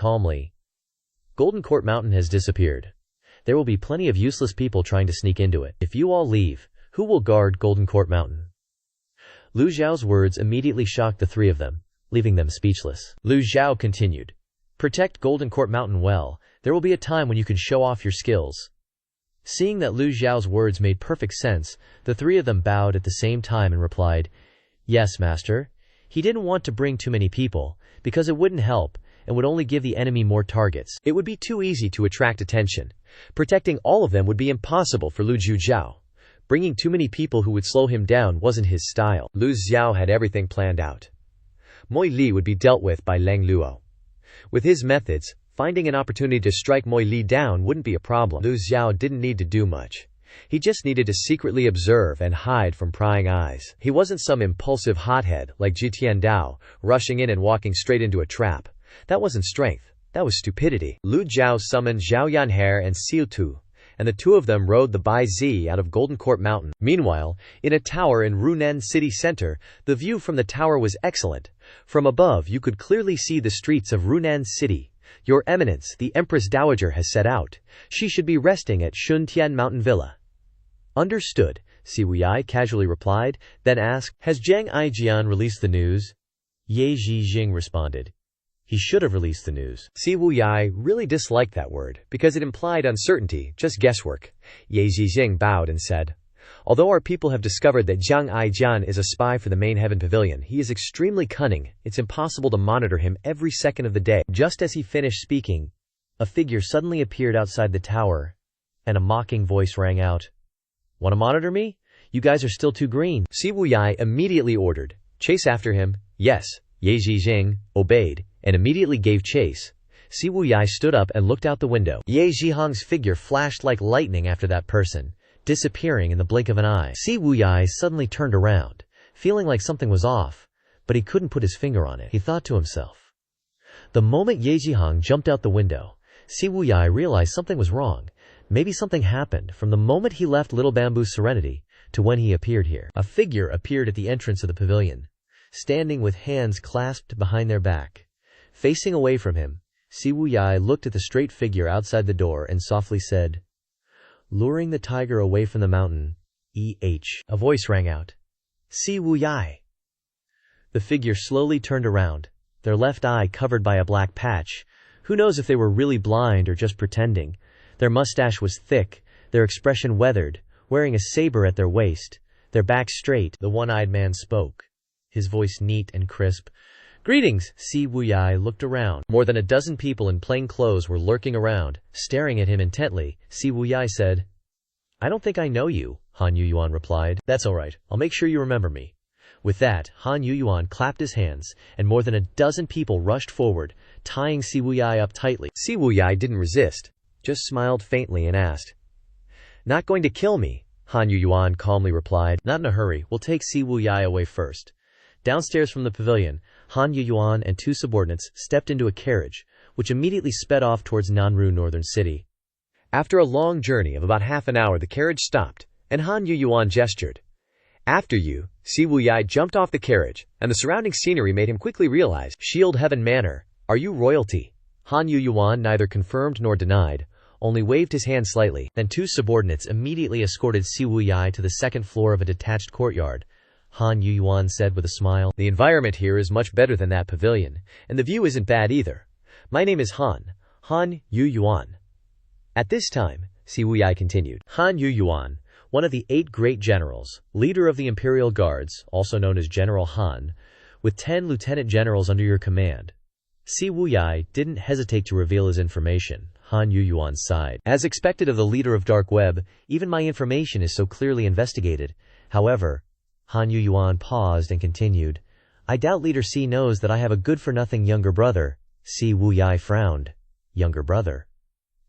calmly. Golden Court Mountain has disappeared. There will be plenty of useless people trying to sneak into it. If you all leave, who will guard Golden Court Mountain? Lu Zhou's words immediately shocked the three of them, leaving them speechless. Lu Zhou continued, "Protect Golden Court Mountain well. There will be a time when you can show off your skills." Seeing that Lu Zhou's words made perfect sense, the three of them bowed at the same time and replied, "Yes, master." He didn't want to bring too many people, because it wouldn't help, and would only give the enemy more targets. It would be too easy to attract attention. Protecting all of them would be impossible for Lu Zhou. Bringing too many people who would slow him down wasn't his style. Lu Zhou had everything planned out. Moi Li would be dealt with by Lang Luo. With his methods, finding an opportunity to strike Moi Li down wouldn't be a problem. Lu Zhou didn't need to do much. He just needed to secretly observe and hide from prying eyes. He wasn't some impulsive hothead like Ji Tiandao, rushing in and walking straight into a trap. That wasn't strength. That was stupidity. Lu Zhou summoned Zhao Yanhe and Xiu Tu, and the two of them rode the Bai Zi out of Golden Court Mountain. Meanwhile, in a tower in Runan city center, the view from the tower was excellent. From above you could clearly see the streets of Runan city. "Your Eminence, the Empress Dowager has set out. She should be resting at Shuntian Mountain Villa." "Understood," Si Wuyai casually replied, then asked, "Has Zhang Aijian released the news?" Ye Zhijing responded, "He should have released the news." Si Wuyai really disliked that word, because it implied uncertainty, just guesswork. Ye Zhijing bowed and said, "Although our people have discovered that Zhang Aijian is a spy for the main heaven pavilion, he is extremely cunning. It's impossible to monitor him every second of the day." Just as he finished speaking, a figure suddenly appeared outside the tower, and a mocking voice rang out, "Want to monitor me? You guys are still too green." Si Wuyai immediately ordered, "Chase after him." "Yes." Ye Zhijing obeyed, and immediately gave chase. Si Wuyai stood up and looked out the window. Ye Zhihong's figure flashed like lightning after that person, disappearing in the blink of an eye. Si Wuyai suddenly turned around, feeling like something was off, but he couldn't put his finger on it. He thought to himself. The moment Ye Zhihong jumped out the window, Si Wuyai realized something was wrong. Maybe something happened from the moment he left Little Bamboo's Serenity to when he appeared here. A figure appeared at the entrance of the pavilion, standing with hands clasped behind their back. Facing away from him, Si Wuyai looked at the straight figure outside the door and softly said, "Luring the tiger away from the mountain, E.H." A voice rang out, "Si Wuyai." The figure slowly turned around, their left eye covered by a black patch. Who knows if they were really blind or just pretending. Their mustache was thick, their expression weathered, wearing a saber at their waist, their back straight. The one-eyed man spoke, his voice neat and crisp. "Greetings." Si Wuyai looked around. More than a dozen people in plain clothes were lurking around, staring at him intently. Si Wuyai said, "I don't think I know you," Han Yuyuan replied. "That's all right. I'll make sure you remember me." With that, Han Yuyuan clapped his hands, and more than a dozen people rushed forward, tying Si Wuyai up tightly. Si Wuyai didn't resist, just smiled faintly and asked, "Not going to kill me?" Han Yuyuan calmly replied, "Not in a hurry. We'll take Si Wuyai away first." Downstairs from the pavilion, Han Yuyuan and two subordinates stepped into a carriage, which immediately sped off towards Nanru Northern City. After a long journey of about half an hour, the carriage stopped, and Han Yuyuan gestured. "After you." Si Wuyai jumped off the carriage, and the surrounding scenery made him quickly realize, Shield Heaven Manor, are you royalty? Han Yuyuan neither confirmed nor denied, only waved his hand slightly. Then two subordinates immediately escorted Si Wuyai to the second floor of a detached courtyard. Han Yuyuan said with a smile, "The environment here is much better than that pavilion, and the view isn't bad either. My name is Han Yuyuan." At this time, Si Wuyai continued, Han Yuyuan, one of the 8 great generals, leader of the Imperial Guards, also known as General Han, with 10 lieutenant generals under your command. Si Wuyai didn't hesitate to reveal his information. Han Yuyuan sighed. "As expected of the leader of Dark Web, even my information is so clearly investigated. However," Han Yuyuan paused and continued, "I doubt Leader Si knows that I have a good-for-nothing younger brother." Si Wuyai frowned. Younger brother.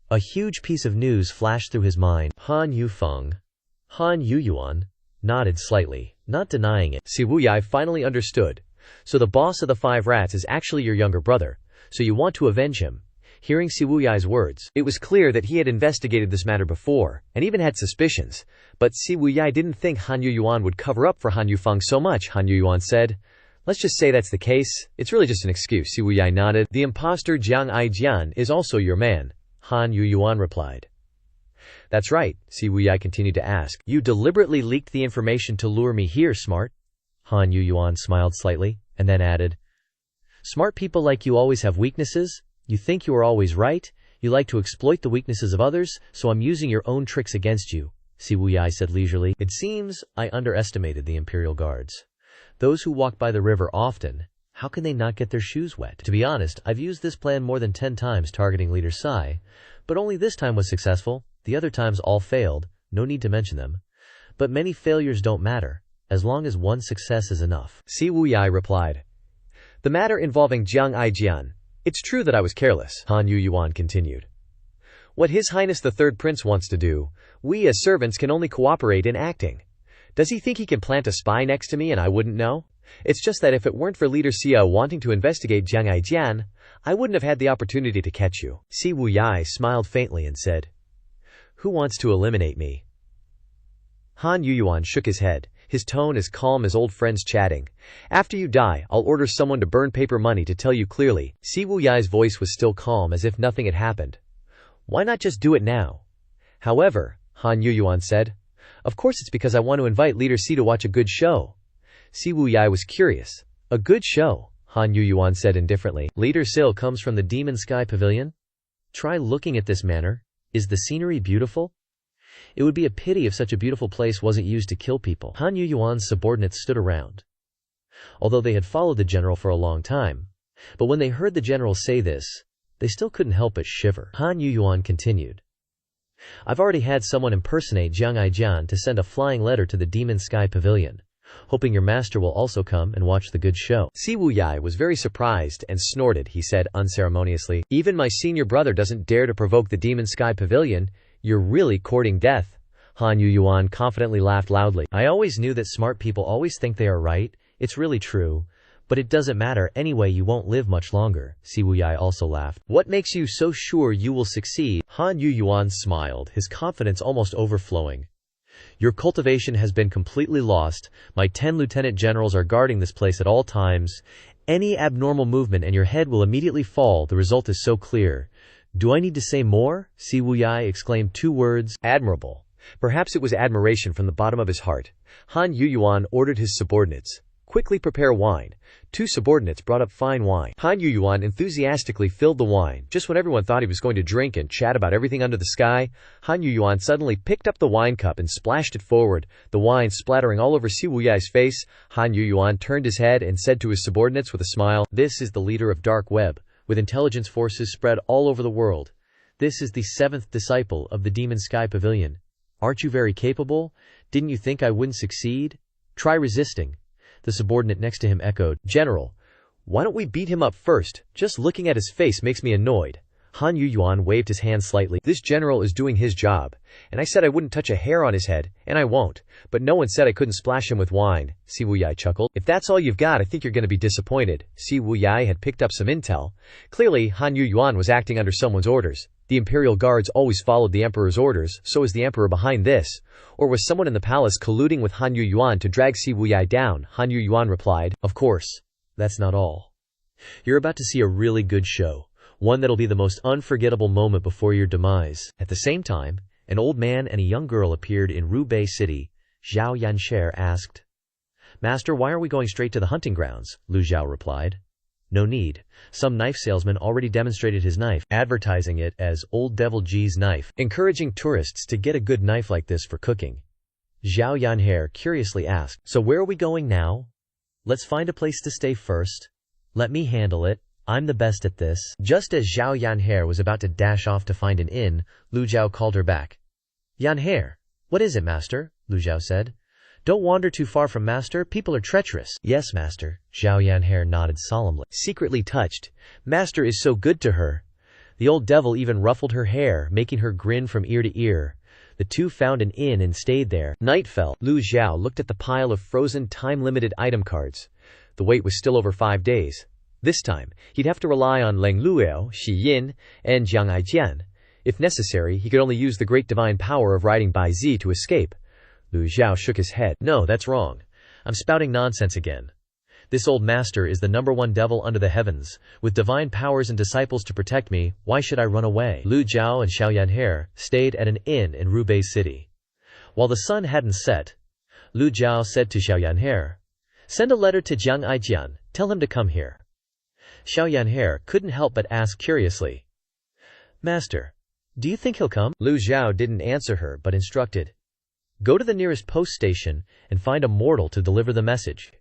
A huge piece of news flashed through his mind. Han Yufeng. Han Yuyuan nodded slightly, not denying it. Si Wuyai finally understood. "So the boss of the 5 rats is actually your younger brother, so you want to avenge him." Hearing Si Wuyai's words, it was clear that he had investigated this matter before, and even had suspicions, but Si Wuyai didn't think Han Yuyuan would cover up for Han Yufeng so much. Han Yuyuan said, Let's just say that's the case. It's really just an excuse. Si Wuyai nodded. The imposter Jiang Aijian is also your man, Han Yuyuan replied. That's right, Si Wuyai continued to ask. You deliberately leaked the information to lure me here, smart? Han Yuyuan smiled slightly, and then added. Smart people like you always have weaknesses. You think you are always right. You like to exploit the weaknesses of others, so I'm using your own tricks against you, Si Wuyai said leisurely. It seems I underestimated the Imperial Guards. Those who walk by the river often, how can they not get their shoes wet? To be honest, I've used this plan more than 10 times targeting Leader Sai, but only this time was successful. The other times all failed, no need to mention them. But many failures don't matter, as long as one success is enough. Si Wuyai replied. The matter involving Jiang Aijian. It's true that I was careless, Han Yuyuan continued. What His Highness the Third Prince wants to do, we as servants can only cooperate in acting. Does he think he can plant a spy next to me and I wouldn't know? It's just that if it weren't for Leader Xia wanting to investigate Jiang Aijian, I wouldn't have had the opportunity to catch you. Si Wuyai smiled faintly and said, Who wants to eliminate me? Han Yuyuan shook his head, his tone as calm as old friends chatting. After you die, I'll order someone to burn paper money to tell you clearly. Si Wuyai's voice was still calm as if nothing had happened. Why not just do it now? However, Han Yuyuan said, Of course it's because I want to invite Leader Si to watch a good show. Si Wuyai was curious. A good show, Han Yuyuan said indifferently. Leader Sil comes from the Demon Sky Pavilion? Try looking at this manor. Is the scenery beautiful? It would be a pity if such a beautiful place wasn't used to kill people. Han Yuyuan's subordinates stood around. Although they had followed the general for a long time, but when they heard the general say this, they still couldn't help but shiver. Han Yuyuan continued. I've already had someone impersonate Jiang Aijian to send a flying letter to the Demon Sky Pavilion, hoping your master will also come and watch the good show. Si Wuyai was very surprised and snorted. He said unceremoniously, Even my senior brother doesn't dare to provoke the Demon Sky Pavilion. You're really courting death. Han Yuyuan confidently laughed loudly. I always knew that smart people always think they are right. It's really true. But it doesn't matter anyway, you won't live much longer. Si Wuyai also laughed. What makes you so sure you will succeed? Han Yuyuan smiled, his confidence almost overflowing. Your cultivation has been completely lost. My 10 lieutenant generals are guarding this place at all times. Any abnormal movement and your head will immediately fall. The result is so clear. Do I need to say more? Si Wuyai exclaimed 2 words. Admirable. Perhaps it was admiration from the bottom of his heart. Han Yuyuan ordered his subordinates. Quickly prepare wine. 2 subordinates brought up fine wine. Han Yuyuan enthusiastically filled the wine. Just when everyone thought he was going to drink and chat about everything under the sky, Han Yuyuan suddenly picked up the wine cup and splashed it forward, the wine splattering all over Si Wuyai's face. Han Yuyuan turned his head and said to his subordinates with a smile, This is the leader of Dark Web, with intelligence forces spread all over the world. This is the 7th disciple of the Demon Sky Pavilion. Aren't you very capable? Didn't you think I wouldn't succeed? Try resisting. The subordinate next to him echoed, General, why don't we beat him up first? Just looking at his face makes me annoyed. Han Yuyuan waved his hand slightly. This general is doing his job, and I said I wouldn't touch a hair on his head, and I won't, but no one said I couldn't splash him with wine. Si Wuyai chuckled. If that's all you've got, I think you're going to be disappointed. Si Wuyai had picked up some intel. Clearly, Han Yuyuan was acting under someone's orders. The Imperial Guards always followed the Emperor's orders, so is the Emperor behind this? Or was someone in the palace colluding with Han Yuyuan to drag Si Wuyai down? Han Yuyuan replied, Of course. That's not all. You're about to see a really good show. One that'll be the most unforgettable moment before your demise. At the same time, an old man and a young girl appeared in Rubei City. Zhao Yanshare asked, Master, why are we going straight to the hunting grounds? Lu Zhou replied. No need. Some knife salesman already demonstrated his knife, advertising it as Old Devil Ji's knife, encouraging tourists to get a good knife like this for cooking. Zhao Yanhare curiously asked, So where are we going now? Let's find a place to stay first. Let me handle it. I'm the best at this. Just as Zhao Yanhare was about to dash off to find an inn, Lu Zhou called her back. Yanhare, what is it, master? Lu Zhou said. Don't wander too far from master, people are treacherous. Yes, master. Zhao Yanhare nodded solemnly, secretly touched. Master is so good to her. The old devil even ruffled her hair, making her grin from ear to ear. The two found an inn and stayed there. Night fell. Lu Zhou looked at the pile of frozen time-limited item cards. The wait was still over 5 days. This time, he'd have to rely on Leng Luo, Shi Yin, and Jiang Aijian. If necessary, he could only use the great divine power of riding Bai Zi to escape. Lu Zhou shook his head. No, that's wrong. I'm spouting nonsense again. This old master is the #1 devil under the heavens, with divine powers and disciples to protect me. Why should I run away? Lu Zhou and Xiao Yanhe stayed at an inn in Rubei City. While the sun hadn't set, Lu Zhou said to Xiao Yanhe, "Send a letter to Jiang Aijian, tell him to come here." Xiao Yanhe couldn't help but ask curiously, "Master, do you think he'll come?" Lu Zhou didn't answer her but instructed, "Go to the nearest post station and find a mortal to deliver the message."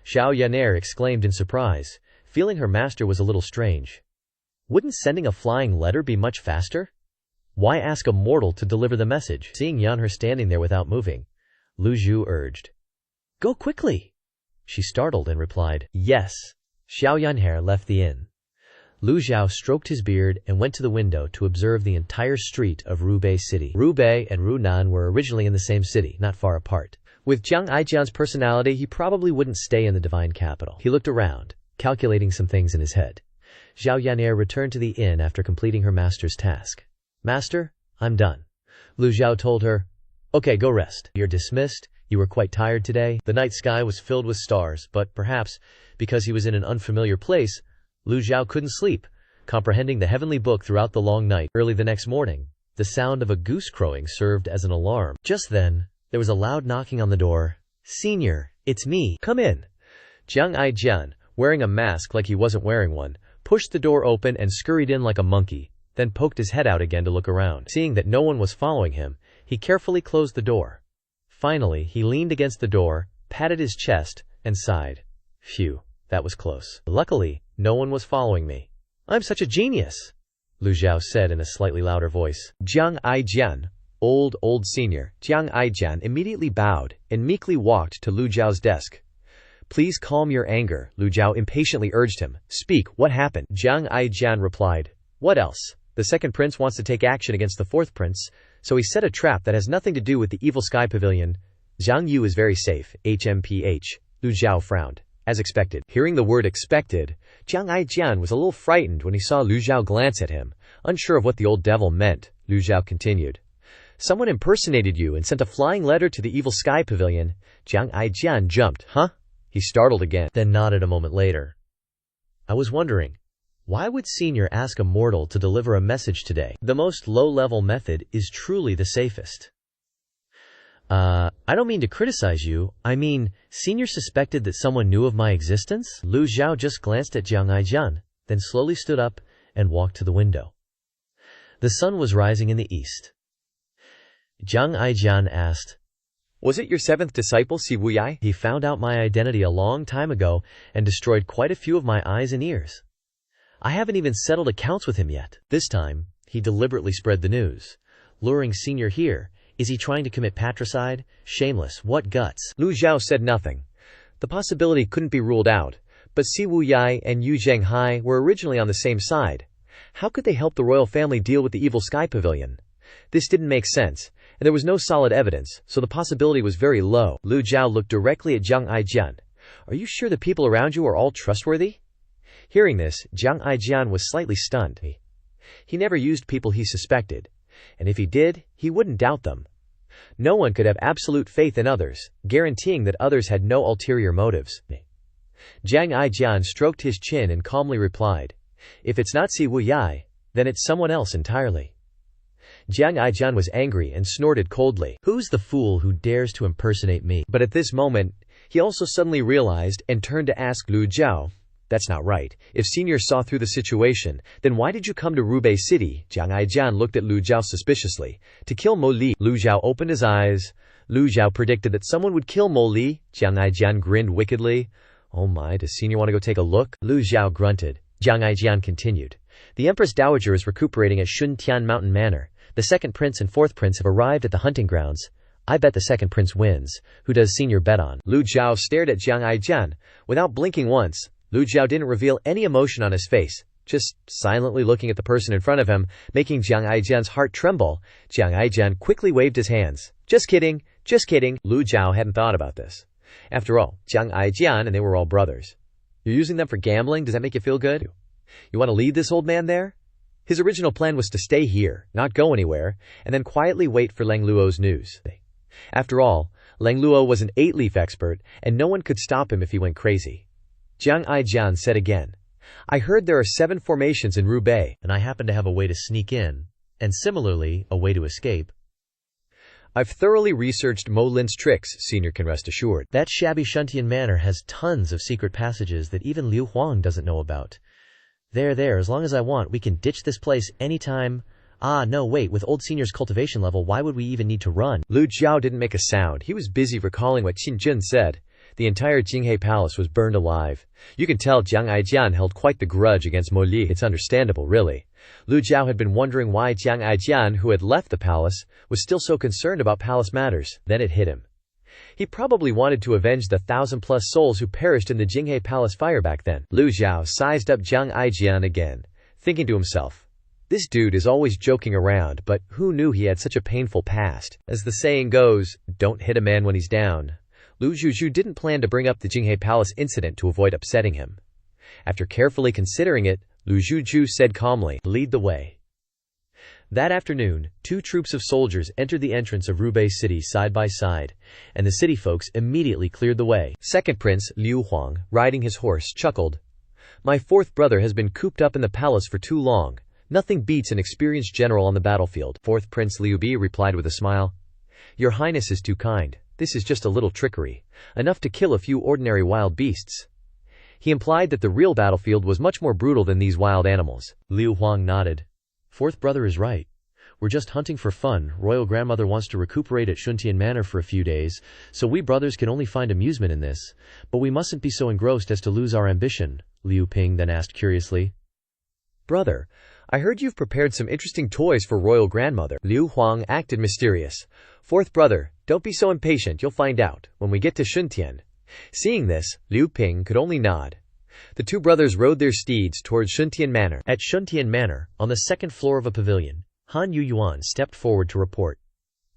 Xiao Yan'er exclaimed in surprise, feeling her master was a little strange. Wouldn't sending a flying letter be much faster? Why ask a mortal to deliver the message? Seeing Yan'er standing there without moving, Lu Zhou urged, "Go quickly." She startled and replied, "Yes." Xiao Yan'er left the inn. Lu Zhou stroked his beard and went to the window to observe the entire street of Rubei City. Rubei and Runan were originally in the same city, not far apart. With Jiang Aijian's personality, he probably wouldn't stay in the divine capital. He looked around, calculating some things in his head. Xiao Yan'er returned to the inn after completing her master's task. "Master, I'm done." Lu Zhou told her, "Okay, go rest. You're dismissed. You were quite tired today." The night sky was filled with stars, but perhaps because he was in an unfamiliar place, Lu Zhou couldn't sleep, comprehending the heavenly book throughout the long night. Early the next morning, the sound of a goose crowing served as an alarm. Just then, there was a loud knocking on the door. "Senior, it's me. Come in." Jiang Aijian, wearing a mask like he wasn't wearing one, pushed the door open and scurried in like a monkey, then poked his head out again to look around. Seeing that no one was following him, he carefully closed the door. Finally, he leaned against the door, patted his chest, and sighed. "Phew, that was close. Luckily, no one was following me." "I'm such a genius," Lu Zhou said in a slightly louder voice. Jiang Aijian, old senior, Jiang Aijian immediately bowed and meekly walked to Lu Zhou's desk. "Please calm your anger," Lu Zhou impatiently urged him. "Speak, what happened?" Jiang Aijian replied, "What else? The second prince wants to take action against the fourth prince, so he set a trap that has nothing to do with the Evil Sky Pavilion. Zhang Yu is very safe, HMPH. Lu Zhou frowned. As expected. Hearing the word expected, Jiang Aijian was a little frightened when he saw Lu Zhou glance at him. Unsure of what the old devil meant, Lu Zhou continued. "Someone impersonated you and sent a flying letter to the Evil Sky Pavilion." Jiang Aijian jumped. "Huh?" He startled again, then nodded a moment later. "I was wondering, why would Senior ask a mortal to deliver a message today? The most low-level method is truly the safest." I don't mean to criticize you. I mean, Senior suspected that someone knew of my existence?" Lu Zhou just glanced at Jiang Aijian, then slowly stood up and walked to the window. The sun was rising in the east. Jiang Aijian asked, "Was it your seventh disciple, Si Wuyai? He found out my identity a long time ago and destroyed quite a few of my eyes and ears. I haven't even settled accounts with him yet." This time, he deliberately spread the news. Luring Senior here. Is he trying to commit patricide? Shameless, what guts? Lu Zhou said nothing. The possibility couldn't be ruled out, but Si Wuyai and Yu Zhenghai were originally on the same side. How could they help the royal family deal with the Evil Sky Pavilion? This didn't make sense, and there was no solid evidence, so the possibility was very low. Lu Zhou looked directly at Jiang Aijian. "Are you sure the people around you are all trustworthy?" Hearing this, Jiang Aijian was slightly stunned. He never used people he suspected, and if he did, he wouldn't doubt them. No one could have absolute faith in others, guaranteeing that others had no ulterior motives. Jiang Aijian stroked his chin and calmly replied, "If it's not Si Wuyai, then it's someone else entirely." Jiang Aijian was angry and snorted coldly. "Who's the fool who dares to impersonate me?" But at this moment, he also suddenly realized and turned to ask Lu Zhou, "That's not right. If Senior saw through the situation, then why did you come to Rubei City?" Jiang Aijian looked at Lu Zhou suspiciously. "To kill Mo Li." Lu Zhou opened his eyes. Lu Zhou predicted that someone would kill Mo Li. Jiang Aijian grinned wickedly. "Oh my, does Senior want to go take a look?" Lu Zhou grunted. Jiang Aijian continued. "The Empress Dowager is recuperating at Shuntian Mountain Manor. The second prince and fourth prince have arrived at the hunting grounds. I bet the second prince wins. Who does Senior bet on?" Lu Zhou stared at Jiang Aijian. Without blinking once, Lu Zhou didn't reveal any emotion on his face, just silently looking at the person in front of him, making Jiang Aijian's heart tremble. Jiang Aijian quickly waved his hands. Just kidding, just kidding." Lu Zhou hadn't thought about this. After all, Jiang Aijian and they were all brothers. You're using them for gambling? Does that make you feel good? You want to lead this old man there? His original plan was to stay here, not go anywhere, and then quietly wait for Lang Luo's news. After all, Lang Luo was an 8-leaf expert, and no one could stop him if he went crazy. Jiang Aijian said again. I heard there are 7 formations in Rubei, and I happen to have a way to sneak in, and similarly, a way to escape. I've thoroughly researched Mo Lin's tricks, Senior can rest assured. That shabby Shuntian manor has tons of secret passages that even Liu Huang doesn't know about. There, as long as I want, we can ditch this place anytime. Ah, no, wait, with old Senior's cultivation level, why would we even need to run? Lu Zhou didn't make a sound. He was busy recalling what Qin Jun said. The entire Jinghe Palace was burned alive. You can tell Jiang Aijian held quite the grudge against Mo Li. It's understandable, really. Lu Zhou had been wondering why Jiang Aijian, who had left the palace, was still so concerned about palace matters. Then it hit him. He probably wanted to avenge the 1,000+ souls who perished in the Jinghe Palace fire back then. Lu Zhou sized up Jiang Aijian again, thinking to himself, this dude is always joking around, but who knew he had such a painful past? As the saying goes, don't hit a man when he's down. Lu Zhou didn't plan to bring up the Jinghe Palace incident to avoid upsetting him. After carefully considering it, Lu Zhou said calmly, lead the way. That afternoon, 2 troops of soldiers entered the entrance of Rubei City side by side, and the city folks immediately cleared the way. Second Prince, Liu Huang, riding his horse, chuckled. My 4th brother has been cooped up in the palace for too long. Nothing beats an experienced general on the battlefield. 4th Prince Liu Bi replied with a smile. Your Highness is too kind. This is just a little trickery, enough to kill a few ordinary wild beasts. He implied that the real battlefield was much more brutal than these wild animals. Liu Huang nodded. 4th brother is right. We're just hunting for fun. Royal grandmother wants to recuperate at Shuntian Manor for a few days, so we brothers can only find amusement in this. But we mustn't be so engrossed as to lose our ambition, Liu Ping then asked curiously. Brother, I heard you've prepared some interesting toys for royal grandmother. Liu Huang acted mysterious. 4th brother, don't be so impatient, you'll find out when we get to Shuntian. Seeing this, Liu Ping could only nod. The 2 brothers rode their steeds towards Shuntian Manor. At Shuntian Manor, on the 2nd floor of a pavilion, Han Yuyuan stepped forward to report.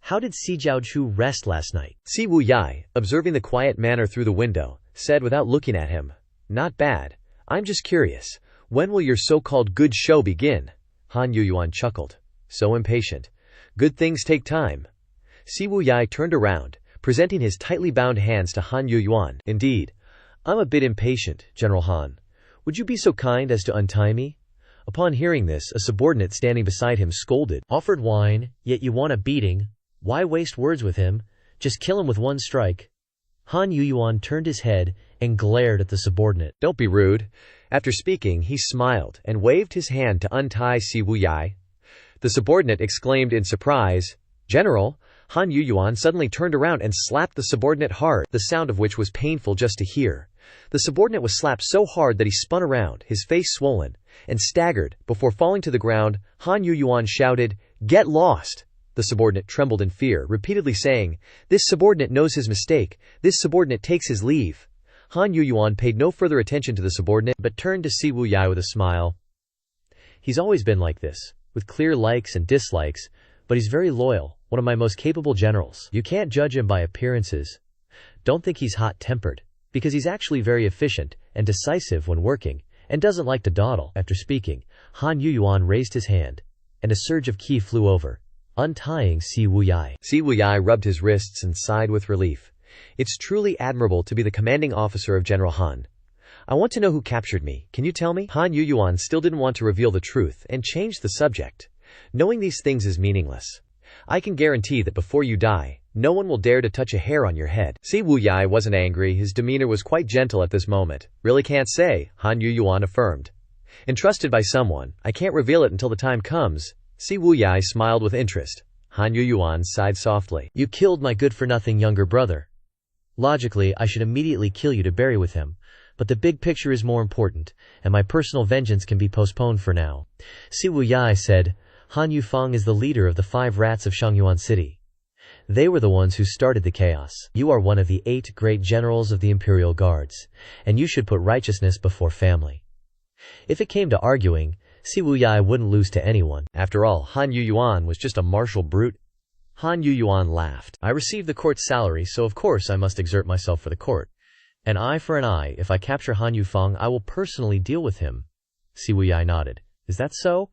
How did Si Zhaochu rest last night? Si Wuyai, observing the quiet manor through the window, said without looking at him, not bad. I'm just curious. When will your so-called good show begin? Han Yuyuan chuckled. So impatient. Good things take time. Si Wuyai turned around, presenting his tightly bound hands to Han Yuyuan. Indeed. I'm a bit impatient, General Han. Would you be so kind as to untie me? Upon hearing this, a subordinate standing beside him scolded. Offered wine, yet you want a beating. Why waste words with him? Just kill him with one strike. Han Yuyuan turned his head and glared at the subordinate. Don't be rude. After speaking, he smiled and waved his hand to untie Si Wuyai. The subordinate exclaimed in surprise, General. Han Yuyuan suddenly turned around and slapped the subordinate hard, the sound of which was painful just to hear. The subordinate was slapped so hard that he spun around, his face swollen, and staggered. Before falling to the ground, Han Yuyuan shouted, Get lost! The subordinate trembled in fear, repeatedly saying, This subordinate knows his mistake. This subordinate takes his leave. Han Yuyuan paid no further attention to the subordinate, but turned to Si Wuyai with a smile. He's always been like this, with clear likes and dislikes, but he's very loyal, one of my most capable generals. You can't judge him by appearances. Don't think he's hot-tempered, because he's actually very efficient and decisive when working, and doesn't like to dawdle. After speaking, Han Yuyuan raised his hand, and a surge of qi flew over, untying Si Wuyai. Si Wuyai rubbed his wrists and sighed with relief. It's truly admirable to be the commanding officer of General Han. I want to know who captured me. Can you tell me? Han Yuyuan still didn't want to reveal the truth and changed the subject. Knowing these things is meaningless. I can guarantee that before you die, no one will dare to touch a hair on your head. Si Wuyai wasn't angry. His demeanor was quite gentle at this moment. Really can't say, Han Yuyuan affirmed. Entrusted by someone, I can't reveal it until the time comes. Si Wuyai smiled with interest. Han Yuyuan sighed softly. You killed my good-for-nothing younger brother. Logically, I should immediately kill you to bury with him, but the big picture is more important, and my personal vengeance can be postponed for now. Si Wuyai said, Han Yufeng is the leader of the 5 rats of Shangyuan City. They were the ones who started the chaos. You are one of the 8 great generals of the Imperial Guards, and you should put righteousness before family. If it came to arguing, Si Wuyai wouldn't lose to anyone. After all, Han Yuyuan was just a martial brute. Han Yuyuan laughed. I received the court's salary, so of course I must exert myself for the court. An eye for an eye. If I capture Han Yufeng, I will personally deal with him. Si Wuyai nodded. Is that so?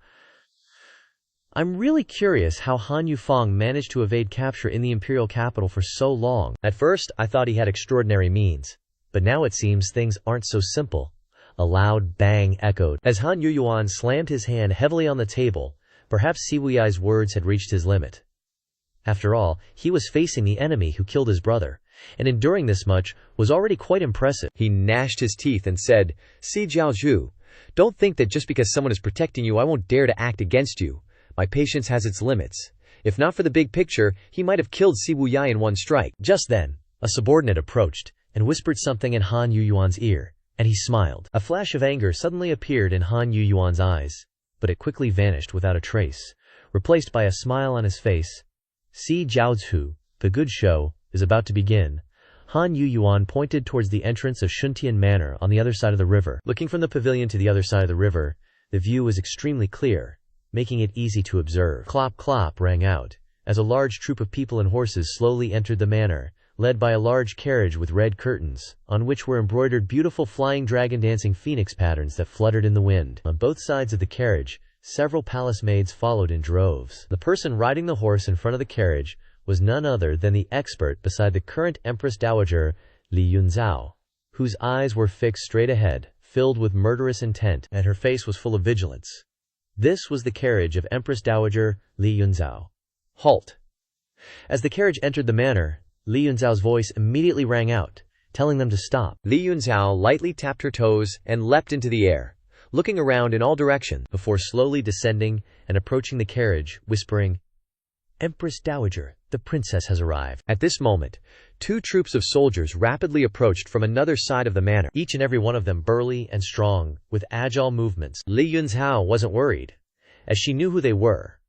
I'm really curious how Han Yufeng managed to evade capture in the imperial capital for so long. At first, I thought he had extraordinary means. But now it seems things aren't so simple. A loud bang echoed as Han Yuyuan slammed his hand heavily on the table. Perhaps Siwuyai's words had reached his limit. After all, he was facing the enemy who killed his brother, and enduring this much was already quite impressive. He gnashed his teeth and said, "See Jiao Zhu, don't think that just because someone is protecting you I won't dare to act against you. My patience has its limits. If not for the big picture, he might have killed Siwuyai in one strike." Just then, a subordinate approached and whispered something in Han Yuyuan's ear, and he smiled. A flash of anger suddenly appeared in Han Yuyuan's eyes, but it quickly vanished without a trace, replaced by a smile on his face. "See Jiao Zhu, the good show is about to begin." Han Yuyuan pointed towards the entrance of Shuntian Manor on the other side of the river. Looking from the pavilion to the other side of the river, the view was extremely clear, making it easy to observe. Clop clop rang out, as a large troop of people and horses slowly entered the manor, led by a large carriage with red curtains, on which were embroidered beautiful flying dragon dancing phoenix patterns that fluttered in the wind. On both sides of the carriage, several palace maids followed in droves. The person riding the horse in front of the carriage was none other than the expert beside the current Empress Dowager, Li Yunzhao, whose eyes were fixed straight ahead, filled with murderous intent, and her face was full of vigilance. This was the carriage of Empress Dowager Li Yunzhao. "Halt!" As the carriage entered the manor, Li Yunzhao's voice immediately rang out, telling them to stop. Li Yunzhao lightly tapped her toes and leapt into the air, looking around in all directions, before slowly descending and approaching the carriage, whispering, "Empress Dowager, the princess has arrived." At this moment, 2 troops of soldiers rapidly approached from another side of the manor, each and every one of them burly and strong, with agile movements. Li Yunzhao wasn't worried, as she knew who they were.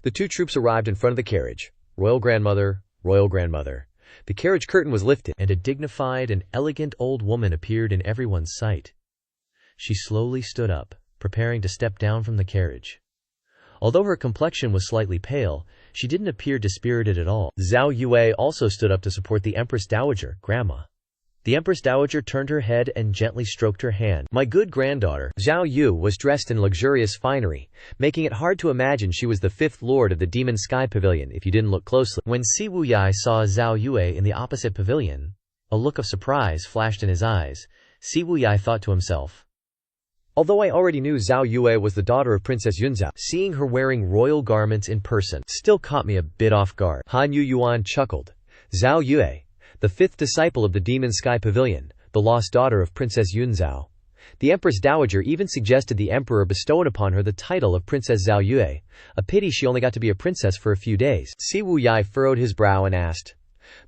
The 2 troops arrived in front of the carriage. "Royal grandmother, royal grandmother." The carriage curtain was lifted, and a dignified and elegant old woman appeared in everyone's sight. She slowly stood up, preparing to step down from the carriage. Although her complexion was slightly pale, she didn't appear dispirited at all. Zhao Yue also stood up to support the Empress Dowager, Grandma. The Empress Dowager turned her head and gently stroked her hand. "My good granddaughter." Zhao Yu was dressed in luxurious finery, making it hard to imagine she was the 5th lord of the Demon Sky Pavilion if you didn't look closely. When Siwuyai saw Zhao Yue in the opposite pavilion, a look of surprise flashed in his eyes. Siwuyai thought to himself, although I already knew Zhao Yue was the daughter of Princess Yunzhao, seeing her wearing royal garments in person still caught me a bit off guard. Han Yuyuan chuckled. Zhao Yue, the 5th disciple of the Demon Sky Pavilion, the lost daughter of Princess Yunzhao. The Empress Dowager even suggested the emperor bestowed upon her the title of Princess Zhao Yue. A pity she only got to be a princess for a few days. Siwuyai furrowed his brow and asked,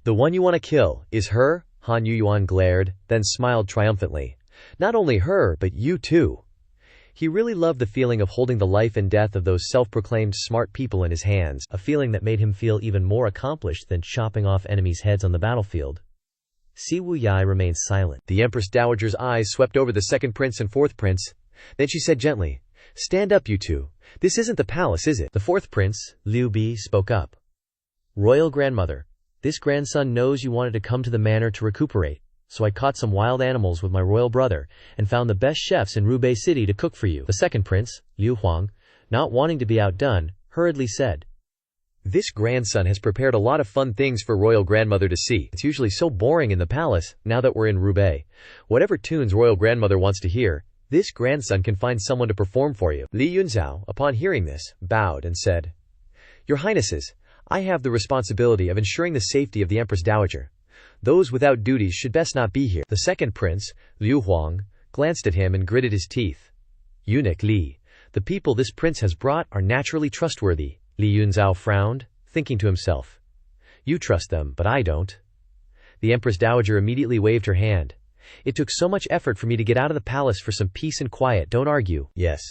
"The one you want to kill, is her?" Han Yuyuan glared, then smiled triumphantly. "Not only her, but you too." He really loved the feeling of holding the life and death of those self-proclaimed smart people in his hands, a feeling that made him feel even more accomplished than chopping off enemies' heads on the battlefield. Siwuyai remained silent. The Empress Dowager's eyes swept over the 2nd prince and 4th prince. Then she said gently, "Stand up, you two. This isn't the palace, is it?" The 4th prince, Liu Bi, spoke up. "Royal grandmother, this grandson knows you wanted to come to the manor to recuperate, so I caught some wild animals with my royal brother and found the best chefs in Rubei City to cook for you." The 2nd prince, Liu Huang, not wanting to be outdone, hurriedly said, "This grandson has prepared a lot of fun things for royal grandmother to see. It's usually so boring in the palace, now that we're in Rubei. Whatever tunes royal grandmother wants to hear, this grandson can find someone to perform for you." Li Yunzhao, upon hearing this, bowed and said, "Your Highnesses, I have the responsibility of ensuring the safety of the Empress Dowager. Those without duties should best not be here." The 2nd prince, Liu Huang, glanced at him and gritted his teeth. "Eunuch Li, the people this prince has brought are naturally trustworthy." Li Yunzhao frowned, thinking to himself, "You trust them, but I don't." The Empress Dowager immediately waved her hand. "It took so much effort for me to get out of the palace for some peace and quiet. Don't argue." "Yes."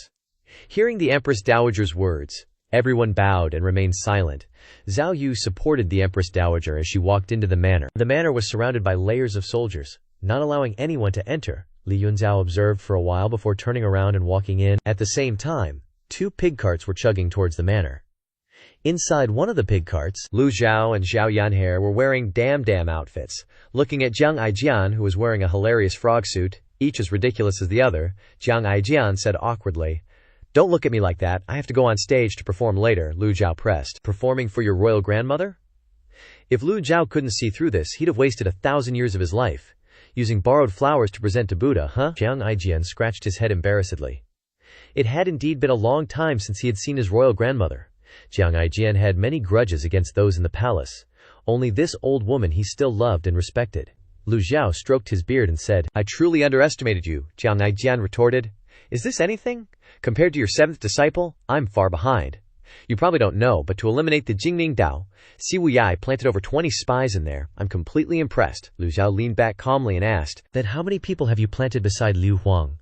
Hearing the Empress Dowager's words, everyone bowed and remained silent. Zhao Yu supported the Empress Dowager as she walked into the manor. The manor was surrounded by layers of soldiers, not allowing anyone to enter. Li Yunzhao observed for a while before turning around and walking in. At the same time, 2 pig carts were chugging towards the manor. Inside one of the pig carts, Lu Zhou and Zhao Yanhe were wearing damn outfits. Looking at Jiang Aijian, who was wearing a hilarious frog suit, each as ridiculous as the other, Jiang Aijian said awkwardly, "Don't look at me like that, I have to go on stage to perform later." Lu Zhou pressed, "Performing for your royal grandmother?" If Lu Zhou couldn't see through this, he'd have wasted 1,000 years of his life. Using borrowed flowers to present to Buddha, huh? Jiang Aijian scratched his head embarrassedly. It had indeed been a long time since he had seen his royal grandmother. Jiang Aijian had many grudges against those in the palace. Only this old woman he still loved and respected. Lu Zhou stroked his beard and said, I truly underestimated you, Jiang Aijian retorted. Is this anything? Compared to your seventh disciple, I'm far behind. You probably don't know, but to eliminate the Jingming Dao, Si Wuyai planted over 20 spies in there. I'm completely impressed. Lu Zhou leaned back calmly and asked, Then how many people have you planted beside Liu Huang?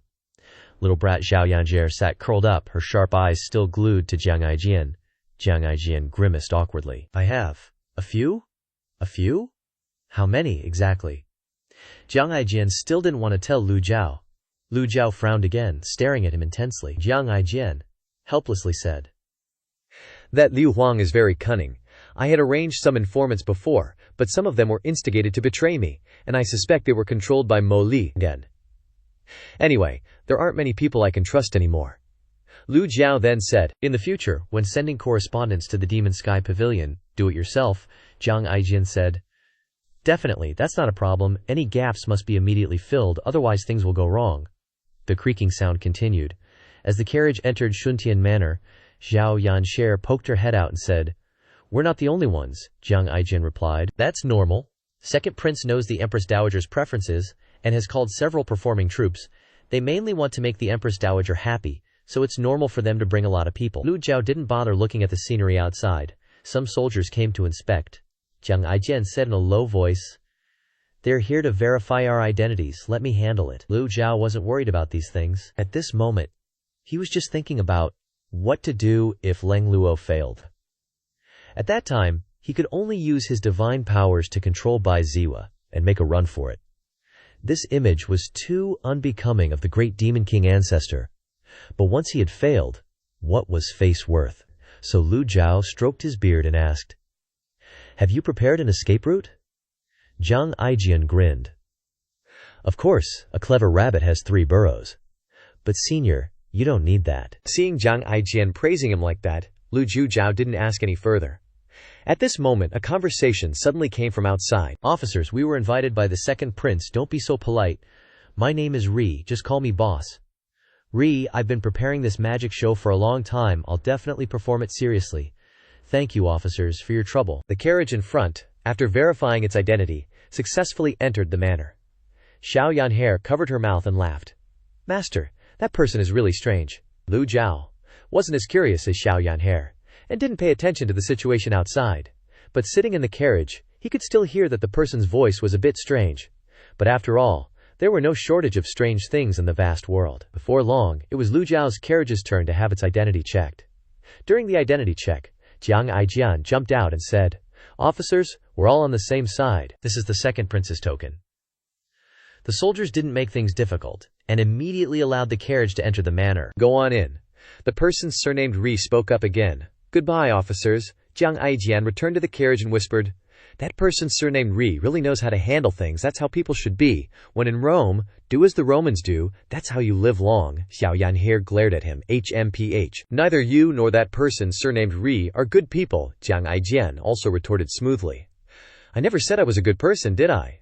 Little brat Zhao Yanjie sat curled up, her sharp eyes still glued to Jiang Aijian. Jiang Aijian grimaced awkwardly. I have. A few? A few? How many, exactly? Jiang Aijian still didn't want to tell Lu Zhou. Lu Zhou frowned again, staring at him intensely. Jiang Aijian helplessly said, That Liu Huang is very cunning. I had arranged some informants before, but some of them were instigated to betray me, and I suspect they were controlled by Mo Li again. Anyway, there aren't many people I can trust anymore. Lu Zhou then said, In the future, when sending correspondence to the Evil Sky Pavilion, do it yourself, Jiang Aijian said. Definitely, that's not a problem. Any gaps must be immediately filled, otherwise things will go wrong. The creaking sound continued. As the carriage entered Shuntian Manor, Zhao Yanxie poked her head out and said, We're not the only ones, Jiang Aijian replied. That's normal. Second Prince knows the Empress Dowager's preferences, and has called several performing troops. They mainly want to make the Empress Dowager happy, so it's normal for them to bring a lot of people. Lu Zhou didn't bother looking at the scenery outside. Some soldiers came to inspect. Jiang Aijian said in a low voice, They're here to verify our identities, let me handle it. Lu Zhou wasn't worried about these things. At this moment, he was just thinking about what to do if Leng Luo failed. At that time, he could only use his divine powers to control Bai Ziwa and make a run for it. This image was too unbecoming of the great Demon King ancestor. But once he had failed, what was face worth? So Lu Zhou stroked his beard and asked, Have you prepared an escape route? Jiang Aijian grinned. Of course, a clever rabbit has 3 burrows. But senior, you don't need that. Seeing Jiang Aijian praising him like that, Lu Zhou didn't ask any further. At this moment, a conversation suddenly came from outside. Officers, we were invited by the second prince. Don't be so polite. My name is Ri, just call me boss. Ri, I've been preparing this magic show for a long time. I'll definitely perform it seriously. Thank you, officers, for your trouble. The carriage in front, after verifying its identity, successfully entered the manor. Xiao Yanhe covered her mouth and laughed. Master, that person is really strange. Lu Zhou wasn't as curious as Xiao Yanhe, and didn't pay attention to the situation outside. But sitting in the carriage, he could still hear that the person's voice was a bit strange. But after all, there were no shortage of strange things in the vast world. Before long, it was Lu Zhao's carriage's turn to have its identity checked. During the identity check, Jiang Aijian jumped out and said, Officers, we're all on the same side. This is the second prince's token. The soldiers didn't make things difficult, and immediately allowed the carriage to enter the manor. Go on in. The person surnamed Ri spoke up again. Goodbye, officers. Jiang Aijian returned to the carriage and whispered, That person surnamed Ri really knows how to handle things. That's how people should be. When in Rome, do as the Romans do. That's how you live long. Xiao Yanhe glared at him. HMPH. Neither you nor that person surnamed Ri are good people, Jiang Aijian also retorted smoothly. I never said I was a good person, did I?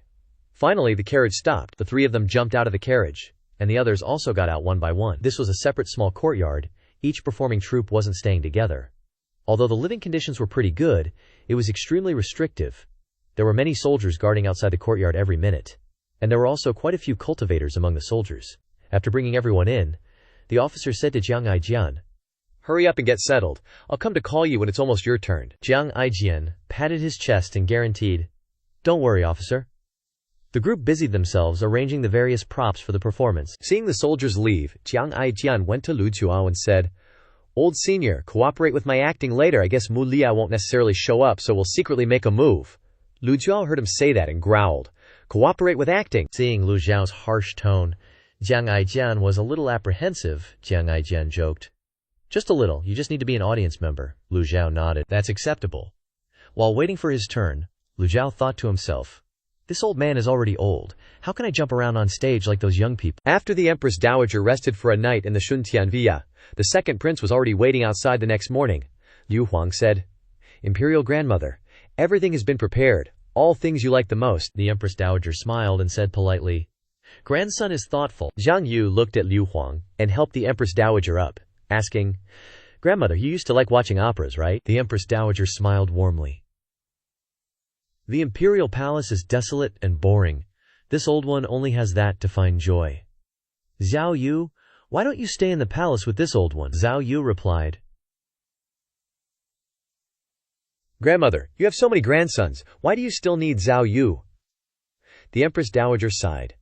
Finally, the carriage stopped. The 3 of them jumped out of the carriage, and the others also got out one by one. This was a separate small courtyard. Each performing troupe wasn't staying together. Although the living conditions were pretty good, it was extremely restrictive. There were many soldiers guarding outside the courtyard every minute, and there were also quite a few cultivators among the soldiers. After bringing everyone in, the officer said to Jiang Aijian, Hurry up and get settled. I'll come to call you when it's almost your turn. Jiang Aijian patted his chest and guaranteed, Don't worry, officer. The group busied themselves arranging the various props for the performance. Seeing the soldiers leave, Jiang Aijian went to Lu Zhou and said, Old senior, cooperate with my acting later. I guess Mu Lia won't necessarily show up, so we'll secretly make a move. Lu Zhou heard him say that and growled, Cooperate with acting. Seeing Lu Zhao's harsh tone, Jiang Aijian was a little apprehensive. Jiang Aijian joked, Just a little, you just need to be an audience member. Lu Zhou nodded. That's acceptable. While waiting for his turn, Lu Zhou thought to himself, This old man is already old. How can I jump around on stage like those young people? After the Empress Dowager rested for a night in the Shuntian Villa, the second prince was already waiting outside the next morning. Liu Huang said, Imperial Grandmother, everything has been prepared. All things you like the most. The Empress Dowager smiled and said politely, "Grandson is thoughtful." Zhang Yu looked at Liu Huang and helped the Empress Dowager up, asking, "Grandmother, you used to like watching operas, right?" The Empress Dowager smiled warmly. "The imperial palace is desolate and boring. This old one only has that to find joy." "Zhao Yu, why don't you stay in the palace with this old one?" Zhao Yu replied. "Grandmother, you have so many grandsons. Why do you still need Zhao Yu?" The Empress Dowager sighed.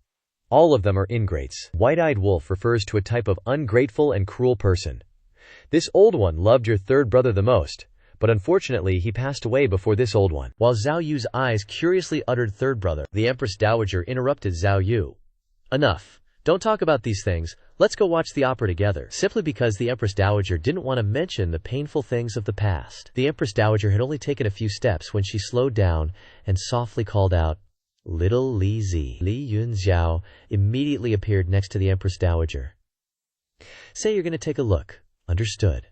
"All of them are ingrates." White-eyed wolf refers to a type of ungrateful and cruel person. This old one loved your third brother the most, but unfortunately he passed away before this old one. While Zhao Yu's eyes curiously uttered third brother, the Empress Dowager interrupted Zhao Yu. "Enough. Don't talk about these things. Let's go watch the opera together." Simply because the Empress Dowager didn't want to mention the painful things of the past. The Empress Dowager had only taken a few steps when she slowed down and softly called out, "Little Li Zi." Li Yunxiao immediately appeared next to the Empress Dowager. "Say you're going to take a look." "Understood."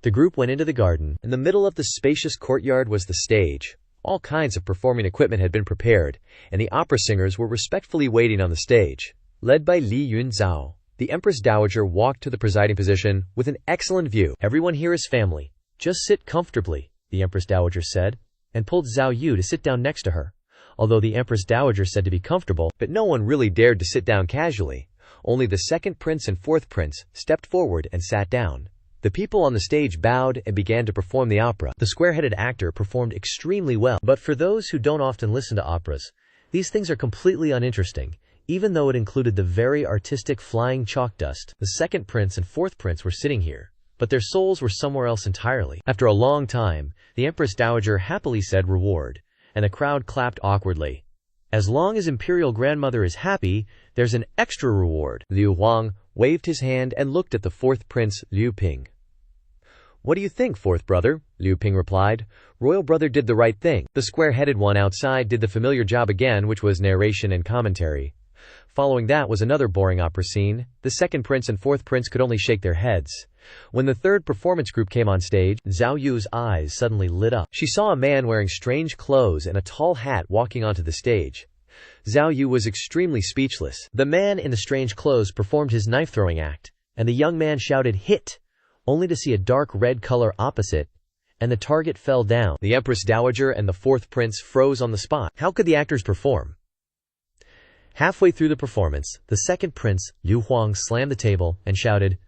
The group went into the garden. In the middle of the spacious courtyard was the stage. All kinds of performing equipment had been prepared, and the opera singers were respectfully waiting on the stage. Led by Li Yunzhao, the Empress Dowager walked to the presiding position with an excellent view. "Everyone here is family. Just sit comfortably," the Empress Dowager said, and pulled Zhao Yu to sit down next to her. Although the Empress Dowager said to be comfortable, but no one really dared to sit down casually. Only the second prince and fourth prince stepped forward and sat down. The people on the stage bowed and began to perform the opera. The square-headed actor performed extremely well, but for those who don't often listen to operas, these things are completely uninteresting. Even though it included the very artistic flying chalk dust, the second prince and fourth prince were sitting here, but their souls were somewhere else entirely. After a long time, the Empress Dowager happily said reward, and the crowd clapped awkwardly. "As long as Imperial Grandmother is happy, there's an extra reward." Liu Huang waved his hand and looked at the fourth prince, Liu Ping. "What do you think, fourth brother?" Liu Ping replied. "Royal brother did the right thing." The square-headed one outside did the familiar job again, which was narration and commentary. Following that was another boring opera scene. The second prince and fourth prince could only shake their heads. When the third performance group came on stage, Zhao Yu's eyes suddenly lit up. She saw a man wearing strange clothes and a tall hat walking onto the stage. Zhao Yu was extremely speechless. The man in the strange clothes performed his knife-throwing act, and the young man shouted, "Hit!" only to see a dark red color opposite, and the target fell down. The Empress Dowager and the fourth prince froze on the spot. How could the actors perform? Halfway through the performance, the second prince, Liu Huang, slammed the table and shouted,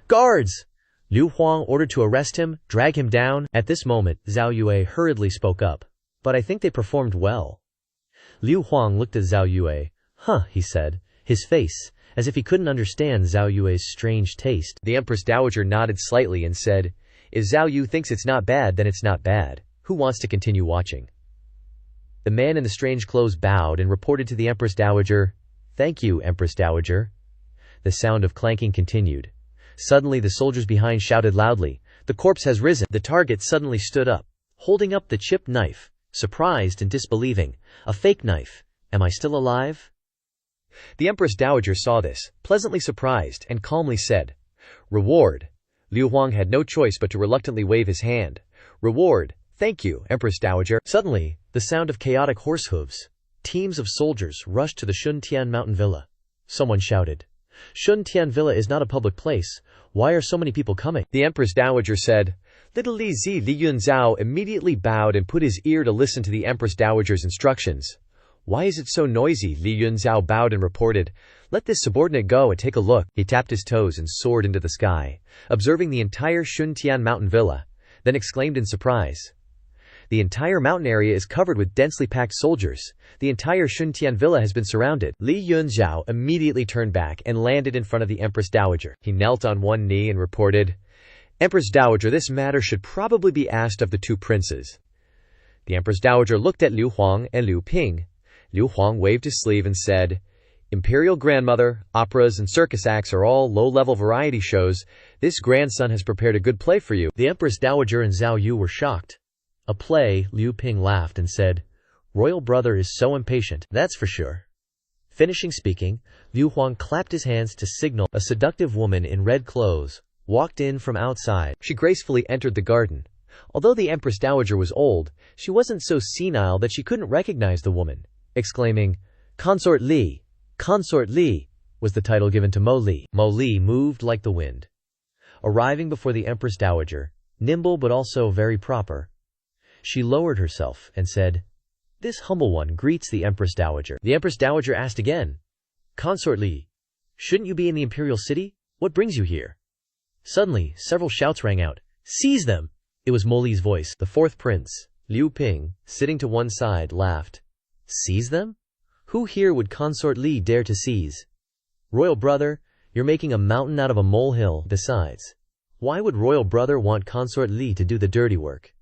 "Guards!" Liu Huang ordered to arrest him, drag him down. At this moment, Zhao Yue hurriedly spoke up. "But I think they performed well." Liu Huang looked at Zhao Yue. "Huh," he said, his face, as if he couldn't understand Zhao Yue's strange taste. The Empress Dowager nodded slightly and said, "If Zhao Yu thinks it's not bad, then it's not bad. Who wants to continue watching?" The man in the strange clothes bowed and reported to the Empress Dowager, "Thank you, Empress Dowager." The sound of clanking continued. Suddenly the soldiers behind shouted loudly, "The corpse has risen." The target suddenly stood up, holding up the chipped knife, surprised and disbelieving. "A fake knife. Am I still alive?" The Empress Dowager saw this, pleasantly surprised, and calmly said, "Reward." Liu Huang had no choice but to reluctantly wave his hand. "Reward. Thank you, Empress Dowager." Suddenly, the sound of chaotic horse hooves. Teams of soldiers rushed to the Shuntian mountain villa. Someone shouted, "Shuntian villa is not a public place. Why are so many people coming?" The Empress Dowager said. Little Li Zi Li Yunzhao immediately bowed and put his ear to listen to the Empress Dowager's instructions. "Why is it so noisy?" Li Yunzhao bowed and reported. "Let this subordinate go and take a look." He tapped his toes and soared into the sky, observing the entire Shuntian mountain villa, then exclaimed in surprise, "The entire mountain area is covered with densely packed soldiers. The entire Shuntian villa has been surrounded." Li Yunzhao immediately turned back and landed in front of the Empress Dowager. He knelt on one knee and reported, "Empress Dowager, this matter should probably be asked of the two princes." The Empress Dowager looked at Liu Huang and Liu Ping. Liu Huang waved his sleeve and said, "Imperial Grandmother, operas and circus acts are all low-level variety shows. This grandson has prepared a good play for you." The Empress Dowager and Zhao Yu were shocked. "A play?" Liu Ping laughed and said, "Royal brother is so impatient, that's for sure." Finishing speaking, Liu Huang clapped his hands to signal. A seductive woman in red clothes walked in from outside. She gracefully entered the garden. Although the Empress Dowager was old, she wasn't so senile that she couldn't recognize the woman, exclaiming, "Consort Li! Consort Li!" was the title given to Mo Li. Mo Li moved like the wind, arriving before the Empress Dowager, nimble but also very proper. She lowered herself and said, "This humble one greets the Empress Dowager." The Empress Dowager asked again, "Consort Li, shouldn't you be in the imperial city? What brings you here?" Suddenly, several shouts rang out. "Seize them!" It was Mo Li's voice. The fourth prince, Liu Ping, sitting to one side, laughed. "Seize them? Who here would Consort Li dare to seize? Royal brother, you're making a mountain out of a molehill. Besides, why would royal brother want Consort Li to do the dirty work?"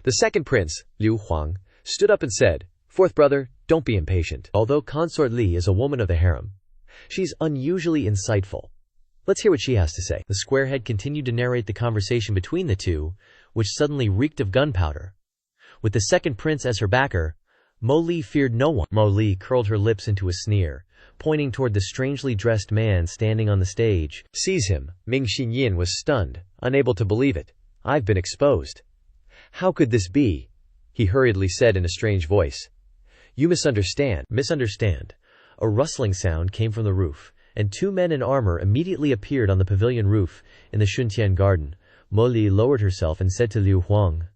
The second prince, Liu Huang, stood up and said, "Fourth brother, don't be impatient. Although Consort Li is a woman of the harem, she's unusually insightful. Let's hear what she has to say." The squarehead continued to narrate the conversation between the two, which suddenly reeked of gunpowder. With the second prince as her backer, Mo Li feared no one. Mo Li curled her lips into a sneer, pointing toward the strangely dressed man standing on the stage. "Seize him." Ming Xinyin was stunned, unable to believe it. "I've been exposed." "How could this be?" he hurriedly said in a strange voice. "You misunderstand." "Misunderstand." A rustling sound came from the roof, and two men in armor immediately appeared on the pavilion roof in the Shuntian garden. Mo Li lowered herself and said to Liu Huang,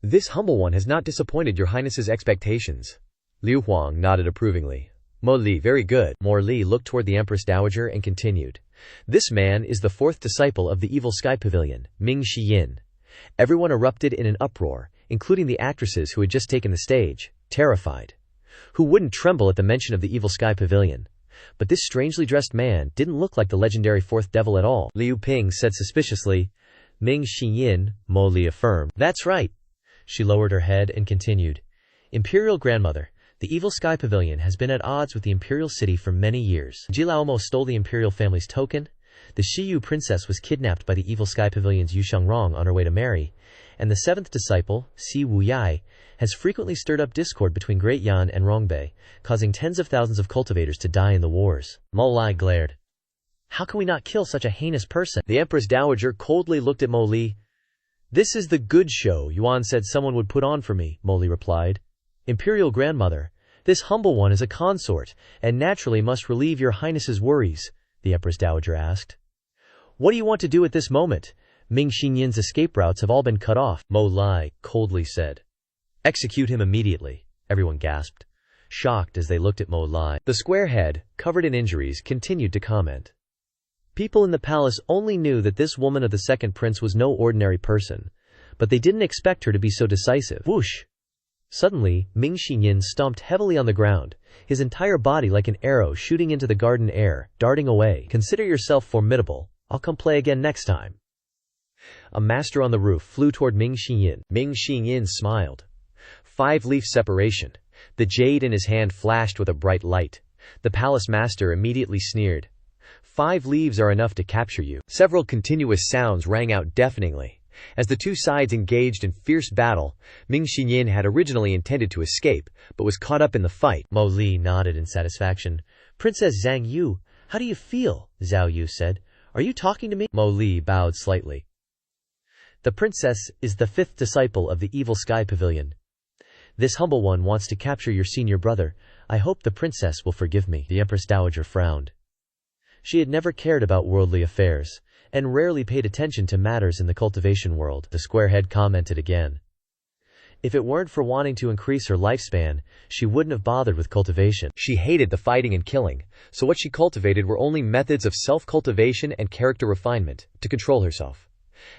"This humble one has not disappointed your highness's expectations." Liu Huang nodded approvingly. "Mo Li, very good." Mo Li looked toward the Empress Dowager and continued, "This man is the fourth disciple of the Evil Sky Pavilion, Ming Xiyin." Everyone erupted in an uproar, including the actresses who had just taken the stage, terrified. Who wouldn't tremble at the mention of the Evil Sky Pavilion? But this strangely dressed man didn't look like the legendary fourth devil at all. Liu Ping said suspiciously. "Ming Xinyin," Mo Li affirmed. "That's right." She lowered her head and continued, "Imperial grandmother, the Evil Sky Pavilion has been at odds with the imperial city for many years. Jilao almost stole the imperial family's token. The Shiyu princess was kidnapped by the Evil Sky Pavilion's Yu Shangrong on her way to marry, and the seventh disciple, Si Wuyai, has frequently stirred up discord between Great Yan and Rongbei, causing tens of thousands of cultivators to die in the wars." Mo Li glared. "How can we not kill such a heinous person?" The Empress Dowager coldly looked at Mo Li. "This is the good show Yuan said someone would put on for me," Mo Li replied. "Imperial grandmother, this humble one is a consort, and naturally must relieve your highness's worries," the Empress Dowager asked. "What do you want to do at this moment? Ming Xinyin's escape routes have all been cut off," Mo Li coldly said. "Execute him immediately," everyone gasped, shocked as they looked at Mo Li. The squarehead, covered in injuries, continued to comment. People in the palace only knew that this woman of the second prince was no ordinary person, but they didn't expect her to be so decisive. Whoosh! Suddenly, Ming Xinyin stomped heavily on the ground, his entire body like an arrow shooting into the garden air, darting away. "Consider yourself formidable. I'll come play again next time." A master on the roof flew toward Ming Xinyin. Ming Xinyin smiled. 5-leaf separation. The jade in his hand flashed with a bright light. The palace master immediately sneered. 5 leaves are enough to capture you." Several continuous sounds rang out deafeningly. As the two sides engaged in fierce battle, Ming Xinyin had originally intended to escape, but was caught up in the fight. Mo Li nodded in satisfaction. "Princess Zhang Yu, how do you feel?" Zhao Yu said. "Are you talking to me?" Mo Li bowed slightly. "The princess is the 5th disciple of the Evil Sky Pavilion. This humble one wants to capture your senior brother. I hope the princess will forgive me." The Empress Dowager frowned. She had never cared about worldly affairs, and rarely paid attention to matters in the cultivation world. The squarehead commented again. If it weren't for wanting to increase her lifespan, she wouldn't have bothered with cultivation. She hated the fighting and killing, so what she cultivated were only methods of self-cultivation and character refinement, to control herself.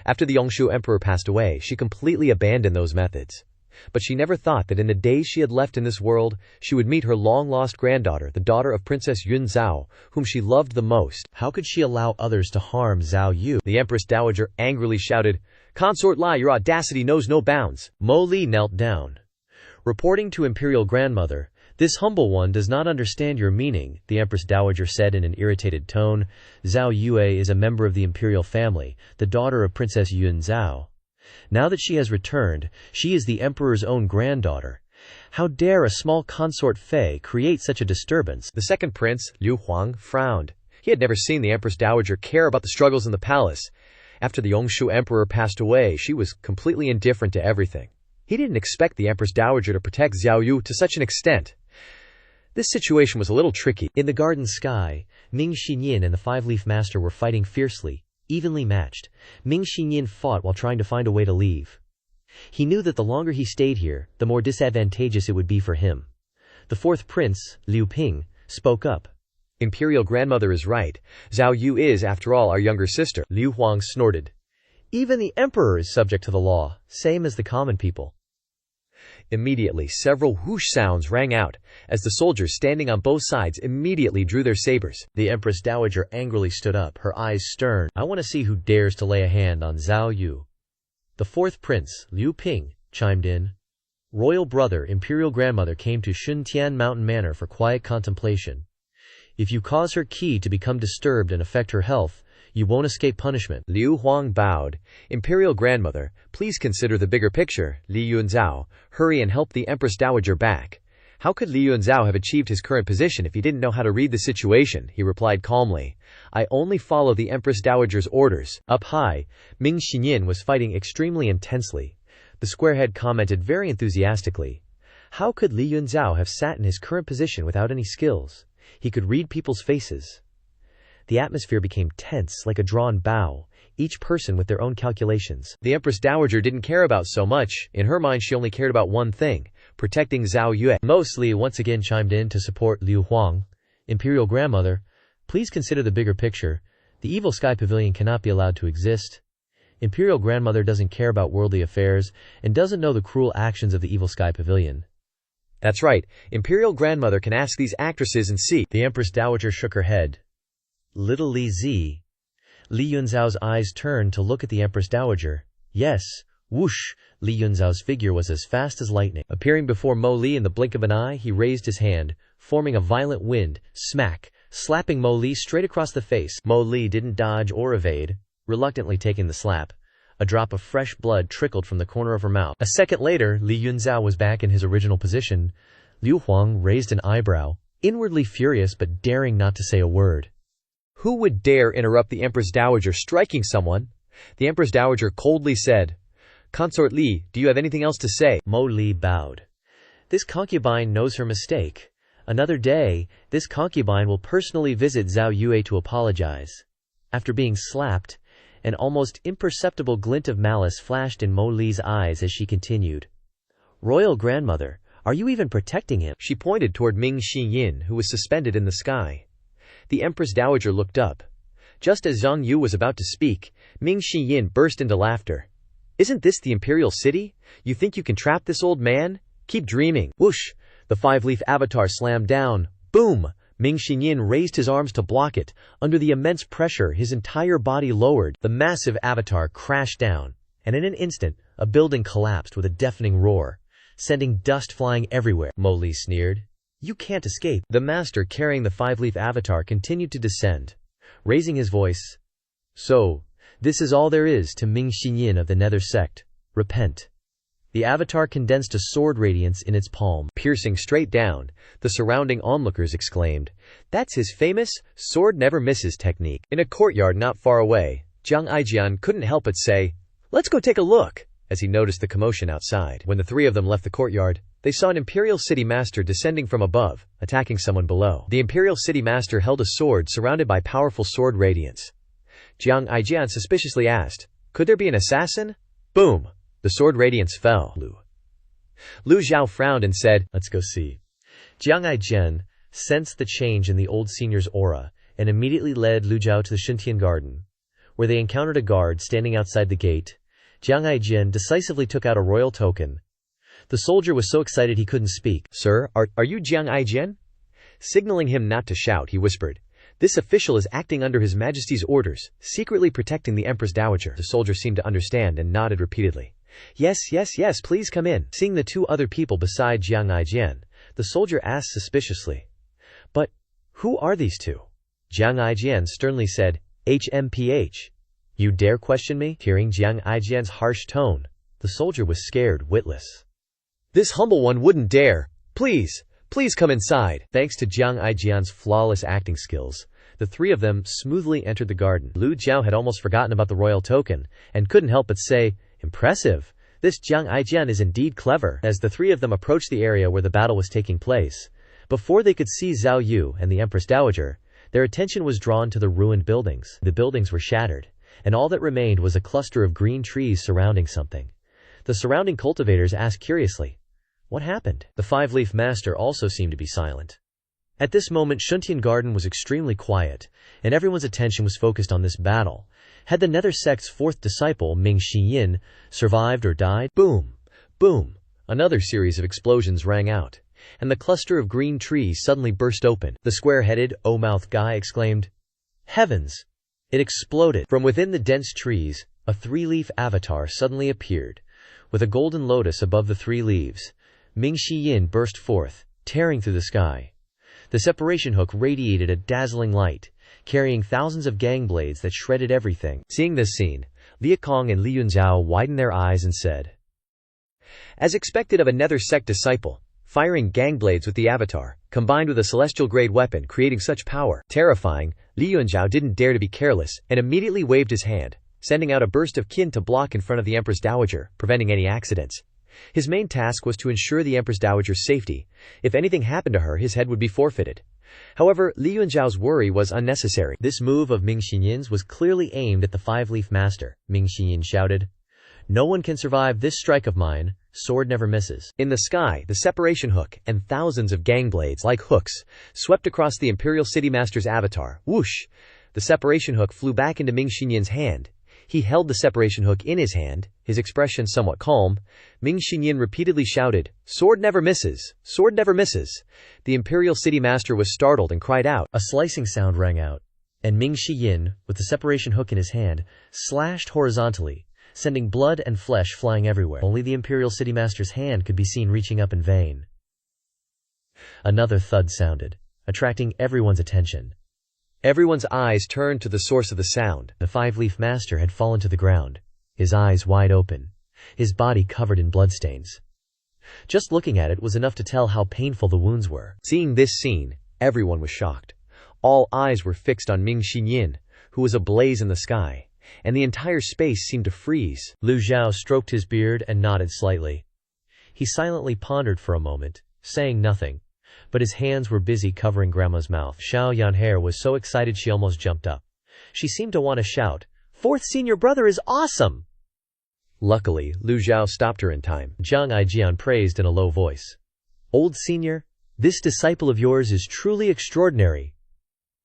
After the Yongshu emperor passed away, she completely abandoned those methods. But she never thought that in the days she had left in this world, she would meet her long-lost granddaughter, the daughter of Princess Yun Zhao, whom she loved the most. How could she allow others to harm Zhao Yu? The Empress Dowager angrily shouted, "Consort Lai, your audacity knows no bounds." Mo Li knelt down. "Reporting to Imperial Grandmother, this humble one does not understand your meaning," the Empress Dowager said in an irritated tone. "Zhao Yue is a member of the imperial family, the daughter of Princess Yun Zhao. Now that she has returned, she is the emperor's own granddaughter. How dare a small consort Fei create such a disturbance?" The second prince, Liu Huang, frowned. He had never seen the Empress Dowager care about the struggles in the palace, After the Yongshu Emperor passed away, she was completely indifferent to everything. He didn't expect the Empress Dowager to protect Xiao Yu to such an extent. This situation was a little tricky. In the garden sky, Ming Xinyin and the Five-Leaf Master were fighting fiercely, evenly matched. Ming Xinyin fought while trying to find a way to leave. He knew that the longer he stayed here, the more disadvantageous it would be for him. The fourth prince, Liu Ping, spoke up. Imperial grandmother is right. Xiao Yu is, after all, our younger sister. Liu Huang snorted. Even the emperor is subject to the law, same as the common people. Immediately, several whoosh sounds rang out, as the soldiers standing on both sides immediately drew their sabers. The Empress Dowager angrily stood up, her eyes stern. I want to see who dares to lay a hand on Xiao Yu. The fourth prince, Liu Ping, chimed in. Royal brother, imperial grandmother came to Shuntian Mountain Manor for quiet contemplation. If you cause her qi to become disturbed and affect her health, you won't escape punishment. Liu Huang bowed. Imperial grandmother, please consider the bigger picture. Li Yunzhao, hurry and help the Empress Dowager back. How could Li Yunzhao have achieved his current position if he didn't know how to read the situation? He replied calmly. I only follow the Empress Dowager's orders. Up high, Ming Xinyin was fighting extremely intensely. The squarehead commented very enthusiastically. How could Li Yunzhao have sat in his current position without any skills? He could read people's faces. The atmosphere became tense like a drawn bow, each person with their own calculations. The Empress Dowager didn't care about so much. In her mind, she only cared about one thing, protecting Xiao Yue. Mostly once again chimed in to support Liu Huang. Imperial grandmother, please consider the bigger picture. The Evil Sky Pavilion cannot be allowed to exist. Imperial grandmother doesn't care about worldly affairs and doesn't know the cruel actions of the Evil Sky Pavilion. That's right. Imperial grandmother can ask these actresses and see. The Empress Dowager shook her head. Little Li Zi. Li Yunzhao's eyes turned to look at the Empress Dowager. Yes, whoosh, Li Yunzhao's figure was as fast as lightning. Appearing before Mo Li in the blink of an eye, he raised his hand, forming a violent wind, smack, slapping Mo Li straight across the face. Mo Li didn't dodge or evade, reluctantly taking the slap. A drop of fresh blood trickled from the corner of her mouth. A second later, Li Yunzhao was back in his original position. Liu Huang raised an eyebrow, inwardly furious but daring not to say a word. Who would dare interrupt the Empress Dowager striking someone? The Empress Dowager coldly said, Consort Li, do you have anything else to say? Mo Li bowed. This concubine knows her mistake. Another day, this concubine will personally visit Xiao Yue to apologize. After being slapped, an almost imperceptible glint of malice flashed in Mo Li's eyes as she continued. Royal grandmother, are you even protecting him? She pointed toward Ming Xinyin, who was suspended in the sky. The Empress Dowager looked up. Just as Zhang Yu was about to speak, Ming Xinyin burst into laughter. Isn't this the imperial city? You think you can trap this old man? Keep dreaming. Whoosh! The five-leaf avatar slammed down. Boom! Ming Xinyin raised his arms to block it. Under the immense pressure, his entire body lowered. The massive avatar crashed down, and in an instant, a building collapsed with a deafening roar, sending dust flying everywhere. Mo Li sneered. You can't escape. The master carrying the five-leaf avatar continued to descend, raising his voice. So, this is all there is to Ming Xinyin of the Nether Sect. Repent. The avatar condensed a sword radiance in its palm. Piercing straight down, the surrounding onlookers exclaimed, That's his famous, sword never misses technique. In a courtyard not far away, Jiang Aijian couldn't help but say, Let's go take a look, as he noticed the commotion outside. When the three of them left the courtyard, they saw an Imperial City Master descending from above, attacking someone below. The Imperial City Master held a sword surrounded by powerful sword radiance. Jiang Aijian suspiciously asked, Could there be an assassin? Boom! The sword radiance fell. Lu Zhou frowned and said, Let's go see. Jiang Aijian sensed the change in the old senior's aura and immediately led Lu Zhou to the Shuntian garden, where they encountered a guard standing outside the gate. Jiang Aijian decisively took out a royal token. The soldier was so excited he couldn't speak. Sir, are you Jiang Aijian? Signaling him not to shout, he whispered, This official is acting under His Majesty's orders, secretly protecting the Empress Dowager. The soldier seemed to understand and nodded repeatedly. Yes, please come in. Seeing the two other people beside Jiang Aijian, the soldier asked suspiciously, But who are these two? Jiang Aijian sternly said, HMPH. You dare question me? Hearing Jiang Aijian's harsh tone, the soldier was scared witless. This humble one wouldn't dare. Please come inside. Thanks to Jiang Aijian's flawless acting skills, The three of them smoothly entered the garden. Lu Zhou had almost forgotten about the royal token, and couldn't help but say, "Impressive. This Jiang Aijian is indeed clever." As the three of them approached the area where the battle was taking place, before they could see Zhao Yu and the Empress Dowager, their attention was drawn to the ruined buildings. The buildings were shattered, and all that remained was a cluster of green trees surrounding something. The surrounding cultivators asked curiously, "What happened?" The five-leaf master also seemed to be silent. At this moment, Shuntian Garden was extremely quiet, and everyone's attention was focused on this battle. Had the Nether Sect's fourth disciple, Ming Xiyin, survived or died? Boom! Boom! Another series of explosions rang out, and the cluster of green trees suddenly burst open. The square-headed, O-mouthed guy exclaimed, "Heavens!" It exploded. From within the dense trees, a three-leaf avatar suddenly appeared. With a golden lotus above the three leaves, Ming Xiyin burst forth, tearing through the sky. The separation hook radiated a dazzling light, carrying thousands of gang blades that shredded everything. Seeing this scene, Liakong and Li Yunzhao widened their eyes and said, "As expected of a Nether Sect disciple, firing gang blades with the avatar, combined with a celestial-grade weapon creating such power." Terrifying, Li Yunzhao didn't dare to be careless, and immediately waved his hand, sending out a burst of qin to block in front of the Empress Dowager, preventing any accidents. His main task was to ensure the Empress Dowager's safety. If anything happened to her, his head would be forfeited. However, Li Yunzhao's worry was unnecessary. This move of Ming Xinyin's was clearly aimed at the five-leaf master. Ming Xinyin shouted, "No one can survive this strike of mine. Sword never misses." In the sky, the separation hook and thousands of gang blades, like hooks, swept across the Imperial City Master's avatar. Whoosh! The separation hook flew back into Ming Xinyin's hand. He held the separation hook in his hand, his expression somewhat calm. Ming Xinyin repeatedly shouted, "Sword never misses! Sword never misses!" The Imperial City Master was startled and cried out. A slicing sound rang out, and Ming Xiyin, with the separation hook in his hand, slashed horizontally, sending blood and flesh flying everywhere. Only the Imperial City Master's hand could be seen reaching up in vain. Another thud sounded, attracting everyone's attention. Everyone's eyes turned to the source of the sound. The five-leaf master had fallen to the ground, his eyes wide open, his body covered in bloodstains. Just looking at it was enough to tell how painful the wounds were. Seeing this scene, everyone was shocked. All eyes were fixed on Ming Xinyin, who was ablaze in the sky, and the entire space seemed to freeze. Lu Zhou stroked his beard and nodded slightly. He silently pondered for a moment, saying nothing, but his hands were busy covering Grandma's mouth. Xiao Yanhair was so excited she almost jumped up. She seemed to want to shout, "Fourth senior brother is awesome!" Luckily, Lu Zhou stopped her in time. Jiang Aijian praised in a low voice, "Old senior, this disciple of yours is truly extraordinary.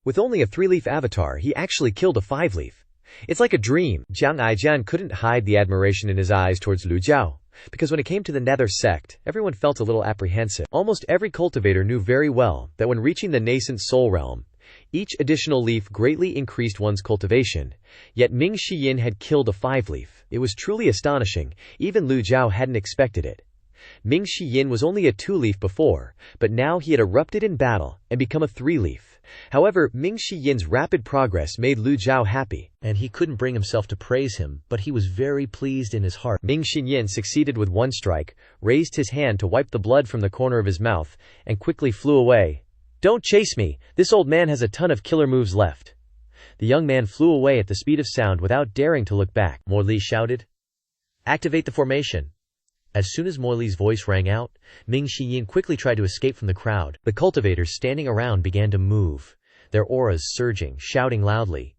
With only a three-leaf avatar, he actually killed a five-leaf. It's like a dream." Jiang Aijian couldn't hide the admiration in his eyes towards Lu Zhou, because when it came to the Nether Sect, everyone felt a little apprehensive. Almost every cultivator knew very well that when reaching the nascent soul realm, each additional leaf greatly increased one's cultivation, yet Ming Xiyin had killed a five-leaf. It was truly astonishing, even Lu Zhou hadn't expected it. Ming Xiyin was only a two-leaf before, but now he had erupted in battle and become a three-leaf. However, Ming Xiyin's rapid progress made Lu Zhou happy, and he couldn't bring himself to praise him, but he was very pleased in his heart. Ming Xiyin succeeded with one strike, raised his hand to wipe the blood from the corner of his mouth, and quickly flew away. "Don't chase me, this old man has a ton of killer moves left." The young man flew away at the speed of sound without daring to look back. Morley shouted, "Activate the formation." As soon as Morley's voice rang out, Ming Xiyin quickly tried to escape from the crowd. The cultivators standing around began to move, their auras surging, shouting loudly,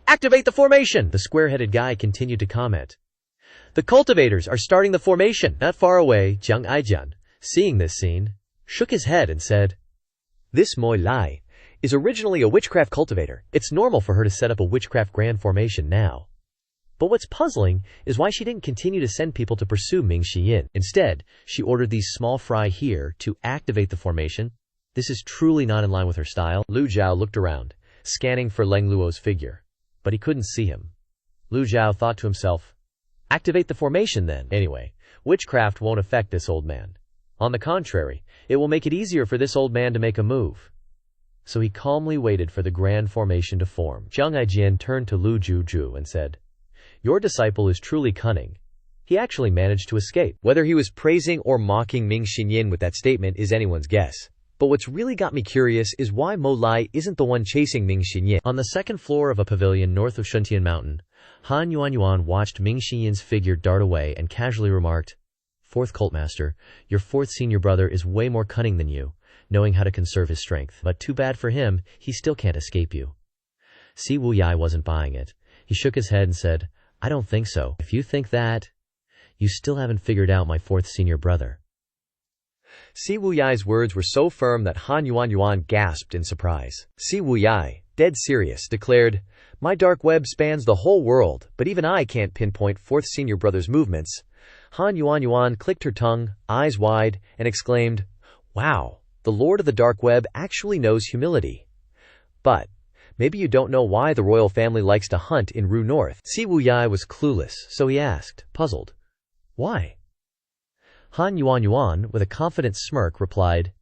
"Activate the formation!" The square-headed guy continued to comment, "The cultivators are starting the formation." Not far away, Jiang Aijian, seeing this scene, shook his head and said, "This Moi Lai is originally a witchcraft cultivator. It's normal for her to set up a witchcraft grand formation now. But what's puzzling is why she didn't continue to send people to pursue Ming Xiyin. Instead, she ordered these small fry here to activate the formation. This is truly not in line with her style." Lu Zhou looked around, scanning for Leng Luo's figure, but he couldn't see him. Lu Zhou thought to himself, "Activate the formation then. Anyway, witchcraft won't affect this old man. On the contrary, it will make it easier for this old man to make a move." So he calmly waited for the grand formation to form. Jiang Aijian turned to Lu Zhou and said, "Your disciple is truly cunning. He actually managed to escape." Whether he was praising or mocking Ming Xinyin with that statement is anyone's guess. But what's really got me curious is why Mo Lai isn't the one chasing Ming Xinyan. On the second floor of a pavilion north of Shuntian Mountain, Han Yuanyuan watched Ming Xinyan's figure dart away and casually remarked, "Fourth Cultmaster, your fourth senior brother is way more cunning than you, knowing how to conserve his strength. But too bad for him, he still can't escape you." Si Wuyai wasn't buying it. He shook his head and said, "I don't think so. If you think that, you still haven't figured out my fourth senior brother." Si Wuyai's words were so firm that Han Yuanyuan gasped in surprise. Si Wuyai, dead serious, declared, "My dark web spans the whole world, but even I can't pinpoint fourth senior brother's movements." Han Yuanyuan clicked her tongue, eyes wide, and exclaimed, "Wow, the Lord of the Dark Web actually knows humility. But maybe you don't know why the royal family likes to hunt in Ru North." Si Wuyai was clueless, so he asked, puzzled, "Why?" Han Yuanyuan, with a confident smirk, replied,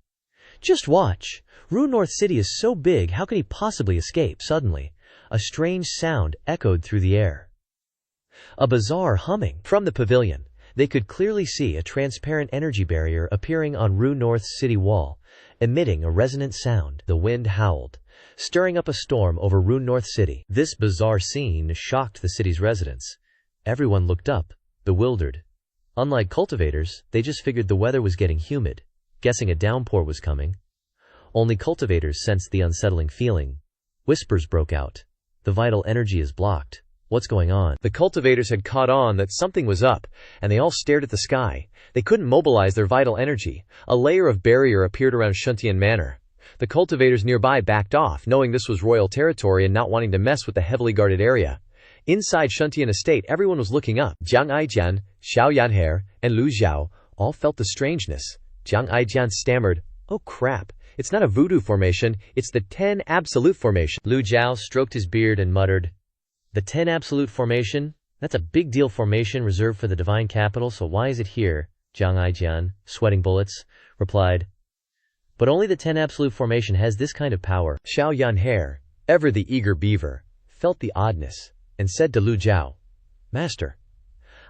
"Just watch. Ru North City is so big, how can he possibly escape?" Suddenly, a strange sound echoed through the air. A bizarre humming. From the pavilion, they could clearly see a transparent energy barrier appearing on Ru North's city wall, emitting a resonant sound. The wind howled, stirring up a storm over Ru North City. This bizarre scene shocked the city's residents. Everyone looked up, bewildered. Unlike cultivators, they just figured the weather was getting humid, guessing a downpour was coming. Only cultivators sensed the unsettling feeling. Whispers broke out. "The vital energy is blocked. What's going on?" The cultivators had caught on that something was up, and they all stared at the sky. They couldn't mobilize their vital energy. A layer of barrier appeared around Shuntian Manor. The cultivators nearby backed off, knowing this was royal territory and not wanting to mess with the heavily guarded area. Inside Shuntian Estate, everyone was looking up. Jiang Aijian, Xiao Yanhe, and Lu Zhou all felt the strangeness. Jiang Aijian stammered, "Oh crap, it's not a voodoo formation, it's the 10 absolute formation." Lu Zhou stroked his beard and muttered, "The 10 absolute formation? That's a big deal formation reserved for the divine capital, so why is it here?" Jiang Aijian, sweating bullets, replied, "But only the 10 absolute formation has this kind of power." Xiao Yanhe, ever the eager beaver, felt the oddness and said to Lu Zhou, "Master,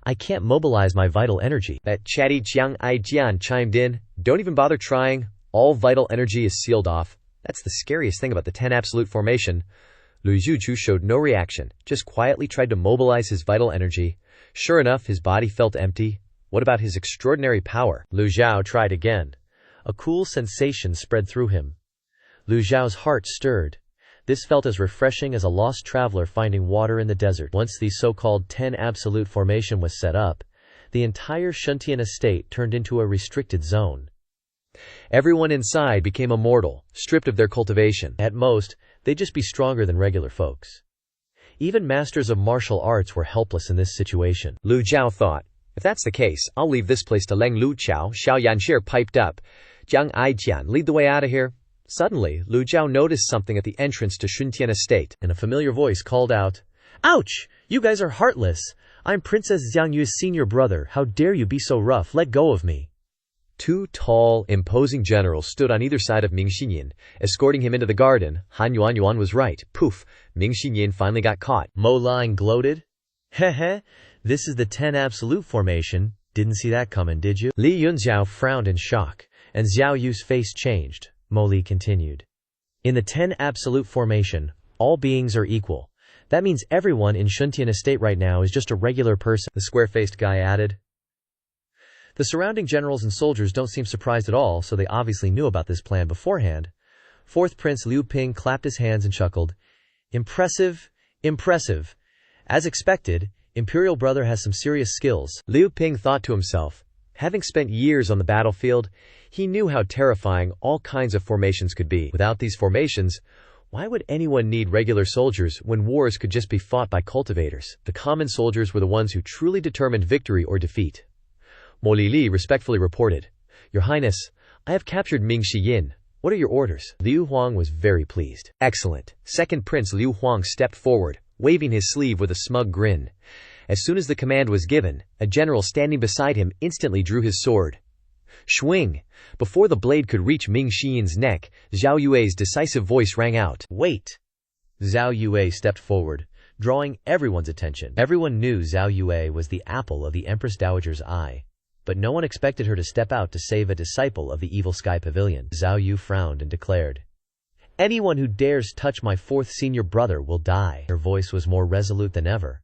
I can't mobilize my vital energy." That chatty Jiang Aijian chimed in, "Don't even bother trying. All vital energy is sealed off. That's the scariest thing about the 10 absolute formation." Lu Zhou showed no reaction, just quietly tried to mobilize his vital energy. Sure enough, his body felt empty. What about his extraordinary power? Lu Zhou tried again. A cool sensation spread through him. Lu Zhao's heart stirred. This felt as refreshing as a lost traveler finding water in the desert. Once the so-called 10 absolute formation was set up, the entire Shuntian estate turned into a restricted zone. Everyone inside became immortal, stripped of their cultivation. At most, they'd just be stronger than regular folks. Even masters of martial arts were helpless in this situation. Lu Zhou thought, "If that's the case, I'll leave this place to Leng Lu Chao." Xiao Yanshi piped up, "Jiang Aijian, lead the way out of here." Suddenly, Lu Zhou noticed something at the entrance to Shuntian Estate, and a familiar voice called out, "Ouch! You guys are heartless! I'm Princess Jiang Yu's senior brother. How dare you be so rough? Let go of me!" Two tall, imposing generals stood on either side of Ming Xinyan, escorting him into the garden. Han Yuanyuan was right. Poof! Ming Xinyan finally got caught. Mo Lai gloated, "Heh, this is the 10 absolute formation. Didn't see that coming, did you?" Li Yunxiao frowned in shock, and Xiao Yu's face changed. Mo Li continued, "In the 10 absolute formation, all beings are equal. That means everyone in Shuntian Estate right now is just a regular person," the square-faced guy added. The surrounding generals and soldiers don't seem surprised at all, so they obviously knew about this plan beforehand. Fourth Prince Liu Ping clapped his hands and chuckled, "Impressive, impressive. As expected, Imperial Brother has some serious skills." Liu Ping thought to himself. Having spent years on the battlefield, he knew how terrifying all kinds of formations could be. Without these formations, why would anyone need regular soldiers when wars could just be fought by cultivators? The common soldiers were the ones who truly determined victory or defeat. Mo Li respectfully reported, "Your Highness, I have captured Ming Xinyan. What are your orders?" Liu Huang was very pleased. "Excellent." Second Prince Liu Huang stepped forward, waving his sleeve with a smug grin. As soon as the command was given, a general standing beside him instantly drew his sword. Swing! Before the blade could reach Ming Xinyan's neck, Zhao Yue's decisive voice rang out, "Wait!" Zhao Yue stepped forward, drawing everyone's attention. Everyone knew Zhao Yue was the apple of the Empress Dowager's eye. but no one expected her to step out to save a disciple of the Evil Sky Pavilion. Zhao Yu frowned and declared, "Anyone who dares touch my fourth senior brother will die." Her voice was more resolute than ever,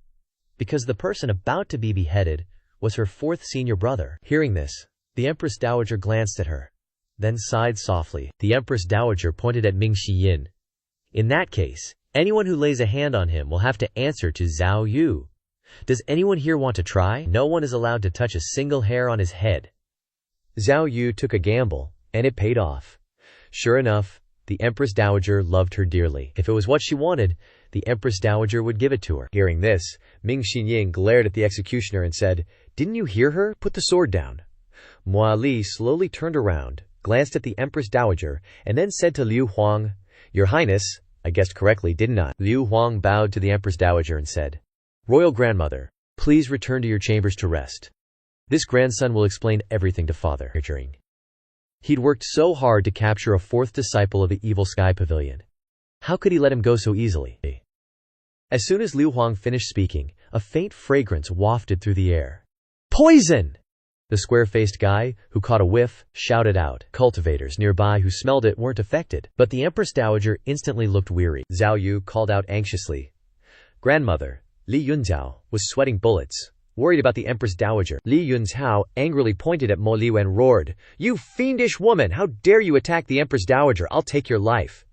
because the person about to be beheaded was her fourth senior brother. Hearing this, the Empress Dowager glanced at her, then sighed softly. The Empress Dowager pointed at Ming Shiyin. "In that case, anyone who lays a hand on him will have to answer to Zhao Yu. Does anyone here want to try? No one is allowed to touch a single hair on his head." Zhao Yu took a gamble, and it paid off. Sure enough, the Empress Dowager loved her dearly. If it was what she wanted, the Empress Dowager would give it to her. Hearing this, Ming Shiyin glared at the executioner and said, "Didn't you hear her? Put the sword down." Mo Li slowly turned around, glanced at the Empress Dowager, and then said to Liu Huang, "Your Highness, I guessed correctly, didn't I?" Liu Huang bowed to the Empress Dowager and said, "Royal Grandmother, please return to your chambers to rest. This grandson will explain everything to father." He'd worked so hard to capture a fourth disciple of the Evil Sky Pavilion. How could he let him go so easily? As soon as Liu Huang finished speaking, a faint fragrance wafted through the air. "Poison!" The square-faced guy, who caught a whiff, shouted out. Cultivators nearby who smelled it weren't affected, but the Empress Dowager instantly looked weary. Zhao Yu called out anxiously, "Grandmother." Li Yunzhao was sweating bullets, worried about the Empress Dowager. Li Yunzhao angrily pointed at Mo Li and roared, "You fiendish woman! How dare you attack the Empress Dowager? I'll take your life."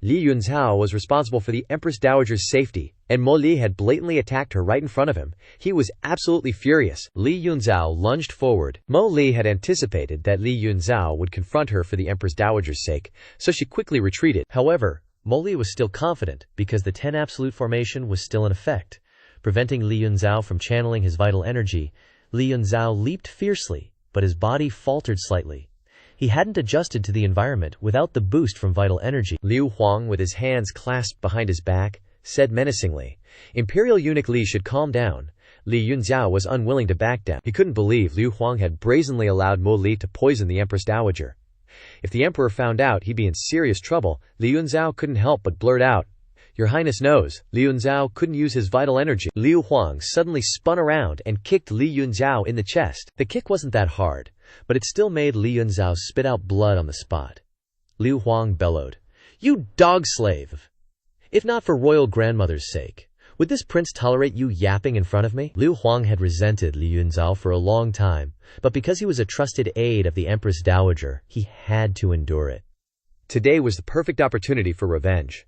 Li Yunzhao was responsible for the Empress Dowager's safety, and Mo Li had blatantly attacked her right in front of him. He was absolutely furious. Li Yunzhao lunged forward. Mo Li had anticipated that Li Yunzhao would confront her for the Empress Dowager's sake, so she quickly retreated. However, Mo Li was still confident because the 10 absolute formation was still in effect, preventing Li Yunzhao from channeling his vital energy. Li Yunzhao leaped fiercely, but his body faltered slightly. He hadn't adjusted to the environment without the boost from vital energy. Liu Huang, with his hands clasped behind his back, said menacingly, "Imperial eunuch Li should calm down." Li Yunzhao was unwilling to back down. He couldn't believe Liu Huang had brazenly allowed Mo Li to poison the Empress Dowager. If the emperor found out, he'd be in serious trouble. Li Yunzhao couldn't help but blurt out, "Your Highness knows." Li Yunzhao couldn't use his vital energy. Liu Huang suddenly spun around and kicked Li Yunzhao in the chest. The kick wasn't that hard, but it still made Li Yunzhao spit out blood on the spot. Liu Huang bellowed, "You dog slave! If not for royal grandmother's sake, would this prince tolerate you yapping in front of me?" Liu Huang had resented Li Yunzhao for a long time, but because he was a trusted aide of the Empress Dowager, he had to endure it. Today was the perfect opportunity for revenge.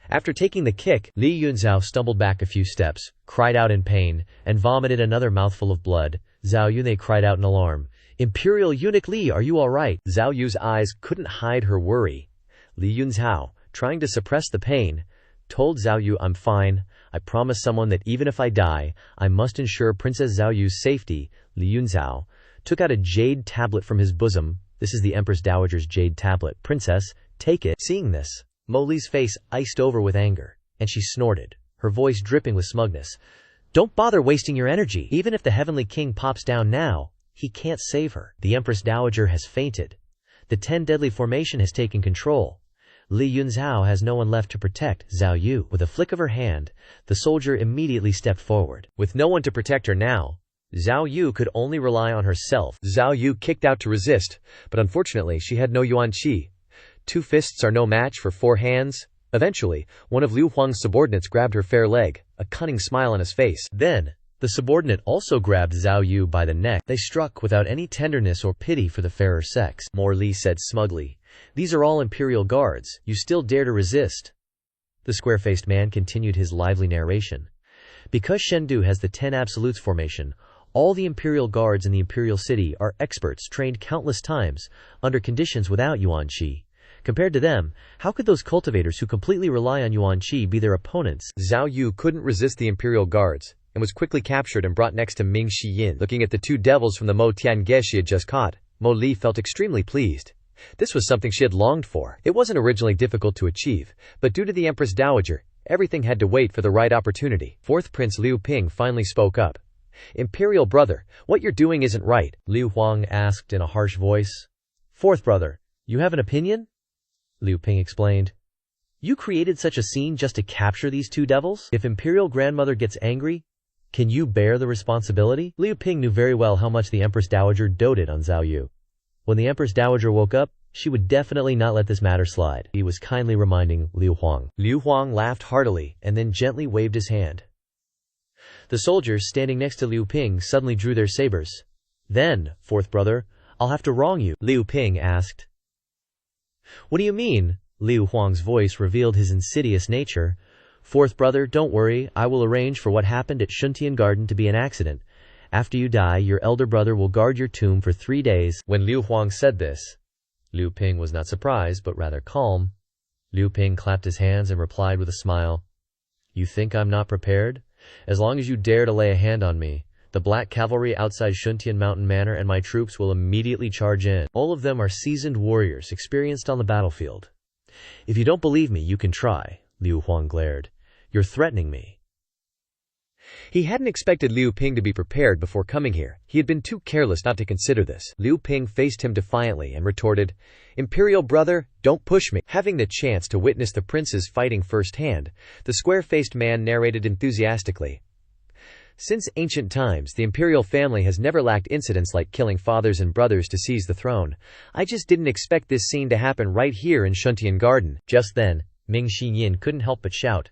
After taking the kick, Li Yunzhao stumbled back a few steps, cried out in pain, and vomited another mouthful of blood. Zhao Yunei cried out in alarm, "Imperial eunuch Li, are you all right?" Zhao Yu's eyes couldn't hide her worry. Li Yunzhao, trying to suppress the pain, told Zhao Yu, "I'm fine. I promise someone that even if I die, I must ensure Princess Zhao Yu's safety." Li Yunzhao took out a jade tablet from his bosom. "This is the Empress Dowager's jade tablet. Princess, take it." Seeing this, Mo Li's face iced over with anger, and she snorted, her voice dripping with smugness. "Don't bother wasting your energy. Even if the Heavenly King pops down now, he can't save her. The Empress Dowager has fainted. The 10 deadly formation has taken control. Li Yunzhao has no one left to protect Zhao Yu." With a flick of her hand, the soldier immediately stepped forward. With no one to protect her now, Zhao Yu could only rely on herself. Zhao Yu kicked out to resist, but unfortunately she had no yuan qi. 2 fists are no match for 4 hands. Eventually, one of Liu Huang's subordinates grabbed her fair leg, a cunning smile on his face. Then, the subordinate also grabbed Zhao Yu by the neck. They struck without any tenderness or pity for the fairer sex. Mo Li said smugly, "These are all Imperial guards. You still dare to resist?" The square-faced man continued his lively narration. "Because Shendu has the 10 absolutes formation, all the Imperial guards in the Imperial City are experts trained countless times, under conditions without yuan qi. Compared to them, how could those cultivators who completely rely on yuan qi be their opponents?" Zhao Yu couldn't resist the Imperial guards, and was quickly captured and brought next to Ming Shiyin. Looking at the 2 devils from the Mo Tiange she had just caught, Mo Li felt extremely pleased. This was something she had longed for. It wasn't originally difficult to achieve, but due to the Empress Dowager, everything had to wait for the right opportunity. 4th Prince Liu Ping finally spoke up. "Imperial brother, what you're doing isn't right," Liu Huang asked in a harsh voice. "4th brother, you have an opinion?" Liu Ping explained. "You created such a scene just to capture these 2 devils? If Imperial Grandmother gets angry, Can you bear the responsibility? Liu Ping knew very well how much the Empress Dowager doted on Zhao Yu. When the Empress Dowager woke up, she would definitely not let this matter slide. He was kindly reminding Liu Huang. Liu Huang laughed heartily and then gently waved his hand. The soldiers standing next to Liu Ping suddenly drew their sabers. Then, fourth brother, I'll have to wrong you, Liu Ping asked. What do you mean? Liu Huang's voice revealed his insidious nature. Fourth brother, don't worry, I will arrange for what happened at Shuntian Garden to be an accident. After you die, your elder brother will guard your tomb for 3 days. When Liu Huang said this, Liu Ping was not surprised, but rather calm. Liu Ping clapped his hands and replied with a smile. You think I'm not prepared? As long as you dare to lay a hand on me, the black cavalry outside Shuntian Mountain Manor and my troops will immediately charge in. All of them are seasoned warriors, experienced on the battlefield. If you don't believe me, you can try, Liu Huang glared. You're threatening me. He hadn't expected Liu Ping to be prepared before coming here. He had been too careless not to consider this. Liu Ping faced him defiantly and retorted, Imperial brother, don't push me. Having the chance to witness the princes fighting firsthand, the square-faced man narrated enthusiastically. Since ancient times, the imperial family has never lacked incidents like killing fathers and brothers to seize the throne. I just didn't expect this scene to happen right here in Shuntian Garden. Just then, Ming Xinyin couldn't help but shout.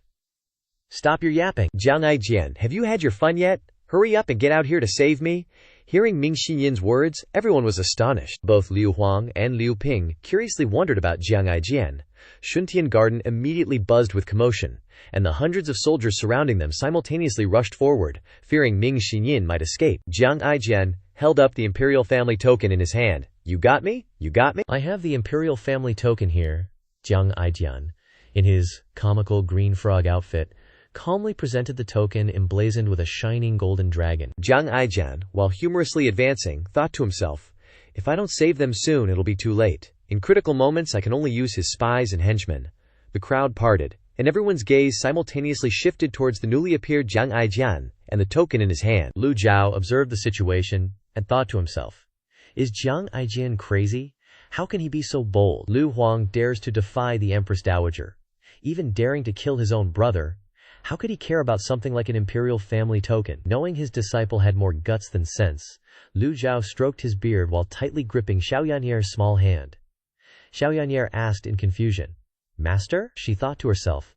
Stop your yapping. Jiang Aijian, have you had your fun yet? Hurry up and get out here to save me. Hearing Ming Xinyin's words, everyone was astonished. Both Liu Huang and Liu Ping curiously wondered about Jiang Aijian. Shuntian Garden immediately buzzed with commotion, and the hundreds of soldiers surrounding them simultaneously rushed forward, fearing Ming Xinyin might escape. Jiang Aijian held up the imperial family token in his hand. You got me? You got me? I have the imperial family token here. Jiang Aijian, in his comical green frog outfit, calmly presented the token emblazoned with a shining golden dragon. Jiang Aijian, while humorously advancing, thought to himself, if I don't save them soon, it'll be too late. In critical moments, I can only use his spies and henchmen. The crowd parted, and everyone's gaze simultaneously shifted towards the newly appeared Jiang Aijian and the token in his hand. Lu Zhou observed the situation and thought to himself, is Jiang Aijian crazy? How can he be so bold? Liu Huang dares to defy the Empress Dowager, even daring to kill his own brother. How could he care about something like an imperial family token? Knowing his disciple had more guts than sense, Lu Zhou stroked his beard while tightly gripping Xiaoyanye's small hand. Xiaoyanyer asked in confusion, Master? She thought to herself,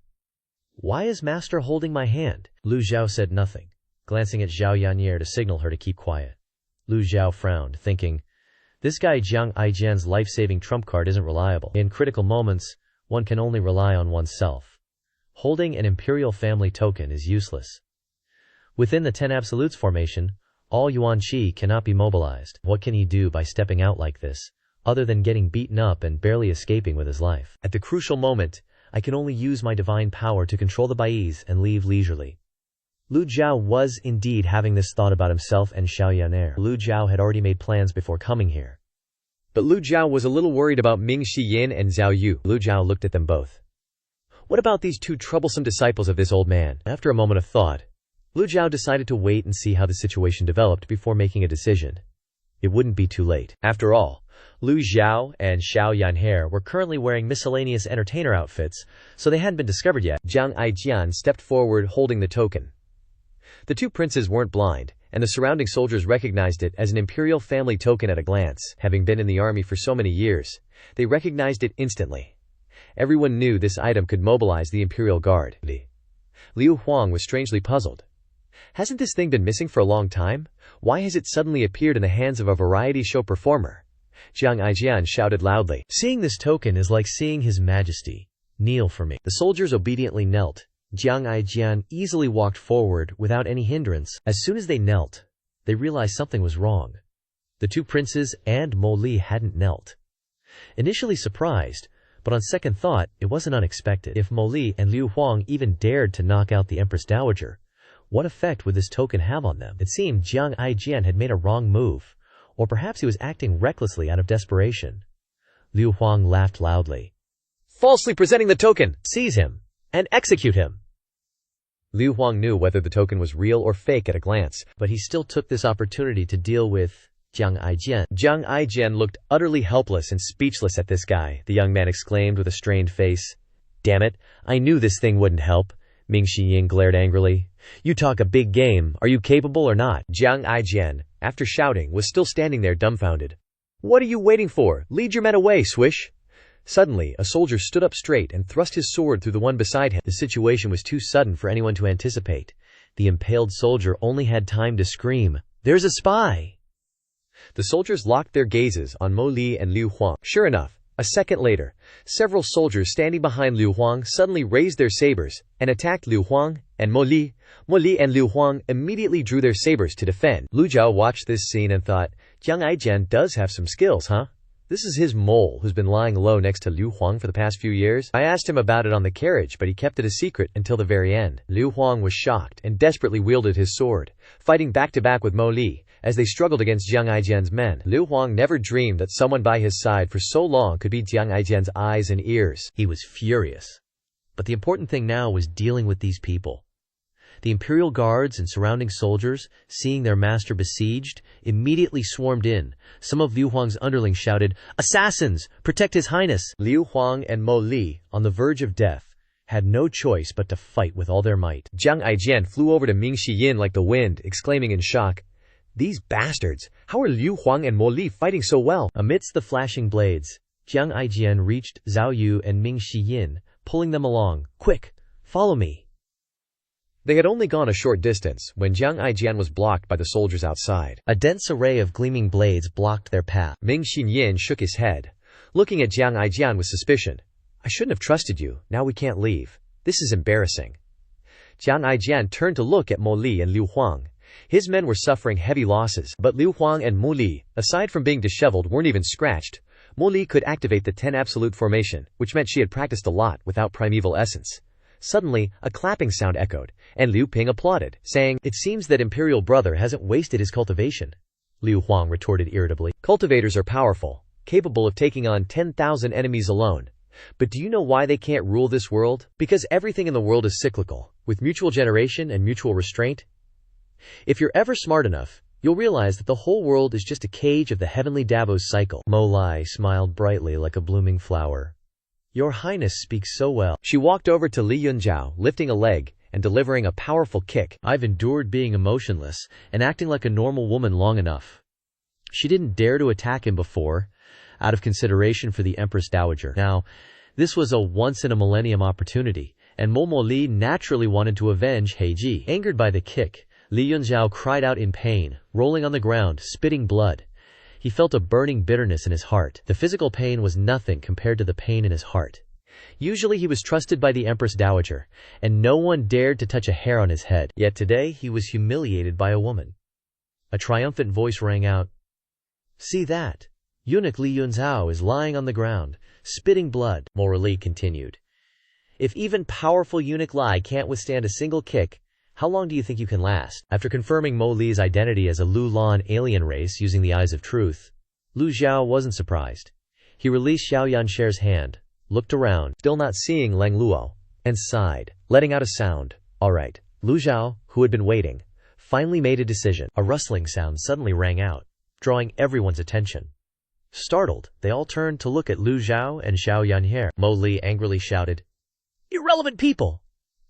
why is Master holding my hand? Lu Zhou said nothing, glancing at Xiaoyanyer to signal her to keep quiet. Lu Zhou frowned, thinking, this guy Jiang Aijian's life-saving trump card isn't reliable. In critical moments, one can only rely on oneself. Holding an imperial family token is useless. Within the 10 Absolutes formation, all Yuan Qi cannot be mobilized. What can he do by stepping out like this, other than getting beaten up and barely escaping with his life? At the crucial moment, I can only use my divine power to control the Bai's and leave leisurely. Lu Zhou was indeed having this thought about himself and Xiaoyan'er. Lu Zhou had already made plans before coming here. But Lu Zhou was a little worried about Ming Xiyin and Zhao Yu. Lu Zhou looked at them both. What about these two troublesome disciples of this old man? After a moment of thought, Lu Zhou decided to wait and see how the situation developed before making a decision. It wouldn't be too late. After all, Lu Zhou and Xiaoyan'er were currently wearing miscellaneous entertainer outfits, so they hadn't been discovered yet. Jiang Aijian stepped forward holding the token. The two princes weren't blind, and the surrounding soldiers recognized it as an imperial family token at a glance. Having been in the army for so many years, they recognized it instantly. Everyone knew this item could mobilize the Imperial Guard. Liu Huang was strangely puzzled. Hasn't this thing been missing for a long time? Why has it suddenly appeared in the hands of a variety show performer? Jiang Aijian shouted loudly. Seeing this token is like seeing His Majesty. Kneel for me. The soldiers obediently knelt. Jiang Aijian easily walked forward without any hindrance. As soon as they knelt, they realized something was wrong. The two princes and Mo Li hadn't knelt. Initially surprised, but on second thought, it wasn't unexpected. If Mo Li and Liu Huang even dared to knock out the Empress Dowager, what effect would this token have on them? It seemed Jiang Aijian had made a wrong move, or perhaps he was acting recklessly out of desperation. Liu Huang laughed loudly. Falsely presenting the token! Seize him! And execute him! Liu Huang knew whether the token was real or fake at a glance, but he still took this opportunity to deal with Jiang Aijian. Jiang Aijian looked utterly helpless and speechless at this guy, the young man exclaimed with a strained face. Damn it, I knew this thing wouldn't help. Ming Xiyin glared angrily. You talk a big game, are you capable or not? Jiang Aijian, after shouting, was still standing there dumbfounded. What are you waiting for? Lead your men away, swish! Suddenly, a soldier stood up straight and thrust his sword through the one beside him. The situation was too sudden for anyone to anticipate. The impaled soldier only had time to scream, "There's a spy!" The soldiers locked their gazes on Mo Li and Liu Huang. Sure enough, a second later, several soldiers standing behind Liu Huang suddenly raised their sabers and attacked Liu Huang and Mo Li. Mo Li and Liu Huang immediately drew their sabers to defend. Lu Zhou watched this scene and thought, Jiang Aijian does have some skills, huh? This is his mole who's been lying low next to Liu Huang for the past few years. I asked him about it on the carriage, but he kept it a secret until the very end. Liu Huang was shocked and desperately wielded his sword, fighting back-to-back with Mo Li as they struggled against Jiang Aijian's men. Liu Huang never dreamed that someone by his side for so long could be Jiang Aijian's eyes and ears. He was furious. But the important thing now was dealing with these people. The imperial guards and surrounding soldiers, seeing their master besieged, immediately swarmed in. Some of Liu Huang's underlings shouted, "Assassins! Protect His Highness!" Liu Huang and Mo Li, on the verge of death, had no choice but to fight with all their might. Jiang Aijian flew over to Ming Shiyin like the wind, exclaiming in shock, "These bastards! How are Liu Huang and Mo Li fighting so well?" Amidst the flashing blades, Jiang Aijian reached Zhao Yu and Ming Shiyin, pulling them along. "Quick, follow me." They had only gone a short distance when Jiang Aijian was blocked by the soldiers outside. A dense array of gleaming blades blocked their path. Ming Xinyin shook his head, looking at Jiang Aijian with suspicion. "I shouldn't have trusted you. Now we can't leave. This is embarrassing." Jiang Aijian turned to look at Mo Li and Liu Huang. His men were suffering heavy losses, but Liu Huang and Mo Li, aside from being disheveled, weren't even scratched. Mo Li could activate the 10 absolute formation, which meant she had practiced a lot without primeval essence. Suddenly, a clapping sound echoed, and Liu Ping applauded, saying, "It seems that Imperial Brother hasn't wasted his cultivation." Liu Huang retorted irritably, "Cultivators are powerful, capable of taking on 10,000 enemies alone. But do you know why they can't rule this world? Because everything in the world is cyclical, with mutual generation and mutual restraint. If you're ever smart enough, you'll realize that the whole world is just a cage of the heavenly Davos cycle." Mo Li smiled brightly like a blooming flower. "Your Highness speaks so well." She walked over to Li Yunzhao, lifting a leg and delivering a powerful kick. "I've endured being emotionless and acting like a normal woman long enough." She didn't dare to attack him before, out of consideration for the Empress Dowager. Now, this was a once-in-a-millennium opportunity, and Mo Li naturally wanted to avenge Heiji. Angered by the kick, Li Yunzhao cried out in pain, rolling on the ground, spitting blood. He felt a burning bitterness in his heart. The physical pain was nothing compared to the pain in his heart. Usually he was trusted by the Empress Dowager, and no one dared to touch a hair on his head. Yet today he was humiliated by a woman. A triumphant voice rang out, "See that? Eunuch Li Yunzhao is lying on the ground, spitting blood." Mo Li continued, "If even powerful eunuch Li can't withstand a single kick, how long do you think you can last?" After confirming Mo Li's identity as a Lulan alien race using the eyes of truth, Lu Zhou wasn't surprised. He released Xiao Yansher's hand, looked around, still not seeing Lang Luo, and sighed, letting out a sound. All right. Lu Zhou, who had been waiting, finally made a decision. A rustling sound suddenly rang out, drawing everyone's attention. Startled, they all turned to look at Lu Zhou and Xiao Yansher. Mo Li angrily shouted, "Irrelevant people!"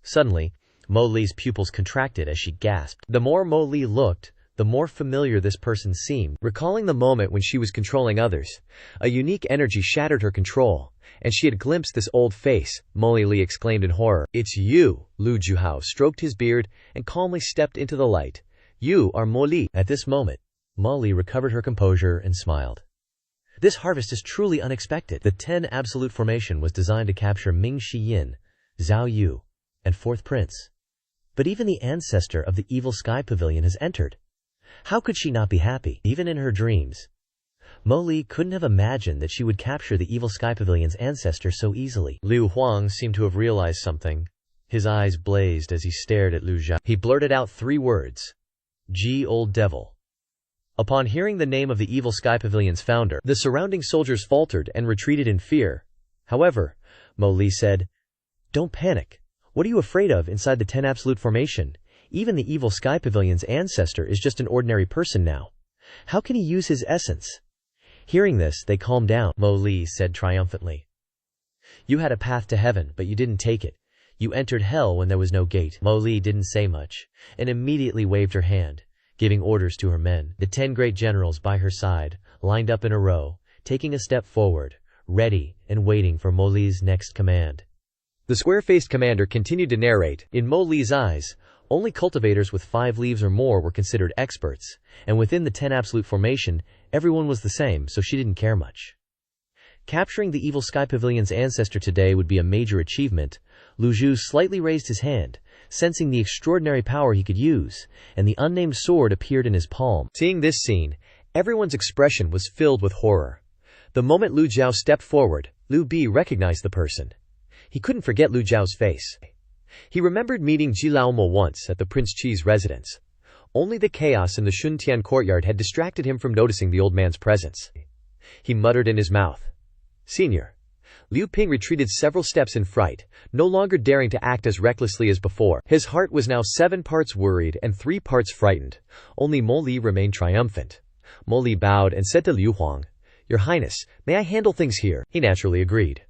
Suddenly, Mo Li's pupils contracted as she gasped. The more Mo Li looked, the more familiar this person seemed. Recalling the moment when she was controlling others, a unique energy shattered her control, and she had glimpsed this old face. Mo Li exclaimed in horror, "It's you!" Lu Zhou stroked his beard and calmly stepped into the light. "You are Mo Li." At this moment, Mo Li recovered her composure and smiled. "This harvest is truly unexpected." The 10 absolute formation was designed to capture Ming Shiyin, Zhao Yu, and 4th Prince. But even the ancestor of the Evil Sky Pavilion has entered. How could she not be happy? Even in her dreams, Mo Li couldn't have imagined that she would capture the Evil Sky Pavilion's ancestor so easily. Liu Huang seemed to have realized something. His eyes blazed as he stared at Lu Zhou. He blurted out 3 words. "Gee, old devil." Upon hearing the name of the Evil Sky Pavilion's founder, the surrounding soldiers faltered and retreated in fear. However, Mo Li said, "Don't panic. What are you afraid of inside the 10 absolute formation? Even the Evil Sky Pavilion's ancestor is just an ordinary person now. How can he use his essence?" Hearing this, they calmed down. Mo Li said triumphantly, "You had a path to heaven, but you didn't take it. You entered hell when there was no gate. Mo Li didn't say much, and immediately waved her hand, giving orders to her men. The 10 great generals by her side lined up in a row, taking a step forward, ready and waiting for Mo Li's next command. The square-faced commander continued to narrate. In Mo Li's eyes, only cultivators with 5 leaves or more were considered experts, and within the 10 absolute formation, everyone was the same, so she didn't care much. Capturing the Evil Sky Pavilion's ancestor today would be a major achievement. Lu Zhou slightly raised his hand, sensing the extraordinary power he could use, and the unnamed sword appeared in his palm. Seeing this scene, everyone's expression was filled with horror. The moment Lu Zhou stepped forward, Lu Bi recognized the person. He couldn't forget Lu Zhao's face. He remembered meeting Ji Laomo once at the Prince Qi's residence. Only the chaos in the Shuntian courtyard had distracted him from noticing the old man's presence. He muttered in his mouth, "Senior." Liu Ping retreated several steps in fright, no longer daring to act as recklessly as before. His heart was now 7 parts worried and 3 parts frightened. Only Mo Li remained triumphant. Mo Li bowed and said to Liu Huang, "Your Highness, may I handle things here?" He naturally agreed.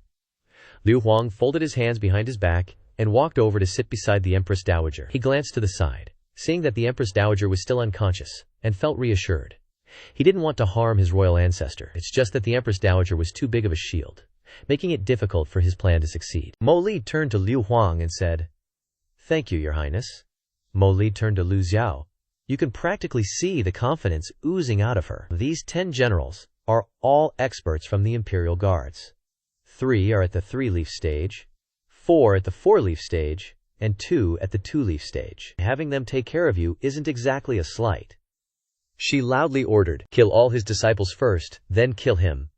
Liu Huang folded his hands behind his back and walked over to sit beside the Empress Dowager. He glanced to the side, seeing that the Empress Dowager was still unconscious, and felt reassured. He didn't want to harm his royal ancestor. It's just that the Empress Dowager was too big of a shield, making it difficult for his plan to succeed. Mo Li turned to Liu Huang and said, "Thank you, Your Highness." Mo Li turned to Lu Zhou. You can practically see the confidence oozing out of her. These 10 generals are all experts from the Imperial Guards. 3 are at the 3-leaf stage, 4 at the 4-leaf stage, and 2 at the 2-leaf stage. Having them take care of you isn't exactly a slight. She loudly ordered, "Kill all his disciples first, then kill him."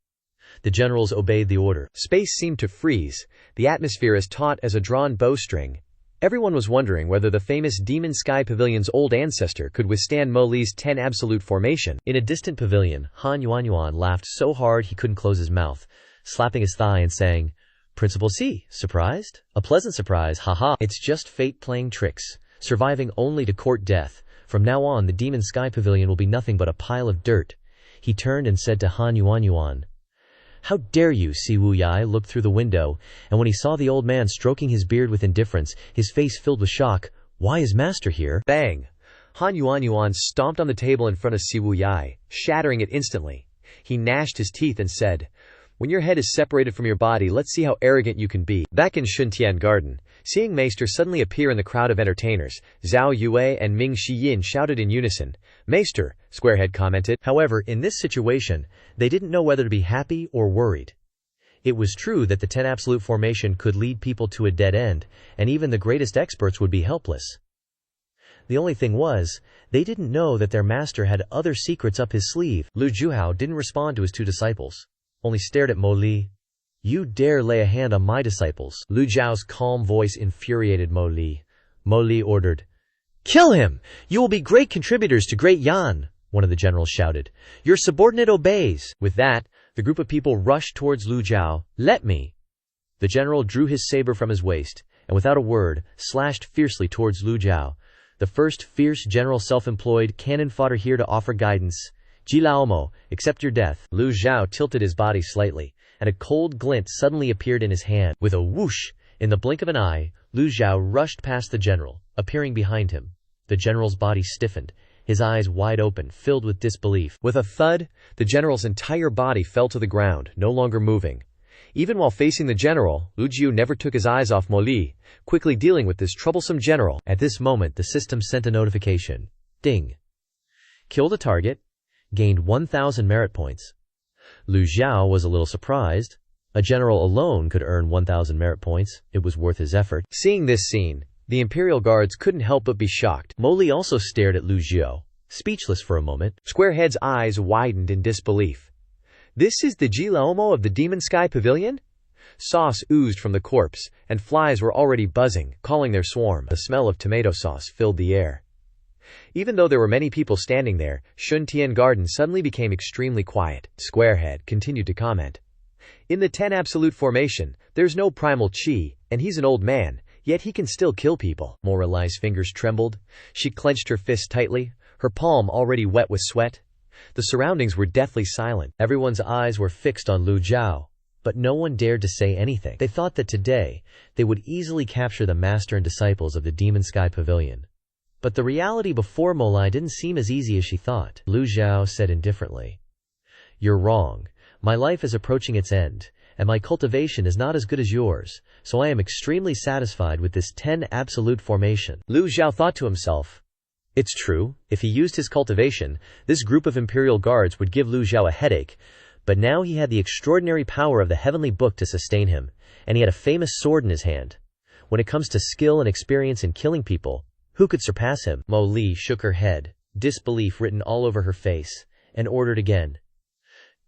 The generals obeyed the order. Space seemed to freeze, the atmosphere as taut as a drawn bowstring. Everyone was wondering whether the famous Demon Sky Pavilion's old ancestor could withstand Mo Li's 10 absolute formation. In a distant pavilion, Han Yuanyuan laughed so hard he couldn't close his mouth, slapping his thigh and saying, "Principal C, surprised? A pleasant surprise, haha. It's just fate playing tricks, surviving only to court death. From now on the Demon Sky Pavilion will be nothing but a pile of dirt." He turned and said to Han Yuanyuan, "How dare you?" Si Wuyai looked through the window, and when he saw the old man stroking his beard with indifference, his face filled with shock. "Why is master here?" Bang! Han Yuanyuan stomped on the table in front of Si Wuyai, shattering it instantly. He gnashed his teeth and said, "When your head is separated from your body, let's see how arrogant you can be." Back in Shuntian Garden, seeing Maester suddenly appear in the crowd of entertainers, Zhao Yue and Ming Shiyin shouted in unison, "Maester," Squarehead commented. However, in this situation, they didn't know whether to be happy or worried. It was true that the 10 absolute formation could lead people to a dead end, and even the greatest experts would be helpless. The only thing was, they didn't know that their master had other secrets up his sleeve. Lu Zhuhao didn't respond to his 2 disciples, only stared at Mo Li. "You dare lay a hand on my disciples?" Lu Zhao's calm voice infuriated Mo Li. Mo Li ordered, "Kill him! You will be great contributors to Great Yan!" One of the generals shouted. "Your subordinate obeys!" With that, the group of people rushed towards Lu Zhao. "Let me!" The general drew his saber from his waist, and without a word, slashed fiercely towards Lu Zhao. The first fierce general self-employed cannon fodder here to offer guidance. "Ji Laomo, accept your death." Lu Zhao tilted his body slightly, and a cold glint suddenly appeared in his hand. With a whoosh, in the blink of an eye, Lu Zhao rushed past the general, appearing behind him. The general's body stiffened, his eyes wide open, filled with disbelief. With a thud, the general's entire body fell to the ground, no longer moving. Even while facing the general, Lu Zhou never took his eyes off Mo Li, quickly dealing with this troublesome general. At this moment, the system sent a notification. Ding. Kill the target. Gained 1,000 merit points. Lu Zhao was a little surprised. A general alone could earn 1,000 merit points. It was worth his effort. Seeing this scene, the Imperial Guards couldn't help but be shocked. Mo Li also stared at Lu Zhou, speechless for a moment. Squarehead's eyes widened in disbelief. "This is the Ji Laomo of the Demon Sky Pavilion?" Sauce oozed from the corpse, and flies were already buzzing, calling their swarm. The smell of tomato sauce filled the air. Even though there were many people standing there, Shuntian Garden suddenly became extremely quiet. Squarehead continued to comment. "In the 10 absolute formation, there's no primal chi, and he's an old man, yet he can still kill people." Morelai's fingers trembled. She clenched her fist tightly, her palm already wet with sweat. The surroundings were deathly silent. Everyone's eyes were fixed on Lu Zhao. but no one dared to say anything. They thought that today, they would easily capture the master and disciples of the Evil Sky Pavilion. But the reality before Molai didn't seem as easy as she thought. Lu Zhou said indifferently, "You're wrong. My life is approaching its end, and my cultivation is not as good as yours, so I am extremely satisfied with this 10 absolute formation." Lu Zhou thought to himself, it's true, if he used his cultivation, this group of imperial guards would give Lu Zhou a headache, but now he had the extraordinary power of the heavenly book to sustain him, and he had a famous sword in his hand. When it comes to skill and experience in killing people, who could surpass him? Mo Li shook her head, disbelief written all over her face, and ordered again,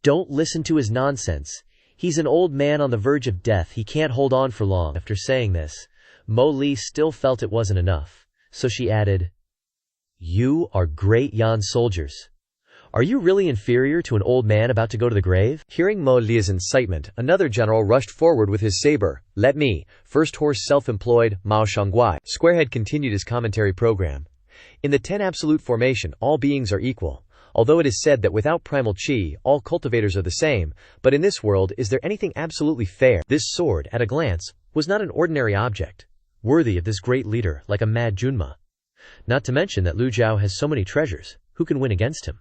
"Don't listen to his nonsense. He's an old man on the verge of death. He can't hold on for long." After saying this, Mo Li still felt it wasn't enough, so she added, "You are great Yan soldiers. Are you really inferior to an old man about to go to the grave?" Hearing Mo Li's incitement, another general rushed forward with his saber. "Let me, first horse self-employed, Mao Shangguai." Squarehead continued his commentary program. In the 10 absolute formation, all beings are equal. Although it is said that without primal chi, all cultivators are the same, but in this world, is there anything absolutely fair? This sword, at a glance, was not an ordinary object, worthy of this great leader, like a mad Junma. Not to mention that Lu Zhou has so many treasures, who can win against him?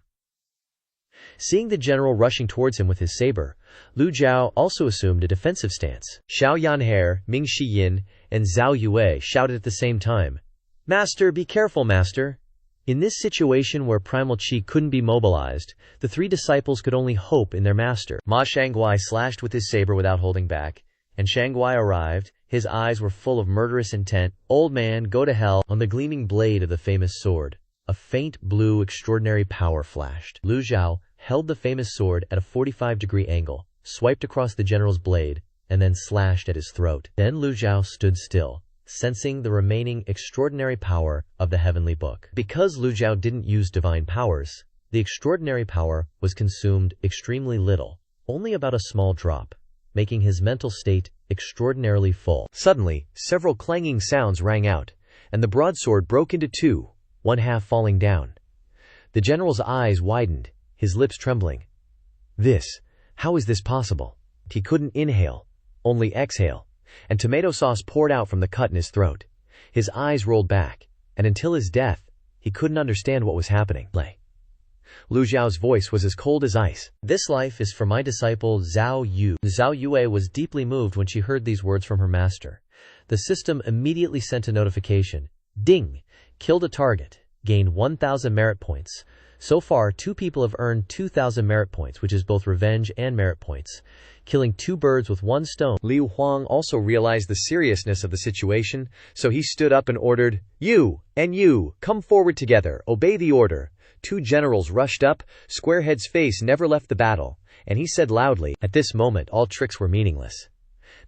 Seeing the general rushing towards him with his saber, Lu Zhou also assumed a defensive stance. Xiao Yanhe, Ming Shiyin, and Zhao Yue shouted at the same time, "Master, be careful, master!" In this situation where primal chi couldn't be mobilized, the 3 disciples could only hope in their master. Ma Shangguai slashed with his saber without holding back, and Shangguai arrived. His eyes were full of murderous intent. "Old man, go to hell!" On the gleaming blade of the famous sword, a faint blue extraordinary power flashed. Lu Zhou held the famous sword at a 45-degree angle, swiped across the general's blade, and then slashed at his throat. Then Lu Zhou stood still, sensing the remaining extraordinary power of the heavenly book. Because Lu Zhou didn't use divine powers, the extraordinary power was consumed extremely little, only about a small drop, making his mental state extraordinarily full. Suddenly, several clanging sounds rang out, and the broadsword broke into 2, one half falling down. The general's eyes widened, his lips trembling. How is this possible? He couldn't inhale, only exhale, and tomato sauce poured out from the cut in his throat. His eyes rolled back, and until his death, he couldn't understand what was happening. Lu Zhao's voice was as cold as ice. "This life is for my disciple Zhao Yu." Zhao Yue was deeply moved when she heard these words from her master. The system immediately sent a notification. "Ding! Killed a target. Gained 1,000 merit points. So far, 2 people have earned 2,000 merit points, which is both revenge and merit points. Killing 2 birds with 1 stone." Liu Huang also realized the seriousness of the situation, so he stood up and ordered, "You and you, come forward together, obey the order." 2 generals rushed up. Squarehead's face never left the battle, and he said loudly, "At this moment all tricks were meaningless.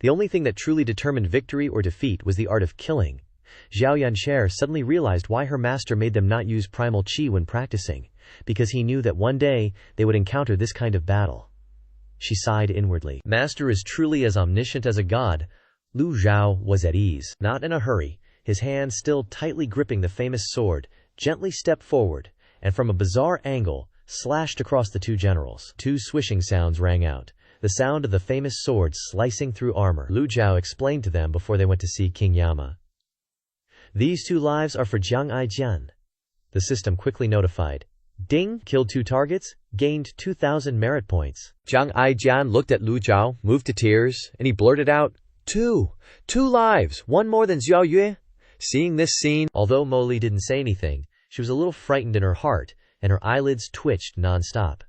The only thing that truly determined victory or defeat was the art of killing." Zhao Yanshare suddenly realized why her master made them not use primal chi when practicing, because he knew that one day they would encounter this kind of battle. She sighed inwardly. Master is truly as omniscient as a god. Lu Zhou was at ease, not in a hurry, his hand still tightly gripping the famous sword, gently stepped forward, and from a bizarre angle, slashed across the 2 generals. 2 swishing sounds rang out, the sound of the famous sword slicing through armor. Lu Zhou explained to them before they went to see King Yama. "These 2 lives are for Jiang Aijian." The system quickly notified. "Ding! Killed 2 targets, gained 2,000 merit points." Jiang Aijian looked at Lu Zhou, moved to tears, and he blurted out, Two lives, 1 more than Zhao Yue." Seeing this scene, although Mo Li didn't say anything, she was a little frightened in her heart, and her eyelids twitched non-stop.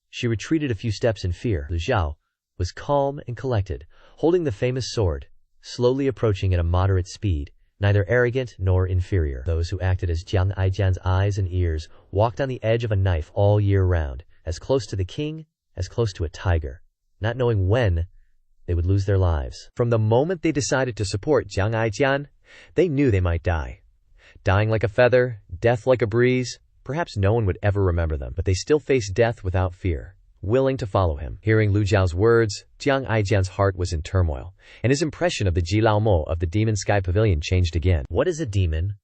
She retreated a few steps in fear. Lu Zhou was calm and collected, holding the famous sword, slowly approaching at a moderate speed, neither arrogant nor inferior. Those who acted as Jiang Aijian's eyes and ears walked on the edge of a knife all year round, as close to the king, as close to a tiger, not knowing when they would lose their lives. From the moment they decided to support Jiang Aijian, they knew they might die. Dying like a feather, death like a breeze, perhaps no one would ever remember them, but they still faced death without fear, willing to follow him. Hearing Lu Zhao's words, Jiang Aijian's heart was in turmoil, and his impression of the Jilao Mo of the Demon Sky Pavilion changed again. What is a demon?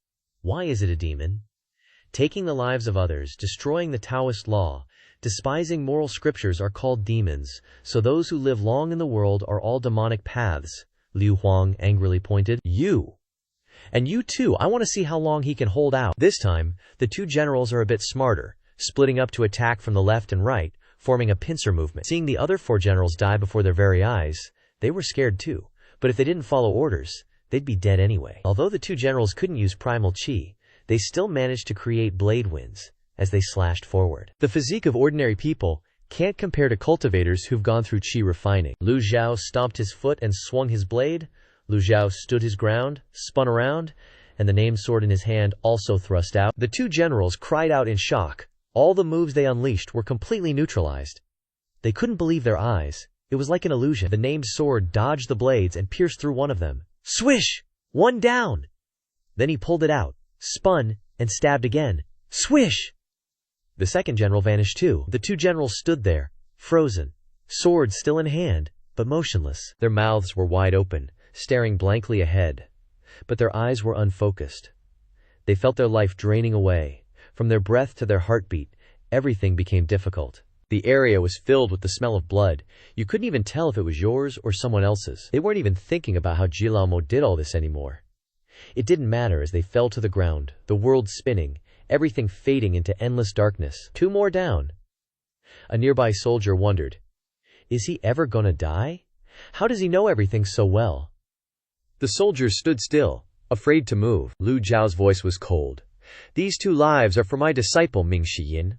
Why is it a demon? Taking the lives of others, destroying the Taoist law, despising moral scriptures are called demons, so those who live long in the world are all demonic paths. Liu Huang angrily pointed. You! And you too, I want to see how long he can hold out. This time, the two generals are a bit smarter, splitting up to attack from the left and right, forming a pincer movement. Seeing the other 4 generals die before their very eyes, they were scared too, but if they didn't follow orders, they'd be dead anyway. Although the 2 generals couldn't use primal chi, they still managed to create blade winds as they slashed forward. The physique of ordinary people can't compare to cultivators who've gone through chi refining. Lu Zhou stomped his foot and swung his blade. Lu Zhou stood his ground, spun around, and the named sword in his hand also thrust out. The 2 generals cried out in shock. All the moves they unleashed were completely neutralized. They couldn't believe their eyes. It was like an illusion. The named sword dodged the blades and pierced through one of them. Swish! One down! Then he pulled it out, spun, and stabbed again. Swish! The second general vanished too. The 2 generals stood there, frozen, swords still in hand, but motionless. Their mouths were wide open, staring blankly ahead, but their eyes were unfocused. They felt their life draining away. From their breath to their heartbeat, everything became difficult. The area was filled with the smell of blood. You couldn't even tell if it was yours or someone else's. They weren't even thinking about how Jilaomo did all this anymore. It didn't matter as they fell to the ground, the world spinning, everything fading into endless darkness. 2 more down. A nearby soldier wondered, is he ever gonna die? How does he know everything so well? The soldiers stood still, afraid to move. Lu Zhao's voice was cold. These 2 lives are for my disciple Ming Shiyin.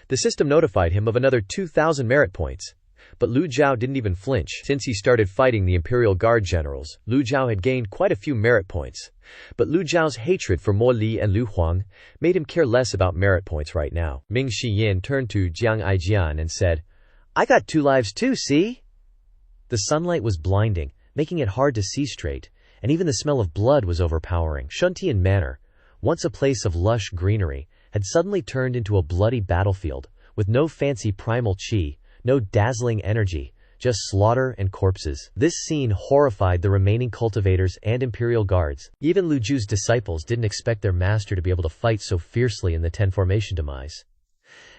The system notified him of another 2,000 merit points, but Lu Zhao didn't even flinch. Since he started fighting the Imperial Guard generals, Lu Zhao had gained quite a few merit points, but Lu Zhao's hatred for Mo Li and Lu Huang made him care less about merit points right now. Ming Shiyin turned to Jiang Aijian and said, I got 2 lives too, see? The sunlight was blinding, making it hard to see straight, and even the smell of blood was overpowering. Shuntian Manor, once a place of lush greenery, had suddenly turned into a bloody battlefield, with no fancy primal chi, no dazzling energy, just slaughter and corpses. This scene horrified the remaining cultivators and imperial guards. Even Lu Zhu's disciples didn't expect their master to be able to fight so fiercely in the 10 formation demise.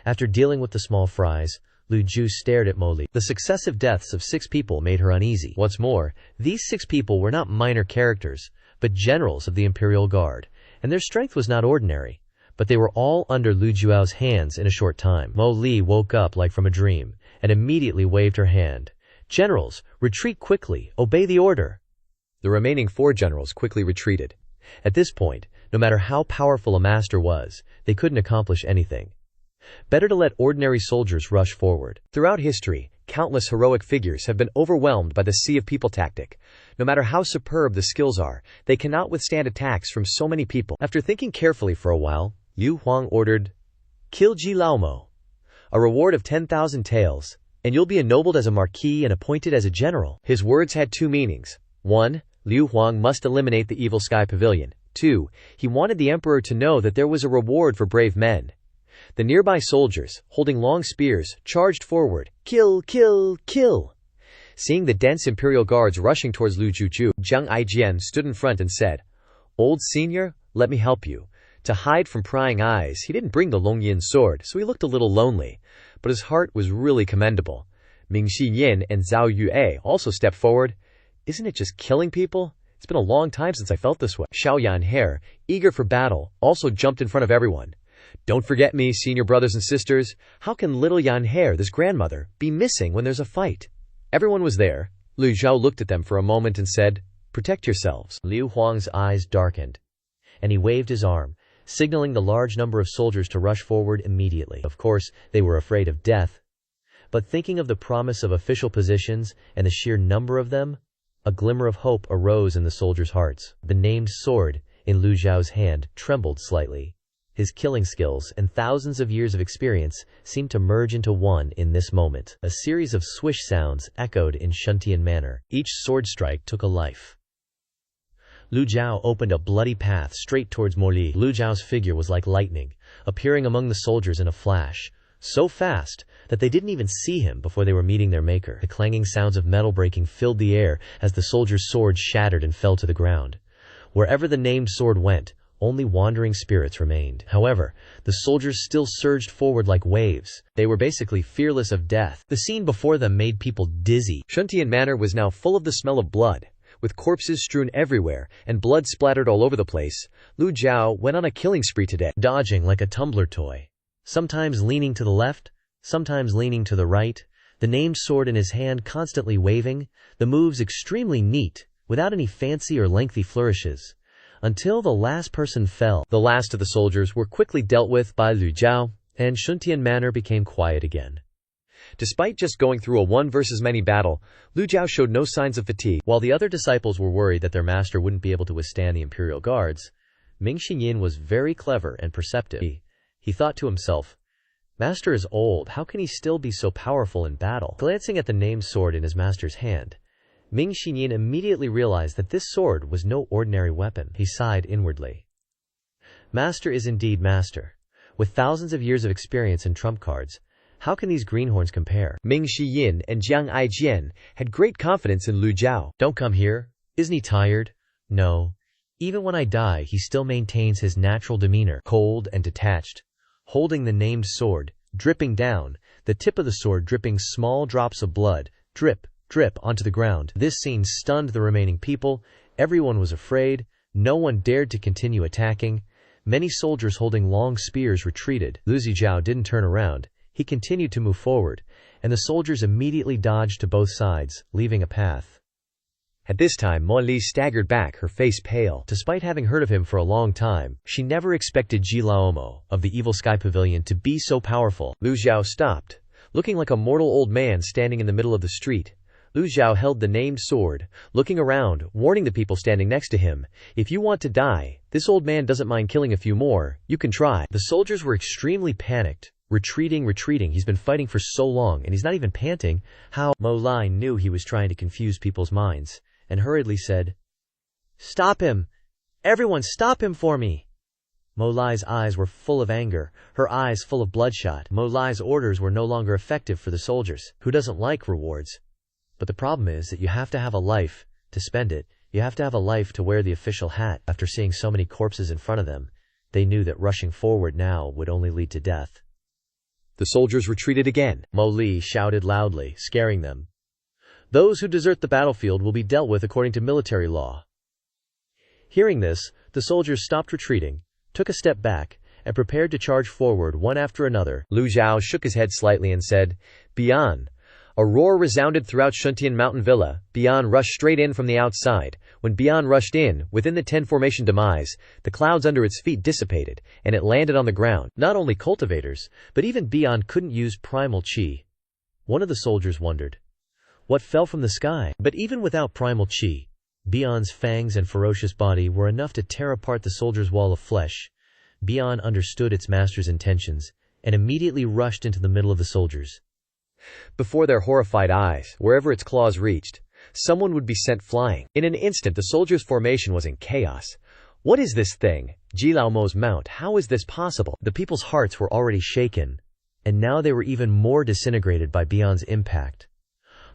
After dealing with the small fries, Lu Zhu stared at Mo Li. The successive deaths of 6 people made her uneasy. What's more, these 6 people were not minor characters, but generals of the Imperial Guard, and their strength was not ordinary, but they were all under Lu Zhuo's hands in a short time. Mo Li woke up like from a dream, and immediately waved her hand. Generals, retreat quickly, obey the order. The remaining 4 generals quickly retreated. At this point, no matter how powerful a master was, they couldn't accomplish anything. Better to let ordinary soldiers rush forward. Throughout history, countless heroic figures have been overwhelmed by the sea of people tactic. No matter how superb the skills are, they cannot withstand attacks from so many people. After thinking carefully for a while, Liu Huang ordered, kill Ji Laomo. A reward of 10,000 taels, and you'll be ennobled as a marquis and appointed as a general. His words had 2 meanings. 1. Liu Huang must eliminate the Evil Sky Pavilion. 2. He wanted the emperor to know that there was a reward for brave men. The nearby soldiers, holding long spears, charged forward. Kill, kill, kill! Seeing the dense imperial guards rushing towards Lu Zhu, Jiang Aijian stood in front and said, Old senior, let me help you. To hide from prying eyes, he didn't bring the Longyin sword, so he looked a little lonely, but his heart was really commendable. Ming Shiyin and Zhao Yue also stepped forward. Isn't it just killing people? It's been a long time since I felt this way. Xiao Yanhe, eager for battle, also jumped in front of everyone. Don't forget me, senior brothers and sisters. How can little Yanhe, this grandmother, be missing when there's a fight? Everyone was there. Lu Zhou looked at them for a moment and said, protect yourselves. Liu Huang's eyes darkened, and he waved his arm, signaling the large number of soldiers to rush forward immediately. Of course, they were afraid of death, but thinking of the promise of official positions and the sheer number of them, a glimmer of hope arose in the soldiers' hearts. The named sword in Lu Zhao's hand trembled slightly. His killing skills and thousands of years of experience seemed to merge into one in this moment. A series of swish sounds echoed in Shuntian manner. Each sword strike took a life. Lu Zhao opened a bloody path straight towards Mo Li. Lu Zhao's figure was like lightning, appearing among the soldiers in a flash, so fast that they didn't even see him before they were meeting their maker. The clanging sounds of metal breaking filled the air as the soldiers' swords shattered and fell to the ground. Wherever the named sword went, Only wandering spirits remained. However, the soldiers still surged forward like waves. They were basically fearless of death. The scene before them made people dizzy. Shuntian Manor was now full of the smell of blood. With corpses strewn everywhere and blood splattered all over the place, Lu Zhou went on a killing spree today, dodging like a tumbler toy. Sometimes leaning to the left, sometimes leaning to the right, the named sword in his hand constantly waving, the moves extremely neat, without any fancy or lengthy flourishes. Until the last person fell. The last of the soldiers were quickly dealt with by Lu Zhou, and Shuntian Manor became quiet again. Despite just going through a one versus many battle, Lu Zhou showed no signs of fatigue. While the other disciples were worried that their master wouldn't be able to withstand the imperial guards, Ming Xinyin was very clever and perceptive. He thought to himself, "Master is old, how can he still be so powerful in battle?" Glancing at the named sword in his master's hand, Ming Xinyin immediately realized that this sword was no ordinary weapon. He sighed inwardly. Master is indeed master. With thousands of years of experience in trump cards, how can these greenhorns compare? Ming Xiyin and Jiang Aijian had great confidence in Lu Zhou. Don't come here. Isn't he tired? No. Even when I die, he still maintains his natural demeanor, cold and detached, holding the named sword, dripping down, the tip of the sword dripping small drops of blood, drip, drip onto the ground. This scene stunned the remaining people. Everyone was afraid. No one dared to continue attacking. Many soldiers holding long spears retreated. Lu Zhou didn't turn around. He continued to move forward, and the soldiers immediately dodged to both sides, leaving a path. At this time, Mo Li staggered back, her face pale. Despite having heard of him for a long time, she never expected Ji Laomo of the Evil Sky Pavilion to be so powerful. Lu Zhou stopped, looking like a mortal old man standing in the middle of the street. Lu Zhou held the named sword, looking around, warning the people standing next to him, "If you want to die, this old man doesn't mind killing a few more, you can try." The soldiers were extremely panicked. Retreating. He's been fighting for so long, and he's not even panting. How? Mo Li knew he was trying to confuse people's minds, and hurriedly said, "Stop him! Everyone stop him for me!" Mo Li's eyes were full of anger, her eyes full of bloodshot. Mo Li's orders were no longer effective for the soldiers. Who doesn't like rewards? But the problem is that you have to have a life to spend it. You have to have a life to wear the official hat. After seeing so many corpses in front of them, they knew that rushing forward now would only lead to death. The soldiers retreated again. Mo Li shouted loudly, scaring them. "Those who desert the battlefield will be dealt with according to military law." Hearing this, the soldiers stopped retreating, took a step back, and prepared to charge forward one after another. Lu Zhou shook his head slightly and said, "Bian." A roar resounded throughout Shuntian Mountain Villa. Bian rushed straight in from the outside. When Bian rushed in, within the 10 formation demise, the clouds under its feet dissipated, and it landed on the ground. Not only cultivators, but even Bian couldn't use primal chi. One of the soldiers wondered, what fell from the sky? But even without primal chi, Bian's fangs and ferocious body were enough to tear apart the soldier's wall of flesh. Bian understood its master's intentions, and immediately rushed into the middle of the soldiers. Before their horrified eyes, wherever its claws reached, someone would be sent flying. In an instant, the soldiers' formation was in chaos. What is this thing? Ji Laomo's mount, how is this possible? The people's hearts were already shaken, and now they were even more disintegrated by Bian's impact.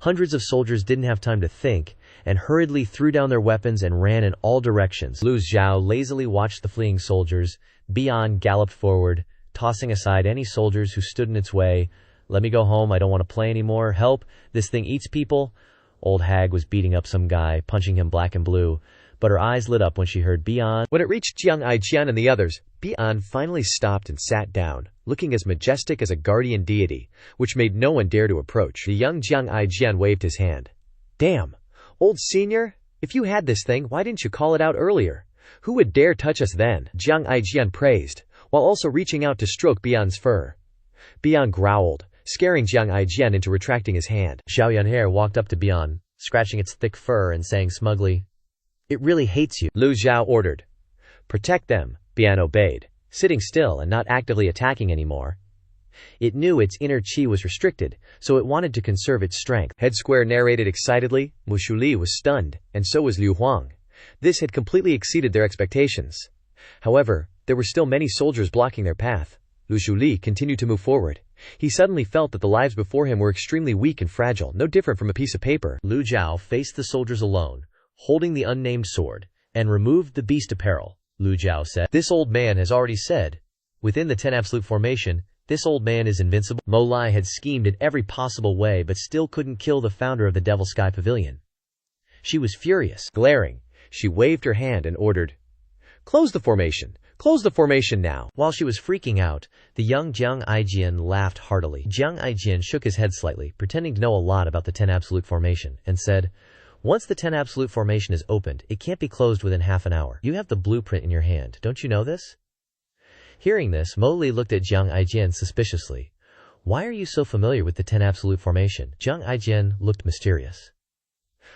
Hundreds of soldiers didn't have time to think, and hurriedly threw down their weapons and ran in all directions. Lu Zhou lazily watched the fleeing soldiers. Bian galloped forward, tossing aside any soldiers who stood in its way. "Let me go home, I don't want to play anymore. Help, this thing eats people." Old hag was beating up some guy, punching him black and blue, but her eyes lit up when she heard Bian. When it reached Jiang Aijian and the others, Bian finally stopped and sat down, looking as majestic as a guardian deity, which made no one dare to approach. The young Jiang Aijian waved his hand. "Damn, old senior, if you had this thing, why didn't you call it out earlier? Who would dare touch us then?" Jiang Aijian praised, while also reaching out to stroke Bian's fur. Bian growled, scaring Jiang Aijian into retracting his hand. Xiao Yanhair walked up to Bian, scratching its thick fur and saying smugly, "It really hates you." Lu Zhou ordered. "Protect them." Bian obeyed, sitting still and not actively attacking anymore. It knew its inner chi was restricted, so it wanted to conserve its strength. Head Square narrated excitedly. Mu Shuli was stunned, and so was Liu Huang. This had completely exceeded their expectations. However, there were still many soldiers blocking their path. Lu Shuli continued to move forward. He suddenly felt that the lives before him were extremely weak and fragile, no different from a piece of paper. Lu Zhou faced the soldiers alone, holding the unnamed sword, and removed the beast apparel. Lu Zhou said. This old man has already said. Within the 10 absolute formation, this old man is invincible. Mo Li had schemed in every possible way but still couldn't kill the founder of the Evil Sky Pavilion. She was furious. Glaring, she waved her hand and ordered, "Close the formation! Close the formation now!" While she was freaking out, the young Jiang Aijian laughed heartily. Jiang Aijian shook his head slightly, pretending to know a lot about the 10 absolute formation, and said, "Once the 10 absolute formation is opened, it can't be closed within half an hour. You have the blueprint in your hand, don't you know this?" Hearing this, Mo Li looked at Jiang Aijian suspiciously. "Why are you so familiar with the 10 absolute formation?" Jiang Aijian looked mysterious.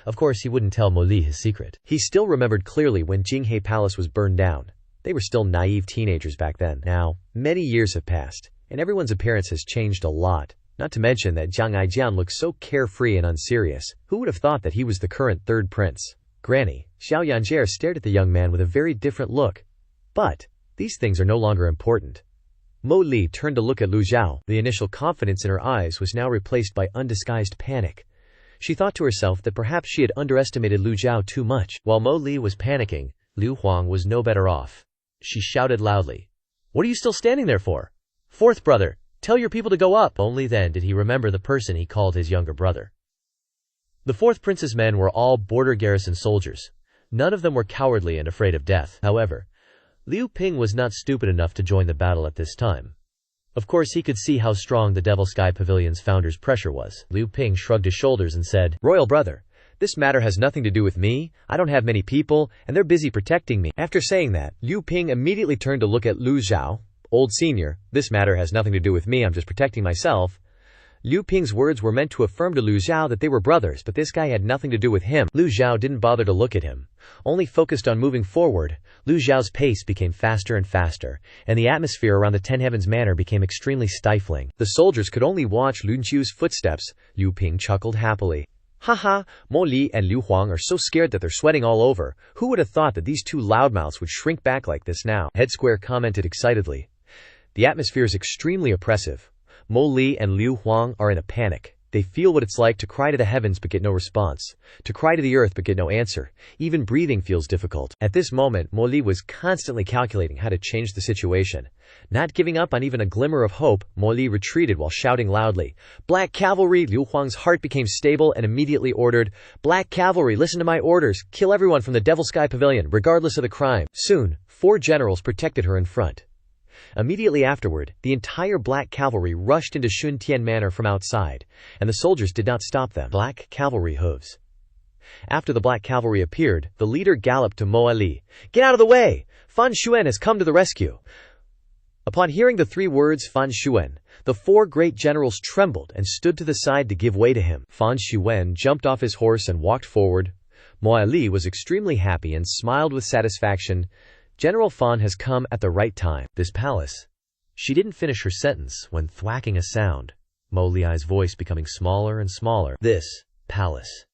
Of course, he wouldn't tell Mo Li his secret. He still remembered clearly when Jinghe Palace was burned down. They were still naive teenagers back then. Now, many years have passed, and everyone's appearance has changed a lot. Not to mention that Jiang Aijian looked so carefree and unserious. Who would have thought that he was the current third prince? Granny, Xiao Yanjie stared at the young man with a very different look. But these things are no longer important. Mo Li turned to look at Lu Zhou. The initial confidence in her eyes was now replaced by undisguised panic. She thought to herself that perhaps she had underestimated Lu Zhou too much. While Mo Li was panicking, Liu Huang was no better off. She shouted loudly, "What are you still standing there for? Fourth brother, tell your people to go up." Only then did he remember the person he called his younger brother. The fourth prince's men were all border garrison soldiers. None of them were cowardly and afraid of death. However, Liu Ping was not stupid enough to join the battle at this time. Of course, he could see how strong the Evil Sky Pavilion's founder's pressure was. Liu Ping shrugged his shoulders and said, "Royal brother, this matter has nothing to do with me. I don't have many people, and they're busy protecting me." After saying that, Liu Ping immediately turned to look at Lu Zhou. "Old senior, this matter has nothing to do with me. I'm just protecting myself." Liu Ping's words were meant to affirm to Lu Zhou that they were brothers, but this guy had nothing to do with him. Lu Zhou didn't bother to look at him, only focused on moving forward. Lu Zhao's pace became faster and faster, and the atmosphere around the Ten Heavens Manor became extremely stifling. The soldiers could only watch Lu Zhou's footsteps. Liu Ping chuckled happily. "Haha, Mo Li and Liu Huang are so scared that they're sweating all over. Who would have thought that these two loudmouths would shrink back like this now?" Head Square commented excitedly. "The atmosphere is extremely oppressive. Mo Li and Liu Huang are in a panic. They feel what it's like to cry to the heavens but get no response, to cry to the earth but get no answer. Even breathing feels difficult." At this moment, Mo Li was constantly calculating how to change the situation. Not giving up on even a glimmer of hope, Mo Li retreated while shouting loudly, "Black Cavalry!" Liu Huang's heart became stable and immediately ordered, "Black Cavalry, listen to my orders. Kill everyone from the Evil Sky Pavilion, regardless of the crime." Soon, 4 generals protected her in front. Immediately afterward, the entire Black Cavalry rushed into Shuntian Manor from outside, and the soldiers did not stop them. Black Cavalry hooves. After the Black Cavalry appeared, the leader galloped to Mo Li. "Get out of the way! Fan Xuan has come to the rescue." Upon hearing the 3 words Fan Xuan, the 4 great generals trembled and stood to the side to give way to him. Fan Xuan jumped off his horse and walked forward. Mo Li was extremely happy and smiled with satisfaction. "General Fan has come at the right time." This palace. She didn't finish her sentence when thwacking a sound, Mo Li's voice becoming smaller and smaller. "This palace."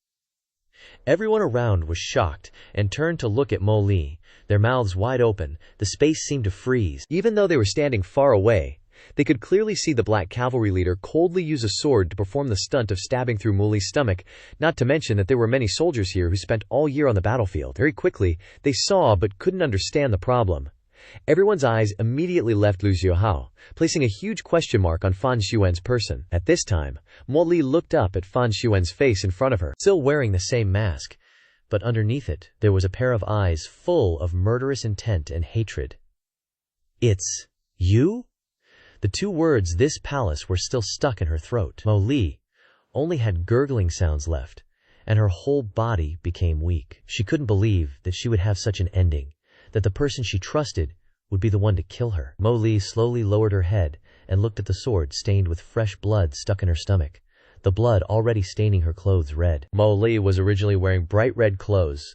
Everyone around was shocked and turned to look at Mo Li, their mouths wide open. The space seemed to freeze. Even though they were standing far away, they could clearly see the Black Cavalry leader coldly use a sword to perform the stunt of stabbing through Mo Li's stomach, not to mention that there were many soldiers here who spent all year on the battlefield. Very quickly, they saw but couldn't understand the problem. Everyone's eyes immediately left Lu Zhou, placing a huge question mark on Fan Xuan's person. At this time, Mo Li looked up at Fan Xuan's face in front of her, still wearing the same mask, but underneath it, there was a pair of eyes full of murderous intent and hatred. "It's you?" The 2 words "this palace" were still stuck in her throat. Mo Li only had gurgling sounds left, and her whole body became weak. She couldn't believe that she would have such an ending, that the person she trusted would be the one to kill her. Mo Li slowly lowered her head and looked at the sword stained with fresh blood stuck in her stomach, the blood already staining her clothes red. Mo Li was originally wearing bright red clothes,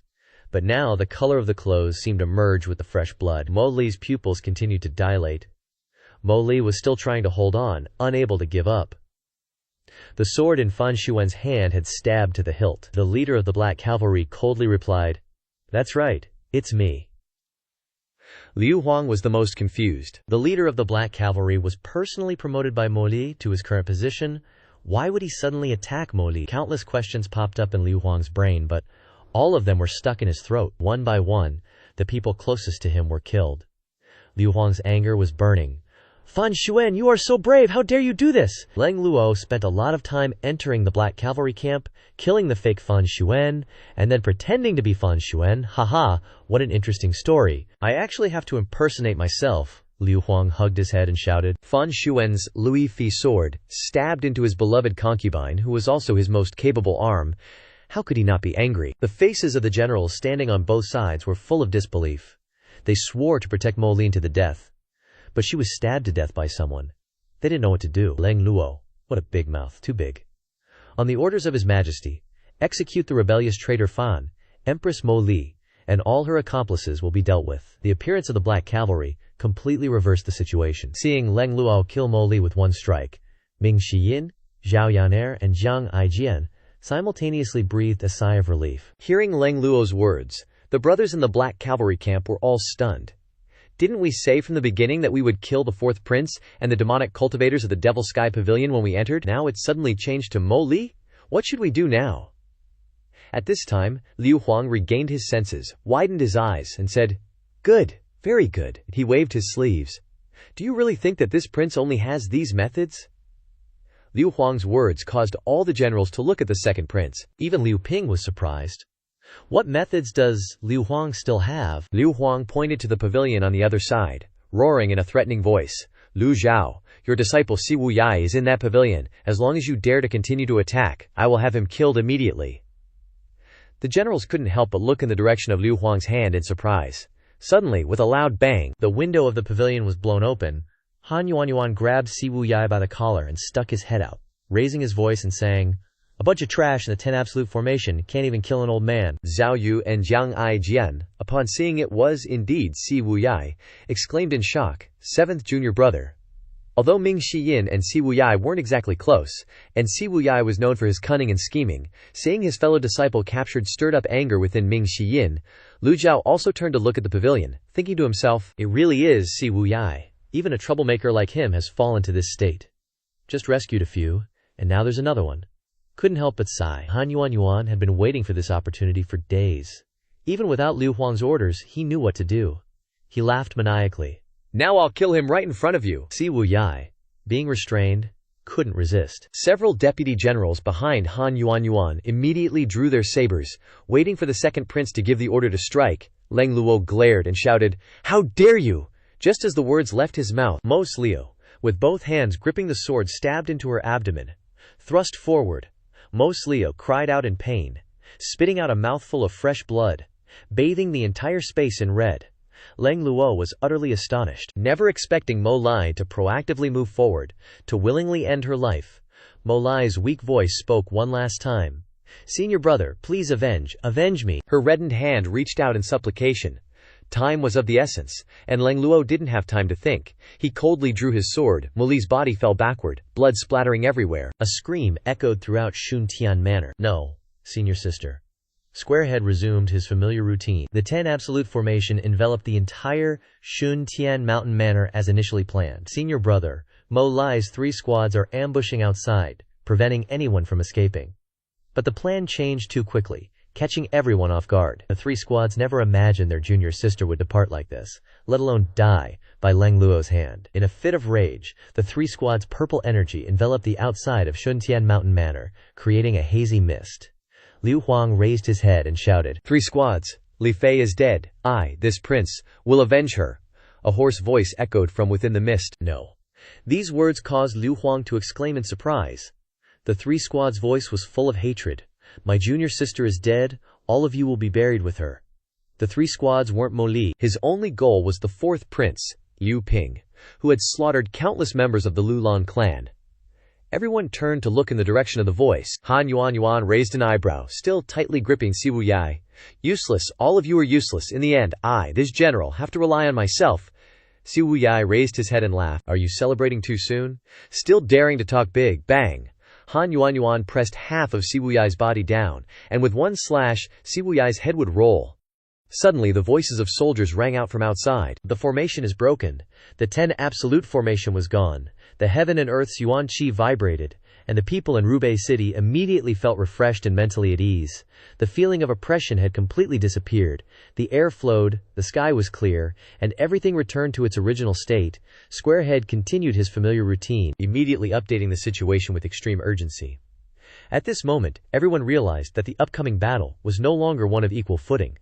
but now the color of the clothes seemed to merge with the fresh blood. Mo Li's pupils continued to dilate. Mo Li was still trying to hold on, unable to give up. The sword in Fan Xuan's hand had stabbed to the hilt. The leader of the Black Cavalry coldly replied, "That's right, it's me." Liu Huang was the most confused. The leader of the Black Cavalry was personally promoted by Mo Li to his current position. Why would he suddenly attack Mo Li? Countless questions popped up in Liu Huang's brain, but all of them were stuck in his throat. One by one, The people closest to him were killed. Liu Huang's anger was burning. "Fan Xuan, you are so brave! How dare you do this?" Leng Luo spent a lot of time entering the Black Cavalry camp, killing the fake Fan Xuan, and then pretending to be Fan Xuan. Haha, what an interesting story. I actually have to impersonate myself. Liu Huang hugged his head and shouted. Fan Xuan's Louis Fi sword stabbed into his beloved concubine, who was also his most capable arm. How could he not be angry? The faces of the generals standing on both sides were full of disbelief. They swore to protect Mo Lin to the death. But she was stabbed to death by someone. They didn't know what to do. Leng Luo, what a big mouth, too big. On the orders of His Majesty, execute the rebellious traitor Fan, Empress Mo Li, and all her accomplices will be dealt with. The appearance of the Black Cavalry completely reversed the situation. Seeing Leng Luo kill Mo Li with one strike, Ming Shiyin, Zhao Yaner, and Jiang Aijian simultaneously breathed a sigh of relief. Hearing Leng Luo's words, the brothers in the Black Cavalry camp were all stunned. Didn't we say from the beginning that we would kill the fourth prince and the demonic cultivators of the Evil Sky Pavilion when we entered? Now it's suddenly changed to Mo Li? What should we do now? At this time, Liu Huang regained his senses, widened his eyes, and said, "Good, very good." He waved his sleeves. "Do you really think that this prince only has these methods?" Liu Huang's words caused all the generals to look at the second prince. Even Liu Ping was surprised. What methods does Liu Huang still have? Liu Huang pointed to the pavilion on the other side, roaring in a threatening voice. "Lu Zhou, your disciple Si Wuyai is in that pavilion. As long as you dare to continue to attack, I will have him killed immediately." The generals couldn't help but look in the direction of Liu Huang's hand in surprise. Suddenly, with a loud bang, the window of the pavilion was blown open. Han Yuanyuan grabbed Si Wuyai by the collar and stuck his head out, raising his voice and saying, "A bunch of trash in the 10 absolute formation can't even kill an old man." Zhao Yu and Jiang Aijian, upon seeing it was indeed Si Wuyai, exclaimed in shock, "Seventh junior brother." Although Ming Shiyin and Si Wuyai weren't exactly close, and Si Wuyai was known for his cunning and scheming, seeing his fellow disciple captured stirred up anger within Ming Shiyin. Lu Zhou also turned to look at the pavilion, thinking to himself, "It really is Si Wuyai. Even a troublemaker like him has fallen to this state. Just rescued a few, and now there's another one." Couldn't help but sigh. Han Yuanyuan had been waiting for this opportunity for days. Even without Liu Huang's orders, he knew what to do. He laughed maniacally. "Now I'll kill him right in front of you." Si Wuyai, being restrained, couldn't resist. Several deputy generals behind Han Yuanyuan immediately drew their sabers, waiting for the second prince to give the order to strike. Leng Luo glared and shouted, "How dare you!" Just as the words left his mouth, Mo Leo, with both hands gripping the sword, stabbed into her abdomen. Thrust forward, Mo Leo cried out in pain, spitting out a mouthful of fresh blood, bathing the entire space in red. Leng Luo was utterly astonished, never expecting Mo Lai to proactively move forward, to willingly end her life. Mo Lai's weak voice spoke one last time. "Senior brother, please avenge me." Her reddened hand reached out in supplication. Time was of the essence, and Leng Luo didn't have time to think. He coldly drew his sword. Mo Li's body fell backward, blood splattering everywhere. A scream echoed throughout Shuntian Manor. "No, senior sister." Squarehead resumed his familiar routine. The 10 absolute formation enveloped the entire Shuntian Mountain Manor as initially planned. Senior brother, Mo Lai's 3 squads are ambushing outside, preventing anyone from escaping. But the plan changed too quickly, catching everyone off guard. The 3 squads never imagined their junior sister would depart like this, let alone die by Leng Luo's hand. In a fit of rage, the 3 squads' purple energy enveloped the outside of Shuntian Mountain Manor, creating a hazy mist. Liu Huang raised his head and shouted, "3 squads, Li Fei is dead. I, this prince, will avenge her." A hoarse voice echoed from within the mist. "No." These words caused Liu Huang to exclaim in surprise. The 3 squads' voice was full of hatred. "My junior sister is dead, all of you will be buried with her." The 3 squads weren't Mo Li. His only goal was the 4th prince, Liu Ping, who had slaughtered countless members of the Lulan clan. Everyone turned to look in the direction of the voice. Han Yuanyuan raised an eyebrow, still tightly gripping Si Wuyai. "Useless, all of you are useless. In the end, I, this general, have to rely on myself." Si Wuyai raised his head and laughed. "Are you celebrating too soon? Still daring to talk big?" Bang! Han Yuanyuan pressed half of Si Wuyai's body down, and with one slash, Si Wuyai's head would roll. Suddenly the voices of soldiers rang out from outside. "The formation is broken." The 10 absolute formation was gone. The heaven and earth's yuan qi vibrated, and the people in Rubei City immediately felt refreshed and mentally at ease. The feeling of oppression had completely disappeared, the air flowed, the sky was clear, and everything returned to its original state. Squarehead continued his familiar routine, immediately updating the situation with extreme urgency. At this moment, everyone realized that the upcoming battle was no longer one of equal footing.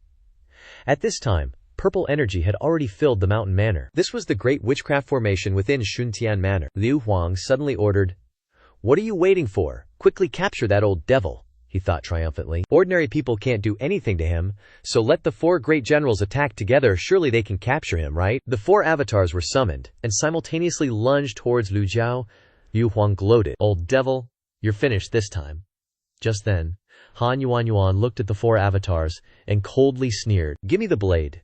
At this time, purple energy had already filled the mountain manor. This was the great witchcraft formation within Shuntian Manor. Liu Huang suddenly ordered, "What are you waiting for? Quickly capture that old devil," he thought triumphantly. "Ordinary people can't do anything to him, so let the 4 great generals attack together, surely they can capture him, right?" The 4 avatars were summoned, and simultaneously lunged towards Lu Zhou. Liu Huang gloated, "Old devil, you're finished this time." Just then, Han Yuan looked at the 4 avatars, and coldly sneered, "Give me the blade."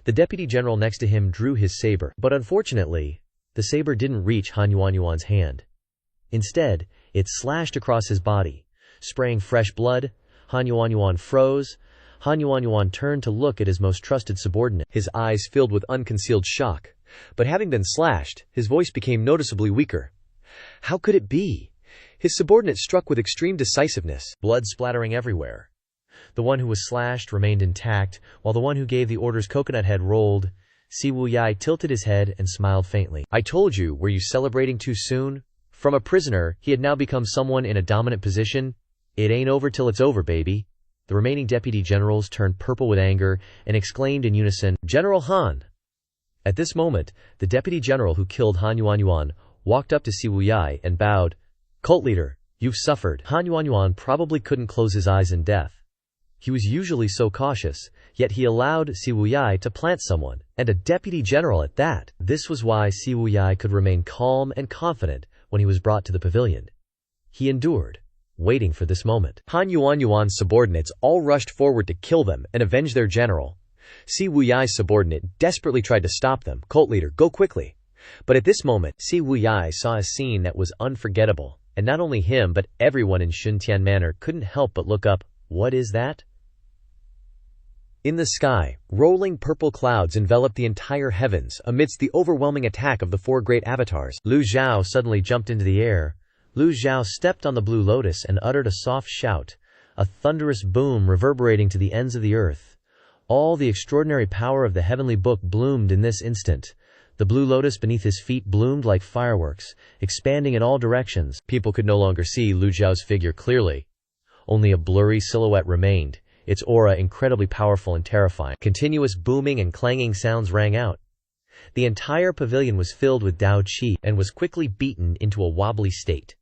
The deputy general next to him drew his saber, but unfortunately, the saber didn't reach Han Yuan's hand. Instead, it slashed across his body, spraying fresh blood. Han Yuan froze. Han Yuan turned to look at his most trusted subordinate, his eyes filled with unconcealed shock. But having been slashed, his voice became noticeably weaker. How could it be? His subordinate struck with extreme decisiveness, blood splattering everywhere. The one who was slashed remained intact, while the one who gave the orders' coconut head rolled. Si Wuyai tilted his head and smiled faintly. "I told you, were you celebrating too soon?" From a prisoner, he had now become someone in a dominant position. "It ain't over till it's over, baby." The remaining deputy generals turned purple with anger and exclaimed in unison, "General Han!" At this moment, the deputy general who killed Han Yuan walked up to Si Wuyai and bowed. "Cult leader, you've suffered." Han Yuan probably couldn't close his eyes in death. He was usually so cautious, yet he allowed Si Wuyai to plant someone, and a deputy general at that. This was why Si Wuyai could remain calm and confident when he was brought to the pavilion. He endured, waiting for this moment. Han Yuan's subordinates all rushed forward to kill them and avenge their general. Si Wuyai's subordinate desperately tried to stop them. "Cult leader, go quickly." But at this moment, Si Wuyai saw a scene that was unforgettable, and not only him but everyone in Shuntian Manor couldn't help but look up. What is that? In the sky, rolling purple clouds enveloped the entire heavens amidst the overwhelming attack of the 4 great avatars. Lu Zhou suddenly jumped into the air. Lu Zhou stepped on the blue lotus and uttered a soft shout, a thunderous boom reverberating to the ends of the earth. All the extraordinary power of the heavenly book bloomed in this instant. The blue lotus beneath his feet bloomed like fireworks, expanding in all directions. People could no longer see Lu Zhao's figure clearly. Only a blurry silhouette remained, its aura incredibly powerful and terrifying. Continuous booming and clanging sounds rang out. The entire pavilion was filled with Dao Qi and was quickly beaten into a wobbly state.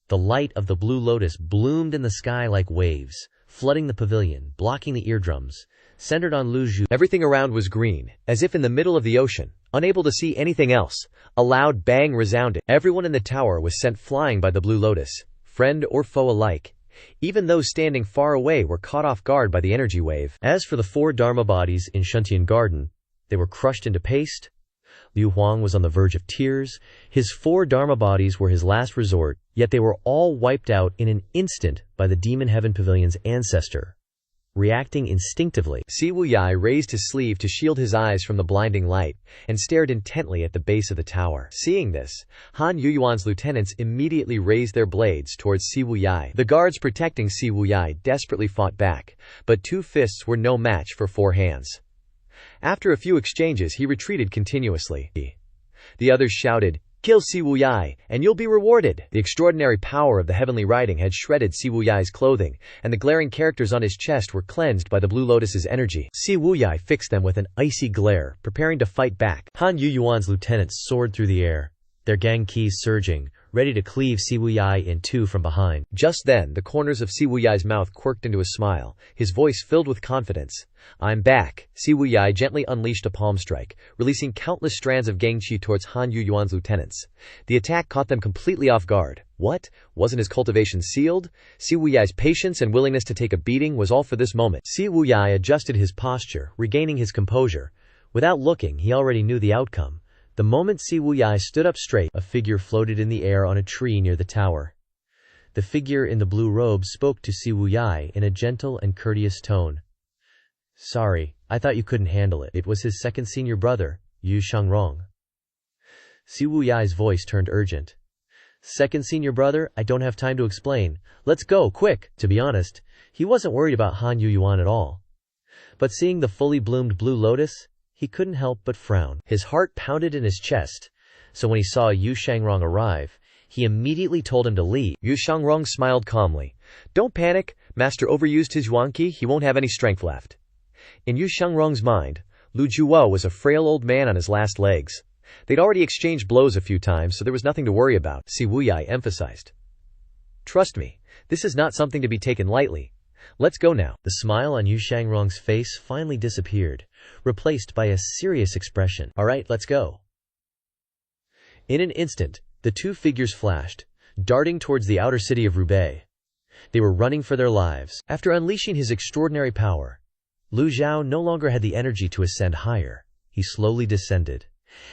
The light of the blue lotus bloomed in the sky like waves, flooding the pavilion, blocking the eardrums. Centered on Lu Zhou, everything around was green, as if in the middle of the ocean, unable to see anything else. A loud bang resounded. Everyone in the tower was sent flying by the blue lotus, friend or foe alike. Even those standing far away were caught off guard by the energy wave. As for the 4 Dharma bodies in Shuntian Garden, they were crushed into paste. Liu Huang was on the verge of tears. His 4 Dharma bodies were his last resort, yet they were all wiped out in an instant by the Demon Heaven Pavilion's ancestor. Reacting instinctively, Si Wuyai raised his sleeve to shield his eyes from the blinding light, and stared intently at the base of the tower. Seeing this, Han Yuan's lieutenants immediately raised their blades towards Si Wuyai. The guards protecting Si Wuyai desperately fought back, but 2 fists were no match for 4 hands. After a few exchanges, he retreated continuously. The others shouted, "Kill Si Wuyai, and you'll be rewarded." The extraordinary power of the heavenly writing had shredded Si Wuyai's clothing, and the glaring characters on his chest were cleansed by the blue lotus's energy. Si Wuyai fixed them with an icy glare, preparing to fight back. Han Yuan's lieutenants soared through the air, their gang keys surging, ready to cleave Si Wuyai in 2 from behind. Just then, the corners of Si Wuyai's mouth quirked into a smile, his voice filled with confidence. "I'm back." Si Wuyai gently unleashed a palm strike, releasing countless strands of gang qi towards Han Yuan's lieutenants. The attack caught them completely off guard. What? Wasn't his cultivation sealed? Si Wuyai's patience and willingness to take a beating was all for this moment. Si Wuyai adjusted his posture, regaining his composure. Without looking, he already knew the outcome. The moment Si Wuyai stood up straight, a figure floated in the air on a tree near the tower. The figure in the blue robe spoke to Si Wuyai in a gentle and courteous tone. "Sorry, I thought you couldn't handle it." It was his second senior brother, Yu Shangrong. Si Wuyai's voice turned urgent. Second senior brother, I don't have time to explain. Let's go, quick. To be honest, he wasn't worried about Han Yuyuan at all. But seeing the fully bloomed blue lotus, he couldn't help but frown. His heart pounded in his chest, so when he saw Yu Shangrong arrive, he immediately told him to leave. Yu Shangrong smiled calmly. Don't panic, Master overused his yuan-qi, he won't have any strength left. In Yu Shangrong's mind, Lu Zhou was a frail old man on his last legs. They'd already exchanged blows a few times, so there was nothing to worry about, Si Wuyai emphasized. Trust me, this is not something to be taken lightly. Let's go now. The smile on Yu Shangrong's face finally disappeared, replaced by a serious expression. All right, let's go. In an instant, the two figures flashed, darting towards the outer city of Roubaix. They were running for their lives. After unleashing his extraordinary power, Lu Zhou no longer had the energy to ascend higher. He slowly descended,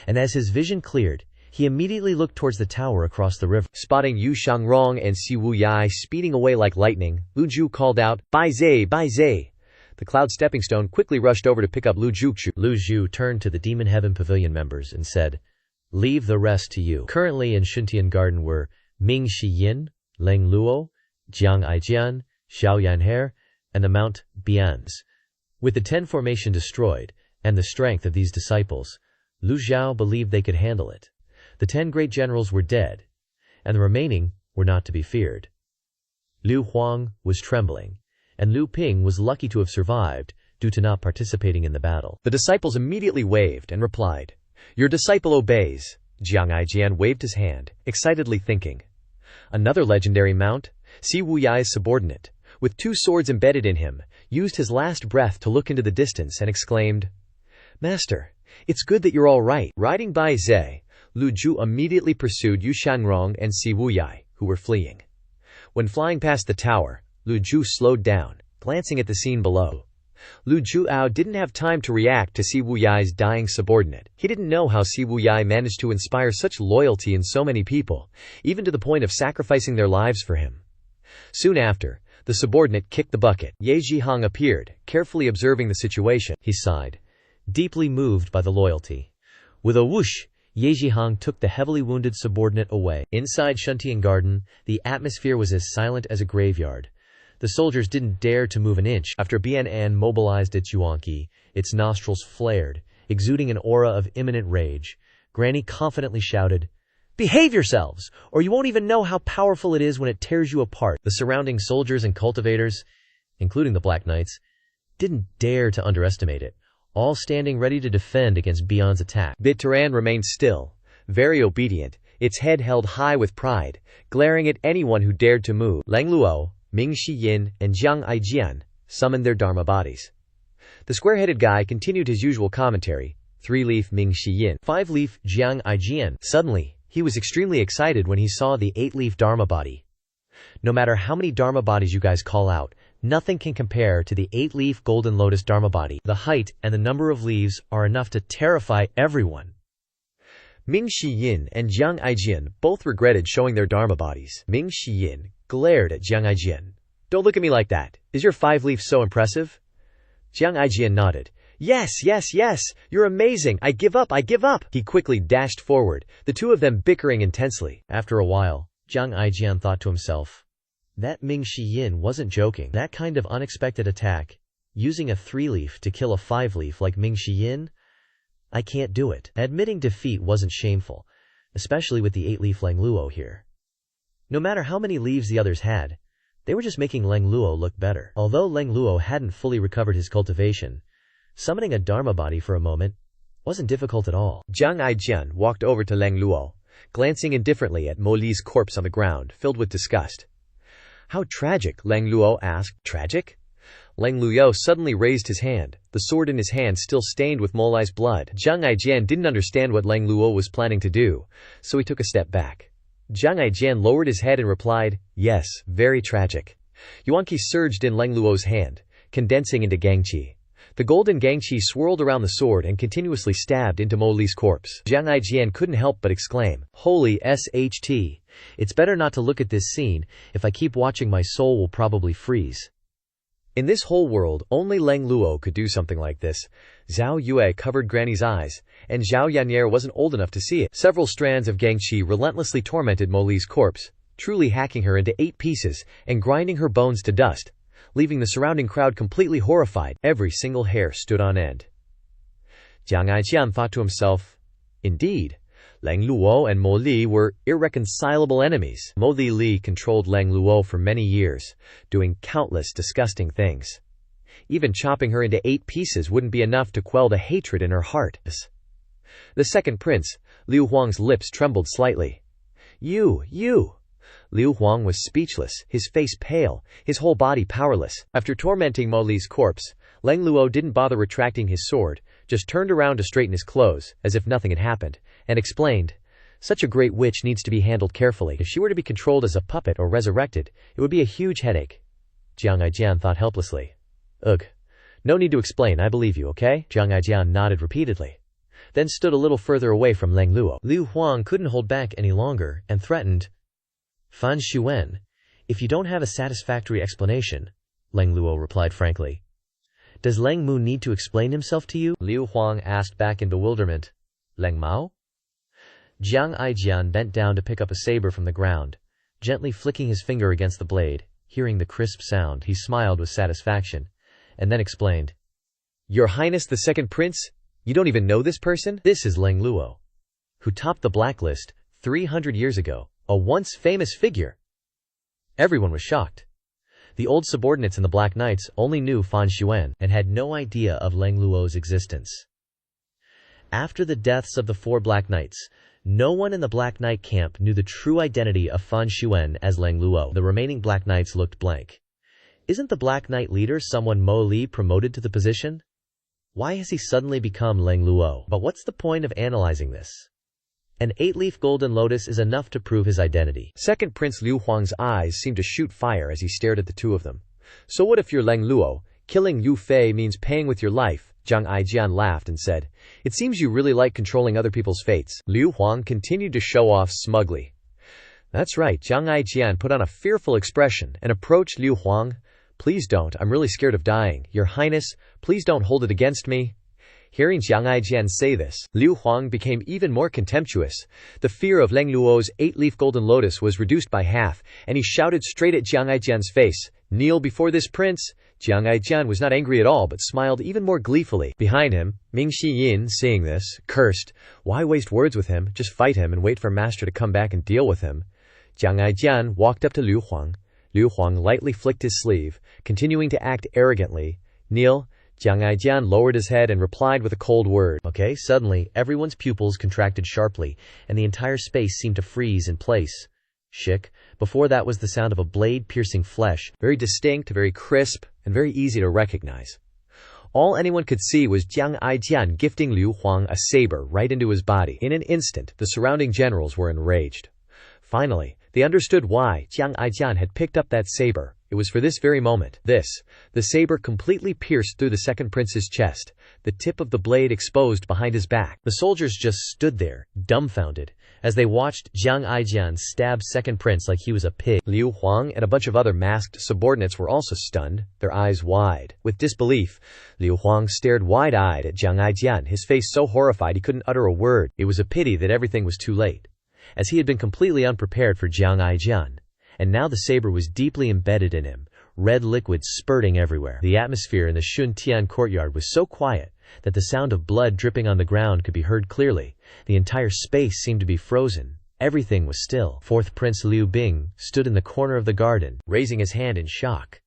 and as his vision cleared, he immediately looked towards the tower across the river. Spotting Yu Shangrong and Si Wuyai speeding away like lightning, Lu Zhou called out, Bai Zai, Bai Zai. The cloud stepping stone quickly rushed over to pick up Lu Zhou. Lu Zhou turned to the Demon Heaven Pavilion members and said, leave the rest to you. Currently in Shuntian Garden were Ming Shiyin, Leng Luo, Jiang Aijian, Xiao Yanher, and the Mount Bians. With the 10 formation destroyed, and the strength of these disciples, Lu Zhou believed they could handle it. The 10 great generals were dead, and the remaining were not to be feared. Liu Huang was trembling, and Liu Ping was lucky to have survived due to not participating in the battle. The disciples immediately waved and replied, Your disciple obeys. Jiang Aijian waved his hand, excitedly thinking. Another legendary mount, Si Wuyai's subordinate, with 2 swords embedded in him, used his last breath to look into the distance and exclaimed, Master, it's good that you're all right. Riding by Zhe, Lu Zhou immediately pursued Yu Shangrong and Si Wuyai, who were fleeing. When flying past the tower, Lu Zhou slowed down, glancing at the scene below. Lu Zhou didn't have time to react to Si Wuyai's dying subordinate. He didn't know how Si Wuyai managed to inspire such loyalty in so many people, even to the point of sacrificing their lives for him. Soon after, the subordinate kicked the bucket. Ye Zhihang appeared, carefully observing the situation. He sighed, deeply moved by the loyalty. With a whoosh, Ye Zhihang took the heavily wounded subordinate away. Inside Shuntian Garden, the atmosphere was as silent as a graveyard. The soldiers didn't dare to move an inch. After Bian mobilized its yuan-qi, its nostrils flared, exuding an aura of imminent rage. Granny confidently shouted, Behave yourselves, or you won't even know how powerful it is when it tears you apart. The surrounding soldiers and cultivators, including the Black Knights, didn't dare to underestimate it, all standing ready to defend against Bian's attack. Bit-Taran remained still, very obedient, its head held high with pride, glaring at anyone who dared to move. Leng Luo, Ming Shiyin, and Jiang Aijian summoned their Dharma bodies. The square-headed guy continued his usual commentary, 3-leaf Ming Shiyin, 5-leaf Jiang Aijian. Suddenly, he was extremely excited when he saw the 8-leaf Dharma body. No matter how many Dharma bodies you guys call out, nothing can compare to the 8-leaf Golden Lotus Dharma body. The height and the number of leaves are enough to terrify everyone. Ming Shiyin and Jiang Aijian both regretted showing their Dharma bodies. Ming Shiyin glared at Jiang Aijian. Don't look at me like that. Is your 5-leaf so impressive? Jiang Aijian nodded. Yes, yes, yes, you're amazing. I give up, I give up. He quickly dashed forward, the two of them bickering intensely. After a while, Jiang Aijian thought to himself, that Ming Shiyin wasn't joking. That kind of unexpected attack, using a 3-leaf to kill a 5-leaf like Ming Shiyin, I can't do it. Admitting defeat wasn't shameful, especially with the 8-leaf Leng Luo here. No matter how many leaves the others had, they were just making Leng Luo look better. Although Leng Luo hadn't fully recovered his cultivation, summoning a Dharma body for a moment wasn't difficult at all. Jiang Aijian walked over to Leng Luo, glancing indifferently at Mo Li's corpse on the ground, filled with disgust. How tragic, Leng Luo asked. Tragic? Leng Luo suddenly raised his hand, the sword in his hand still stained with Mo Li's blood. Jiang Aijian didn't understand what Leng Luo was planning to do, so he took a step back. Jiang Aijian lowered his head and replied, yes, very tragic. Yuan-qi surged in Leng Luo's hand, condensing into Gangqi. The golden Gangqi swirled around the sword and continuously stabbed into Mo Li's corpse. Jiang Aijian couldn't help but exclaim, Holy SHT! It's better not to look at this scene. If I keep watching, my soul will probably freeze. In this whole world, only Lang Luo could do something like this. Zhao Yue covered Granny's eyes, and Zhao Yannier wasn't old enough to see it. Several strands of Gangqi relentlessly tormented Mo Li's corpse, truly hacking her into 8 pieces and grinding her bones to dust, leaving the surrounding crowd completely horrified. Every single hair stood on end. Jiang Aijian thought to himself, indeed, Lang Luo and Mo Li were irreconcilable enemies. Mo Li controlled Lang Luo for many years, doing countless disgusting things. Even chopping her into 8 pieces wouldn't be enough to quell the hatred in her heart. The second prince, Liu Huang's lips trembled slightly. You! Liu Huang was speechless, his face pale, his whole body powerless. After tormenting Mo Li's corpse, Lang Luo didn't bother retracting his sword, just turned around to straighten his clothes, as if nothing had happened, and explained, such a great witch needs to be handled carefully. If she were to be controlled as a puppet or resurrected, it would be a huge headache. Jiang Aijian thought helplessly. Ugh. No need to explain, I believe you, okay? Jiang Aijian nodded repeatedly, then stood a little further away from Lang Luo. Liu Huang couldn't hold back any longer, and threatened, Fan Xuan, if you don't have a satisfactory explanation, Lang Luo replied frankly. Does Lang Mu need to explain himself to you? Liu Huang asked back in bewilderment. Lang Mao? Jiang Aijian bent down to pick up a saber from the ground, gently flicking his finger against the blade. Hearing the crisp sound, he smiled with satisfaction, and then explained, Your Highness the Second Prince? You don't even know this person? This is Lang Luo, who topped the blacklist 300 years ago, a once famous figure. Everyone was shocked. The old subordinates in the Black Knights only knew Fan Xuan and had no idea of Lang Luo's existence. After the deaths of the 4 Black Knights, no one in the Black Knight camp knew the true identity of Fan Xuan as Lang Luo. The remaining Black Knights looked blank. Isn't the Black Knight leader someone Mo Li promoted to the position? Why has he suddenly become Lang Luo? But what's the point of analyzing this? An 8-leaf golden lotus is enough to prove his identity. Second Prince Liu Huang's eyes seemed to shoot fire as he stared at the two of them. So what if you're Lang Luo? Killing Yu Fei means paying with your life. Jiang Aijian laughed and said, It seems you really like controlling other people's fates. Liu Huang continued to show off smugly. That's right, Jiang Aijian put on a fearful expression and approached Liu Huang. Please don't, I'm really scared of dying. Your Highness, please don't hold it against me. Hearing Jiang Aijian say this, Liu Huang became even more contemptuous. The fear of Lang Luo's 8-leaf golden lotus was reduced by half, and he shouted straight at Jiang Aijian's face, Kneel before this prince. Jiang Aijian was not angry at all, but smiled even more gleefully. Behind him, Ming Xiyin, seeing this, cursed. Why waste words with him? Just fight him and wait for Master to come back and deal with him. Jiang Aijian walked up to Liu Huang. Liu Huang lightly flicked his sleeve, continuing to act arrogantly. Kneel. Jiang Aijian lowered his head and replied with a cold word. Okay, suddenly, everyone's pupils contracted sharply, and the entire space seemed to freeze in place. Shik. Before that was the sound of a blade piercing flesh, very distinct, very crisp, and very easy to recognize. All anyone could see was Jiang Aijian gifting Liu Huang a saber right into his body. In an instant, the surrounding generals were enraged. Finally, they understood why Jiang Aijian had picked up that saber. It was for this very moment. The saber completely pierced through the second prince's chest, the tip of the blade exposed behind his back. The soldiers just stood there, dumbfounded, as they watched Jiang Aijian stab second prince like he was a pig. Liu Huang and a bunch of other masked subordinates were also stunned, their eyes wide. With disbelief, Liu Huang stared wide-eyed at Jiang Aijian, his face so horrified he couldn't utter a word. It was a pity that everything was too late, as he had been completely unprepared for Jiang Aijian. And now the saber was deeply embedded in him, red liquid spurting everywhere. The atmosphere in the Shuntian courtyard was so quiet that the sound of blood dripping on the ground could be heard clearly. The entire space seemed to be frozen. Everything was still. Fourth Prince Liu Bing stood in the corner of the garden, raising his hand in shock.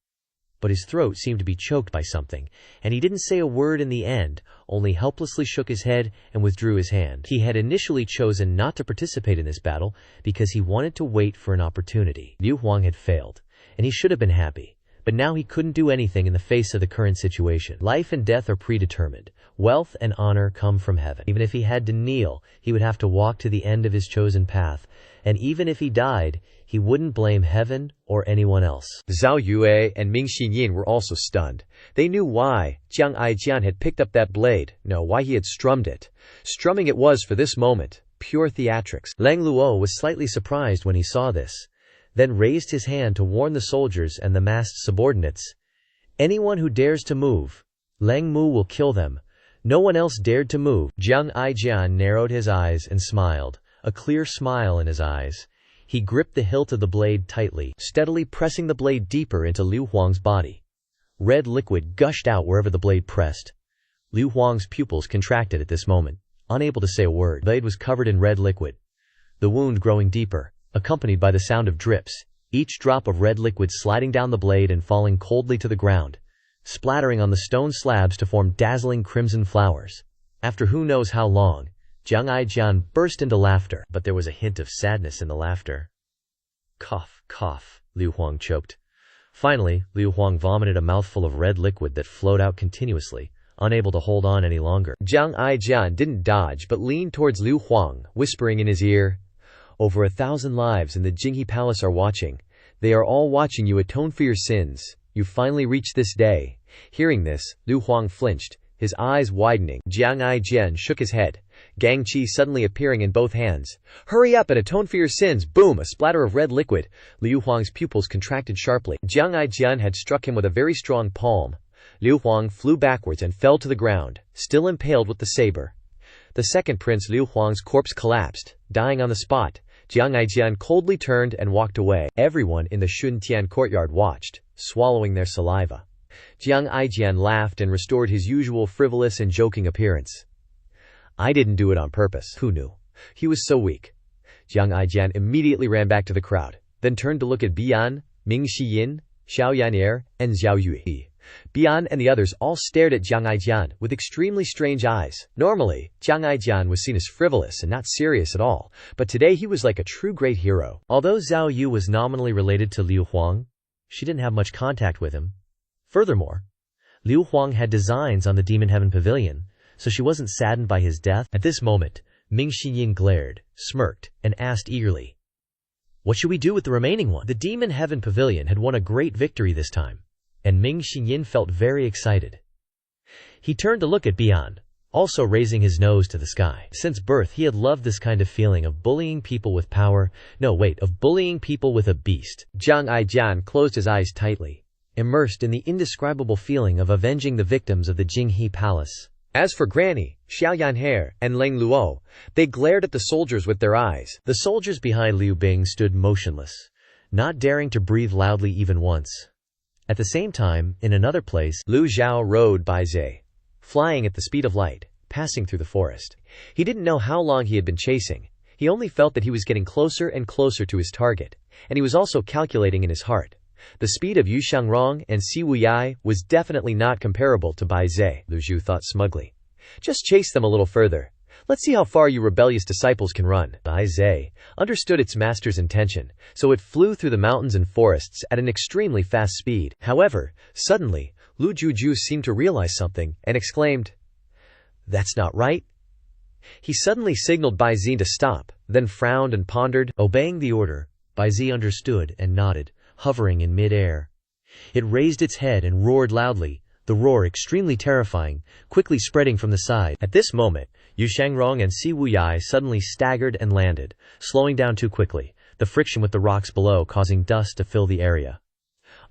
But his throat seemed to be choked by something, and he didn't say a word in the end, only helplessly shook his head and withdrew his hand. He had initially chosen not to participate in this battle because he wanted to wait for an opportunity. Liu Huang had failed, and he should have been happy. But now he couldn't do anything in the face of the current situation. Life and death are predetermined. Wealth and honor come from heaven. Even if he had to kneel, he would have to walk to the end of his chosen path. And even if he died, he wouldn't blame heaven or anyone else. Zhao Yue and Ming Xiyin were also stunned. They knew why Jiang Aijian had picked up that blade. No, why he had strummed it. Strumming it was for this moment. Pure theatrics. Lang Luo was slightly surprised when he saw this, then raised his hand to warn the soldiers and the masked subordinates. Anyone who dares to move, Lang Mu will kill them. No one else dared to move. Jiang Aijian narrowed his eyes and smiled, a clear smile in his eyes. He gripped the hilt of the blade tightly, steadily pressing the blade deeper into Liu Huang's body. Red liquid gushed out wherever the blade pressed. Liu Huang's pupils contracted at this moment, unable to say a word. The blade was covered in red liquid, the wound growing deeper, accompanied by the sound of drips, each drop of red liquid sliding down the blade and falling coldly to the ground, splattering on the stone slabs to form dazzling crimson flowers. After who knows how long, Jiang Aijian burst into laughter, but there was a hint of sadness in the laughter. Cough, cough, Liu Huang choked. Finally, Liu Huang vomited a mouthful of red liquid that flowed out continuously, unable to hold on any longer. Jiang Aijian didn't dodge but leaned towards Liu Huang, whispering in his ear, "Over 1,000 lives in the Jinghe Palace are watching. They are all watching you atone for your sins. You finally reached this day." Hearing this, Liu Huang flinched, his eyes widening. Jiang Aijian shook his head, Gang Qi suddenly appearing in both hands. "Hurry up and atone for your sins!" Boom! A splatter of red liquid. Liu Huang's pupils contracted sharply. Jiang Aijian had struck him with a very strong palm. Liu Huang flew backwards and fell to the ground, still impaled with the saber. The second prince Liu Huang's corpse collapsed, dying on the spot. Jiang Aijian coldly turned and walked away. Everyone in the Shuntian courtyard watched, swallowing their saliva. Jiang Aijian laughed and restored his usual frivolous and joking appearance. "I didn't do it on purpose. Who knew? He was so weak." Jiang Aijian immediately ran back to the crowd, then turned to look at Bian, Ming Xiyin, Xiao Yan'er, and Xiao Yue. Bian and the others all stared at Jiang Aijian with extremely strange eyes. Normally, Jiang Aijian was seen as frivolous and not serious at all, but today he was like a true great hero. Although Zhao Yu was nominally related to Liu Huang, she didn't have much contact with him. Furthermore, Liu Huang had designs on the Demon Heaven Pavilion, so she wasn't saddened by his death. At this moment, Ming Xiyin glared, smirked, and asked eagerly, "What should we do with the remaining one?" The Demon Heaven Pavilion had won a great victory this time, and Ming Xiyin felt very excited. He turned to look at Bian, also raising his nose to the sky. Since birth he had loved this kind of feeling of bullying people with power. Of bullying people with a beast. Jiang Aijian closed his eyes tightly, immersed in the indescribable feeling of avenging the victims of the Jinghe Palace. As for Granny, Xiao Yan'er, and Leng Luo, they glared at the soldiers with their eyes. The soldiers behind Liu Bing stood motionless, not daring to breathe loudly even once. At the same time, in another place, Lu Zhou rode Bai Zhe, flying at the speed of light, passing through the forest. He didn't know how long he had been chasing. He only felt that he was getting closer and closer to his target, and he was also calculating in his heart. The speed of Yu Shangrong and Si Wuyai was definitely not comparable to Bai Zhe, Lu Zhou thought smugly. Just chase them a little further. Let's see how far you rebellious disciples can run. Bai Zhe understood its master's intention, so it flew through the mountains and forests at an extremely fast speed. However, suddenly, Lu Juju seemed to realize something and exclaimed, "That's not right." He suddenly signaled Bai Zhe to stop, then frowned and pondered. Obeying the order, Bai Zhe understood and nodded, hovering in mid-air. It raised its head and roared loudly, the roar extremely terrifying, quickly spreading from the side. At this moment, Yu Shangrong and Si Wuyai suddenly staggered and landed, slowing down too quickly, the friction with the rocks below causing dust to fill the area.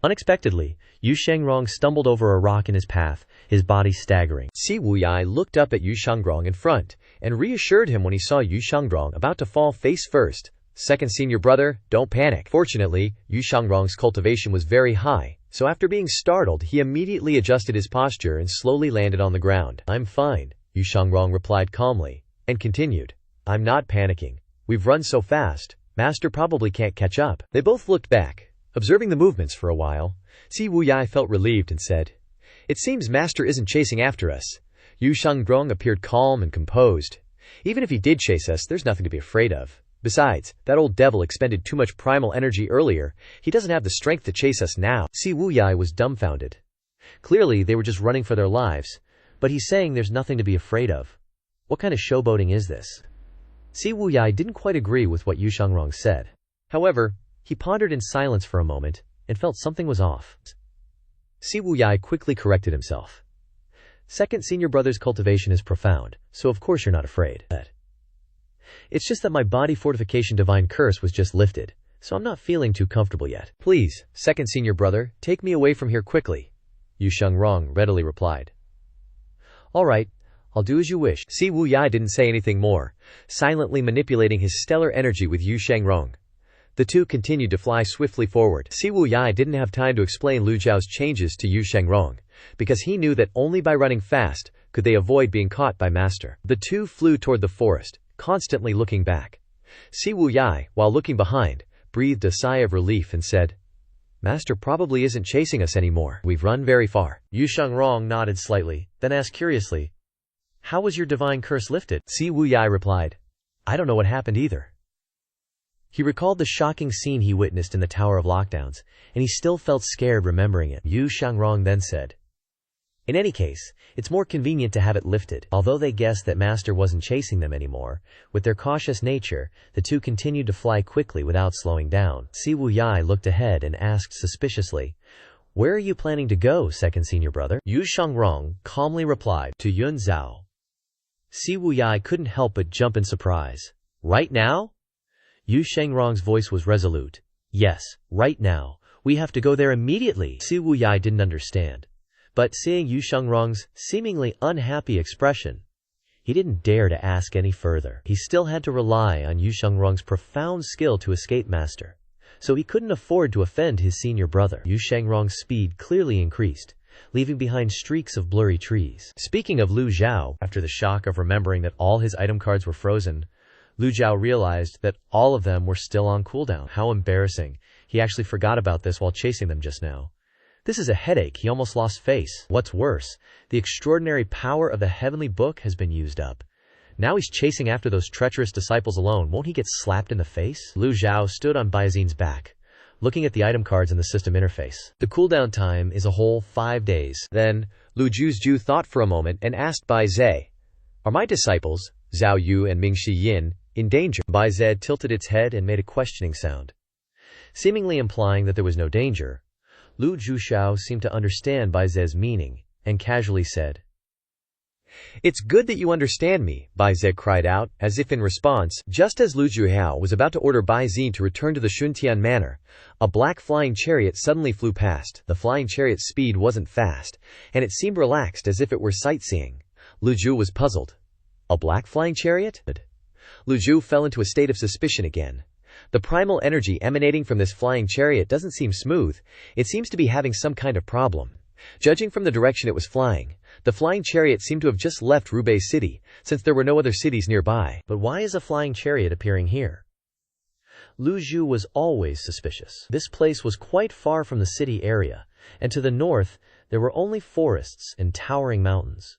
Unexpectedly, Yu Shangrong stumbled over a rock in his path, his body staggering. Si Wuyai looked up at Yu Shangrong in front, and reassured him when he saw Yu Shangrong about to fall face first. "Second senior brother, don't panic." Fortunately, Yu Shangrong's cultivation was very high, so after being startled he immediately adjusted his posture and slowly landed on the ground. "I'm fine," Yu Shangrong replied calmly, and continued, "I'm not panicking. We've run so fast, Master probably can't catch up." They both looked back, observing the movements for a while. Si Wuyai felt relieved and said, "It seems Master isn't chasing after us." Yu Shangrong appeared calm and composed. "Even if he did chase us, there's nothing to be afraid of. Besides, that old devil expended too much primal energy earlier. He doesn't have the strength to chase us now." Si Wuyai was dumbfounded. Clearly, they were just running for their lives, but he's saying there's nothing to be afraid of. What kind of showboating is this? Si Wuyai didn't quite agree with what Yu Shangrong said. However, he pondered in silence for a moment and felt something was off. Si Wuyai quickly corrected himself. "Second senior brother's cultivation is profound, so of course you're not afraid. It's just that my body fortification divine curse was just lifted, so I'm not feeling too comfortable yet. Please, second senior brother, take me away from here quickly." Yu Shengrong readily replied. All right, I'll do as you wish. Si Wuyai didn't say anything more, silently manipulating his stellar energy with Yu Shengrong. The two continued to fly swiftly forward. Si Wuyai didn't have time to explain Lu Zhou's changes to Yu Shengrong, because he knew that only by running fast could they avoid being caught by Master. The two flew toward the forest, constantly looking back. Si Wuyai, while looking behind, breathed a sigh of relief and said, Master probably isn't chasing us anymore. We've run very far. Yu Shengrong nodded slightly, then asked curiously, How was your divine curse lifted? Si Wuyai replied, I don't know what happened either. He recalled the shocking scene he witnessed in the Tower of Lockdowns, and he still felt scared remembering it. Yu Shengrong then said, In any case, it's more convenient to have it lifted. Although they guessed that Master wasn't chasing them anymore, with their cautious nature, the two continued to fly quickly without slowing down. Si Wuyai looked ahead and asked suspiciously, Where are you planning to go, second senior brother? Yu Shengrong calmly replied, To Yun Zhao. Si Wuyai couldn't help but jump in surprise. Right now? Yu Shengrong's voice was resolute. Yes, right now. We have to go there immediately. Si Wuyai didn't understand. But seeing Yu Shengrong's seemingly unhappy expression, he didn't dare to ask any further. He still had to rely on Yu Shengrong's profound skill to escape Master, so he couldn't afford to offend his senior brother. Yu Shengrong's speed clearly increased, leaving behind streaks of blurry trees. Speaking of Lu Zhou, after the shock of remembering that all his item cards were frozen, Lu Zhou realized that all of them were still on cooldown. How embarrassing. He actually forgot about this while chasing them just now. This is a headache. He almost lost face. What's worse, the extraordinary power of the heavenly book has been used up. Now he's chasing after those treacherous disciples alone. Won't he get slapped in the face? Lu Zhou stood on Baizin's back, looking at the item cards in the system interface. The cooldown time is a whole 5 days. Then, Lu Zhou thought for a moment and asked Bai Zhe, Are my disciples, Zhao Yu and Ming Shi Yin, in danger? Bai Zhe tilted its head and made a questioning sound. Seemingly implying that there was no danger, Lu Zhou seemed to understand Bai Zhe's meaning, and casually said, It's good that you understand me, Bai Zhe cried out, as if in response. Just as Lu Zhou was about to order Bai Zine to return to the Shuntian manor, a black flying chariot suddenly flew past. The flying chariot's speed wasn't fast, and it seemed relaxed as if it were sightseeing. Lu Zhou was puzzled. A black flying chariot? Lu Zhou fell into a state of suspicion again. The primal energy emanating from this flying chariot doesn't seem smooth. It seems to be having some kind of problem. Judging from the direction it was flying, the flying chariot seemed to have just left Rubei City, since there were no other cities nearby. But why is a flying chariot appearing here? Lu Zhou was always suspicious. This place was quite far from the city area, and to the north, there were only forests and towering mountains.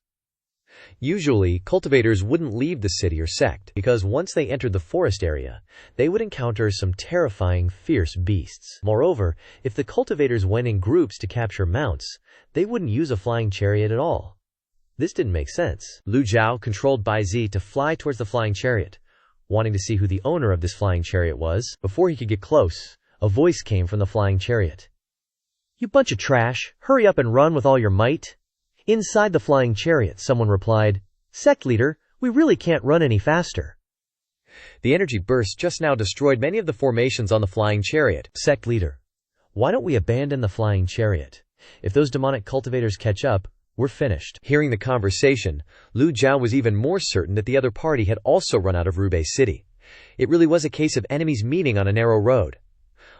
Usually, cultivators wouldn't leave the city or sect, because once they entered the forest area, they would encounter some terrifying, fierce beasts. Moreover, if the cultivators went in groups to capture mounts, they wouldn't use a flying chariot at all. This didn't make sense. Lu Zhou controlled Bai Zi to fly towards the flying chariot, wanting to see who the owner of this flying chariot was. Before he could get close, a voice came from the flying chariot. You bunch of trash, hurry up and run with all your might. Inside the flying chariot, someone replied, Sect leader, we really can't run any faster. The energy burst just now destroyed many of the formations on the flying chariot. Sect leader, why don't we abandon the flying chariot? If those demonic cultivators catch up, we're finished. Hearing the conversation, Lu Zhou was even more certain that the other party had also run out of Rubei City. It really was a case of enemies meeting on a narrow road.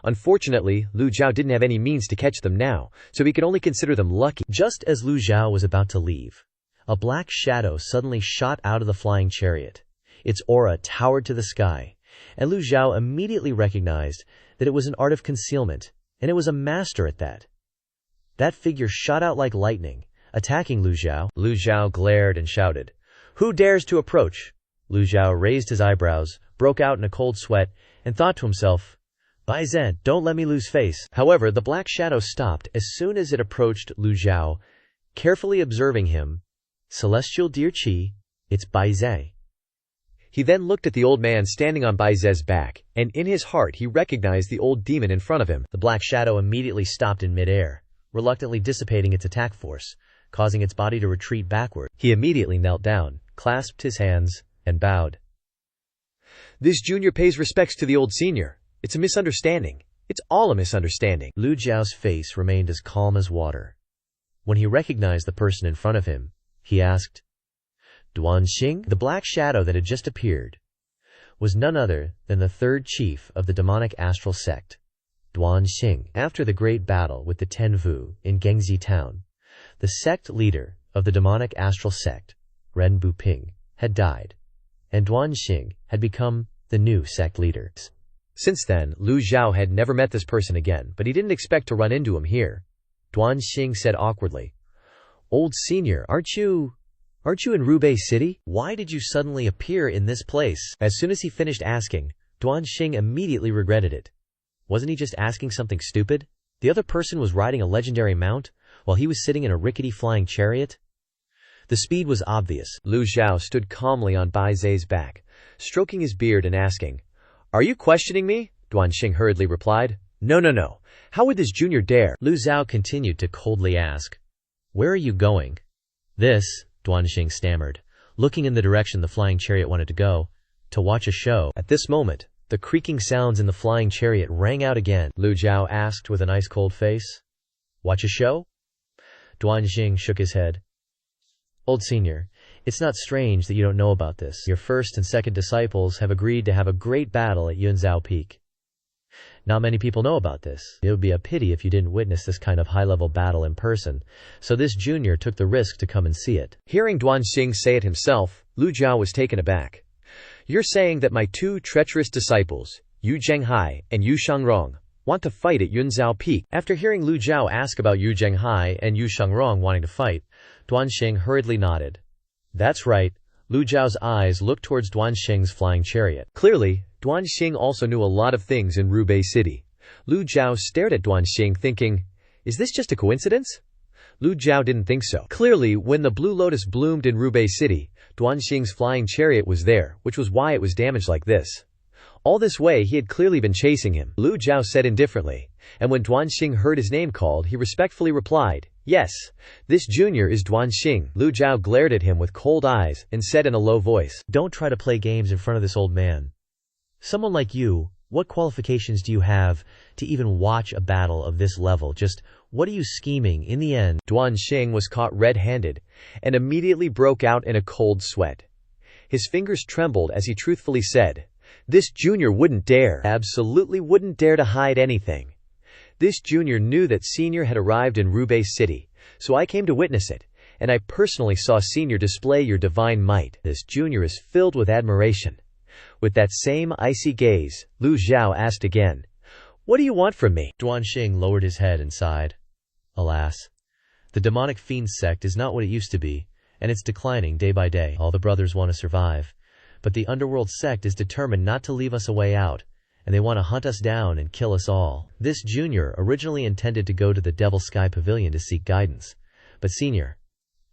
Unfortunately, Lu Zhou didn't have any means to catch them now, so he could only consider them lucky. Just as Lu Zhou was about to leave, a black shadow suddenly shot out of the flying chariot. Its aura towered to the sky, and Lu Zhou immediately recognized that it was an art of concealment, and it was a master at that. That figure shot out like lightning, attacking Lu Zhou. Lu Zhou glared and shouted, Who dares to approach? Lu Zhou raised his eyebrows, broke out in a cold sweat, and thought to himself, Bai Zhen, don't let me lose face. However, the black shadow stopped as soon as it approached Lu Zhou, carefully observing him. Celestial dear Qi, it's Bai Zhe. He then looked at the old man standing on Bai Zhe's back, and in his heart he recognized the old demon in front of him. The black shadow immediately stopped in midair, reluctantly dissipating its attack force, causing its body to retreat backward. He immediately knelt down, clasped his hands, and bowed. This junior pays respects to the old senior. It's a misunderstanding. It's all a misunderstanding. Lu Zhao's face remained as calm as water. When he recognized the person in front of him, he asked, "Duanxing?" The black shadow that had just appeared was none other than the third chief of the demonic astral sect, Duanxing. After the great battle with the Tenvu in Gengzi town, the sect leader of the demonic astral sect, Ren Buping, had died, and Duanxing had become the new sect leader. Since then, Lu Zhou had never met this person again, but he didn't expect to run into him here. Duanxing said awkwardly, "Old senior, aren't you in Rubei City? Why did you suddenly appear in this place?" As soon as he finished asking, Duanxing immediately regretted it. Wasn't he just asking something stupid? The other person was riding a legendary mount, while he was sitting in a rickety flying chariot. The speed was obvious. Lu Zhou stood calmly on Bai Zai's back, stroking his beard and asking, "Are you questioning me?" Duanxing hurriedly replied, No. How would this junior dare?" Lu Zhou continued to coldly ask, "Where are you going?" "This," Duanxing stammered, looking in the direction the flying chariot wanted to go, "to watch a show." At this moment, the creaking sounds in the flying chariot rang out again. Lu Zhou asked with an ice-cold face, "Watch a show?" Duanxing shook his head. "Old senior, it's not strange that you don't know about this. Your first and second disciples have agreed to have a great battle at Yunzhao Peak. Not many people know about this. It would be a pity if you didn't witness this kind of high-level battle in person, so this junior took the risk to come and see it." Hearing Duanxing say it himself, Lu Zhou was taken aback. "You're saying that my two treacherous disciples, Yu Zhenghai and Yu Shangrong, want to fight at Yunzhao Peak?" After hearing Lu Zhou ask about Yu Zhenghai and Yu Shangrong wanting to fight, Duanxing hurriedly nodded. "That's right." Lu Zhao's eyes looked towards Duanxing's flying chariot. Clearly, Duanxing also knew a lot of things in Rubei City. Lu Zhou stared at Duanxing thinking, is this just a coincidence? Lu Zhou didn't think so. Clearly, when the Blue Lotus bloomed in Rubei City, Duanxing's flying chariot was there, which was why it was damaged like this. All this way he had clearly been chasing him. Lu Zhou said indifferently, and when Duanxing heard his name called, he respectfully replied, "Yes, this junior is Duanxing." Lu Zhou glared at him with cold eyes and said in a low voice, "Don't try to play games in front of this old man. Someone like you, what qualifications do you have to even watch a battle of this level? Just what are you scheming in the end?" Duanxing was caught red-handed and immediately broke out in a cold sweat. His fingers trembled as he truthfully said, "This junior wouldn't dare, absolutely wouldn't dare to hide anything. This junior knew that senior had arrived in Rubei City, so I came to witness it, and I personally saw senior display your divine might. This junior is filled with admiration." With that same icy gaze, Lu Zhou asked again, "What do you want from me?" Duanxing lowered his head and sighed. "Alas, the demonic fiend sect is not what it used to be, and it's declining day by day. All the brothers want to survive, but the underworld sect is determined not to leave us a way out, and they want to hunt us down and kill us all. This junior originally intended to go to the Evil Sky Pavilion to seek guidance, but senior,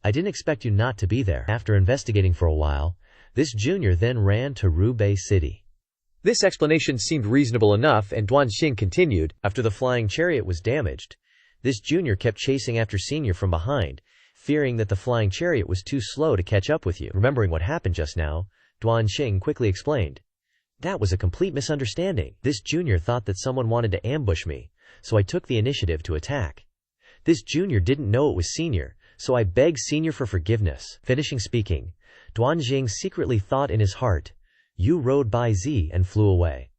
I didn't expect you not to be there. After investigating for a while, this junior then ran to Rubei City." This explanation seemed reasonable enough, and Duanxing continued, "After the flying chariot was damaged, this junior kept chasing after senior from behind, fearing that the flying chariot was too slow to catch up with you." Remembering what happened just now, Duanxing quickly explained, "That was a complete misunderstanding. This junior thought that someone wanted to ambush me, so I took the initiative to attack. This junior didn't know it was senior, so I begged senior for forgiveness." Finishing speaking, Duanxing secretly thought in his heart, "You rode by Z and flew away.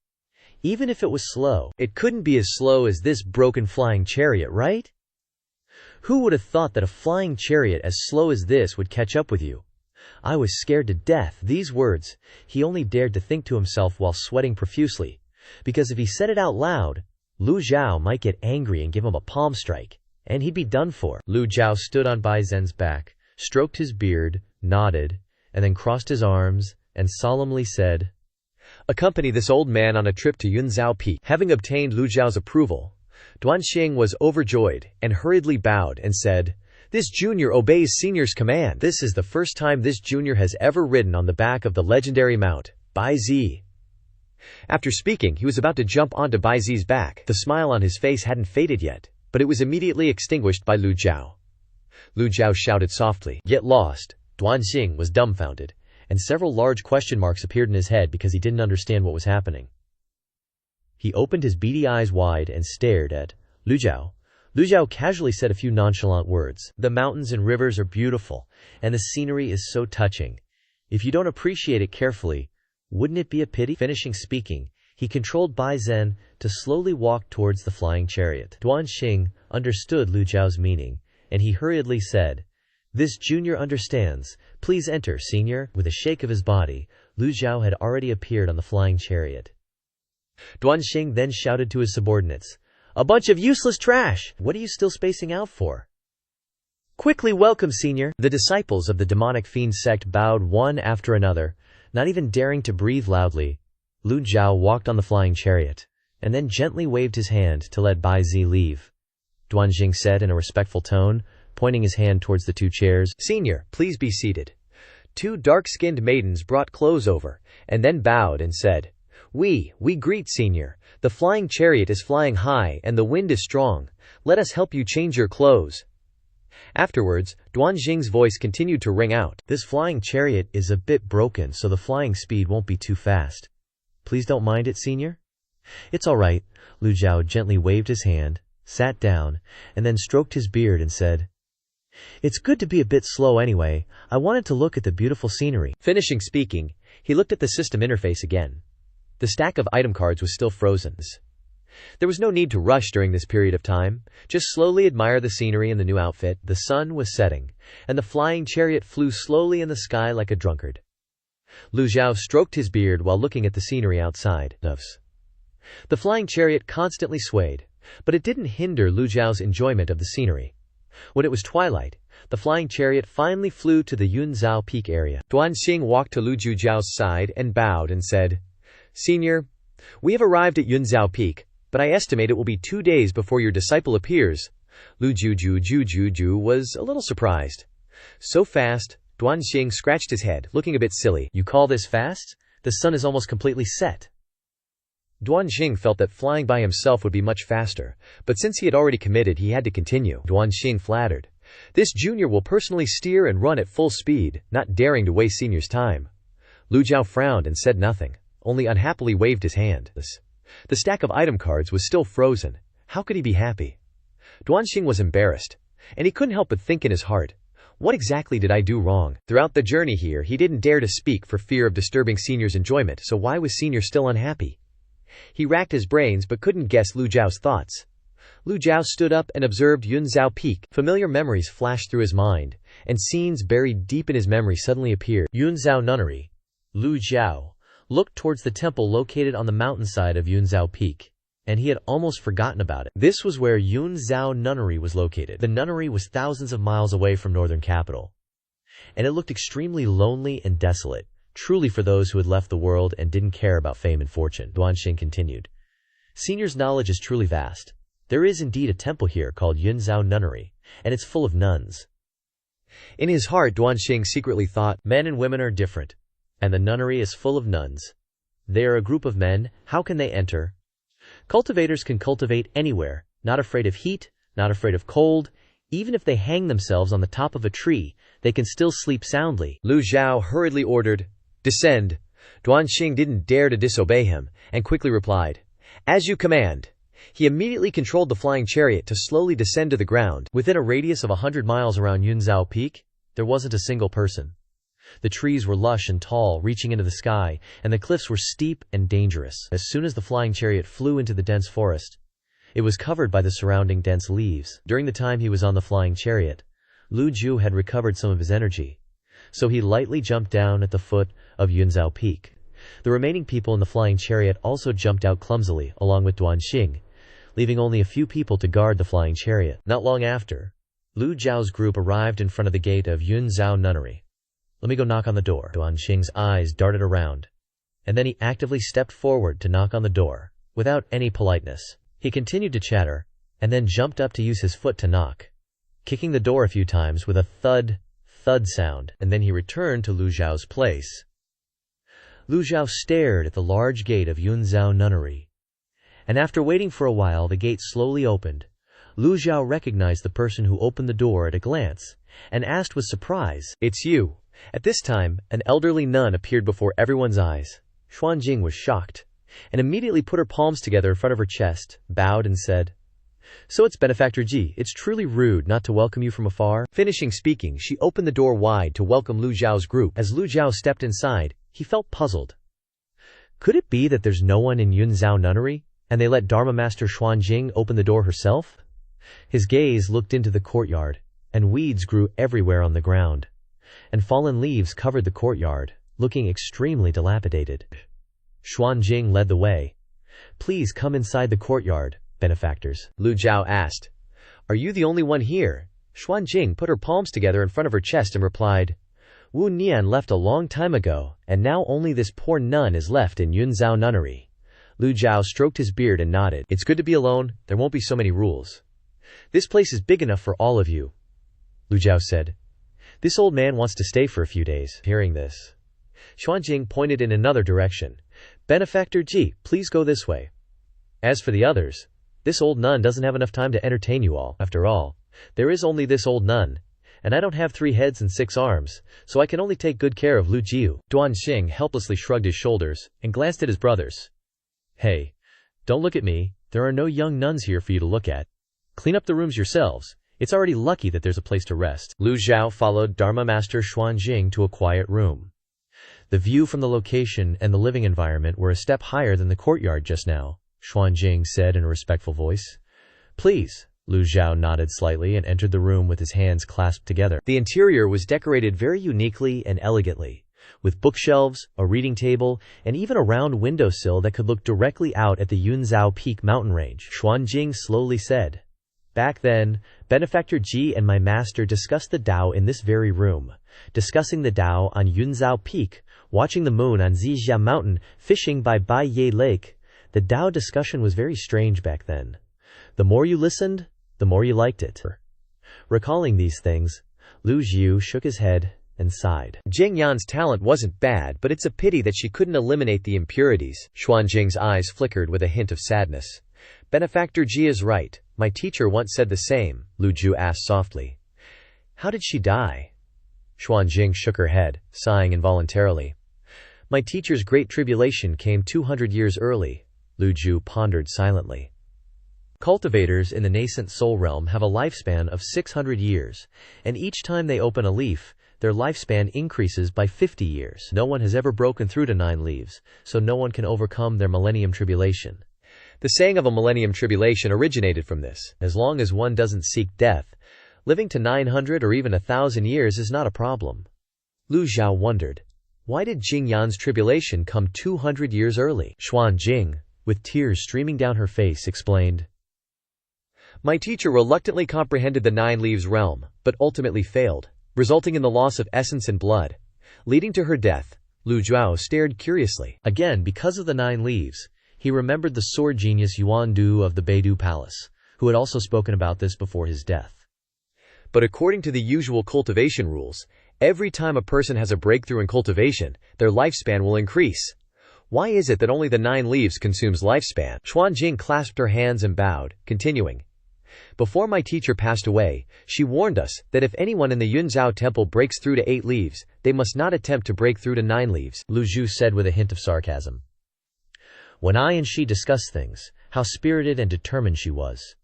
Even if it was slow, it couldn't be as slow as this broken flying chariot, right? Who would have thought that a flying chariot as slow as this would catch up with you? I was scared to death." These words, he only dared to think to himself while sweating profusely, because if he said it out loud, Lu Zhou might get angry and give him a palm strike, and he'd be done for. Lu Zhou stood on Bai Zhen's back, stroked his beard, nodded, and then crossed his arms and solemnly said, "Accompany this old man on a trip to Yunzhao Peak." Having obtained Lu Zhao's approval, Duanxing was overjoyed and hurriedly bowed and said, "This junior obeys senior's command. This is the first time this junior has ever ridden on the back of the legendary mount, Bai Zi." After speaking, he was about to jump onto Bai Zi's back. The smile on his face hadn't faded yet, but it was immediately extinguished by Lu Zhou. Lu Zhou shouted softly, "Get lost." Duanxing was dumbfounded, and several large question marks appeared in his head because he didn't understand what was happening. He opened his beady eyes wide and stared at Lu Zhou, Lu Zhou casually said a few nonchalant words. The mountains and rivers are beautiful, and the scenery is so touching. If you don't appreciate it carefully, wouldn't it be a pity? Finishing speaking, he controlled Bai Zhen to slowly walk towards the flying chariot. Duan Xing understood Lu Zhao's meaning, and he hurriedly said, "This junior understands. Please enter, senior." With a shake of his body, Lu Zhao had already appeared on the flying chariot. Duan Xing then shouted to his subordinates, "A bunch of useless trash! What are you still spacing out for? Quickly welcome, senior." The disciples of the demonic fiend sect bowed one after another, not even daring to breathe loudly. Lu Zhao walked on the flying chariot, and then gently waved his hand to let Bai Zi leave. Duan Xing said in a respectful tone, pointing his hand towards the two chairs, "Senior, please be seated." Two dark-skinned maidens brought clothes over, and then bowed and said, We greet senior. The flying chariot is flying high and the wind is strong. Let us help you change your clothes." Afterwards, Duan Xing's voice continued to ring out. "This flying chariot is a bit broken, so the flying speed won't be too fast. Please don't mind it, senior." "It's all right." Lu Zhao gently waved his hand, sat down, and then stroked his beard and said, "It's good to be a bit slow anyway. I wanted to look at the beautiful scenery." Finishing speaking, he looked at the system interface again. The stack of item cards was still frozen. There was no need to rush during this period of time. Just slowly admire the scenery and the new outfit. The sun was setting, and the flying chariot flew slowly in the sky like a drunkard. Lu Zhao stroked his beard while looking at the scenery outside. The flying chariot constantly swayed, but it didn't hinder Lu Zhao's enjoyment of the scenery. When it was twilight, the flying chariot finally flew to the Yunzhao Peak area. Duan Xing walked to Lu Zhao's side and bowed and said, "Senior, we have arrived at Yunzhao Peak, but I estimate it will be 2 days before your disciple appears." Lu Zhou was a little surprised. So fast? Duan Xing scratched his head, looking a bit silly. "You call this fast? The sun is almost completely set." Duan Xing felt that flying by himself would be much faster, but since he had already committed, he had to continue. Duan Xing flattered, "This junior will personally steer and run at full speed, not daring to waste senior's time." Lu Zhao frowned and said nothing, only unhappily waved his hand. The stack of item cards was still frozen. How could he be happy? Duan Xing was embarrassed, and he couldn't help but think in his heart, "What exactly did I do wrong?" Throughout the journey here, he didn't dare to speak for fear of disturbing senior's enjoyment, so why was senior still unhappy? He racked his brains but couldn't guess Lu Zhao's thoughts. Lu Zhao stood up and observed Yunzhao Peak. Familiar memories flashed through his mind, and scenes buried deep in his memory suddenly appeared. Yunzhao Nunnery. Lu Zhao looked towards the temple located on the mountainside of Yunzhao Peak, and he had almost forgotten about it. This was where Yunzhao Nunnery was located. The nunnery was thousands of miles away from northern capital, and it looked extremely lonely and desolate, truly for those who had left the world and didn't care about fame and fortune. Duan Xing continued, "Senior's knowledge is truly vast. There is indeed a temple here called Yunzhao Nunnery, and it's full of nuns." In his heart, Duan Xing secretly thought, men and women are different, and the nunnery is full of nuns. They are a group of men, how can they enter? Cultivators can cultivate anywhere, not afraid of heat, not afraid of cold. Even if they hang themselves on the top of a tree, they can still sleep soundly. Lu Zhao hurriedly ordered, "Descend." Duan Xing didn't dare to disobey him, and quickly replied, "As you command." He immediately controlled the flying chariot to slowly descend to the ground. Within a radius of 100 miles around Yunzhao Peak, there wasn't a single person. The trees were lush and tall, reaching into the sky, and the cliffs were steep and dangerous. As soon as the flying chariot flew into the dense forest, it was covered by the surrounding dense leaves. During the time he was on the flying chariot, Lu Zhou had recovered some of his energy, so he lightly jumped down at the foot of Yunzhao Peak. The remaining people in the flying chariot also jumped out clumsily, along with Duan Xing, leaving only a few people to guard the flying chariot. Not long after, Lu Zhao's group arrived in front of the gate of Yunzhao Nunnery. "Let me go knock on the door." Duan Xing's eyes darted around, and then he actively stepped forward to knock on the door, without any politeness. He continued to chatter, and then jumped up to use his foot to knock, kicking the door a few times with a thud sound, and then he returned to Lu Zhao's place. Lu Zhao stared at the large gate of Yunzhao Nunnery, and after waiting for a while, the gate slowly opened. Lu Zhao recognized the person who opened the door at a glance, and asked with surprise, "It's you." At this time, an elderly nun appeared before everyone's eyes. Xuanjing was shocked, and immediately put her palms together in front of her chest, bowed and said, So it's Benefactor Ji. It's truly rude not to welcome you from afar. Finishing speaking, she opened the door wide to welcome Lu Zhao's group. As Lu Zhao stepped inside, he felt puzzled. Could it be that there's no one in Yunzhou Nunnery, and they let Dharma Master Xuanjing open the door herself? His gaze looked into the courtyard, and weeds grew everywhere on the ground, and fallen leaves covered the courtyard, looking extremely dilapidated. Xuanjing led the way. Please come inside the courtyard, benefactors. Lu Zhao asked. Are you the only one here? Xuanjing put her palms together in front of her chest and replied, Wu Nian left a long time ago, and now only this poor nun is left in Yunzhou Nunnery. Lu Zhao stroked his beard and nodded. It's good to be alone, there won't be so many rules. This place is big enough for all of you, Lu Zhao said. This old man wants to stay for a few days. Hearing this, Xuanjing pointed in another direction. Benefactor Ji, please go this way. As for the others, this old nun doesn't have enough time to entertain you all. After all, there is only this old nun, and I don't have 3 heads and 6 arms, so I can only take good care of Lu Jiu. Duanxing helplessly shrugged his shoulders and glanced at his brothers. Hey, don't look at me. There are no young nuns here for you to look at. Clean up the rooms yourselves. It's already lucky that there's a place to rest. Lu Zhao followed Dharma Master Xuanjing to a quiet room. The view from the location and the living environment were a step higher than the courtyard just now, Xuanjing said in a respectful voice. Please. Lu Zhao nodded slightly and entered the room with his hands clasped together. The interior was decorated very uniquely and elegantly, with bookshelves, a reading table, and even a round windowsill that could look directly out at the Yunzhou Peak mountain range. Xuanjing slowly said, Back then, Benefactor Ji and my master discussed the Tao in this very room, discussing the Tao on Yunzhou Peak, watching the moon on Zizhia Mountain, fishing by Bai Ye Lake. The Tao discussion was very strange back then. The more you listened, the more you liked it. Recalling these things, Lu Zhu shook his head and sighed. Jing Yan's talent wasn't bad, but it's a pity that she couldn't eliminate the impurities. Xuanjing's eyes flickered with a hint of sadness. Benefactor Ji is right. My teacher once said the same, Lu Zhu asked softly. How did she die? Xuanjing shook her head, sighing involuntarily. My teacher's great tribulation came 200 years early, Lu Zhu pondered silently. Cultivators in the nascent soul realm have a lifespan of 600 years, and each time they open a leaf, their lifespan increases by 50 years. No one has ever broken through to 9 leaves, so no one can overcome their millennium tribulation. The saying of a millennium tribulation originated from this. As long as one doesn't seek death, living to 900 or even 1,000 years is not a problem. Lu Zhao wondered, why did Jing Yan's tribulation come 200 years early? Xuanjing, with tears streaming down her face, explained, My teacher reluctantly comprehended the 9 leaves realm, but ultimately failed, resulting in the loss of essence and blood, leading to her death. Lu Zhao stared curiously. Again, because of the 9 leaves, he remembered the sword genius Yuan Du of the Beidou Palace, who had also spoken about this before his death. But according to the usual cultivation rules, every time a person has a breakthrough in cultivation, their lifespan will increase. Why is it that only the 9 leaves consumes lifespan? Xuanjing clasped her hands and bowed, continuing, Before my teacher passed away, she warned us that if anyone in the Yunzhou temple breaks through to 8 leaves, they must not attempt to break through to 9 leaves, Lu Zhu said with a hint of sarcasm. When I and she discussed things, how spirited and determined she was.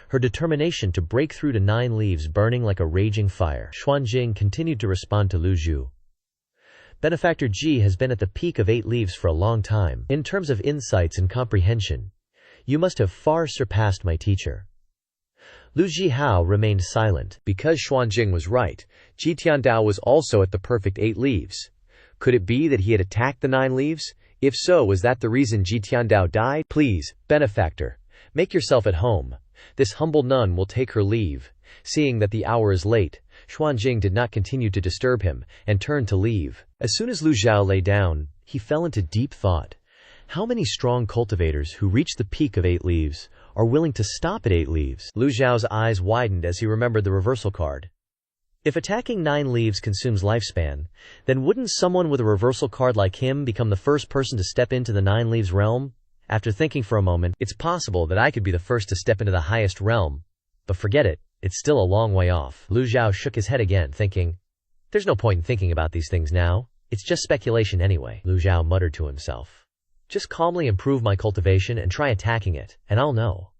Her determination to break through to 9 leaves burning like a raging fire. Xuanjing continued to respond to Lu Zhu. Benefactor Ji has been at the peak of 8 leaves for a long time. In terms of insights and comprehension, you must have far surpassed my teacher. Lu Zhihao remained silent. Because Xuanjing was right, Ji Tiandao was also at the perfect 8 leaves. Could it be that he had attacked the 9 leaves? If so, was that the reason Ji Tiandao died? Please, benefactor, make yourself at home. This humble nun will take her leave. Seeing that the hour is late, Xuanjing did not continue to disturb him, and turned to leave. As soon as Lu Zhao lay down, he fell into deep thought. How many strong cultivators who reach the peak of 8 leaves are willing to stop at 8 leaves? Lu Zhao's eyes widened as he remembered the reversal card. If attacking 9 leaves consumes lifespan, then wouldn't someone with a reversal card like him become the first person to step into the 9 leaves realm? After thinking for a moment, it's possible that I could be the first to step into the highest realm. But forget it, it's still a long way off. Lu Zhao shook his head again, thinking, there's no point in thinking about these things now. It's just speculation anyway. Lu Zhao muttered to himself. Just calmly improve my cultivation and try attacking it, and I'll know.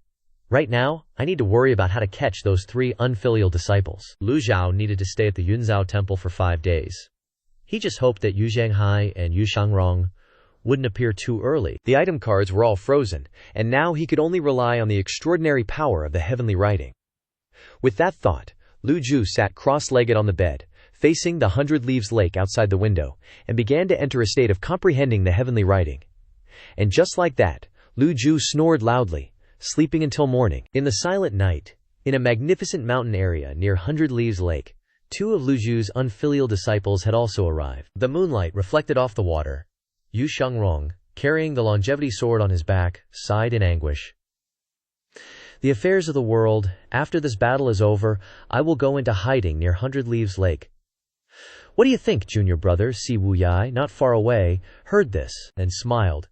Right now, I need to worry about how to catch those 3 unfilial disciples. Lu Zhou needed to stay at the Yunzhao temple for 5 days. He just hoped that Yu Zhanghai and Yu Shangrong wouldn't appear too early. The item cards were all frozen, and now he could only rely on the extraordinary power of the heavenly writing. With that thought, Lu Zhou sat cross-legged on the bed, facing the 100 Leaves Lake outside the window, and began to enter a state of comprehending the heavenly writing. And just like that, Lu Zhou snored loudly, sleeping until morning. In the silent night, in a magnificent mountain area near 100 Leaves Lake, 2 of Lu Zhou's unfilial disciples had also arrived. The moonlight reflected off the water. Yu Shangrong, carrying the longevity sword on his back, sighed in anguish. The affairs of the world, after this battle is over, I will go into hiding near 100 Leaves Lake. What do you think, junior brother? Si Wuyai, not far away, heard this, and smiled.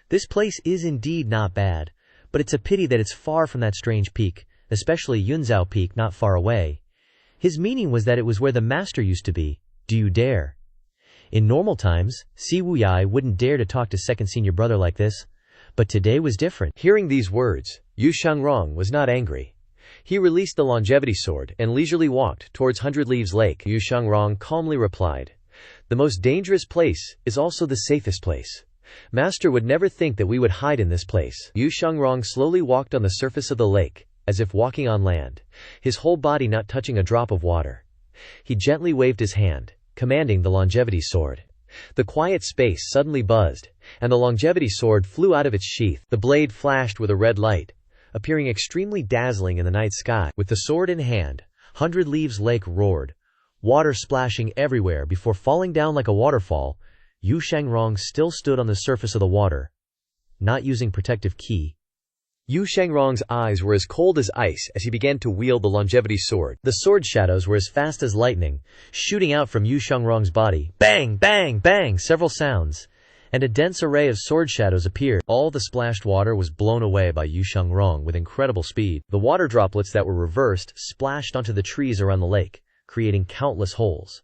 This place is indeed not bad, but it's a pity that it's far from that strange peak, especially Yunzhao Peak not far away. His meaning was that it was where the master used to be. Do you dare? In normal times, Si Wuyai wouldn't dare to talk to second senior brother like this, but today was different. Hearing these words, Yu Shangrong was not angry. He released the longevity sword and leisurely walked towards 100 Leaves Lake. Yu Shangrong calmly replied, "The most dangerous place is also the safest place. Master would never think that we would hide in this place." Yu Shangrong slowly walked on the surface of the lake, as if walking on land, his whole body not touching a drop of water. He gently waved his hand, commanding the longevity sword. The quiet space suddenly buzzed, and the longevity sword flew out of its sheath. The blade flashed with a red light, appearing extremely dazzling in the night sky. With the sword in hand, 100 Leaves Lake roared, water splashing everywhere before falling down like a waterfall. Yu Shangrong still stood on the surface of the water, not using protective ki. Yu Shangrong's eyes were as cold as ice as he began to wield the longevity sword. The sword shadows were as fast as lightning, shooting out from Yu Shangrong's body. Bang, bang, bang, several sounds, and a dense array of sword shadows appeared. All the splashed water was blown away by Yu Shangrong with incredible speed. The water droplets that were reversed splashed onto the trees around the lake, creating countless holes.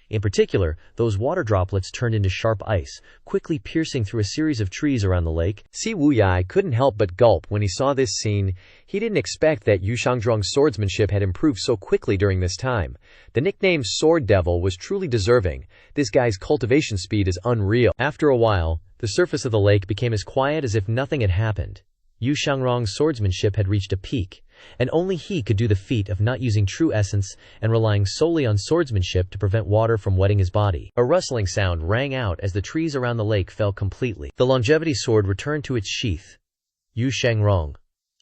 In particular, those water droplets turned into sharp ice, quickly piercing through a series of trees around the lake. Si Wuyai couldn't help but gulp when he saw this scene. He didn't expect that Yu Shangrong's swordsmanship had improved so quickly during this time. The nickname Sword Devil was truly deserving. This guy's cultivation speed is unreal. After a while, the surface of the lake became as quiet as if nothing had happened. Yu Shangrong's swordsmanship had reached a peak, and only he could do the feat of not using true essence and relying solely on swordsmanship to prevent water from wetting his body. A rustling sound rang out as the trees around the lake fell completely. The longevity sword returned to its sheath. Yu Shangrong,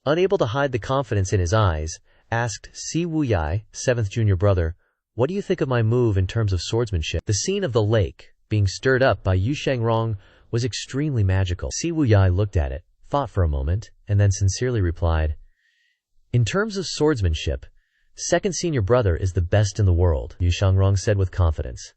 unable to hide the confidence in his eyes, asked Si Wuyai, 7th junior brother, "What do you think of my move in terms of swordsmanship?" The scene of the lake, being stirred up by Yu Shangrong, was extremely magical. Si Wuyai looked at it, thought for a moment, and then sincerely replied, "In terms of swordsmanship, second senior brother is the best in the world," Yu Shangrong said with confidence.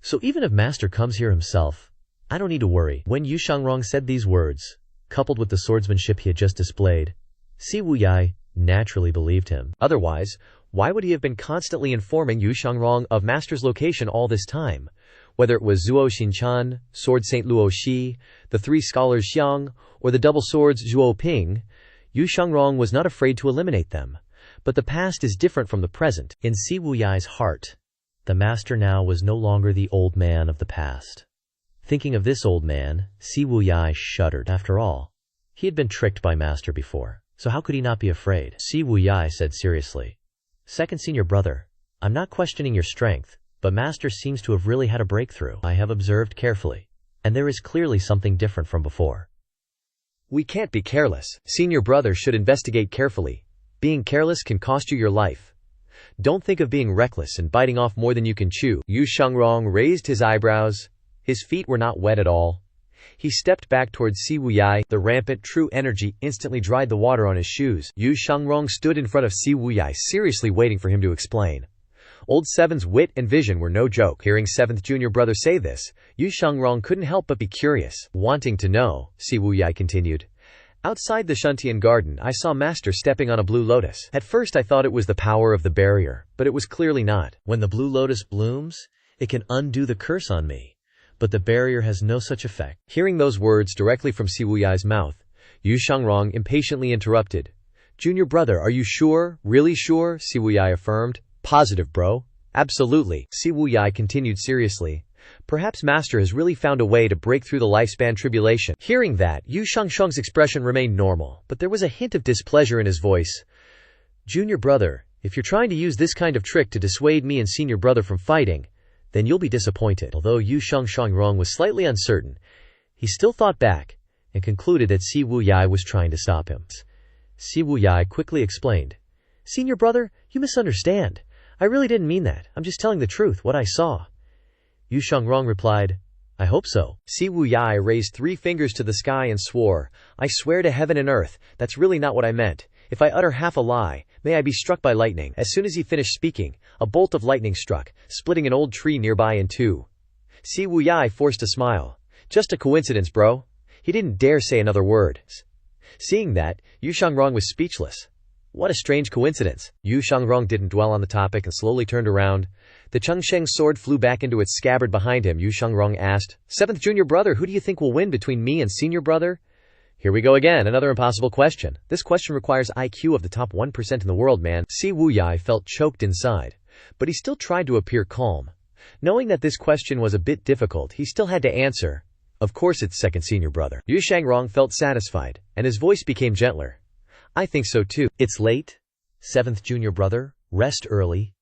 "So even if master comes here himself, I don't need to worry." When Yu Shangrong said these words, coupled with the swordsmanship he had just displayed, Si Wuyai naturally believed him. Otherwise, why would he have been constantly informing Yu Shangrong of master's location all this time? Whether it was Zuo Xinchan, Sword Saint Luo Shi, the 3 scholars Xiang, or the double swords Zhuo Ping, Yu Shangrong was not afraid to eliminate them. But the past is different from the present. In Si Wuyai's heart, the master now was no longer the old man of the past. Thinking of this old man, Si Wuyai shuddered. After all, he had been tricked by master before, so how could he not be afraid? Si Wuyai said seriously, "Second senior brother, I'm not questioning your strength, but master seems to have really had a breakthrough. I have observed carefully, and there is clearly something different from before. We can't be careless. Senior brother should investigate carefully. Being careless can cost you your life. Don't think of being reckless and biting off more than you can chew." Yu Shangrong raised his eyebrows. His feet were not wet at all. He stepped back towards Si Wuyai. The rampant true energy instantly dried the water on his shoes. Yu Shangrong stood in front of Si Wuyai, seriously waiting for him to explain. Old Seven's wit and vision were no joke. Hearing 7th junior brother say this, Yu Shangrong couldn't help but be curious. Wanting to know, Si Wuyai continued, "Outside the Shuntian garden, I saw master stepping on a blue lotus. At first I thought it was the power of the barrier, but it was clearly not. When the blue lotus blooms, it can undo the curse on me, but the barrier has no such effect." Hearing those words directly from Si Wuyai's mouth, Yu Shangrong impatiently interrupted, Junior brother, are you sure? Really sure? Si Wuyai affirmed. Positive, bro. Absolutely. Si Wuyai continued seriously. Perhaps Master has really found a way to break through the lifespan tribulation. Hearing that, Yu Shangsheng's expression remained normal, but there was a hint of displeasure in his voice. Junior brother, if you're trying to use this kind of trick to dissuade me and senior brother from fighting, then you'll be disappointed. Although Yu Shangsheng was slightly uncertain, he still thought back and concluded that Si Wuyai was trying to stop him. Si Wuyai quickly explained, Senior brother, you misunderstand. I really didn't mean that. I'm just telling the truth, what I saw. Yu Shangrong replied, I hope so. Si Wuyai raised 3 fingers to the sky and swore, I swear to heaven and earth, that's really not what I meant. If I utter half a lie, may I be struck by lightning. As soon as he finished speaking, a bolt of lightning struck, splitting an old tree nearby in 2. Si Wuyai forced a smile. Just a coincidence, bro. He didn't dare say another word. Seeing that, Yu Shangrong was speechless. What a strange coincidence. Yu Shangrong didn't dwell on the topic and slowly turned around. The Chengsheng sword flew back into its scabbard behind him. Yu Shangrong asked, 7th junior brother, who do you think will win between me and senior brother? Here we go again, another impossible question. This question requires IQ of the top 1% in the world, man. Si Wuyai felt choked inside, but he still tried to appear calm. Knowing that this question was a bit difficult, he still had to answer. Of course it's 2nd senior brother. Yu Shangrong felt satisfied, and his voice became gentler. I think so too. It's late. 7th junior brother, rest early.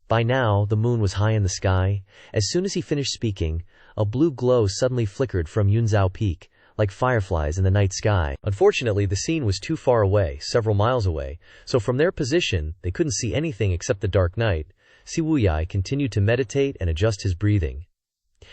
By now, the moon was high in the sky. As soon as he finished speaking, a blue glow suddenly flickered from Yunzhou Peak, like fireflies in the night sky. Unfortunately, the scene was too far away, several miles away, so from their position, they couldn't see anything except the dark night. Si Wuyai continued to meditate and adjust his breathing.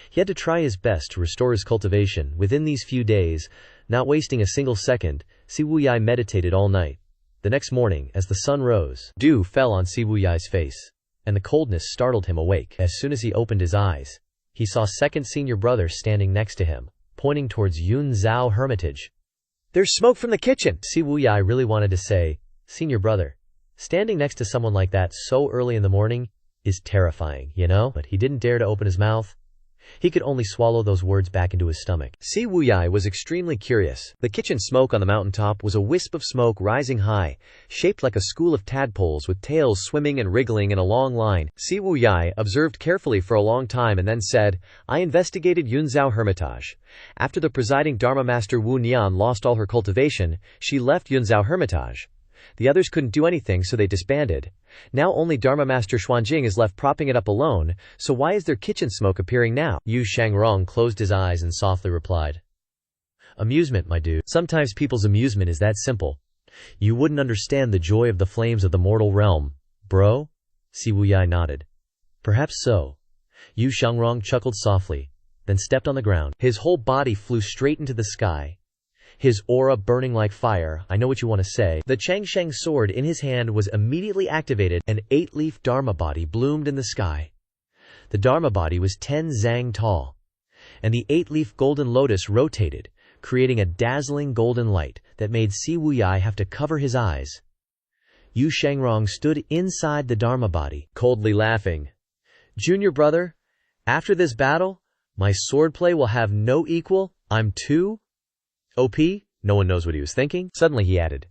He had to try his best to restore his cultivation. Within these few days, not wasting a single second, Si Wuyai meditated all night. The next morning, as the sun rose, dew fell on Si Wuyai's face, and the coldness startled him awake. As soon as he opened his eyes, he saw 2nd senior brother standing next to him, pointing towards Yunzhou Hermitage. There's smoke from the kitchen! Si Wuyai really wanted to say, Senior brother, standing next to someone like that so early in the morning is terrifying, you know? But he didn't dare to open his mouth. He could only swallow those words back into his stomach. Si Wuyai was extremely curious. The kitchen smoke on the mountaintop was a wisp of smoke rising high, shaped like a school of tadpoles with tails swimming and wriggling in a long line. Si Wuyai observed carefully for a long time and then said, I investigated Yunzhou Hermitage. After the presiding Dharma Master Wu Nian lost all her cultivation, she left Yunzhou Hermitage. The others couldn't do anything, so they disbanded. Now only Dharma Master Xuanjing is left propping it up alone, so why is there kitchen smoke appearing now? Yu Shangrong closed his eyes and softly replied, Amusement, my dude. Sometimes people's amusement is that simple. You wouldn't understand the joy of the flames of the mortal realm, bro? Si Wuyai nodded. Perhaps so. Yu Shangrong chuckled softly, then stepped on the ground. His whole body flew straight into the sky, his aura burning like fire. I know what you want to say. The Chengsheng sword in his hand was immediately activated. An 8-leaf Dharma body bloomed in the sky. The Dharma body was 10 zang tall, and the 8-leaf golden lotus rotated, creating a dazzling golden light that made Si Wuyai have to cover his eyes. Yu Shangrong stood inside the Dharma body, coldly laughing. Junior brother, after this battle, my swordplay will have no equal. I'm too OP? No one knows what he was thinking. Suddenly he added,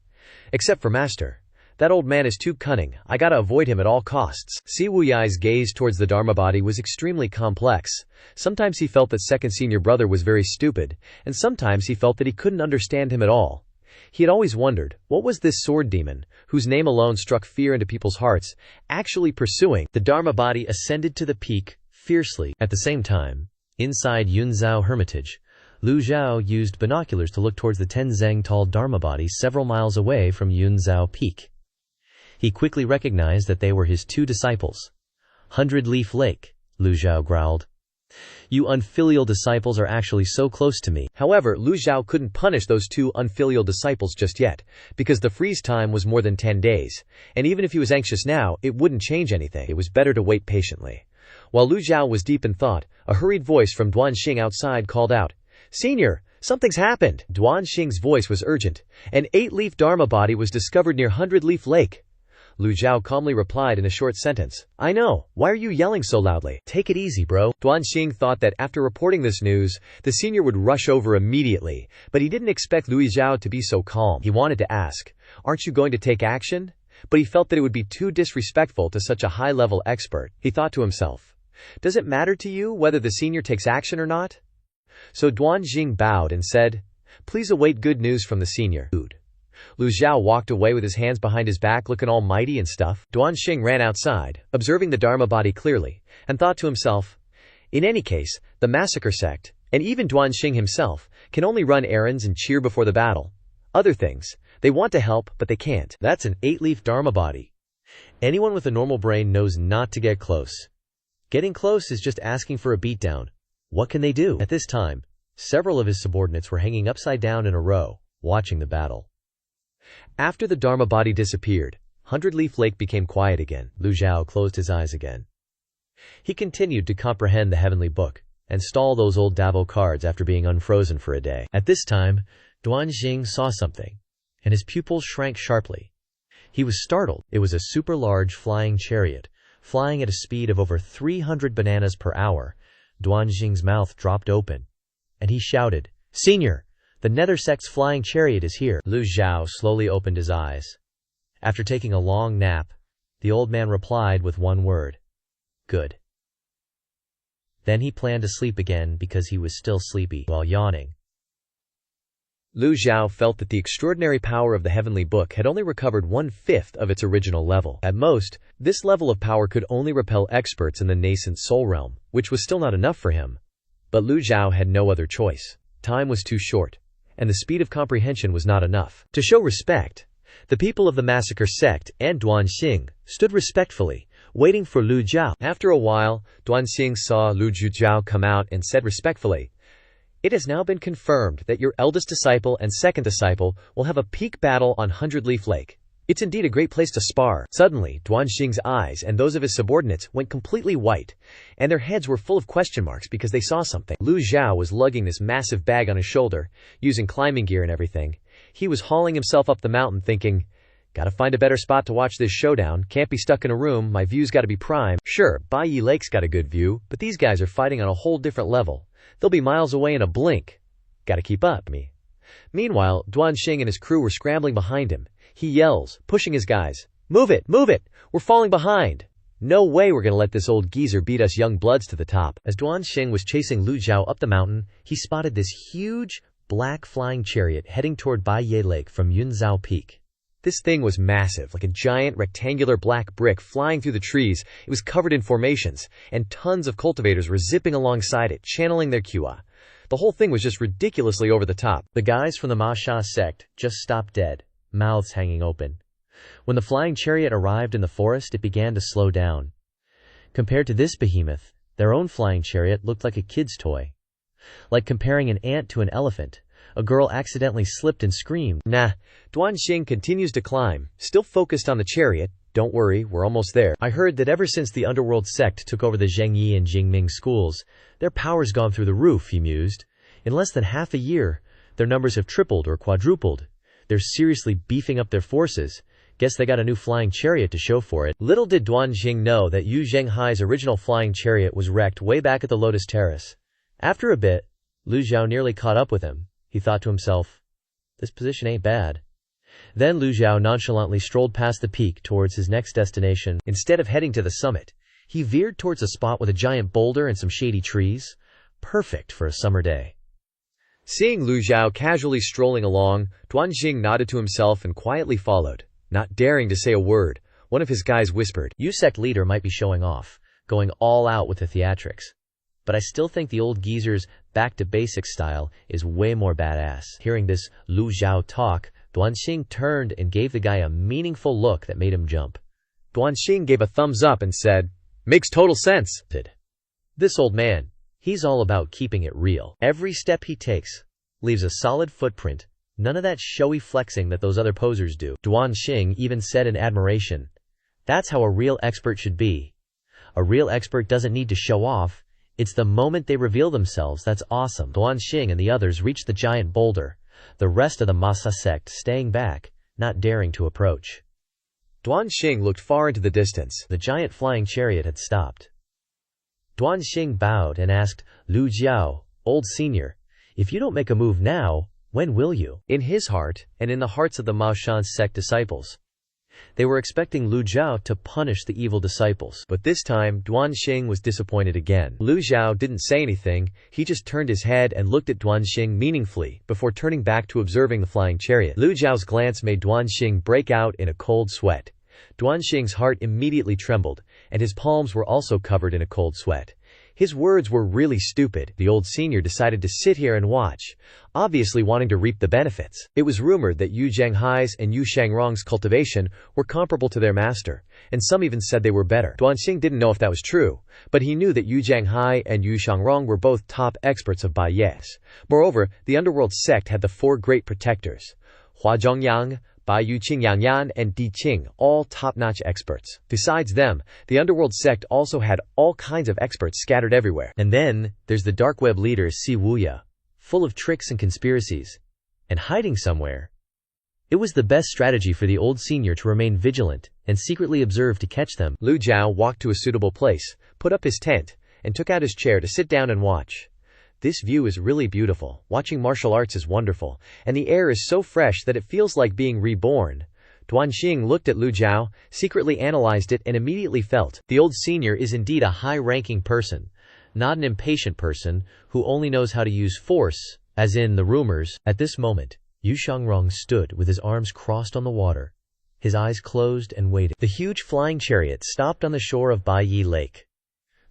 except for Master. That old man is too cunning. I gotta avoid him at all costs. Si Wuyai's gaze towards the Dharma body was extremely complex. Sometimes he felt that 2nd senior brother was very stupid, and sometimes he felt that he couldn't understand him at all. He had always wondered, what was this sword demon, whose name alone struck fear into people's hearts, actually pursuing? The Dharma body ascended to the peak, fiercely. At the same time, inside Yunzhou Hermitage, Lu Zhou used binoculars to look towards the 10 zang tall Dharma body several miles away from Yunzhou Peak. He quickly recognized that they were his 2 disciples. 100-leaf lake, Lu Zhou growled. You unfilial disciples are actually so close to me. However, Lu Zhou couldn't punish those 2 unfilial disciples just yet, because the freeze time was more than 10 days, and even if he was anxious now, it wouldn't change anything. It was better to wait patiently. While Lu Zhou was deep in thought, a hurried voice from Duan Xing outside called out, Senior, something's happened. Duan Xing's voice was urgent. An 8-leaf Dharma body was discovered near 100-leaf lake. Lu Zhou calmly replied in a short sentence. I know. Why are you yelling so loudly? Take it easy, bro. Duan Xing thought that after reporting this news, the senior would rush over immediately, but he didn't expect Lu Zhou to be so calm. He wanted to ask, Aren't you going to take action? But he felt that it would be too disrespectful to such a high-level expert. He thought to himself, does it matter to you whether the senior takes action or not? So Duanjing bowed and said, please await good news from the senior. Lu Zhou walked away with his hands behind his back looking all mighty and stuff. Duanxing ran outside, observing the Dharma body clearly, and thought to himself, in any case, the massacre sect, and even Duanxing himself, can only run errands and cheer before the battle. Other things, they want to help, but they can't. That's an 8-leaf Dharma body. Anyone with a normal brain knows not to get close. Getting close is just asking for a beatdown. What can they do? At this time, several of his subordinates were hanging upside down in a row, watching the battle. After the Dharma body disappeared, 100-Leaf Lake became quiet again. Lu Zhou closed his eyes again. He continued to comprehend the heavenly book and stall those old Davo cards after being unfrozen for a day. At this time, Duanxing saw something, and his pupils shrank sharply. He was startled. It was a super-large flying chariot, flying at a speed of over 300 bananas per hour. Duanxing's mouth dropped open, and he shouted, Senior! The Nether Sect's flying chariot is here. Lu Zhou slowly opened his eyes. After taking a long nap, the old man replied with one word. Good. Then he planned to sleep again because he was still sleepy while yawning. Lu Zhou felt that the extraordinary power of the heavenly book had only recovered 1/5 of its original level. At most, this level of power could only repel experts in the nascent soul realm, which was still not enough for him. But Lu Zhou had no other choice. Time was too short, and the speed of comprehension was not enough. To show respect, the people of the massacre sect and Duanxing stood respectfully, waiting for Lu Zhou. After a while, Duanxing saw Lu Zhou come out and said respectfully, it has now been confirmed that your eldest disciple and second disciple will have a peak battle on 100-Leaf Lake. It's indeed a great place to spar. Suddenly, Duanxing's eyes and those of his subordinates went completely white, and their heads were full of question marks because they saw something. Lu Zhou was lugging this massive bag on his shoulder, using climbing gear and everything. He was hauling himself up the mountain thinking, gotta find a better spot to watch this showdown, can't be stuck in a room, my view's gotta be prime. Sure, Baiyi Lake's got a good view, but these guys are fighting on a whole different level. They'll be miles away in a blink. Gotta keep up, me. Meanwhile, Duanxing and his crew were scrambling behind him. He yells, pushing his guys, move it, we're falling behind. No way we're gonna let this old geezer beat us young bloods to the top. As Duanxing was chasing Lu Zhou up the mountain, he spotted this huge, black flying chariot heading toward Baiyi Lake from Yunzhao Peak. This thing was massive, like a giant rectangular black brick flying through the trees. It was covered in formations, and tons of cultivators were zipping alongside it, channeling their QA. The whole thing was just ridiculously over the top. The guys from the Masha sect just stopped dead, mouths hanging open. When the flying chariot arrived in the forest, it began to slow down. Compared to this behemoth, their own flying chariot looked like a kid's toy. Like comparing an ant to an elephant. A girl accidentally slipped and screamed. Nah, Duanxing continues to climb, still focused on the chariot. Don't worry, we're almost there. I heard that ever since the underworld sect took over the Zhengyi and Jingming schools, their power's gone through the roof, he mused. In less than half a year, their numbers have tripled or quadrupled. They're seriously beefing up their forces. Guess they got a new flying chariot to show for it. Little did Duanxing know that Yu Zhenghai's original flying chariot was wrecked way back at the Lotus Terrace. After a bit, Lu Zhou nearly caught up with him. He thought to himself, this position ain't bad. Then Lu Zhou nonchalantly strolled past the peak towards his next destination. Instead of heading to the summit, he veered towards a spot with a giant boulder and some shady trees. Perfect for a summer day. Seeing Lu Zhou casually strolling along, Duanxing nodded to himself and quietly followed. Not daring to say a word, one of his guys whispered, "You sect leader might be showing off, going all out with the theatrics. But I still think the old geezer's back-to-basics style is way more badass." Hearing this Lu Zhou talk, Duanxing turned and gave the guy a meaningful look that made him jump. Duanxing gave a thumbs up and said, "Makes total sense." This old man, he's all about keeping it real. Every step he takes leaves a solid footprint. None of that showy flexing that those other posers do. Duanxing even said in admiration, "That's how a real expert should be. A real expert doesn't need to show off. It's the moment they reveal themselves that's awesome." Duanxing and the others reached the giant boulder, the rest of the Masa sect staying back, not daring to approach. Duanxing looked far into the distance. The giant flying chariot had stopped. Duanxing bowed and asked, "Lu Zhou, old senior, if you don't make a move now, When will you? In his heart, and in the hearts of the Mao Shan's sect disciples. They were expecting Lu Zhou to punish the evil disciples. But this time, Duanxing was disappointed again. Lu Zhou didn't say anything, he just turned his head and looked at Duanxing meaningfully, before turning back to observing the flying chariot. Lu Zhou's glance made Duanxing break out in a cold sweat. Duanxing's heart immediately trembled, and his palms were also covered in a cold sweat. His words were really stupid. The old senior decided to sit here and watch, obviously wanting to reap the benefits. It was rumored that Yu Zhanghai's and Yu Shangrong's cultivation were comparable to their master, and some even said they were better. Duanxing didn't know if that was true, but he knew that Yu Zhanghai and Yu Shangrong were both top experts of Baies. Moreover, the underworld sect had the four great protectors: Hua Zhongyang, Bai Yu Qingyangyan, and Di Qing, all top-notch experts. Besides them, the underworld sect also had all kinds of experts scattered everywhere. And then, there's the dark web leader Si Wuya, full of tricks and conspiracies, and hiding somewhere. It was the best strategy for the old senior to remain vigilant and secretly observe to catch them. Lu Zhou walked to a suitable place, put up his tent, and took out his chair to sit down and watch. This view is really beautiful. Watching martial arts is wonderful, and the air is so fresh that it feels like being reborn. Duanxing looked at Lu Zhou, secretly analyzed it, and immediately felt the old senior is indeed a high-ranking person, not an impatient person who only knows how to use force, as in the rumors. At this moment, Yu Shangrong stood with his arms crossed on the water, his eyes closed and waited. The huge flying chariot stopped on the shore of Baiyi Lake.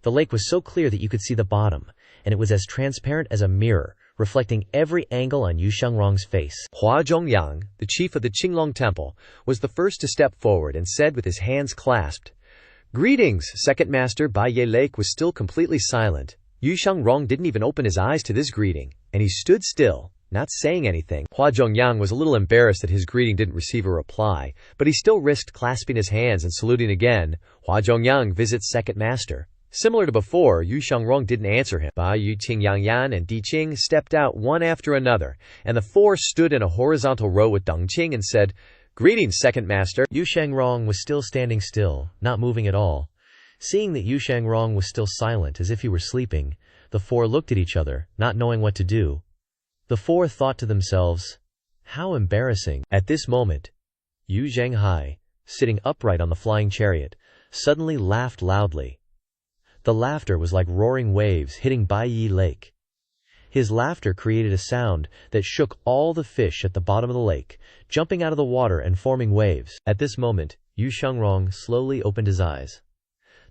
The lake was so clear that you could see the bottom, and it was as transparent as a mirror, reflecting every angle on Yu Shangrong's face. Hua Zhongyang, the chief of the Qinglong Temple, was the first to step forward and said with his hands clasped, "Greetings!" Second Master Baiye Lake was still completely silent. Yu Shangrong didn't even open his eyes to this greeting, and he stood still, not saying anything. Hua Zhongyang was a little embarrassed that his greeting didn't receive a reply, but he still risked clasping his hands and saluting again. Hua Zhongyang visits Second Master. Similar to before, Yu Shangrong didn't answer him. Bai Yu Qingyangyan and Di Qing stepped out one after another, and the four stood in a horizontal row with Dong Qing and said, "Greetings, Second Master." Yu Shangrong was still standing still, not moving at all. Seeing that Yu Shangrong was still silent, as if he were sleeping, the four looked at each other, not knowing what to do. The four thought to themselves, how embarrassing. At this moment, Yu Zhanghai, sitting upright on the flying chariot, suddenly laughed loudly. The laughter was like roaring waves hitting Baiyi Lake. His laughter created a sound that shook all the fish at the bottom of the lake, jumping out of the water and forming waves. At this moment, Yu Shangrong slowly opened his eyes.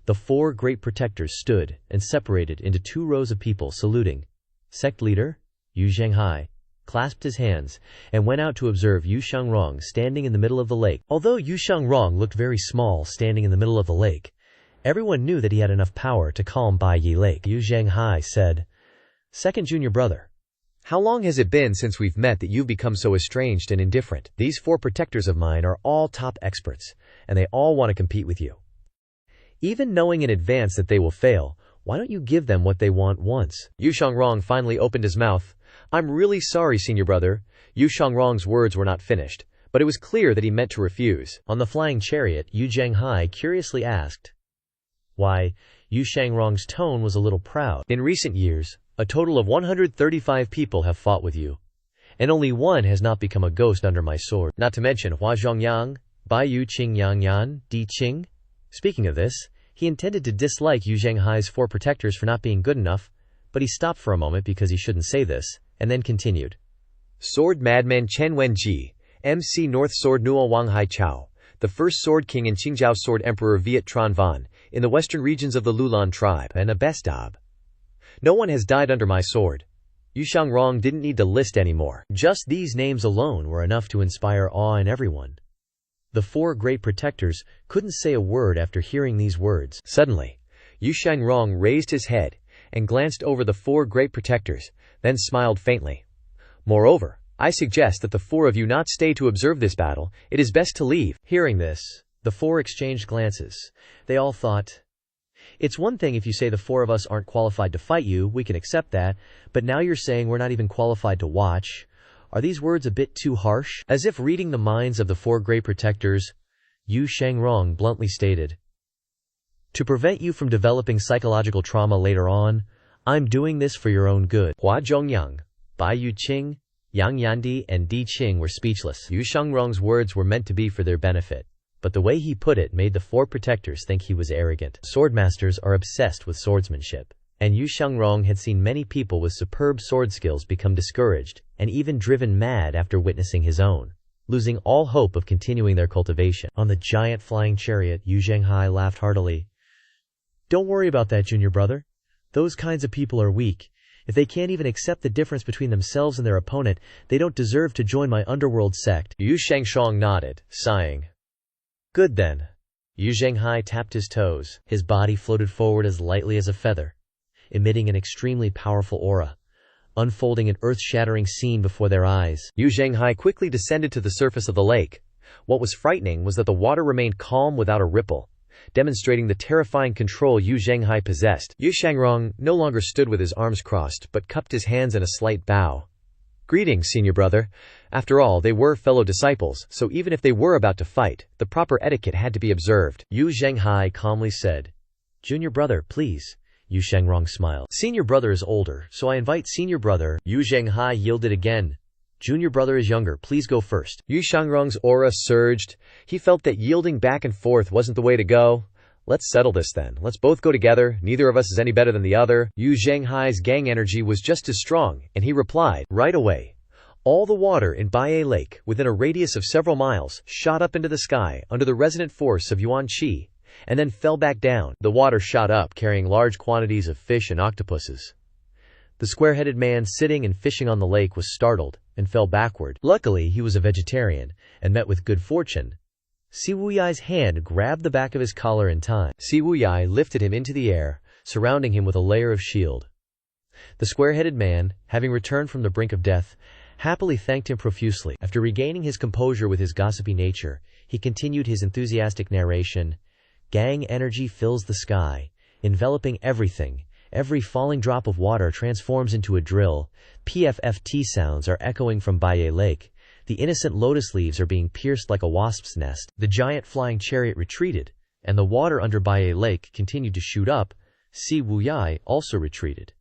The four great protectors stood and separated into two rows of people saluting. Sect leader, Yu Zhanghai, clasped his hands and went out to observe Yu Shangrong standing in the middle of the lake. Although Yu Shangrong looked very small standing in the middle of the lake, everyone knew that he had enough power to calm Baiyi Lake. Yu Zhanghai said, "Second junior brother, how long has it been since we've met that you've become so estranged and indifferent? These four protectors of mine are all top experts, and they all want to compete with you. Even knowing in advance that they will fail, why don't you give them what they want once?" Yu Shangrong finally opened his mouth. "I'm really sorry, senior brother." Yu Shangrong's words were not finished, but it was clear that he meant to refuse. On the flying chariot, Yu Zhanghai curiously asked, why, Yu Shangrong's tone was a little proud. "In recent years, a total of 135 people have fought with you, and only one has not become a ghost under my sword. Not to mention Hua Zhongyang, Bai Yu Qingyangyan, Di Qing." Speaking of this, he intended to dislike Yu Zhanghai's four protectors for not being good enough, but he stopped for a moment because he shouldn't say this, and then continued. "Sword Madman Chen Wenji, MC North Sword Nuo Wang Hai Chao, the first Sword King and Qingzhou Sword Emperor Viet Tran Van, in the western regions of the Lulan tribe, and a Bestab. No one has died under my sword." Yu Shangrong didn't need to list anymore. Just these names alone were enough to inspire awe in everyone. The four great protectors couldn't say a word after hearing these words. Suddenly, Yu Shangrong raised his head and glanced over the four great protectors, then smiled faintly. "Moreover, I suggest that the four of you not stay to observe this battle. It is best to leave." Hearing this, the four exchanged glances. They all thought, it's one thing if you say the four of us aren't qualified to fight you, we can accept that, but now you're saying we're not even qualified to watch. Are these words a bit too harsh? As if reading the minds of the four great protectors, Yu Shangrong bluntly stated, "To prevent you from developing psychological trauma later on, I'm doing this for your own good." Hua Zhongyang, Bai Yu Qing, Yang Yandi and Di Qing were speechless. Yu Shangrong's words were meant to be for their benefit, but the way he put it made the four protectors think he was arrogant. Swordmasters are obsessed with swordsmanship, and Yu Shangrong had seen many people with superb sword skills become discouraged and even driven mad after witnessing his own, losing all hope of continuing their cultivation. On the giant flying chariot, Yu Zhenghai laughed heartily. "Don't worry about that, junior brother. Those kinds of people are weak. If they can't even accept the difference between themselves and their opponent, they don't deserve to join my underworld sect." Yu Shangshong nodded, sighing. "Good then." Yu Zhenghai tapped his toes. His body floated forward as lightly as a feather, emitting an extremely powerful aura, unfolding an earth-shattering scene before their eyes. Yu Zhenghai quickly descended to the surface of the lake. What was frightening was that the water remained calm without a ripple, demonstrating the terrifying control Yu Zhenghai possessed. Yu Shangrong no longer stood with his arms crossed, but cupped his hands in a slight bow. "Greetings, senior brother." After all, they were fellow disciples, so even if they were about to fight, the proper etiquette had to be observed. Yu Zhenghai calmly said, "Junior brother, please." Yu Shangrong smiled. "Senior brother is older, so I invite senior brother." Yu Zhenghai yielded again. "Junior brother is younger, please go first." Yu Shangrong's aura surged. He felt that yielding back and forth wasn't the way to go. "Let's settle this then. Let's both go together. Neither of us is any better than the other." Yu Zhenghai's gang energy was just as strong, and he replied, "Right away." All the water in Baiye Lake, within a radius of several miles, shot up into the sky under the resonant force of Yuan Qi, and then fell back down. The water shot up, carrying large quantities of fish and octopuses. The square-headed man sitting and fishing on the lake was startled and fell backward. Luckily, he was a vegetarian and met with good fortune. Si Wuyai's hand grabbed the back of his collar in time. Si Wuyai lifted him into the air, surrounding him with a layer of shield. The square-headed man, having returned from the brink of death, happily thanked him profusely. After regaining his composure with his gossipy nature, he continued his enthusiastic narration. "Gang energy fills the sky, enveloping everything. Every falling drop of water transforms into a drill. PFFT sounds are echoing from Baiye Lake. The innocent lotus leaves are being pierced like a wasp's nest." The giant flying chariot retreated, and the water under Baiye Lake continued to shoot up. Si Wuyai also retreated.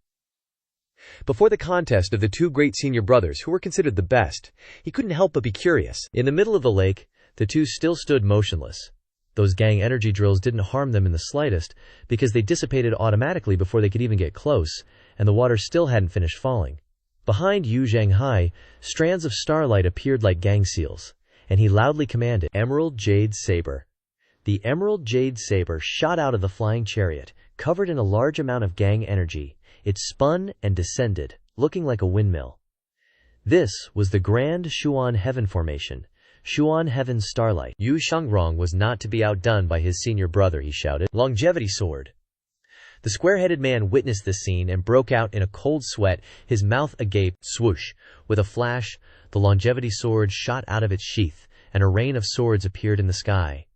Before the contest of the two great senior brothers who were considered the best, he couldn't help but be curious. In the middle of the lake, the two still stood motionless. Those gang energy drills didn't harm them in the slightest, because they dissipated automatically before they could even get close, and the water still hadn't finished falling. Behind Yu Zhenghai, strands of starlight appeared like gang seals, and he loudly commanded, "Emerald Jade Saber." The Emerald Jade Saber shot out of the flying chariot, covered in a large amount of gang energy. It spun and descended, looking like a windmill. This was the Grand Shuan Heaven Formation. Shuan Heaven Starlight. Yu Shangrong was not to be outdone by his senior brother, he shouted. "Longevity Sword." The square-headed man witnessed this scene and broke out in a cold sweat, his mouth agape. Swoosh! With a flash, the longevity sword shot out of its sheath, and a rain of swords appeared in the sky.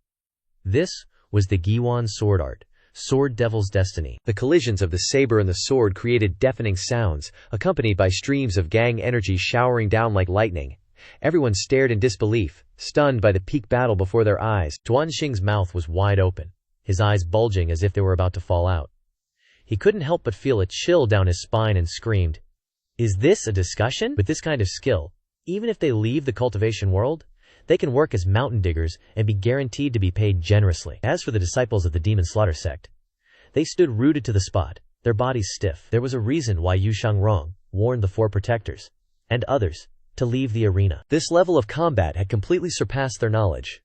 This was the Giwan sword art, Sword Devil's Destiny. The collisions of the saber and the sword created deafening sounds, accompanied by streams of gang energy showering down like lightning. Everyone stared in disbelief, stunned by the peak battle before their eyes. Duanxing's mouth was wide open, his eyes bulging as if they were about to fall out. He couldn't help but feel a chill down his spine and screamed, "Is this a discussion?" With this kind of skill, even if they leave the cultivation world, they can work as mountain diggers and be guaranteed to be paid generously. As for the disciples of the Demon Slaughter sect, they stood rooted to the spot, their bodies stiff. There was a reason why Yu Shangrong warned the four protectors, and others, to leave the arena. This level of combat had completely surpassed their knowledge.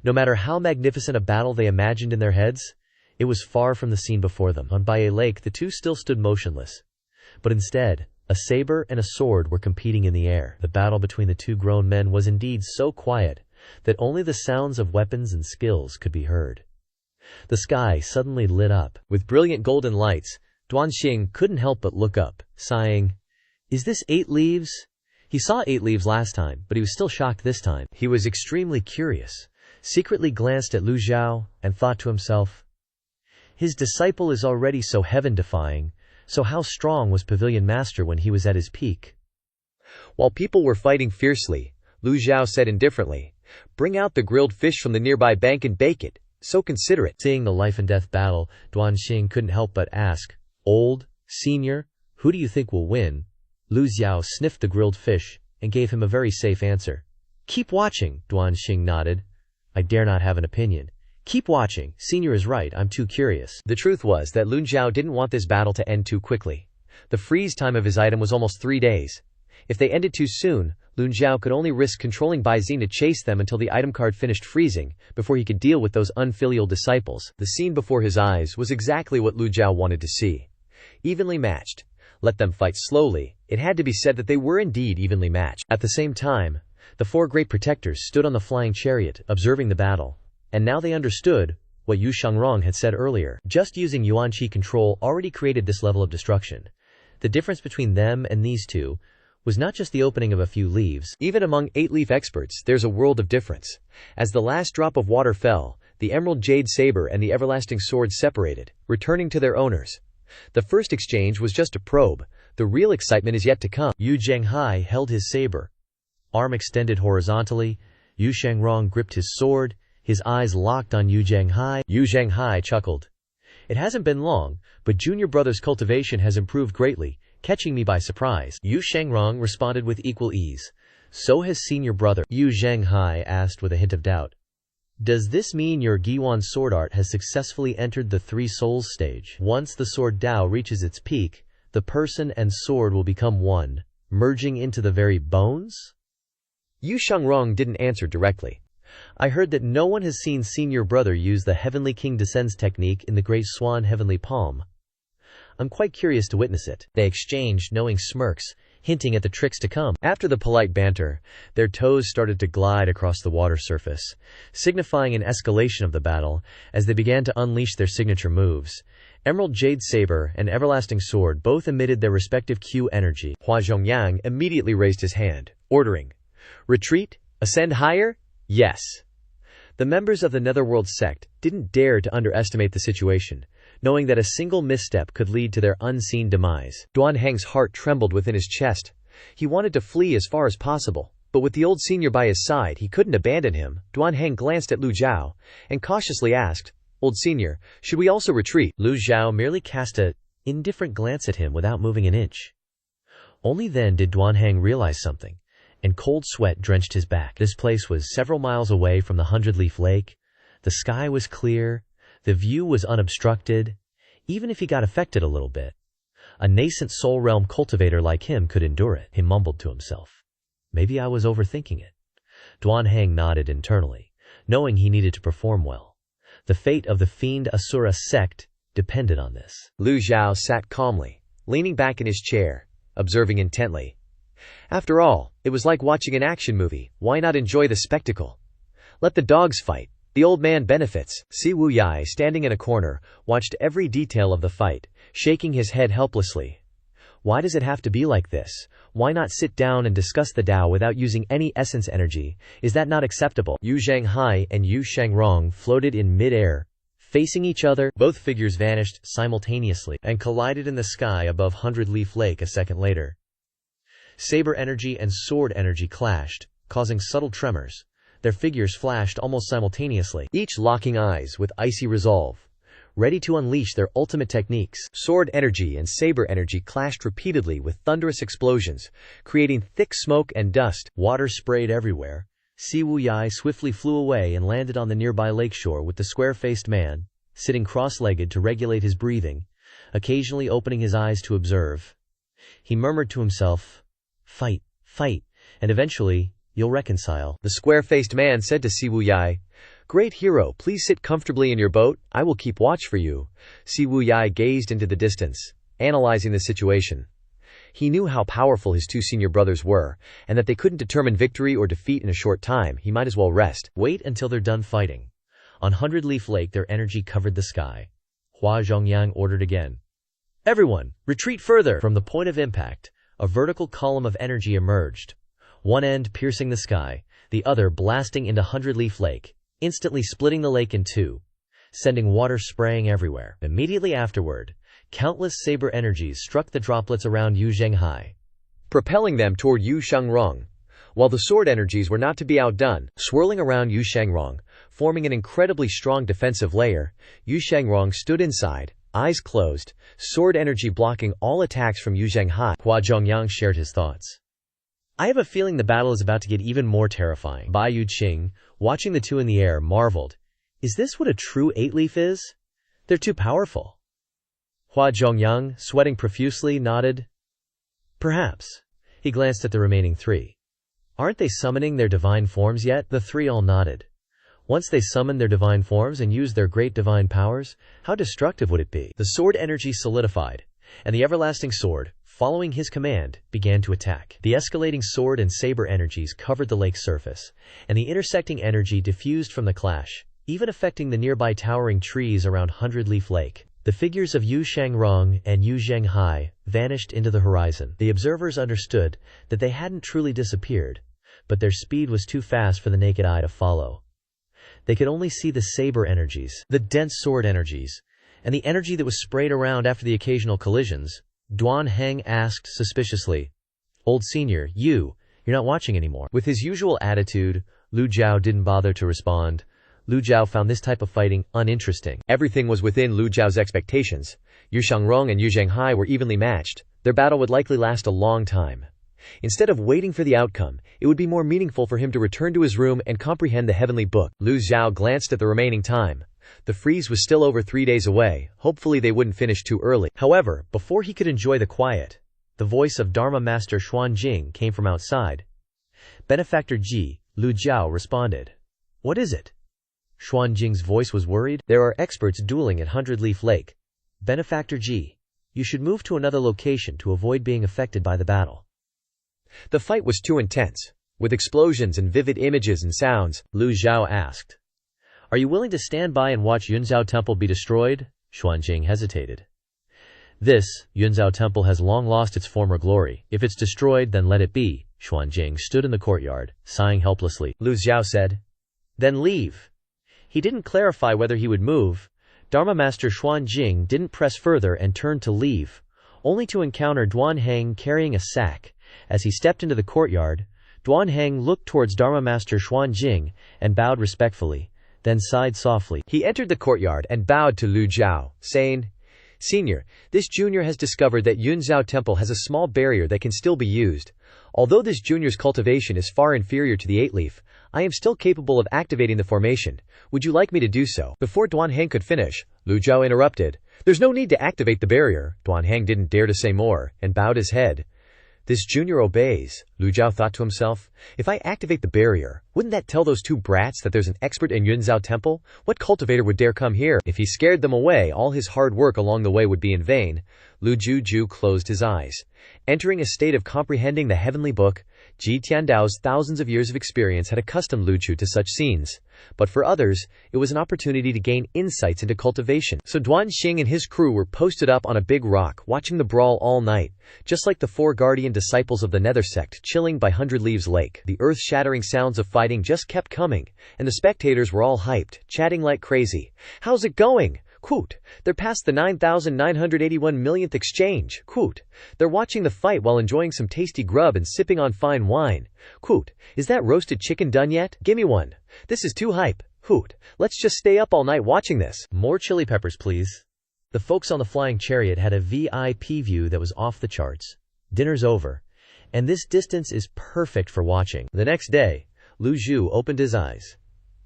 No matter how magnificent a battle they imagined in their heads, it was far from the scene before them. On Baiye Lake, the two still stood motionless, but instead, a saber and a sword were competing in the air. The battle between the two grown men was indeed so quiet that only the sounds of weapons and skills could be heard. The sky suddenly lit up with brilliant golden lights. Duanxing couldn't help but look up, sighing, "Is this 8 leaves?" He saw 8 leaves last time, but he was still shocked this time. He was extremely curious, secretly glanced at Lu Zhou, and thought to himself, his disciple is already so heaven-defying, so how strong was Pavilion Master when he was at his peak? While people were fighting fiercely, Lu Zhou said indifferently, "Bring out the grilled fish from the nearby bank and bake it. So considerate." Seeing the life-and-death battle, Duanxing couldn't help but ask, "Old, senior, who do you think will win?" Lu Zhou sniffed the grilled fish and gave him a very safe answer. Keep watching, Duanxing nodded. I dare not have an opinion. Keep watching, Senior is right, I'm too curious. The truth was that Lu Zhou didn't want this battle to end too quickly. The freeze time of his item was almost 3 days. If they ended too soon, Lu Zhou could only risk controlling Baizine to chase them until the item card finished freezing, before he could deal with those unfilial disciples. The scene before his eyes was exactly what Lu Zhou wanted to see. Evenly matched. Let them fight slowly. It had to be said that they were indeed evenly matched. At the same time, the 4 great protectors stood on the flying chariot, observing the battle. And now they understood what Yu Shangrong had said earlier. Just using Yuan Qi control already created this level of destruction. The difference between them and these two was not just the opening of a few leaves. Even among 8-leaf experts, there's a world of difference. As the last drop of water fell, the emerald jade saber and the everlasting sword separated, returning to their owners. The first exchange was just a probe. The real excitement is yet to come. Yu Zhenghai held his saber, arm extended horizontally. Yu Shangrong gripped his sword, his eyes locked on Yu Zhenghai. Yu Zhenghai chuckled. It hasn't been long, but Junior Brother's cultivation has improved greatly, catching me by surprise. Yu Shangrong responded with equal ease. So has Senior Brother. Yu Zhenghai asked with a hint of doubt. Does this mean your Giwan sword art has successfully entered the 3 souls stage? Once the sword Dao reaches its peak, the person and sword will become one, merging into the very bones? Yu Shangrong didn't answer directly. I heard that no one has seen Senior Brother use the Heavenly King Descends technique in the Great Swan Heavenly Palm. I'm quite curious to witness it. They exchanged knowing smirks, hinting at the tricks to come. After the polite banter, their toes started to glide across the water surface, signifying an escalation of the battle as they began to unleash their signature moves. Emerald Jade Saber and Everlasting Sword both emitted their respective Q energy. Hua Zhongyang immediately raised his hand, ordering, "Retreat? Ascend higher?" Yes. The members of the Netherworld Sect didn't dare to underestimate the situation, knowing that a single misstep could lead to their unseen demise. Duanheng's heart trembled within his chest. He wanted to flee as far as possible, but with the old senior by his side, he couldn't abandon him. Duanheng glanced at Lu Zhou and cautiously asked, "Old senior, should we also retreat?" Lu Zhou merely cast an indifferent glance at him without moving an inch. Only then did Duanheng realize something, and cold sweat drenched his back. This place was several miles away from the 100-leaf lake. The sky was clear. The view was unobstructed. Even if he got affected a little bit, a nascent soul realm cultivator like him could endure it. He mumbled to himself. Maybe I was overthinking it. Duanheng nodded internally, knowing he needed to perform well. The fate of the Fiend Asura sect depended on this. Lu Zhou sat calmly, leaning back in his chair, observing intently. After all, it was like watching an action movie. Why not enjoy the spectacle? Let the dogs fight. The old man benefits. Si Wuyai, standing in a corner, watched every detail of the fight, shaking his head helplessly. Why does it have to be like this? Why not sit down and discuss the Tao without using any essence energy? Is that not acceptable? Yu Zhenghai and Yu Shangrong floated in mid-air, facing each other. Both figures vanished simultaneously and collided in the sky above 100-leaf lake a second later. Saber energy and sword energy clashed, causing subtle tremors. Their figures flashed almost simultaneously, each locking eyes with icy resolve, ready to unleash their ultimate techniques. Sword energy and saber energy clashed repeatedly with thunderous explosions, creating thick smoke and dust. Water sprayed everywhere. Si Wuyai swiftly flew away and landed on the nearby lakeshore with the square-faced man, sitting cross-legged to regulate his breathing, occasionally opening his eyes to observe. He murmured to himself, "Fight, fight, and eventually, you'll reconcile." The square-faced man said to Si Wuyai, "Great hero, please sit comfortably in your boat. I will keep watch for you." Si Wuyai gazed into the distance, analyzing the situation. He knew how powerful his 2 senior brothers were, and that they couldn't determine victory or defeat in a short time. He might as well rest. Wait until they're done fighting. On 100-leaf lake, their energy covered the sky. Hua Zhongyang ordered again. "Everyone, retreat further!" From the point of impact, a vertical column of energy emerged, one end piercing the sky, the other blasting into 100-leaf lake, instantly splitting the lake in two, sending water spraying everywhere. Immediately afterward, countless saber energies struck the droplets around Yu Zhenghai, propelling them toward Yu Shangrong, while the sword energies were not to be outdone, swirling around Yu Shangrong, forming an incredibly strong defensive layer. Yu Shangrong stood inside, eyes closed, sword energy blocking all attacks from Yu Zhenghai. Hua Zhongyang shared his thoughts. I have a feeling the battle is about to get even more terrifying. Bai Yuqing, watching the two in the air, marveled. Is this what a true eight-leaf is? They're too powerful. Hua Zhongyang, sweating profusely, nodded. Perhaps. He glanced at the remaining three. Aren't they summoning their divine forms yet? The three all nodded. Once they summoned their divine forms and used their great divine powers, how destructive would it be? The sword energy solidified, and the everlasting sword, following his command, began to attack. The escalating sword and saber energies covered the lake's surface, and the intersecting energy diffused from the clash, even affecting the nearby towering trees around Hundred-Leaf Lake. The figures of Yu Shangrong and Yu Zhenghai vanished into the horizon. The observers understood that they hadn't truly disappeared, but their speed was too fast for the naked eye to follow. They could only see the saber energies, the dense sword energies, and the energy that was sprayed around after the occasional collisions. Duan Heng asked suspiciously, "Old senior, you're not watching anymore." With his usual attitude, Lu Zhou didn't bother to respond. Lu Zhou found this type of fighting uninteresting. Everything was within Lu Zhou's expectations. Yu Shangrong and Yu Zhenghai were evenly matched. Their battle would likely last a long time. Instead of waiting for the outcome, it would be more meaningful for him to return to his room and comprehend the heavenly book. Lu Zhou glanced at the remaining time. The freeze was still over 3 days away. Hopefully they wouldn't finish too early. However, before he could enjoy the quiet, the voice of Dharma Master Xuanjing came from outside. "Benefactor Ji," Lu Zhou responded. "What is it?" Xuanjing's voice was worried. "There are experts dueling at Hundred-Leaf Lake. Benefactor Ji, you should move to another location to avoid being affected by the battle." The fight was too intense. With explosions and vivid images and sounds, Lu Zhou asked, "Are you willing to stand by and watch Yunzhao Temple be destroyed?" Xuanjing hesitated. "This, Yunzhao Temple has long lost its former glory. If it's destroyed, then let it be." Xuanjing stood in the courtyard, sighing helplessly. Lu Zhou said, "Then leave." He didn't clarify whether he would move. Dharma Master Xuanjing didn't press further and turned to leave, only to encounter Duan Heng carrying a sack. As he stepped into the courtyard, Duan Heng looked towards Dharma Master Xuanjing and bowed respectfully, then sighed softly. He entered the courtyard and bowed to Lu Zhou, saying, "Senior, this junior has discovered that Yunzhao Temple has a small barrier that can still be used. Although this junior's cultivation is far inferior to the eight-leaf, I am still capable of activating the formation. Would you like me to do so?" Before Duan Heng could finish, Lu Zhou interrupted. "There's no need to activate the barrier." Duan Heng didn't dare to say more, and bowed his head. This junior obeys, Lu Zhou thought to himself. If I activate the barrier, wouldn't that tell those two brats that there's an expert in Yunzhao Temple? What cultivator would dare come here? If he scared them away, all his hard work along the way would be in vain. Lu Zhu closed his eyes. Entering a state of comprehending the heavenly book, Ji Tiandao's thousands of years of experience had accustomed Lu Zhu to such scenes. But for others, it was an opportunity to gain insights into cultivation. So Duan Xing and his crew were posted up on a big rock, watching the brawl all night, just like the 4 guardian disciples of the Nether Sect chilling by Hundred-Leaves Lake. The earth-shattering sounds of fighting just kept coming, and the spectators were all hyped, chatting like crazy. "How's it going? Quote, they're past the 9,981 millionth exchange. Quote, they're watching the fight while enjoying some tasty grub and sipping on fine wine. Quote, is that roasted chicken done yet? Gimme one. This is too hype. Quote, let's just stay up all night watching this. More chili peppers, please." The folks on the flying chariot had a VIP view that was off the charts. Dinner's over, and this distance is perfect for watching. The next day, Lu Zhou opened his eyes,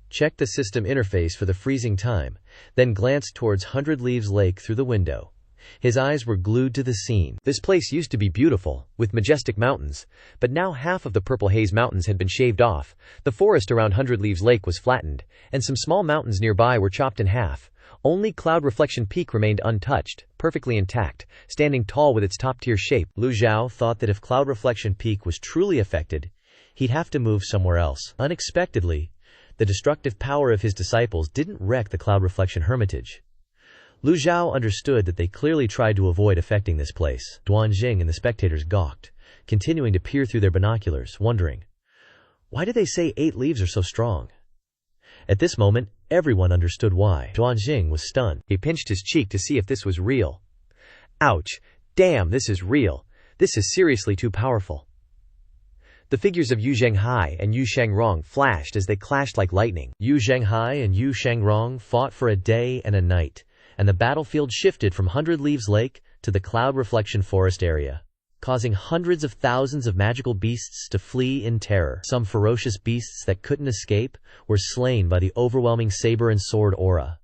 checked the system interface for the freezing time, then glanced towards Hundred-Leaves Lake through the window. His eyes were glued to the scene. This place used to be beautiful, with majestic mountains, but now half of the Purple Haze Mountains had been shaved off, the forest around Hundred-Leaves Lake was flattened, and some small mountains nearby were chopped in half. Only Cloud Reflection Peak remained untouched, perfectly intact, standing tall with its top-tier shape. Lu Zhou thought that if Cloud Reflection Peak was truly affected, he'd have to move somewhere else. Unexpectedly, the destructive power of his disciples didn't wreck the Cloud Reflection Hermitage. Lu Zhou understood that they clearly tried to avoid affecting this place. Duan Jing and the spectators gawked, continuing to peer through their binoculars, wondering, why did they say 8 leaves are so strong? At this moment, everyone understood why. Duan Jing was stunned. He pinched his cheek to see if this was real. Ouch! Damn, this is real. This is seriously too powerful. The figures of Yu Zhenghai and Yu Shangrong flashed as they clashed like lightning. Yu Zhenghai and Yu Shangrong fought for a day and a night, and the battlefield shifted from Hundred-Leaves Lake to the Cloud Reflection Forest area. causing hundreds of thousands of magical beasts to flee in terror. Some ferocious beasts that couldn't escape were slain by the overwhelming saber and sword aura.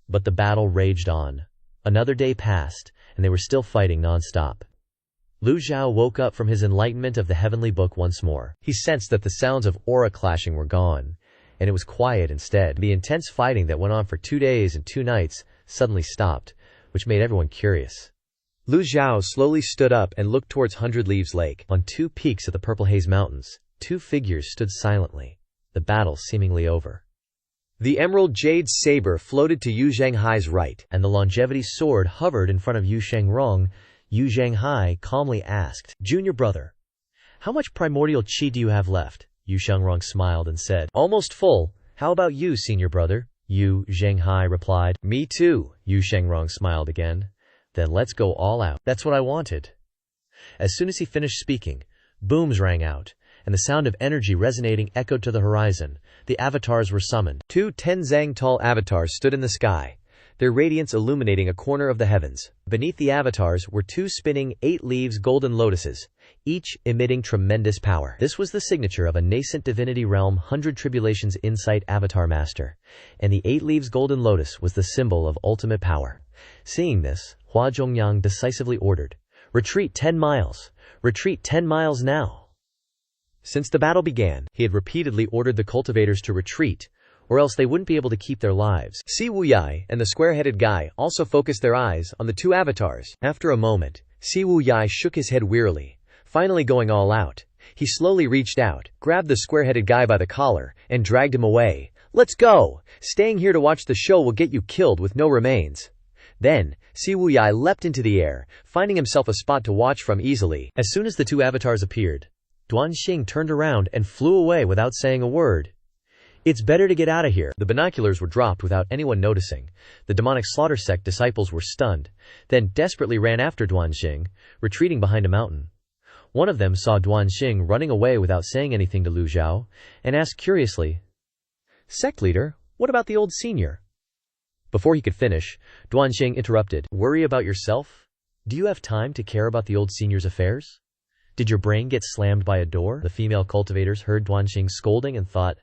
But the battle raged on. Another day passed, and they were still fighting non-stop. Lu Zhou woke up from his enlightenment of the heavenly book once more. He sensed that the sounds of aura clashing were gone, and it was quiet instead. The intense fighting that went on for 2 days and 2 nights suddenly stopped, which made everyone curious. Lu Zhou slowly stood up and looked towards Hundred Leaves Lake. On 2 peaks of the Purple Haze Mountains, 2 figures stood silently, the battle seemingly over. The emerald jade saber floated to Yu Zhanghai's right, and the longevity sword hovered in front of Yu Shangrong. Yu Zhanghai calmly asked, "Junior brother, how much primordial qi do you have left?" Yu Shangrong smiled and said, "Almost full. How about you, senior brother?" Yu Zhanghai replied, "Me too." Yu Shangrong smiled again. "Then let's go all out." "That's what I wanted." As soon as he finished speaking, booms rang out, and the sound of energy resonating echoed to the horizon. The avatars were summoned. 2 10-zang-tall avatars stood in the sky, their radiance illuminating a corner of the heavens. Beneath the avatars were 2 spinning 8-leaves golden lotuses, each emitting tremendous power. This was the signature of a nascent divinity realm 100 Tribulations Insight Avatar Master, and the 8-leaves golden lotus was the symbol of ultimate power. Seeing this, Hua Zhongyang decisively ordered, "Retreat 10 miles! Retreat 10 miles now!" Since the battle began, he had repeatedly ordered the cultivators to retreat, or else they wouldn't be able to keep their lives. Si Wuyai and the square-headed guy also focused their eyes on the 2 avatars. After a moment, Si Wuyai shook his head wearily, finally going all out. He slowly reached out, grabbed the square-headed guy by the collar, and dragged him away. "Let's go! Staying here to watch the show will get you killed with no remains." Then, Si Wuyai leapt into the air, finding himself a spot to watch from easily. As soon as the 2 avatars appeared, Duanxing turned around and flew away without saying a word. "It's better to get out of here." The binoculars were dropped without anyone noticing. The demonic slaughter sect disciples were stunned, then desperately ran after Duanxing, retreating behind a mountain. One of them saw Duanxing running away without saying anything to Lu Zhou, and asked curiously, "Sect leader, what about the old senior?" Before he could finish, Duanxing interrupted, "Worry about yourself? Do you have time to care about the old senior's affairs? Did your brain get slammed by a door?" The female cultivators heard Duanxing scolding and thought,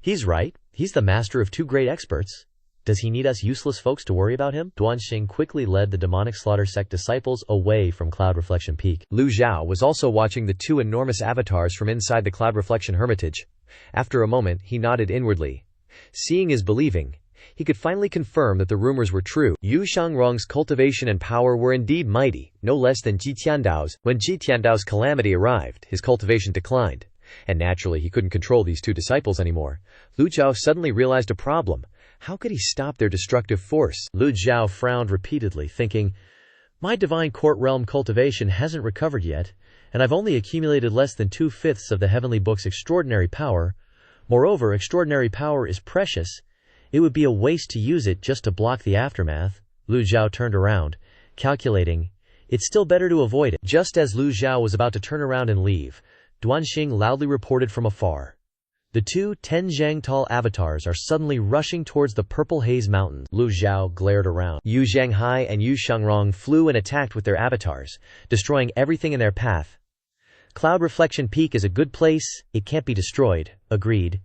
"He's right. He's the master of 2 great experts. Does he need us useless folks to worry about him?" Duanxing quickly led the demonic slaughter sect disciples away from Cloud Reflection Peak. Lu Zhou was also watching the 2 enormous avatars from inside the Cloud Reflection Hermitage. After a moment, he nodded inwardly. Seeing is believing. He could finally confirm that the rumors were true. Yu Shangrong's cultivation and power were indeed mighty, no less than Ji Tiandao's. When Ji Tiandao's calamity arrived, his cultivation declined, and naturally he couldn't control these 2 disciples anymore. Lu Zhou suddenly realized a problem. How could he stop their destructive force? Lu Zhou frowned repeatedly, thinking, "My divine court realm cultivation hasn't recovered yet, and I've only accumulated less than 2/5 of the heavenly book's extraordinary power. Moreover, extraordinary power is precious. It would be a waste to use it just to block the aftermath." Lu Zhou turned around, calculating, "It's still better to avoid it." Just as Lu Zhou was about to turn around and leave, Duanxing loudly reported from afar, "The 2 10-zhang-tall avatars are suddenly rushing towards the Purple Haze Mountains." Lu Zhou glared around. Yu Zhanghai and Yu Shangrong flew and attacked with their avatars, destroying everything in their path. "Cloud Reflection Peak is a good place, it can't be destroyed," agreed.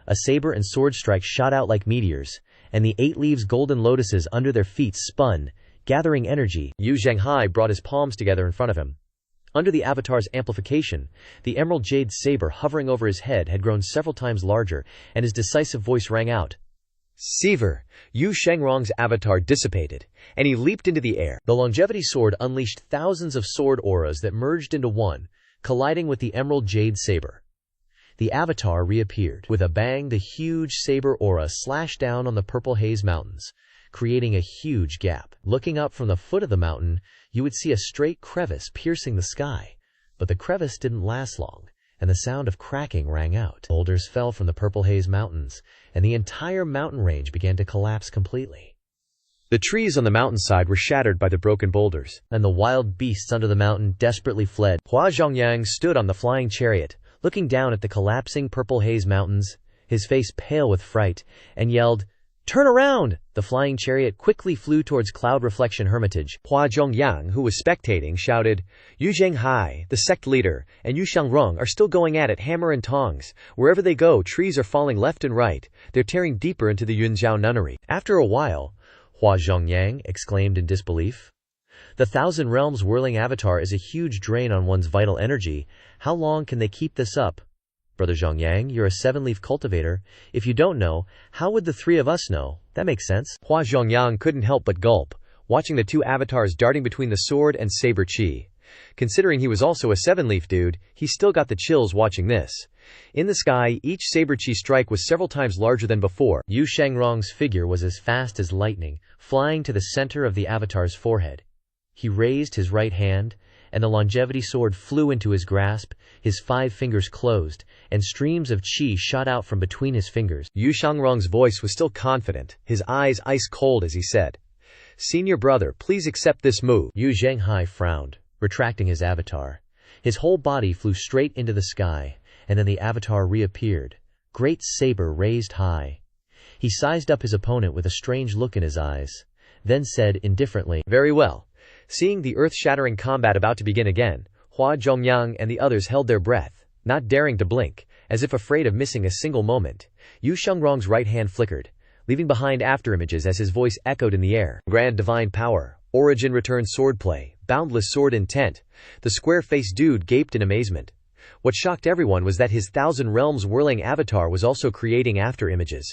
A saber and sword strike shot out like meteors, and the 8-leaves golden lotuses under their feet spun, gathering energy. Yu Zhanghai brought his palms together in front of him. Under the avatar's amplification, the emerald jade saber hovering over his head had grown several times larger, and his decisive voice rang out. "Sever!" Yu Shangrong's avatar dissipated, and he leaped into the air. The longevity sword unleashed thousands of sword auras that merged into one, colliding with the emerald jade saber. The avatar reappeared. With a bang, the huge saber aura slashed down on the Purple Haze Mountains, creating a huge gap. Looking up from the foot of the mountain, you would see a straight crevice piercing the sky. But the crevice didn't last long, and the sound of cracking rang out. Boulders fell from the Purple Haze Mountains, and the entire mountain range began to collapse completely. The trees on the mountainside were shattered by the broken boulders, and the wild beasts under the mountain desperately fled. Hua Zhongyang stood on the flying chariot, looking down at the collapsing Purple Haze Mountains, his face pale with fright, and yelled, Turn around! The flying chariot quickly flew towards Cloud Reflection Hermitage. Hua Zhongyang, who was spectating, shouted, Yu Zhenghai, the sect leader, and Yu Xiangrong are still going at it hammer and tongs. Wherever they go, trees are falling left and right. They're tearing deeper into the Yunzhao nunnery. After a while, Hua Zhongyang exclaimed in disbelief. The Thousand Realms whirling avatar is a huge drain on one's vital energy. How long can they keep this up? Brother Zhongyang, you're a seven-leaf cultivator. If you don't know, how would the three of us know? That makes sense. Hua Zhongyang couldn't help but gulp, watching the two avatars darting between the sword and saber chi. Considering he was also a seven-leaf dude, he still got the chills watching this. In the sky, each saber chi strike was several times larger than before. Yu Shangrong's figure was as fast as lightning, flying to the center of the avatar's forehead. He raised his right hand, and the longevity sword flew into his grasp. His 5 fingers closed, and streams of qi shot out from between his fingers. Yu Xiangrong's voice was still confident, his eyes ice cold as he said, Senior brother, please accept this move. Yu Zhenghai frowned, retracting his avatar. His whole body flew straight into the sky, and then the avatar reappeared, great saber raised high. He sized up his opponent with a strange look in his eyes, then said indifferently, Very well. Seeing the earth-shattering combat about to begin again, Hua Zhongyang and the others held their breath, not daring to blink, as if afraid of missing a single moment. Yu Xiangrong's right hand flickered, leaving behind afterimages as his voice echoed in the air. Grand divine power, origin return swordplay, boundless sword intent. The square-faced dude gaped in amazement. What shocked everyone was that his Thousand Realms whirling avatar was also creating afterimages.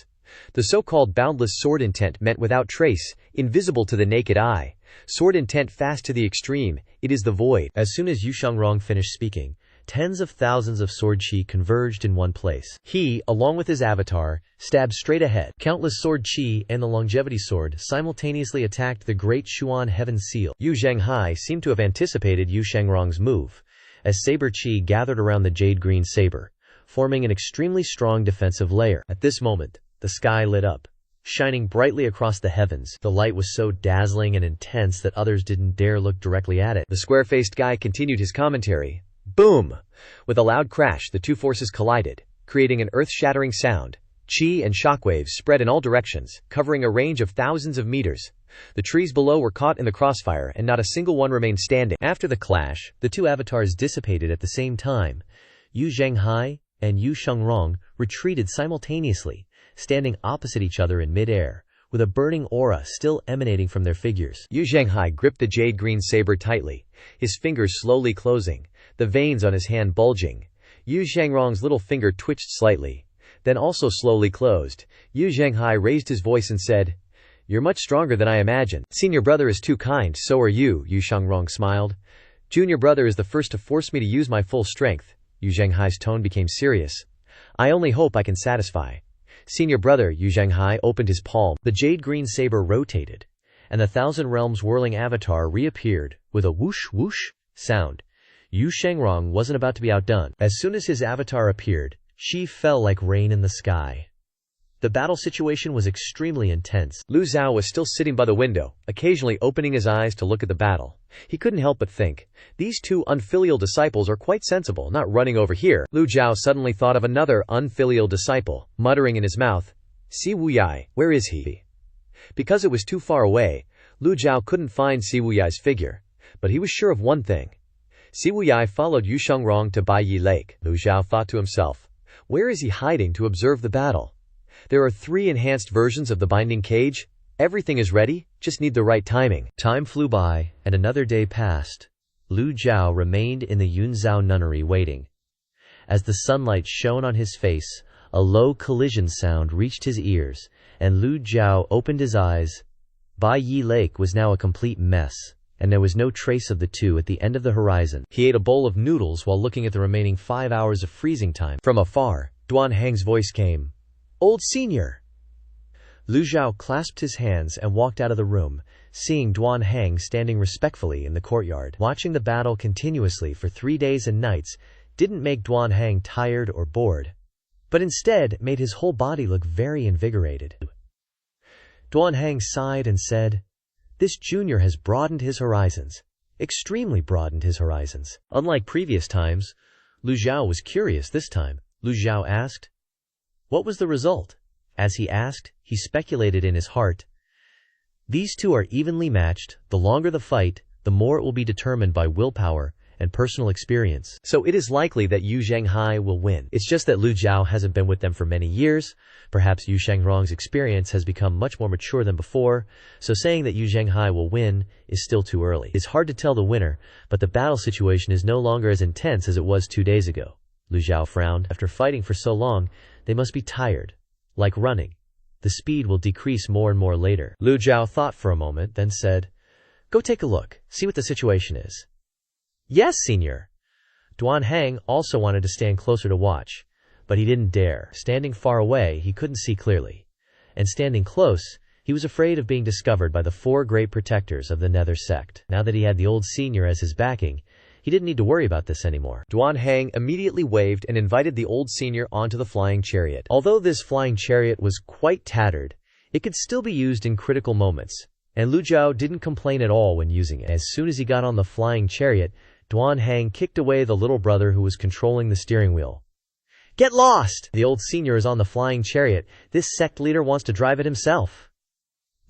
The so-called boundless sword intent meant without trace, invisible to the naked eye. Sword intent fast to the extreme, it is the void. As soon as Yu Xiangrong finished speaking, tens of thousands of sword chi converged in one place. He, along with his avatar, stabbed straight ahead. Countless sword chi and the longevity sword simultaneously attacked the great Xuan Heaven Seal. Yu Zhenghai seemed to have anticipated Yu Shangrong's move, as saber chi gathered around the jade green saber, forming an extremely strong defensive layer. At this moment, the sky lit up, shining brightly across the heavens. The light was so dazzling and intense that others didn't dare look directly at it. The square-faced guy continued his commentary. Boom! With a loud crash, the two forces collided, creating an earth-shattering sound. Chi and shockwaves spread in all directions, covering a range of thousands of meters. The trees below were caught in the crossfire, and not a single one remained standing. After the clash, the two avatars dissipated at the same time. Yu Zhenghai and Yu Xiangrong retreated simultaneously, standing opposite each other in mid-air, with a burning aura still emanating from their figures. Yu Zhenghai gripped the jade green saber tightly, his fingers slowly closing, the veins on his hand bulging. Yu Xiangrong's little finger twitched slightly, then also slowly closed. Yu Zhenghai raised his voice and said, You're much stronger than I imagined. Senior brother is too kind, so are you, Yu Xiangrong smiled. Junior brother is the first to force me to use my full strength. Yu Zhenghai's tone became serious. I only hope I can satisfy. Senior brother, Yu Zhenghai opened his palm. The jade green saber rotated, and the Thousand Realms whirling avatar reappeared, with a whoosh whoosh sound. Yu Shangrong wasn't about to be outdone. As soon as his avatar appeared, she fell like rain in the sky. The battle situation was extremely intense. Lu Zhou was still sitting by the window, occasionally opening his eyes to look at the battle. He couldn't help but think, these two unfilial disciples are quite sensible, not running over here. Lu Zhou suddenly thought of another unfilial disciple, muttering in his mouth, Si Wuyai, where is he? Because it was too far away, Lu Zhou couldn't find Si Wuyai's figure. But he was sure of one thing. Si Wuyai followed Yu Xiangrong to Baiyi Lake. Lu Zhou thought to himself, where is he hiding to observe the battle? There are 3 enhanced versions of the binding cage. Everything is ready, just need the right timing. Time flew by, and another day passed. Lu Zhou remained in the Yunzhao nunnery waiting. As the sunlight shone on his face, a low collision sound reached his ears, and Lu Zhou opened his eyes. Baiyi Lake was now a complete mess, and there was no trace of the two at the end of the horizon. He ate a bowl of noodles while looking at the remaining 5 hours of freezing time. From afar, Duan Heng's voice came. Old senior! Lu Zhou clasped his hands and walked out of the room, seeing Duan Heng standing respectfully in the courtyard. Watching the battle continuously for 3 days and nights didn't make Duan Heng tired or bored, but instead made his whole body look very invigorated. Duan Heng sighed and said, This junior has broadened his horizons, extremely broadened his horizons. Unlike previous times, Lu Zhou was curious this time. Lu Zhou asked, What was the result? As he asked, he speculated in his heart. These two are evenly matched. The longer the fight, the more it will be determined by willpower and personal experience. So it is likely that Yu Zhenghai will win. It's just that Lu Zhou hasn't been with them for many years. Perhaps Yu Shengrong's experience has become much more mature than before, so saying that Yu Zhenghai will win is still too early. It's hard to tell the winner, but the battle situation is no longer as intense as it was 2 days ago. Lu Zhou frowned. After fighting for so long, they must be tired. Like running. The speed will decrease more and more later. Lu Zhou thought for a moment, then said, "Go take a look, see what the situation is." "Yes, senior." Duan Hang also wanted to stand closer to watch, but he didn't dare. Standing far away, he couldn't see clearly. And standing close, he was afraid of being discovered by the 4 great protectors of the Nether Sect. Now that he had the old senior as his backing, he didn't need to worry about this anymore. Duan Hang immediately waved and invited the old senior onto the flying chariot. Although this flying chariot was quite tattered, it could still be used in critical moments, and Lu Zhou didn't complain at all when using it. As soon as he got on the flying chariot, Duan Hang kicked away the little brother who was controlling the steering wheel. "Get lost! The old senior is on the flying chariot. This sect leader wants to drive it himself."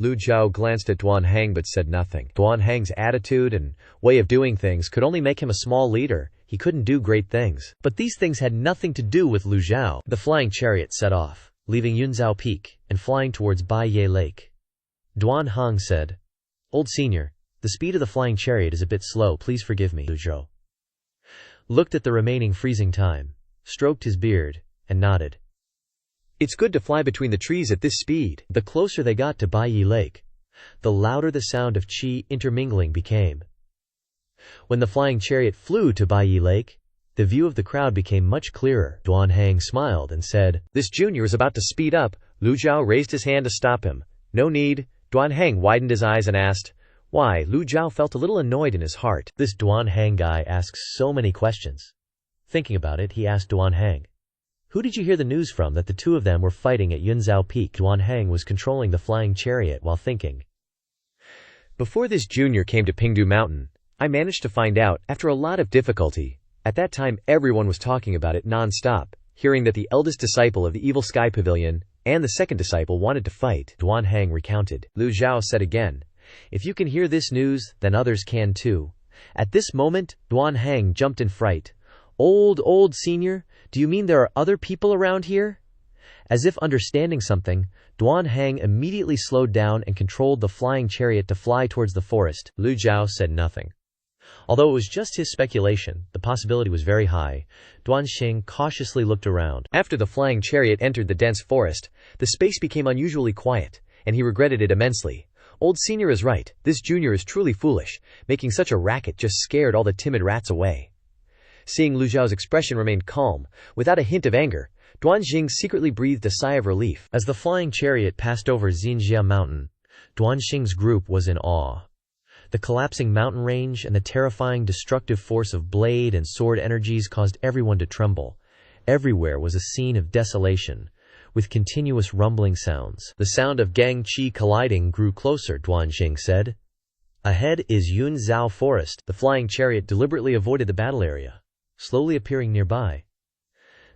Lu Zhou glanced at Duan Hang but said nothing. Duan Hang's attitude and way of doing things could only make him a small leader. He couldn't do great things. But these things had nothing to do with Lu Zhou. The flying chariot set off, leaving Yunzhao Peak and flying towards Baiye Lake. Duan Hang said, "Old senior, the speed of the flying chariot is a bit slow, please forgive me." Lu Zhou looked at the remaining freezing time, stroked his beard, and nodded. "It's good to fly between the trees at this speed." The closer they got to Baiyi Lake, the louder the sound of qi intermingling became. When the flying chariot flew to Baiyi Lake, the view of the crowd became much clearer. Duan Hang smiled and said, "This junior is about to speed up." Lu Zhou raised his hand to stop him. "No need." Duan Hang widened his eyes and asked, "Why?" Lu Zhou felt a little annoyed in his heart. This Duan Hang guy asks so many questions. Thinking about it, he asked Duan Hang, "Who did you hear the news from that the two of them were fighting at Yunzhao Peak?" Duan Hang was controlling the flying chariot while thinking. "Before this junior came to Pingdu Mountain, I managed to find out, after a lot of difficulty. At that time everyone was talking about it non-stop, hearing that the eldest disciple of the Evil Sky Pavilion and the second disciple wanted to fight." Duan Hang recounted. Lu Zhou said again, "If you can hear this news, then others can too." At this moment, Duan Hang jumped in fright. Old senior, do you mean there are other people around here?" As if understanding something, Duan Hang immediately slowed down and controlled the flying chariot to fly towards the forest. Lu Zhou said nothing. Although it was just his speculation, the possibility was very high. Duan Xing cautiously looked around. After the flying chariot entered the dense forest, the space became unusually quiet, and he regretted it immensely. Old senior is right, this junior is truly foolish. Making such a racket just scared all the timid rats away. Seeing Lu Zhao's expression remained calm, without a hint of anger, Duan Xing secretly breathed a sigh of relief. As the flying chariot passed over Xinjia Mountain, Duan Xing's group was in awe. The collapsing mountain range and the terrifying destructive force of blade and sword energies caused everyone to tremble. Everywhere was a scene of desolation, with continuous rumbling sounds. The sound of gang qi colliding grew closer, Duan Xing said. "Ahead is Yunzhao Forest." The flying chariot deliberately avoided the battle area, slowly appearing nearby.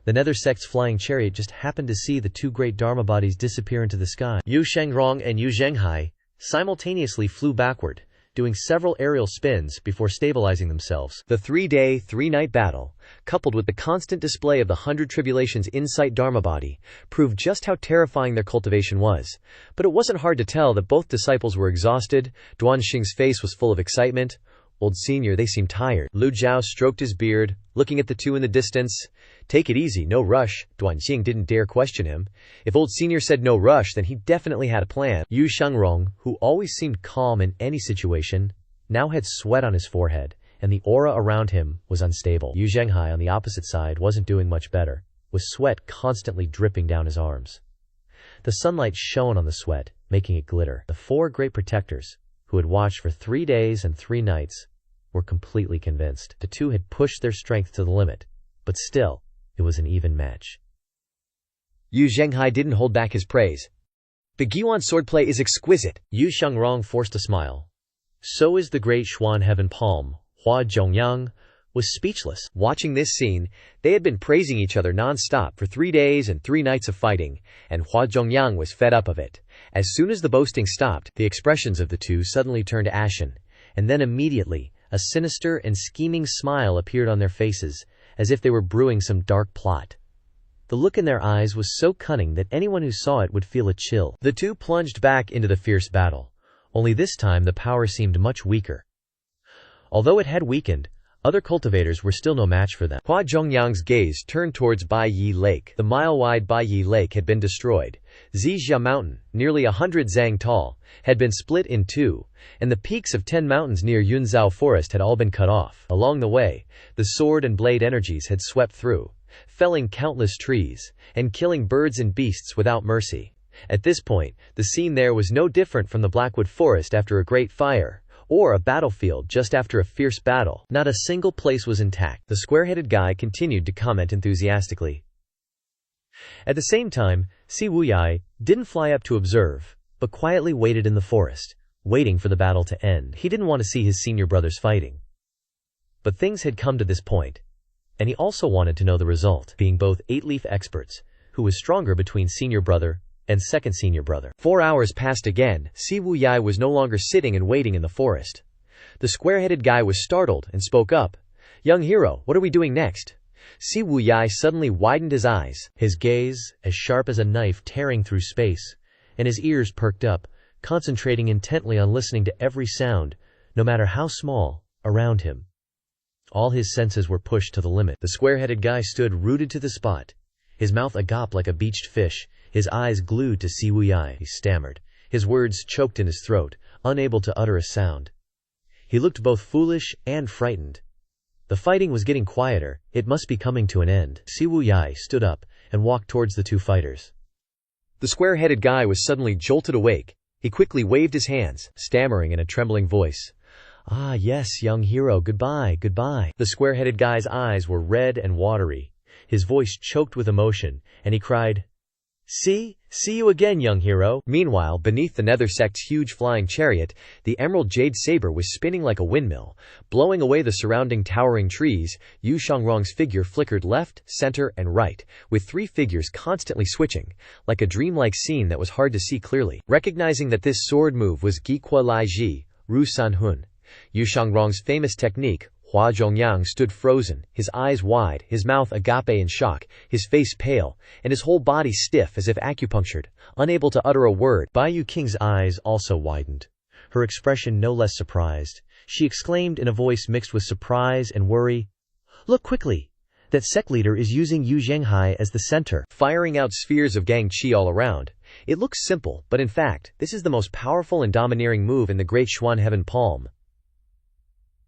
The Nether Sect's flying chariot just happened to see the 2 great Dharma bodies disappear into the sky. Yu Shengrong and Yu Zhenghai simultaneously flew backward, doing several aerial spins before stabilizing themselves. The 3-day, 3-night battle, coupled with the constant display of the 100 Tribulations Insight Dharma body, proved just how terrifying their cultivation was. But it wasn't hard to tell that both disciples were exhausted. Duan Xing's face was full of excitement. "Old senior, they seem tired." Lu Zhou stroked his beard, looking at the two in the distance. "Take it easy, no rush." Duan Xing didn't dare question him. If old senior said no rush, then he definitely had a plan. Yu Shengrong, who always seemed calm in any situation, now had sweat on his forehead, and the aura around him was unstable. Yu Zhenghai on the opposite side wasn't doing much better, with sweat constantly dripping down his arms. The sunlight shone on the sweat, making it glitter. The 4 great protectors, who had watched for 3 days and 3 nights, were completely convinced. The two had pushed their strength to the limit, but still, it was an even match. Yu Zhenghai didn't hold back his praise. "The Guan swordplay is exquisite." Yu Shengrong forced a smile. "So is the great Xuan Heaven Palm, Hua Zhongyang, was speechless. Watching this scene, they had been praising each other non-stop for 3 days and 3 nights of fighting, and Hua Zhongyang was fed up of it. As soon as the boasting stopped, the expressions of the two suddenly turned ashen, and then immediately, a sinister and scheming smile appeared on their faces, as if they were brewing some dark plot. The look in their eyes was so cunning that anyone who saw it would feel a chill. The two plunged back into the fierce battle, only this time the power seemed much weaker. Although it had weakened, other cultivators were still no match for them. Hua Zhongyang's gaze turned towards Baiyi Lake. The mile-wide Baiyi Lake had been destroyed. Zizhia Mountain, nearly 100 zang tall, had been split in two, and the peaks of 10 mountains near Yunzhou Forest had all been cut off. Along the way, the sword and blade energies had swept through, felling countless trees, and killing birds and beasts without mercy. At this point, the scene there was no different from the Blackwood Forest after a great fire, or a battlefield just after a fierce battle. Not a single place was intact. The square-headed guy continued to comment enthusiastically. At the same time, Si Wuyai didn't fly up to observe, but quietly waited in the forest, waiting for the battle to end. He didn't want to see his senior brothers fighting. But things had come to this point, and he also wanted to know the result, being both 8-leaf experts, who was stronger between senior brother and second senior brother. 4 hours passed again. Si Wuyai was no longer sitting and waiting in the forest. The square-headed guy was startled and spoke up. "Young hero, what are we doing next?" Si Wuyai suddenly widened his eyes, his gaze as sharp as a knife tearing through space, and his ears perked up, concentrating intently on listening to every sound, no matter how small, around him. All his senses were pushed to the limit. The square-headed guy stood rooted to the spot, his mouth agape like a beached fish, his eyes glued to Si Wuyai. He stammered, his words choked in his throat, unable to utter a sound. He looked both foolish and frightened. The fighting was getting quieter, it must be coming to an end. Si Wuyai stood up and walked towards the two fighters. The square-headed guy was suddenly jolted awake. He quickly waved his hands, stammering in a trembling voice. "Ah, yes, young hero, goodbye, goodbye." The square-headed guy's eyes were red and watery. His voice choked with emotion, and he cried, See you again, young hero." Meanwhile, beneath the Nether Sect's huge flying chariot, the emerald jade saber was spinning like a windmill, blowing away the surrounding towering trees. Yu Shangrong's figure flickered left, center, and right, with 3 figures constantly switching, like a dreamlike scene that was hard to see clearly. Recognizing that this sword move was Gikua Lai Ji, Ru San Hun, Yu Shangrong's famous technique, Hua Zhongyang stood frozen, his eyes wide, his mouth agape in shock, his face pale, and his whole body stiff as if acupunctured, unable to utter a word. Bai Yu Qing's eyes also widened, her expression no less surprised. She exclaimed in a voice mixed with surprise and worry, "Look quickly! That sect leader is using Yu Zhenghai as the center, firing out spheres of Gang Qi all around. It looks simple, but in fact, this is the most powerful and domineering move in the Great Xuan Heaven Palm."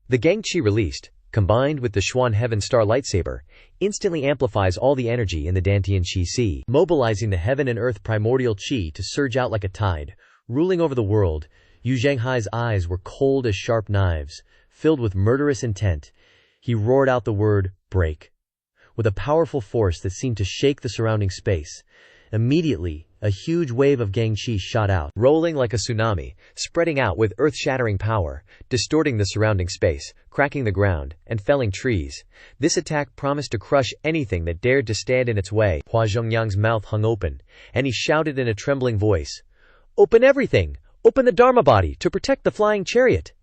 The Gang Qi released, combined with the Xuan Heaven Star Lightsaber, instantly amplifies all the energy in the Dantian Qi Sea, mobilizing the heaven and earth primordial Qi to surge out like a tide, ruling over the world. Yu Zhenghai's eyes were cold as sharp knives, filled with murderous intent. He roared out the word, "Break," with a powerful force that seemed to shake the surrounding space. Immediately, a huge wave of Gang Qi shot out, rolling like a tsunami, spreading out with earth-shattering power, distorting the surrounding space, cracking the ground, and felling trees. This attack promised to crush anything that dared to stand in its way. Hua Zhongyang's mouth hung open, and he shouted in a trembling voice, "Open everything! Open the Dharma body to protect the flying chariot!"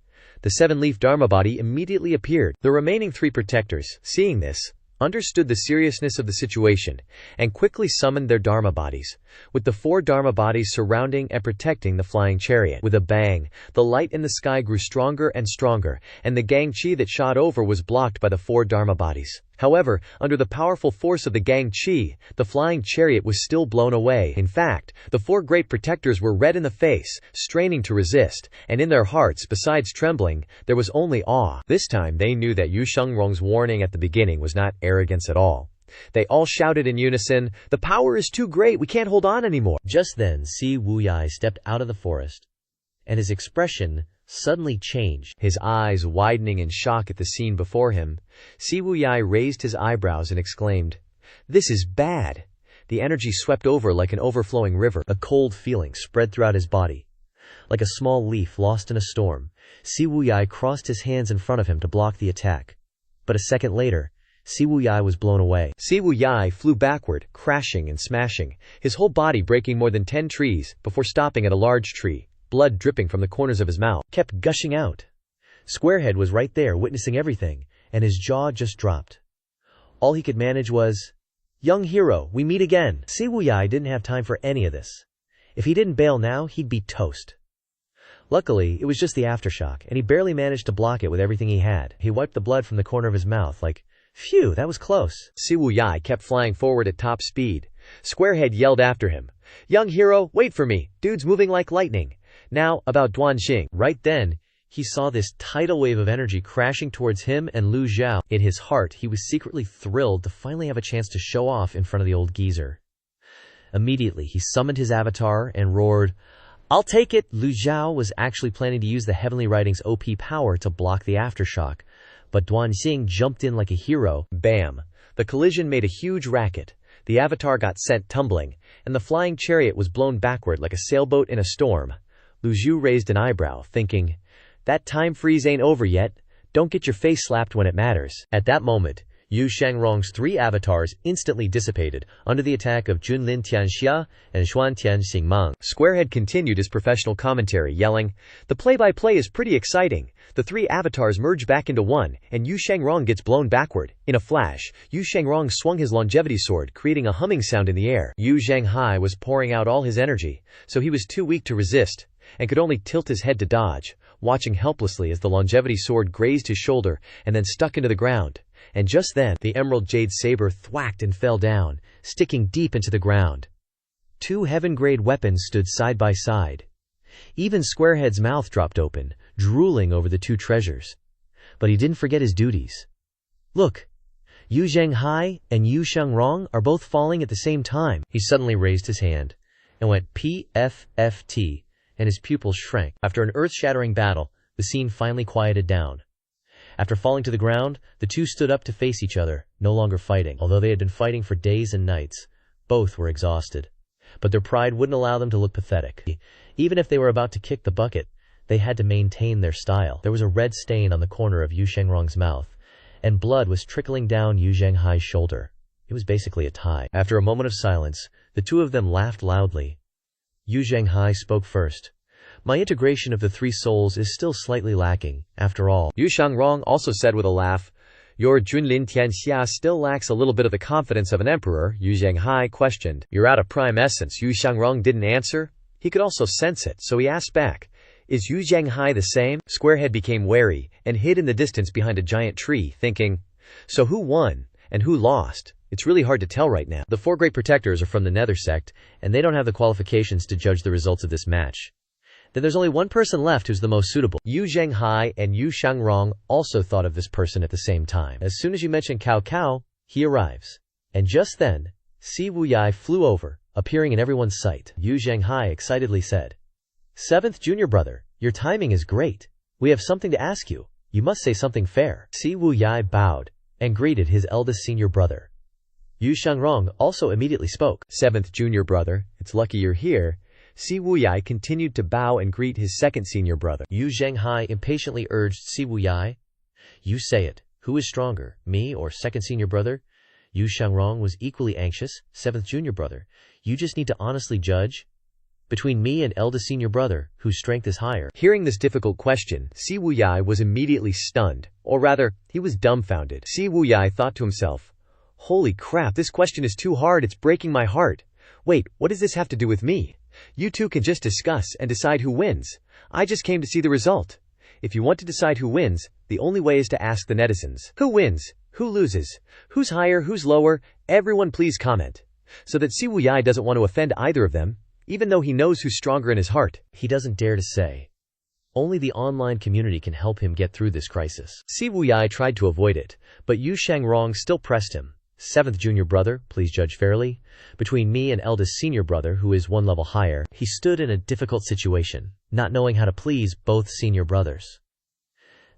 The 7-leaf Dharma body immediately appeared. The remaining 3 protectors, seeing this, understood the seriousness of the situation, and quickly summoned their Dharma bodies, with the 4 Dharma bodies surrounding and protecting the flying chariot. With a bang, the light in the sky grew stronger and stronger, and the Gang Qi that shot over was blocked by the 4 Dharma bodies. However, under the powerful force of the Gang Qi, the flying chariot was still blown away. In fact, the 4 great protectors were red in the face, straining to resist, and in their hearts, besides trembling, there was only awe. This time they knew that Yu Shangrong's warning at the beginning was not arrogance at all. They all shouted in unison, "The power is too great, we can't hold on anymore." Just then Si Wuyai stepped out of the forest, and his expression suddenly changed, his eyes widening in shock at the scene before him. Si Wuyai raised his eyebrows and exclaimed, "This is bad." The energy swept over like an overflowing river. A cold feeling spread throughout his body. Like a small leaf lost in a storm, Si Wuyai crossed his hands in front of him to block the attack. But a second later, Si Wuyai was blown away. Si Wuyai flew backward, crashing and smashing, his whole body breaking more than 10 trees before stopping at a large tree, blood dripping from the corners of his mouth. Kept gushing out. Squarehead was right there witnessing everything, and his jaw just dropped. All he could manage was, "Young hero, we meet again." Si Wuyai didn't have time for any of this. If he didn't bail now, he'd be toast. Luckily, it was just the aftershock, and he barely managed to block it with everything he had. He wiped the blood from the corner of his mouth like, "Phew, that was close." Si Wuyai kept flying forward at top speed. Squarehead yelled after him, "Young hero, wait for me. Dude's moving like lightning. Now, about Duanxing." Right then, he saw this tidal wave of energy crashing towards him and Lu Zhou. In his heart, he was secretly thrilled to finally have a chance to show off in front of the old geezer. Immediately, he summoned his avatar and roared, "I'll take it!" Lu Zhou was actually planning to use the Heavenly Writing's OP power to block the aftershock, but Duanxing jumped in like a hero. Bam! The collision made a huge racket. The avatar got sent tumbling, and the flying chariot was blown backward like a sailboat in a storm. Lu Zhou raised an eyebrow, thinking, "That time freeze ain't over yet. Don't get your face slapped when it matters." At that moment, Yu Shangrong's 3 avatars instantly dissipated under the attack of Junlin Tianxia and Xuan Tianxingmang. Squarehead continued his professional commentary, yelling, "The play-by-play is pretty exciting. The 3 avatars merge back into one, and Yu Shangrong gets blown backward. In a flash, Yu Shangrong swung his longevity sword, creating a humming sound in the air. Yu Zhanghai was pouring out all his energy, so he was too weak to resist, and could only tilt his head to dodge, watching helplessly as the longevity sword grazed his shoulder and then stuck into the ground. And just then, the emerald jade saber thwacked and fell down, sticking deep into the ground. 2 heaven-grade weapons stood side by side. Even Squarehead's mouth dropped open, drooling over the 2 treasures. But he didn't forget his duties. "Look, Yu Zhanghai and Yu Shangrong are both falling at the same time." He suddenly raised his hand and went PFFT, and his pupils shrank. After an earth-shattering battle, the scene finally quieted down. After falling to the ground, the 2 stood up to face each other, no longer fighting. Although they had been fighting for days and nights, both were exhausted. But their pride wouldn't allow them to look pathetic. Even if they were about to kick the bucket, they had to maintain their style. There was a red stain on the corner of Yu Shangrong's mouth, and blood was trickling down Yu Zhanghai's shoulder. It was basically a tie. After a moment of silence, the 2 of them laughed loudly. Yu Zhanghai spoke first. "My integration of the 3 souls is still slightly lacking, after all." Yu Shangrong also said with a laugh, "Your Junlin Tianxia still lacks a little bit of the confidence of an emperor." Yu Zhanghai questioned, "You're out of prime essence." Yu Shangrong didn't answer. He could also sense it, so he asked back, "Is Yu Zhanghai the same?" Squarehead became wary and hid in the distance behind a giant tree, thinking, "So who won and who lost? It's really hard to tell right now." The 4 great protectors are from the Nether Sect, and they don't have the qualifications to judge the results of this match. Then there's only one person left who's the most suitable. Yu Zhanghai and Yu Shangrong also thought of this person at the same time. As soon as you mention Cao Cao, he arrives. And just then, Si Wuyai flew over, appearing in everyone's sight. Yu Zhanghai excitedly said, "7th junior brother, your timing is great. We have something to ask you. You must say something fair." Si Wuyai bowed and greeted his eldest senior brother. Yu Shangrong also immediately spoke. "7th junior brother, it's lucky you're here." Si Wuyai continued to bow and greet his 2nd senior brother. Yu Zhanghai impatiently urged Si Wuyai, "You say it. Who is stronger, me or 2nd senior brother?" Yu Shangrong was equally anxious. 7th junior brother, you just need to honestly judge. Between me and eldest senior brother, whose strength is higher? Hearing this difficult question, Si Wuyai was immediately stunned. Or rather, he was dumbfounded. Si Wuyai thought to himself, "Holy crap, this question is too hard, it's breaking my heart. Wait, what does this have to do with me? You 2 can just discuss and decide who wins. I just came to see the result. If you want to decide who wins, the only way is to ask the netizens. Who wins? Who loses? Who's higher? Who's lower? Everyone please comment." So that Si Wuyai doesn't want to offend either of them, even though he knows who's stronger in his heart. He doesn't dare to say. Only the online community can help him get through this crisis. Si Wuyai tried to avoid it, but Yu Shangrong still pressed him. "7th junior brother, please judge fairly. Between me and eldest senior brother, who is 1 level higher." He stood in a difficult situation, not knowing how to please both senior brothers.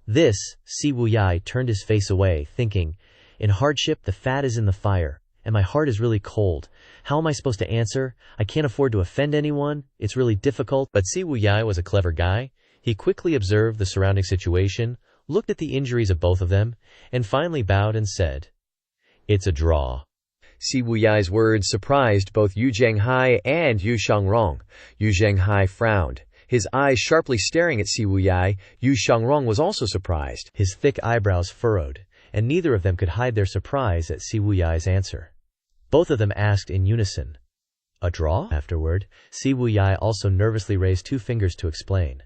This, Si Wuyai turned his face away, thinking, "In hardship the fat is in the fire, and my heart is really cold. How am I supposed to answer? I can't afford to offend anyone. It's really difficult." But Si Wuyai was a clever guy. He quickly observed the surrounding situation, looked at the injuries of both of them, and finally bowed and said, "It's a draw." Si Wuyai's words surprised both Yu Zhenghai and Yu Shangrong. Yu Zhenghai frowned, his eyes sharply staring at Si Wuyai. Yu Shangrong was also surprised, his thick eyebrows furrowed, and neither of them could hide their surprise at Si Wuyai's answer. Both of them asked in unison, "A draw?" Afterward, Si Wuyai also nervously raised 2 fingers to explain.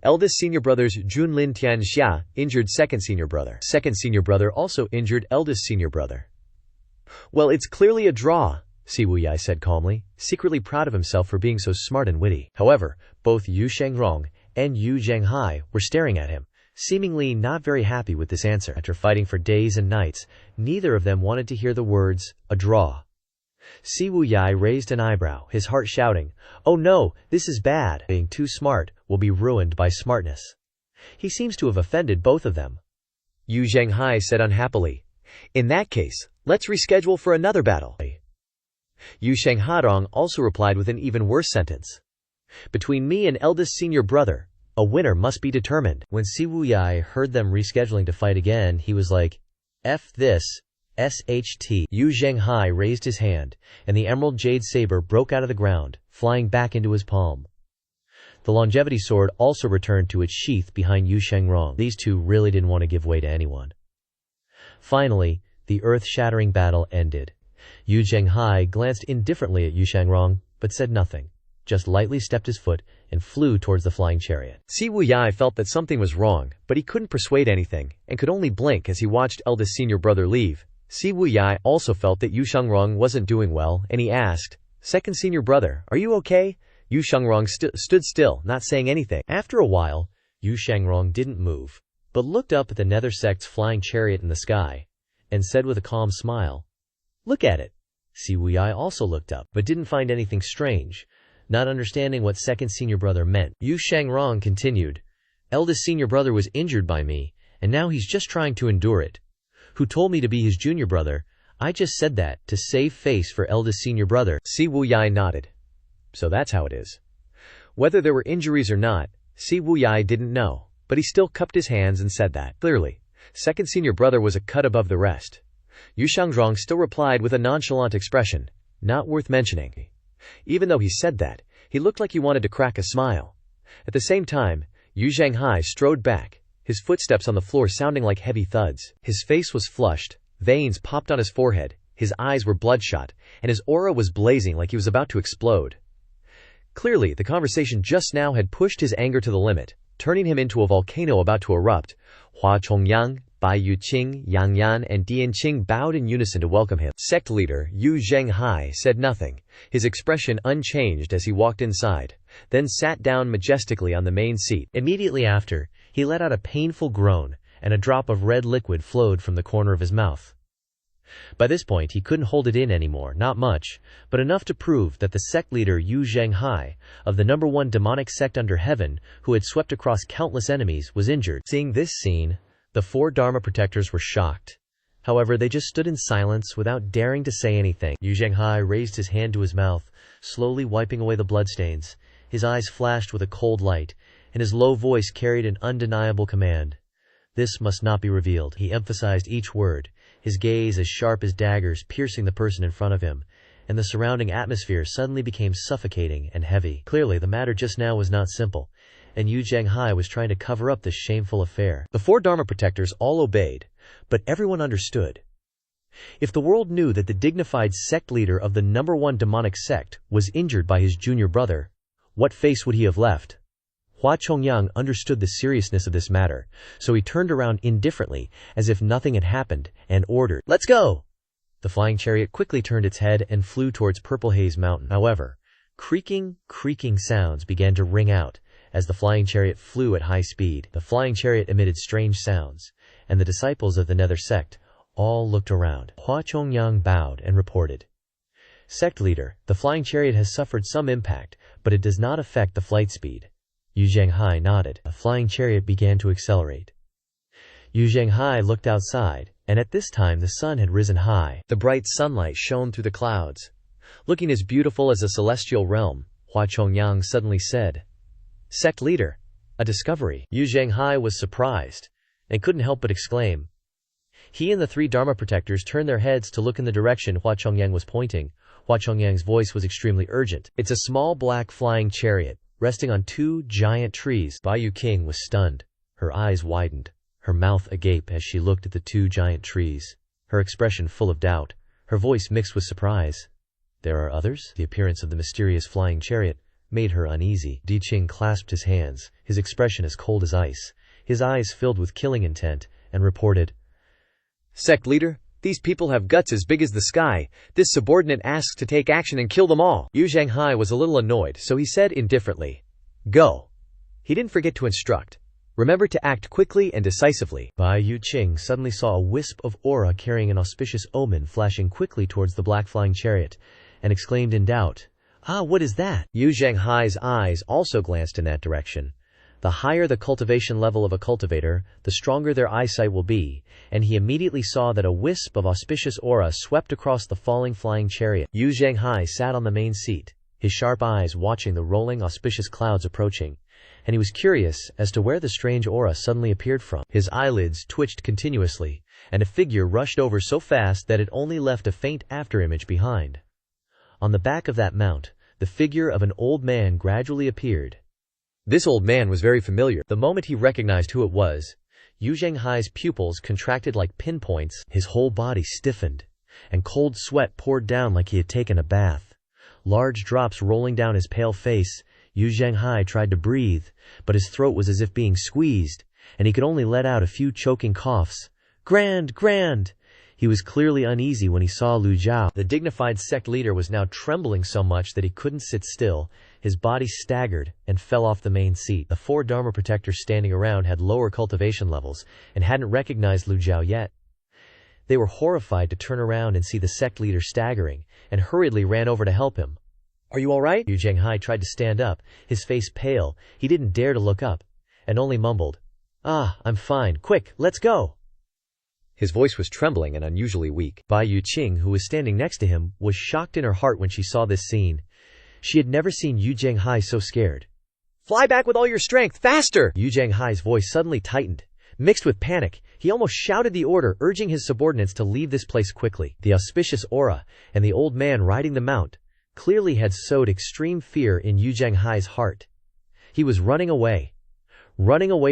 Eldest senior brothers Junlin Tianxia injured second senior brother. Second senior brother also injured eldest senior brother. "Well, it's clearly a draw," Si Wuyai said calmly, secretly proud of himself for being so smart and witty. However, both Yu Shangrong and Yu Zhenghai were staring at him, seemingly not very happy with this answer. After fighting for days and nights, neither of them wanted to hear the words, "a draw." Si Wuyai raised an eyebrow, his heart shouting, "Oh no, this is bad. Being too smart will be ruined by smartness." He seems to have offended both of them. Yu Zhenghai said unhappily, "In that case, let's reschedule for another battle." Yu Shanghadong also replied with an even worse sentence. "Between me and eldest senior brother, a winner must be determined." When Si Wuyai heard them rescheduling to fight again, he was like, "F this. SHT." Yu Zhenghai raised his hand, and the emerald jade saber broke out of the ground, flying back into his palm. The longevity sword also returned to its sheath behind Yu Shangrong. These two really didn't want to give way to anyone. Finally, the earth-shattering battle ended. Yu Zhenghai glanced indifferently at Yu Shangrong, but said nothing, just lightly stepped his foot and flew towards the flying chariot. Si Wuyai felt that something was wrong, but he couldn't persuade anything, and could only blink as he watched eldest senior brother leave. Si Wuyai also felt that Yu Shangrong wasn't doing well, and he asked, "Second senior brother, are you okay?" Yu Shangrong stood still, not saying anything. After a while, Yu Shangrong didn't move, but looked up at the Nether Sect's flying chariot in the sky, and said with a calm smile, "Look at it." Si Wuyai also looked up, but didn't find anything strange, not understanding what second senior brother meant. Yu Shangrong continued, "Eldest senior brother was injured by me, and now he's just trying to endure it. Who told me to be his junior brother? I just said that to save face for eldest senior brother." Si Wuyai nodded. So that's how it is. Whether there were injuries or not, Si Wuyai didn't know, but he still cupped his hands and said that. Clearly, second senior brother was a cut above the rest. Yu Shangrong still replied with a nonchalant expression, "Not worth mentioning." Even though he said that, he looked like he wanted to crack a smile. At the same time, Yu Zhenghai strode back, his footsteps on the floor sounding like heavy thuds. His face was flushed, veins popped on his forehead, his eyes were bloodshot, and his aura was blazing like he was about to explode. Clearly, the conversation just now had pushed his anger to the limit, turning him into a volcano about to erupt. Hua Chongyang, Bai Yuqing, Yang Yan, and Dian Qing bowed in unison to welcome him. Sect leader Yu Zhenghai said nothing, his expression unchanged as he walked inside, then sat down majestically on the main seat. Immediately after, he let out a painful groan, and a drop of red liquid flowed from the corner of his mouth. By this point, he couldn't hold it in anymore, not much, but enough to prove that the sect leader Yu Zhenghai, of the #1 demonic sect under heaven, who had swept across countless enemies, was injured. Seeing this scene, the 4 Dharma protectors were shocked. However, they just stood in silence without daring to say anything. Yu Zhenghai raised his hand to his mouth, slowly wiping away the bloodstains. His eyes flashed with a cold light, and his low voice carried an undeniable command. "This must not be revealed." He emphasized each word, his gaze as sharp as daggers piercing the person in front of him, and the surrounding atmosphere suddenly became suffocating and heavy. Clearly, the matter just now was not simple, and Yu Zhenghai was trying to cover up this shameful affair. The 4 Dharma protectors all obeyed, but everyone understood. If the world knew that the dignified sect leader of the #1 demonic sect was injured by his junior brother, what face would he have left? Hua Chongyang understood the seriousness of this matter, so he turned around indifferently, as if nothing had happened, and ordered, "Let's go!" The flying chariot quickly turned its head and flew towards Purple Haze Mountain. However, creaking sounds began to ring out as the flying chariot flew at high speed. The flying chariot emitted strange sounds, and the disciples of the Nether Sect all looked around. Hua Chongyang bowed and reported, "Sect leader, the flying chariot has suffered some impact, but it does not affect the flight speed." Yu Zhenghai nodded. The flying chariot began to accelerate. Yu Zhenghai looked outside, and at this time the sun had risen high. The bright sunlight shone through the clouds. Looking as beautiful as a celestial realm, Hua Chongyang suddenly said, "Sect leader, A discovery. Yu Zhanghai was surprised and couldn't help but exclaim. He and the 3 Dharma protectors turned their heads to look in the direction Hua Chongyang was pointing. Hua Chongyang's voice was extremely urgent. It's a small black flying chariot, resting on 2 giant trees. Bai Yu King was stunned. Her eyes widened, her mouth agape as she looked at the 2 giant trees, her expression full of doubt, her voice mixed with surprise. There are others? The appearance of the mysterious flying chariot made her uneasy. Di Qing clasped his hands, his expression as cold as ice, his eyes filled with killing intent, and reported, Sect leader, these people have guts as big as the sky. This subordinate asks to take action and kill them all. Yu Zhanghai was a little annoyed, so he said indifferently, Go. He didn't forget to instruct. Remember to act quickly and decisively. Bai Yu Qing suddenly saw a wisp of aura carrying an auspicious omen flashing quickly towards the black flying chariot, and exclaimed in doubt, Ah, what is that? Yu Zhanghai's eyes also glanced in that direction. The higher the cultivation level of a cultivator, the stronger their eyesight will be, and he immediately saw that a wisp of auspicious aura swept across the falling flying chariot. Yu Zhanghai sat on the main seat, his sharp eyes watching the rolling auspicious clouds approaching, and he was curious as to where the strange aura suddenly appeared from. His eyelids twitched continuously, and a figure rushed over so fast that it only left a faint afterimage behind. On the back of that mount, the figure of an old man gradually appeared. This old man was very familiar. The moment he recognized who it was, Yu Zhanghai's pupils contracted like pinpoints, his whole body stiffened, and cold sweat poured down like he had taken a bath. Large drops rolling down his pale face, Yu Zhanghai tried to breathe, but his throat was as if being squeezed, and he could only let out a few choking coughs. Grand! Grand! He was clearly uneasy when he saw Lu Zhou. The dignified sect leader was now trembling so much that he couldn't sit still. His body staggered and fell off the main seat. The 4 Dharma protectors standing around had lower cultivation levels and hadn't recognized Lu Zhou yet. They were horrified to turn around and see the sect leader staggering, and hurriedly ran over to help him. Are you all right? Yu Zhanghai tried to stand up, his face pale. He didn't dare to look up, and only mumbled, Ah, I'm fine. Quick, let's go. His voice was trembling and unusually weak. Bai Yu Qing, who was standing next to him, was shocked in her heart when she saw this scene. She had never seen Yu Zhanghai so scared. Fly back with all your strength, faster! Yu Zhanghai's voice suddenly tightened. Mixed with panic, he almost shouted the order, urging his subordinates to leave this place quickly. The auspicious aura, and the old man riding the mount, clearly had sowed extreme fear in Yu Zhanghai's heart. He was running away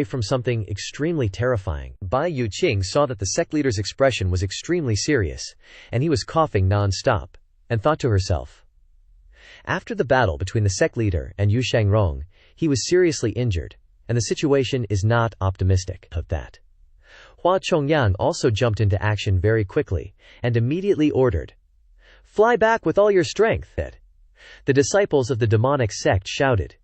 from something extremely terrifying. Bai Yu Qing saw that the sect leader's expression was extremely serious, and he was coughing non-stop, and thought to herself. After the battle between the sect leader and Yu Shangrong, he was seriously injured, and the situation is not optimistic of that. Hua Chongyang also jumped into action very quickly, and immediately ordered, Fly back with all your strength. The disciples of the demonic sect shouted,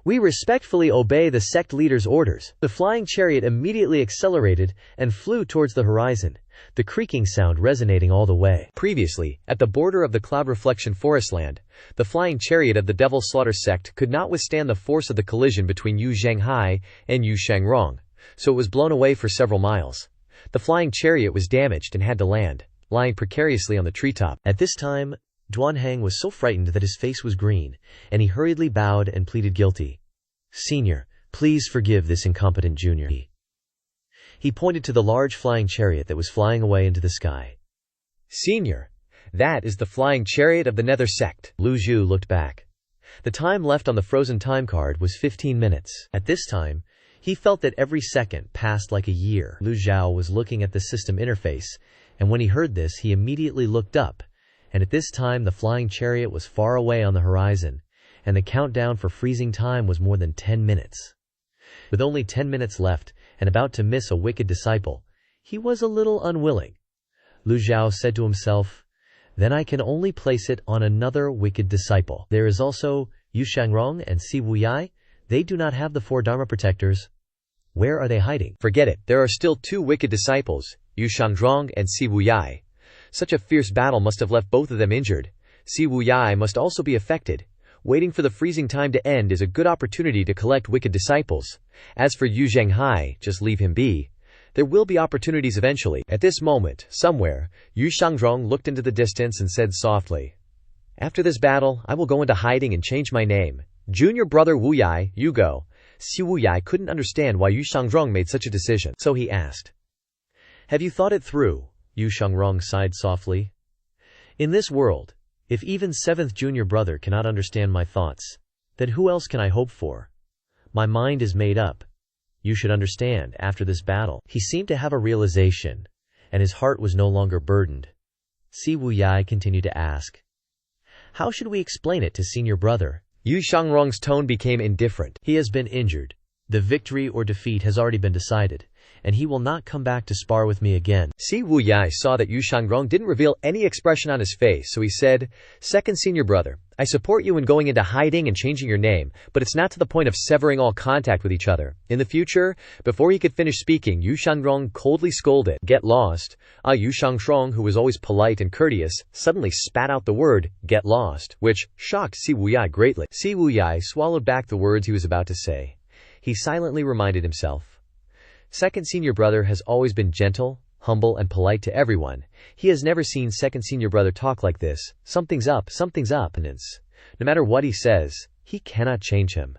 We respectfully obey the sect leader's orders. The flying chariot immediately accelerated and flew towards the horizon, the creaking sound resonating all the way. Previously, at the border of the Cloud Reflection Forest land, the flying chariot of the Devil Slaughter sect could not withstand the force of the collision between Yu Zhanghai and Yu Shangrong, so it was blown away for several miles. The flying chariot was damaged and had to land, lying precariously on the treetop. At this time, Duanhang was so frightened that his face was green, and he hurriedly bowed and pleaded guilty. Senior, please forgive this incompetent junior. He pointed to the large flying chariot that was flying away into the sky. Senior, that is the flying chariot of the Nether sect. Lu Zhou looked back. The time left on the frozen time card was 15 minutes. At this time, he felt that every second passed like a year. Lu Zhou was looking at the system interface, and when he heard this, he immediately looked up. And at this time the flying chariot was far away on the horizon, and the countdown for freezing time was more than 10 minutes. With only 10 minutes left, and about to miss a wicked disciple, he was a little unwilling. Lu Zhou said to himself, Then I can only place it on another wicked disciple. There is also Yu Shangrong and Si Wuyai. They do not have the 4 Dharma protectors. Where are they hiding? Forget it, there are still 2 wicked disciples, Yu Shangrong and Si Wuyai. Such a fierce battle must have left both of them injured. Si Wuyai must also be affected. Waiting for the freezing time to end is a good opportunity to collect wicked disciples. As for Yu Zhanghai, just leave him be. There will be opportunities eventually. At this moment, somewhere, Yu Shangrong looked into the distance and said softly, After this battle, I will go into hiding and change my name. Junior brother Wuyai, you go. Si Wuyai couldn't understand why Yu Shangrong made such a decision, so he asked, "Have you thought it through?" Yu Shangrong sighed softly. "In this world, if even 7th junior brother cannot understand my thoughts, then who else can I hope for? My mind is made up. You should understand, after this battle." He seemed to have a realization, and his heart was no longer burdened. Si Wuyai continued to ask, "How should we explain it to senior brother?" Yu Shangrong's tone became indifferent. "He has been injured. The victory or defeat has already been decided, and he will not come back to spar with me again." Si Wuyai saw that Yu Shangrong didn't reveal any expression on his face, so he said, "Second senior brother, I support you in going into hiding and changing your name, but it's not to the point of severing all contact with each other. In the future," before he could finish speaking, Yu Shangrong coldly scolded, "Get lost." Yu Shangrong, who was always polite and courteous, suddenly spat out the word, "Get lost," which shocked Si Wuyai greatly. Si Wuyai swallowed back the words he was about to say. He silently reminded himself, "Second senior brother has always been gentle, humble, and polite to everyone. He has never seen second senior brother talk like this. Something's up, something's up. No matter what he says, he cannot change him."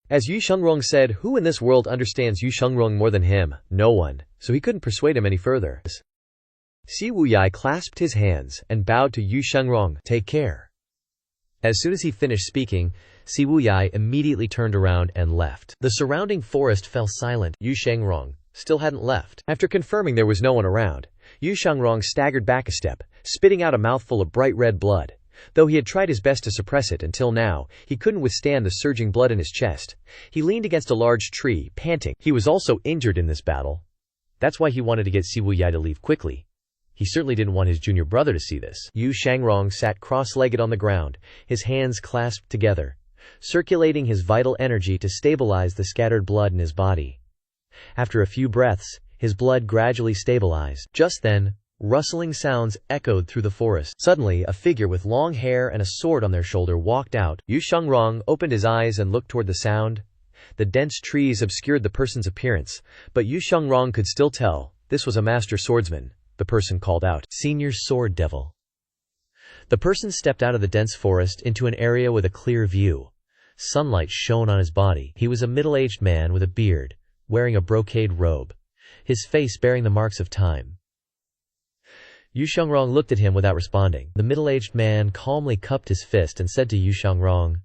As Yu Shangrong said, who in this world understands Yu Shangrong more than him? No one. So he couldn't persuade him any further. Si Wuyai clasped his hands and bowed to Yu Shangrong. "Take care." As soon as he finished speaking, Si Wuyai immediately turned around and left. The surrounding forest fell silent. Yu Shangrong still hadn't left. After confirming there was no one around, Yu Shangrong staggered back a step, spitting out a mouthful of bright red blood. Though he had tried his best to suppress it until now, he couldn't withstand the surging blood in his chest. He leaned against a large tree, panting. He was also injured in this battle. That's why he wanted to get Si Wuyai to leave quickly. He certainly didn't want his junior brother to see this. Yu Shangrong sat cross-legged on the ground, his hands clasped together, circulating his vital energy to stabilize the scattered blood in his body. After a few breaths, his blood gradually stabilized. Just then, rustling sounds echoed through the forest. Suddenly, a figure with long hair and a sword on their shoulder walked out. Yu Shangrong opened his eyes and looked toward the sound. The dense trees obscured the person's appearance, but Yu Shangrong could still tell this was a master swordsman. The person called out, "Senior Sword Devil." The person stepped out of the dense forest into an area with a clear view. Sunlight shone on his body. He was a middle-aged man with a beard, wearing a brocade robe, his face bearing the marks of time. Yu Shangrong looked at him without responding. The middle-aged man calmly cupped his fist and said to Yu Shangrong,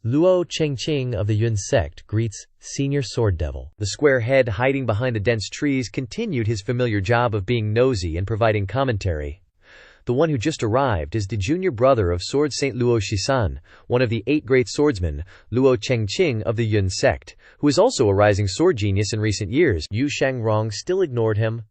"Luo Chengqing of the Yun Sect greets Senior Sword Devil." The square head hiding behind the dense trees continued his familiar job of being nosy and providing commentary. "The one who just arrived is the junior brother of Sword Saint Luo Shisan, one of the 8 great swordsmen, Luo Chengqing of the Yun Sect, who is also a rising sword genius in recent years." Yu Shangrong still ignored him,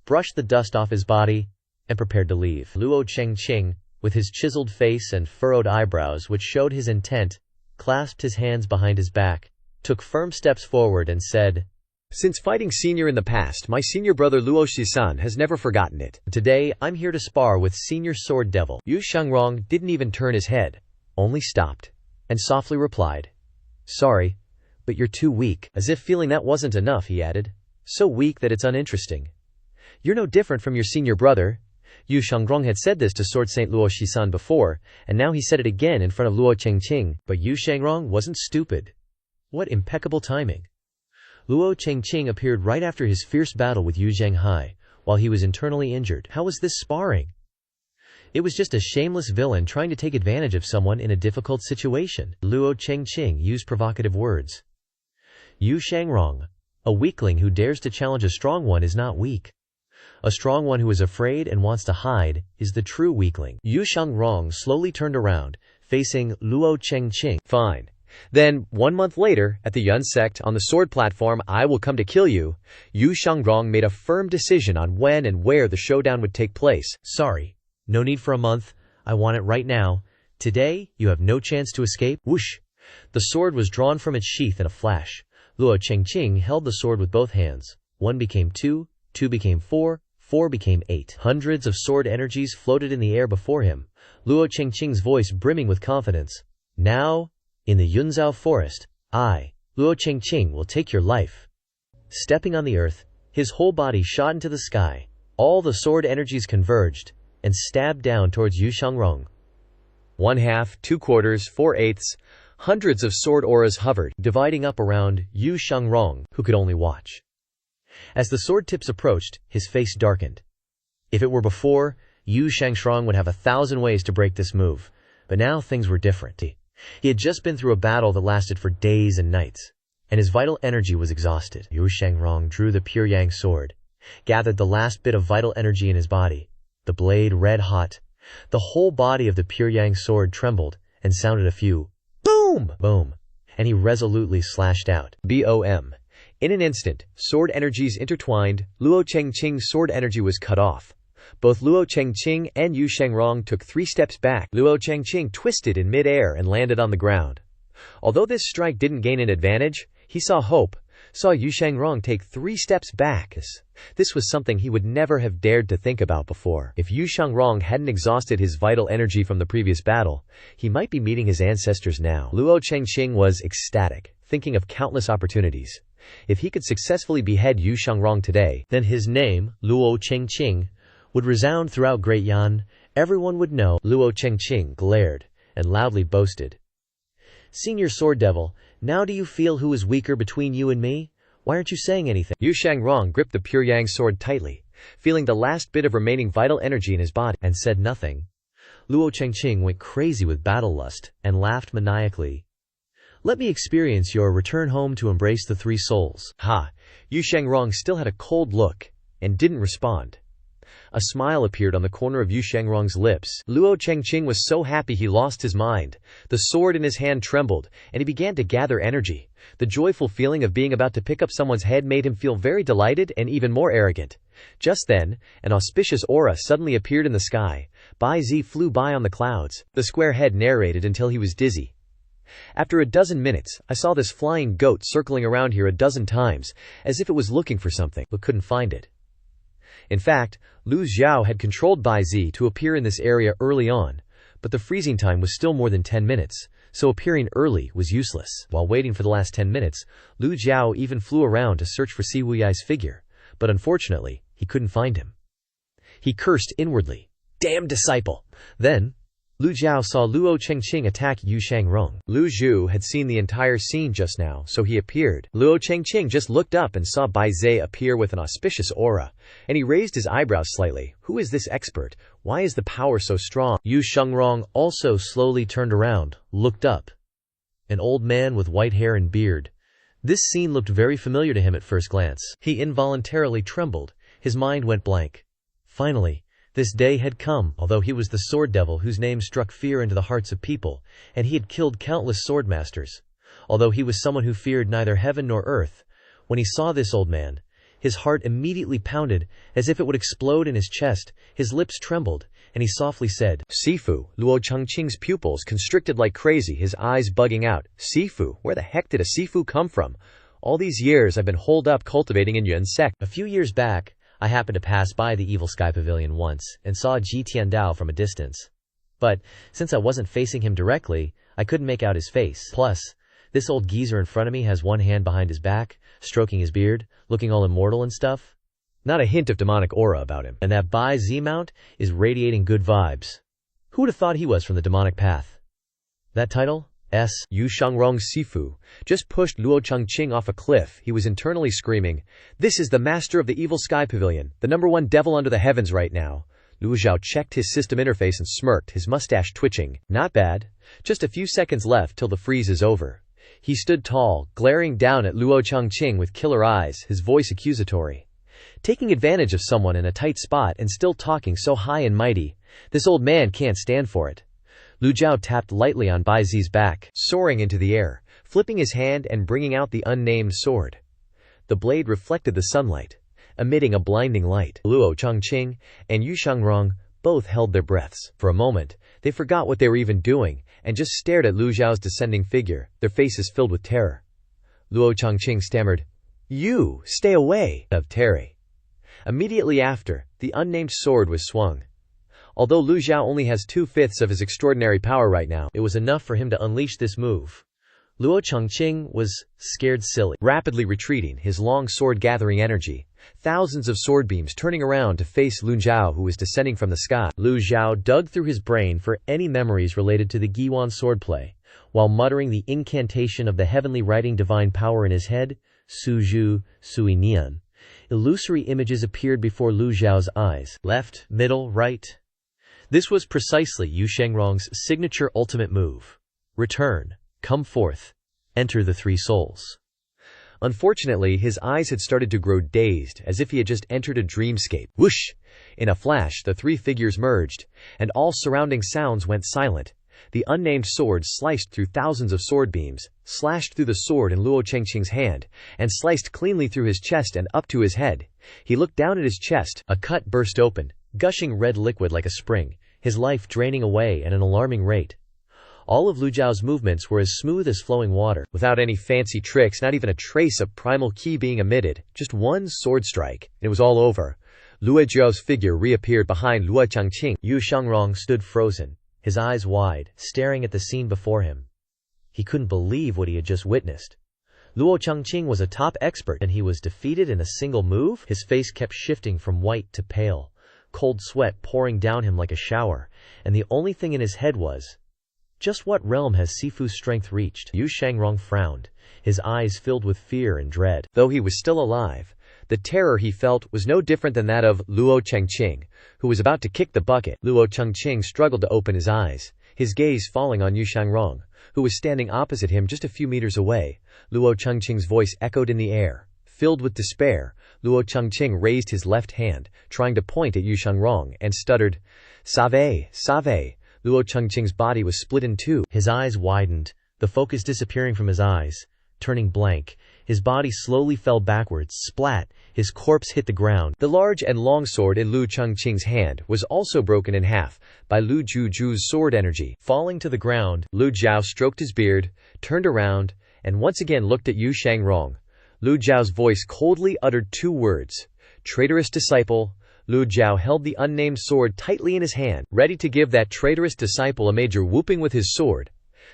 brushed the dust off his body, and prepared to leave. Luo Chengqing, with his chiseled face and furrowed eyebrows which showed his intent, clasped his hands behind his back, took firm steps forward and said, "Since fighting senior in the past, my senior brother Luo Shisan has never forgotten it. Today, I'm here to spar with Senior Sword Devil." Yu Shangrong didn't even turn his head, only stopped, and softly replied, "Sorry, but you're too weak." As if feeling that wasn't enough, he added, "So weak that it's uninteresting. You're no different from your senior brother." Yu Shangrong had said this to Sword Saint Luo Shisan before, and now he said it again in front of Luo Chengqing. But Yu Shangrong wasn't stupid. What impeccable timing. Luo Chengqing appeared right after his fierce battle with Yu Zhenghai, while he was internally injured. How was this sparring? It was just a shameless villain trying to take advantage of someone in a difficult situation. Luo Chengqing used provocative words. Yu Shangrong, a weakling who dares to challenge a strong one is not weak. A strong one who is afraid and wants to hide is the true weakling. Yu Shangrong slowly turned around, facing Luo Chengqing. "Fine. Then, 1 month later, at the Yun Sect, on the sword platform, I will come to kill you." Yu Shangrong made a firm decision on when and where the showdown would take place. "Sorry. No need for a month. I want it right now. Today, you have no chance to escape." Whoosh! The sword was drawn from its sheath in a flash. Luo Chengqing held the sword with both hands. 1 became 2, 2 became 4, 4 became 8. Hundreds of sword energies floated in the air before him, Luo Chengqing's voice brimming with confidence. "Now, in the Yunzhou forest, I, Luo Chengqing, will take your life." Stepping on the earth, his whole body shot into the sky. All the sword energies converged and stabbed down towards Yu Shangrong. 1/2, 2/4, 4/8. Hundreds of sword auras hovered, dividing up around Yu Shangrong, who could only watch. As the sword tips approached, his face darkened. If it were before, Yu Shangrong would have 1,000 ways to break this move, but now things were different. He had just been through a battle that lasted for days and nights, and his vital energy was exhausted. Yu Shangrong drew the pure yang sword, gathered the last bit of vital energy in his body, the blade red hot. The whole body of the pure yang sword trembled and sounded a few boom, boom, and he resolutely slashed out. Boom. In an instant, sword energies intertwined. Luo Chengqing's sword energy was cut off. Both Luo Chengqing and Yu Shangrong took 3 steps back. Luo Chengqing twisted in mid-air and landed on the ground. Although this strike didn't gain an advantage, he saw hope, saw Yu Shangrong take 3 steps back. This was something he would never have dared to think about before. If Yu Shangrong hadn't exhausted his vital energy from the previous battle, he might be meeting his ancestors now. Luo Chengqing was ecstatic, thinking of countless opportunities. If he could successfully behead Yu Shangrong today, then his name, Luo Chengqing, would resound throughout Great Yan. Everyone would know. Luo Chengqing glared and loudly boasted. Senior Sword Devil, now do you feel who is weaker between you and me? Why aren't you saying anything? Yu Shangrong gripped the pure yang sword tightly, feeling the last bit of remaining vital energy in his body, and said nothing. Luo Chengqing went crazy with battle lust and laughed maniacally. Let me experience your return home to embrace the 3 souls. Ha! Yu Shangrong still had a cold look and didn't respond. A smile appeared on the corner of Yu Shangrong's lips. Luo Chengqing was so happy he lost his mind. The sword in his hand trembled, and he began to gather energy. The joyful feeling of being about to pick up someone's head made him feel very delighted and even more arrogant. Just then, an auspicious aura suddenly appeared in the sky. Bai Zi flew by on the clouds. The square head narrated until he was dizzy. After a dozen minutes, I saw this flying goat circling around here a dozen times, as if it was looking for something, but couldn't find it. In fact, Lu Zhou had controlled Bai Zi to appear in this area early on, but the freezing time was still more than 10 minutes, so appearing early was useless. While waiting for the last 10 minutes, Lu Zhou even flew around to search for Si Wuyai's figure, but unfortunately, he couldn't find him. He cursed inwardly. Damn disciple! Then, Lu Zhou saw Luo Chengqing attack Yu Shangrong. Lu Zhou had seen the entire scene just now, so he appeared. Luo Chengqing just looked up and saw Bai Zi appear with an auspicious aura, and he raised his eyebrows slightly. Who is this expert? Why is the power so strong? Yu Shangrong also slowly turned around, looked up. An old man with white hair and beard. This scene looked very familiar to him at first glance. He involuntarily trembled. His mind went blank. Finally, this day had come. Although he was the sword devil whose name struck fear into the hearts of people, and he had killed countless sword masters. Although he was someone who feared neither heaven nor earth, when he saw this old man, his heart immediately pounded as if it would explode in his chest. His lips trembled, and he softly said, Sifu. Luo Chengqing's pupils constricted like crazy, his eyes bugging out. Sifu? Where the heck did a Sifu come from? All these years I've been holed up cultivating in Yuan Sect. A few years back, I happened to pass by the Evil Sky Pavilion once and saw Ji Tiandao from a distance. But, since I wasn't facing him directly, I couldn't make out his face. Plus, this old geezer in front of me has one hand behind his back, stroking his beard, looking all immortal and stuff. Not a hint of demonic aura about him. And that Bai Zi mount is radiating good vibes. Who would have thought he was from the demonic path? That title? Yu Shangrong Sifu just pushed Luo Chengqing off a cliff. He was internally screaming, This is the master of the Evil Sky Pavilion, the #1 devil under the heavens right now. Lu Zhou checked his system interface and smirked, his mustache twitching. Not bad. Just a few seconds left till the freeze is over. He stood tall, glaring down at Luo Chengqing with killer eyes, his voice accusatory. Taking advantage of someone in a tight spot and still talking so high and mighty, this old man can't stand for it. Lu Zhou tapped lightly on Bai Zi's back, soaring into the air, flipping his hand and bringing out the unnamed sword. The blade reflected the sunlight, emitting a blinding light. Luo Chengqing and Yu Shangrong both held their breaths. For a moment, they forgot what they were even doing and just stared at Lu Zhao's descending figure, their faces filled with terror. Luo Chengqing stammered, You, stay away, of terror. Immediately after, the unnamed sword was swung. Although Lu Zhou only has 2/5 of his extraordinary power right now, it was enough for him to unleash this move. Luo Chengqing was scared silly, rapidly retreating, his long sword gathering energy. Thousands of sword beams turning around to face Lu Zhou, who was descending from the sky. Lu Zhou dug through his brain for any memories related to the Giwan swordplay, While muttering the incantation of the heavenly writing divine power in his head, Suzhu, Sui Nian, illusory images appeared before Lu Zhao's eyes. Left, middle, right. This was precisely Yu Shangrong's signature ultimate move. Return, come forth, enter the three souls. Unfortunately, his eyes had started to grow dazed, as if he had just entered a dreamscape. Whoosh! In a flash, the three figures merged, and all surrounding sounds went silent. The unnamed sword sliced through thousands of sword beams, slashed through the sword in Luo Chengqing's hand, and sliced cleanly through his chest and up to his head. He looked down at his chest. A cut burst open, gushing red liquid like a spring, his life draining away at an alarming rate. All of Lu Zhao's movements were as smooth as flowing water, without any fancy tricks, not even a trace of primal ki being emitted, just one sword strike, and it was all over. Lu Zhao's figure reappeared behind Luo Chengqing. Yu Shangrong stood frozen, his eyes wide, staring at the scene before him. He couldn't believe what he had just witnessed. Luo Chengqing was a top expert, and he was defeated in a single move? His face kept shifting from white to pale, cold sweat pouring down him like a shower, and the only thing in his head was, just what realm has Sifu's strength reached? Yu Shangrong frowned, his eyes filled with fear and dread. Though he was still alive, the terror he felt was no different than that of Luo Chengqing, who was about to kick the bucket. Luo Chengqing struggled to open his eyes, his gaze falling on Yu Shangrong, who was standing opposite him just a few meters away. Luo Chengqing's voice echoed in the air. Filled with despair, Luo Chengqing raised his left hand, trying to point at Yu Shangrong, and stuttered, "Save, save." Luo Chengqing's body was split in two. His eyes widened, the focus disappearing from his eyes. Turning blank, his body slowly fell backwards. Splat! His corpse hit the ground. The large and long sword in Lu Chengqing's hand was also broken in half by Lu Zhu's sword energy. Falling to the ground, Lu Zhao stroked his beard, turned around, and once again looked at Yu Shangrong. Lu Zhao's voice coldly uttered two words, "Traitorous disciple." Lu Zhao held the unnamed sword tightly in his hand, ready to give that traitorous disciple a major whooping with his sword.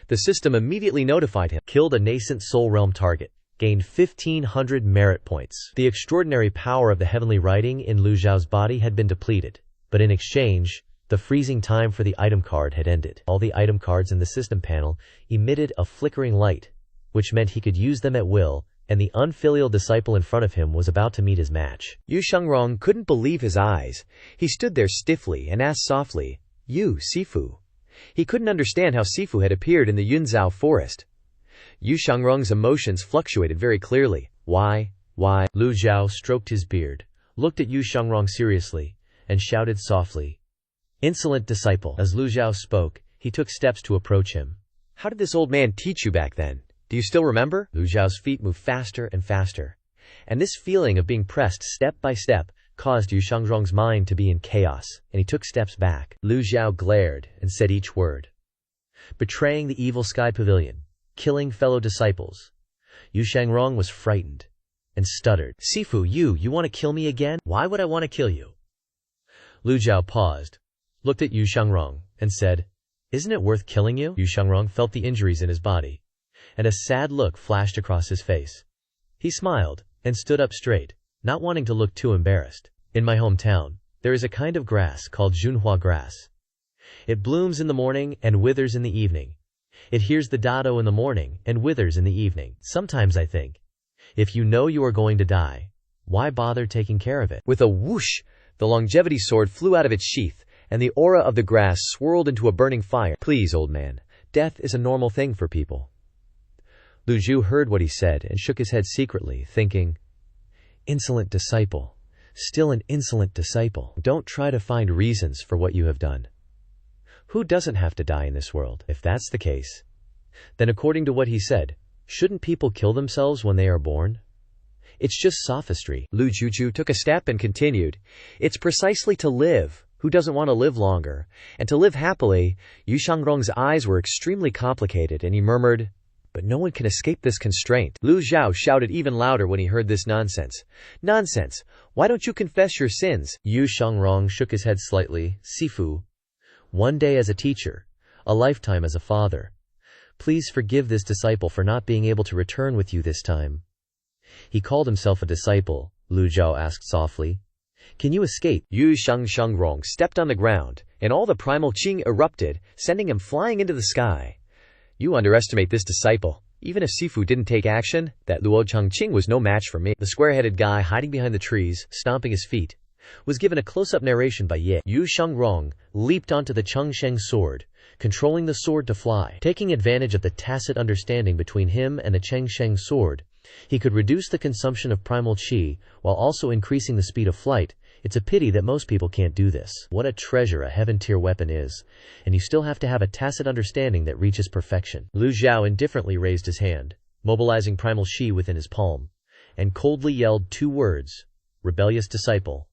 The system immediately notified him. Killed a nascent soul realm target. Gained 1,500 merit points. The extraordinary power of the heavenly writing in Lu Zhao's body had been depleted, but in exchange, the freezing time for the item card had ended. All the item cards in the system panel emitted a flickering light, which meant he could use them at will, and the unfilial disciple in front of him was about to meet his match. Yu Shangrong couldn't believe his eyes. He stood there stiffly and asked softly, "You, Sifu?" He couldn't understand how Sifu had appeared in the Yunzhao forest. Yu Shangrong's emotions fluctuated very clearly. Why? Lu Zhao stroked his beard, looked at Yu Shangrong seriously, and shouted softly, "Insolent disciple." As Lu Zhao spoke, he took steps to approach him. "How did this old man teach you back then? Do you still remember?" Lu Zhao's feet moved faster and faster, and this feeling of being pressed step by step caused Yu Shangrong's mind to be in chaos, and he took steps back. Lu Zhao glared and said each word. Betraying the Evil Sky Pavilion, killing fellow disciples. Yu Shangrong was frightened and stuttered, "Sifu, you want to kill me again? Why would I want to kill you?" Lu Zhao paused, looked at Yu Shangrong, and said, "Isn't it worth killing you?" Yu Shangrong felt the injuries in his body, and a sad look flashed across his face. He smiled and stood up straight, not wanting to look too embarrassed. "In my hometown, there is a kind of grass called Junhua grass. It blooms in the morning and withers in the evening. It hears the dado in the morning and withers in the evening. Sometimes I think, if you know you are going to die, why bother taking care of it?" With a whoosh, the longevity sword flew out of its sheath, and the aura of the grass swirled into a burning fire. "Please, old man, death is a normal thing for people." Lu Zhou heard what he said and shook his head secretly, thinking, "Insolent disciple. Still an insolent disciple. Don't try to find reasons for what you have done. Who doesn't have to die in this world? If that's the case, then according to what he said, shouldn't people kill themselves when they are born? It's just sophistry." Lu Zhu took a step and continued, "It's precisely to live. Who doesn't want to live longer? And to live happily." Yu Shangrong's eyes were extremely complicated, and he murmured, "But no one can escape this constraint." Lu Zhao shouted even louder when he heard this nonsense. "Nonsense! Why don't you confess your sins?" Yu Shangrong shook his head slightly. "Sifu, one day as a teacher, a lifetime as a father. Please forgive this disciple for not being able to return with you this time." "He called himself a disciple," Lu Zhao asked softly. "Can you escape?" Yu Shangrong stepped on the ground, and all the primal qing erupted, sending him flying into the sky. You underestimate this disciple. Even if Sifu didn't take action, that Luo Chengqing was no match for me. The square-headed guy hiding behind the trees, stomping his feet, was given a close-up narration by Ye. Yu Shangrong leaped onto the Chengsheng sword, controlling the sword to fly. Taking advantage of the tacit understanding between him and the Chengsheng sword, he could reduce the consumption of primal qi while also increasing the speed of flight. It's a pity that most people can't do this. What a treasure a heaven-tier weapon is, and you still have to have a tacit understanding that reaches perfection. Lu Zhou indifferently raised his hand, mobilizing primal qi within his palm, and coldly yelled 2 words, "Rebellious disciple."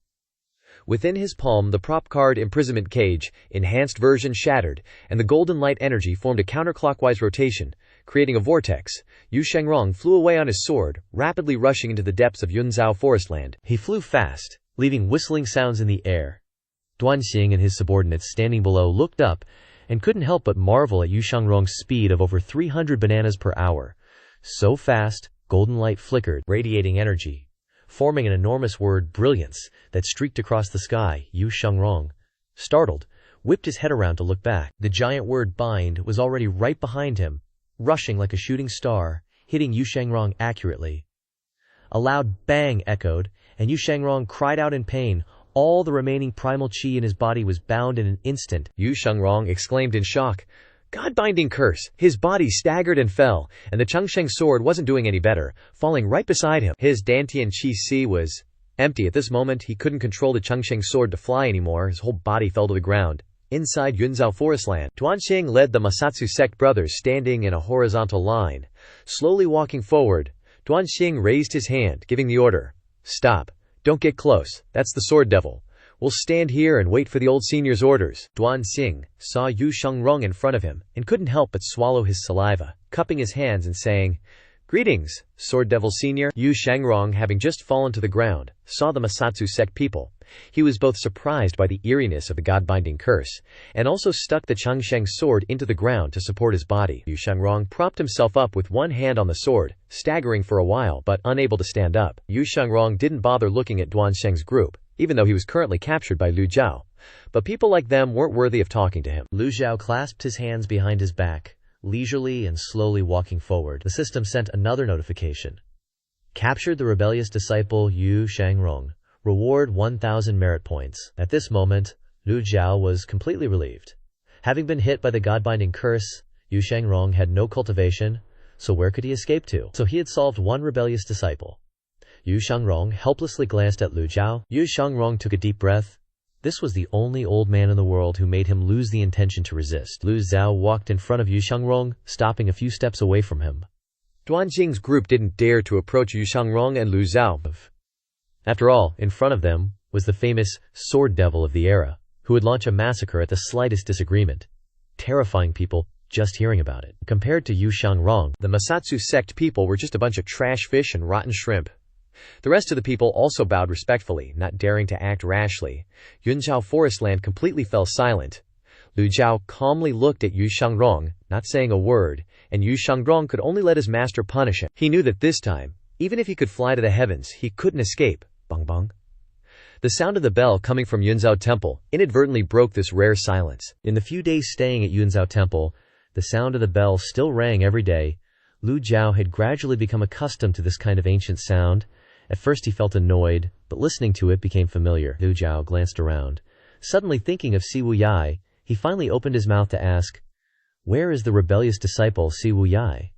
Within his palm, the prop card imprisonment cage, enhanced version shattered, and the golden light energy formed a counterclockwise rotation, creating a vortex. Yu Shangrong flew away on his sword, rapidly rushing into the depths of Yunzhou forestland. He flew fast, leaving whistling sounds in the air. Duanxing and his subordinates standing below looked up and couldn't help but marvel at Yu Shangrong's speed of over 300 bananas per hour. So fast, golden light flickered, radiating energy, forming an enormous word, brilliance, that streaked across the sky. Yu Shangrong, startled, whipped his head around to look back. The giant word bind was already right behind him, rushing like a shooting star, hitting Yu Shangrong accurately. A loud bang echoed, and Yu Shangrong cried out in pain. All the remaining primal qi in his body was bound in an instant. Yu Shangrong exclaimed in shock, "God-binding curse!" His body staggered and fell, and the Chengsheng sword wasn't doing any better, falling right beside him. His Dantian Qi Si was empty at this moment. He couldn't control the Chengsheng sword to fly anymore. His whole body fell to the ground. Inside Yunzhou forestland, Duanxing led the Masatsu Sect brothers standing in a horizontal line. Slowly walking forward, Duanxing raised his hand, giving the order, "Stop. Don't get close. That's the sword devil. We'll stand here and wait for the old senior's orders." Duanxing saw Yu Shangrong in front of him and couldn't help but swallow his saliva, cupping his hands and saying, "Greetings, Sword Devil Senior." Yu Shangrong, having just fallen to the ground, saw the Masatsu Sect people. He was both surprised by the eeriness of the god-binding curse, and also stuck the Chengsheng sword into the ground to support his body. Yu Shangrong propped himself up with one hand on the sword, staggering for a while but unable to stand up. Yu Shangrong didn't bother looking at Duanxing's group, even though he was currently captured by Lu Zhou. But people like them weren't worthy of talking to him. Lu Zhou clasped his hands behind his back, leisurely and slowly walking forward. The system sent another notification. Captured the rebellious disciple Yu Shangrong. Reward 1,000 merit points. At this moment, Lu Zhou was completely relieved. Having been hit by the god-binding curse, Yu Shangrong had no cultivation, so where could he escape to? So he had solved one rebellious disciple. Yu Shangrong helplessly glanced at Lu Zhou. Yu Shangrong took a deep breath. This was the only old man in the world who made him lose the intention to resist. Lu Zhou walked in front of Yu Shangrong, stopping a few steps away from him. Duanxing's group didn't dare to approach Yu Shangrong and Lu Zhou. After all, in front of them was the famous sword devil of the era, who would launch a massacre at the slightest disagreement, terrifying people just hearing about it. Compared to Yu Shangrong, the Masatsu Sect people were just a bunch of trash fish and rotten shrimp. The rest of the people also bowed respectfully, not daring to act rashly. Yunzhou forestland completely fell silent. Lu Zhou calmly looked at Yu Shangrong, not saying a word, and Yu Shangrong could only let his master punish him. He knew that this time, even if he could fly to the heavens, he couldn't escape. Bang bang. The sound of the bell coming from Yunzhou Temple inadvertently broke this rare silence. In the few days staying at Yunzhou Temple, the sound of the bell still rang every day. Lu Zhou had gradually become accustomed to this kind of ancient sound. At first he felt annoyed, but listening to it became familiar. Lu Zhou glanced around. Suddenly thinking of Si Wu Yai, he finally opened his mouth to ask, "Where is the rebellious disciple Si Wu Yai?"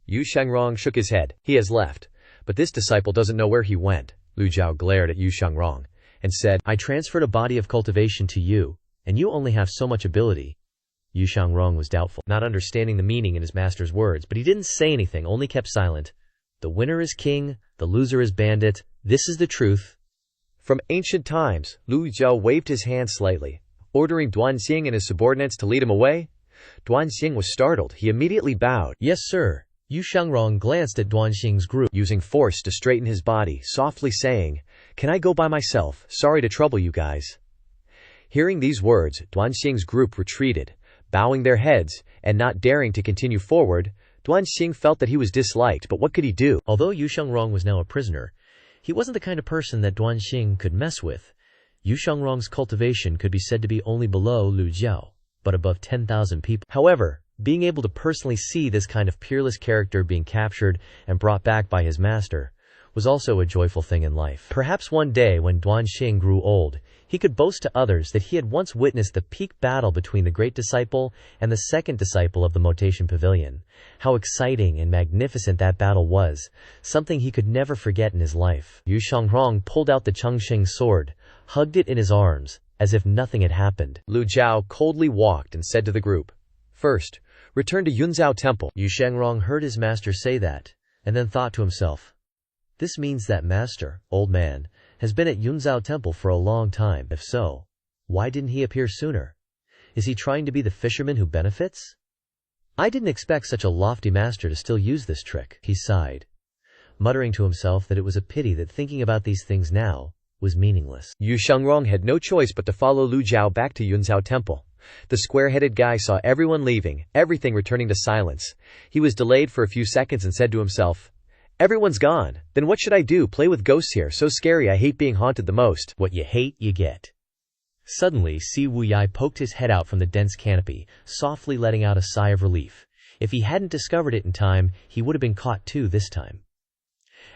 Yu Shangrong shook his head. "He has left, but this disciple doesn't know where he went." Lu Zhou glared at Yu Shangrong and said, "I transferred a body of cultivation to you, and you only have so much ability." Yu Shangrong was doubtful, not understanding the meaning in his master's words, but he didn't say anything, only kept silent. The winner is king, the loser is bandit. This is the truth. From ancient times, Lu Zhou waved his hand slightly, ordering Duanxing and his subordinates to lead him away. Duanxing was startled. He immediately bowed. "Yes, sir." Yu Shangrong glanced at Duanxing's group, using force to straighten his body, softly saying, "Can I go by myself? Sorry to trouble you guys." Hearing these words, Duanxing's group retreated, bowing their heads, and not daring to continue forward. Duanxing felt that he was disliked, but what could he do? Although Yu Shangrong was now a prisoner, he wasn't the kind of person that Duanxing could mess with. Yu Shangrong's cultivation could be said to be only below Lu Zhou, but above 10,000 people. However, Being able to personally see this kind of peerless character being captured and brought back by his master was also a joyful thing in life. Perhaps one day when Duanxing grew old, he could boast to others that he had once witnessed the peak battle between the great disciple and the second disciple of the Motation Pavilion. How exciting and magnificent that battle was, something he could never forget in his life. Yu Shangrong pulled out the Chengxing sword, hugged it in his arms, as if nothing had happened. Lu Zhou coldly walked and said to the group, "First, return to Yunzhao Temple." Yu Shangrong heard his master say that, and then thought to himself, "This means that master, old man, has been at Yunzhao Temple for a long time. If so, why didn't he appear sooner? Is he trying to be the fisherman who benefits? I didn't expect such a lofty master to still use this trick." He sighed, muttering to himself that it was a pity that thinking about these things now was meaningless. Yu Shangrong had no choice but to follow Lu Zhou back to Yunzhao Temple. The square-headed guy saw everyone leaving, everything returning to silence. He was delayed for a few seconds and said to himself, "Everyone's gone. Then what should I do? Play with ghosts here. So scary. I hate being haunted the most." What you hate, you get. Suddenly, Si Wuyai poked his head out from the dense canopy, softly letting out a sigh of relief. If he hadn't discovered it in time, he would have been caught too this time.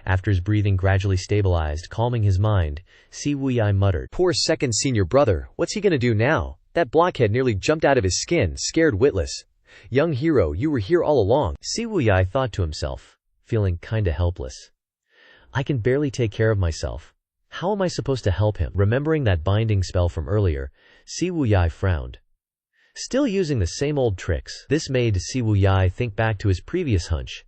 After his breathing gradually stabilized, calming his mind, Si Wuyai muttered, "Poor second senior brother. What's he gonna do now? That blockhead nearly jumped out of his skin, scared witless. Young hero, you were here all along." Si Wuyai thought to himself, feeling kinda helpless. I can barely take care of myself. How am I supposed to help him? Remembering that binding spell from earlier, Si Wuyai frowned. Still using the same old tricks, this made Si Wuyai think back to his previous hunch.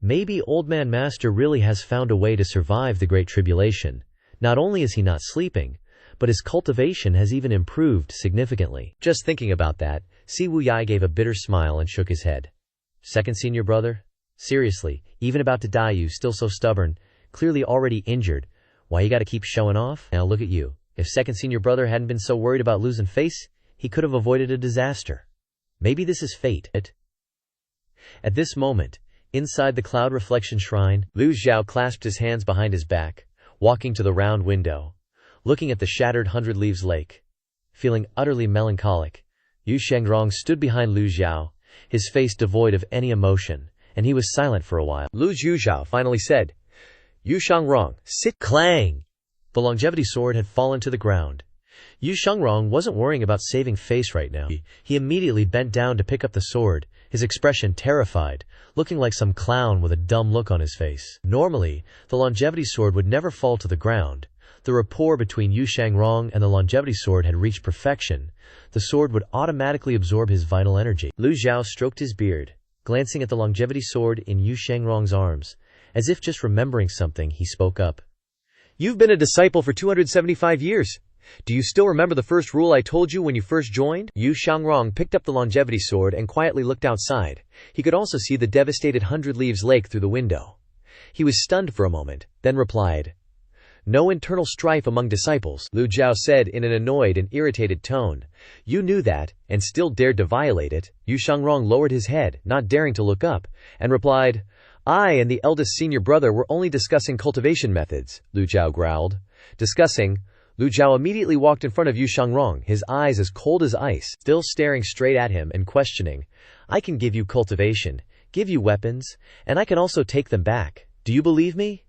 Maybe Old Man Master really has found a way to survive the Great Tribulation. Not only is he not sleeping, but his cultivation has even improved significantly. Just thinking about that, Si Wuyai gave a bitter smile and shook his head. Second senior brother? Seriously, even about to die you still so stubborn, clearly already injured. Why you gotta keep showing off? Now look at you. If second senior brother hadn't been so worried about losing face, he could have avoided a disaster. Maybe this is fate. At this moment, inside the cloud reflection shrine, Lu Zhou clasped his hands behind his back, walking to the round window, looking at the shattered Hundred Leaves Lake. Feeling utterly melancholic, Yu Shangrong stood behind Lu Zhou, his face devoid of any emotion, and he was silent for a while. Lu Zhou finally said, "Yu Shangrong, sit." Clang! The longevity sword had fallen to the ground. Yu Shangrong wasn't worrying about saving face right now. He immediately bent down to pick up the sword, his expression terrified, looking like some clown with a dumb look on his face. Normally, the longevity sword would never fall to the ground. The rapport between Yu Shangrong and the longevity sword had reached perfection. The sword would automatically absorb his vital energy. Lu Zhou stroked his beard, glancing at the longevity sword in Yu Shangrong's arms. As if just remembering something, he spoke up. "You've been a disciple for 275 years. Do you still remember the first rule I told you when you first joined?" Yu Shangrong picked up the longevity sword and quietly looked outside. He could also see the devastated Hundred Leaves Lake through the window. He was stunned for a moment, then replied, "No internal strife among disciples," Lu Zhou said in an annoyed and irritated tone. "You knew that, and still dared to violate it." Yu Shangrong lowered his head, not daring to look up, and replied, "I and the eldest senior brother were only discussing cultivation methods," Lu Zhou growled. "Discussing?" Lu Zhou immediately walked in front of Yu Shangrong, his eyes as cold as ice, still staring straight at him and questioning. "I can give you cultivation, give you weapons, and I can also take them back. Do you believe me?"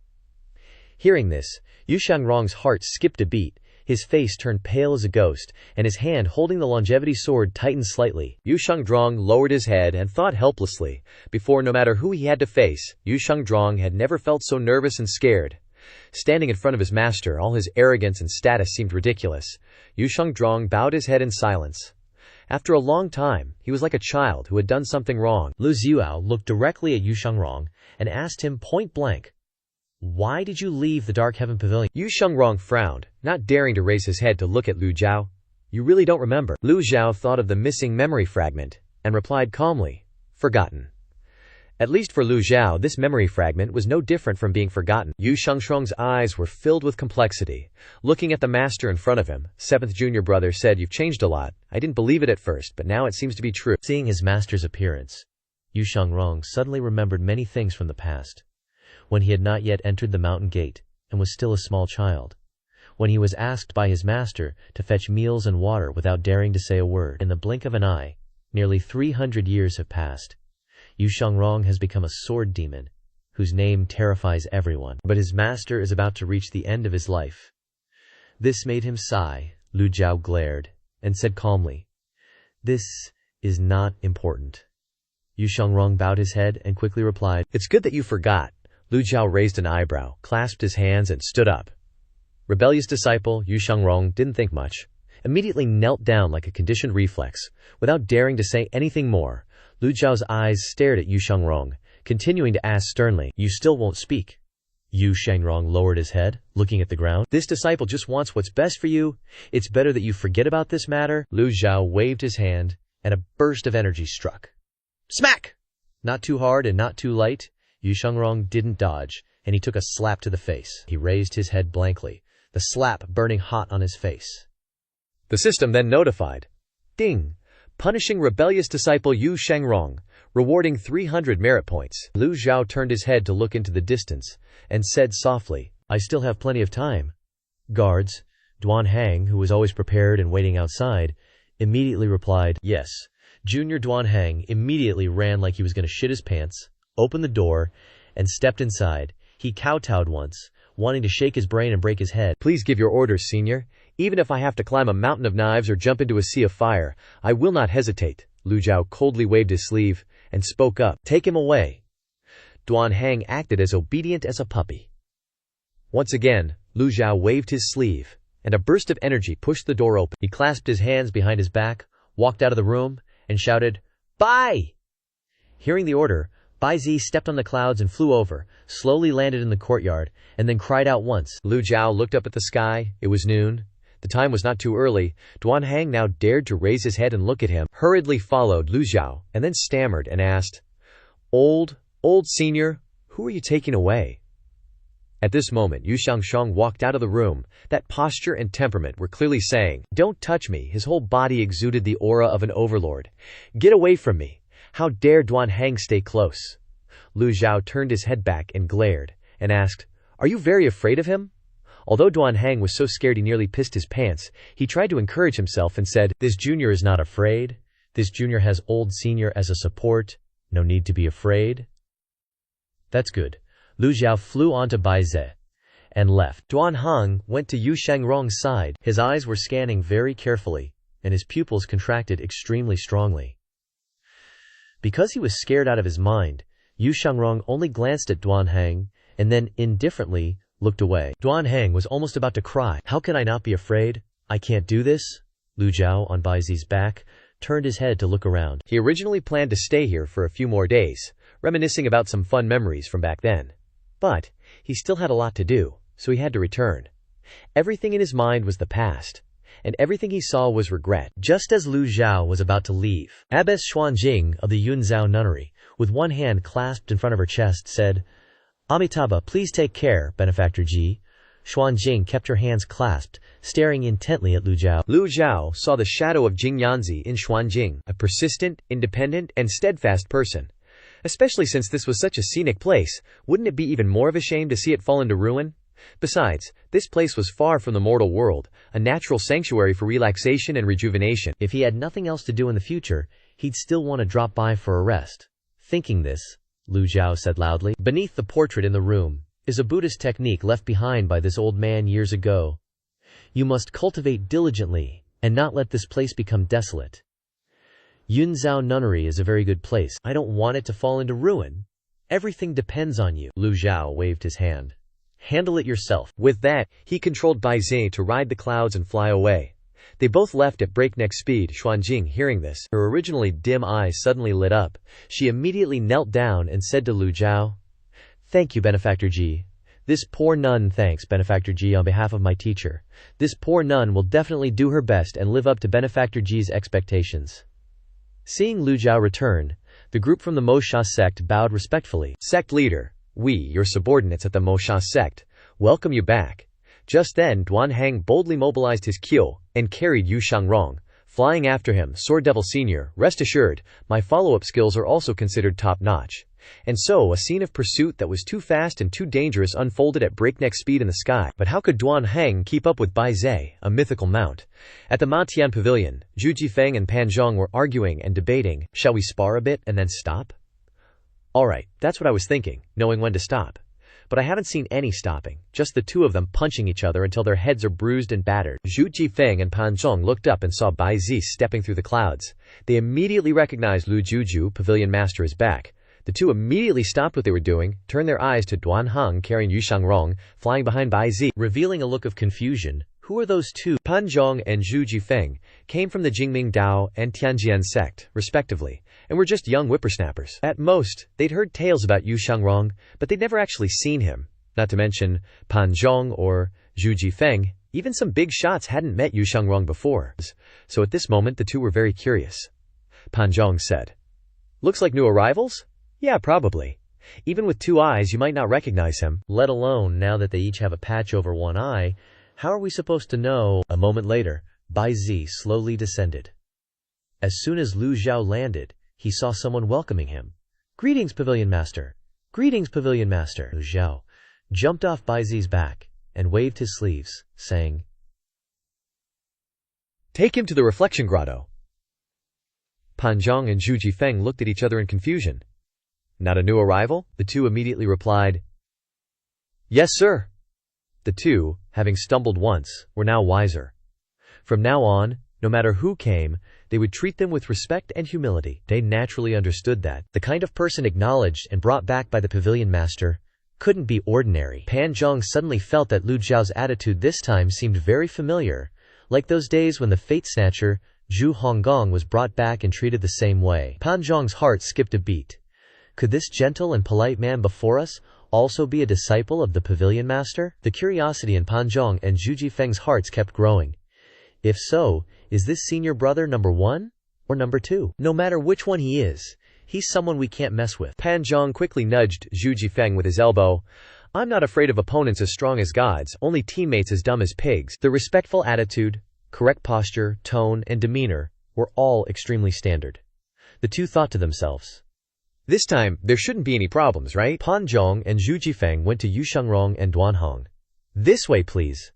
Hearing this, Yu Shangrong's heart skipped a beat, his face turned pale as a ghost, and his hand holding the longevity sword tightened slightly. Yu Shangrong lowered his head and thought helplessly. Before, no matter who he had to face, Yu Shangrong had never felt so nervous and scared. Standing in front of his master, all his arrogance and status seemed ridiculous. Yu Shangrong bowed his head in silence. After a long time, he was like a child who had done something wrong. Lu Zhou looked directly at Yu Shangrong and asked him point blank, "Why did you leave the Dark Heaven Pavilion?" Yu Shangrong frowned, not daring to raise his head to look at Lu Zhou. "You really don't remember?" Lu Zhou thought of the missing memory fragment, and replied calmly, "Forgotten." At least for Lu Zhou, this memory fragment was no different from being forgotten. Yu Shangrong's eyes were filled with complexity. Looking at the master in front of him, seventh junior brother said, "You've changed a lot. I didn't believe it at first, but now it seems to be true." Seeing his master's appearance, Yu Shangrong suddenly remembered many things from the past. When he had not yet entered the mountain gate, and was still a small child. When he was asked by his master to fetch meals and water without daring to say a word. In the blink of an eye, Nearly 300 years have passed. Yu Shangrong has become a sword demon, whose name terrifies everyone. But his master is about to reach the end of his life. This made him sigh. Lu Zhou glared, and said calmly, "This is not important." Yu Shangrong bowed his head and quickly replied, "It's good that you forgot." Lu Zhou raised an eyebrow, clasped his hands, and stood up. Rebellious disciple Yu Shangrong didn't think much. Immediately knelt down like a conditioned reflex. Without daring to say anything more, Lu Zhao's eyes stared at Yu Shangrong, continuing to ask sternly, "You still won't speak?" Yu Shangrong lowered his head, looking at the ground. "This disciple just wants what's best for you. It's better that you forget about this matter." Lu Zhao waved his hand, and a burst of energy struck. Smack! Not too hard and not too light. Yu Shangrong didn't dodge, and he took a slap to the face. He raised his head blankly, the slap burning hot on his face. The system then notified, "Ding! Punishing rebellious disciple Yu Shangrong, rewarding 300 merit points." Lu Zhao turned his head to look into the distance, and said softly, "I still have plenty of time." Guards, Duan Hang, who was always prepared and waiting outside, immediately replied, "Yes." Junior Duan Hang immediately ran like he was going to shit his pants, opened the door, and stepped inside. He kowtowed once, wanting to shake his brain and break his head. "Please give your orders, senior. Even if I have to climb a mountain of knives or jump into a sea of fire, I will not hesitate." Lu Zhao coldly waved his sleeve and spoke up, "Take him away." Duan Hang acted as obedient as a puppy. Once again, Lu Zhao waved his sleeve, and a burst of energy pushed the door open. He clasped his hands behind his back, walked out of the room, and shouted, "Bye!" Hearing the order, Bai Zi stepped on the clouds and flew over, slowly landed in the courtyard, and then cried out once. Lu Zhao looked up at the sky. It was noon. The time was not too early. Duan Hang now dared to raise his head and look at him, hurriedly followed Lu Zhao, and then stammered and asked, Old senior, who are you taking away?" At this moment, Yu Shangrong walked out of the room. That posture and temperament were clearly saying, "Don't touch me." His whole body exuded the aura of an overlord. "Get away from me. How dare Duan Hang stay close?" Lu Zhao turned his head back and glared, and asked, "Are you very afraid of him?" Although Duan Hang was so scared he nearly pissed his pants, he tried to encourage himself and said, "This junior is not afraid. This junior has old senior as a support. No need to be afraid." "That's good." Lu Zhao flew onto Bai Zi and left. Duan Hang went to Yu Shangrong's side. His eyes were scanning very carefully, and his pupils contracted extremely strongly. Because he was scared out of his mind, Yu Shangrong only glanced at Duan Hang and then indifferently looked away. Duan Hang was almost about to cry. "How can I not be afraid? I can't do this." Lu Zhao, on Bai Zi's back, turned his head to look around. He originally planned to stay here for a few more days, reminiscing about some fun memories from back then. But he still had a lot to do, so he had to return. Everything in his mind was the past, and everything he saw was regret. Just as Lu Zhao was about to leave, Abbess Xuanjing of the Yunzhou nunnery, with one hand clasped in front of her chest, said, "Amitabha, please take care, Benefactor Ji." Xuanjing kept her hands clasped, staring intently at Lu Zhao. Lu Zhao saw the shadow of Jing Yanzi in Xuanjing, a persistent, independent, and steadfast person. Especially since this was such a scenic place, wouldn't it be even more of a shame to see it fall into ruin? Besides, this place was far from the mortal world, a natural sanctuary for relaxation and rejuvenation. If he had nothing else to do in the future, he'd still want to drop by for a rest. Thinking this, Lu Zhao said loudly, "Beneath the portrait in the room is a Buddhist technique left behind by this old man years ago. You must cultivate diligently and not let this place become desolate. Yunzhou nunnery is a very good place. I don't want it to fall into ruin. Everything depends on you." Lu Zhao waved his hand. "Handle it yourself." With that, he controlled Bai Zi to ride the clouds and fly away. They both left at breakneck speed. Xuanjing, hearing this, her originally dim eyes suddenly lit up. She immediately knelt down and said to Lu Zhao, "Thank you, Benefactor Ji. This poor nun thanks Benefactor Ji on behalf of my teacher. This poor nun will definitely do her best and live up to Benefactor Ji's expectations." Seeing Lu Zhao return, the group from the Mosha sect bowed respectfully. "Sect leader, we, your subordinates at the Mosha sect, welcome you back." Just then, Duan Hang boldly mobilized his kyo and carried Yu Shangrong, flying after him. "Sword Devil Senior, rest assured, my follow-up skills are also considered top-notch. And so, a scene of pursuit that was too fast and too dangerous unfolded at breakneck speed in the sky. But how could Duan Heng keep up with Bai Zhe, a mythical mount? At the Matian Pavilion, Zhu Jifeng and Pan Zhong were arguing and debating. Shall we spar a bit and then stop? Alright, that's what I was thinking, knowing when to stop. But I haven't seen any stopping, just the two of them punching each other until their heads are bruised and battered. Zhu Jifeng and Pan Zhong looked up and saw Bai Zi stepping through the clouds. They immediately recognized Lu Zhou, Pavilion Master, is back. The two immediately stopped what they were doing, turned their eyes to Duan Heng carrying Yu Shangrong, flying behind Bai Zi, revealing a look of confusion. Who are those two? Pan Zhong and Zhu Jifeng came from the Jingming Dao and Tianjian Sect, respectively, and were just young whippersnappers. At most, they'd heard tales about Yu Shangrong, but they'd never actually seen him. Not to mention Pan Zhong or Zhu Jifeng. Even some big shots hadn't met Yu Shangrong before. So at this moment, the two were very curious. Pan Zhong said, "Looks like new arrivals?" "Yeah, probably. Even with two eyes, you might not recognize him." "Let alone now that they each have a patch over one eye. How are we supposed to know?" A moment later, Bai Zi slowly descended. As soon as Lu Zhou landed, he saw someone welcoming him. "Greetings, Pavilion Master! Greetings, Pavilion Master!" Lu Zhou jumped off Bai Zi's back and waved his sleeves, saying, "Take him to the reflection grotto." Pan Zhong and Zhu Jifeng looked at each other in confusion. "Not a new arrival?" The two immediately replied, "Yes, sir." The two, having stumbled once, were now wiser. From now on, no matter who came, they would treat them with respect and humility. They naturally understood that the kind of person acknowledged and brought back by the Pavilion Master couldn't be ordinary. Pan Zhong suddenly felt that Lu Zhao's attitude this time seemed very familiar, like those days when the Fate Snatcher, Zhu Honggong, was brought back and treated the same way. Pan Zhong's heart skipped a beat. Could this gentle and polite man before us also be a disciple of the Pavilion Master? The curiosity in Pan Zhong and Zhu Jifeng's hearts kept growing. If so, is this senior brother number 1 or number 2? No matter which one he is, he's someone we can't mess with. Pan Zhong quickly nudged Zhu Jifeng with his elbow. "I'm not afraid of opponents as strong as gods, only teammates as dumb as pigs." The respectful attitude, correct posture, tone, and demeanor were all extremely standard. The two thought to themselves, "This time, there shouldn't be any problems, right?" Pan Zhong and Zhu Jifeng went to Yu Shangrong and Duan Heng. "This way, please."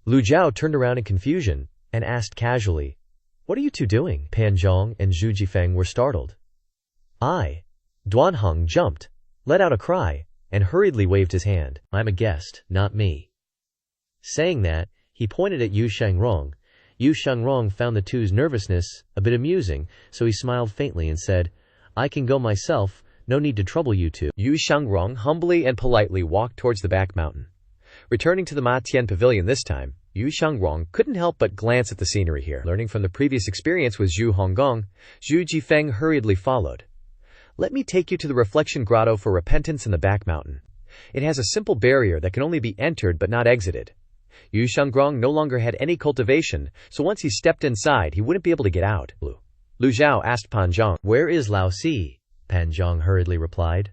Lu Zhou turned around in confusion and asked casually, "What are you two doing?" Pan Zhong and Zhu Jifeng were startled. Duan Heng jumped, let out a cry, and hurriedly waved his hand. "I'm a guest, not me." Saying that, he pointed at Yu Shangrong. Yu Shangrong found the two's nervousness a bit amusing, so he smiled faintly and said, "I can go myself, no need to trouble you two." Yu Shangrong humbly and politely walked towards the back mountain. Returning to the Matian Pavilion this time, Yu Shangrong couldn't help but glance at the scenery here. Learning from the previous experience with Zhu Honggong, Zhu Jifeng hurriedly followed. "Let me take you to the reflection grotto for repentance in the back mountain. It has a simple barrier that can only be entered but not exited." Yu Shangrong no longer had any cultivation, so once he stepped inside, he wouldn't be able to get out. Lu Zhou asked Pan Zhong, "Where is Lao Si?" Pan Zhong hurriedly replied,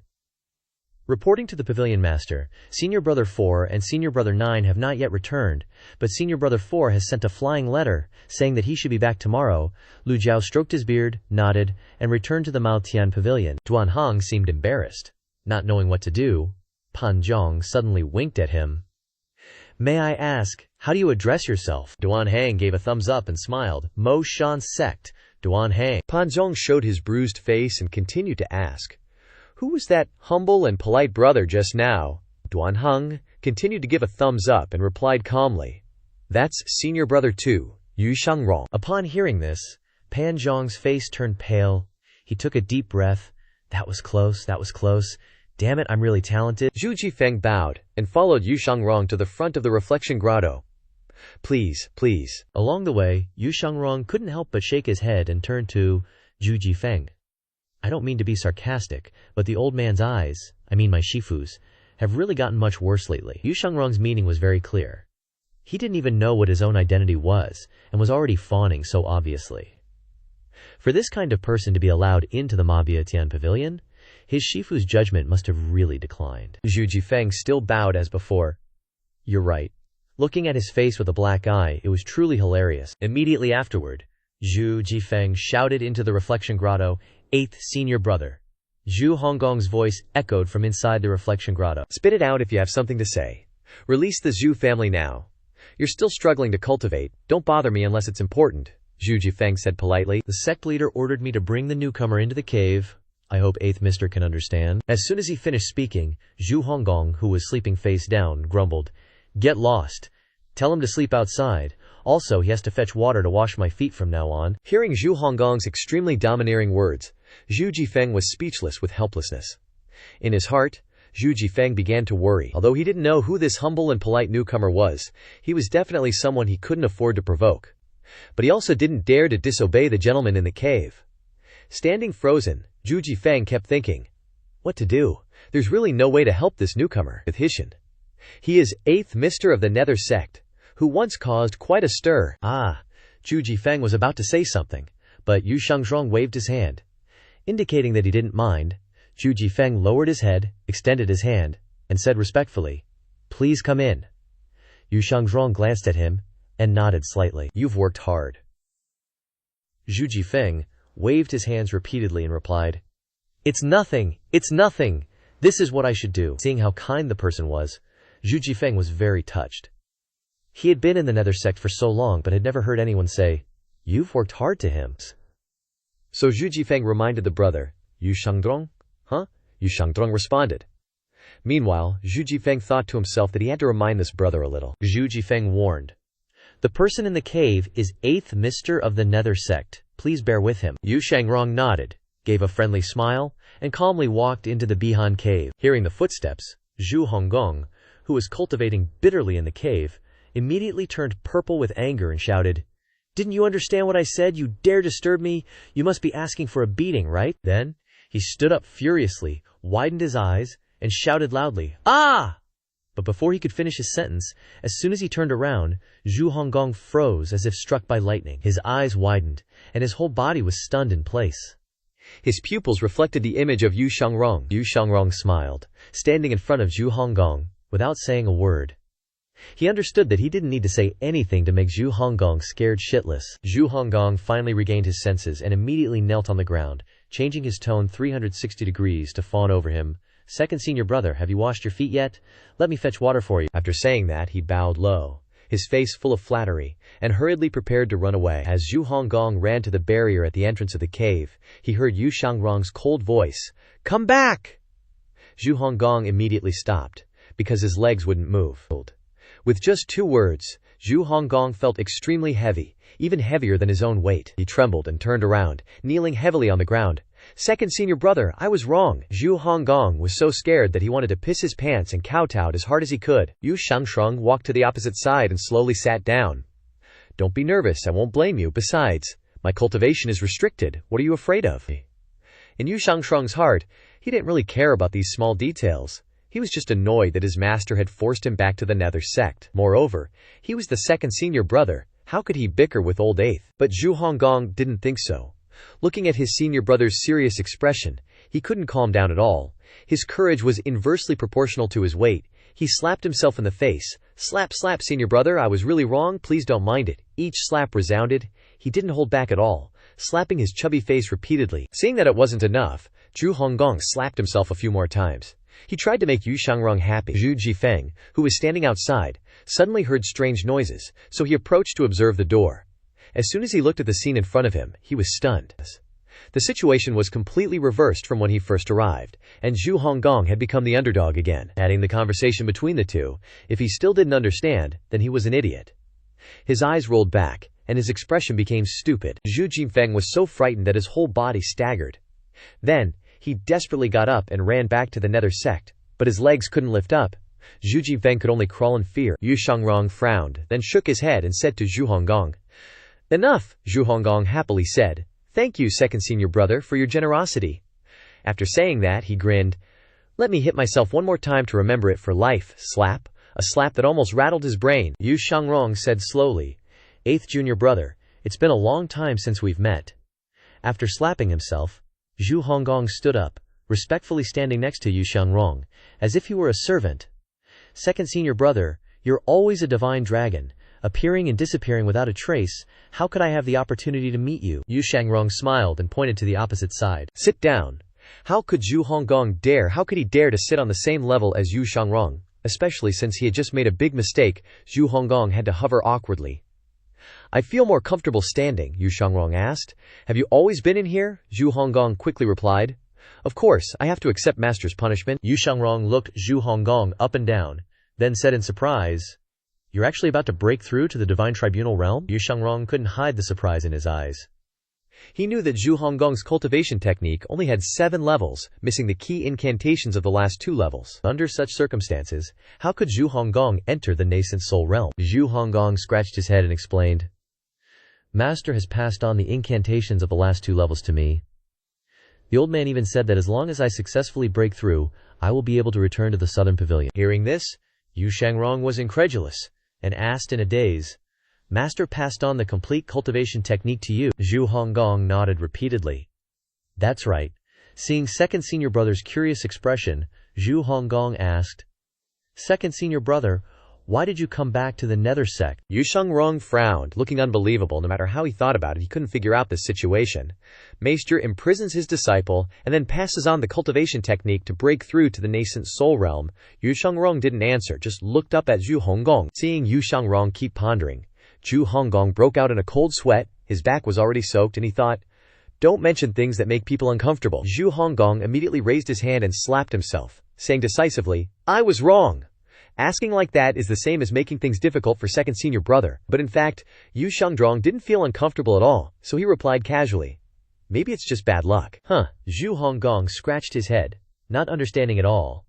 "Reporting to the Pavilion Master, Senior Brother 4 and Senior Brother 9 have not yet returned, but Senior Brother 4 has sent a flying letter, saying that he should be back tomorrow." Lu Zhou stroked his beard, nodded, and returned to the Maotian Pavilion. Duan Heng seemed embarrassed. Not knowing what to do, Pan Zhong suddenly winked at him. "May I ask, how do you address yourself?" Duan Heng gave a thumbs up and smiled. "Mo Shan Sect, Duan Heng." Pan Zhong showed his bruised face and continued to ask, "Who was that humble and polite brother just now?" Duan Heng continued to give a thumbs up and replied calmly, "That's Senior Brother 2, Yu Shangrong." Upon hearing this, Pan Zhong's face turned pale. He took a deep breath. That was close, that was close. Damn it, I'm really talented. Zhu Jifeng bowed and followed Yu Shangrong to the front of the reflection grotto. Please, please." Along the way, Yu Shangrong couldn't help but shake his head and turn to Zhu Jifeng. "I don't mean to be sarcastic, but the old man's eyes, my Shifu's, have really gotten much worse lately." Yu Shangrong's meaning was very clear. He didn't even know what his own identity was, and was already fawning so obviously. For this kind of person to be allowed into the Mabiatian Pavilion, his Shifu's judgment must have really declined. Zhu Jifeng still bowed as before. "You're right." Looking at his face with a black eye, it was truly hilarious. Immediately afterward, Zhu Jifeng shouted into the reflection grotto, "8th Senior Brother, Zhu Honggong's voice echoed from inside the reflection grotto. Spit it out if you have something to say. Release the Zhu family now. You're still struggling to cultivate. Don't bother me unless it's important, Zhu Jifeng said politely. The sect leader ordered me to bring the newcomer into the cave. I hope 8th Mister can understand. As soon as he finished speaking, Zhu Honggong, who was sleeping face down, grumbled, "Get lost. Tell him to sleep outside. Also, he has to fetch water to wash my feet from now on." Hearing Zhu Honggong's extremely domineering words, Zhu Jifeng was speechless with helplessness. In his heart, Zhu Jifeng began to worry. Although he didn't know who this humble and polite newcomer was, he was definitely someone he couldn't afford to provoke. But he also didn't dare to disobey the gentleman in the cave. Standing frozen, Zhu Jifeng kept thinking, what to do? There's really no way to help this newcomer. With Hishan. He is 8th Mister of the Nether Sect, who once caused quite a stir. Zhu Jifeng was about to say something, but Yu Shangzhuang waved his hand. Indicating that he didn't mind, Zhu Jifeng lowered his head, extended his hand, and said respectfully, "Please come in." Yu Shangzhuang glanced at him and nodded slightly. "You've worked hard." Zhu Jifeng waved his hands repeatedly and replied, It's nothing. This is what I should do." Seeing how kind the person was, Zhu Jifeng was very touched. He had been in the Nether Sect for so long but had never heard anyone say, "You've worked hard," to him. So Zhu Jifeng reminded the brother, "Yu Shangdrong?" "Huh?" Yu Shangdrong responded. Meanwhile, Zhu Jifeng thought to himself that he had to remind this brother a little. Zhu Jifeng warned, "The person in the cave is 8th Mister of the Nether Sect. Please bear with him." Yu Shangrong nodded, gave a friendly smile, and calmly walked into the Bihan cave. Hearing the footsteps, Zhu Honggong, who was cultivating bitterly in the cave, immediately turned purple with anger and shouted, "Didn't you understand what I said? You dare disturb me? You must be asking for a beating, right?" Then, he stood up furiously, widened his eyes, and shouted loudly, "Ah!" But before he could finish his sentence, as soon as he turned around, Zhu Honggong froze as if struck by lightning. His eyes widened, and his whole body was stunned in place. His pupils reflected the image of Yu Shangrong. Yu Shangrong smiled, standing in front of Zhu Honggong, without saying a word. He understood that he didn't need to say anything to make Zhu Honggong scared shitless. Zhu Honggong finally regained his senses and immediately knelt on the ground, changing his tone 360 degrees to fawn over him. "Second senior brother, have you washed your feet yet? Let me fetch water for you." After saying that, he bowed low, his face full of flattery, and hurriedly prepared to run away. As Zhu Honggong ran to the barrier at the entrance of the cave, he heard Yu Shangrong's cold voice, "Come back!" Zhu Honggong immediately stopped, because his legs wouldn't move. With just 2 words, Zhu Honggong felt extremely heavy, even heavier than his own weight. He trembled and turned around, kneeling heavily on the ground. "Second senior brother, I was wrong." Zhu Honggong was so scared that he wanted to piss his pants and kowtowed as hard as he could. Yu Shangsheng walked to the opposite side and slowly sat down. "Don't be nervous, I won't blame you. Besides, my cultivation is restricted. What are you afraid of?" In Yu Shangsheng's heart, he didn't really care about these small details. He was just annoyed that his master had forced him back to the Nether Sect. Moreover, he was the second senior brother. How could he bicker with old 8th? But Zhu Honggong didn't think so. Looking at his senior brother's serious expression, he couldn't calm down at all. His courage was inversely proportional to his weight. He slapped himself in the face. "Slap, slap, senior brother, I was really wrong, please don't mind it." Each slap resounded. He didn't hold back at all, slapping his chubby face repeatedly. Seeing that it wasn't enough, Zhu Honggong slapped himself a few more times. He tried to make Yu Shangrong happy. Zhu Jifeng, who was standing outside, suddenly heard strange noises, so he approached to observe the door. As soon as he looked at the scene in front of him, he was stunned. The situation was completely reversed from when he first arrived, and Zhu Honggong had become the underdog again. Adding the conversation between the two, if he still didn't understand, then he was an idiot. His eyes rolled back, and his expression became stupid. Zhu Jifeng was so frightened that his whole body staggered. Then, he desperately got up and ran back to the Nether Sect, but his legs couldn't lift up. Zhu Jifeng could only crawl in fear. Yu Shangrong frowned, then shook his head and said to Zhu Honggong, "Enough," Zhu Honggong happily said. "Thank you, second senior brother, for your generosity." After saying that, he grinned. "Let me hit myself one more time to remember it for life." Slap. A slap that almost rattled his brain. Yu Shangrong said slowly, "8th junior brother, it's been a long time since we've met." After slapping himself, Zhu Honggong stood up, respectfully standing next to Yu Shangrong, as if he were a servant. "Second senior brother, you're always a divine dragon, appearing and disappearing without a trace. How could I have the opportunity to meet you?" Yu Shangrong smiled and pointed to the opposite side. "Sit down. How could Zhu Honggong dare? How could he dare to sit on the same level as Yu Shangrong? Especially since he had just made a big mistake, Zhu Honggong had to hover awkwardly. I feel more comfortable standing, Yu Shangrong asked. Have you always been in here? Zhu Honggong quickly replied. Of course, I have to accept master's punishment. Yu Shangrong looked Zhu Honggong up and down, then said in surprise, You're actually about to break through to the divine tribunal realm? Yu Shangrong couldn't hide the surprise in his eyes. He knew that Zhu Honggong's cultivation technique only had 7 levels, missing the key incantations of the last 2 levels. Under such circumstances, how could Zhu Honggong enter the nascent soul realm? Zhu Honggong scratched his head and explained, Master has passed on the incantations of the last 2 levels to me. The old man even said that as long as I successfully break through, I will be able to return to the southern pavilion. Hearing this, Yu Shangrong was incredulous, and asked in a daze, Master passed on the complete cultivation technique to you. Zhu Honggong nodded repeatedly. That's right. Seeing second senior brother's curious expression, Zhu Honggong asked, Second senior brother, why did you come back to the Nether Sect? Yu Shangrong frowned, looking unbelievable. No matter how he thought about it, he couldn't figure out this situation. Maester imprisons his disciple and then passes on the cultivation technique to break through to the nascent soul realm. Yu Shangrong didn't answer, just looked up at Zhu Honggong. Seeing Yu Shangrong keep pondering, Zhu Honggong broke out in a cold sweat. His back was already soaked, and he thought, Don't mention things that make people uncomfortable. Zhu Honggong immediately raised his hand and slapped himself, saying decisively, I was wrong. Asking like that is the same as making things difficult for second senior brother. But in fact, Yu Shangrong didn't feel uncomfortable at all, so he replied casually, Maybe it's just bad luck. Zhu Honggong scratched his head, not understanding at all.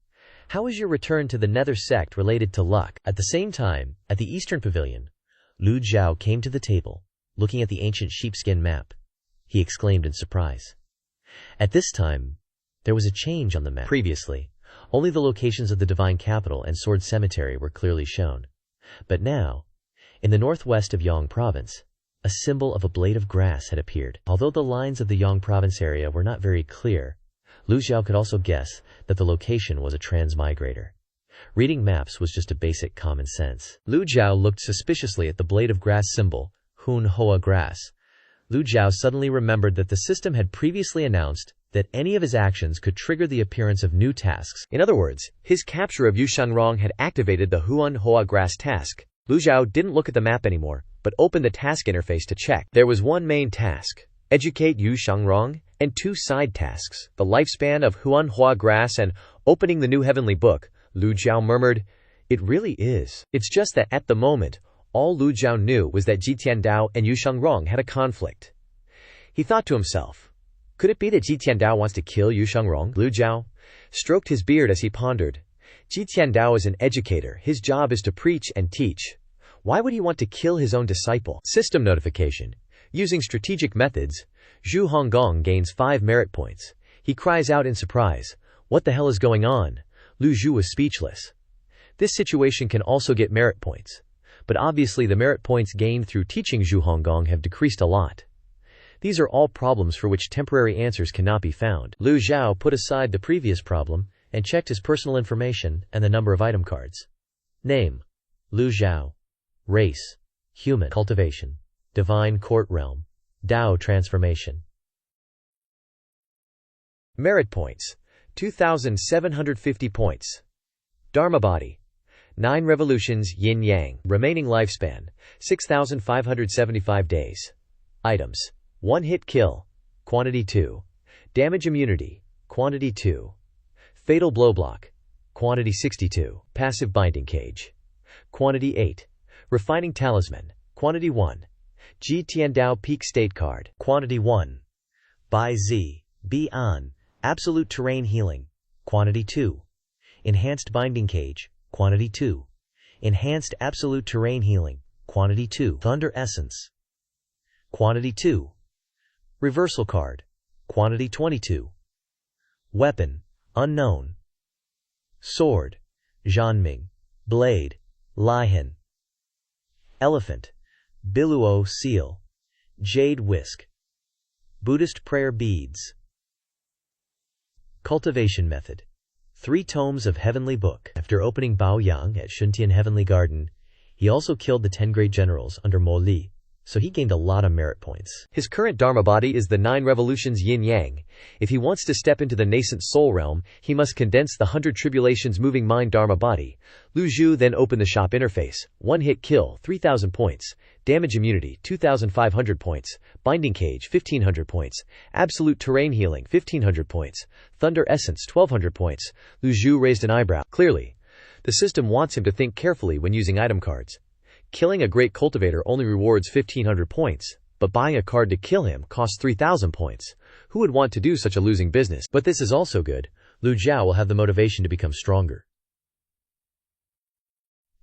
How is your return to the Nether Sect related to luck? At the same time, at the Eastern Pavilion, Lu Zhou came to the table, looking at the ancient sheepskin map. He exclaimed in surprise. At this time, there was a change on the map. Previously, only the locations of the Divine Capital and Sword Cemetery were clearly shown. But now, in the northwest of Yang Province, a symbol of a blade of grass had appeared. Although the lines of the Yang Province area were not very clear, Lu Zhou could also guess that the location was a transmigrator. Reading maps was just a basic common sense. Lu Zhou looked suspiciously at the blade of grass symbol, Hun Hoa grass. Lu Zhou suddenly remembered that the system had previously announced that any of his actions could trigger the appearance of new tasks. In other words, his capture of Yu Shangrong had activated the Huan Hoa grass task. Lu Zhou didn't look at the map anymore, but opened the task interface to check. There was one main task, educate Yu Shangrong, and 2 side tasks, the lifespan of Huan Hoa grass and opening the new heavenly book. Lu Zhou murmured, It really is. It's just that at the moment, all Lu Zhou knew was that Ji Tiandao and Yu Shangrong had a conflict. He thought to himself, could it be that Ji Tiandao wants to kill Yu Shangrong? Lu Zhou stroked his beard as he pondered. Ji Tiandao is an educator. His job is to preach and teach. Why would he want to kill his own disciple? System notification. Using strategic methods, Zhu Honggong gains 5 merit points. He cries out in surprise, What the hell is going on? Lu Zhou was speechless. This situation can also get merit points, but obviously the merit points gained through teaching Zhu Honggong have decreased a lot. These are all problems for which temporary answers cannot be found. Lu Zhou put aside the previous problem and checked his personal information and the number of item cards. Name, Lu Zhou. Race, human. Cultivation, divine court realm. Dao transformation. Merit points, 2,750 points. Dharma body, 9 revolutions yin yang. Remaining lifespan, 6,575 days. Items, 1 hit kill, quantity 2. Damage immunity, quantity 2. Fatal blow block, quantity 62. Passive binding cage, quantity 8. Refining talisman, quantity 1. Ji Tiandao peak state card, quantity 1. Bai Zi, Bi An, absolute terrain healing, quantity 2. Enhanced binding cage, quantity 2. Enhanced absolute terrain healing, quantity 2. Thunder essence, quantity 2. Reversal card, quantity 22. Weapon, unknown. Sword, Zhanming. Blade, Lihan. Elephant, Biluo seal. Jade whisk. Buddhist prayer beads. Cultivation method. 3 tomes of Heavenly Book. After opening Bao Yang at Shuntian Heavenly Garden, he also killed the 10 great generals under Mo Li, so he gained a lot of merit points. His current Dharma body is the 9 revolutions yin-yang. If he wants to step into the nascent soul realm, he must condense the 100 tribulations moving mind Dharma body. Lu Zhou then opened the shop interface. One-hit kill, 3,000 points. Damage immunity, 2,500 points. Binding cage, 1,500 points. Absolute terrain healing, 1,500 points. Thunder essence, 1,200 points. Lu Zhou raised an eyebrow. Clearly, the system wants him to think carefully when using item cards. Killing a great cultivator only rewards 1,500 points, but buying a card to kill him costs 3,000 points. Who would want to do such a losing business? But this is also good. Lu Zhou will have the motivation to become stronger.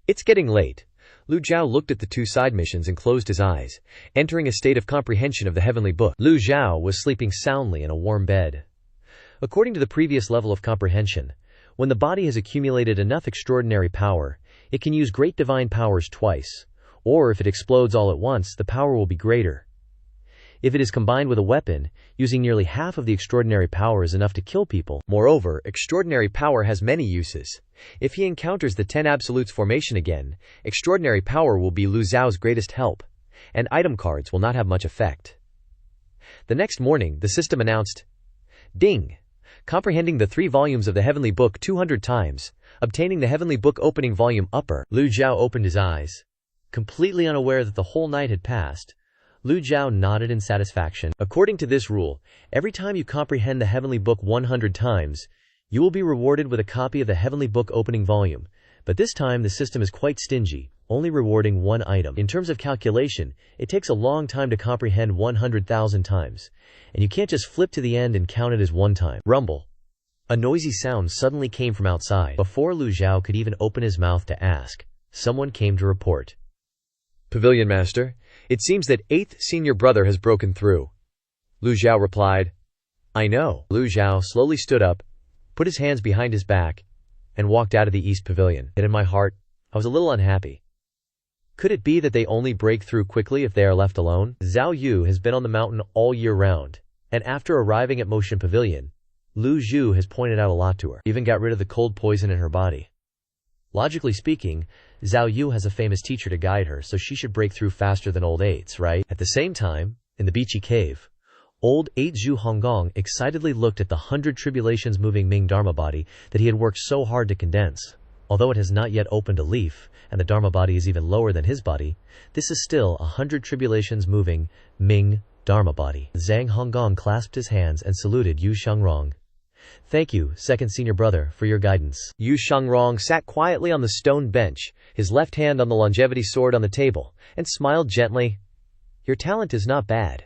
It's getting late. Lu Zhou looked at the 2 side missions and closed his eyes, entering a state of comprehension of the heavenly book. Lu Zhou was sleeping soundly in a warm bed. According to the previous level of comprehension, when the body has accumulated enough extraordinary power, it can use great divine powers twice, or if it explodes all at once, the power will be greater. If it is combined with a weapon, using nearly half of the extraordinary power is enough to kill people. Moreover, extraordinary power has many uses. If he encounters the 10 absolutes formation again, extraordinary power will be Lu Zhao's greatest help, and item cards will not have much effect. The next morning, the system announced, "Ding! Comprehending the 3 volumes of the Heavenly Book 200 times, obtaining the Heavenly Book opening volume upper." Lu Zhou opened his eyes. Completely unaware that the whole night had passed, Lu Zhou nodded in satisfaction. According to this rule, every time you comprehend the Heavenly Book 100 times, you will be rewarded with a copy of the Heavenly Book opening volume. But this time the system is quite stingy, only rewarding 1 item. In terms of calculation, it takes a long time to comprehend 100,000 times, and you can't just flip to the end and count it as 1 time. Rumble. A noisy sound suddenly came from outside. Before Lu Zhou could even open his mouth to ask, someone came to report. "Pavilion Master, it seems that 8th senior brother has broken through." Lu Zhou replied, "I know." Lu Zhou slowly stood up, put his hands behind his back, and walked out of the East Pavilion. Yet in my heart, I was a little unhappy. Could it be that they only break through quickly if they are left alone? Zhao Yu has been on the mountain all year round, and after arriving at Motion Pavilion, Lu Zhou has pointed out a lot to her, even got rid of the cold poison in her body. Logically speaking, Zhao Yu has a famous teacher to guide her, so she should break through faster than old 8s, right? At the same time, in the beachy cave, old 8 Zhu Honggong excitedly looked at the 100 tribulations moving Ming Dharma body that he had worked so hard to condense. Although it has not yet opened a leaf, and the Dharma body is even lower than his body, this is still 100 tribulations moving Ming Dharma body. Zhang Honggong clasped his hands and saluted Yu Shangrong. "Thank you, second senior brother, for your guidance." Yu Shangrong sat quietly on the stone bench, his left hand on the longevity sword on the table, and smiled gently. "Your talent is not bad.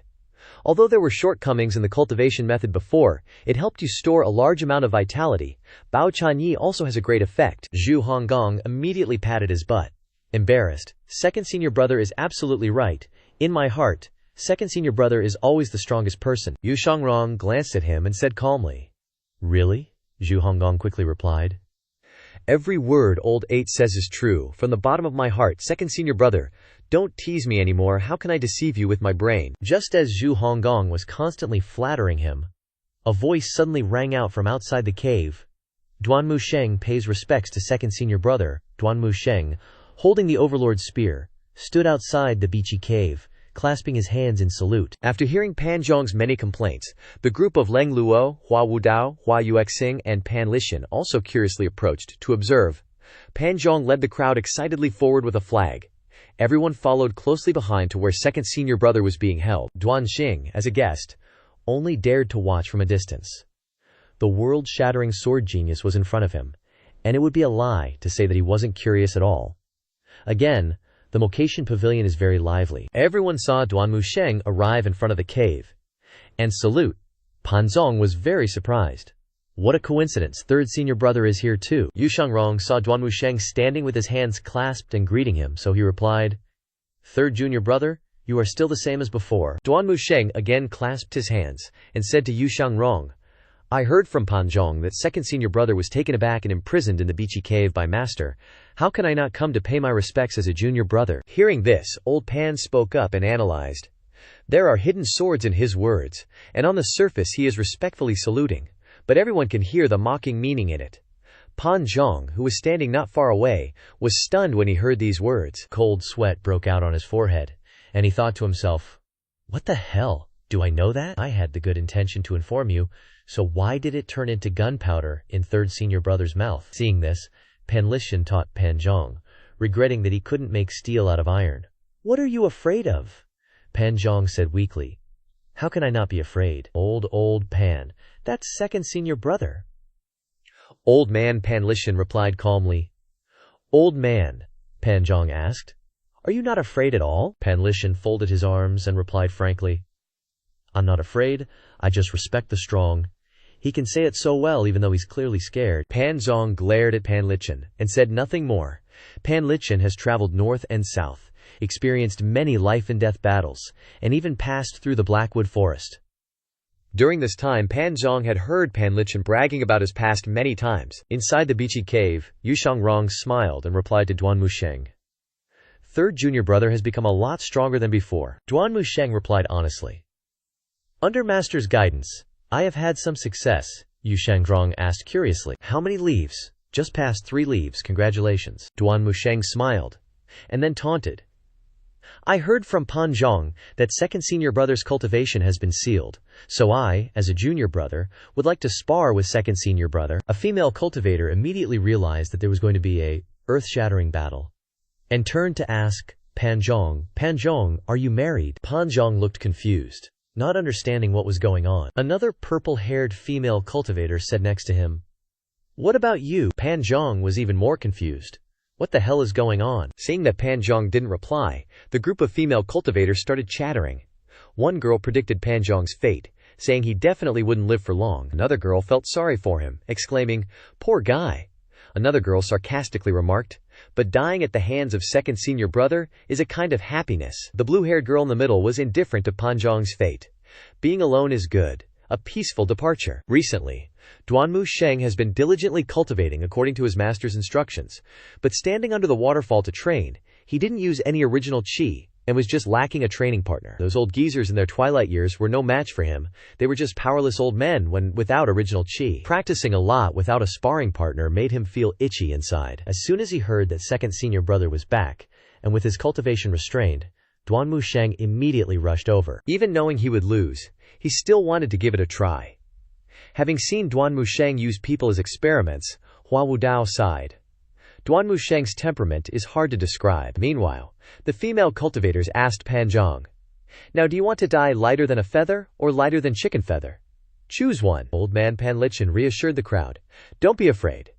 Although there were shortcomings in the cultivation method before, it helped you store a large amount of vitality. Bao Chanyi also has a great effect." Zhu Honggong immediately patted his butt. Embarrassed, second senior brother is absolutely right. In my heart, second senior brother is always the strongest person. Yu Shangrong glanced at him and said calmly, "Really?" Zhu Honggong quickly replied. "Every word old 8 says is true. From the bottom of my heart, second senior brother, don't tease me anymore. How can I deceive you with my brain?" Just as Zhu Honggong was constantly flattering him, a voice suddenly rang out from outside the cave. Duan Musheng pays respects to second senior brother. Duan Musheng, holding the overlord's spear, stood outside the beachy cave, clasping his hands in salute. After hearing Pan Zhong's many complaints, the group of Leng Luo, Hua Wudao, Hua Yuexing, and Pan Lishan also curiously approached to observe. Pan Zhong led the crowd excitedly forward with a flag. Everyone followed closely behind to where second senior brother was being held. Duan Xing, as a guest, only dared to watch from a distance. The world-shattering sword genius was in front of him, and it would be a lie to say that he wasn't curious at all. Again, the Mocation Pavilion is very lively. Everyone saw Duan Musheng arrive in front of the cave and salute. Pan Zhong was very surprised. What a coincidence, third senior brother is here too. Yu Shangrong saw Duan Musheng standing with his hands clasped and greeting him, so he replied, "Third junior brother, you are still the same as before." Duan Musheng again clasped his hands and said to Yu Shangrong, "I heard from Pan Zhong that second senior brother was taken aback and imprisoned in the beachy cave by master. How can I not come to pay my respects as a junior brother?" Hearing this, old Pan spoke up and analyzed. There are hidden swords in his words, and on the surface he is respectfully saluting, but everyone can hear the mocking meaning in it. Pan Zhong, who was standing not far away, was stunned when he heard these words. Cold sweat broke out on his forehead, And he thought to himself, what the hell? Do I know that? I had the good intention to inform you, so why did it turn into gunpowder in third senior brother's mouth? Seeing this, Pan Lishan taught Pan Zhong, regretting that he couldn't make steel out of iron. What are you afraid of? Pan Zhong said weakly. How can I not be afraid? Old Pan. That's second senior brother. Old man, Pan Lishan replied calmly. Old man, Pan Zhong asked. Are you not afraid at all? Pan Lishan folded his arms and replied frankly. I'm not afraid, I just respect the strong. He can say it so well even though he's clearly scared. Pan Zhong glared at Pan Lishan and said nothing more. Pan Lishan has traveled north and south, experienced many life-and-death battles, and even passed through the Blackwood Forest. During this time, Pan Zhong had heard Pan Lishan bragging about his past many times. Inside the beachy cave, Yu Shangrong smiled and replied to Duan Musheng. Third junior brother has become a lot stronger than before. Duan Musheng replied honestly. Under master's guidance, I have had some success, Yu Shangrong asked curiously. How many leaves? Just past 3 leaves, congratulations. Duan Musheng smiled, and then taunted. I heard from Pan Zhong that second senior brother's cultivation has been sealed, so I, as a junior brother, would like to spar with second senior brother. A female cultivator immediately realized that there was going to be a earth-shattering battle, and turned to ask Pan Zhong, are you married? Pan Zhong looked confused, not understanding what was going on. Another purple-haired female cultivator said next to him, what about you? Pan Zhong was even more confused. What the hell is going on? Seeing that Pan Zhong didn't reply, the group of female cultivators started chattering. One girl predicted Pan Zhong's fate, saying he definitely wouldn't live for long. Another girl felt sorry for him, exclaiming, poor guy. Another girl sarcastically remarked, but dying at the hands of second senior brother is a kind of happiness. The blue-haired girl in the middle was indifferent to Pan Zhong's fate. Being alone is good, a peaceful departure. Recently, Duan Musheng has been diligently cultivating according to his master's instructions, but standing under the waterfall to train, he didn't use any original chi, and was just lacking a training partner. Those old geezers in their twilight years were no match for him. They were just powerless old men without original chi. Practicing a lot without a sparring partner made him feel itchy inside. As soon as he heard that second senior brother was back, and with his cultivation restrained, Duan Musheng immediately rushed over. Even knowing he would lose, he still wanted to give it a try. Having seen Duan Musheng use people as experiments, Hua Wudao sighed. Duan Musheng's temperament is hard to describe. Meanwhile, the female cultivators asked Pan Zhong, now do you want to die lighter than a feather or lighter than chicken feather? Choose one. Old man Pan Lishan reassured the crowd. Don't be afraid.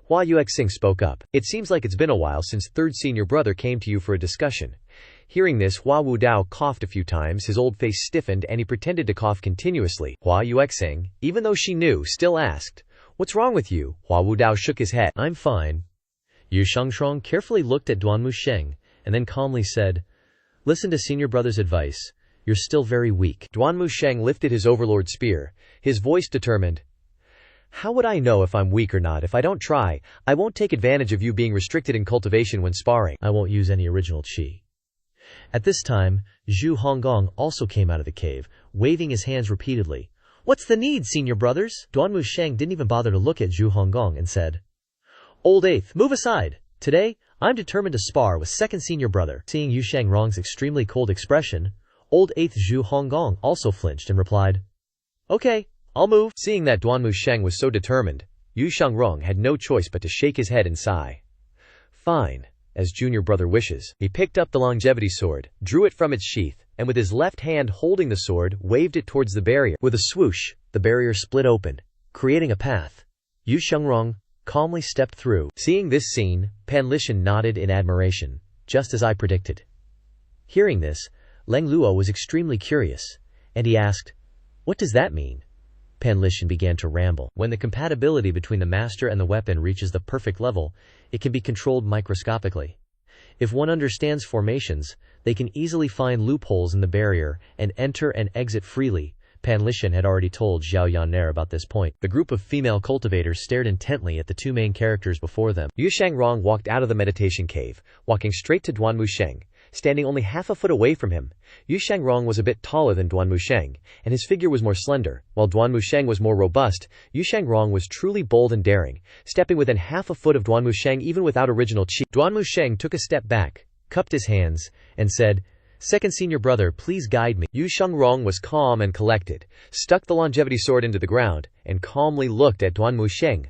Hua Yuexing spoke up. It seems like it's been a while since third senior brother came to you for a discussion. Hearing this, Hua Wudao coughed a few times, his old face stiffened, and he pretended to cough continuously. Hua Yuexing, even though she knew, still asked, what's wrong with you? Hua Wudao shook his head. I'm fine. Yu Shangrong carefully looked at Duan Musheng, and then calmly said, listen to senior brother's advice. You're still very weak. Duan Musheng lifted his overlord spear, his voice determined. How would I know if I'm weak or not? If I don't try, I won't take advantage of you being restricted in cultivation when sparring. I won't use any original chi. At this time, Zhu Honggong also came out of the cave, waving his hands repeatedly. What's the need, senior brothers? Duan Musheng didn't even bother to look at Zhu Honggong and said, Old eighth, move aside. Today, I'm determined to spar with second senior brother. Seeing Yu Shangrong's extremely cold expression, old eighth Zhu Honggong also flinched and replied, okay, I'll move. Seeing that Duan Musheng was so determined, Yu Shangrong had no choice but to shake his head and sigh. Fine, as junior brother wishes. He picked up the longevity sword, drew it from its sheath, and with his left hand holding the sword, waved it towards the barrier. With a swoosh, the barrier split open, creating a path. Yu Shangrong calmly stepped through. Seeing this scene, Pan Lishan nodded in admiration, just as I predicted. Hearing this, Leng Luo was extremely curious, and he asked, what does that mean? Pan Lishan began to ramble. When the compatibility between the master and the weapon reaches the perfect level, it can be controlled microscopically. If one understands formations, they can easily find loopholes in the barrier and enter and exit freely. Pan Lishan had already told Zhao Yanner about this point. The group of female cultivators stared intently at the two main characters before them. Yu Shangrong walked out of the meditation cave, walking straight to Duan Musheng, standing only half a foot away from him. Yu Shangrong was a bit taller than Duan Musheng, and his figure was more slender, while Duan Musheng was more robust. Yu Shangrong was truly bold and daring, stepping within half a foot of Duan Musheng even without original chi. Duan Musheng took a step back, cupped his hands, and said, Second senior brother, please guide me. Yu Shengrong was calm and collected, stuck the longevity sword into the ground, and calmly looked at Duan Musheng.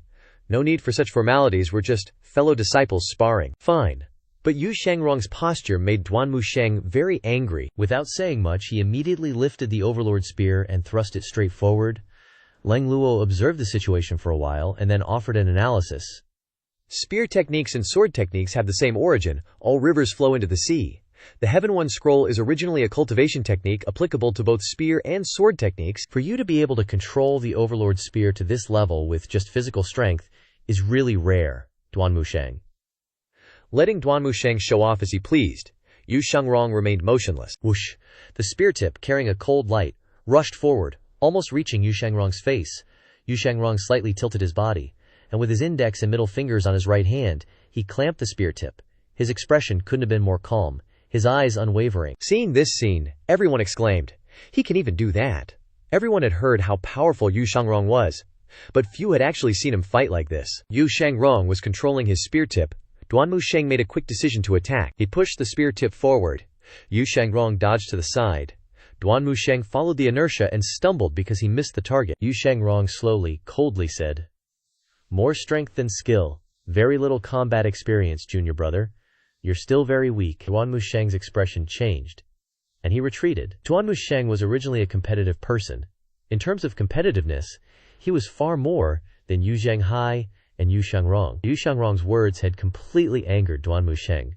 No need for such formalities, we're just fellow disciples sparring. Fine. But Yu Shengrong's posture made Duan Musheng very angry. Without saying much, he immediately lifted the Overlord spear and thrust it straight forward. Lang Luo observed the situation for a while and then offered an analysis. Spear techniques and sword techniques have the same origin. All rivers flow into the sea. The Heaven One Scroll is originally a cultivation technique applicable to both spear and sword techniques. For you to be able to control the Overlord spear to this level with just physical strength is really rare, Duan Musheng. Letting Duan Musheng show off as he pleased, Yu Shengrong remained motionless. Whoosh! The spear tip, carrying a cold light, rushed forward, almost reaching Yu Shengrong's face. Yu Shengrong slightly tilted his body, and with his index and middle fingers on his right hand, he clamped the spear tip. His expression couldn't have been more calm, his eyes unwavering. Seeing this scene, everyone exclaimed, "He can even do that." Everyone had heard how powerful Yu Shengrong was, but few had actually seen him fight like this. Yu Shengrong was controlling his spear tip. Duan Musheng made a quick decision to attack. He pushed the spear tip forward. Yu Shengrong dodged to the side. Duan Musheng followed the inertia and stumbled because he missed the target. Yu Shengrong slowly, coldly said, "More strength than skill, very little combat experience, junior brother. You're still very weak." Duan Musheng's expression changed, and he retreated. Duan Musheng was originally a competitive person. In terms of competitiveness, he was far more than Yu Zhenghai and Yu Shengrong. Yu Shengrong's words had completely angered Duan Musheng.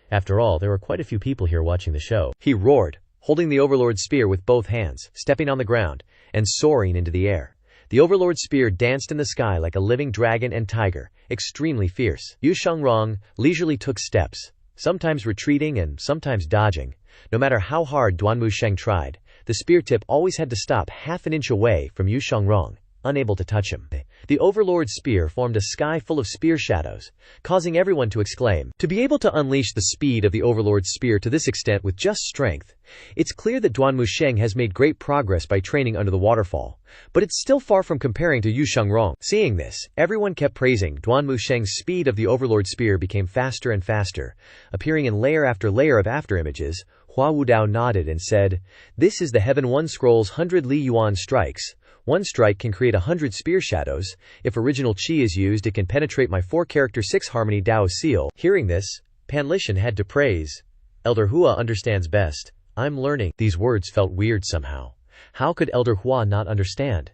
After all, there were quite a few people here watching the show. He roared, holding the Overlord spear with both hands, stepping on the ground, and soaring into the air. The Overlord spear danced in the sky like a living dragon and tiger, extremely fierce. Yu Shengrong leisurely took steps, sometimes retreating and sometimes dodging. No matter how hard Duan Musheng tried, the spear tip always had to stop half an inch away from Yu Shengrong, unable to touch him. The Overlord spear formed a sky full of spear shadows, causing everyone to exclaim. To be able to unleash the speed of the Overlord spear to this extent with just strength, it's clear that Duan Musheng has made great progress by training under the waterfall, but it's still far from comparing to Yu Shengrong. Seeing this, everyone kept praising Duan Musheng's speed of the Overlord spear became faster and faster, appearing in layer after layer of afterimages. Hua Wudao nodded and said, "This is the Heaven One Scroll's 100 Li Yuan strikes. One strike can create 100 spear shadows. If original qi is used, it can penetrate my 4-character 6-harmony Dao seal." Hearing this, Pan Lishan had to praise. Elder Hua understands best. I'm learning. These words felt weird somehow. How could Elder Hua not understand?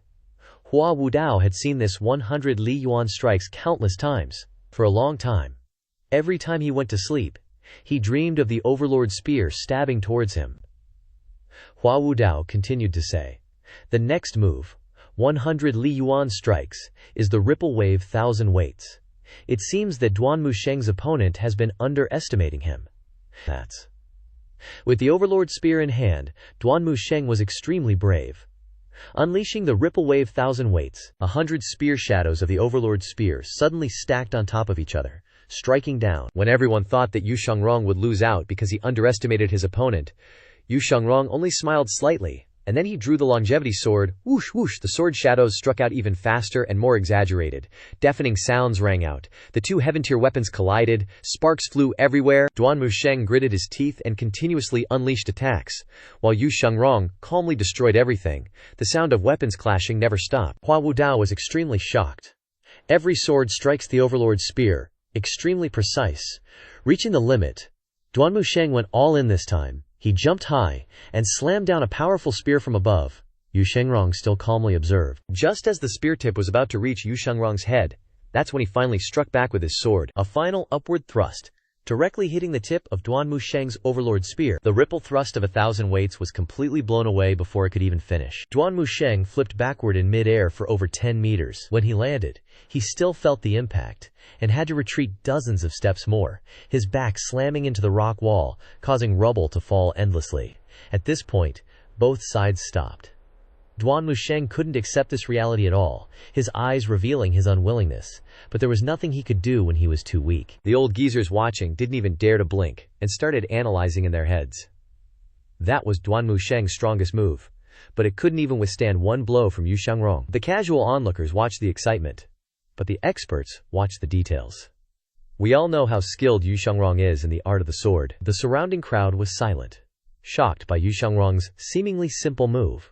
Hua Wudao had seen this 100 Li Yuan strikes countless times, for a long time. Every time he went to sleep, he dreamed of the Overlord spear stabbing towards him. Hua Wudao continued to say, "The next move, 100 Li Yuan strikes, is the Ripple Wave 1000 weights. It seems that Duan Musheng's opponent has been underestimating him." That's. With the Overlord spear in hand, Duan Musheng was extremely brave. Unleashing the Ripple Wave 1000 weights, 100 spear shadows of the Overlord spear suddenly stacked on top of each other, striking down. When everyone thought that Yu Shengrong would lose out because he underestimated his opponent, Yu Shengrong only smiled slightly, and then he drew the longevity sword. Whoosh whoosh, the sword shadows struck out even faster and more exaggerated. Deafening sounds rang out. The two heaven-tier weapons collided. Sparks flew everywhere. Duan Musheng gritted his teeth and continuously unleashed attacks, while Yu Shengrong calmly destroyed everything. The sound of weapons clashing never stopped. Hua Wudao was extremely shocked. Every sword strikes the Overlord spear, extremely precise. Reaching the limit, Duan Musheng went all in this time. He jumped high and slammed down a powerful spear from above. Yu Shengrong still calmly observed. Just as the spear tip was about to reach Yu Shengrong's head, that's when he finally struck back with his sword. A final upward thrust, directly hitting the tip of Duan Musheng's Overlord spear. The ripple thrust of 1000 weights was completely blown away before it could even finish. Duan Musheng flipped backward in mid-air for over 10 meters. When he landed, he still felt the impact, and had to retreat dozens of steps more, his back slamming into the rock wall, causing rubble to fall endlessly. At this point, both sides stopped. Duan Musheng couldn't accept this reality at all, his eyes revealing his unwillingness, but there was nothing he could do when he was too weak. The old geezers watching didn't even dare to blink, and started analyzing in their heads. That was Duan Musheng's strongest move, but it couldn't even withstand one blow from Yu Shengrong. The casual onlookers watched the excitement, but the experts watched the details. We all know how skilled Yu Shengrong is in the art of the sword. The surrounding crowd was silent. shocked by Yu Shangrong's seemingly simple move.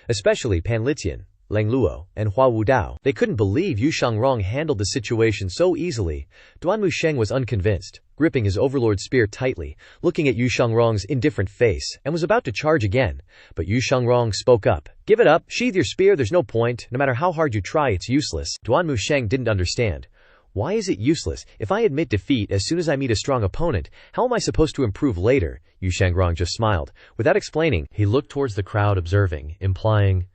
Especially Pan Litian, Lang Luo, and Hua Wudao. They couldn't believe Yu Shangrong handled the situation so easily. Duan Musheng was unconvinced, gripping his overlord spear tightly, looking at Yu Shangrong's indifferent face, and was about to charge again. But Yu Shangrong spoke up. "Give it up, sheathe your spear, there's no point. No matter how hard you try, it's useless." Duan Musheng didn't understand. Why is it useless? If I admit defeat as soon as I meet a strong opponent, how am I supposed to improve later? Yu Shangrong just smiled. Without explaining, he looked towards the crowd observing, implying,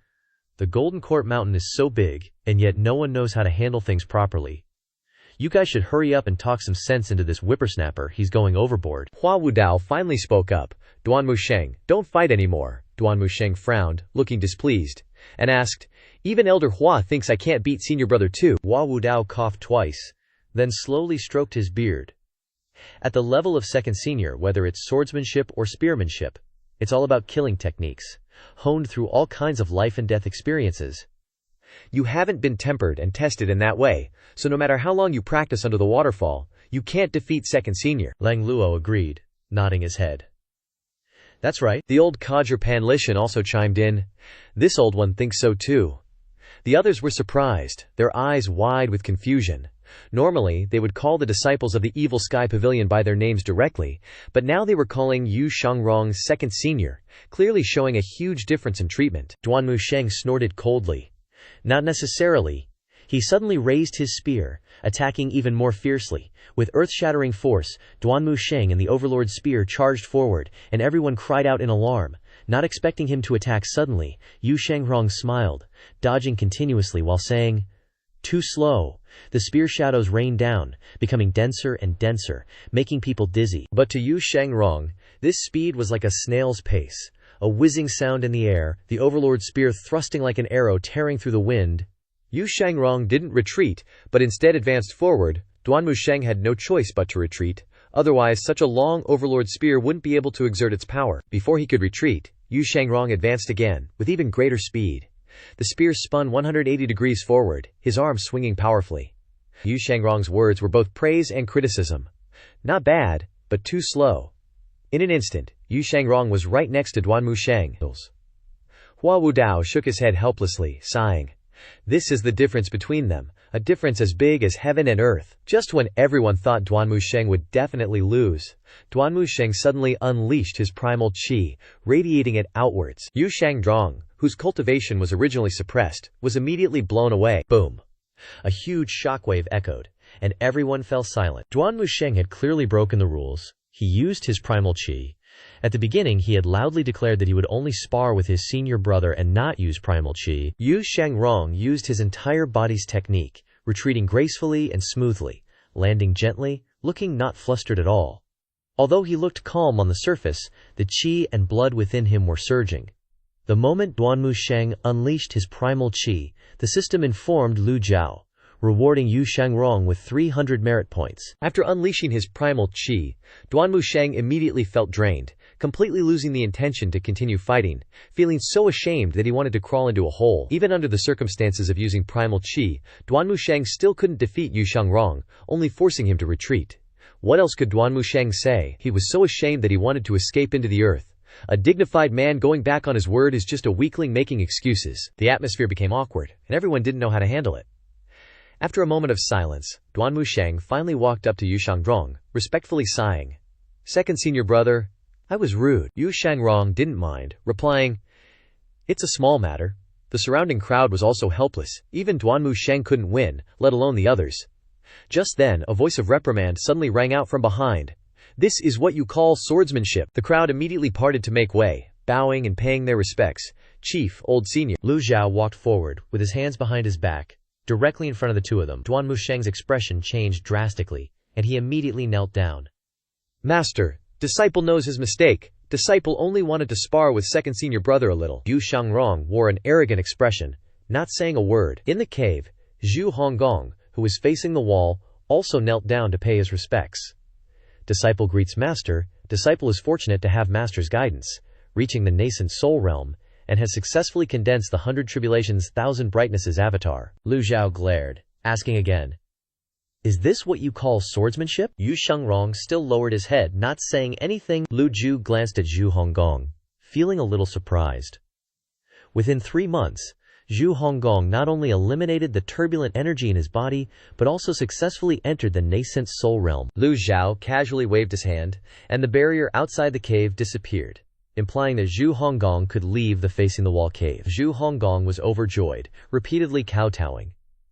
"The Golden Court Mountain is so big, and yet no one knows how to handle things properly. You guys should hurry up and talk some sense into this whippersnapper, he's going overboard." Hua Wudao finally spoke up. "Duan Musheng, don't fight anymore." Duan Musheng frowned, looking displeased, and asked, "Even Elder Hua thinks I can't beat Senior Brother too." Hua Wudao coughed twice, then slowly stroked his beard. At the level of second senior, whether it's swordsmanship or spearmanship, it's all about killing techniques, honed through all kinds of life and death experiences. You haven't been tempered and tested in that way, so no matter how long you practice under the waterfall, you can't defeat second senior. Lang Luo agreed, nodding his head. That's right. The old codger Pan Lishan also chimed in. This old one thinks so too. The others were surprised, their eyes wide with confusion. Normally, they would call the disciples of the Evil Sky Pavilion by their names directly, but now they were calling Yu Shangrong's second senior, clearly showing a huge difference in treatment. Duan Musheng snorted coldly. Not necessarily. He suddenly raised his spear, attacking even more fiercely. With earth-shattering force, Duan Musheng and the Overlord's spear charged forward, and everyone cried out in alarm. Not expecting him to attack suddenly, Yu Shangrong smiled, dodging continuously while saying, "Too slow." The spear shadows rained down, becoming denser and denser, making people dizzy. But to Yu Shangrong, this speed was like a snail's pace. A whizzing sound in the air, the Overlord's spear thrusting like an arrow tearing through the wind. Yu Shangrong didn't retreat, but instead advanced forward. Duan Musheng had no choice but to retreat. Otherwise, such a long Overlord spear wouldn't be able to exert its power. Before he could retreat, Yu Shangrong advanced again, with even greater speed. The spear spun 180 degrees forward, his arm swinging powerfully. Yu Shangrong's words were both praise and criticism. Not bad, but too slow. In an instant, Yu Shangrong was right next to Duan Musheng. Hua Wudao shook his head helplessly, sighing. This is the difference between them, a difference as big as heaven and earth. Just when everyone thought Duan Musheng would definitely lose, Duan Musheng suddenly unleashed his primal qi, radiating it outwards. Yu Shangrong, whose cultivation was originally suppressed, was immediately blown away. Boom! A huge shockwave echoed, and everyone fell silent. Duan Musheng had clearly broken the rules. He used his primal qi. At the beginning, he had loudly declared that he would only spar with his senior brother and not use primal qi. Yu Shangrong used his entire body's technique, retreating gracefully and smoothly, landing gently, looking not flustered at all. Although he looked calm on the surface, the qi and blood within him were surging. The moment Duan Musheng unleashed his primal qi, the system informed Lu Zhou, rewarding Yu Shangrong with 300 merit points. After unleashing his primal qi, Duan Musheng immediately felt drained, completely losing the intention to continue fighting, feeling so ashamed that he wanted to crawl into a hole. Even under the circumstances of using primal qi, Duan Musheng still couldn't defeat Yu Shangrong, only forcing him to retreat. What else could Duan Musheng say? He was so ashamed that he wanted to escape into the earth. A dignified man going back on his word is just a weakling making excuses. The atmosphere became awkward, and everyone didn't know how to handle it. After a moment of silence, Duan Musheng finally walked up to Yu Shangrong, respectfully sighing. "Second senior brother, I was rude." Yu Shangrong didn't mind, replying, "It's a small matter." The surrounding crowd was also helpless. Even Duan Musheng couldn't win, let alone the others. Just then, a voice of reprimand suddenly rang out from behind. "This is what you call swordsmanship." The crowd immediately parted to make way, bowing and paying their respects. "Chief, old senior." Lu Zhou walked forward, with his hands behind his back, directly in front of the two of them. Duan Musheng's expression changed drastically, and he immediately knelt down. "Master, disciple knows his mistake. Disciple only wanted to spar with second senior brother a little." Yu Shangrong wore an arrogant expression, not saying a word. In the cave, Zhu Honggong, who was facing the wall, also knelt down to pay his respects. Disciple greets master. Disciple is fortunate to have master's guidance, reaching the nascent soul realm, and has successfully condensed the 100 tribulations 1,000 brightnesses avatar. Lu Zhou glared, asking again, Is this what you call swordsmanship? Yu Shangrong still lowered his head, not saying anything. Lu Zhou glanced at Zhu Honggong, feeling a little surprised. Within 3 months, Zhu Honggong not only eliminated the turbulent energy in his body, but also successfully entered the nascent soul realm. Lu Zhou casually waved his hand, and the barrier outside the cave disappeared, implying that Zhu Honggong could leave the facing-the-wall cave. Zhu Honggong was overjoyed, repeatedly kowtowing.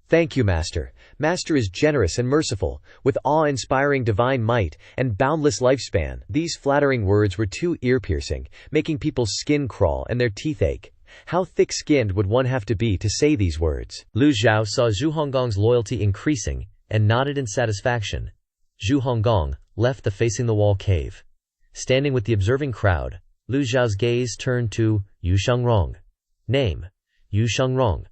"Thank you, Master. Master is generous and merciful, with awe-inspiring divine might and boundless lifespan." These flattering words were too ear-piercing, making people's skin crawl and their teeth ache. How thick-skinned would one have to be to say these words? Lu Zhou saw Zhu Honggong's loyalty increasing, and nodded in satisfaction. Zhu Honggong left the facing-the-wall cave. Standing with the observing crowd, Lu Zhao's gaze turned to Yu Shangrong. Name: Yu Shangrong.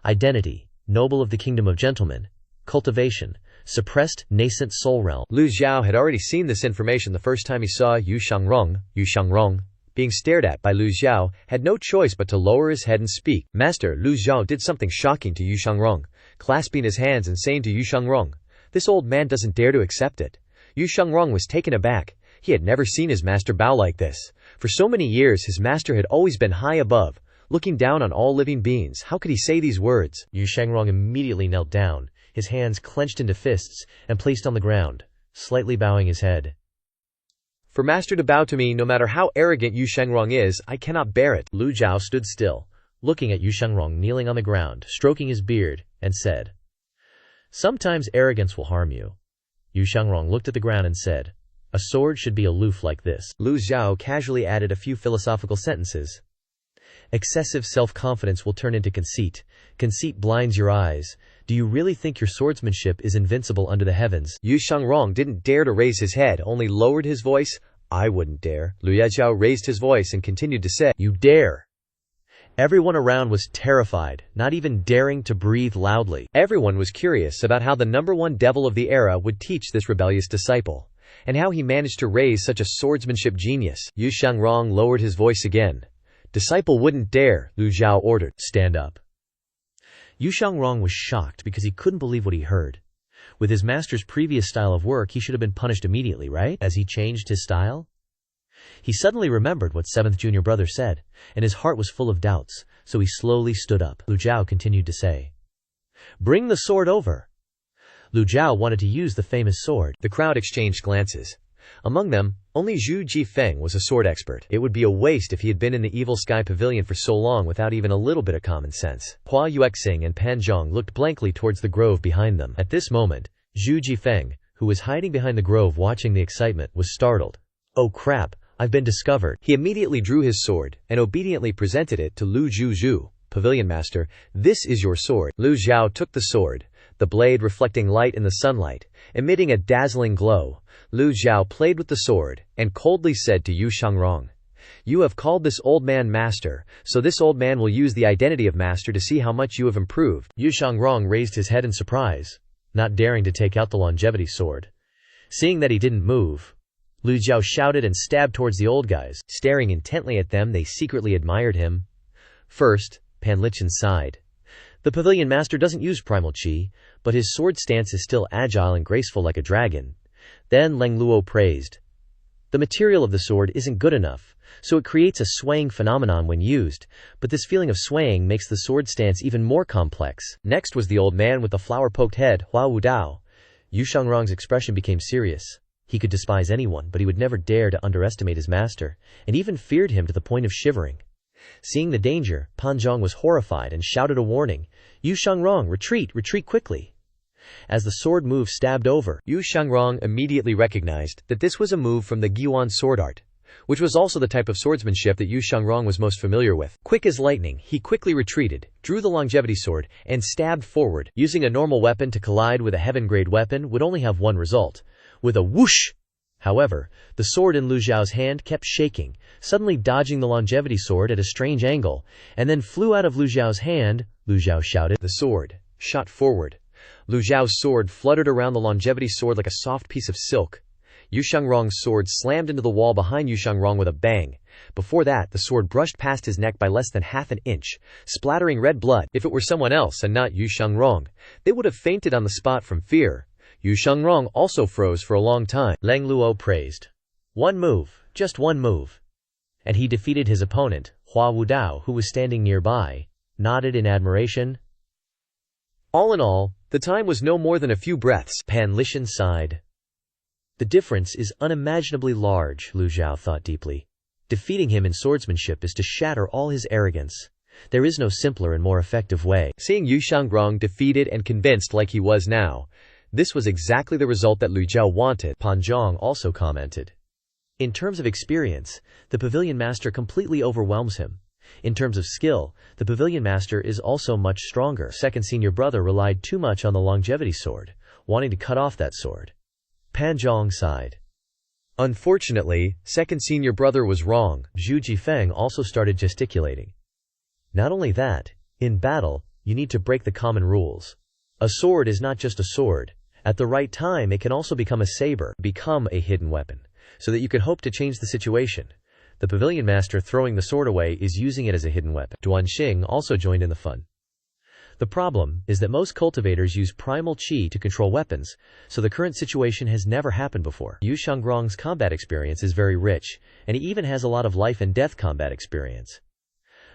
Identity: noble of the kingdom of gentlemen. Cultivation: suppressed nascent soul realm. Lu Zhou had already seen this information the first time he saw Yu Shangrong. Yu Shangrong, being stared at by Lu Zhou, had no choice but to lower his head and speak. "Master," Lu Zhou did something shocking to Yu Shangrong, clasping his hands and saying to Yu Shangrong, "This old man doesn't dare to accept it." Yu Shangrong was taken aback. He had never seen his master bow like this. For so many years his master had always been high above, looking down on all living beings. How could he say these words? Yu Shangrong immediately knelt down, his hands clenched into fists and placed on the ground, slightly bowing his head. "For master to bow to me, no matter how arrogant Yu Shangrong is, I cannot bear it." Lu Zhou stood still, looking at Yu Shangrong kneeling on the ground, stroking his beard, and said, "Sometimes arrogance will harm you." Yu Shangrong looked at the ground and said, "A sword should be aloof like this." Lu Zhou casually added a few philosophical sentences. "Excessive self-confidence will turn into conceit. Conceit blinds your eyes. Do you really think your swordsmanship is invincible under the heavens?" Yu Shangrong didn't dare to raise his head, only lowered his voice. "I wouldn't dare." Lu Zhou raised his voice and continued to say, "You dare." Everyone around was terrified, not even daring to breathe loudly. Everyone was curious about how the #1 devil of the era would teach this rebellious disciple, and how he managed to raise such a swordsmanship genius. Yu Shangrong lowered his voice again. "Disciple wouldn't dare," Lu Zhou ordered. "Stand up." Yu Shangrong was shocked because he couldn't believe what he heard. With his master's previous style of work, he should have been punished immediately, right? As he changed his style? He suddenly remembered what 7th junior brother said, and his heart was full of doubts, so he slowly stood up. Lu Zhou continued to say, "Bring the sword over." Lu Zhou wanted to use the famous sword. The crowd exchanged glances. Among them, only Zhu Jifeng was a sword expert. It would be a waste if he had been in the Evil Sky Pavilion for so long without even a little bit of common sense. Hua Yuexing and Pan Zhong looked blankly towards the grove behind them. At this moment, Zhu Jifeng, who was hiding behind the grove watching the excitement, was startled. "Oh crap, I've been discovered." He immediately drew his sword and obediently presented it to Lu Zhu. "Pavilion master, this is your sword." Lu Zhou took the sword, the blade reflecting light in the sunlight, emitting a dazzling glow. Lu Zhou played with the sword, and coldly said to Yu Shangrong, "You have called this old man master, so this old man will use the identity of master to see how much you have improved." Yu Shangrong raised his head in surprise, not daring to take out the longevity sword. Seeing that he didn't move, Lu Zhou shouted and stabbed towards the old guys. Staring intently at them, they secretly admired him. First, Pan Lichen sighed. The pavilion master doesn't use primal chi, but his sword stance is still agile and graceful like a dragon. Then Leng Luo praised. The material of the sword isn't good enough, so it creates a swaying phenomenon when used, but this feeling of swaying makes the sword stance even more complex. Next was the old man with the flower-poked head, Hua Wudao. Yu Shangrong's expression became serious. He could despise anyone, but he would never dare to underestimate his master, and even feared him to the point of shivering. Seeing the danger, Pan Zhong was horrified and shouted a warning. "Yu Shangrong, retreat, retreat quickly." As the sword move stabbed over, Yu Shangrong immediately recognized that this was a move from the Gyuan sword art, which was also the type of swordsmanship that Yu Shangrong was most familiar with. Quick as lightning, he quickly retreated, drew the longevity sword, and stabbed forward. Using a normal weapon to collide with a heaven-grade weapon would only have one result, with a whoosh. However, the sword in Lu Zhao's hand kept shaking, suddenly dodging the longevity sword at a strange angle, and then flew out of Lu Zhao's hand. Lu Zhao shouted. The sword shot forward. Lu Zhao's sword fluttered around the longevity sword like a soft piece of silk. Yu Shangrong's sword slammed into the wall behind Yu Shangrong with a bang. Before that, the sword brushed past his neck by less than half an inch, splattering red blood. If it were someone else and not Yu Shangrong, they would have fainted on the spot from fear. Yu Shangrong also froze for a long time. Leng Luo praised. One move, just one move. And he defeated his opponent, Hua Wudao, who was standing nearby, nodded in admiration. All in all, the time was no more than a few breaths. Pan Lishan sighed. The difference is unimaginably large, Lu Zhou thought deeply. Defeating him in swordsmanship is to shatter all his arrogance. There is no simpler and more effective way. Seeing Yu Shangrong defeated and convinced like he was now, this was exactly the result that Lu Zhou wanted. Pan Zhang also commented. In terms of experience, the pavilion master completely overwhelms him. In terms of skill, the pavilion master is also much stronger. Second senior brother relied too much on the longevity sword, wanting to cut off that sword. Pan Zhang sighed. Unfortunately, second senior brother was wrong. Zhu Jifeng also started gesticulating. Not only that, in battle, you need to break the common rules. A sword is not just a sword. At the right time, it can also become a saber, become a hidden weapon, so that you can hope to change the situation. The pavilion master throwing the sword away is using it as a hidden weapon. Duan Xing also joined in the fun. The problem is that most cultivators use primal qi to control weapons, so the current situation has never happened before. Yu Shangrong's combat experience is very rich, and he even has a lot of life and death combat experience.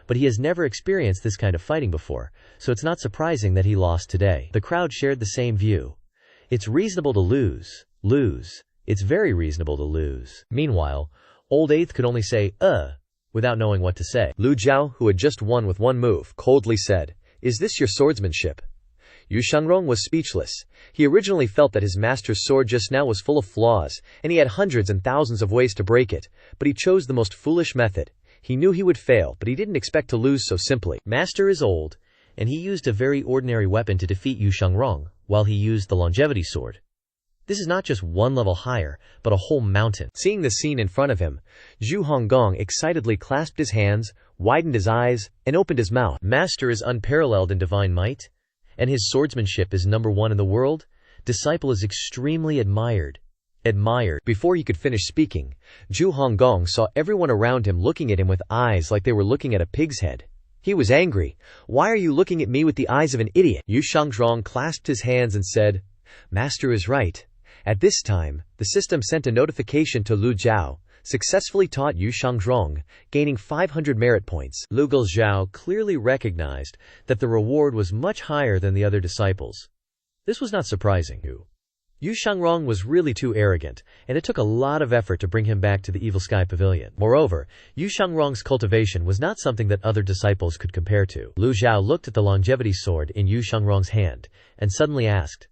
But he has never experienced this kind of fighting before, so it's not surprising that he lost today. The crowd shared the same view. It's reasonable to lose. It's very reasonable to lose. Meanwhile, Old Eighth could only say, without knowing what to say. Lu Zhou, who had just won with one move, coldly said, "Is this your swordsmanship?" Yu Shangrong was speechless. He originally felt that his master's sword just now was full of flaws, and he had hundreds and thousands of ways to break it, but he chose the most foolish method. He knew he would fail, but he didn't expect to lose so simply. Master is old, and he used a very ordinary weapon to defeat Yu Shangrong, while he used the longevity sword. This is not just one level higher, but a whole mountain. Seeing the scene in front of him, Zhu Honggong excitedly clasped his hands, widened his eyes, and opened his mouth. Master is unparalleled in divine might, and his swordsmanship is #1 in the world. Disciple is extremely admired. Before he could finish speaking, Zhu Honggong saw everyone around him looking at him with eyes like they were looking at a pig's head. He was angry. "Why are you looking at me with the eyes of an idiot?" Yu Shangrong clasped his hands and said, "Master is right." At this time, the system sent a notification to Lu Zhou, successfully taught Yu Shangrong, gaining 500 merit points. Lu Zhou clearly recognized that the reward was much higher than the other disciples. This was not surprising. Yu Shangrong was really too arrogant, and it took a lot of effort to bring him back to the Evil Sky Pavilion. Moreover, Yu Shangrong's cultivation was not something that other disciples could compare to. Lu Zhou looked at the longevity sword in Yu Shangrong's hand, and suddenly asked,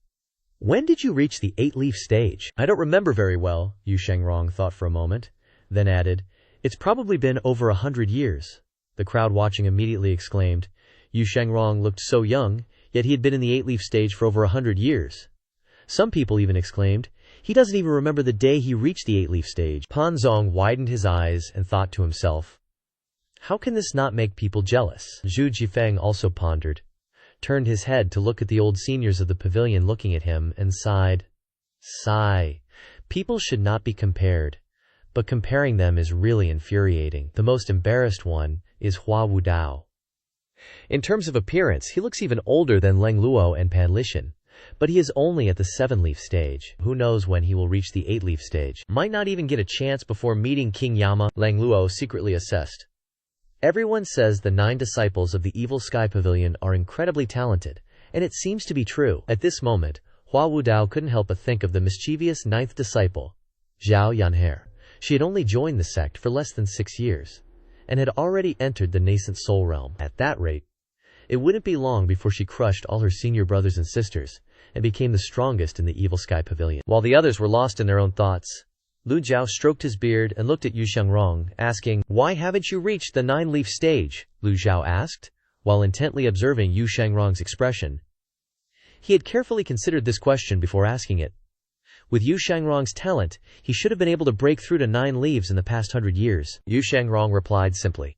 "When did you reach the 8-leaf stage?" "I don't remember very well," Yu Shangrong thought for a moment, then added, "It's probably been over 100 years. The crowd watching immediately exclaimed. Yu Shangrong looked so young, yet he had been in the 8-leaf stage for over 100 years. Some people even exclaimed, "He doesn't even remember the day he reached the 8-leaf stage." Pan Zhang widened his eyes and thought to himself, "How can this not make people jealous?" Zhu Jifeng also pondered, turned his head to look at the old seniors of the pavilion looking at him, and sighed. People should not be compared, but comparing them is really infuriating. The most embarrassed one is Hua Wudao. In terms of appearance, he looks even older than Leng Luo and Pan Lishan, but he is only at the 7-leaf stage. Who knows when he will reach the 8-leaf stage? Might not even get a chance before meeting King Yama, Leng Luo secretly assessed. Everyone says the 9 disciples of the Evil Sky Pavilion are incredibly talented, and it seems to be true. At this moment, Hua Wudao couldn't help but think of the mischievous 9th disciple, Zhao Yanhe. She had only joined the sect for less than 6 years, and had already entered the nascent soul realm. At that rate, it wouldn't be long before she crushed all her senior brothers and sisters, and became the strongest in the Evil Sky Pavilion. While the others were lost in their own thoughts, Lu Zhou stroked his beard and looked at Yu Shangrong, asking, "Why haven't you reached the 9-leaf stage?" Lu Zhou asked, while intently observing Yu Shangrong's expression. He had carefully considered this question before asking it. With Yu Shangrong's talent, he should have been able to break through to 9 leaves in the past 100 years. Yu Shangrong replied simply,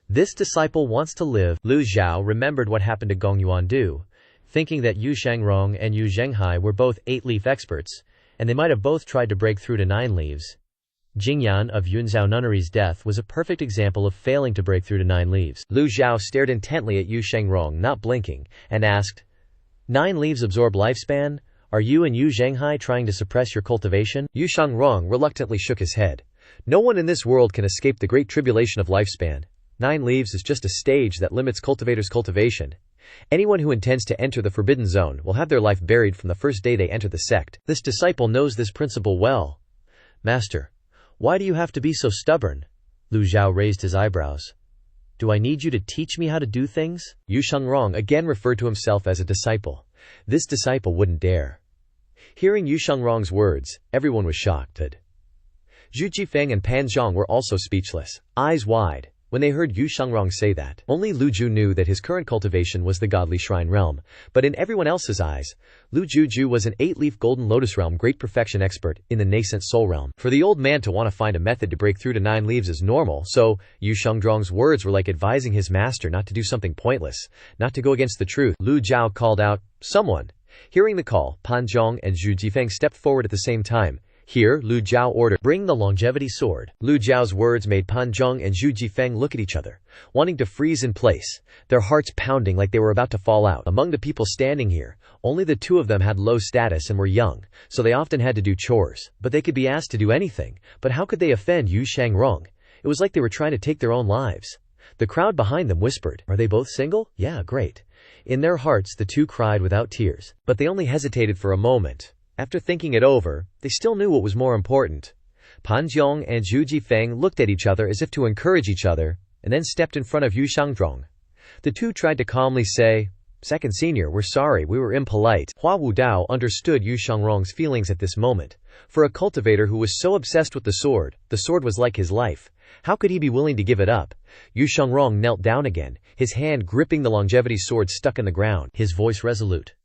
"This disciple wants to live." Lu Zhou remembered what happened to Gong Yuandu, thinking that Yu Shangrong and Yu Zhenghai were both 8-leaf experts, and they might have both tried to break through to 9 leaves. Jingyan of Yunzhao Nunnery's death was a perfect example of failing to break through to 9 leaves. Lu Zhou stared intently at Yu Shangrong, not blinking, and asked, "9 leaves absorb lifespan, Are you and Yu Zhenghai trying to suppress your cultivation? Yu Shangrong reluctantly shook his head. No one in this world can escape the great tribulation of lifespan. 9 leaves is just a stage that limits cultivators' cultivation. Anyone who intends to enter the forbidden zone will have their life buried from the first day they enter the sect. This disciple knows this principle well. Master, why do you have to be so stubborn? Lu Zhou raised his eyebrows. Do I need you to teach me how to do things? Yu Shangrong again referred to himself as a disciple. This disciple wouldn't dare. Hearing Yu Shangrong's words, everyone was shocked. Zhu Jifeng and Pan Zhang were also speechless, eyes wide, when they heard Yu Shangrong say that. Only Lu Zhou knew that his current cultivation was the godly shrine realm, but in everyone else's eyes, Lu Zhou was an 8-leaf golden lotus realm great perfection expert in the nascent soul realm. For the old man to want to find a method to break through to 9 leaves is normal, so Yu Shangrong's words were like advising his master not to do something pointless, not to go against the truth. Lu Zhou called out, "Someone!" Hearing the call, Pan Zhang and Zhu Jifeng stepped forward at the same time. Here, Lu Zhou ordered, "Bring the longevity sword." Lu Zhao's words made Pan Zhang and Zhu Jifeng look at each other, wanting to freeze in place, their hearts pounding like they were about to fall out. Among the people standing here, only the 2 of them had low status and were young, so they often had to do chores, but they could be asked to do anything. But how could they offend Yu Shangrong? It was like they were trying to take their own lives. The crowd behind them whispered, "Are they both single? Yeah, great." In their hearts the 2 cried without tears, but they only hesitated for a moment. After thinking it over, they still knew what was more important. Pan Zhang and Zhu Jifeng looked at each other as if to encourage each other, and then stepped in front of Yu Shangrong. The 2 tried to calmly say, "Second senior, we're sorry, we were impolite." Hua Wudao understood Yu Shangrong's feelings at this moment. For a cultivator who was so obsessed with the sword was like his life. How could he be willing to give it up? Yu Shangrong knelt down again, his hand gripping the longevity sword stuck in the ground, his voice resolute.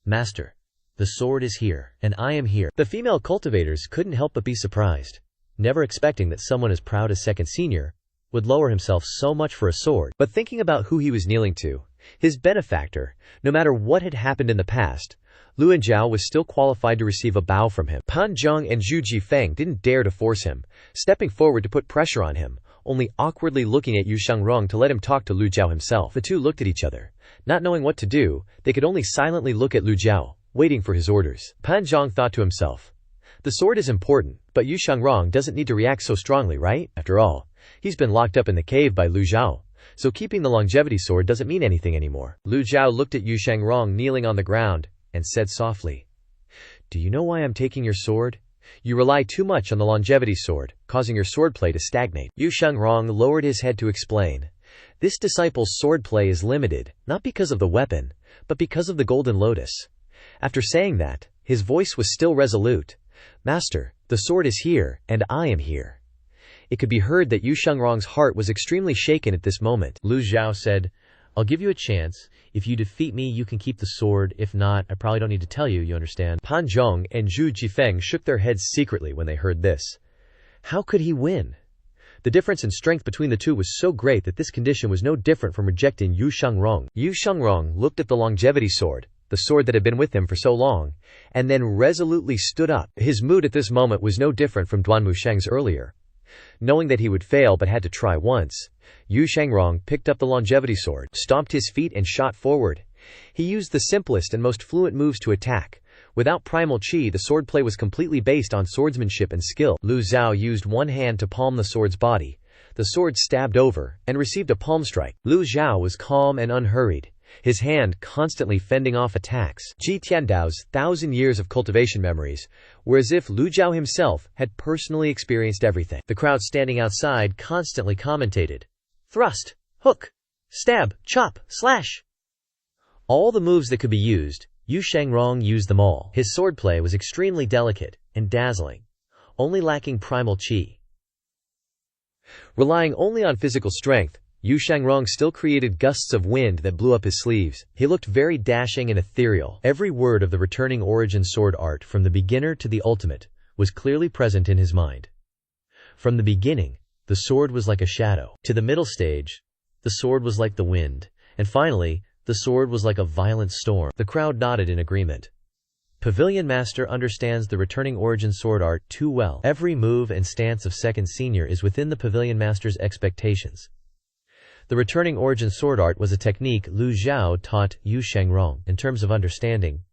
"Master, the sword is here, and I am here." The female cultivators couldn't help but be surprised, never expecting that someone as proud as second senior would lower himself so much for a sword. But thinking about who he was kneeling to, his benefactor, no matter what had happened in the past, Lu Zhou was still qualified to receive a bow from him. Pan Zhang and Zhu Jifeng didn't dare to force him, stepping forward to put pressure on him, only awkwardly looking at Yu Shangrong to let him talk to Lu Zhou himself. The 2 looked at each other. Not knowing what to do, they could only silently look at Lu Zhou, waiting for his orders. Pan Zhang thought to himself, "The sword is important, but Yu Shangrong doesn't need to react so strongly, right? After all, he's been locked up in the cave by Lu Zhou, so keeping the longevity sword doesn't mean anything anymore." Lu Zhou looked at Yu Shangrong kneeling on the ground, and said softly, "Do you know why I'm taking your sword? You rely too much on the longevity sword, causing your swordplay to stagnate." Yu Shangrong lowered his head to explain. This disciple's swordplay is limited, not because of the weapon, but because of the golden lotus. After saying that, his voice was still resolute. "Master, the sword is here, and I am here." It could be heard that Yu Shangrong's heart was extremely shaken at this moment. Lu Zhou said, "I'll give you a chance. If you defeat me, you can keep the sword. If not, I probably don't need to tell you, you understand?" Pan Zhang and Zhu Jifeng shook their heads secretly when they heard this. How could he win? The difference in strength between the 2 was so great that this condition was no different from rejecting Yu Shangrong. Yu Shangrong looked at the longevity sword, the sword that had been with him for so long, and then resolutely stood up. His mood at this moment was no different from Duan Musheng's earlier. Knowing that he would fail but had to try once, Yu Shangrong picked up the longevity sword, stomped his feet and shot forward. He used the simplest and most fluent moves to attack. Without primal chi, the swordplay was completely based on swordsmanship and skill. Lu Zhou used one hand to palm the sword's body. The sword stabbed over, and received a palm strike. Lu Zhou was calm and unhurried, his hand constantly fending off attacks. Ji Tiandao's 1,000 years of cultivation memories were as if Lu Zhou himself had personally experienced everything. The crowd standing outside constantly commentated, "Thrust, hook, stab, chop, slash." All the moves that could be used, Yu Shangrong used them all. His swordplay was extremely delicate and dazzling, only lacking primal chi. Relying only on physical strength, Yu Shangrong still created gusts of wind that blew up his sleeves. He looked very dashing and ethereal. Every word of the returning origin sword art from the beginner to the ultimate was clearly present in his mind. From the beginning, the sword was like a shadow. To the middle stage, the sword was like the wind. And finally, the sword was like a violent storm. The crowd nodded in agreement. Pavilion Master understands the returning origin sword art too well. Every move and stance of second senior is within the Pavilion Master's expectations. The returning origin sword art was a technique Lu Zhou taught Yu Shangrong. In terms of understanding,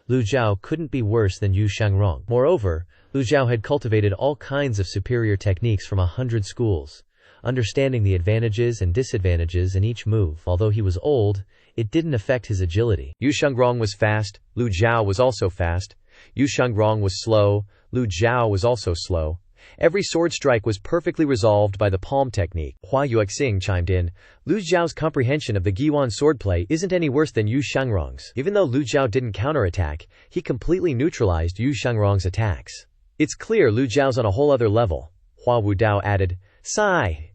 Lu Zhou couldn't be worse than Yu Shangrong. Moreover, Lu Zhou had cultivated all kinds of superior techniques from 100 schools, understanding the advantages and disadvantages in each move. Although he was old, it didn't affect his agility. Yu Shangrong was fast, Lu Zhou was also fast. Yu Shangrong was slow, Lu Zhou was also slow. Every sword strike was perfectly resolved by the palm technique. Hua Yuexing chimed in, Lu Zhao's comprehension of the Giwan swordplay isn't any worse than Yu Shangrong's. Even though Lu Zhou didn't counterattack, he completely neutralized Yu Shangrong's attacks. It's clear Lu Zhao's on a whole other level. Hua Wudao added, sigh.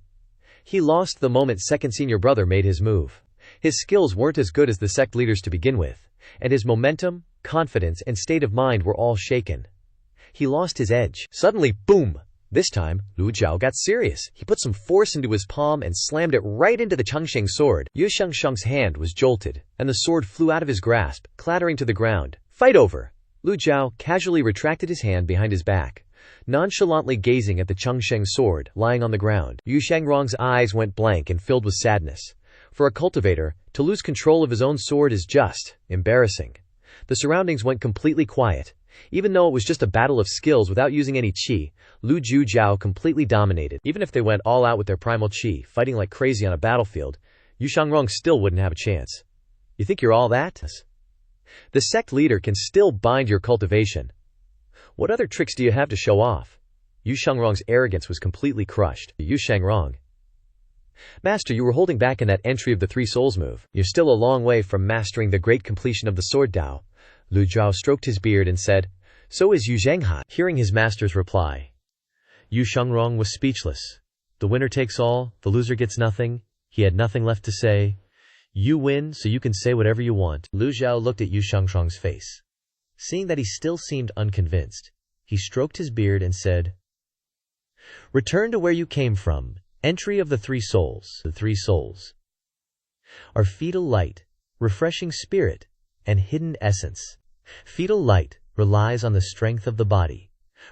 He lost the moment second senior brother made his move. His skills weren't as good as the sect leaders to begin with, and his momentum, confidence, and state of mind were all shaken. He lost his edge. Suddenly, boom! This time, Lu Zhou got serious. He put some force into his palm and slammed it right into the Chengsheng sword. Yu Shengsheng's hand was jolted, and the sword flew out of his grasp, clattering to the ground. Fight over! Lu Zhou casually retracted his hand behind his back, nonchalantly gazing at the Chengsheng sword lying on the ground. Yu Shangrong's eyes went blank and filled with sadness. For a cultivator, to lose control of his own sword is just embarrassing. The surroundings went completely quiet. Even though it was just a battle of skills without using any qi, Lu Zhou completely dominated. Even if they went all out with their primal qi, fighting like crazy on a battlefield, Yu Shangrong still wouldn't have a chance. You think you're all that? The sect leader can still bind your cultivation. What other tricks do you have to show off? Yu Shangrong's arrogance was completely crushed. Yu Shangrong. Master, you were holding back in that entry of the Three Souls move. You're still a long way from mastering the great completion of the sword Dao. Lu Zhou stroked his beard and said, so is Yu Zhenghai. Hearing his master's reply, Yu Shangrong was speechless. The winner takes all, the loser gets nothing. He had nothing left to say. You win, so you can say whatever you want. Lu Zhou looked at Yu Shangrong's face. Seeing that he still seemed unconvinced, he stroked his beard and said, return to where you came from. Entry of the Three Souls. The Three Souls are fetal light, refreshing spirit, and hidden essence. Fetal light relies on the strength of the body.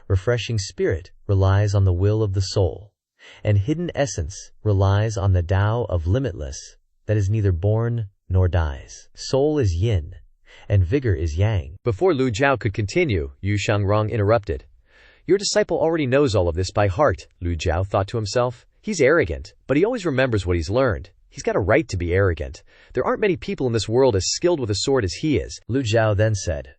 Refreshing spirit relies on the will of the soul. And hidden essence relies on the Tao of limitless, that is neither born nor dies. Soul is yin, and vigor is yang. Before Lu Zhou could continue, Yu Shangrong interrupted. Your disciple already knows all of this by heart, Lu Zhou thought to himself. He's arrogant, but he always remembers what he's learned. He's got a right to be arrogant. There aren't many people in this world as skilled with a sword as he is. Lu Zhou then said,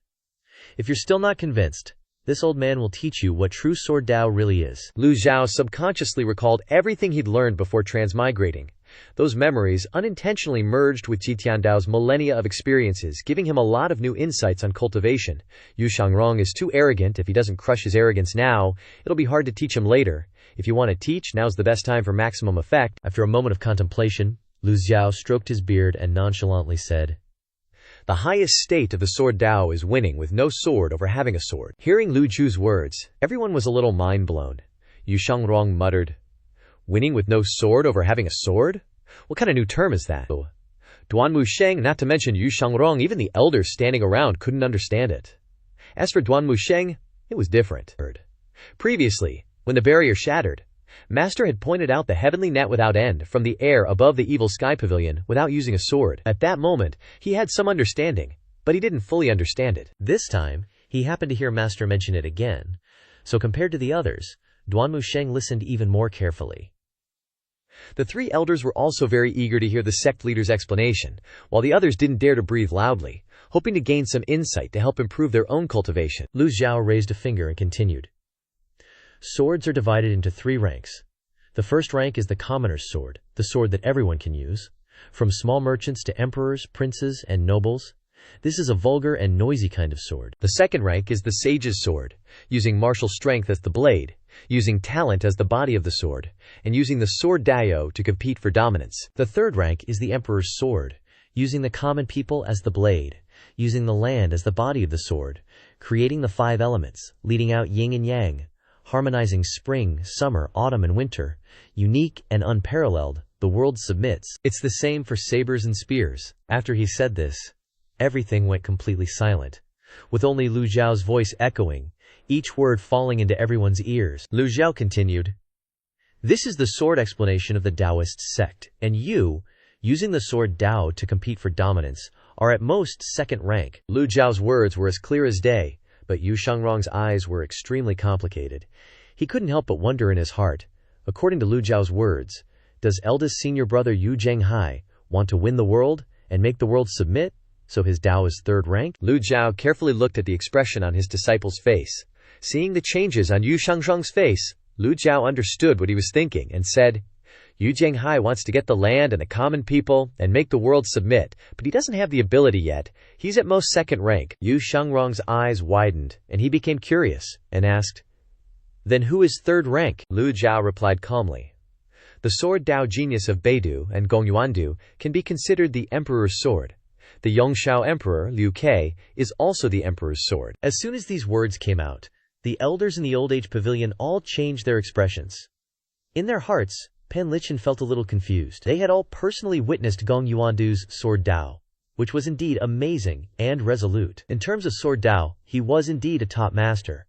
if you're still not convinced, this old man will teach you what true sword Dao really is. Lu Zhou subconsciously recalled everything he'd learned before transmigrating. Those memories unintentionally merged with Ji Tiandao's millennia of experiences, giving him a lot of new insights on cultivation. Yu Shangrong is too arrogant. If he doesn't crush his arrogance now, it'll be hard to teach him later. If you want to teach, now's the best time for maximum effect. After a moment of contemplation, Lu Zhou stroked his beard and nonchalantly said, the highest state of the sword Dao is winning with no sword over having a sword. Hearing Lu Zhou's words, everyone was a little mind-blown. Yu Shangrong muttered, winning with no sword over having a sword? What kind of new term is that? Duanmu Sheng, not to mention Yu Shangrong, even the elders standing around couldn't understand it. As for Duanmu Sheng, it was different. Previously, when the barrier shattered, Master had pointed out the heavenly net without end from the air above the Evil Sky Pavilion without using a sword. At that moment, he had some understanding, but he didn't fully understand it. This time, he happened to hear Master mention it again, so compared to the others, Duanmu Sheng listened even more carefully. The three elders were also very eager to hear the sect leader's explanation, while the others didn't dare to breathe loudly, hoping to gain some insight to help improve their own cultivation. Lu Zhou raised a finger and continued. Swords are divided into 3 ranks. The first rank is the commoner's sword, the sword that everyone can use. From small merchants to emperors, princes, and nobles, this is a vulgar and noisy kind of sword. The second rank is the sage's sword, using martial strength as the blade, using talent as the body of the sword, and using the sword Dao to compete for dominance. The third rank is the emperor's sword, using the common people as the blade, using the land as the body of the sword, creating the 5 elements, leading out yin and yang, harmonizing spring, summer, autumn, and winter, unique and unparalleled, the world submits. It's the same for sabers and spears. After he said this, everything went completely silent, with only Lu Zhao's voice echoing, each word falling into everyone's ears. Lu Zhou continued, this is the sword explanation of the Taoist sect, and you using the sword Dao to compete for dominance, are at most second rank. Lu Zhao's words were as clear as day, but Yu Shangrong's eyes were extremely complicated. He couldn't help but wonder in his heart, according to Lu Zhao's words, does eldest senior brother Yu Zhenghai want to win the world and make the world submit, so his Dao is third rank? Lu Zhao carefully looked at the expression on his disciple's face. Seeing the changes on Yu Shangrong's face, Lu Zhao understood what he was thinking and said, Yu Zhenghai wants to get the land and the common people and make the world submit, but he doesn't have the ability yet. He's at most second rank. Yu Shangrong's eyes widened, and he became curious and asked, then who is third rank? Lu Zhao replied calmly. The sword Dao genius of Beidou and Gongyuandu can be considered the emperor's sword. The Yongshao emperor, Liu Ke, is also the emperor's sword. As soon as these words came out, the elders in the old age pavilion all changed their expressions. In their hearts, Pan Lichin felt a little confused. They had all personally witnessed Gong Yuandu's sword Dao, which was indeed amazing and resolute. In terms of sword Dao, he was indeed a top master.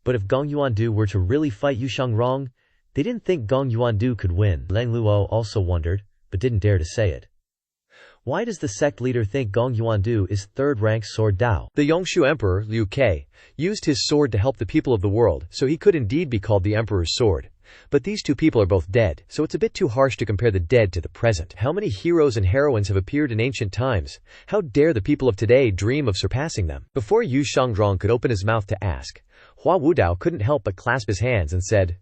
But if Gong Yuandu were to really fight Yu Shangrong, they didn't think Gong Yuandu could win. Lang Luo also wondered, but didn't dare to say it. Why does the sect leader think Gong Yuandu is third-rank sword Dao? The Yongshu emperor, Liu Ke, used his sword to help the people of the world, so he could indeed be called the emperor's sword. But these two people are both dead, so it's a bit too harsh to compare the dead to the present. How many heroes and heroines have appeared in ancient times? How dare the people of today dream of surpassing them? Before Yu Shangrong could open his mouth to ask, Hua Wudao couldn't help but clasp his hands and said,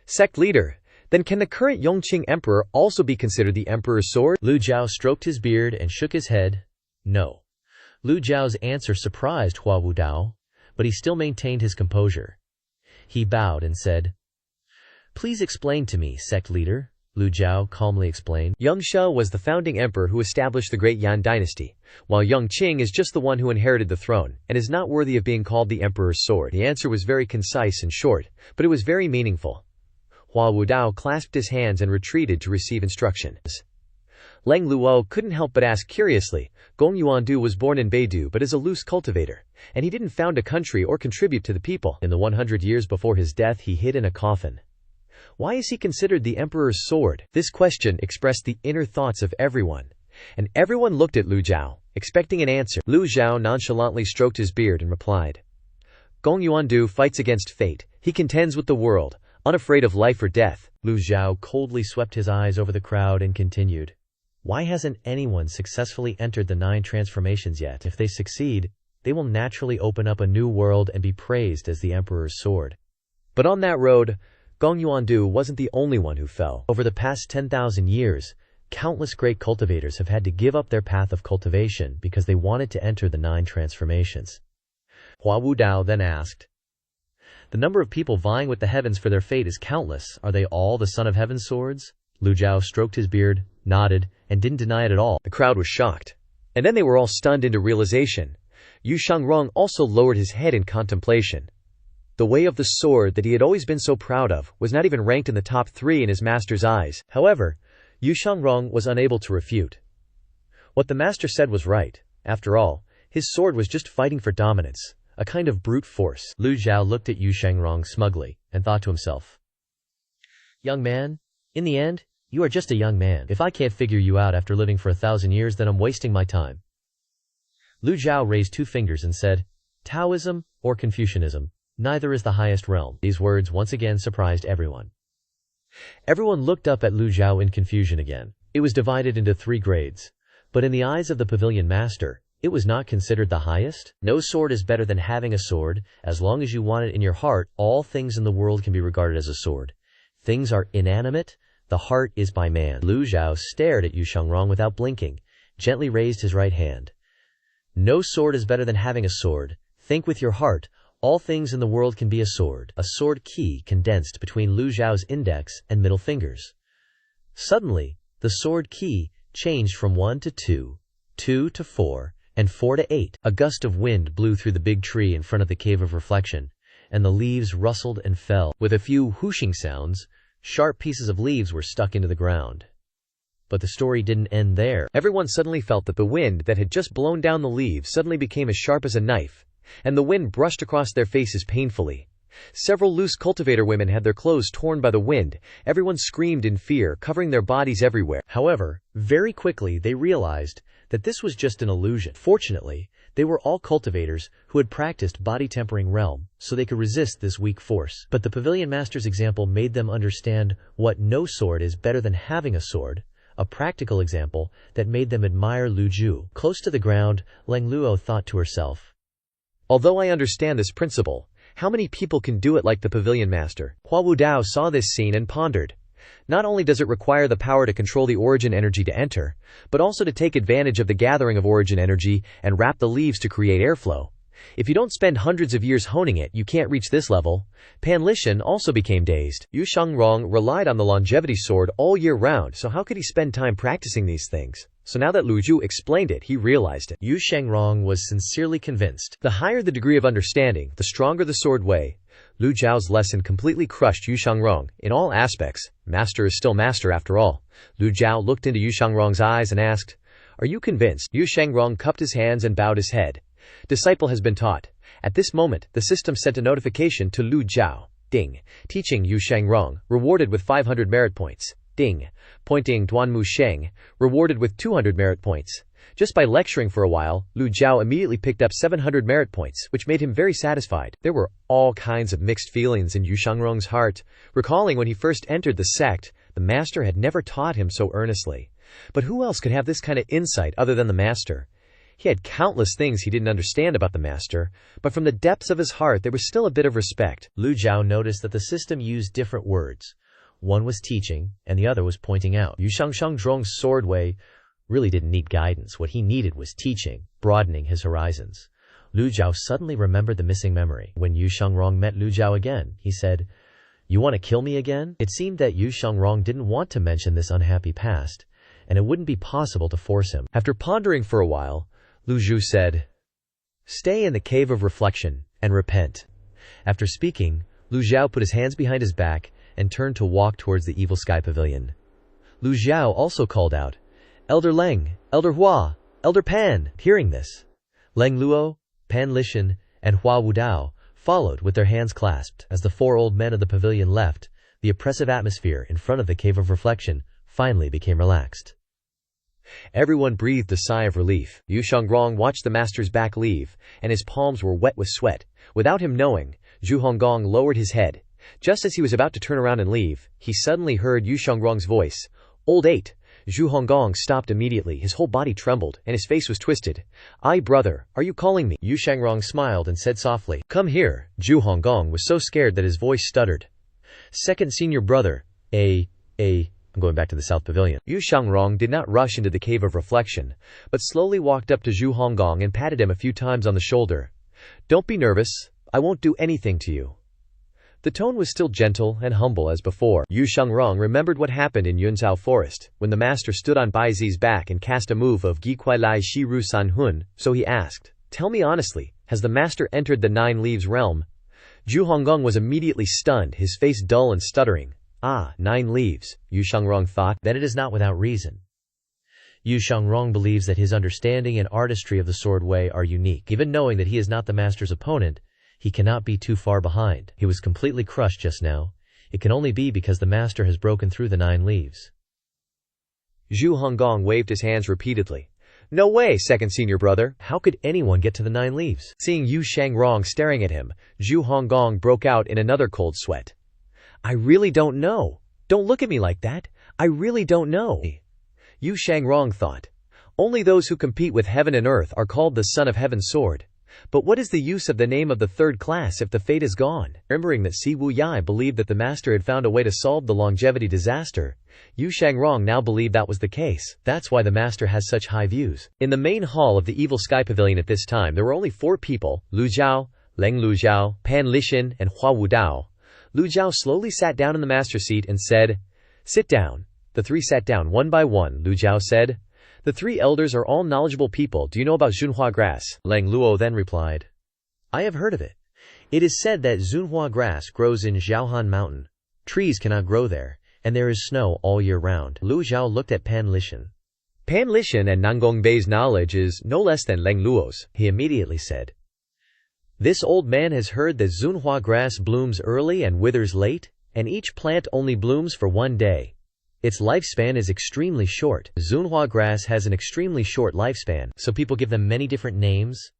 Sect leader, then can the current Yongqing emperor also be considered the emperor's sword? Lu Zhao stroked his beard and shook his head. No. Lu Zhao's answer surprised Hua Wudao, but he still maintained his composure. He bowed and said, Please explain to me, sect leader. Lu Zhao calmly explained. Yongshi was the founding emperor who established the great Yan dynasty, while Yongqing is just the one who inherited the throne, and is not worthy of being called the emperor's sword. The answer was very concise and short, but it was very meaningful. Hua Wudao clasped his hands and retreated to receive instructions. Lang Luo couldn't help but ask curiously, Gong Yuandu was born in Beidou but is a loose cultivator, and he didn't found a country or contribute to the people. In the 100 years before his death he hid in a coffin. Why is he considered the emperor's sword? This question expressed the inner thoughts of everyone, and everyone looked at Lu Zhao, expecting an answer. Lu Zhao nonchalantly stroked his beard and replied, Gong Yuandu fights against fate. He contends with the world, unafraid of life or death. Lu Zhao coldly swept his eyes over the crowd and continued, Why hasn't anyone successfully entered the 9 transformations yet? If they succeed, they will naturally open up a new world and be praised as the emperor's sword. But on that road, Gong Yuandu wasn't the only one who fell. Over the past 10,000 years, countless great cultivators have had to give up their path of cultivation because they wanted to enter the 9 transformations. Hua Wudao then asked, The number of people vying with the heavens for their fate is countless. Are they all the Son of Heaven's swords? Lu Zhao stroked his beard, nodded, and didn't deny it at all. The crowd was shocked. And then they were all stunned into realization. Yu Shangrong also lowered his head in contemplation. The way of the sword that he had always been so proud of was not even ranked in the top 3 in his master's eyes. However, Yu Shangrong was unable to refute. What the master said was right. After all, his sword was just fighting for dominance, a kind of brute force. Lu Zhao looked at Yu Shangrong smugly and thought to himself, Young man, in the end, you are just a young man. If I can't figure you out after living for 1,000 years, then I'm wasting my time. Lu Zhao raised 2 fingers and said, Taoism or Confucianism, neither is the highest realm. These words once again surprised everyone. Everyone looked up at Lu Zhao in confusion again. It was divided into 3 grades, but in the eyes of the pavilion master, it was not considered the highest. No sword is better than having a sword. As long as you want it in your heart, all things in the world can be regarded as a sword. Things are inanimate, the heart is by man. Lu Zhao stared at Yu Shangrong without blinking, gently raised his right hand. No sword is better than having a sword. Think with your heart. All things in the world can be a sword. A sword key condensed between Lu Zhao's index and middle fingers. Suddenly, the sword key changed from 1 to 2, 2 to 4, and 4 to 8. A gust of wind blew through the big tree in front of the cave of reflection, and the leaves rustled and fell. With a few whooshing sounds, sharp pieces of leaves were stuck into the ground. But the story didn't end there. Everyone suddenly felt that the wind that had just blown down the leaves suddenly became as sharp as a knife, and the wind brushed across their faces painfully. Several loose cultivator women had their clothes torn by the wind. Everyone screamed in fear, covering their bodies everywhere. However, very quickly they realized that this was just an illusion. Fortunately, they were all cultivators who had practiced body tempering realm, so they could resist this weak force. But the pavilion master's example made them understand what no sword is better than having a sword, a practical example that made them admire Lu Zhou. Close to the ground, Leng Luo thought to herself, although I understand this principle, how many people can do it like the pavilion master? Hua Wudao saw this scene and pondered. Not only does it require the power to control the origin energy to enter, but also to take advantage of the gathering of origin energy and wrap the leaves to create airflow. If you don't spend hundreds of years honing it, you can't reach this level. Pan Lishan also became dazed. Yu Shangrong relied on the longevity sword all year round, so how could he spend time practicing these things? So now that Lu Zhou explained it, he realized it. Yu Shangrong was sincerely convinced. The higher the degree of understanding, the stronger the sword way. Lu Zhao's lesson completely crushed Yu Shangrong. In all aspects, master is still master after all. Lu Zhao looked into Yu Shangrong's eyes and asked, "Are you convinced?" Yu Shangrong cupped his hands and bowed his head. Disciple has been taught. At this moment, the system sent a notification to Lu Zhao. Ding. Teaching Yu Shangrong, rewarded with 500 merit points. Ding. Pointing Duanmu Sheng, rewarded with 200 merit points. Just by lecturing for a while, Lu Zhao immediately picked up 700 merit points, which made him very satisfied. There were all kinds of mixed feelings in Yu Shangrong's heart. Recalling when he first entered the sect, the master had never taught him so earnestly. But who else could have this kind of insight other than the master? He had countless things he didn't understand about the master, but from the depths of his heart there was still a bit of respect. Lu Zhao noticed that the system used different words. One was teaching, and the other was pointing out. Yu Shangrong's sword way really didn't need guidance. What he needed was teaching, broadening his horizons. Lu Zhao suddenly remembered the missing memory. When Yu Shangrong met Lu Zhao again, he said, "You want to kill me again?" It seemed that Yu Shangrong didn't want to mention this unhappy past, and it wouldn't be possible to force him. After pondering for a while, Lu Zhou said, "Stay in the cave of reflection and repent." After speaking, Lu Zhao put his hands behind his back and turned to walk towards the Evil Sky Pavilion. Lu Zhao also called out, "Elder Leng, Elder Hua, Elder Pan." Hearing this, Leng Luo, Pan Lishan, and Hua Wudao followed with their hands clasped. As the four old men of the pavilion left, the oppressive atmosphere in front of the cave of reflection finally became relaxed. Everyone breathed a sigh of relief. Yu Shangrong watched the master's back leave, and his palms were wet with sweat. Without him knowing, Zhu Honggong lowered his head. Just as he was about to turn around and leave, he suddenly heard Yu Shangrong's voice. "Old 8. Zhu Honggong stopped immediately. His whole body trembled, and his face was twisted. "Ai, brother, are you calling me?" Yu Shangrong smiled and said softly, "Come here." Zhu Honggong was so scared that his voice stuttered. "Second senior brother, I'm going back to the South Pavilion." Yu Shangrong did not rush into the cave of reflection, but slowly walked up to Zhu Honggong and patted him a few times on the shoulder. "Don't be nervous. I won't do anything to you." The tone was still gentle and humble as before. Yu Shangrong remembered what happened in Yunzhao Forest, when the master stood on Bai Zi's back and cast a move of Gi Kuai Lai Shi Ru San Hun, so he asked, "Tell me honestly, has the master entered the Nine Leaves realm?" Zhu Honggong was immediately stunned, his face dull and stuttering. "Ah, 9 leaves," Yu Shangrong thought. "Then it is not without reason." Yu Shangrong believes that his understanding and artistry of the sword way are unique. Even knowing that he is not the master's opponent, he cannot be too far behind. He was completely crushed just now. It can only be because the master has broken through the 9 leaves. Zhu Honggong waved his hands repeatedly. "No way, second senior brother. How could anyone get to the 9 leaves?" Seeing Yu Shangrong staring at him, Zhu Honggong broke out in another cold sweat. "I really don't know. Don't look at me like that. I really don't know." Yu Shangrong thought. Only those who compete with heaven and earth are called the son of heaven's sword. But what is the use of the name of the third class if the fate is gone? Remembering that Si Wu Yai believed that the master had found a way to solve the longevity disaster, Yu Shangrong now believed that was the case. That's why the master has such high views. In the main hall of the Evil Sky Pavilion at this time, there were only 4 people: Lu Zhao, Leng Lu Zhao, Pan Lishan, and Hua Wudao. Lu Zhao slowly sat down in the master's seat and said, "Sit down." The 3 sat down one by one. Lu Zhao said, "The 3 elders are all knowledgeable people. Do you know about Zunhua grass?" Leng Luo then replied, "I have heard of it. It is said that Zunhua grass grows in Zhaohan Mountain. Trees cannot grow there, and there is snow all year round." Lu Zhao looked at Pan Lishan. "Pan Lishan and Nangongbei's knowledge is no less than Leng Luo's," he immediately said. This old man has heard that Zunhua grass blooms early and withers late, and each plant only blooms for one day. Its lifespan is extremely short. Zunhua grass has an extremely short lifespan, so people give them many different names.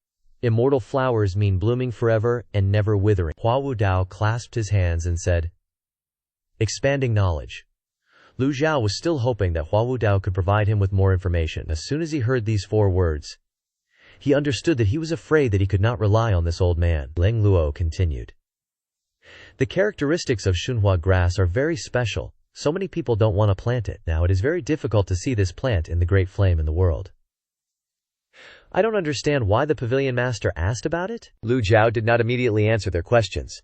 Immortal flowers mean blooming forever and never withering. Hua Wudao clasped his hands and said, expanding knowledge. Lu Zhou was still hoping that Hua Wudao could provide him with more information. As soon as he heard these 4 words, he understood that he was afraid that he could not rely on this old man. Leng Luo continued. The characteristics of Shunhua grass are very special. So many people don't want to plant it. Now it is very difficult to see this plant in the great flame in the world. I don't understand why the pavilion master asked about it. Lu Zhou did not immediately answer their questions.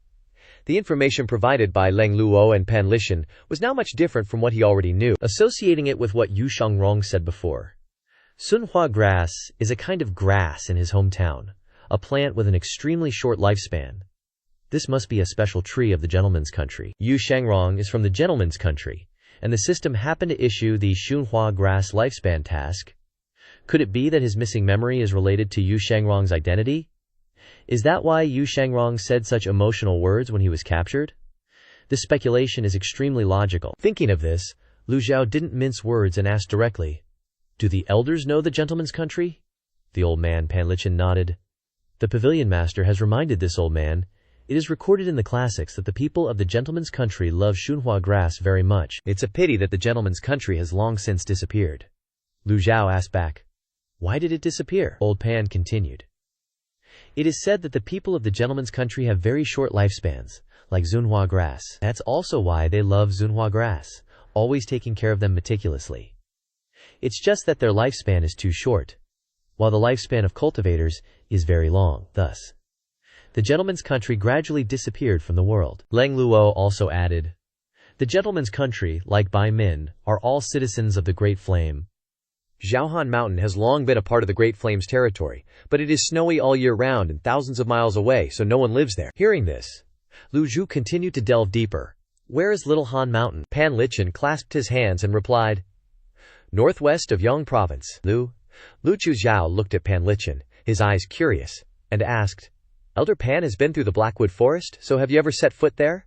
The information provided by Leng Luo and Pan Lishan was now much different from what he already knew, associating it with what Yu Shangrong said before. Sunhua grass is a kind of grass in his hometown, a plant with an extremely short lifespan. This must be a special tree of the gentleman's country. Yu Shangrong is from the gentleman's country, and the system happened to issue the Shunhua grass lifespan task. Could it be that his missing memory is related to Yu Shangrong's identity? Is that why Yu Shangrong said such emotional words when he was captured? This speculation is extremely logical. Thinking of this, Lu Zhou didn't mince words and asked directly, do the elders know the gentleman's country? The old man Pan Lichin nodded. The pavilion master has reminded this old man. It is recorded in the classics that the people of the gentleman's country love Shunhua grass very much. It's a pity that the gentleman's country has long since disappeared. Lu Zhou asked back, why did it disappear? Old Pan continued. It is said that the people of the gentleman's country have very short lifespans, like Zunhua grass. That's also why they love Zunhua grass, always taking care of them meticulously. It's just that their lifespan is too short, while the lifespan of cultivators is very long. Thus, the gentleman's country gradually disappeared from the world. Leng Luo also added, the gentleman's country, like Bai Min, are all citizens of the Great Flame. Zhaohan Mountain has long been a part of the Great Flame's territory, but it is snowy all year round and thousands of miles away, so no one lives there. Hearing this, Lu Zhou continued to delve deeper. Where is Little Han Mountain? Pan Lichin clasped his hands and replied, northwest of Yang Province. Lu Chu Zhao looked at Pan Lichin, his eyes curious, and asked, Elder Pan has been through the Blackwood Forest, so have you ever set foot there?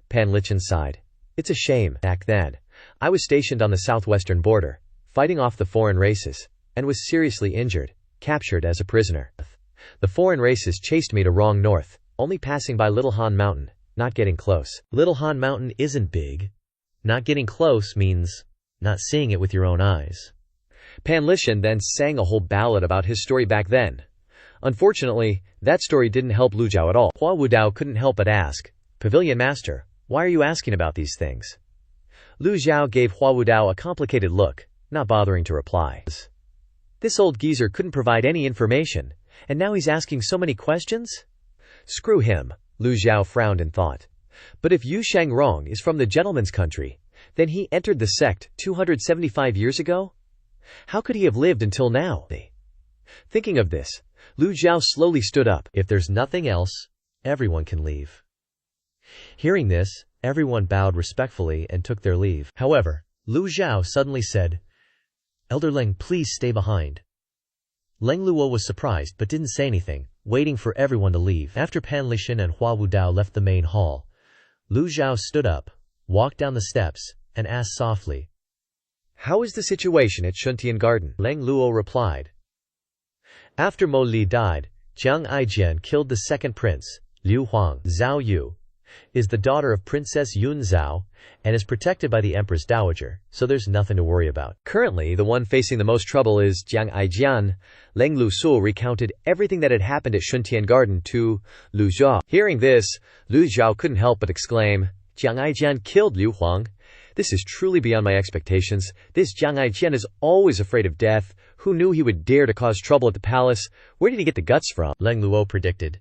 Pan Lichin sighed. It's a shame. Back then, I was stationed on the southwestern border, fighting off the foreign races, and was seriously injured, captured as a prisoner. The foreign races chased me to wrong north, only passing by Little Han Mountain, not getting close. Little Han Mountain isn't big. Not getting close means not seeing it with your own eyes. Pan Lishan then sang a whole ballad about his story back then. Unfortunately, that story didn't help Lu Zhou at all. Hua Wudao couldn't help but ask, Pavilion Master, why are you asking about these things? Lu Zhou gave Hua Wudao a complicated look, not bothering to reply. This old geezer couldn't provide any information, and now he's asking so many questions? Screw him, Lu Zhou frowned and thought. But if Yu Shangrong is from the gentleman's country, then he entered the sect 275 years ago? How could he have lived until now? Thinking of this, Lu Zhou slowly stood up. If there's nothing else, everyone can leave. Hearing this, everyone bowed respectfully and took their leave. However, Lu Zhou suddenly said, Elder Leng, please stay behind. Leng Luo was surprised but didn't say anything, waiting for everyone to leave. After Pan Lishan and Hua Wudao left the main hall, Lu Zhou stood up, walked down the steps, and asked softly, how is the situation at Shuntian Garden? Leng Luo replied, after Mo Li died, Jiang Aijian killed the second prince, Liu Huang. Zhao Yu is the daughter of Princess Yun Zhao and is protected by the Empress Dowager, so there's nothing to worry about. Currently, the one facing the most trouble is Jiang Aijian. Leng Lusu recounted everything that had happened at Shuntian Garden to Lu Zhou. Hearing this, Lu Zhou couldn't help but exclaim, Jiang Aijian killed Liu Huang. This is truly beyond my expectations. This Jiang Aijian is always afraid of death. Who knew he would dare to cause trouble at the palace? Where did he get the guts from? Leng Luo predicted.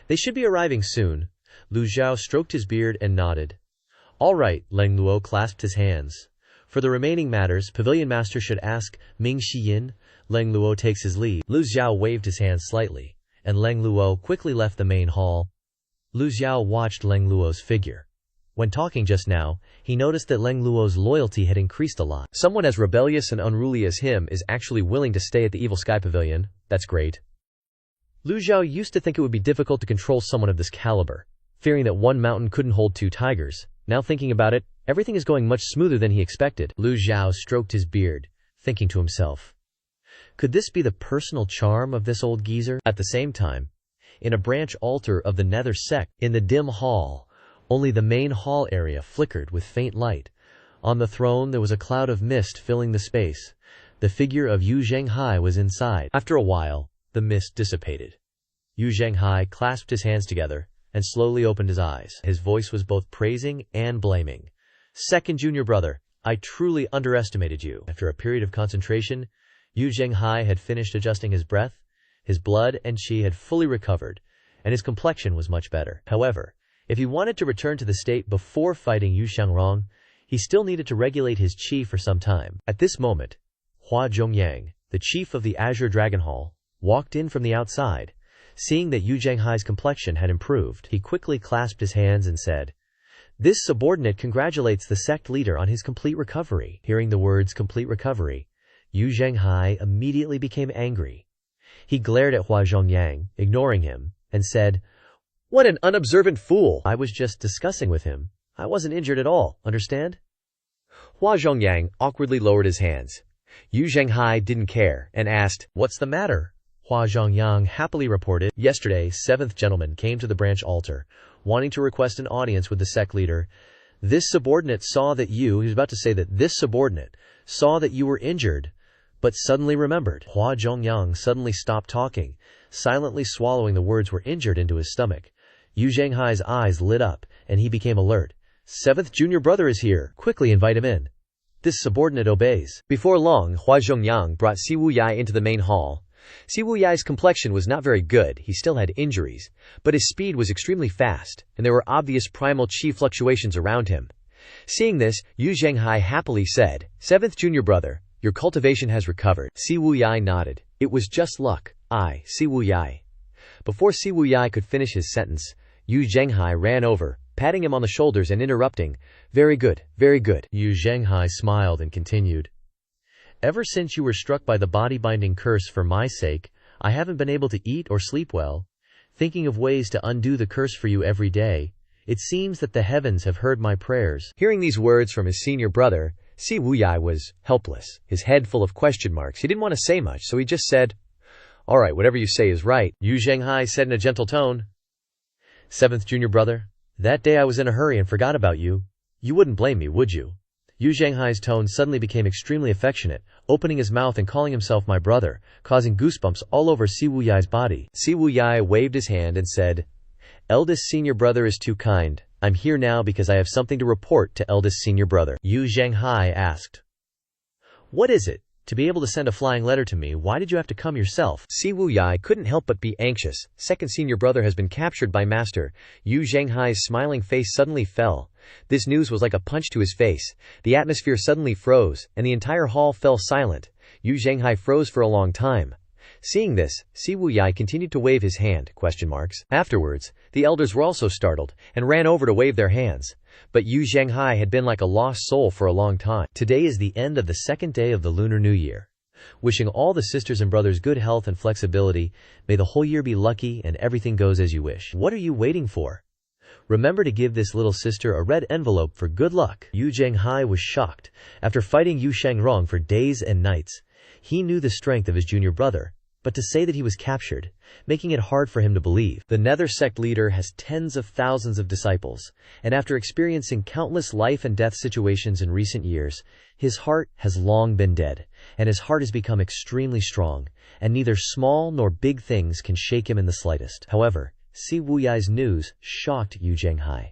They should be arriving soon. Lu Zhou stroked his beard and nodded. All right, Leng Luo clasped his hands. For the remaining matters, Pavilion Master should ask Ming Xiyin. Leng Luo takes his leave. Lu Zhou waved his hand slightly, and Leng Luo quickly left the main hall. Lu Zhou watched Leng Luo's figure. When talking just now, he noticed that Leng Luo's loyalty had increased a lot. Someone as rebellious and unruly as him is actually willing to stay at the Evil Sky Pavilion. That's great. Lu Zhou used to think it would be difficult to control someone of this caliber, fearing that one mountain couldn't hold two tigers. Now thinking about it, everything is going much smoother than he expected. Lu Zhou stroked his beard, thinking to himself, could this be the personal charm of this old geezer? At the same time, in a branch altar of the Nether Sect, in the dim hall, only the main hall area flickered with faint light. On the throne there was a cloud of mist filling the space. The figure of Yu Zhenghai was inside. After a while, the mist dissipated. Yu Zhenghai clasped his hands together and slowly opened his eyes. His voice was both praising and blaming. Second junior brother, I truly underestimated you. After a period of concentration, Yu Zhenghai had finished adjusting his breath, his blood and qi had fully recovered, and his complexion was much better. However, if he wanted to return to the state before fighting Yu Xiangrong, he still needed to regulate his qi for some time. At this moment, Hua Zhongyang, the chief of the Azure Dragon Hall, walked in from the outside. Seeing that Yu Zhenghai's complexion had improved, he quickly clasped his hands and said, this subordinate congratulates the sect leader on his complete recovery. Hearing the words complete recovery, Yu Zhenghai immediately became angry. He glared at Hua Zhongyang, ignoring him, and said, what an unobservant fool! I was just discussing with him. I wasn't injured at all, understand? Hua Zhongyang awkwardly lowered his hands. Yu Zhenghai didn't care, and asked, what's the matter? Hua Zhongyang happily reported, yesterday, 7th gentleman came to the branch altar, wanting to request an audience with the sect leader. This subordinate saw that he was about to say that this subordinate saw that you were injured, but suddenly remembered. Hua Zhongyang suddenly stopped talking, silently swallowing the words were injured into his stomach. Yu Zhenghai's eyes lit up, and he became alert. 7th junior brother is here. Quickly invite him in. This subordinate obeys. Before long, Hua Zhongyang brought Si Wuyai into the main hall. Si Wuyai's complexion was not very good, he still had injuries, but his speed was extremely fast, and there were obvious primal qi fluctuations around him. Seeing this, Yu Zhenghai happily said, 7th junior brother, your cultivation has recovered. Si Wuyai nodded. It was just luck. Si Wuyai. Before Si Wuyai could finish his sentence, Yu Zhenghai ran over, patting him on the shoulders and interrupting, very good, very good. Yu Zhenghai smiled and continued, ever since you were struck by the body-binding curse for my sake, I haven't been able to eat or sleep well, thinking of ways to undo the curse for you every day. It seems that the heavens have heard my prayers. Hearing these words from his senior brother, Si Wuyai was helpless, his head full of question marks. He didn't want to say much, so he just said, all right, whatever you say is right. Yu Zhenghai said in a gentle tone, 7th junior brother, that day I was in a hurry and forgot about you. You wouldn't blame me, would you? Yu Zhenghai's tone suddenly became extremely affectionate, opening his mouth and calling himself my brother, causing goosebumps all over Si Wuyai's body. Si Wuyai waved his hand and said, eldest senior brother is too kind. I'm here now because I have something to report to eldest senior brother. Yu Zhenghai asked, what is it? To be able to send a flying letter to me, why did you have to come yourself? Si Wuyai couldn't help but be anxious. Second senior brother has been captured by master. Yu Zhenghai's smiling face suddenly fell. This news was like a punch to his face. The atmosphere suddenly froze, and the entire hall fell silent. Yu Zhenghai froze for a long time. Seeing this, Si Wuyai continued to wave his hand, ? Afterwards, the elders were also startled, and ran over to wave their hands. But Yu Zhenghai had been like a lost soul for a long time. Today is the end of the second day of the Lunar New Year. Wishing all the sisters and brothers good health and flexibility, may the whole year be lucky and everything goes as you wish. What are you waiting for? Remember to give this little sister a red envelope for good luck. Yu Zhenghai was shocked. After fighting Yu Xiangrong for days and nights, he knew the strength of his junior brother, but to say that he was captured, making it hard for him to believe. The Nether Sect leader has tens of thousands of disciples, and after experiencing countless life and death situations in recent years, his heart has long been dead, and his heart has become extremely strong, and neither small nor big things can shake him in the slightest. However, Si Wuyai's news shocked Yu Zhenghai.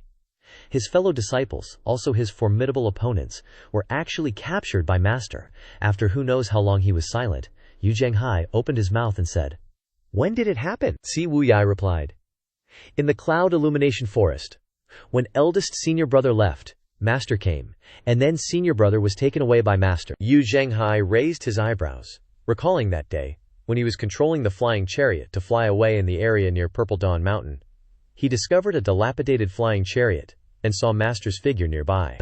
His fellow disciples, also his formidable opponents, were actually captured by master. After who knows how long he was silent, Yu Zhenghai opened his mouth and said, when did it happen? Si Wuyai replied, in the cloud illumination forest. When eldest senior brother left, master came, and then senior brother was taken away by master. Yu Zhenghai raised his eyebrows, recalling that day, when he was controlling the flying chariot to fly away in the area near Purple Dawn Mountain. He discovered a dilapidated flying chariot, and saw master's figure nearby.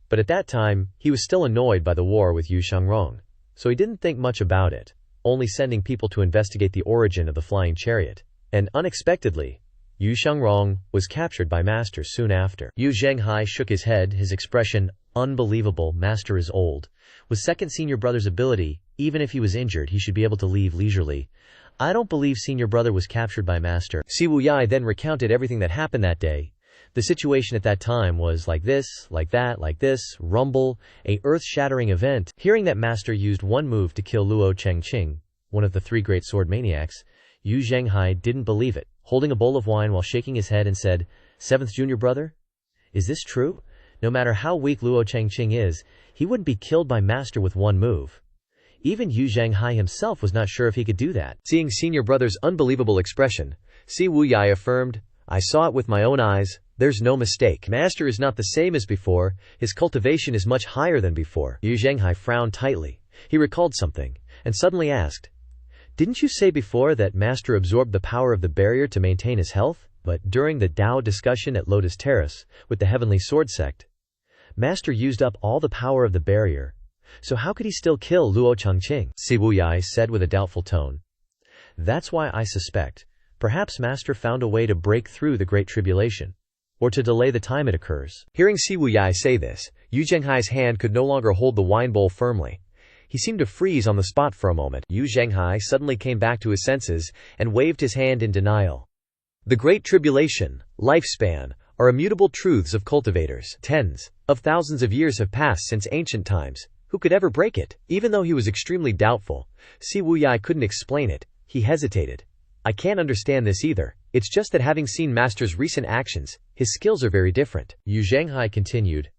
But at that time, he was still annoyed by the war with Yu Xiangrong, so he didn't think much about it. only sending people to investigate the origin of the flying chariot. And unexpectedly, Yu Shangrong was captured by Master soon after. Yu Zhenghai shook his head, his expression, unbelievable, Master is old. With second senior brother's ability, even if he was injured, he should be able to leave leisurely. I don't believe senior brother was captured by Master. Si Wuyai then recounted everything that happened that day. The situation at that time was like this, like that, like this, rumble, a earth-shattering event. Hearing that Master used one move to kill Luo Chengqing, one of the three great sword maniacs, Yu Zhenghai didn't believe it, holding a bowl of wine while shaking his head and said, "Seventh junior brother? Is this true? No matter how weak Luo Chengqing is, he wouldn't be killed by Master with one move." Even Yu Zhenghai himself was not sure if he could do that. Seeing senior brother's unbelievable expression, Si Wuyai affirmed, "I saw it with my own eyes. There's no mistake. Master is not the same as before. His cultivation is much higher than before." Yu Zhenghai frowned tightly. He recalled something, and suddenly asked, "Didn't you say before that Master absorbed the power of the barrier to maintain his health? But during the Dao discussion at Lotus Terrace, with the Heavenly Sword Sect, Master used up all the power of the barrier. So how could he still kill Luo Chengqing?" Si Wuyai said with a doubtful tone. "That's why I suspect. Perhaps Master found a way to break through the Great Tribulation, or to delay the time it occurs." Hearing Si Wuyai say this, Yu Zhenghai's hand could no longer hold the wine bowl firmly. He seemed to freeze on the spot for a moment. Yu Zhenghai suddenly came back to his senses and waved his hand in denial. The Great Tribulation, lifespan, are immutable truths of cultivators. Tens of thousands of years have passed since ancient times. Who could ever break it? Even though he was extremely doubtful, Si Wuyai couldn't explain it. He hesitated. "I can't understand this either. It's just that having seen Master's recent actions, his skills are very different." Yu Zhenghai continued,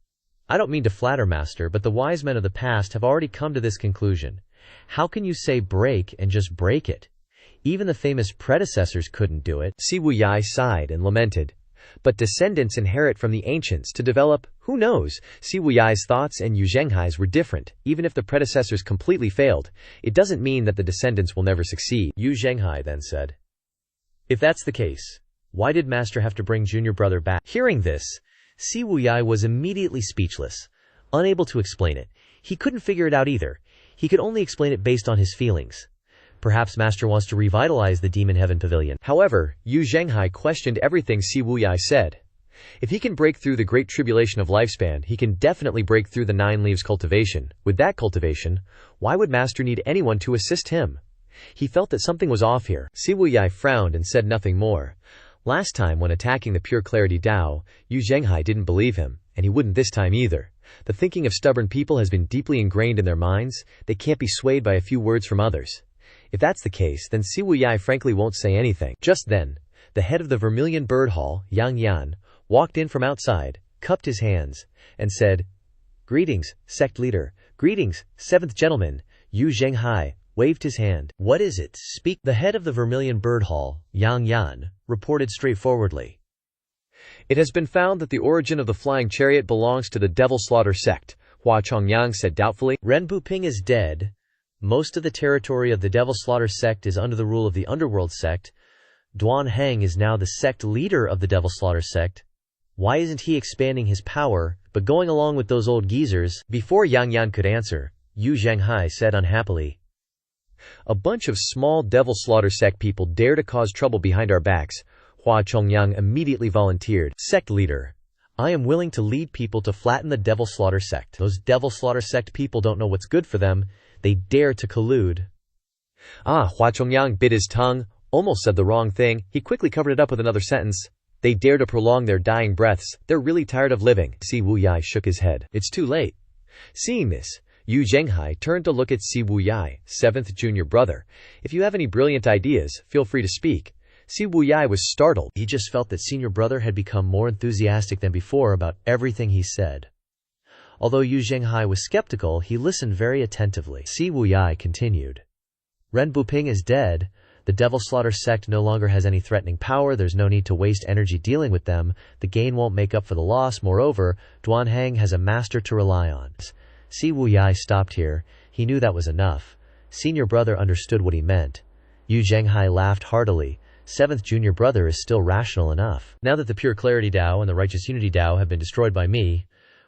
"I don't mean to flatter Master, but the wise men of the past have already come to this conclusion. How can you say break and just break it? Even the famous predecessors couldn't do it." Si Wuyai sighed and lamented. "But descendants inherit from the ancients to develop, who knows?" Si Wuyai's thoughts and Yu Zhenghai's were different. Even if the predecessors completely failed, it doesn't mean that the descendants will never succeed. Yu Zhenghai then said, "If that's the case, why did Master have to bring junior brother back?" Hearing this, Si Wuyai was immediately speechless, unable to explain it. He couldn't figure it out either. He could only explain it based on his feelings. Perhaps Master wants to revitalize the Demon Heaven Pavilion. However, Yu Zhenghai questioned everything Si Wuyai said. If he can break through the Great Tribulation of lifespan, he can definitely break through the 9 leaves cultivation. With that cultivation, why would Master need anyone to assist him? He felt that something was off here. Si Wuyai frowned and said nothing more. Last time when attacking the Pure Clarity Dao, Yu Zhenghai didn't believe him, and he wouldn't this time either. The thinking of stubborn people has been deeply ingrained in their minds. They can't be swayed by a few words from others. If that's the case, then Si Wuyai frankly won't say anything. Just then, the head of the Vermilion Bird Hall, Yang Yan, walked in from outside, cupped his hands, and said, "Greetings, sect leader. Greetings, 7th gentleman." Yu Zhenghai waved his hand. "What is it? Speak." The head of the Vermilion Bird Hall, Yang Yan, reported straightforwardly. "It has been found that the origin of the flying chariot belongs to the Devil Slaughter sect," Hua Chongyang said doubtfully. "Ren Buping is dead. Most of the territory of the Devil Slaughter sect is under the rule of the Underworld sect. Duan Heng is now the sect leader of the Devil Slaughter sect. Why isn't he expanding his power, but going along with those old geezers?" Before Yang Yan could answer, Yu Zhenghai said unhappily, "A bunch of small Devil Slaughter sect people dare to cause trouble behind our backs." Hua Chongyang immediately volunteered. "Sect leader, I am willing to lead people to flatten the Devil Slaughter sect. Those Devil Slaughter sect people don't know what's good for them. They dare to collude." Hua Chongyang bit his tongue, almost said the wrong thing. He quickly covered it up with another sentence. "They dare to prolong their dying breaths. They're really tired of living." Si Wuyai shook his head. "It's too late." Seeing this, Yu Zhenghai turned to look at Si Wuyai, 7th junior brother. "If you have any brilliant ideas, feel free to speak." Si Wuyai was startled. He just felt that senior brother had become more enthusiastic than before about everything he said. Although Yu Zhenghai was skeptical, he listened very attentively. Si Wuyai continued. "Ren Buping is dead. The Devil Slaughter sect no longer has any threatening power. There's no need to waste energy dealing with them. The gain won't make up for the loss. Moreover, Duan Heng has a master to rely on." Si Wuyai stopped here. He knew that was enough. Senior brother understood what he meant. Yu Zhenghai laughed heartily. 7th junior brother is still rational enough. "Now that the Pure Clarity Dao and the Righteous Unity Dao have been destroyed by me,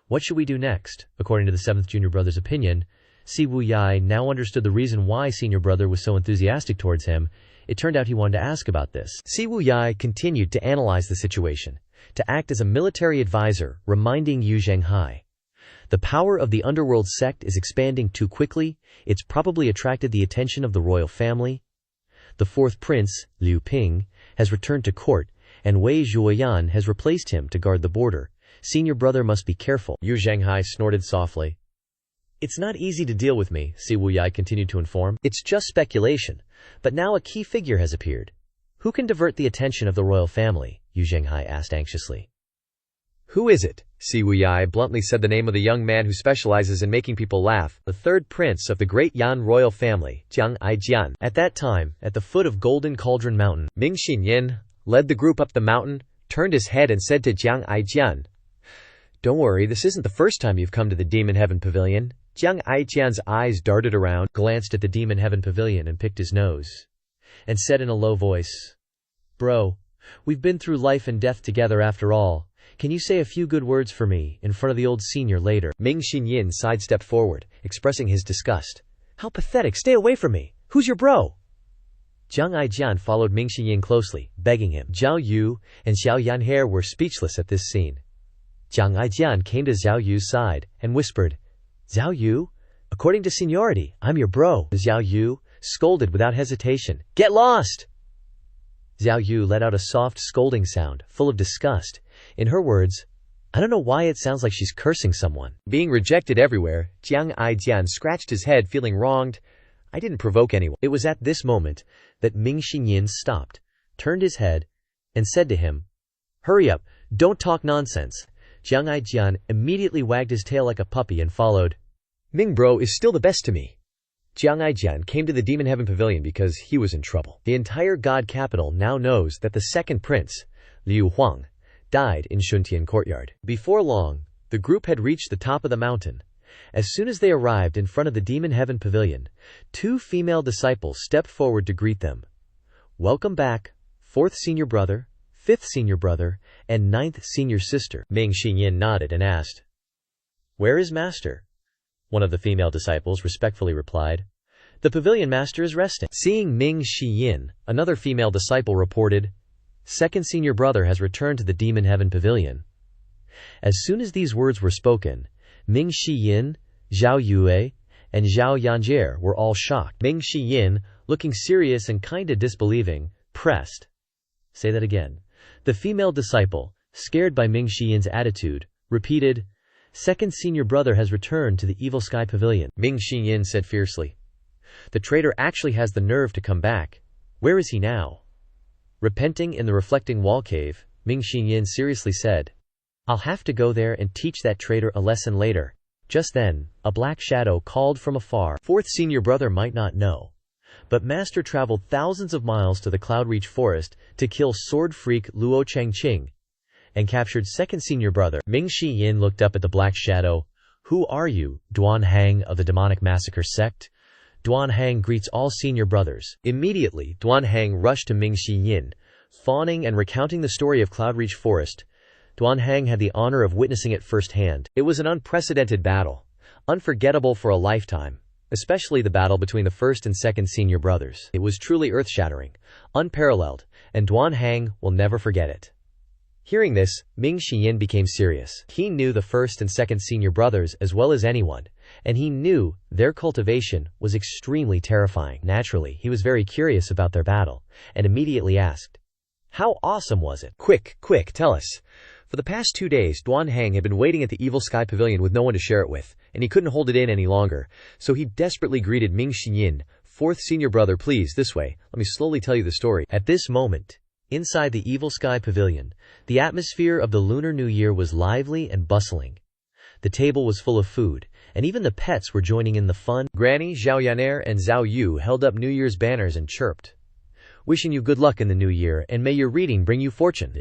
what should we do next?" According to the 7th junior brother's opinion, Si Wuyai now understood the reason why senior brother was so enthusiastic towards him. It turned out he wanted to ask about this. Si Wuyai continued to analyze the situation, to act as a military advisor, reminding Yu Zhenghai. The power of the underworld sect is expanding too quickly. It's probably attracted the attention of the royal family. The fourth prince, Liu Ping, has returned to court, and Wei Zhuoyan has replaced him to guard the border. Senior brother must be careful. Yu Zhenghai snorted softly. It's not easy to deal with me, Si Wuyai continued to inform. It's just speculation, but now a key figure has appeared. Who can divert the attention of the royal family? Yu Zhenghai asked anxiously. Who is it? Si Wuyai bluntly said the name of the young man who specializes in making people laugh, the third prince of the great Yan royal family, Jiang Aijian. At that time, at the foot of Golden Cauldron Mountain, Ming Xinyin led the group up the mountain, turned his head and said to Jiang Aijian, "Don't worry, this isn't the first time you've come to the Demon Heaven Pavilion." Jiang Aijian's eyes darted around, glanced at the Demon Heaven Pavilion and picked his nose, and said in a low voice, "Bro, we've been through life and death together after all. Can you say a few good words for me in front of the old senior later?" Ming Xinyin sidestepped forward, expressing his disgust. "How pathetic, stay away from me. Who's your bro?" Jiang Aijian followed Ming Xinyin closely, begging him. Zhao Yu and Xiao Yanhe were speechless at this scene. Jiang Aijian came to Zhao Yu's side and whispered, "Zhao Yu, according to seniority, I'm your bro." Zhao Yu scolded without hesitation, "Get lost!" Zhao Yu let out a soft scolding sound, full of disgust. In her words, "I don't know why it sounds like she's cursing someone." Being rejected everywhere, Jiang Aijian scratched his head, feeling wronged. I didn't provoke anyone. It was at this moment that Ming Xinyin stopped, turned his head, and said to him, "Hurry up, don't talk nonsense." Jiang Aijian immediately wagged his tail like a puppy and followed. Ming bro is still the best to me. Jiang Aijian came to the Demon Heaven Pavilion because he was in trouble. The entire God capital now knows that the second prince, Liu Huang, died in Shuntian courtyard. Before long, the group had reached the top of the mountain. As soon as they arrived in front of the Demon Heaven Pavilion, two female disciples stepped forward to greet them. "Welcome back, fourth senior brother, fifth senior brother, and ninth senior sister." Ming Xinyin nodded and asked, "Where is master?" One of the female disciples respectfully replied, "The pavilion master is resting." Seeing Ming Xinyin, another female disciple reported, "Second senior brother has returned to the Demon Heaven Pavilion." As soon as these words were spoken, Ming Xinyin, Zhao Yue, and Zhao Yanjie were all shocked. Ming Xinyin, looking serious and kinda disbelieving, pressed. "Say that again." The female disciple, scared by Ming Xiyin's attitude, repeated, "Second senior brother has returned to the Evil Sky Pavilion." Ming Xinyin said fiercely, "The traitor actually has the nerve to come back. Where is he now?" Repenting in the reflecting wall cave, Ming Xinyin seriously said, "I'll have to go there and teach that traitor a lesson later." Just then, a black shadow called from afar. Fourth senior brother might not know, but master traveled thousands of miles to the Cloudreach forest to kill sword freak Luo Chengqing and captured second senior brother. Ming Xinyin looked up at the black shadow. "Who are you, Duan Hang of the demonic massacre sect?" Duan Hang greets all senior brothers. Immediately, Duan Hang rushed to Ming Xinyin, fawning and recounting the story of Cloudreach forest. Duan Hang had the honor of witnessing it firsthand. It was an unprecedented battle, unforgettable for a lifetime, especially the battle between the first and second senior brothers. It was truly earth-shattering, unparalleled, and Duan Hang will never forget it. Hearing this, Ming Xinyin became serious. He knew the first and second senior brothers as well as anyone, and he knew their cultivation was extremely terrifying. Naturally, he was very curious about their battle, and immediately asked, "How awesome was it?" Quick, tell us." For the past 2 days, Duan Hang had been waiting at the Evil Sky Pavilion with no one to share it with, and he couldn't hold it in any longer, so he desperately greeted Ming Xinyin, "Fourth senior brother, please, this way, let me slowly tell you the story." At this moment, inside the Evil Sky Pavilion, the atmosphere of the Lunar New Year was lively and bustling. The table was full of food, and even the pets were joining in the fun. Granny, Zhao Yaner, and Zhao Yu held up New Year's banners and chirped, "Wishing you good luck in the new year, and may your reading bring you fortune."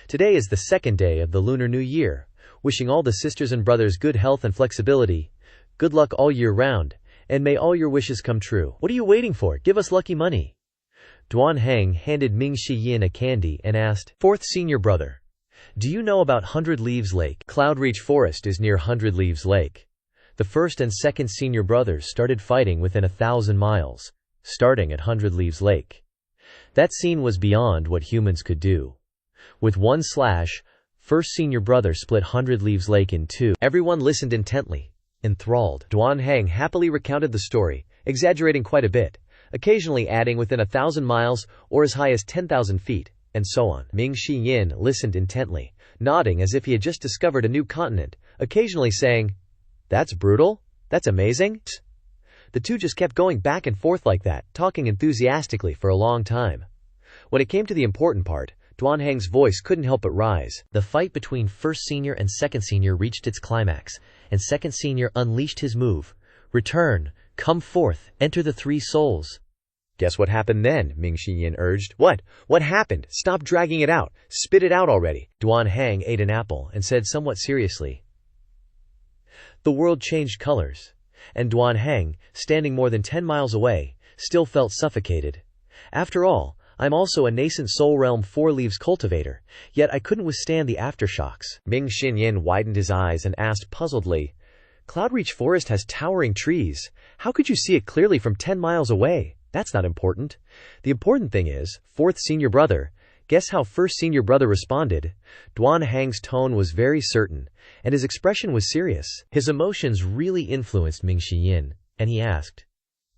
Today is the second day of the Lunar New Year. Wishing all the sisters and brothers good health and flexibility. Good luck all year round, and may all your wishes come true. What are you waiting for? Give us lucky money. Duan Hang handed Ming Xinyin a candy and asked, "Fourth senior brother, do you know about 100 Leaves Lake?" Cloudreach Forest is near 100 Leaves Lake. The first and second senior brothers started fighting within 1,000 miles, starting at 100 Leaves Lake. That scene was beyond what humans could do. With one slash, first senior brother split 100 Leaves Lake in two. Everyone listened intently, enthralled. Duan Hang happily recounted the story, exaggerating quite a bit, occasionally adding within 1,000 miles or as high as 10,000 feet, and so on. Ming Xiyin listened intently, nodding as if he had just discovered a new continent, occasionally saying, "That's brutal? That's amazing?" The two just kept going back and forth like that, talking enthusiastically for a long time. When it came to the important part, Duan Hang's voice couldn't help but rise. The fight between first senior and second senior reached its climax, and second senior unleashed his move. "Return, come forth, enter the three souls." Guess what happened then? Ming Xiyin urged. What? What happened? Stop dragging it out. Spit it out already. Duan Hang ate an apple and said somewhat seriously, "The world changed colors." And Duan Hang, standing more than 10 miles away, still felt suffocated. "After all, I'm also a nascent Soul Realm 4 Leaves cultivator, yet I couldn't withstand the aftershocks." Ming Xiyin widened his eyes and asked puzzledly, "Cloudreach Forest has towering trees. How could you see it clearly from 10 miles away? That's not important. The important thing is, fourth senior brother." Guess how first senior brother responded? Duan Hang's tone was very certain, and his expression was serious. His emotions really influenced Ming Xiyin, and he asked,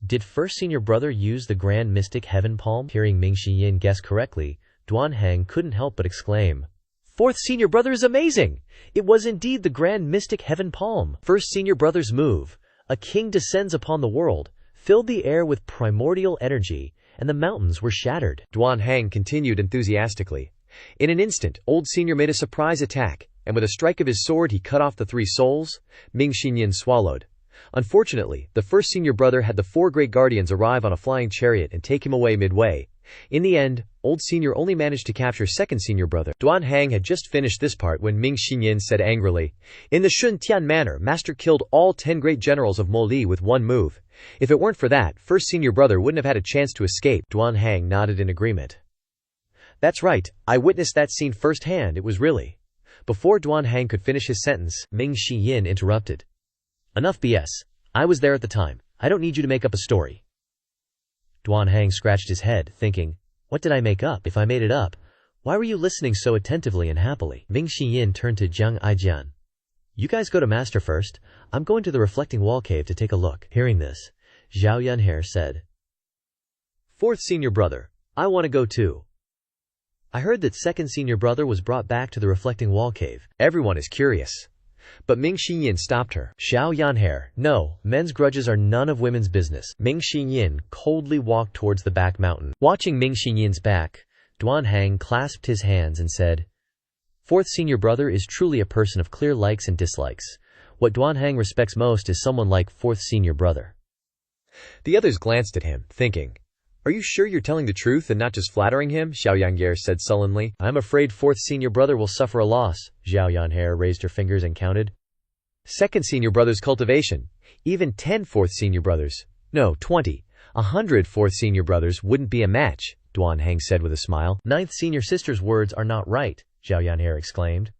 "Did first senior brother use the grand mystic heaven palm?" Hearing Ming Xiyin guess correctly, Duan Hang couldn't help but exclaim, "Fourth senior brother is amazing! It was indeed the grand mystic heaven palm." First senior brother's move, "A king descends upon the world," filled the air with primordial energy, and the mountains were shattered. Duan Hang continued enthusiastically. In an instant, old senior made a surprise attack, and with a strike of his sword he cut off the three souls. Ming Xiyin swallowed. Unfortunately, the first senior brother had the four great guardians arrive on a flying chariot and take him away midway. In the end, old senior only managed to capture second senior brother. Duan Hang had just finished this part when Ming Xiyin said angrily, "In the Shun Tian manner, master killed all 10 great generals of Mo Li with one move. If it weren't for that, first senior brother wouldn't have had a chance to escape." Duan Hang nodded in agreement. "That's right, I witnessed that scene firsthand. It was really..." Before Duan Hang could finish his sentence, Ming Xiyin interrupted. "Enough BS. I was there at the time. I don't need you to make up a story." Duan Hang scratched his head, thinking, "What did I make up? If I made it up, why were you listening so attentively and happily?" Ming Xiyin turned to Jiang Aijian. "You guys go to master first. I'm going to the reflecting wall cave to take a look." Hearing this, Zhao Yunhe said, "Fourth senior brother, I want to go too. I heard that second senior brother was brought back to the reflecting wall cave. Everyone is curious." But Ming Xiyin stopped her. "Zhao Yunhe, no, men's grudges are none of women's business." Ming Xiyin coldly walked towards the back mountain. Watching Ming Xiyin's back, Duan Hang clasped his hands and said, "Fourth senior brother is truly a person of clear likes and dislikes. What Duan Hang respects most is someone like fourth senior brother." The others glanced at him, thinking, "Are you sure you're telling the truth and not just flattering him?" Xiao Yangye said sullenly. "I'm afraid fourth senior brother will suffer a loss." Zhao Yunhe raised her fingers and counted. "Second senior brother's cultivation. Even 10 fourth senior brothers. No, 20. 100 fourth senior brothers wouldn't be a match," Duan Hang said with a smile. "Ninth senior sister's words are not right," Zhao Yunhe exclaimed.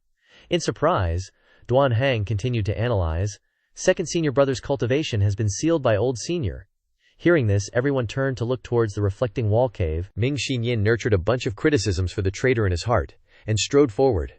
In surprise, Duan Hang continued to analyze. "Second senior brother's cultivation has been sealed by old senior." Hearing this, everyone turned to look towards the reflecting wall cave. Ming Xiyin nurtured a bunch of criticisms for the traitor in his heart, and strode forward.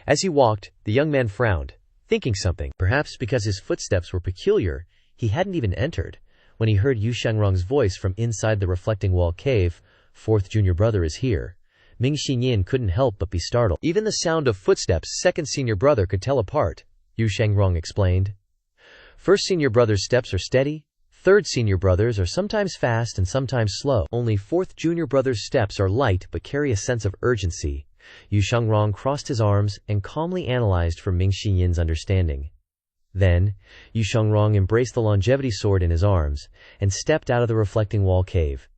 As he walked, the young man frowned, thinking something. Perhaps because his footsteps were peculiar, he hadn't even entered, when he heard Yu Shangrong's voice from inside the reflecting wall cave, "Fourth junior brother is here." Ming Xiyin couldn't help but be startled. "Even the sound of footsteps second senior brother could tell apart," Yu Shangrong explained. "First senior brother's steps are steady. Third senior brothers are sometimes fast and sometimes slow. Only fourth junior brother's steps are light but carry a sense of urgency." Yu Shangrong crossed his arms and calmly analyzed for Ming Xiyin's understanding. Then, Yu Shangrong embraced the longevity sword in his arms and stepped out of the reflecting wall cave.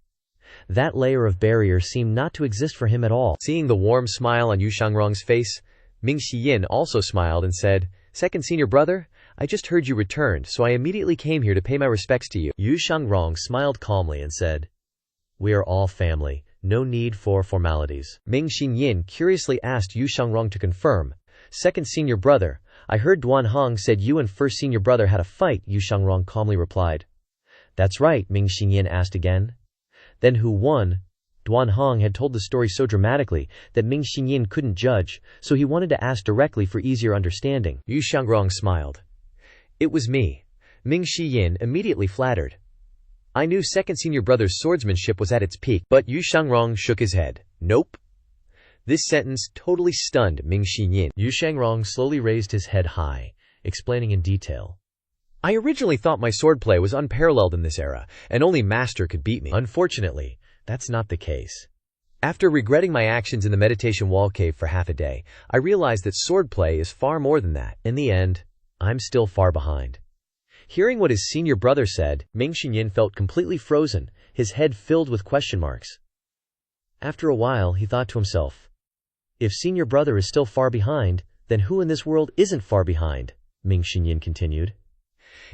That layer of barrier seemed not to exist for him at all. Seeing the warm smile on Yu Shangrong's face, Ming Xiyin also smiled and said, "Second senior brother, I just heard you returned, so I immediately came here to pay my respects to you." Yu Shangrong smiled calmly and said, "We are all family, no need for formalities." Ming Xiyin curiously asked Yu Shangrong to confirm, "Second senior brother, I heard Duan Hong said you and first senior brother had a fight, Yu Shangrong calmly replied. That's right, Ming Xinyan asked again. Then who won? Duan Hong had told the story so dramatically that Ming Xinyan couldn't judge, so he wanted to ask directly for easier understanding. Yu Shangrong smiled. It was me. Ming Xinyan immediately flattered. I knew second senior brother's swordsmanship was at its peak, but Yu Shangrong shook his head. Nope. This sentence totally stunned Ming Xinyan. Yu Shangrong slowly raised his head high, explaining in detail. I originally thought my swordplay was unparalleled in this era, and only master could beat me. Unfortunately, that's not the case. After regretting my actions in the meditation wall cave for half a day, I realized that swordplay is far more than that. In the end, I'm still far behind. Hearing what his senior brother said, Ming Xinyan felt completely frozen, his head filled with question marks. After a while, he thought to himself, if senior brother is still far behind, then who in this world isn't far behind? Ming Xinyan continued.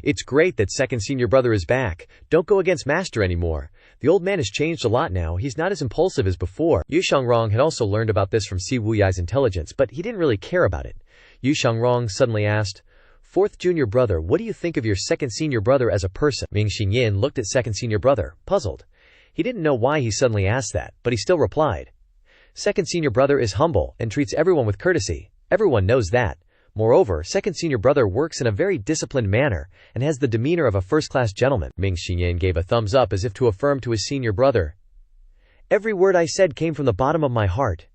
It's great that second senior brother is back. Don't go against master anymore. The old man has changed a lot now. He's not as impulsive as before. Yu Shangrong had also learned about this from Si Wuyai's intelligence, but he didn't really care about it. Yu Shangrong suddenly asked, Fourth junior brother, what do you think of your second senior brother as a person? Ming Xinyan looked at second senior brother, puzzled. He didn't know why he suddenly asked that, but he still replied. Second senior brother is humble and treats everyone with courtesy. Everyone knows that. Moreover, second senior brother works in a very disciplined manner and has the demeanor of a first-class gentleman. Ming Xinyan gave a thumbs up as if to affirm to his senior brother. Every word I said came from the bottom of my heart.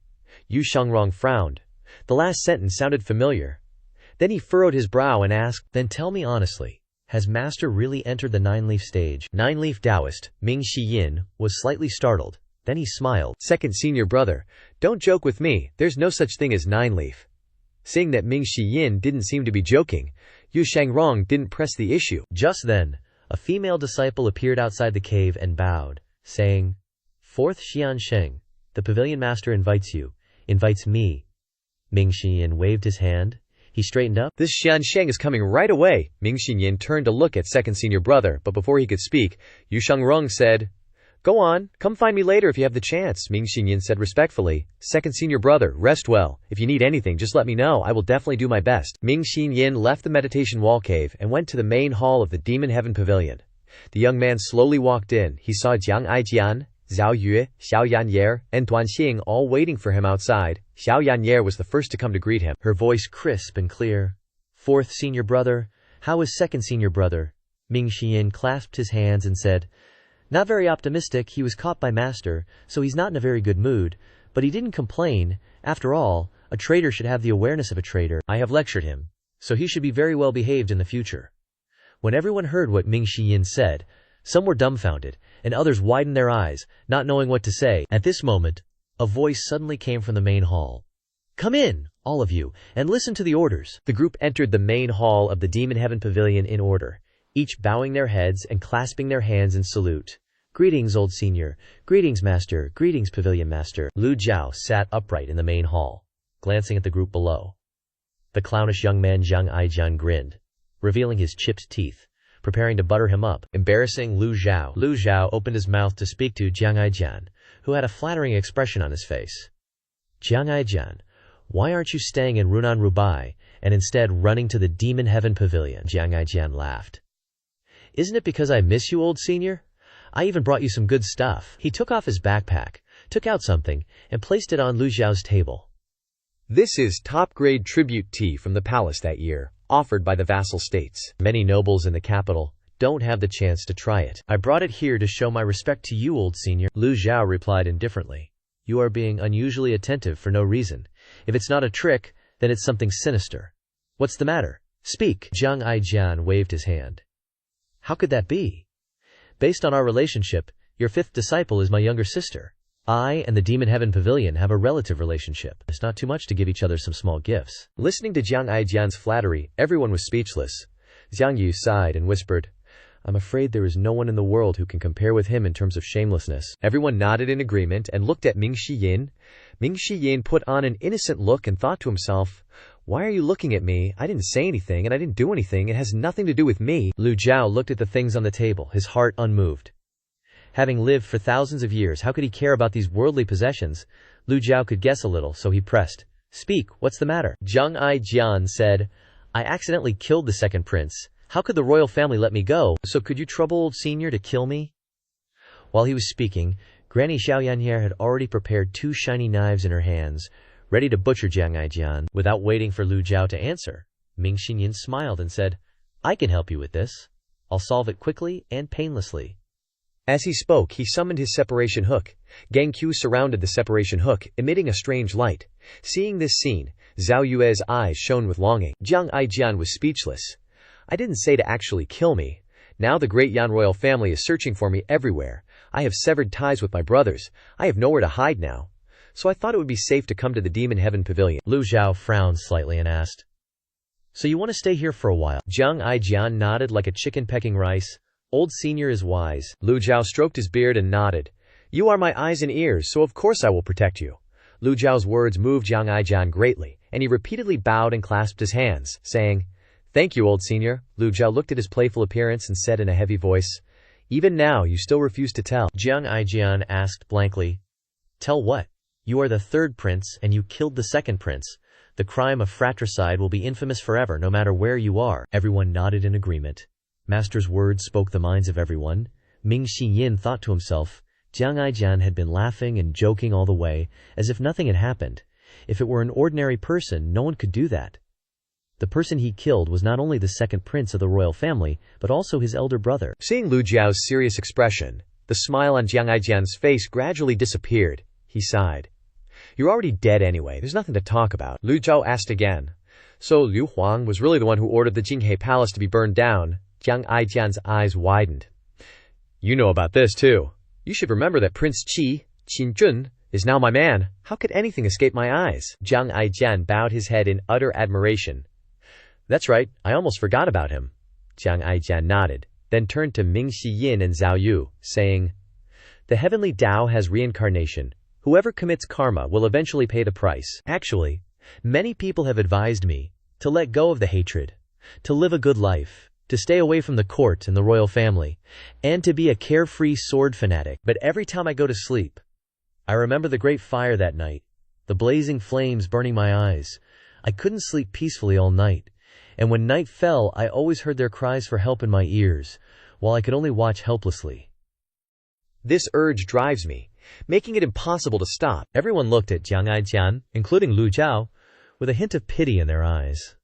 Yu Shangrong frowned. The last sentence sounded familiar. Then he furrowed his brow and asked, Then tell me honestly, has master really entered the nine-leaf stage? Nine-leaf Taoist, Ming Xinyan, was slightly startled. Then he smiled. Second senior brother, don't joke with me, there's no such thing as nine-leaf. Seeing that Ming Xinyan didn't seem to be joking, Yu Shangrong didn't press the issue. Just then, a female disciple appeared outside the cave and bowed, saying, Fourth Xian Sheng, the pavilion master invites you, invites me. Ming Xinyan waved his hand. He straightened up. This Xian Sheng is coming right away. Ming Xinyan turned to look at second senior brother, but before he could speak, Yu Shangrong said, Go on, come find me later if you have the chance, Ming Xinyan said respectfully. Second senior brother, rest well. If you need anything, just let me know. I will definitely do my best. Ming Xinyan left the meditation wall cave and went to the main hall of the Demon Heaven Pavilion. The young man slowly walked in. He saw Jiang Aijian, Zhao Yue, Xiao Yanyer, and Duan Xing all waiting for him outside. Xiao Yanyer was the first to come to greet him, her voice crisp and clear. Fourth senior brother, how is second senior brother? Ming Xinyan clasped his hands and said, Not very optimistic, he was caught by master, so he's not in a very good mood, but he didn't complain. After all, a traitor should have the awareness of a traitor. I have lectured him, so he should be very well behaved in the future. When everyone heard what Ming Xinyan said, some were dumbfounded, and others widened their eyes, not knowing what to say. At this moment, a voice suddenly came from the main hall. Come in, all of you, and listen to the orders. The group entered the main hall of the Demon Heaven Pavilion in order, each bowing their heads and clasping their hands in salute. Greetings, old senior. Greetings, master. Greetings, pavilion master. Lu Zhou sat upright in the main hall, glancing at the group below. The clownish young man Jiang Aijian grinned, revealing his chipped teeth, preparing to butter him up, embarrassing Lu Zhou. Lu Zhou opened his mouth to speak to Jiang Aijian, who had a flattering expression on his face. Jiang Aijian, why aren't you staying in Runan Rubai, and instead running to the Demon Heaven Pavilion? Jiang Aijian laughed. Isn't it because I miss you, old senior? I even brought you some good stuff. He took off his backpack, took out something, and placed it on Lu Zhao's table. This is top-grade tribute tea from the palace that year, offered by the vassal states. Many nobles in the capital don't have the chance to try it. I brought it here to show my respect to you, old senior. Lu Zhao replied indifferently. You are being unusually attentive for no reason. If it's not a trick, then it's something sinister. What's the matter? Speak. Jiang Aijian waved his hand. How could that be? Based on our relationship, your fifth disciple is my younger sister. I and the Demon Heaven Pavilion have a relative relationship. It's not too much to give each other some small gifts. Listening to Jiang Aijian's flattery, everyone was speechless. Jiang Yu sighed and whispered, I'm afraid there is no one in the world who can compare with him in terms of shamelessness. Everyone nodded in agreement and looked at Ming Shiyin. Ming Shiyin put on an innocent look and thought to himself, why are you looking at me? I didn't say anything and I didn't do anything. It has nothing to do with me. Lu Zhao looked at the things on the table, his heart unmoved. Having lived for thousands of years, how could he care about these worldly possessions? Lu Zhao could guess a little, so he pressed. Speak, what's the matter? Jiang Aijian said, I accidentally killed the second prince. How could the royal family let me go? So could you trouble old senior to kill me? While he was speaking, Granny Xiaoyanhe had already prepared 2 shiny knives in her hands, ready to butcher Jiang Aijian. Without waiting for Lu Zhou to answer, Ming Xinyan smiled and said, I can help you with this. I'll solve it quickly and painlessly. As he spoke, he summoned his separation hook. Gang Q surrounded the separation hook, emitting a strange light. Seeing this scene, Zhao Yue's eyes shone with longing. Jiang Aijian was speechless. I didn't say to actually kill me. Now the great Yan royal family is searching for me everywhere. I have severed ties with my brothers. I have nowhere to hide now. So I thought it would be safe to come to the Demon Heaven Pavilion. Lu Zhou frowned slightly and asked, So you want to stay here for a while? Jiang Aijian nodded like a chicken pecking rice. Old senior is wise. Lu Zhou stroked his beard and nodded. You are my eyes and ears, so of course I will protect you. Lu Zhou's words moved Jiang Aijian greatly, and he repeatedly bowed and clasped his hands, saying, Thank you, old senior. Lu Zhou looked at his playful appearance and said in a heavy voice, Even now, you still refuse to tell. Jiang Aijian asked blankly, Tell what? You are the third prince, and you killed the second prince. The crime of fratricide will be infamous forever, no matter where you are. Everyone nodded in agreement. Master's words spoke the minds of everyone. Ming Xinyan thought to himself, Jiang Aijian had been laughing and joking all the way, as if nothing had happened. If it were an ordinary person, no one could do that. The person he killed was not only the second prince of the royal family, but also his elder brother. Seeing Lu Zhao's serious expression, the smile on Jiang Aijian's face gradually disappeared. He sighed. You're already dead anyway, there's nothing to talk about. Lu Zhou asked again. So Liu Huang was really the one who ordered the Jinghe Palace to be burned down? Jiang Aijian's eyes widened. You know about this too. You should remember that Prince Qin Jun, is now my man. How could anything escape my eyes? Jiang Aijian bowed his head in utter admiration. That's right, I almost forgot about him. Jiang Aijian nodded, then turned to Ming Xinyan and Zhao Yu, saying, The heavenly Tao has reincarnation. Whoever commits karma will eventually pay the price. Actually, many people have advised me to let go of the hatred, to live a good life, to stay away from the court and the royal family, and to be a carefree sword fanatic. But every time I go to sleep, I remember the great fire that night, the blazing flames burning my eyes. I couldn't sleep peacefully all night, and when night fell, I always heard their cries for help in my ears, while I could only watch helplessly. This urge drives me, making it impossible to stop. Everyone looked at Jiang Aijian, including Lu Zhou, with a hint of pity in their eyes.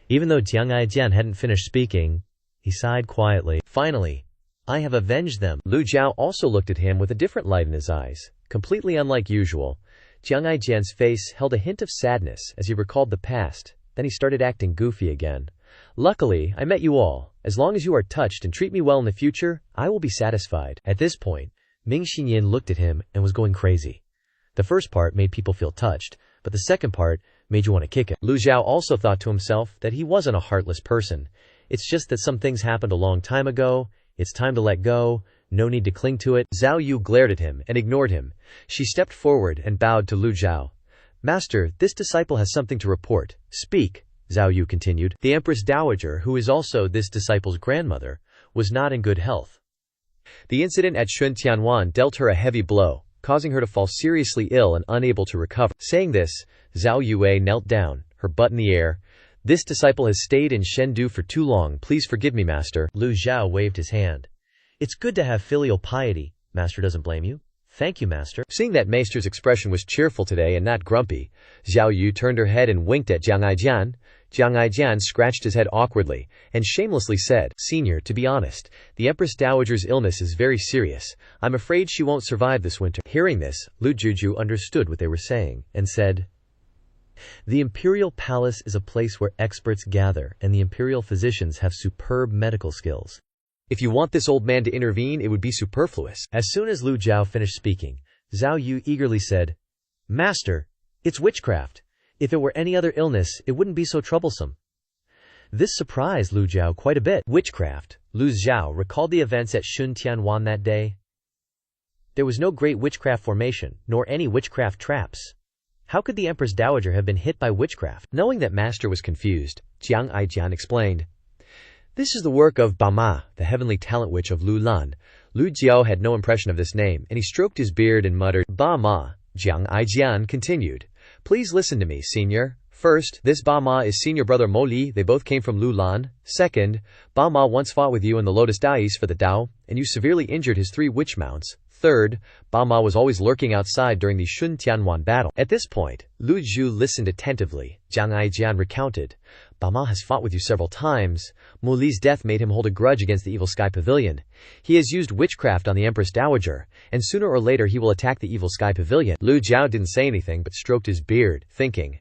Even though Jiang Aijian hadn't finished speaking, he sighed quietly. Finally, I have avenged them. Lu Zhou also looked at him with a different light in his eyes, completely unlike usual. Jiang Aijian's face held a hint of sadness as he recalled the past, then he started acting goofy again. Luckily, I met you all. As long as you are touched and treat me well in the future, I will be satisfied. At this point, Ming Xinyan looked at him and was going crazy. The first part made people feel touched, but the second part made you want to kick it. Lu Zhou also thought to himself that he wasn't a heartless person. It's just that some things happened a long time ago. It's time to let go. No need to cling to it. Zhao Yu glared at him and ignored him. She stepped forward and bowed to Lu Zhou. Master, this disciple has something to report. Speak, Zhao Yu continued. The Empress Dowager, who is also this disciple's grandmother, was not in good health. The incident at Shun Tianwan dealt her a heavy blow, causing her to fall seriously ill and unable to recover. Saying this, Zhao Yue knelt down, her butt in the air. This disciple has stayed in Shendu for too long. Please forgive me, Master. Lu Zhou waved his hand. It's good to have filial piety. Master doesn't blame you. Thank you, Master. Seeing that Maester's expression was cheerful today and not grumpy, Zhao Yu turned her head and winked at Jiang Aijian. Jiang Aijian scratched his head awkwardly and shamelessly said, Senior, to be honest, the Empress Dowager's illness is very serious. I'm afraid she won't survive this winter. Hearing this, Lu Juju understood what they were saying and said, The imperial palace is a place where experts gather, and the imperial physicians have superb medical skills. If you want this old man to intervene, it would be superfluous. As soon as Lu Zhou finished speaking, Zhao Yu eagerly said, Master, it's witchcraft. If it were any other illness, it wouldn't be so troublesome. This surprised Lu Zhou quite a bit. Witchcraft. Lu Zhou recalled the events at Shun Tianwan that day. There was no great witchcraft formation, nor any witchcraft traps. How could the Empress Dowager have been hit by witchcraft? Knowing that Master was confused, Jiang Aijian explained, This is the work of Bama, the heavenly talent witch of Lu Lan. Lu Jiao had no impression of this name, and he stroked his beard and muttered, Bama. Jiang Aijian continued, Please listen to me, Senior. First, this Ba Ma is senior brother Mo Li, they both came from Lulan. Second, Ba Ma once fought with you in the Lotus Dais for the Dao, and you severely injured his 3 witch mounts. Third, Ba Ma was always lurking outside during the Shun Tianwan battle. At this point, Lu Zhou listened attentively. Jiang Aijian recounted, Ba Ma has fought with you several times. Mo Li's death made him hold a grudge against the Evil Sky Pavilion. He has used witchcraft on the Empress Dowager, and sooner or later he will attack the Evil Sky Pavilion. Lu Zhou didn't say anything but stroked his beard, thinking.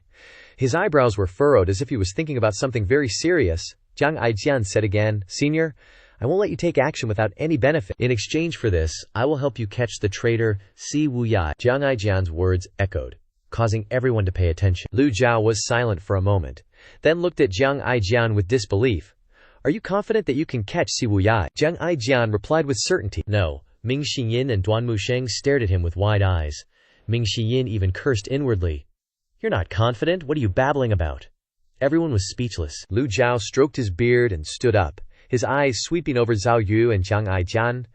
His eyebrows were furrowed as if he was thinking about something very serious. Jiang Aijian said again, Senior, I won't let you take action without any benefit. In exchange for this, I will help you catch the traitor Si Wuyai. Jiang Aijian's words echoed, causing everyone to pay attention. Lu Zhou was silent for a moment, then looked at Jiang Aijian with disbelief. Are you confident that you can catch Si Wuyai? Jiang Aijian replied with certainty. No. Ming Xiyin and Duan Musheng stared at him with wide eyes. Ming Xiyin even cursed inwardly. You're not confident? What are you babbling about? Everyone was speechless. Lu Zhou stroked his beard and stood up, his eyes sweeping over Zhao Yu and Jiang Aijian.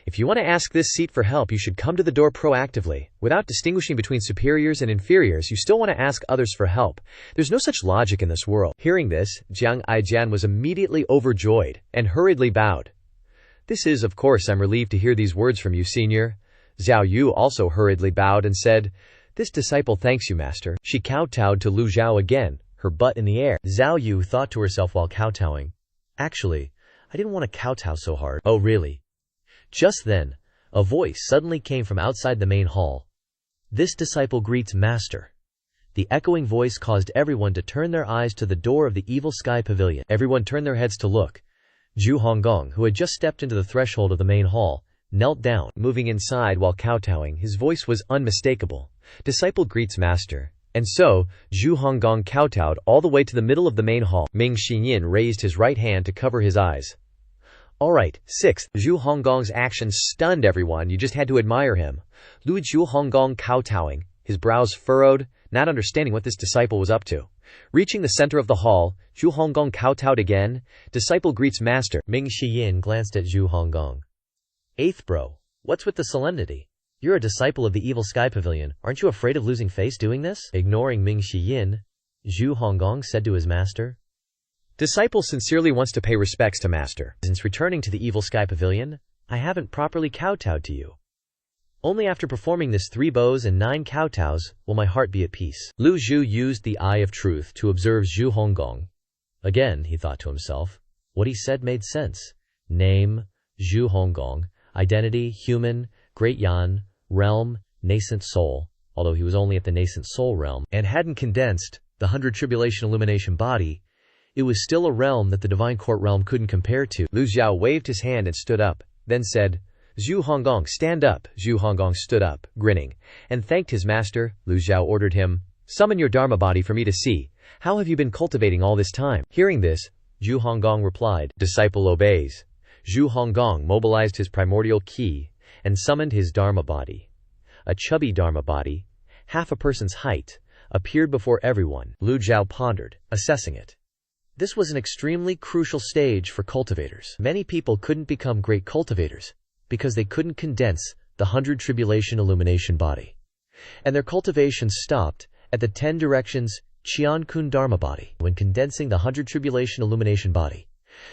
If you want to ask this seat for help, you should come to the door proactively. Without distinguishing between superiors and inferiors, you still want to ask others for help. There's no such logic in this world. Hearing this, Jiang Aijian was immediately overjoyed and hurriedly bowed. This is, of course, I'm relieved to hear these words from you, Senior. Zhao Yu also hurriedly bowed and said, This disciple thanks you, Master. She kowtowed to Lu Zhou again, her butt in the air. Zhao Yu thought to herself while kowtowing. Actually, I didn't want to kowtow so hard. Oh really? Just then, a voice suddenly came from outside the main hall. This disciple greets Master. The echoing voice caused everyone to turn their eyes to the door of the Evil Sky Pavilion. Everyone turned their heads to look. Zhu Honggong, who had just stepped into the threshold of the main hall, knelt down, moving inside while kowtowing. His voice was unmistakable. Disciple greets Master. And so, Zhu Honggong kowtowed all the way to the middle of the main hall. Ming Xinyin raised his right hand to cover his eyes. Alright, 6th, Zhu Honggong's actions stunned everyone, you just had to admire him. Lu Zhu Honggong kowtowing, his brows furrowed, not understanding what this disciple was up to. Reaching the center of the hall, Zhu Honggong kowtowed again. Disciple greets Master. Ming Xiyin glanced at Zhu Honggong. 8th bro, what's with the solemnity? You're a disciple of the Evil Sky Pavilion, aren't you afraid of losing face doing this? Ignoring Ming Xiyin, Zhu Honggong said to his master. Disciple sincerely wants to pay respects to Master. Since returning to the Evil Sky Pavilion, I haven't properly kowtowed to you. Only after performing this 3 bows and 9 kowtows will my heart be at peace. Lu Zhou used the eye of truth to observe Zhu Honggong. Again, he thought to himself, what he said made sense. Name, Zhu Honggong. Identity, human. Great Yan. Realm, nascent soul, although he was only at the nascent soul realm, and hadn't condensed the 100 tribulation illumination body, it was still a realm that the divine court realm couldn't compare to. Lu Zhou waved his hand and stood up, then said, Zhu Honggong, stand up. Zhu Honggong stood up, grinning, and thanked his master. Lu Zhou ordered him, summon your Dharma body for me to see. How have you been cultivating all this time? Hearing this, Zhu Honggong replied, disciple obeys. Zhu Honggong mobilized his primordial ki and summoned his Dharma body. A chubby Dharma body, half a person's height, appeared before everyone. Lu Zhou pondered, assessing it. This was an extremely crucial stage for cultivators. Many people couldn't become great cultivators because they couldn't condense the 100 tribulation illumination body. And their cultivation stopped at the 10 directions Qian-kun Dharma body. When condensing the 100 tribulation illumination body,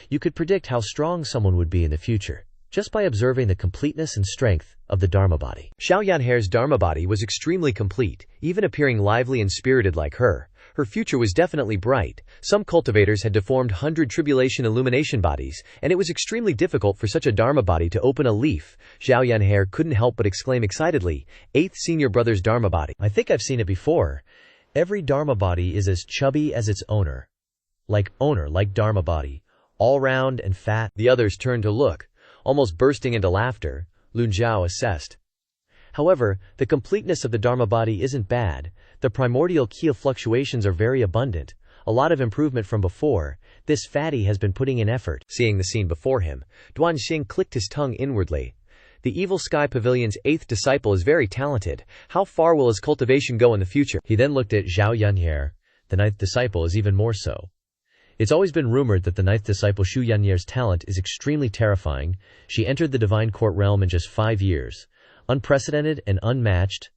you could predict how strong someone would be in the future, just by observing the completeness and strength of the Dharma body. Xiao Yanhe's Dharma body was extremely complete, even appearing lively and spirited like her. Her future was definitely bright. Some cultivators had deformed 100 tribulation illumination bodies, and it was extremely difficult for such a Dharma body to open a leaf. Xiao Yanhe couldn't help but exclaim excitedly, 8th senior brother's Dharma body. I think I've seen it before. Every Dharma body is as chubby as its owner. Like Dharma body, all round and fat. The others turned to look, almost bursting into laughter. Lu Zhou assessed. However, the completeness of the Dharma body isn't bad. The primordial ki fluctuations are very abundant. A lot of improvement from before. This fatty has been putting in effort. Seeing the scene before him, Duan Xing clicked his tongue inwardly. The Evil Sky Pavilion's 8th disciple is very talented. How far will his cultivation go in the future? He then looked at Zhao Yanhe. The 9th disciple is even more so. It's always been rumored that the 9th disciple Xu Yanye's talent is extremely terrifying. She entered the divine court realm in just 5 years. Unprecedented and unmatched.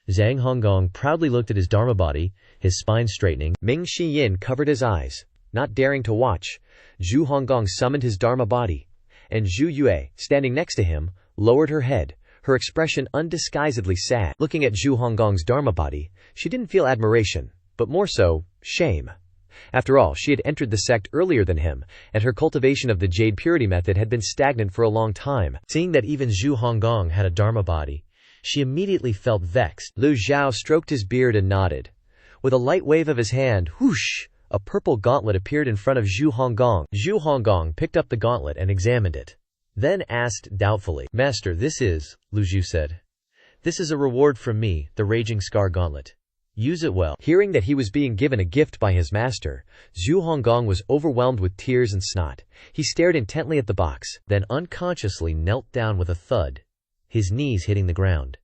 Zhang Honggong proudly looked at his dharma body, his spine straightening. Ming Shiyin covered his eyes, not daring to watch. Zhu Honggong summoned his dharma body, and Zhu Yue, standing next to him, lowered her head, her expression undisguisedly sad. Looking at Zhu Honggong's dharma body, she didn't feel admiration, but more so, shame. After all, she had entered the sect earlier than him, and her cultivation of the Jade Purity method had been stagnant for a long time. Seeing that even Zhu Honggong had a dharma body, she immediately felt vexed. Lu Zhou stroked his beard and nodded. With a light wave of his hand, whoosh, a purple gauntlet appeared in front of Zhu Honggong. Zhu Honggong picked up the gauntlet and examined it. Then asked doubtfully, "Master, this is," Lu Zhou said. "This is a reward from me, the Raging Scar Gauntlet. Use it well." Hearing that he was being given a gift by his master, Zhu Honggong was overwhelmed with tears and snot. He stared intently at the box, then unconsciously knelt down with a thud, his knees hitting the ground.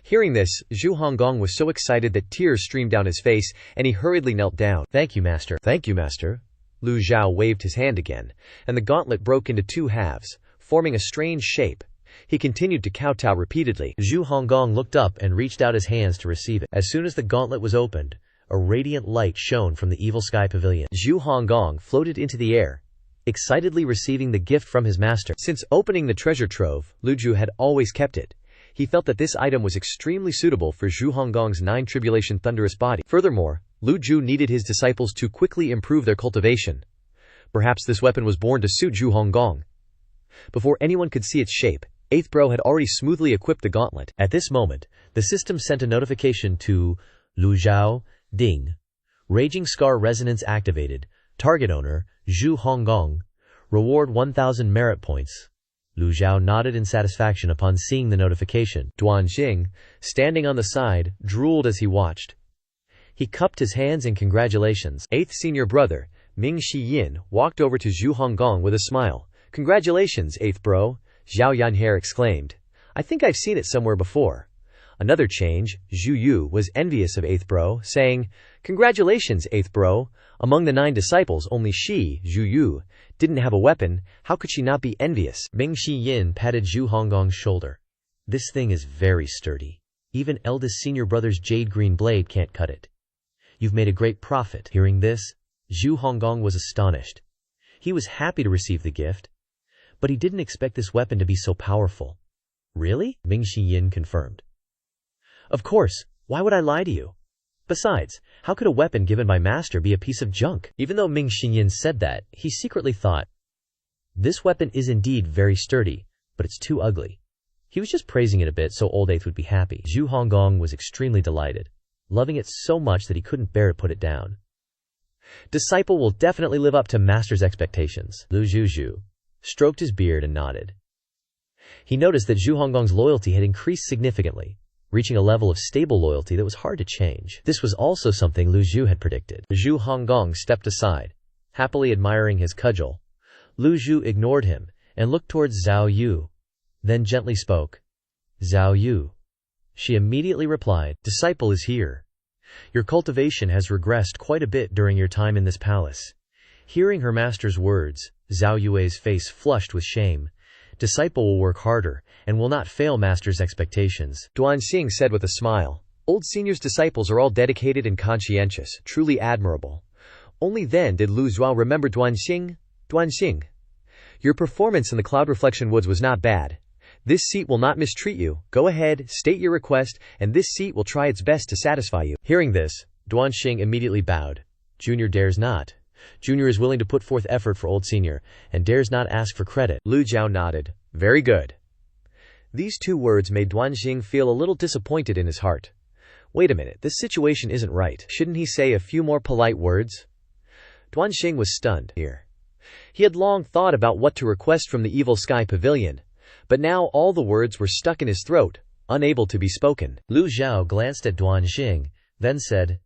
Hearing this, Zhu Honggong was so excited that tears streamed down his face, and he hurriedly knelt down. "Thank you, Master." "Thank you, Master." Lu Zhou waved his hand again, and the gauntlet broke into two halves, forming a strange shape. He continued to kowtow repeatedly. Zhu Honggong looked up and reached out his hands to receive it. As soon as the gauntlet was opened, a radiant light shone from the Evil Sky Pavilion. Zhu Honggong floated into the air, excitedly receiving the gift from his master. Since opening the treasure trove, Lu Zhou had always kept it. He felt that this item was extremely suitable for Zhu Honggong's 9 tribulation thunderous body. Furthermore, Lu Zhou needed his disciples to quickly improve their cultivation. Perhaps this weapon was born to suit Zhu Honggong. Before anyone could see its shape, 8th Bro had already smoothly equipped the gauntlet. At this moment, the system sent a notification to Lu Zhou, Ding. Raging Scar Resonance activated. Target owner, Zhu Honggong. Reward 1,000 merit points. Lu Zhou nodded in satisfaction upon seeing the notification. Duanxing, standing on the side, drooled as he watched. He cupped his hands in congratulations. 8th senior brother, Ming Shiyin, walked over to Zhu Honggong with a smile. "Congratulations, 8th Bro," Zhao Yanhair exclaimed. "I think I've seen it somewhere before." Another change, Zhu Yu was envious of 8th Bro, saying, "Congratulations, 8th Bro. Among the 9 disciples, only she, Zhu Yu, didn't have a weapon. How could she not be envious?" Ming Shiyin patted Zhu Honggong's shoulder. "This thing is very sturdy. Even eldest senior brother's jade green blade can't cut it. You've made a great profit." Hearing this, Zhu Honggong was astonished. He was happy to receive the gift, but he didn't expect this weapon to be so powerful. "Really?" Ming Shiyin confirmed. "Of course, why would I lie to you? Besides, how could a weapon given by Master be a piece of junk?" Even though Ming Shiyin said that, he secretly thought, "This weapon is indeed very sturdy, but it's too ugly." He was just praising it a bit so Old 8th would be happy. Zhu Honggong was extremely delighted, loving it so much that he couldn't bear to put it down. "Disciple will definitely live up to Master's expectations." Lu Zhou stroked his beard and nodded. He noticed that Zhu Honggong's loyalty had increased significantly, reaching a level of stable loyalty that was hard to change. This was also something Lu Zhou had predicted. Zhu Honggong stepped aside, happily admiring his cudgel. Lu Zhou ignored him and looked towards Zhao Yu, then gently spoke. "Zhao Yu." She immediately replied, "Disciple is here. Your cultivation has regressed quite a bit during your time in this palace." Hearing her master's words, Zhao Yue's face flushed with shame. "Disciple will work harder, and will not fail Master's expectations," Duanxing said with a smile. Old senior's disciples are all dedicated and conscientious, truly admirable. Only then did Lu Zhou remember Duanxing. "Duanxing, your performance in the Cloud Reflection Woods was not bad. This seat will not mistreat you. Go ahead, state your request, and this seat will try its best to satisfy you." Hearing this, Duanxing immediately bowed. "Junior dares not. Junior is willing to put forth effort for old senior, and dares not ask for credit." Lu Zhou nodded. "Very good." These 2 words made Duanxing feel a little disappointed in his heart. Wait a minute, this situation isn't right. Shouldn't he say a few more polite words? Duanxing was stunned here. He had long thought about what to request from the Evil Sky Pavilion, but now all the words were stuck in his throat, unable to be spoken. Lu Zhou glanced at Duanxing, then said,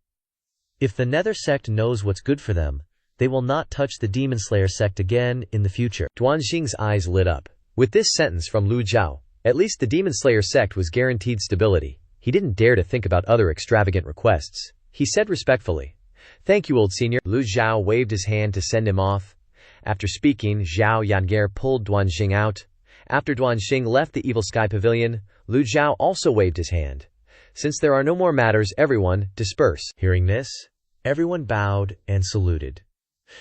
"If the Nether Sect knows what's good for them, they will not touch the Demon Slayer sect again in the future." Duanxing's eyes lit up. With this sentence from Lu Zhou, at least the Demon Slayer sect was guaranteed stability. He didn't dare to think about other extravagant requests. He said respectfully, "Thank you, old senior." Lu Zhou waved his hand to send him off. After speaking, Zhao Yanhair pulled Duanxing out. After Duanxing left the Evil Sky Pavilion, Lu Zhou also waved his hand. Since there are no more matters, everyone, disperse. Hearing this, everyone bowed and saluted.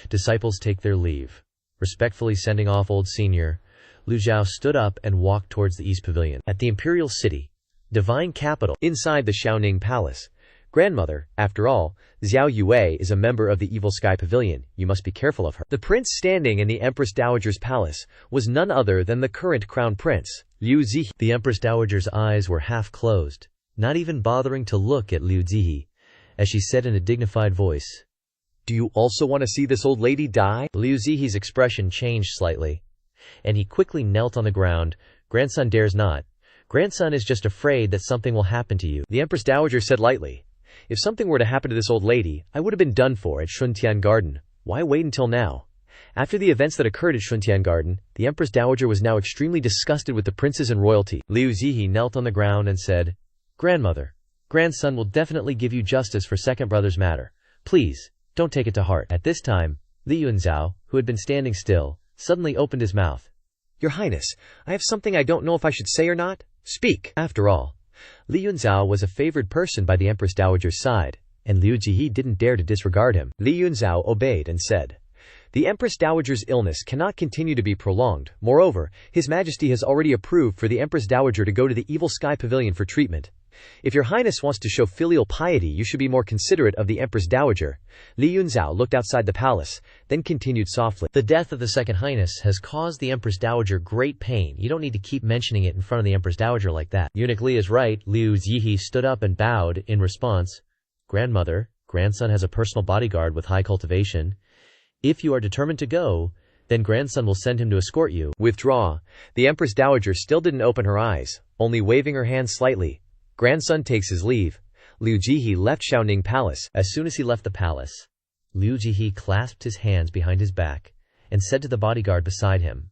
Disciples take their leave. Respectfully sending off old senior, Lu Zhou stood up and walked towards the East Pavilion. At the imperial city, divine capital, inside the Xiaoning Palace. Grandmother, after all, Xiao Yue is a member of the Evil Sky Pavilion. You must be careful of her. The prince standing in the Empress Dowager's palace was none other than the current crown prince, Liu Zihe. The Empress Dowager's eyes were half closed, not even bothering to look at Liu Zihe, as she said in a dignified voice, "Do you also want to see this old lady die?" Liu Zihe's expression changed slightly, and he quickly knelt on the ground. "Grandson dares not. Grandson is just afraid that something will happen to you," the Empress Dowager said lightly. "If something were to happen to this old lady, I would have been done for at Shuntian Garden. Why wait until now?" After the events that occurred at Shuntian Garden, the Empress Dowager was now extremely disgusted with the princes and royalty. Liu Zihe knelt on the ground and said, "Grandmother, grandson will definitely give you justice for second brother's matter. Please, don't take it to heart." At this time, Li Yunzhao, who had been standing still, suddenly opened his mouth. "Your Highness, I have something I don't know if I should say or not. Speak." After all, Li Yunzhao was a favored person by the Empress Dowager's side, and Liu Zihe didn't dare to disregard him. Li Yunzhao obeyed and said, "The Empress Dowager's illness cannot continue to be prolonged. Moreover, His Majesty has already approved for the Empress Dowager to go to the Evil Sky Pavilion for treatment. If your Highness wants to show filial piety, you should be more considerate of the Empress Dowager." Li Yunzhao looked outside the palace, then continued softly, "The death of the Second Highness has caused the Empress Dowager great pain. You don't need to keep mentioning it in front of the Empress Dowager like that." Eunuch Li is right. Liu Zihe stood up and bowed in response. "Grandmother, grandson has a personal bodyguard with high cultivation. If you are determined to go, then grandson will send him to escort you." Withdraw. The Empress Dowager still didn't open her eyes, only waving her hand slightly. Grandson takes his leave. Liu Zihe left Xiaoning Palace. As soon as he left the palace, Liu Zihe clasped his hands behind his back and said to the bodyguard beside him,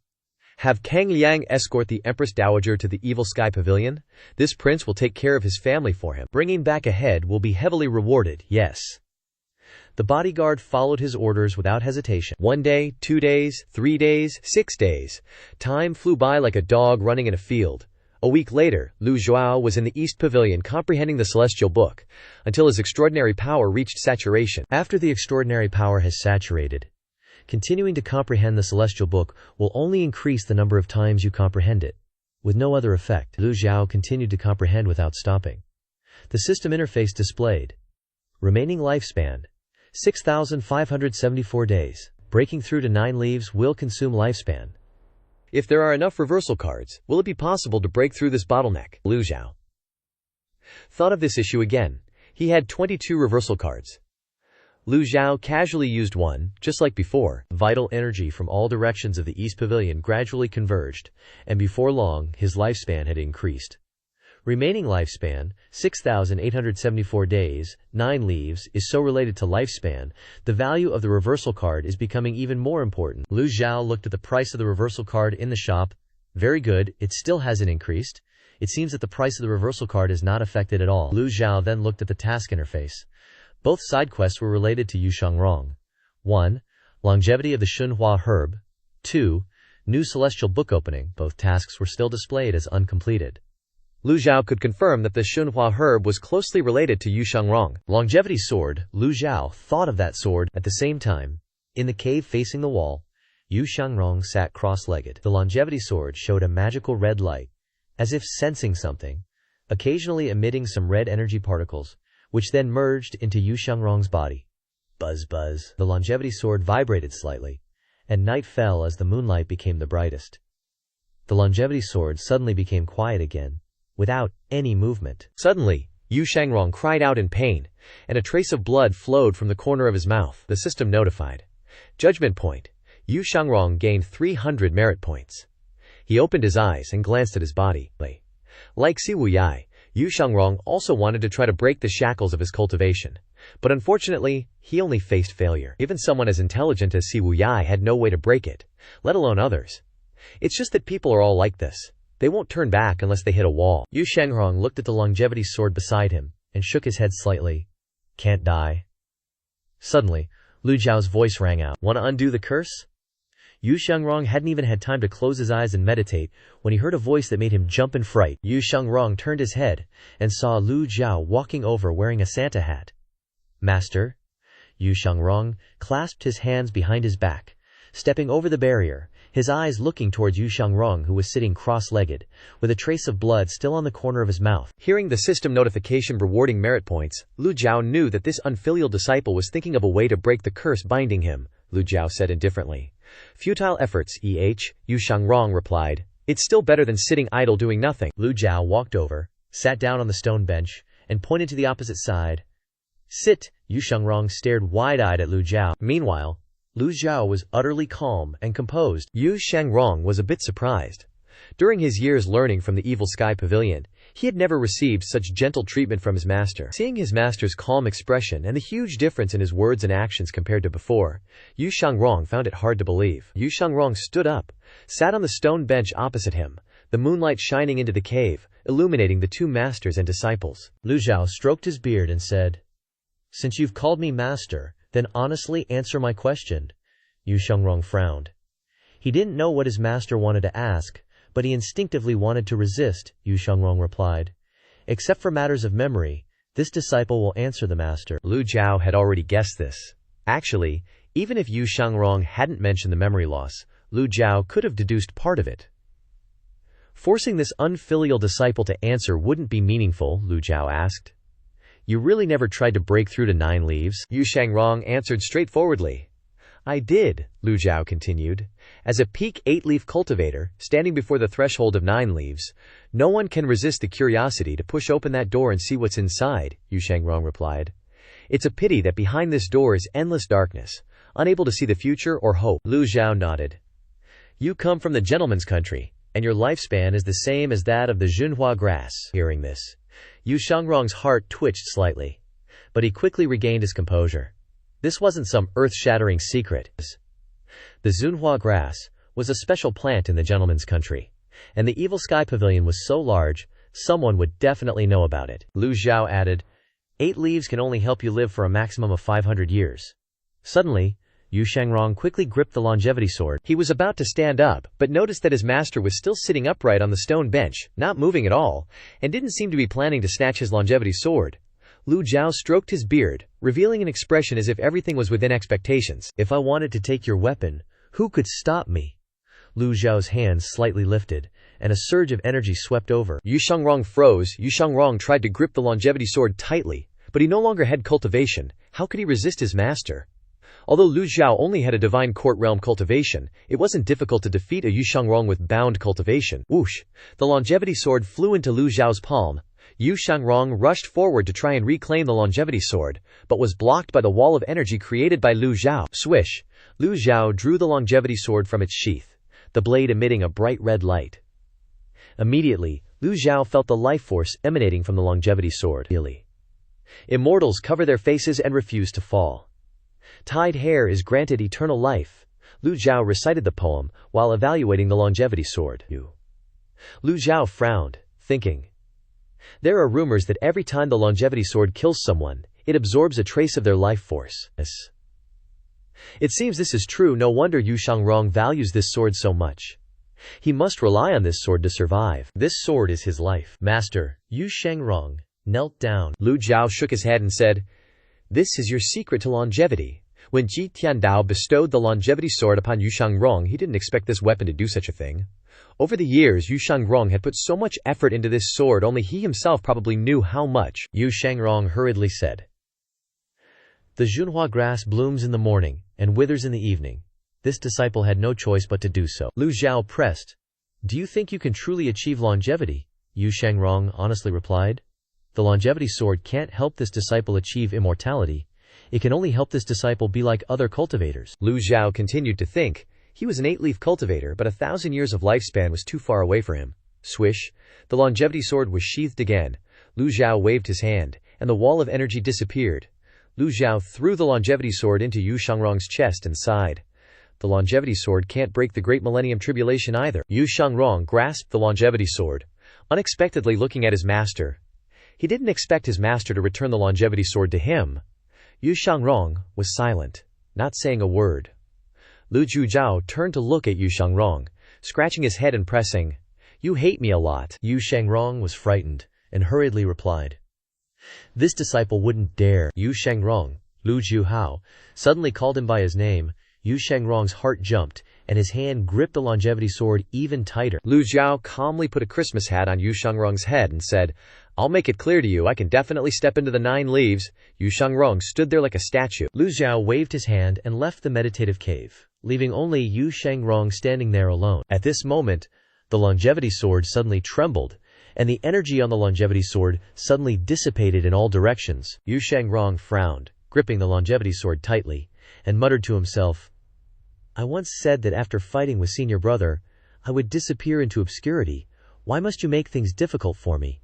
"Have Kang Liang escort the Empress Dowager to the Evil Sky Pavilion. This prince will take care of his family for him. Bringing back a head will be heavily rewarded, yes." The bodyguard followed his orders without hesitation. 1 day, 2 days, 3 days, 6 days. Time flew by like a dog running in a field. A week later, Lu Zhou was in the East Pavilion comprehending the Celestial Book, until his extraordinary power reached saturation. After the extraordinary power has saturated, continuing to comprehend the Celestial Book will only increase the number of times you comprehend it, with no other effect. Lu Zhou continued to comprehend without stopping. The system interface displayed. Remaining lifespan, 6,574 days. Breaking through to 9 leaves will consume lifespan. If there are enough reversal cards, will it be possible to break through this bottleneck? Lu Zhou thought of this issue again. He had 22 reversal cards. Lu Zhou casually used one, just like before. Vital energy from all directions of the East Pavilion gradually converged, and before long, his lifespan had increased. Remaining lifespan, 6,874 days, 9 leaves, is so related to lifespan, the value of the reversal card is becoming even more important. Lu Zhou looked at the price of the reversal card in the shop. Very good, it still hasn't increased. It seems that the price of the reversal card is not affected at all. Lu Zhou then looked at the task interface. Both side quests were related to Yushangrong. 1. Longevity of the Shunhua herb. 2. New celestial book opening. Both tasks were still displayed as uncompleted. Lu Zhou could confirm that the Shunhua herb was closely related to Yushangrong. Longevity sword. Lu Zhou thought of that sword. At the same time, in the cave facing the wall, Yushangrong sat cross-legged. The longevity sword showed a magical red light, as if sensing something, occasionally emitting some red energy particles, which then merged into Yushangrong's body. Buzz buzz. The longevity sword vibrated slightly, and night fell as the moonlight became the brightest. The longevity sword suddenly became quiet again, without any movement. Suddenly, Yushangrong cried out in pain, and a trace of blood flowed from the corner of his mouth. The system notified. Judgment point. Yushangrong gained 300 merit points. He opened his eyes and glanced at his body. Like Siwu Yai, Yushangrong also wanted to try to break the shackles of his cultivation. But unfortunately, he only faced failure. Even someone as intelligent as Siwu Yai had no way to break it, let alone others. It's just that people are all like this. They won't turn back unless they hit a wall. Yushangrong looked at the longevity sword beside him, and shook his head slightly. Can't die. Suddenly, Lu Zhao's voice rang out. "Want to undo the curse?" Yu Xiangrong hadn't even had time to close his eyes and meditate when he heard a voice that made him jump in fright. Yu Xiangrong turned his head and saw Lu Zhou walking over wearing a Santa hat. "Master?" Yu Xiangrong clasped his hands behind his back, stepping over the barrier, his eyes looking towards Yu Xiangrong, who was sitting cross-legged, with a trace of blood still on the corner of his mouth. Hearing the system notification rewarding merit points, Lu Zhou knew that this unfilial disciple was thinking of a way to break the curse binding him. Lu Zhou said indifferently. "Futile efforts, Yu Xiangrong replied. "It's still better than sitting idle doing nothing." Lu Zhou walked over, sat down on the stone bench, and pointed to the opposite side. "Sit!" Yu Xiangrong stared wide-eyed at Lu Zhou. Meanwhile, Lu Zhou was utterly calm and composed. Yu Xiangrong was a bit surprised. During his years learning from the Evil Sky Pavilion, he had never received such gentle treatment from his master. Seeing his master's calm expression and the huge difference in his words and actions compared to before, Yu Xiangrong found it hard to believe. Yu Xiangrong stood up, sat on the stone bench opposite him, the moonlight shining into the cave, illuminating the two masters and disciples. Lu Zhou stroked his beard and said, "Since you've called me master, then honestly answer my question." Yu Xiangrong frowned. He didn't know what his master wanted to ask, but he instinctively wanted to resist. Yu Xiangrong replied, "Except for matters of memory, this disciple will answer the master." Lu Zhou had already guessed this. Actually, even if Yu Xiangrong hadn't mentioned the memory loss, Lu Zhou could have deduced part of it. Forcing this unfilial disciple to answer wouldn't be meaningful, Lu Zhou asked. "You really never tried to break through to 9 leaves?" Yu Xiangrong answered straightforwardly. "I did," Lu Zhou continued. "As a peak 8-leaf cultivator, standing before the threshold of 9 leaves, no one can resist the curiosity to push open that door and see what's inside," Yu Xiangrong replied. "It's a pity that behind this door is endless darkness, unable to see the future or hope." Lu Zhou nodded. "You come from the gentleman's country, and your lifespan is the same as that of the Junhua grass." Hearing this, Yu Xiangrong's heart twitched slightly, but he quickly regained his composure. This wasn't some earth-shattering secret. The Zunhua grass was a special plant in the gentleman's country, and the Evil Sky Pavilion was so large, someone would definitely know about it. Lu Zhou added, 8 leaves can only help you live for a maximum of 500 years. Suddenly, Yu Xiangrong quickly gripped the longevity sword. He was about to stand up, but noticed that his master was still sitting upright on the stone bench, not moving at all, and didn't seem to be planning to snatch his longevity sword. Lu Zhou stroked his beard, revealing an expression as if everything was within expectations. "If I wanted to take your weapon, who could stop me?" Lu Zhao's hands slightly lifted, and a surge of energy swept over. Yu Xiangrong froze. Yu Xiangrong tried to grip the longevity sword tightly, but he no longer had cultivation. How could he resist his master? Although Lu Zhou only had a divine court realm cultivation, it wasn't difficult to defeat a Yu Xiangrong with bound cultivation. Whoosh! The longevity sword flew into Lu Zhao's palm. Yu Xiangrong rushed forward to try and reclaim the longevity sword, but was blocked by the wall of energy created by Lu Zhou. Swish! Lu Zhou drew the longevity sword from its sheath, the blade emitting a bright red light. Immediately, Lu Zhou felt the life force emanating from the longevity sword. Immortals cover their faces and refuse to fall. Tied hair is granted eternal life. Lu Zhou recited the poem while evaluating the longevity sword. Lu Zhou frowned, thinking, there are rumors that every time the longevity sword kills someone, it absorbs a trace of their life force. It seems this is true. No wonder Yu Xiangrong values this sword so much. He must rely on this sword to survive. This sword is his life. Master, Yu Xiangrong knelt down. Lu Zhou shook his head and said, "This is your secret to longevity." When Ji Tiandao bestowed the longevity sword upon Yu Xiangrong, he didn't expect this weapon to do such a thing. Over the years, Yu Xiangrong had put so much effort into this sword, only he himself probably knew how much. Yu Xiangrong hurriedly said, "The Junhua grass blooms in the morning and withers in the evening. This disciple had no choice but to do so." Lu Zhou pressed, "Do you think you can truly achieve longevity?" Yu Xiangrong honestly replied, "The longevity sword can't help this disciple achieve immortality. It can only help this disciple be like other cultivators." Lu Zhou continued to think. He was an 8-leaf cultivator, but 1,000 years of lifespan was too far away for him. Swish! The longevity sword was sheathed again. Lu Zhou waved his hand, and the wall of energy disappeared. Lu Zhou threw the longevity sword into Yu Xiangrong's chest and sighed. The longevity sword can't break the Great Millennium Tribulation either. Yu Xiangrong grasped the longevity sword, unexpectedly looking at his master. He didn't expect his master to return the longevity sword to him. Yu Xiangrong was silent, not saying a word. Lu Zhou turned to look at Yu Shangrong, scratching his head and pressing, "You hate me a lot." Yu Shangrong was frightened and hurriedly replied, "This disciple wouldn't dare." Yu Shangrong, Lu Zhou, suddenly called him by his name. Yu Shangrong's heart jumped, and his hand gripped the longevity sword even tighter. Lu Zhou calmly put a Christmas hat on Yu Shangrong's head and said, "I'll make it clear to you, I can definitely step into the 9 leaves." Yu Shangrong stood there like a statue. Lu Zhou waved his hand and left the meditative cave, leaving only Yu Shangrong standing there alone. At this moment, the longevity sword suddenly trembled, and the energy on the longevity sword suddenly dissipated in all directions. Yu Shangrong frowned, gripping the longevity sword tightly, and muttered to himself, "I once said that after fighting with senior brother, I would disappear into obscurity. Why must you make things difficult for me?"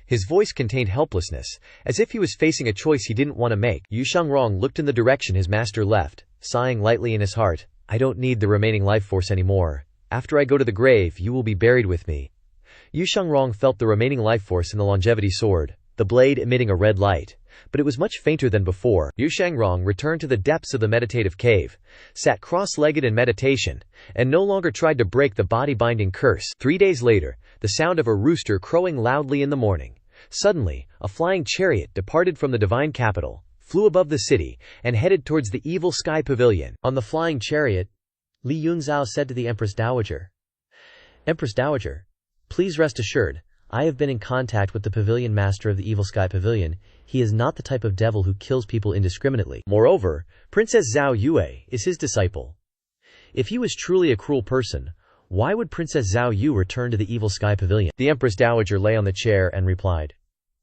His voice contained helplessness, as if he was facing a choice he didn't want to make. Yu Shangrong looked in the direction his master left, sighing lightly in his heart, "I don't need the remaining life force anymore. After I go to the grave, you will be buried with me." Yu Shangrong felt the remaining life force in the longevity sword, the blade emitting a red light, but it was much fainter than before. Yu Shangrong returned to the depths of the meditative cave, sat cross-legged in meditation, and no longer tried to break the body-binding curse. 3 days later, the sound of a rooster crowing loudly in the morning. Suddenly, a flying chariot departed from the divine capital, flew above the city, and headed towards the Evil Sky Pavilion. On the flying chariot, Li Yunzhao said to the Empress Dowager, "Empress Dowager, please rest assured, I have been in contact with the pavilion master of the Evil Sky Pavilion. He is not the type of devil who kills people indiscriminately. Moreover, Princess Zhao Yue is his disciple. If he was truly a cruel person, why would Princess Zhao Yu return to the Evil Sky Pavilion?" The Empress Dowager lay on the chair and replied,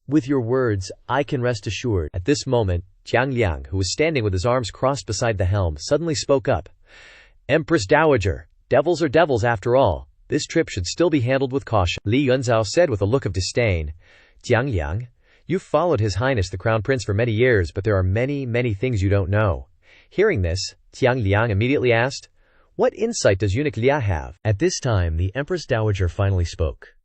"With your words, I can rest assured." At this moment, Jiang Liang, who was standing with his arms crossed beside the helm, suddenly spoke up. "Empress Dowager, devils are devils after all. This trip should still be handled with caution." Li Yunzhao said with a look of disdain, "Jiang Liang, you've followed His Highness the Crown Prince for many years, but there are many things you don't know." Hearing this, Jiang Liang immediately asked, "What insight does eunuch Lia have?" At this time, the Empress Dowager finally spoke.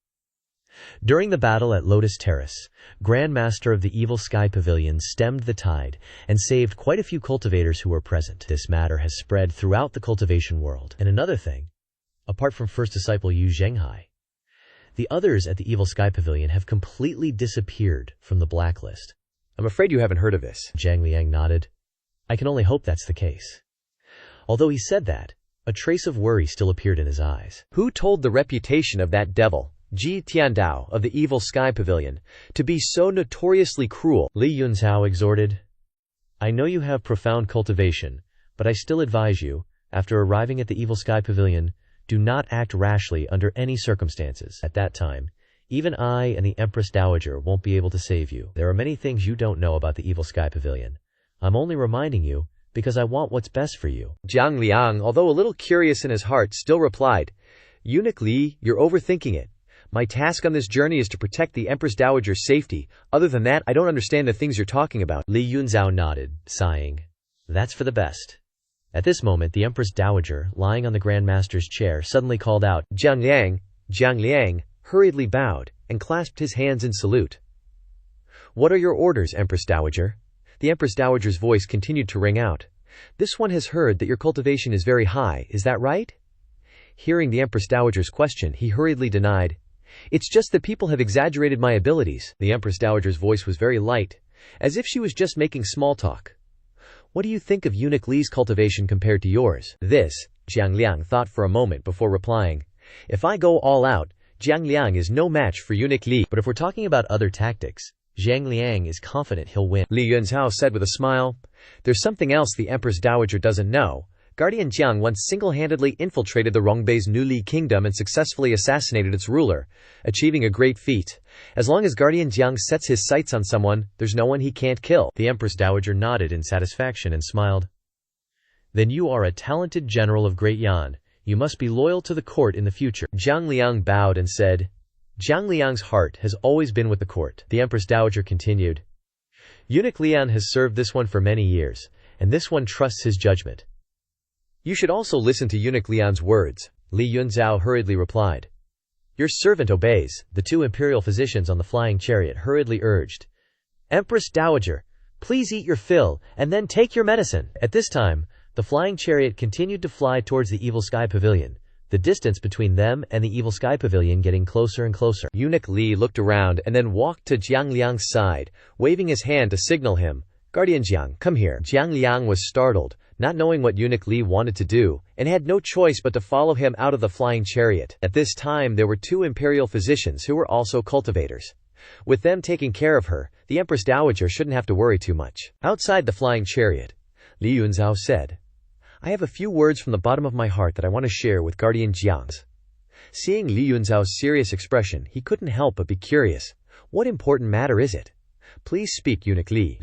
During the battle at Lotus Terrace, Grand Master of the Evil Sky Pavilion stemmed the tide and saved quite a few cultivators who were present. This matter has spread throughout the cultivation world. And another thing, apart from first disciple Yu Zhenghai, the others at the Evil Sky Pavilion have completely disappeared from the blacklist. "I'm afraid you haven't heard of this." Zhang Liang nodded. "I can only hope that's the case." Although he said that, a trace of worry still appeared in his eyes. "Who told the reputation of that devil, Ji Tiandao of the Evil Sky Pavilion, to be so notoriously cruel?" Li Yunzhao exhorted. "I know you have profound cultivation, but I still advise you, after arriving at the Evil Sky Pavilion, do not act rashly under any circumstances. At that time, even I and the Empress Dowager won't be able to save you. There are many things you don't know about the Evil Sky Pavilion. I'm only reminding you, because I want what's best for you." Jiang Liang, although a little curious in his heart, still replied, "Eunuch Li, you're overthinking it. My task on this journey is to protect the Empress Dowager's safety. Other than that, I don't understand the things you're talking about." Li Yunzhao nodded, sighing. "That's for the best." At this moment, the Empress Dowager, lying on the Grand Master's chair, suddenly called out. Jiang Liang hurriedly bowed and clasped his hands in salute. "What are your orders, Empress Dowager?" The Empress Dowager's voice continued to ring out. "This one has heard that your cultivation is very high, is that right?" Hearing the Empress Dowager's question, he hurriedly denied, "It's just that people have exaggerated my abilities." The Empress Dowager's voice was very light, as if she was just making small talk. "What do you think of eunuch Li's cultivation compared to yours?" This, Jiang Liang thought for a moment before replying, "If I go all out, Jiang Liang is no match for eunuch Li. But if we're talking about other tactics, Zhang Liang is confident he'll win." Li Yunzhao said with a smile, "There's something else the Empress Dowager doesn't know. Guardian Jiang once single-handedly infiltrated the Rongbei's Nuli kingdom and successfully assassinated its ruler, achieving a great feat. As long as Guardian Jiang sets his sights on someone, there's no one he can't kill." The Empress Dowager nodded in satisfaction and smiled. "Then you are a talented general of Great Yan. You must be loyal to the court in the future." Jiang Liang bowed and said, "Jiang Liang's heart has always been with the court." The Empress Dowager continued, "Eunuch Lian has served this one for many years, and this one trusts his judgment." "You should also listen to eunuch Lian's words," Li Yunzhao hurriedly replied. "Your servant obeys," the two imperial physicians on the flying chariot hurriedly urged. "Empress Dowager, please eat your fill, and then take your medicine." At this time, The flying chariot continued to fly towards the Evil Sky Pavilion, the distance between them and the Evil Sky Pavilion getting closer and closer. Eunuch Li looked around and then walked to Jiang Liang's side, waving his hand to signal him. "Guardian Jiang, come here." Jiang Liang was startled, not knowing what Eunuch Li wanted to do, and had no choice but to follow him out of the flying chariot. At this time there were 2 imperial physicians who were also cultivators. With them taking care of her, the Empress Dowager shouldn't have to worry too much. Outside the flying chariot, Li Yunzhao said, "I have a few words from the bottom of my heart that I want to share with Guardian Jiang." Seeing Li Yunzhao's serious expression, he couldn't help but be curious. "What important matter is it? Please speak, Eunuch Li."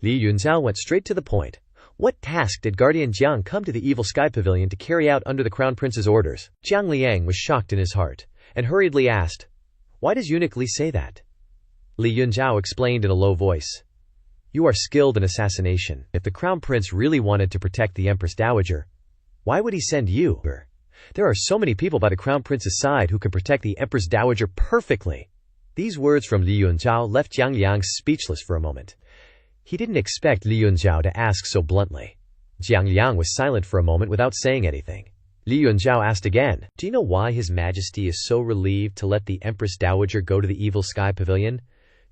Li Yunzhao went straight to the point. What task did Guardian Jiang come to the Evil Sky Pavilion to carry out under the Crown Prince's orders? Jiang Liang was shocked in his heart, and hurriedly asked, "Why does Eunuch Li say that?" Li Yunzhao explained in a low voice, "You are skilled in assassination. If the Crown Prince really wanted to protect the Empress Dowager, why would he send you? There are so many people by the Crown Prince's side who can protect the Empress Dowager perfectly." These words from Li Yunzhao left Jiang Liang speechless for a moment. He didn't expect Li Yunzhao to ask so bluntly. Jiang Liang was silent for a moment without saying anything. Li Yunzhao asked again, "Do you know why His Majesty is so relieved to let the Empress Dowager go to the Evil Sky Pavilion?"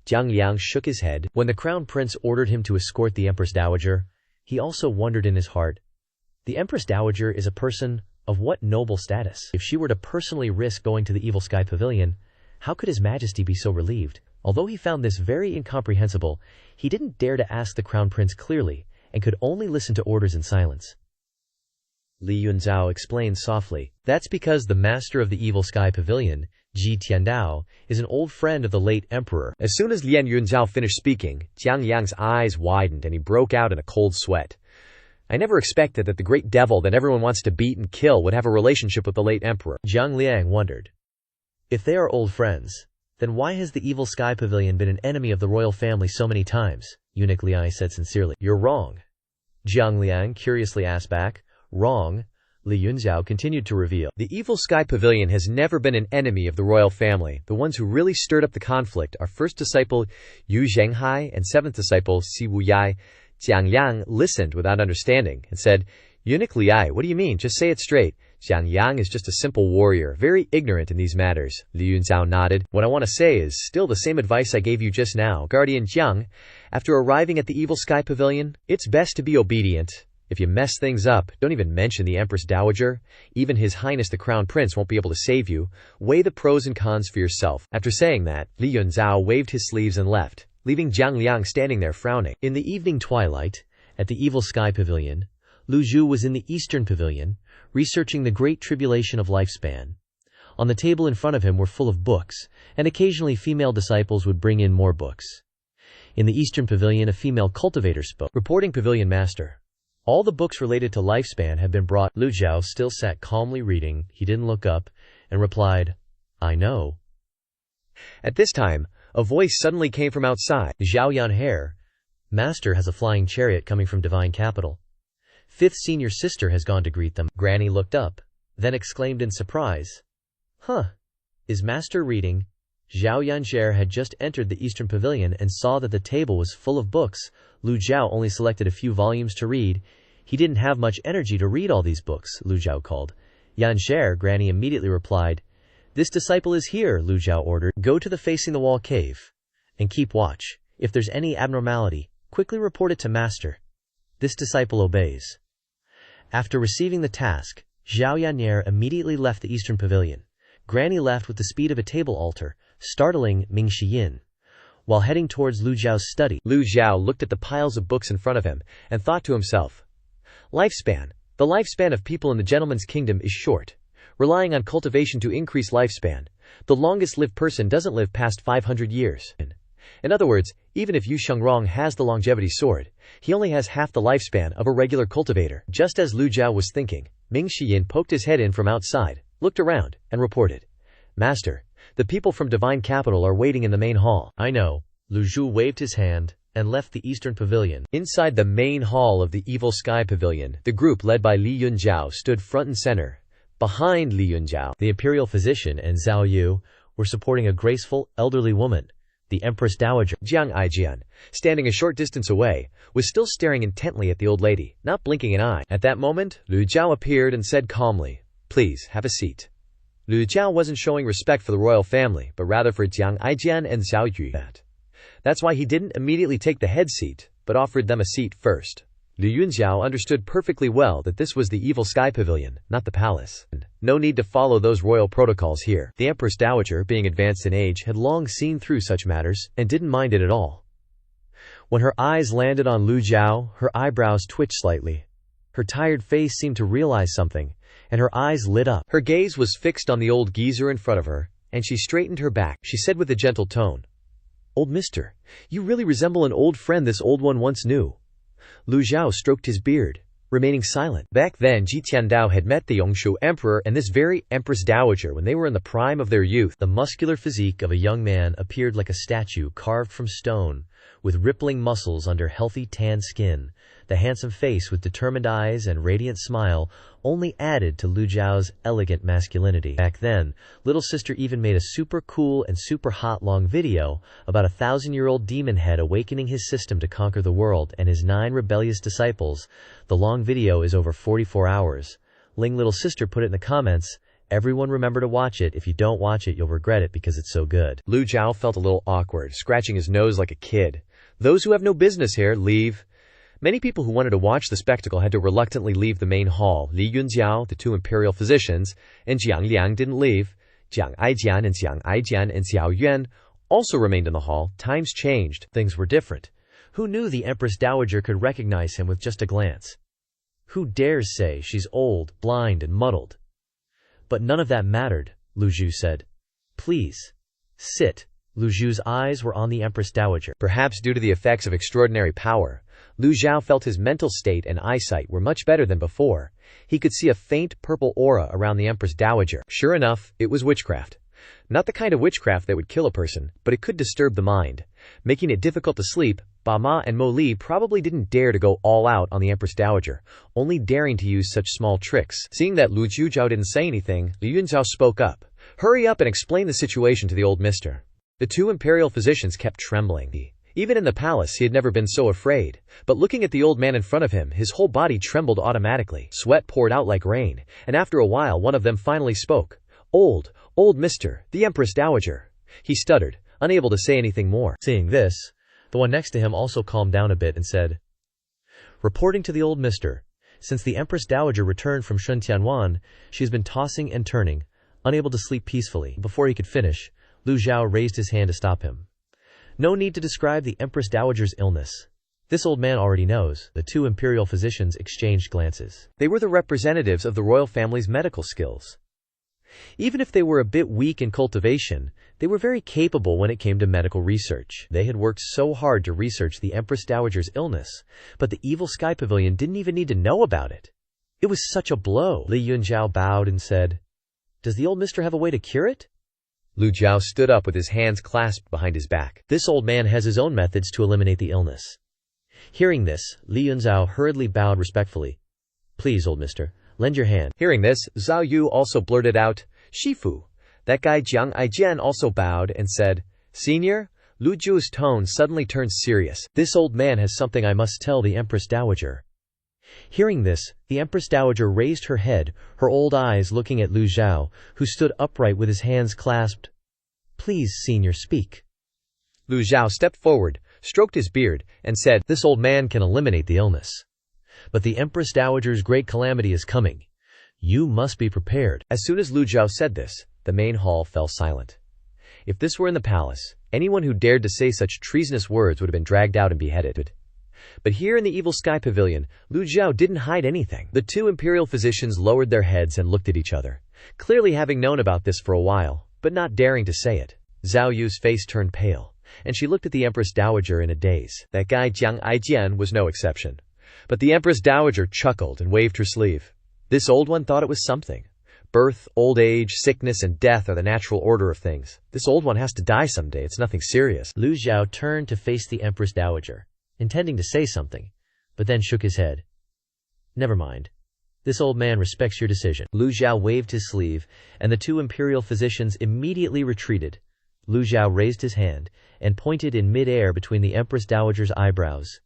Jiang Liang shook his head. When the Crown Prince ordered him to escort the Empress Dowager, he also wondered in his heart, the Empress Dowager is a person of what noble status? If she were to personally risk going to the Evil Sky Pavilion, how could His Majesty be so relieved? Although he found this very incomprehensible, he didn't dare to ask the Crown Prince clearly, and could only listen to orders in silence. Li Yunzhao explained softly, "That's because the master of the Evil Sky Pavilion, Ji Tiandao, is an old friend of the late emperor." As soon as Lian Yunzhao finished speaking, Jiang Liang's eyes widened and he broke out in a cold sweat. "I never expected that the great devil that everyone wants to beat and kill would have a relationship with the late emperor." Jiang Liang wondered, if they are old friends, then why has the Evil Sky Pavilion been an enemy of the royal family so many times? Eunuch Li said sincerely. "You're wrong." Jiang Liang curiously asked back. "Wrong?" Li Yunzhao continued to reveal. "The Evil Sky Pavilion has never been an enemy of the royal family. The ones who really stirred up the conflict are first disciple Yu Zhenghai and 7th disciple Si Wuyai." Jiang Liang listened without understanding and said, "Eunuch Li, what do you mean? Just say it straight." Jiang Liang is just a simple warrior, very ignorant in these matters. Li Yunzhao nodded. "What I want to say is still the same advice I gave you just now, Guardian Jiang. After arriving at the Evil Sky Pavilion, it's best to be obedient. If you mess things up, don't even mention the Empress Dowager. Even His Highness the Crown Prince won't be able to save you. Weigh the pros and cons for yourself." After saying that, Li Yunzhao waved his sleeves and left, leaving Jiang Liang standing there frowning. In the evening twilight, at the Evil Sky Pavilion, Lu Zhou was in the Eastern Pavilion, researching the Great Tribulation of Lifespan. On the table in front of him were full of books, and occasionally female disciples would bring in more books. In the Eastern Pavilion, a female cultivator spoke, reporting Pavilion Master. "All the books related to lifespan have been brought." Lu Zhou still sat calmly reading. He didn't look up, and replied, "I know." At this time, a voice suddenly came from outside. "Zhao Yanhe, Master has a flying chariot coming from Divine Capital. 5th senior sister has gone to greet them." Granny looked up, then exclaimed in surprise, "Huh, is Master reading?" Zhao Yanhe had just entered the Eastern Pavilion and saw that the table was full of books. Lu Zhao only selected a few volumes to read. He didn't have much energy to read all these books. Lu Zhao called. "Yanhe," Granny immediately replied. "This disciple is here," Lu Zhao ordered. "Go to the facing the wall cave and keep watch. If there's any abnormality, quickly report it to Master." This disciple obeys. After receiving the task, Zhao Yanhe immediately left the Eastern Pavilion. Granny left with the speed of a table altar, startling Ming Shiyin. While heading towards Lu Zhao's study, Lu Zhao looked at the piles of books in front of him and thought to himself, "Lifespan. The lifespan of people in the gentleman's kingdom is short. Relying on cultivation to increase lifespan, the longest-lived person doesn't live past 500 years. In other words, even if Yu Shengrong has the longevity sword, he only has half the lifespan of a regular cultivator." Just as Lu Zhao was thinking, Ming Shiyin poked his head in from outside, looked around, and reported, "Master, the people from Divine Capital are waiting in the main hall." "I know." Lu Zhou waved his hand and left the Eastern Pavilion. Inside the main hall of the Evil Sky Pavilion, the group led by Li Yunzhao stood front and center. Behind Li Yunzhao, the imperial physician and Zhao Yu were supporting a graceful, elderly woman. The Empress Dowager, Jiang Aijian, standing a short distance away, was still staring intently at the old lady, not blinking an eye. At that moment, Lu Zhou appeared and said calmly, "Please, have a seat." Lu Zhou wasn't showing respect for the royal family, but rather for Jiang Aijian and Xiao Yu. That's why he didn't immediately take the head seat, but offered them a seat first. Lu Yunxiao understood perfectly well that this was the Evil Sky Pavilion, not the palace. No need to follow those royal protocols here. The Empress Dowager, being advanced in age, had long seen through such matters, and didn't mind it at all. When her eyes landed on Lu Zhou, her eyebrows twitched slightly. Her tired face seemed to realize something, and her eyes lit up. Her gaze was fixed on the old geezer in front of her, and she straightened her back. She said with a gentle tone, "Old mister, you really resemble an old friend this old one once knew." Lu Zhou stroked his beard, remaining silent. Back then, Ji Tiandao had met the Yongshu emperor and this very Empress Dowager when they were in the prime of their youth. The muscular physique of a young man appeared like a statue carved from stone, with rippling muscles under healthy tan skin. The handsome face with determined eyes and radiant smile only added to Lu Zhao's elegant masculinity. Back then, little sister even made a super cool and super hot long video about a 1,000-year-old demon head awakening his system to conquer the world and his 9 rebellious disciples. The long video is over 44 hours. Ling little sister put it in the comments, "Everyone remember to watch it. If you don't watch it, you'll regret it because it's so good." Lu Zhao felt a little awkward, scratching his nose like a kid. Those who have no business here, leave. Many people who wanted to watch the spectacle had to reluctantly leave the main hall. Li Yunxiao, the 2 imperial physicians, and Jiang Liang didn't leave. Jiang Aijian and Xiang Aijian and Xiao Yuan also remained in the hall. Times changed. Things were different. Who knew the Empress Dowager could recognize him with just a glance? Who dares say she's old, blind, and muddled? But none of that mattered, Lu Zhou said. "Please, sit." Lu Zhou's eyes were on the Empress Dowager. Perhaps due to the effects of extraordinary power, Lu Zhao felt his mental state and eyesight were much better than before. He could see a faint purple aura around the Empress Dowager. Sure enough, it was witchcraft. Not the kind of witchcraft that would kill a person, but it could disturb the mind, making it difficult to sleep. Ba Ma and Mo Li probably didn't dare to go all out on the Empress Dowager, only daring to use such small tricks. Seeing that Lu Zhou didn't say anything, Lu Yunxiao spoke up. "Hurry up and explain the situation to the old mister." The 2 imperial physicians kept trembling. Even in the palace, he had never been so afraid. But looking at the old man in front of him, his whole body trembled automatically. Sweat poured out like rain, and after a while one of them finally spoke. Old mister, the Empress Dowager." He stuttered, unable to say anything more. Seeing this, the one next to him also calmed down a bit and said, "Reporting to the old mister, since the Empress Dowager returned from Shuntianwan, she has been tossing and turning, unable to sleep peacefully." Before he could finish, Lu Zhao raised his hand to stop him. No need to describe the Empress Dowager's illness. This old man already knows. The 2 imperial physicians exchanged glances. They were the representatives of the royal family's medical skills. Even if they were a bit weak in cultivation, they were very capable when it came to medical research. They had worked so hard to research the Empress Dowager's illness, but the Evil Sky Pavilion didn't even need to know about it. It was such a blow. Li Yunxiao bowed and said, "Does the old mister have a way to cure it?" Lu Zhao stood up with his hands clasped behind his back. "This old man has his own methods to eliminate the illness." Hearing this, Li Yunxiao hurriedly bowed respectfully. "Please, old mister, lend your hand." Hearing this, Zhao Yu also blurted out, "Shifu." That guy Jiang Aijian also bowed and said, "Senior?" Lu Zhou's tone suddenly turned serious. "This old man has something I must tell the Empress Dowager." Hearing this, the Empress Dowager raised her head, her old eyes looking at Lu Zhao, who stood upright with his hands clasped. "Please, senior, speak." Lu Zhao stepped forward, stroked his beard, and said, "This old man can eliminate the illness. But the Empress Dowager's great calamity is coming. You must be prepared." As soon as Lu Zhao said this, the main hall fell silent. If this were in the palace, anyone who dared to say such treasonous words would have been dragged out and beheaded. But here in the Evil Sky Pavilion, Lu Zhao didn't hide anything. The 2 imperial physicians lowered their heads and looked at each other, clearly having known about this for a while, but not daring to say it. Zhao Yu's face turned pale, and she looked at the Empress Dowager in a daze. That guy Jiang Aijian was no exception. But the Empress Dowager chuckled and waved her sleeve. This old one thought it was something. Birth, old age, sickness, and death are the natural order of things. This old one has to die someday. It's nothing serious. Lu Zhao turned to face the Empress Dowager, intending to say something, but then shook his head. "Never mind. This old man respects your decision." Lu Zhao waved his sleeve, and the 2 imperial physicians immediately retreated. Lu Zhou raised his hand and pointed in mid-air between the Empress Dowager's eyebrows.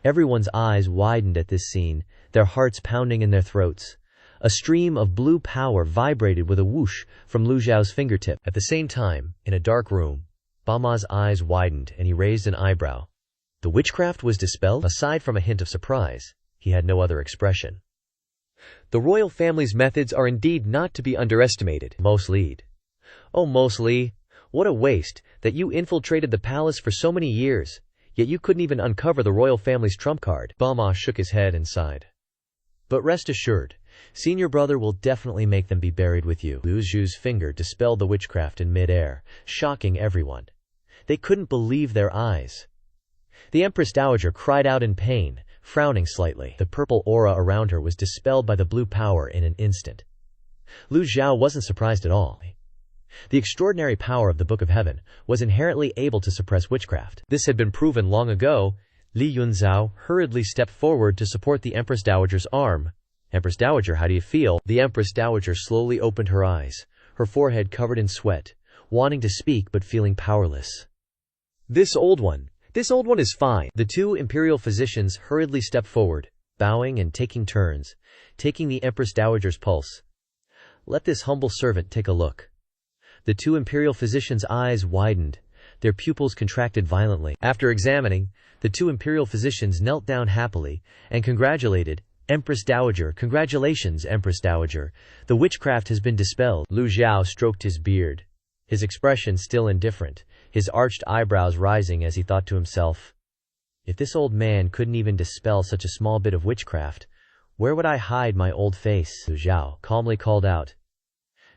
Everyone's eyes widened at this scene, their hearts pounding in their throats. A stream of blue power vibrated with a whoosh from Lu Zhao's fingertip. At the same time, in a dark room, Bama's eyes widened and he raised an eyebrow. The witchcraft was dispelled? Aside from a hint of surprise, he had no other expression. The royal family's methods are indeed not to be underestimated. Most Li. Oh, Most Li, what a waste that you infiltrated the palace for so many years, yet you couldn't even uncover the royal family's trump card. Bama shook his head and sighed. But rest assured, senior brother will definitely make them be buried with you. Lu Zhou's finger dispelled the witchcraft in mid-air, shocking everyone. They couldn't believe their eyes. The Empress Dowager cried out in pain, frowning slightly. The purple aura around her was dispelled by the blue power in an instant. Lu Zhou wasn't surprised at all. The extraordinary power of the Book of Heaven was inherently able to suppress witchcraft. This had been proven long ago. Li Yunzhao hurriedly stepped forward to support the Empress Dowager's arm. Empress Dowager, how do you feel? The Empress Dowager slowly opened her eyes, her forehead covered in sweat, wanting to speak but feeling powerless. This old one is fine. The two imperial physicians hurriedly stepped forward, bowing and taking turns, taking the Empress Dowager's pulse. Let this humble servant take a look. The two imperial physicians' eyes widened, their pupils contracted violently. After examining, the two imperial physicians knelt down happily and congratulated Empress Dowager. Congratulations, Empress Dowager. The witchcraft has been dispelled. Lu Zhou stroked his beard, his expression still indifferent, his arched eyebrows rising as he thought to himself, if this old man couldn't even dispel such a small bit of witchcraft, where would I hide my old face? Lu Zhou calmly called out,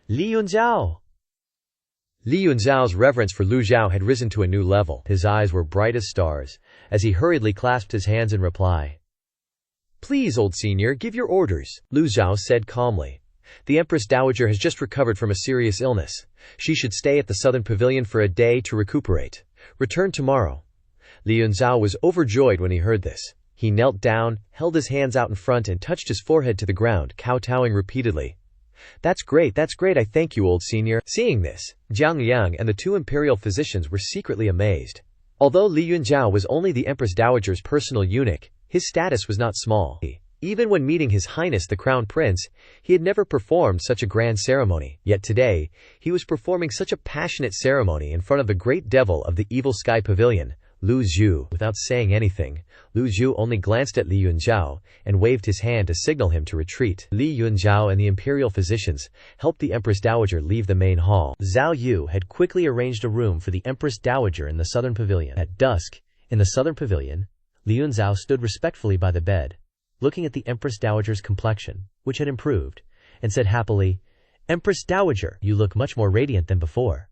Li Yunzhao! Li Yunzhao's reverence for Lu Zhou had risen to a new level. His eyes were bright as stars, as he hurriedly clasped his hands in reply. Please, old senior, give your orders, Lu Zhou said calmly. The Empress Dowager has just recovered from a serious illness. She should stay at the Southern Pavilion for a day to recuperate. Return tomorrow. Li Yunzhao was overjoyed when he heard this. He knelt down, held his hands out in front and touched his forehead to the ground, kowtowing repeatedly. That's great, I thank you, old senior. Seeing this, Jiang Yang and the two imperial physicians were secretly amazed. Although Li Yunzhao was only the Empress Dowager's personal eunuch, his status was not small. Even when meeting His Highness the Crown Prince, he had never performed such a grand ceremony. Yet today, he was performing such a passionate ceremony in front of the great devil of the Evil Sky Pavilion, Lu Zhou. Without saying anything, Lu Zhou only glanced at Li Yunzhao and waved his hand to signal him to retreat. Li Yunzhao and the imperial physicians helped the Empress Dowager leave the main hall. Zhao Yu had quickly arranged a room for the Empress Dowager in the Southern Pavilion. At dusk, in the Southern Pavilion, Li Yunzhao stood respectfully by the bed, looking at the Empress Dowager's complexion, which had improved, and said happily, Empress Dowager, you look much more radiant than before.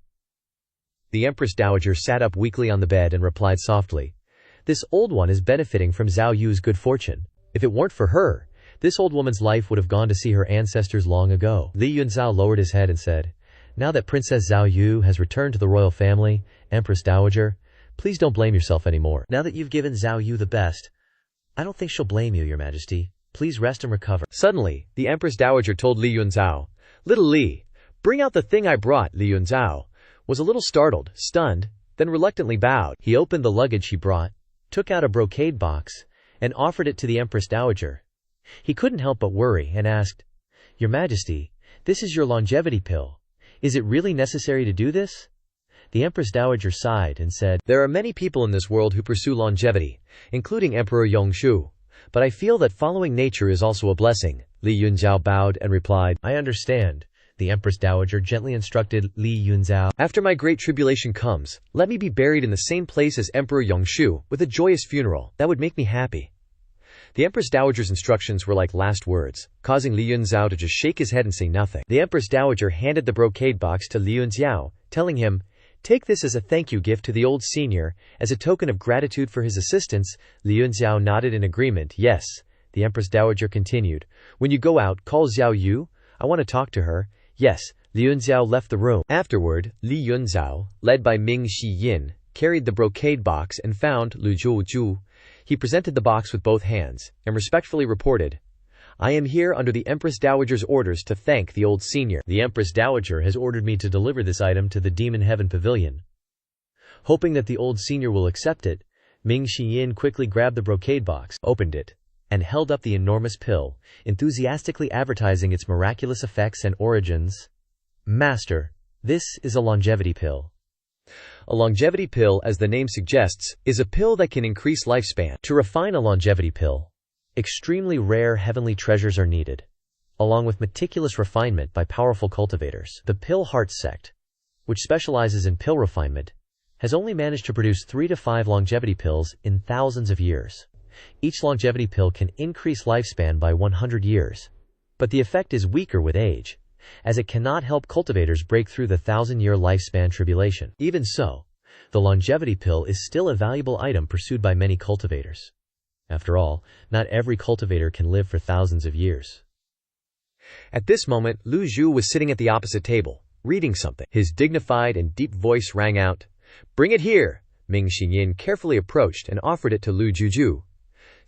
The Empress Dowager sat up weakly on the bed and replied softly, this old one is benefiting from Zhao Yu's good fortune. If it weren't for her, this old woman's life would have gone to see her ancestors long ago. Li Yunzhao lowered his head and said, now that Princess Zhao Yu has returned to the royal family, Empress Dowager, please don't blame yourself anymore. Now that you've given Zhao Yu the best, I don't think she'll blame you, Your Majesty. Please rest and recover. Suddenly, the Empress Dowager told Li Yunzhao, little Li, bring out the thing I brought. Li Yunzhao was a little startled, stunned, then reluctantly bowed. He opened the luggage he brought, took out a brocade box, and offered it to the Empress Dowager. He couldn't help but worry and asked, Your Majesty, this is your longevity pill. Is it really necessary to do this? The Empress Dowager sighed and said, there are many people in this world who pursue longevity, including Emperor Yongshu, but I feel that following nature is also a blessing. Li Yunzhao bowed and replied, I understand. The Empress Dowager gently instructed Li Yunzhao, after my great tribulation comes, let me be buried in the same place as Emperor Yongshu, with a joyous funeral. That would make me happy. The Empress Dowager's instructions were like last words, causing Li Yunzhao to just shake his head and say nothing. The Empress Dowager handed the brocade box to Li Yunzhao, telling him, take this as a thank you gift to the old senior, as a token of gratitude for his assistance. Li Yunzhao nodded in agreement. Yes, the Empress Dowager continued. When you go out, call Zhao Yu. I want to talk to her. Yes, Li Yunzhao left the room. Afterward, Li Yunzhao, led by Ming Shiyin, carried the brocade box and found Lu Zhou. He presented the box with both hands, and respectfully reported, I am here under the Empress Dowager's orders to thank the old senior. The Empress Dowager has ordered me to deliver this item to the Demon Heaven Pavilion. Hoping that the old senior will accept it, Ming Xiyin quickly grabbed the brocade box, opened it, and held up the enormous pill, enthusiastically advertising its miraculous effects and origins. Master, this is a longevity pill. A longevity pill, as the name suggests, is a pill that can increase lifespan. To refine a longevity pill, extremely rare heavenly treasures are needed, along with meticulous refinement by powerful cultivators. The Pill Heart Sect, which specializes in pill refinement, has only managed to produce 3 to 5 longevity pills in thousands of years. Each longevity pill can increase lifespan by 100 years, but the effect is weaker with age, as it cannot help cultivators break through the 1,000-year lifespan tribulation. Even so, the longevity pill is still a valuable item pursued by many cultivators. After all, not every cultivator can live for thousands of years. At this moment, Lu Zhou was sitting at the opposite table, reading something. His dignified and deep voice rang out, "Bring it here!" Ming Xiyin carefully approached and offered it to Lu Zhou.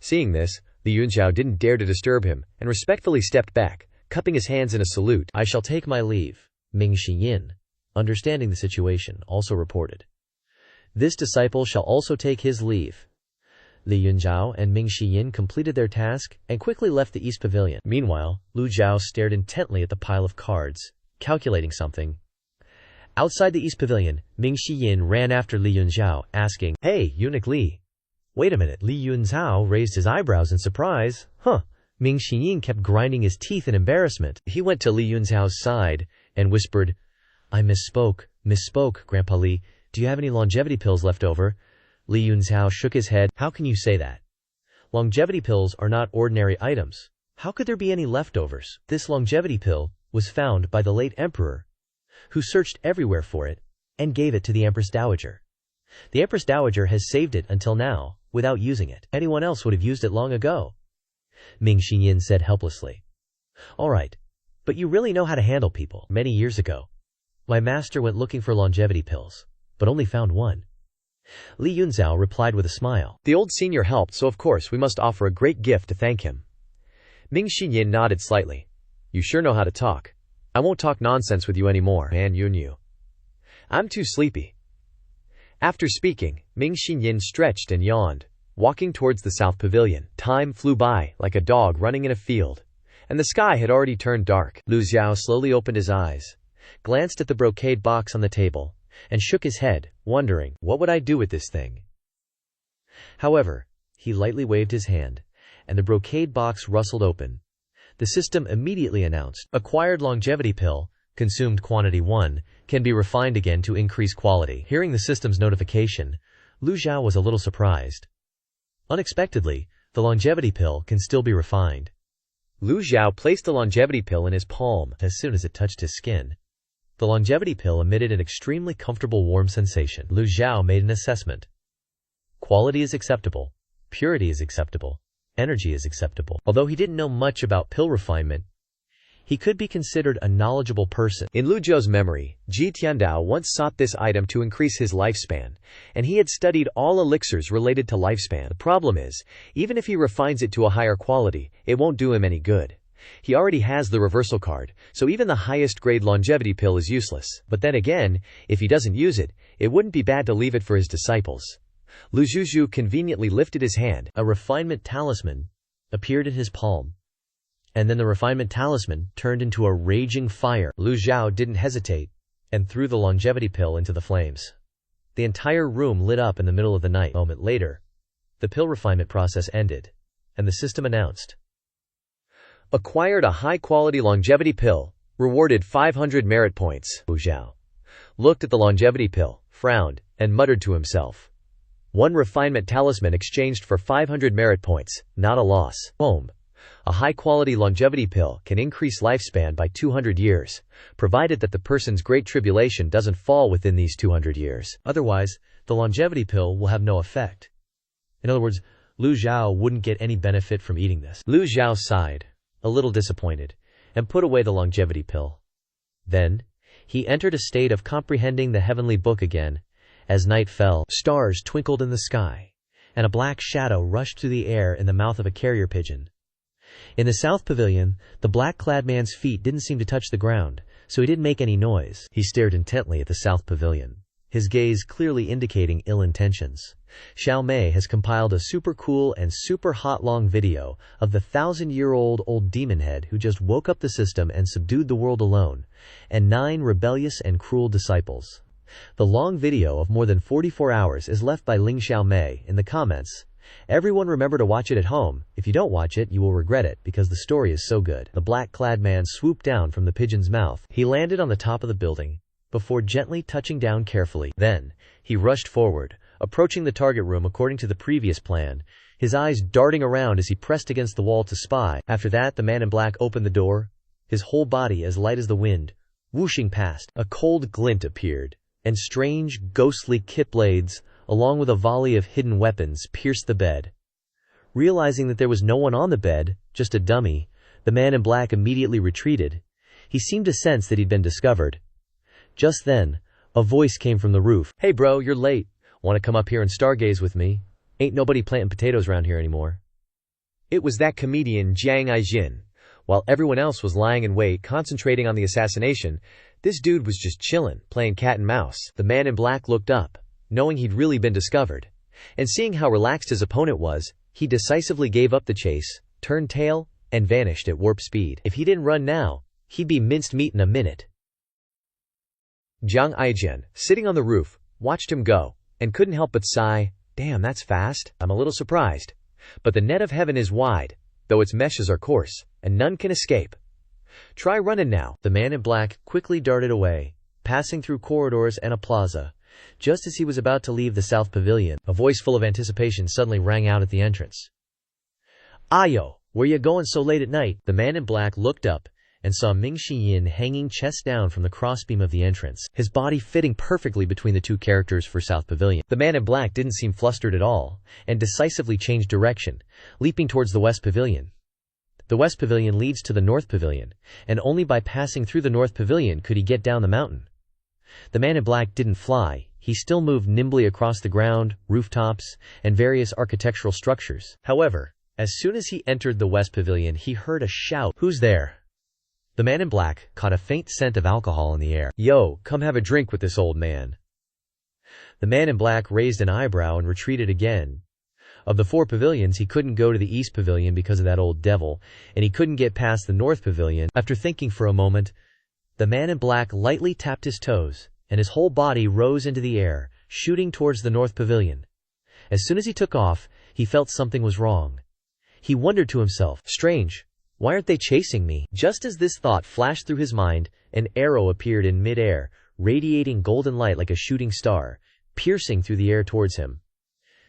Seeing this, Li Yunzhao didn't dare to disturb him, and respectfully stepped back, cupping his hands in a salute. "I shall take my leave," Ming Xiyin, understanding the situation, also reported. "This disciple shall also take his leave." Li Yunzhao and Ming Xiyin completed their task and quickly left the East Pavilion. Meanwhile, Lu Zhao stared intently at the pile of cards, calculating something. Outside the East Pavilion, Ming Xiyin ran after Li Yunzhao, asking, "Hey, Eunuch Li." "Wait a minute." Li Yunzhao raised his eyebrows in surprise. Ming Xiyin kept grinding his teeth in embarrassment. He went to Li Yunzhao's side and whispered, "I misspoke, Grandpa Li. Do you have any longevity pills left over?" Li Yunzhao shook his head. "How can you say that? Longevity pills are not ordinary items. How could there be any leftovers?" This longevity pill was found by the late emperor, who searched everywhere for it and gave it to the Empress Dowager. The Empress Dowager has saved it until now without using it. Anyone else would have used it long ago. Ming Xiyin said helplessly. "All right, but you really know how to handle people." "Many years ago, my master went looking for longevity pills, but only found one." Li Yunzhao replied with a smile. "The old senior helped, so of course we must offer a great gift to thank him." Ming Xiyin nodded slightly. "You sure know how to talk. I won't talk nonsense with you anymore, man Yunyu. I'm too sleepy." After speaking, Ming Xiyin stretched and yawned, walking towards the South Pavilion. Time flew by like a dog running in a field, and the sky had already turned dark. Lu Zhao slowly opened his eyes, glanced at the brocade box on the table, and shook his head, wondering, what would I do with this thing? However, he lightly waved his hand, and the brocade box rustled open. The system immediately announced, "Acquired longevity pill, consumed quantity 1, can be refined again to increase quality." Hearing the system's notification, Lu Zhao was a little surprised. Unexpectedly, the longevity pill can still be refined. Lu Zhao placed the longevity pill in his palm. As soon as it touched his skin, the longevity pill emitted an extremely comfortable warm sensation. Lu Zhao made an assessment. Quality is acceptable, purity is acceptable, energy is acceptable. Although he didn't know much about pill refinement, he could be considered a knowledgeable person. In Lu Zhou's memory, Ji Tiandao once sought this item to increase his lifespan, and he had studied all elixirs related to lifespan. The problem is, even if he refines it to a higher quality, it won't do him any good. He already has the reversal card, so even the highest grade longevity pill is useless. But then again, if he doesn't use it, it wouldn't be bad to leave it for his disciples. Lu Zhou conveniently lifted his hand. A refinement talisman appeared in his palm, and then the refinement talisman turned into a raging fire. Lu Zhao didn't hesitate and threw the longevity pill into the flames. The entire room lit up in the middle of the night. A moment later, the pill refinement process ended, and the system announced, "Acquired a high-quality longevity pill, rewarded 500 merit points." Lu Zhao looked at the longevity pill, frowned, and muttered to himself, "One refinement talisman exchanged for 500 merit points, not a loss." A high-quality longevity pill can increase lifespan by 200 years, provided that the person's great tribulation doesn't fall within these 200 years. Otherwise, the longevity pill will have no effect. In other words, Lu Zhao wouldn't get any benefit from eating this. Lu Zhao sighed, a little disappointed, and put away the longevity pill. Then, he entered a state of comprehending the heavenly book again. As night fell, stars twinkled in the sky, and a black shadow rushed through the air in the mouth of a carrier pigeon. In the south pavilion, the black-clad man's feet didn't seem to touch the ground, so he didn't make any noise. He stared intently at the south pavilion, his gaze clearly indicating ill intentions. Xiao Mei has compiled a super cool and super hot long video of the 1,000-year-old old demon head who just woke up the system and subdued the world alone, and 9 rebellious and cruel disciples. The long video of more than 44 hours is left by Ling Xiao Mei in the comments. Everyone remember to watch it at home. If you don't watch it, you will regret it because the story is so good. The black-clad man swooped down from the pigeon's mouth. He landed on the top of the building before gently touching down carefully. Then, he rushed forward, approaching the target room according to the previous plan, his eyes darting around as he pressed against the wall to spy. After that, the man in black opened the door, his whole body as light as the wind, whooshing past. A cold glint appeared, and strange, ghostly kit blades, along with a volley of hidden weapons, pierced the bed. Realizing that there was no one on the bed, just a dummy, the man in black immediately retreated. He seemed to sense that he'd been discovered. Just then, a voice came from the roof. "Hey bro, you're late. Want to come up here and stargaze with me? Ain't nobody planting potatoes around here anymore." It was that comedian Jiang Aijin. While everyone else was lying in wait, concentrating on the assassination, this dude was just chillin', playing cat and mouse. The man in black looked up, knowing he'd really been discovered. And seeing how relaxed his opponent was, he decisively gave up the chase, turned tail, and vanished at warp speed. If he didn't run now, he'd be minced meat in a minute. Jiang Aijin, sitting on the roof, watched him go, and couldn't help but sigh, "Damn, that's fast." "I'm a little surprised. But the net of heaven is wide, though its meshes are coarse, and none can escape. Try running now." The man in black quickly darted away, passing through corridors and a plaza. Just as he was about to leave the south pavilion, a voice full of anticipation suddenly rang out at the entrance. "Ayo, where ya going so late at night?" The man in black looked up and saw Ming Xiyin hanging chest down from the crossbeam of the entrance, his body fitting perfectly between the two characters for South Pavilion. The man in black didn't seem flustered at all, and decisively changed direction, leaping towards the West Pavilion. The West Pavilion leads to the North Pavilion, and only by passing through the North Pavilion could he get down the mountain. The man in black didn't fly, he still moved nimbly across the ground, rooftops, and various architectural structures. However, as soon as he entered the West Pavilion, he heard a shout, "Who's there?" The man in black caught a faint scent of alcohol in the air. "Yo, come have a drink with this old man." The man in black raised an eyebrow and retreated again. Of the 4 pavilions, he couldn't go to the East Pavilion because of that old devil, and he couldn't get past the North Pavilion. After thinking for a moment, the man in black lightly tapped his toes, and his whole body rose into the air, shooting towards the North Pavilion. As soon as he took off, he felt something was wrong. He wondered to himself, "Strange. Why aren't they chasing me?" Just as this thought flashed through his mind, an arrow appeared in mid-air, radiating golden light like a shooting star, piercing through the air towards him.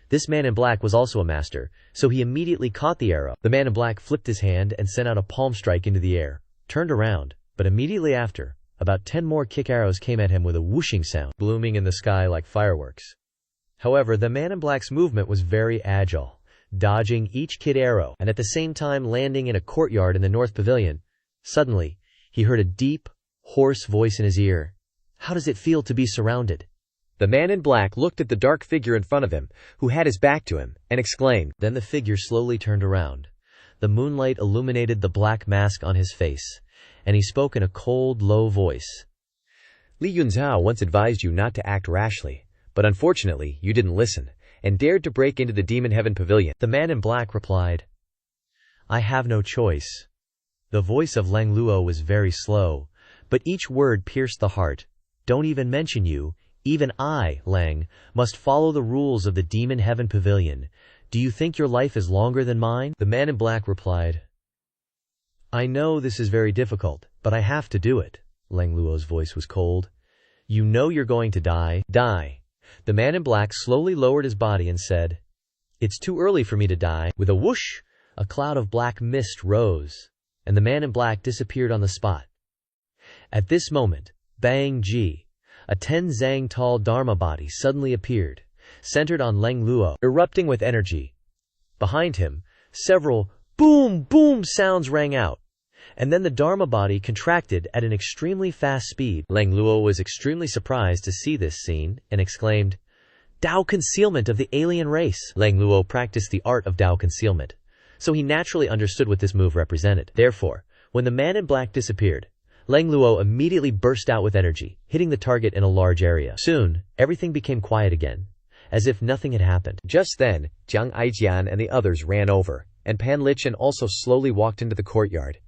This man in black was also a master, so he immediately caught the arrow. The man in black flipped his hand and sent out a palm strike into the air, turned around, but immediately after, about 10 more kick arrows came at him with a whooshing sound, blooming in the sky like fireworks. However, the man in black's movement was very agile, dodging each kid arrow, and at the same time landing in a courtyard in the North Pavilion. Suddenly, he heard a deep, hoarse voice in his ear. "How does it feel to be surrounded?" The man in black looked at the dark figure in front of him, who had his back to him, and exclaimed. Then the figure slowly turned around. The moonlight illuminated the black mask on his face, and he spoke in a cold, low voice. "Li Yunzhao once advised you not to act rashly, but unfortunately, you didn't listen, and dared to break into the Demon Heaven Pavilion." The man in black replied, "I have no choice." The voice of Lang Luo was very slow, but each word pierced the heart. "Don't even mention you. Even I, Lang, must follow the rules of the Demon Heaven Pavilion. Do you think your life is longer than mine?" The man in black replied, "I know this is very difficult, but I have to do it." Lang Luo's voice was cold. "You know you're going to die. Die." The man in black slowly lowered his body and said, "It's too early for me to die." With a whoosh, a cloud of black mist rose, and the man in black disappeared on the spot. At this moment, Bang Ji, a 10 zang tall Dharma body suddenly appeared, centered on Lang Luo, erupting with energy. Behind him, several boom boom sounds rang out, and then the Dharma body contracted at an extremely fast speed. Lang Luo was extremely surprised to see this scene, and exclaimed, "Dao concealment of the alien race!" Lang Luo practiced the art of Dao concealment, so he naturally understood what this move represented. Therefore, when the man in black disappeared, Lang Luo immediately burst out with energy, hitting the target in a large area. Soon, everything became quiet again, as if nothing had happened. Just then, Jiang Aijian and the others ran over, and Pan Lichen also slowly walked into the courtyard.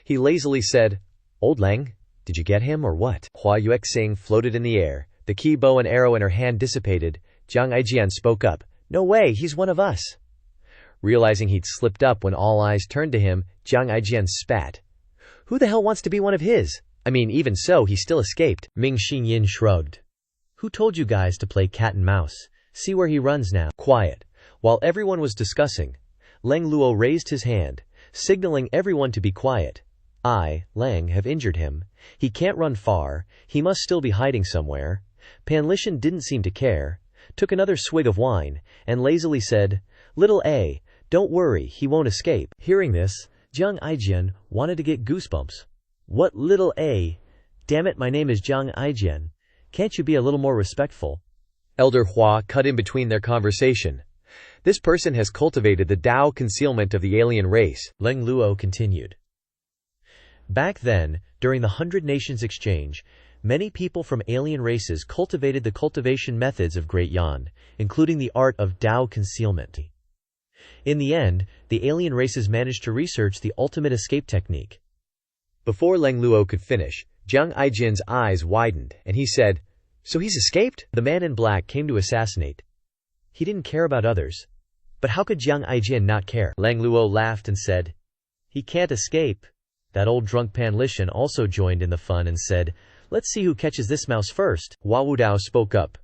He lazily said, "Old Lang, did you get him or what?" Hua Yuexing floated in the air. The key bow and arrow in her hand dissipated. Jiang Aijian spoke up, "No way, he's one of us." Realizing he'd slipped up when all eyes turned to him, Jiang Aijian spat. "Who the hell wants to be one of his? I mean, even so, he still escaped." Ming Xinyin shrugged. "Who told you guys to play cat and mouse? See where he runs now." Quiet. While everyone was discussing, Lang Luo raised his hand, signaling everyone to be quiet. "I, Lang, have injured him. He can't run far. He must still be hiding somewhere." Pan Lichen didn't seem to care, took another swig of wine, and lazily said, "Little A, don't worry, he won't escape." Hearing this, Jiang Aijian wanted to get goosebumps. "What little A? Damn it, my name is Jiang Aijian. Can't you be a little more respectful?" Elder Hua cut in between their conversation. "This person has cultivated the Tao concealment of the alien race," Lang Luo continued. Back then, during the 100 Nations Exchange, many people from alien races cultivated the cultivation methods of Great Yan, including the art of Tao concealment. In the end, the alien races managed to research the ultimate escape technique. Before Lang Luo could finish, Jiang Aijian's eyes widened, and he said, "So he's escaped?" The man in black came to assassinate. He didn't care about others. But how could Jiang Aijian not care? Lang Luo laughed and said, "He can't escape." That old drunk Pan Lichen also joined in the fun and said, "Let's see who catches this mouse first." Hua Wudao spoke up.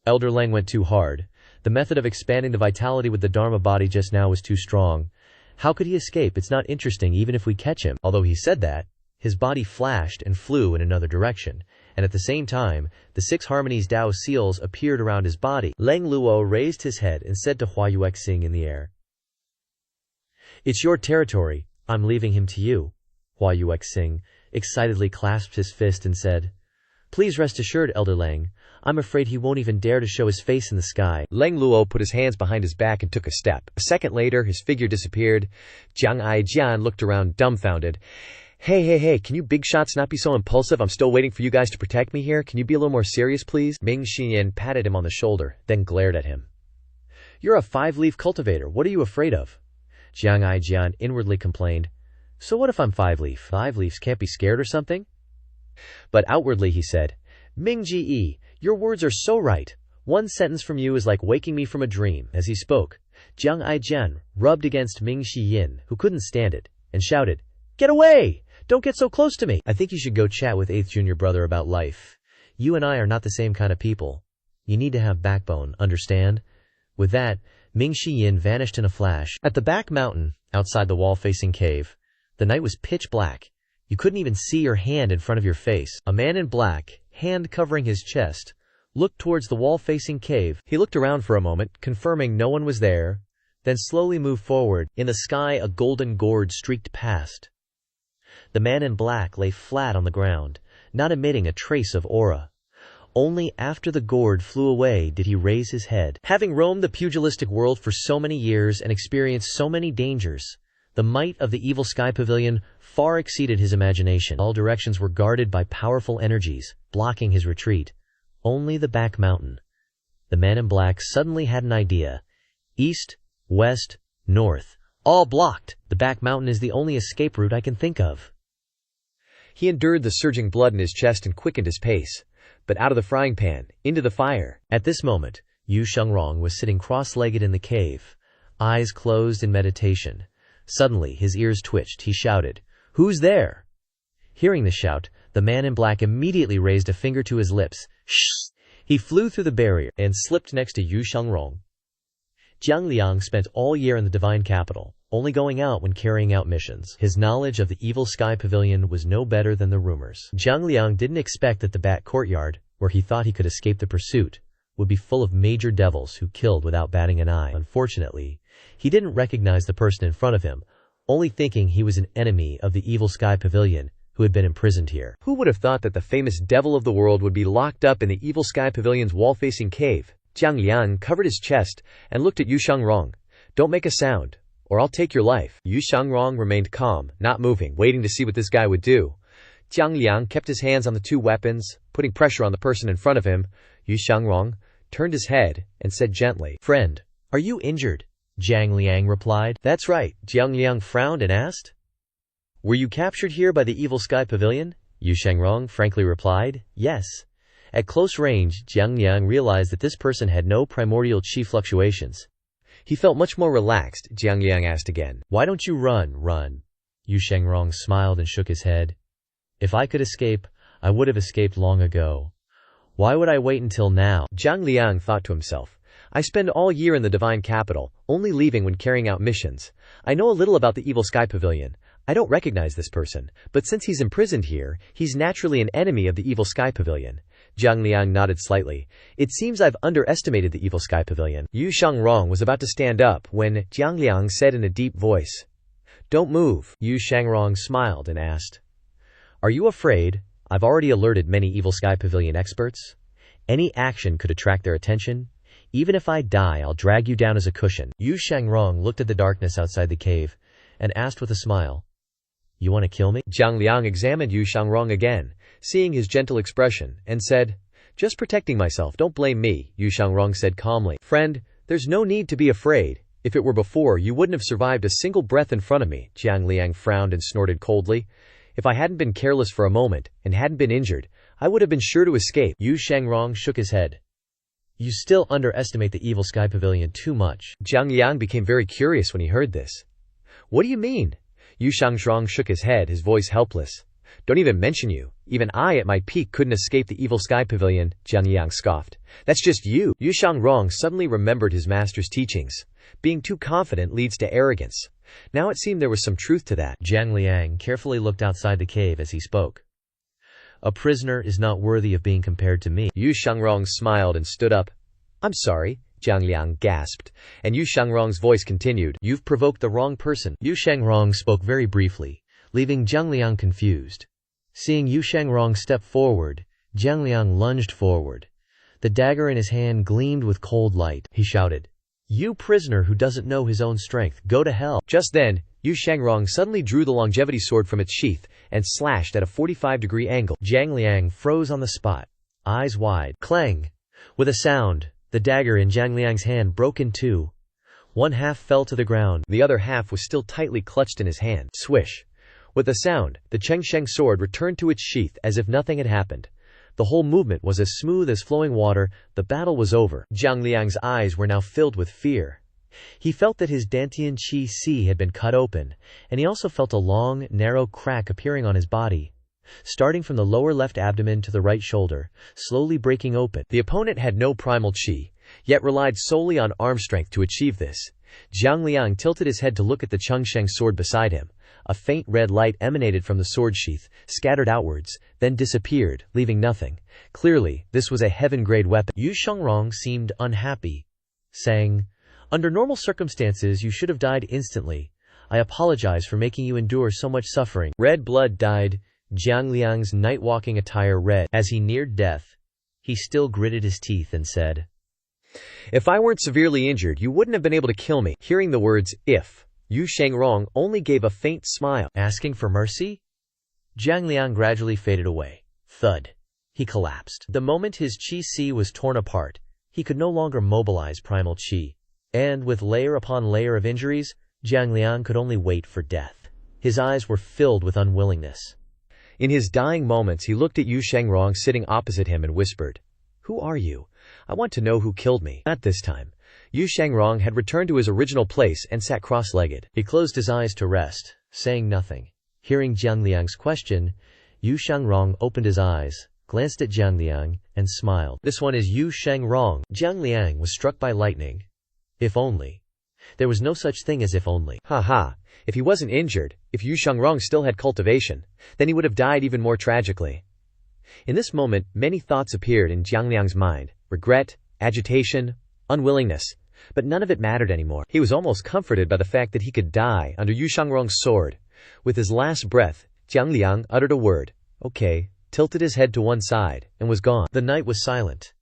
"Elder Lang went too hard. The method of expanding the vitality with the Dharma body just now was too strong. How could he escape? It's not interesting even if we catch him." Although he said that, his body flashed and flew in another direction, and at the same time, the 6 harmonies Tao seals appeared around his body. Lang Luo raised his head and said to Hua Yuexing in the air, "It's your territory. I'm leaving him to you." Hua Yuexing excitedly clasped his fist and said, "Please rest assured, Elder Lang. I'm afraid he won't even dare to show his face in the sky." Lang Luo put his hands behind his back and took a step. A second later, his figure disappeared. Jiang Aijian looked around dumbfounded. Hey, can you big shots not be so impulsive? I'm still waiting for you guys to protect me here. Can you be a little more serious, please?" Ming Xinyan patted him on the shoulder, then glared at him. "You're a 5-leaf cultivator. What are you afraid of?" Jiang Aijian inwardly complained. "So what if I'm 5-leaf? 5-leafs can't be scared or something?" But outwardly he said, "Ming Ji, your words are so right. One sentence from you is like waking me from a dream." As he spoke, Jiang Aijian rubbed against Ming Xinyan, who couldn't stand it, and shouted, "Get away! Don't get so close to me." "I think you should go chat with 8th junior brother about life. You and I are not the same kind of people. You need to have backbone, understand?" With that, Ming Xinyan vanished in a flash. At the back mountain, outside the wall-facing cave, the night was pitch black. You couldn't even see your hand in front of your face. A man in black, hand covering his chest, looked towards the wall-facing cave. He looked around for a moment, confirming no one was there, then slowly moved forward. In the sky, a golden gourd streaked past. The man in black lay flat on the ground, not emitting a trace of aura. Only after the gourd flew away did he raise his head. Having roamed the pugilistic world for so many years and experienced so many dangers, the might of the Evil Sky Pavilion far exceeded his imagination. All directions were guarded by powerful energies, blocking his retreat. Only the back mountain. The man in black suddenly had an idea. East, west, north, all blocked. The back mountain is the only escape route I can think of. He endured the surging blood in his chest and quickened his pace. But out of the frying pan, into the fire. At this moment, Yu Shengrong was sitting cross-legged in the cave, eyes closed in meditation. Suddenly, his ears twitched. He shouted, "Who's there?" Hearing the shout, the man in black immediately raised a finger to his lips. Shh! He flew through the barrier and slipped next to Yu Shengrong. Jiang Liang spent all year in the divine capital, only going out when carrying out missions. His knowledge of the Evil Sky Pavilion was no better than the rumors. Jiang Liang didn't expect that the Bat Courtyard, where he thought he could escape the pursuit, would be full of major devils who killed without batting an eye. Unfortunately, he didn't recognize the person in front of him, only thinking he was an enemy of the Evil Sky Pavilion who had been imprisoned here. Who would have thought that the famous devil of the world would be locked up in the Evil Sky Pavilion's wall-facing cave? Jiang Liang covered his chest and looked at Yu Shengrong. "Don't make a sound, or I'll take your life." Yu Xiangrong remained calm, not moving, waiting to see what this guy would do. Jiang Liang kept his hands on the two weapons, putting pressure on the person in front of him. Yu Xiangrong turned his head and said gently, "Friend, are you injured?" Jiang Liang replied. "That's right." Jiang Liang frowned and asked, "Were you captured here by the Evil Sky Pavilion?" Yu Xiangrong frankly replied, "Yes." At close range, Jiang Liang realized that this person had no primordial qi fluctuations. He felt much more relaxed. Jiang Liang asked again, "Why don't you run?" Yu Xiangrong smiled and shook his head. "If I could escape, I would have escaped long ago. Why would I wait until now?" Jiang Liang thought to himself, "I spend all year in the divine capital, only leaving when carrying out missions. I know a little about the Evil Sky Pavilion. I don't recognize this person, but since he's imprisoned here, he's naturally an enemy of the Evil Sky Pavilion." Jiang Liang nodded slightly. "It seems I've underestimated the Evil Sky Pavilion." Yu Xiangrong was about to stand up when Jiang Liang said in a deep voice, "Don't move." Yu Xiangrong smiled and asked, "Are you afraid? I've already alerted many Evil Sky Pavilion experts. Any action could attract their attention. Even if I die, I'll drag you down as a cushion." Yu Xiangrong looked at the darkness outside the cave and asked with a smile, "You want to kill me?" Jiang Liang examined Yu Xiangrong again, seeing his gentle expression, and said, "Just protecting myself, don't blame me." Yu Xiangrong said calmly, "Friend, there's no need to be afraid. If it were before, you wouldn't have survived a single breath in front of me." Jiang Liang frowned and snorted coldly. "If I hadn't been careless for a moment, and hadn't been injured, I would have been sure to escape." Yu Xiangrong shook his head. "You still underestimate the Evil Sky Pavilion too much." Jiang Liang became very curious when he heard this. "What do you mean?" Yu Xiangrong shook his head, his voice helpless. "Don't even mention you. Even I at my peak couldn't escape the Evil Sky Pavilion," Jiang Liang scoffed. "That's just you." Yu Xiangrong suddenly remembered his master's teachings. Being too confident leads to arrogance. Now it seemed there was some truth to that. Jiang Liang carefully looked outside the cave as he spoke. "A prisoner is not worthy of being compared to me." Yu Xiangrong smiled and stood up. "I'm sorry," Jiang Liang gasped, and Yu Xiangrong's voice continued, "You've provoked the wrong person." Yu Xiangrong spoke very briefly, leaving Jiang Liang confused. Seeing Yu Xiangrong step forward, Jiang Liang lunged forward. The dagger in his hand gleamed with cold light. He shouted, "You prisoner who doesn't know his own strength, go to hell." Just then, Yu Xiangrong suddenly drew the longevity sword from its sheath and slashed at a 45-degree angle. Jiang Liang froze on the spot, eyes wide. Clang! With a sound, the dagger in Jiang Liang's hand broke in two. One half fell to the ground. The other half was still tightly clutched in his hand. Swish! With a sound, the Chengsheng sword returned to its sheath as if nothing had happened. The whole movement was as smooth as flowing water. The battle was over. Jiang Liang's eyes were now filled with fear. He felt that his Dantian Qi Si had been cut open, and he also felt a long, narrow crack appearing on his body, starting from the lower left abdomen to the right shoulder, slowly breaking open. The opponent had no primal qi, yet relied solely on arm strength to achieve this. Jiang Liang tilted his head to look at the Chengsheng sword beside him. A faint red light emanated from the sword sheath, scattered outwards, then disappeared, leaving nothing. Clearly, this was a heaven-grade weapon. Yu Xiangrong seemed unhappy, saying, "Under normal circumstances you should have died instantly. I apologize for making you endure so much suffering." Red blood dyed Jiang Liang's night-walking attire red. As he neared death, he still gritted his teeth and said, "If I weren't severely injured, you wouldn't have been able to kill me." Hearing the words, "if," Yu Xiangrong only gave a faint smile. Asking for mercy? Jiang Liang gradually faded away. Thud. He collapsed. The moment his Qi Si was torn apart, he could no longer mobilize primal Qi. And with layer upon layer of injuries, Jiang Liang could only wait for death. His eyes were filled with unwillingness. In his dying moments, he looked at Yu Xiangrong sitting opposite him and whispered, "Who are you? I want to know who killed me." At this time, Yu Xiangrong had returned to his original place and sat cross-legged. He closed his eyes to rest, saying nothing. Hearing Jiang Liang's question, Yu Xiangrong opened his eyes, glanced at Jiang Liang, and smiled. "This one is Yu Xiangrong." Jiang Liang was struck by lightning. If only. There was no such thing as if only. Ha! If he wasn't injured, if Yu Xiangrong still had cultivation, then he would have died even more tragically. In this moment, many thoughts appeared in Jiang Liang's mind. Regret, agitation, unwillingness. But none of it mattered anymore. He was almost comforted by the fact that he could die under Yu Xiangrong's sword. With his last breath, Jiang Liang uttered a word, "Okay," tilted his head to one side, and was gone. The night was silent.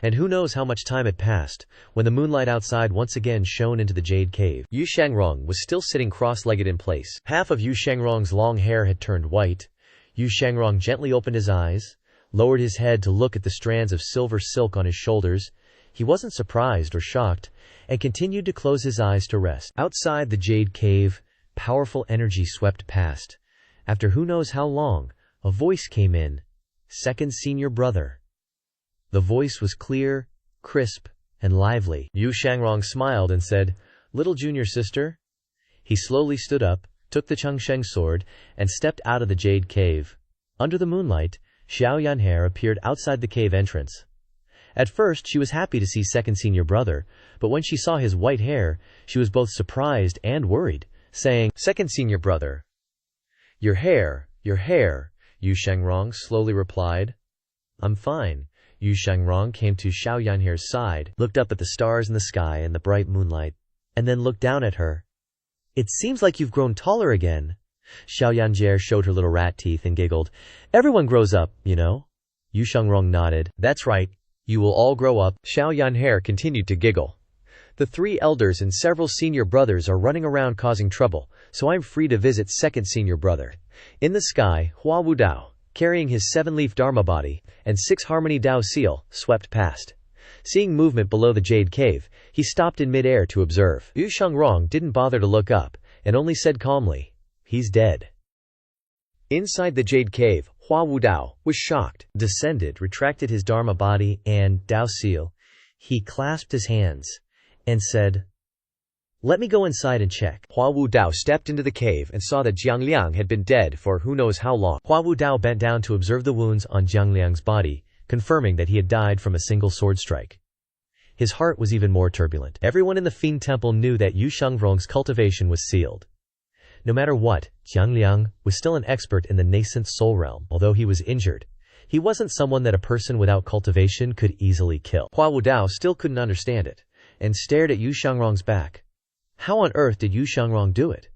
And who knows how much time had passed, when the moonlight outside once again shone into the jade cave. Yu Shangrong was still sitting cross-legged in place. Half of Yu Shangrong's long hair had turned white. Yu Shangrong gently opened his eyes, lowered his head to look at the strands of silver silk on his shoulders. He wasn't surprised or shocked, and continued to close his eyes to rest. Outside the jade cave, powerful energy swept past. After who knows how long, a voice came in. Second senior brother. The voice was clear, crisp, and lively. Yu Shangrong smiled and said, "Little junior sister?" He slowly stood up, took the Chengsheng sword, and stepped out of the jade cave. Under the moonlight, Xiao Yanhe appeared outside the cave entrance. At first, she was happy to see second senior brother, but when she saw his white hair, she was both surprised and worried, saying, "Second senior brother." Your hair, Yu Shangrong slowly replied. "I'm fine." Yu Shangrong came to Xiao Yanhe's side, looked up at the stars in the sky and the bright moonlight, and then looked down at her. "It seems like you've grown taller again." Xiao Yanhe showed her little rat teeth and giggled. "Everyone grows up, you know." Yu Shangrong nodded. "That's right. You will all grow up." Xiao Yanhe continued to giggle. "The 3 elders and several senior brothers are running around causing trouble, so I'm free to visit second senior brother." In the sky, Hua Wu Dao, carrying his 7-leaf Dharma body, and 6 Harmony Dao seal, swept past. Seeing movement below the jade cave, he stopped in mid-air to observe. Yu Shangrong didn't bother to look up, and only said calmly, "He's dead." Inside the jade cave, Hua Wu Dao was shocked, descended, retracted his Dharma body and Dao seal. He clasped his hands and said, "Let me go inside and check." Hua Wu Dao stepped into the cave and saw that Jiang Liang had been dead for who knows how long. Hua Wu Dao bent down to observe the wounds on Jiang Liang's body, confirming that he had died from a single sword strike. His heart was even more turbulent. Everyone in the Fiend Temple knew that Yu Shangrong's cultivation was sealed. No matter what, Jiang Liang was still an expert in the nascent soul realm. Although he was injured, he wasn't someone that a person without cultivation could easily kill. Hua Wu Dao still couldn't understand it, and stared at Yu Shangrong's back. How on earth did Yu Shangrong do it?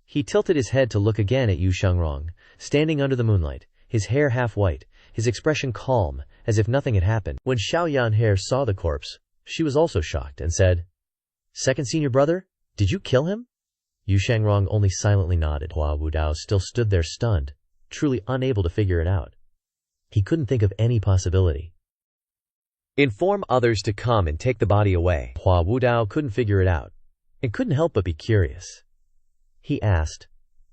He tilted his head to look again at Yu Shangrong, standing under the moonlight, his hair half white, his expression calm, as if nothing had happened. When Xiao Yanhe saw the corpse, she was also shocked and said, "Second senior brother, did you kill him?" Yu Shangrong only silently nodded. Hua Wu Dao still stood there stunned, truly unable to figure it out. He couldn't think of any possibility. "Inform others to come and take the body away." Hua Wu Dao couldn't figure it out, and couldn't help but be curious. He asked,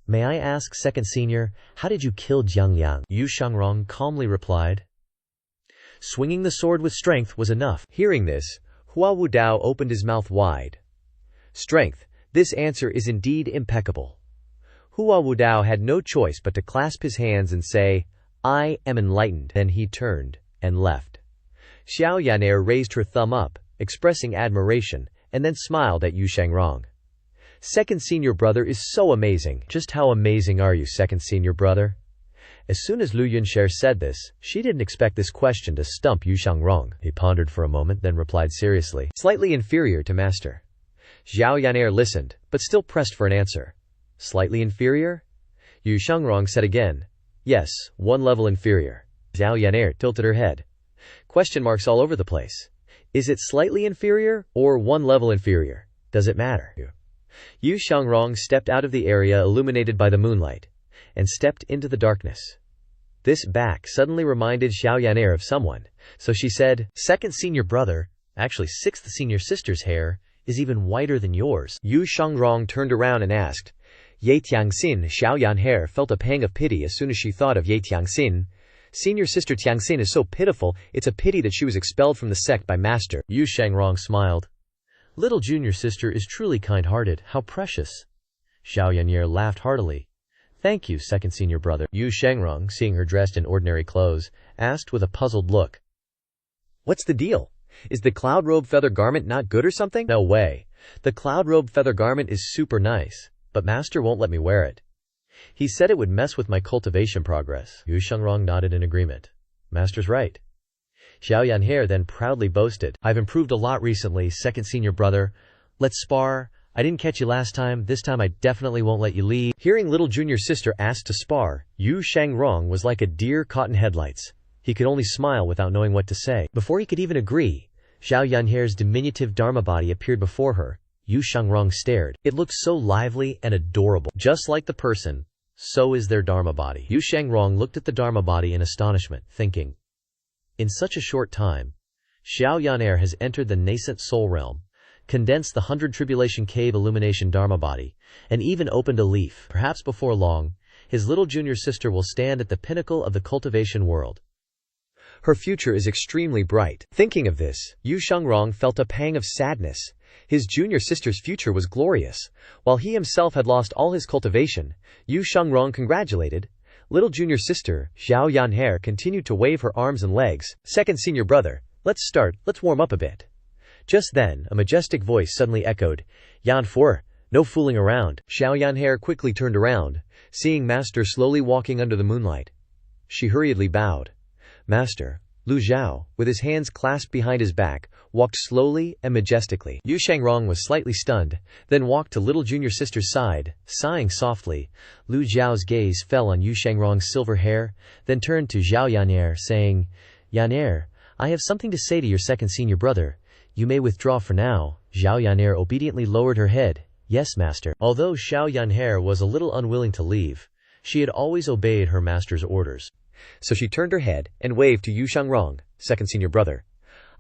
"May I ask, second senior, how did you kill Jiang Liang?" Yu Shangrong calmly replied, "Swinging the sword with strength was enough." Hearing this, Hua Wu Dao opened his mouth wide. "Strength. This answer is indeed impeccable." Hua Wu Dao had no choice but to clasp his hands and say, "I am enlightened." Then he turned and left. Xiao Yan'er raised her thumb up, expressing admiration, and then smiled at Yu Shangrong. "Second senior brother is so amazing." "Just how amazing are you, second senior brother?" As soon as Lu Yunshare said this, she didn't expect this question to stump Yu Shangrong. He pondered for a moment, then replied seriously, "Slightly inferior to master." Xiao Yan'er listened, but still pressed for an answer. "Slightly inferior?" Yu Shangrong said again, "Yes, 1 level inferior." Xiao Yan'er tilted her head. Question marks all over the place. Is it slightly inferior, or 1 level inferior? Does it matter? Yu Shangrong stepped out of the area illuminated by the moonlight, and stepped into the darkness. This back suddenly reminded Xiao Yan'er of someone, so she said, "Second senior brother, actually 6th senior sister's hair, is even whiter than yours." Yu Shangrong turned around and asked, "Ye Tiangxin?" Xiao Yan'er felt a pang of pity as soon as she thought of Ye Tiangxin. Senior sister Tiangxin is so pitiful, it's a pity that she was expelled from the sect by master. Yu Shangrong smiled. "Little junior sister is truly kind-hearted, how precious." Xiao Yan'er laughed heartily. "Thank you, second senior brother." Yu Shangrong, seeing her dressed in ordinary clothes, asked with a puzzled look, "What's the deal? Is the cloud robe feather garment not good or something?" "No way. The cloud robe feather garment is super nice, but master won't let me wear it. He said it would mess with my cultivation progress." Yu Shangrong nodded in agreement. "Master's right." Xiao Yan'er then proudly boasted, "I've improved a lot recently, second senior brother. Let's spar. I didn't catch you last time, this time I definitely won't let you leave." Hearing little junior sister asked to spar, Yu Shangrong was like a deer caught in headlights. He could only smile without knowing what to say. Before he could even agree, Zhao Yanhair's diminutive dharma body appeared before her. Yu Shangrong stared. It looked so lively and adorable. Just like the person, so is their dharma body. Yu Shangrong looked at the dharma body in astonishment, thinking, in such a short time, Zhao Yanhair has entered the nascent soul realm, condensed the 100 Tribulation Cave illumination dharma body, and even opened a leaf. Perhaps before long, his little junior sister will stand at the pinnacle of the cultivation world. Her future is extremely bright. Thinking of this, Yu Shangrong felt a pang of sadness. His junior sister's future was glorious. While he himself had lost all his cultivation, Yu Shangrong congratulated. Little junior sister, Zhao Yanhair, continued to wave her arms and legs. Second senior brother, let's start, let's warm up a bit. Just then, a majestic voice suddenly echoed, Yan Fu, no fooling around. Zhao Yanhair quickly turned around, seeing Master slowly walking under the moonlight. She hurriedly bowed. Master, Lu Zhou, with his hands clasped behind his back, walked slowly and majestically. Yu Shangrong was slightly stunned, then walked to little junior sister's side, sighing softly. Lu Zhao's gaze fell on Yu Shangrong's silver hair, then turned to Zhao Yanhair, saying, Yanhair, I have something to say to your second senior brother. You may withdraw for now. Zhao Yanhair obediently lowered her head. Yes, master. Although Zhao Yanhair was a little unwilling to leave, she had always obeyed her master's orders. So she turned her head and waved to Yu Shangrong, second senior brother.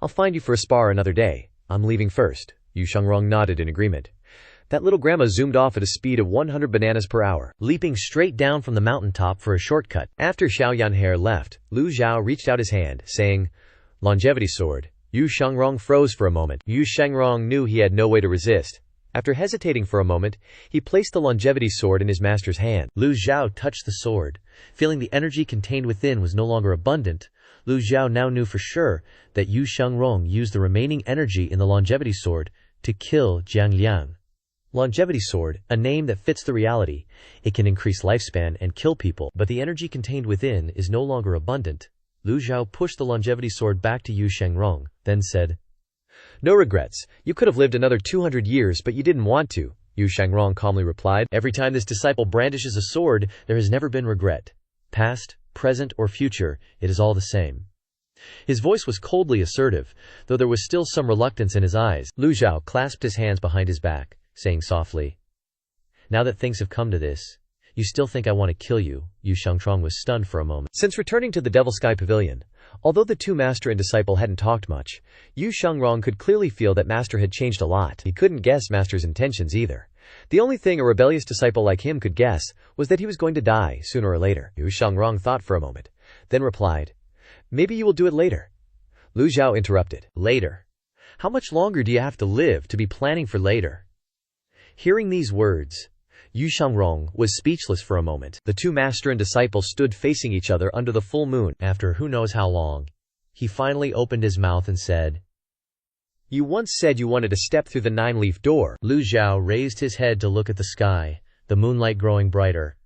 I'll find you for a spar another day. I'm leaving first. Yu Shangrong nodded in agreement. That little grandma zoomed off at a speed of 100 bananas per hour, leaping straight down from the mountaintop for a shortcut. After Zhao Yanhair left, Lu Zhou reached out his hand, saying, Longevity sword. Yu Shangrong froze for a moment. Yu Shangrong knew he had no way to resist. After hesitating for a moment, he placed the longevity sword in his master's hand. Lu Zhou touched the sword. Feeling the energy contained within was no longer abundant, Lu Zhou now knew for sure that Yu Shangrong used the remaining energy in the longevity sword to kill Jiang Liang. Longevity sword, a name that fits the reality. It can increase lifespan and kill people, but the energy contained within is no longer abundant. Lu Zhou pushed the longevity sword back to Yu Shangrong, then said, No regrets. You could have lived another 200 years, but you didn't want to, Yu Shangrong calmly replied. Every time this disciple brandishes a sword, there has never been regret. Past, present, or future, it is all the same. His voice was coldly assertive, though there was still some reluctance in his eyes. Lu Zhou clasped his hands behind his back, saying softly, Now that things have come to this, you still think I want to kill you? Yu Shangrong was stunned for a moment. Since returning to the Evil Sky Pavilion, although the two master and disciple hadn't talked much, Yu Shangrong could clearly feel that master had changed a lot. He couldn't guess master's intentions either. The only thing a rebellious disciple like him could guess was that he was going to die sooner or later. Yu Shangrong thought for a moment, then replied, Maybe you will do it later. Lu Zhou interrupted. Later? How much longer do you have to live to be planning for later? Hearing these words, Yu Shangrong was speechless for a moment. The two master and disciple stood facing each other under the full moon. After who knows how long, he finally opened his mouth and said, You once said you wanted to step through the 9-leaf door. Lu Zhou raised his head to look at the sky, the moonlight growing brighter.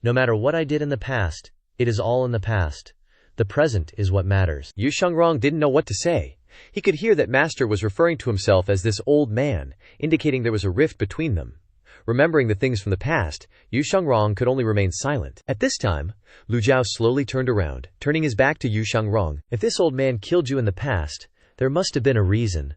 No matter what I did in the past, it is all in the past. The present is what matters. Yu Shangrong didn't know what to say. He could hear that master was referring to himself as this old man, indicating there was a rift between them. Remembering the things from the past, Yu Shangrong could only remain silent. At this time, Lu Zhou slowly turned around, turning his back to Yu Shangrong. If this old man killed you in the past, there must have been a reason.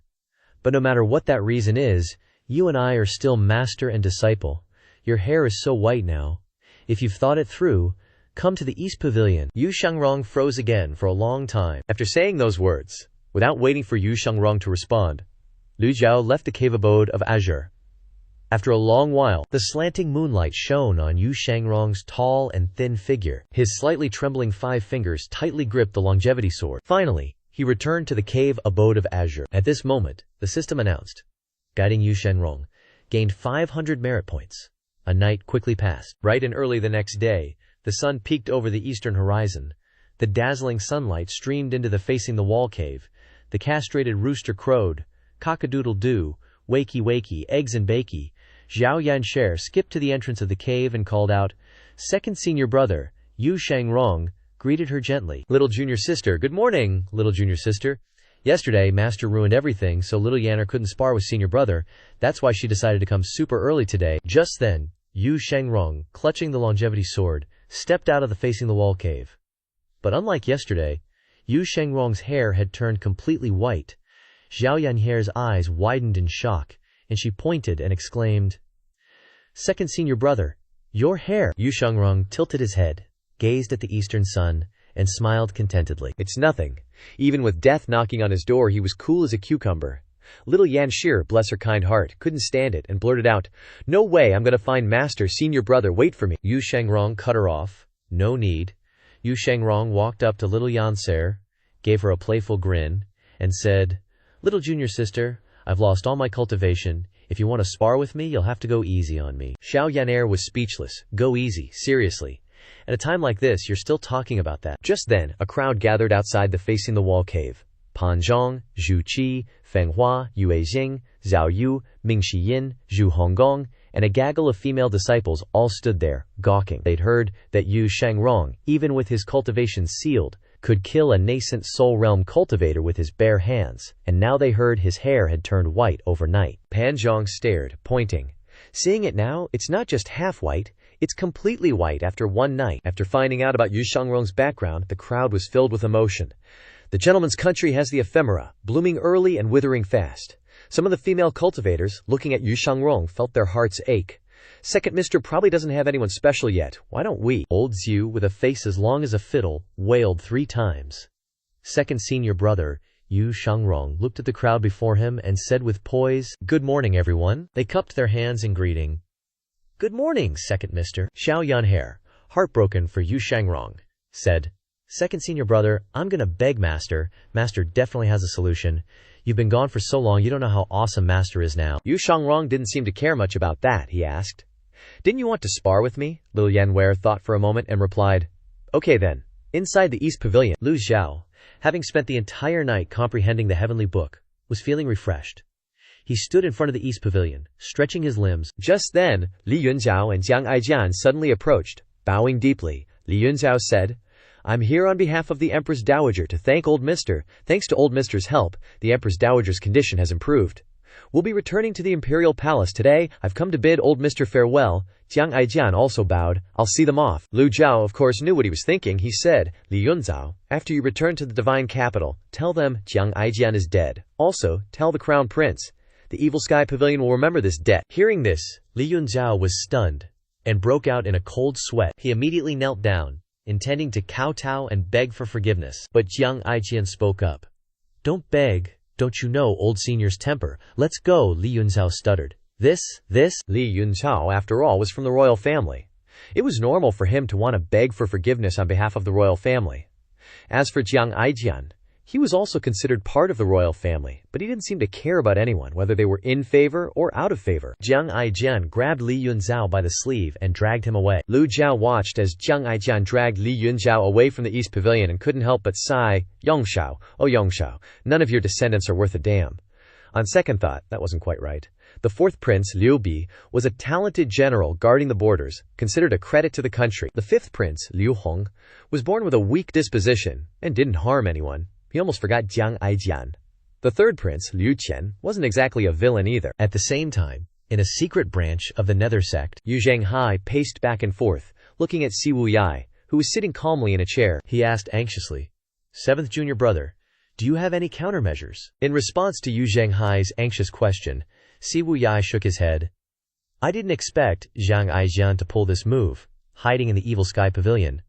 But no matter what that reason is, you and I are still master and disciple. Your hair is so white now. If you've thought it through, come to the East Pavilion. Yu Shangrong froze again for a long time. After saying those words, without waiting for Yu Shangrong to respond, Lu Zhou left the cave abode of Azure. After a long while, the slanting moonlight shone on Yu Shangrong's tall and thin figure. His slightly trembling 5 fingers tightly gripped the longevity sword. Finally, he returned to the cave abode of Azure. At this moment, the system announced, guiding Yu Shangrong, gained 500 merit points. A night quickly passed. Bright and early the next day, the sun peeked over the eastern horizon. The dazzling sunlight streamed into the facing the wall cave. The castrated rooster crowed, cock-a-doodle-doo, wakey wakey, eggs and bakey. Zhao Yanhair skipped to the entrance of the cave and called out, Second senior brother, Yu Shangrong, greeted her gently. Little junior sister, good morning, little junior sister. Yesterday, master ruined everything, so little Yanner couldn't spar with senior brother. That's why she decided to come super early today. Just then, Yu Shangrong, clutching the longevity sword, stepped out of the facing the wall cave. But unlike yesterday, Yu Shengrong's hair had turned completely white. Zhao Yanhere's eyes widened in shock, and she pointed and exclaimed, "Second senior brother, your hair!" Yu Shengrong tilted his head, gazed at the eastern sun, and smiled contentedly. "It's nothing." Even with death knocking on his door, he was cool as a cucumber. Little Yan Shir, bless her kind heart, couldn't stand it and blurted out, "No way, I'm gonna find Master Senior Brother, wait for me." Yu Shengrong cut her off. "No need." Yu Shengrong walked up to little Yanser, gave her a playful grin, and said, "Little junior sister, I've lost all my cultivation. If you want to spar with me, you'll have to go easy on me." Xiao Yan'er was speechless. Go easy, seriously. At a time like this, you're still talking about that. Just then, a crowd gathered outside the facing-the-wall cave. Pan Zhang, Zhu Qi, Feng Hua, Yue Xing, Zhao Yu, Ming Shiyin, Zhu Honggong, and a gaggle of female disciples all stood there, gawking. They'd heard that Yu Shengrong, even with his cultivation sealed, could kill a nascent Soul Realm cultivator with his bare hands, and now they heard his hair had turned white overnight. Pan Zhang stared, pointing. Seeing it now, it's not just half white, it's completely white after one night. After finding out about Yu Shengrong's background, the crowd was filled with emotion. The gentleman's country has the ephemera, blooming early and withering fast. Some of the female cultivators, looking at Yu Shengrong, felt their hearts ache. Second mister probably doesn't have anyone special yet. Why don't we? Old Zhu, with a face as long as a fiddle, wailed 3 times. Second senior brother, Yu Shengrong, looked at the crowd before him and said with poise, "Good morning, everyone." They cupped their hands in greeting. "Good morning, second mister." Xiao Yanher, heartbroken for Yu Shengrong, said, "Second senior brother, I'm gonna beg Master. Master definitely has a solution. You've been gone for so long, you don't know how awesome Master is now." Yu Shengrong didn't seem to care much about that, he asked. "Didn't you want to spar with me?" Lil Yanware thought for a moment and replied, "Okay then." Inside the East Pavilion, Lu Zhou, having spent the entire night comprehending the heavenly book, was feeling refreshed. He stood in front of the East Pavilion, stretching his limbs. Just then, Li Yunzhao and Jiang Aijian suddenly approached. Bowing deeply, Li Yunzhao said, "I'm here on behalf of the Empress Dowager to thank Old Mister. Thanks to Old Mister's help, the Empress Dowager's condition has improved. We'll be returning to the Imperial Palace today. I've come to bid Old Mister farewell." Jiang Aijian also bowed. "I'll see them off." Lu Zhao, of course, knew what he was thinking. He said, "Li Yunzhao, after you return to the divine capital, tell them Jiang Aijian is dead. Also, tell the Crown Prince. The Evil Sky Pavilion will remember this debt." Hearing this, Li Yunzhao was stunned and broke out in a cold sweat. He immediately knelt down, intending to kowtow and beg for forgiveness. But Jiang Aijian spoke up. "Don't beg. Don't you know old senior's temper? Let's go," Li Yunzhao stuttered. This? Li Yunzhao, after all, was from the royal family. It was normal for him to want to beg for forgiveness on behalf of the royal family. As for Jiang Aijian, he was also considered part of the royal family, but he didn't seem to care about anyone, whether they were in favor or out of favor. Jiang Aijian grabbed Li Yunzhao by the sleeve and dragged him away. Lu Zhao watched as Jiang Aijian dragged Li Yunzhao away from the East Pavilion and couldn't help but sigh, "Yongshao, oh Yongshao, none of your descendants are worth a damn." On second thought, that wasn't quite right. The fourth prince, Liu Bi, was a talented general guarding the borders, considered a credit to the country. The fifth prince, Liu Hong, was born with a weak disposition and didn't harm anyone. He almost forgot Jiang Aijian. The third prince, Liu Qian, wasn't exactly a villain either. At the same time, in a secret branch of the Nether Sect, Yu Zhenghai paced back and forth, looking at Si Wu Yai, who was sitting calmly in a chair. He asked anxiously, "Seventh junior brother, do you have any countermeasures?" In response to Yu Zhenghai's anxious question, Si Wu Yai shook his head. "I didn't expect Jiang Aijian to pull this move, hiding in the Evil Sky Pavilion."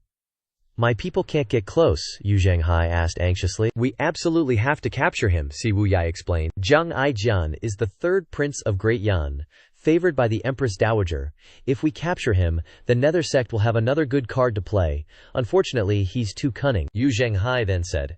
"My people can't get close," Yu Zhenghai asked anxiously. "We absolutely have to capture him," Si Wu Yai explained. "Jiang Aijian is the third prince of Great Yan, favored by the Empress Dowager. If we capture him, the Nether Sect will have another good card to play. Unfortunately, he's too cunning." Yu Zhenghai then said,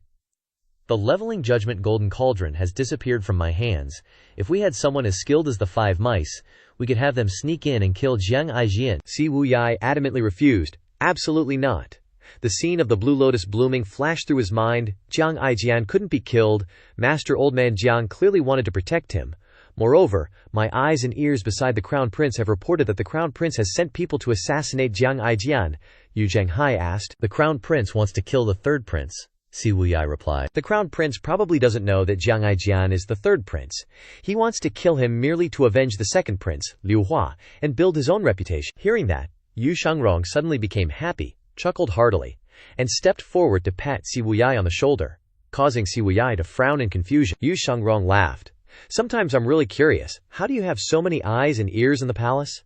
"The leveling judgment golden cauldron has disappeared from my hands. If we had someone as skilled as the 5 mice, we could have them sneak in and kill Jiang Aijian." Si Wu Yai adamantly refused. "Absolutely not." The scene of the blue lotus blooming flashed through his mind. Jiang Aijian couldn't be killed. Master Old Man Jiang clearly wanted to protect him. Moreover, my eyes and ears beside the Crown Prince have reported that the Crown Prince has sent people to assassinate Jiang Aijian. Yu Zhenghai asked. "The Crown Prince wants to kill the third prince," Si Wu Yai replied. "The Crown Prince probably doesn't know that Jiang Aijian is the third prince. He wants to kill him merely to avenge the second prince, Liu Hua, and build his own reputation." Hearing that, Yu Shengrong suddenly became happy, chuckled heartily. and stepped forward to pat Si Wuyai on the shoulder, causing Si Wuyai to frown in confusion. Yu Shangrong laughed. Sometimes I'm really curious, how do you have so many eyes and ears in the palace?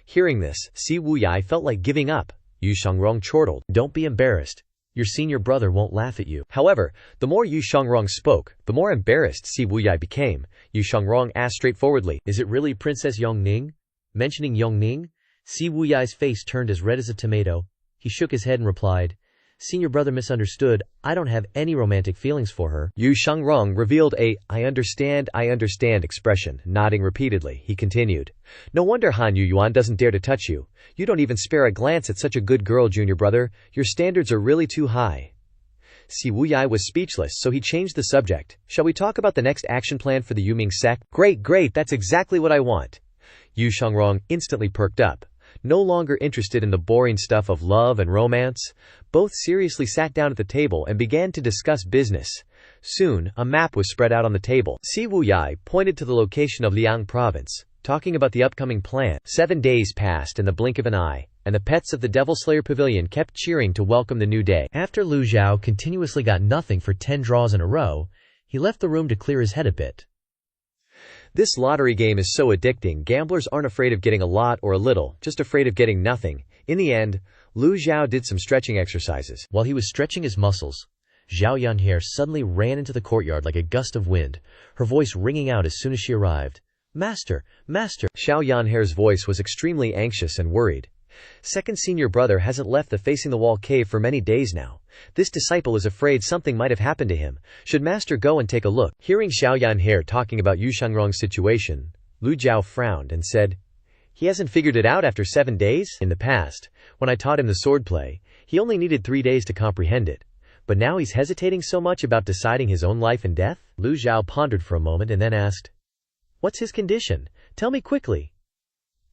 Hearing this, Si Wuyai felt like giving up. Yu Shangrong chortled. Don't be embarrassed. Your senior brother won't laugh at you. However, the more Yu Shangrong spoke, the more embarrassed Si Wuyai became. Yu Shangrong asked straightforwardly, Is it really Princess Yongning? Mentioning Yongning, Si Wuyai's face turned as red as a tomato. He shook his head and replied, Senior brother misunderstood. I don't have any romantic feelings for her. Yu Shangrong revealed a I understand expression, nodding repeatedly. He continued, No wonder Han Yuyuan doesn't dare to touch you. You don't even spare a glance at such a good girl, junior brother. Your standards are really too high. Si Wuyai was speechless, so he changed the subject. Shall we talk about the next action plan for the Yuming sect? Great, that's exactly what I want. Yu Shangrong instantly perked up. No longer interested in the boring stuff of love and romance, both seriously sat down at the table and began to discuss business. Soon, a map was spread out on the table. Si Wuyai pointed to the location of Liang province, talking about the upcoming plan. 7 days passed in the blink of an eye, and the pets of the Devil Slayer Pavilion kept cheering to welcome the new day. After Lu Zhou continuously got nothing for 10 draws in a row, he left the room to clear his head a bit. This lottery game is so addicting. Gamblers aren't afraid of getting a lot or a little, just afraid of getting nothing. In the end, Lu Zhou did some stretching exercises. While he was stretching his muscles, Zhao Yanhe suddenly ran into the courtyard like a gust of wind, her voice ringing out as soon as she arrived. Master! Master! Zhao Yanhe's voice was extremely anxious and worried. Second senior brother hasn't left the facing the wall cave for many days now. This disciple is afraid something might have happened to him. Should master go and take a look? Hearing Zhao Yanhe talking about Yu Shangrong's situation, Lu Zhou frowned and said, He hasn't figured it out after 7 days? In the past, when I taught him the swordplay, he only needed 3 days to comprehend it. But now he's hesitating so much about deciding his own life and death? Lu Zhou pondered for a moment and then asked, What's his condition? Tell me quickly.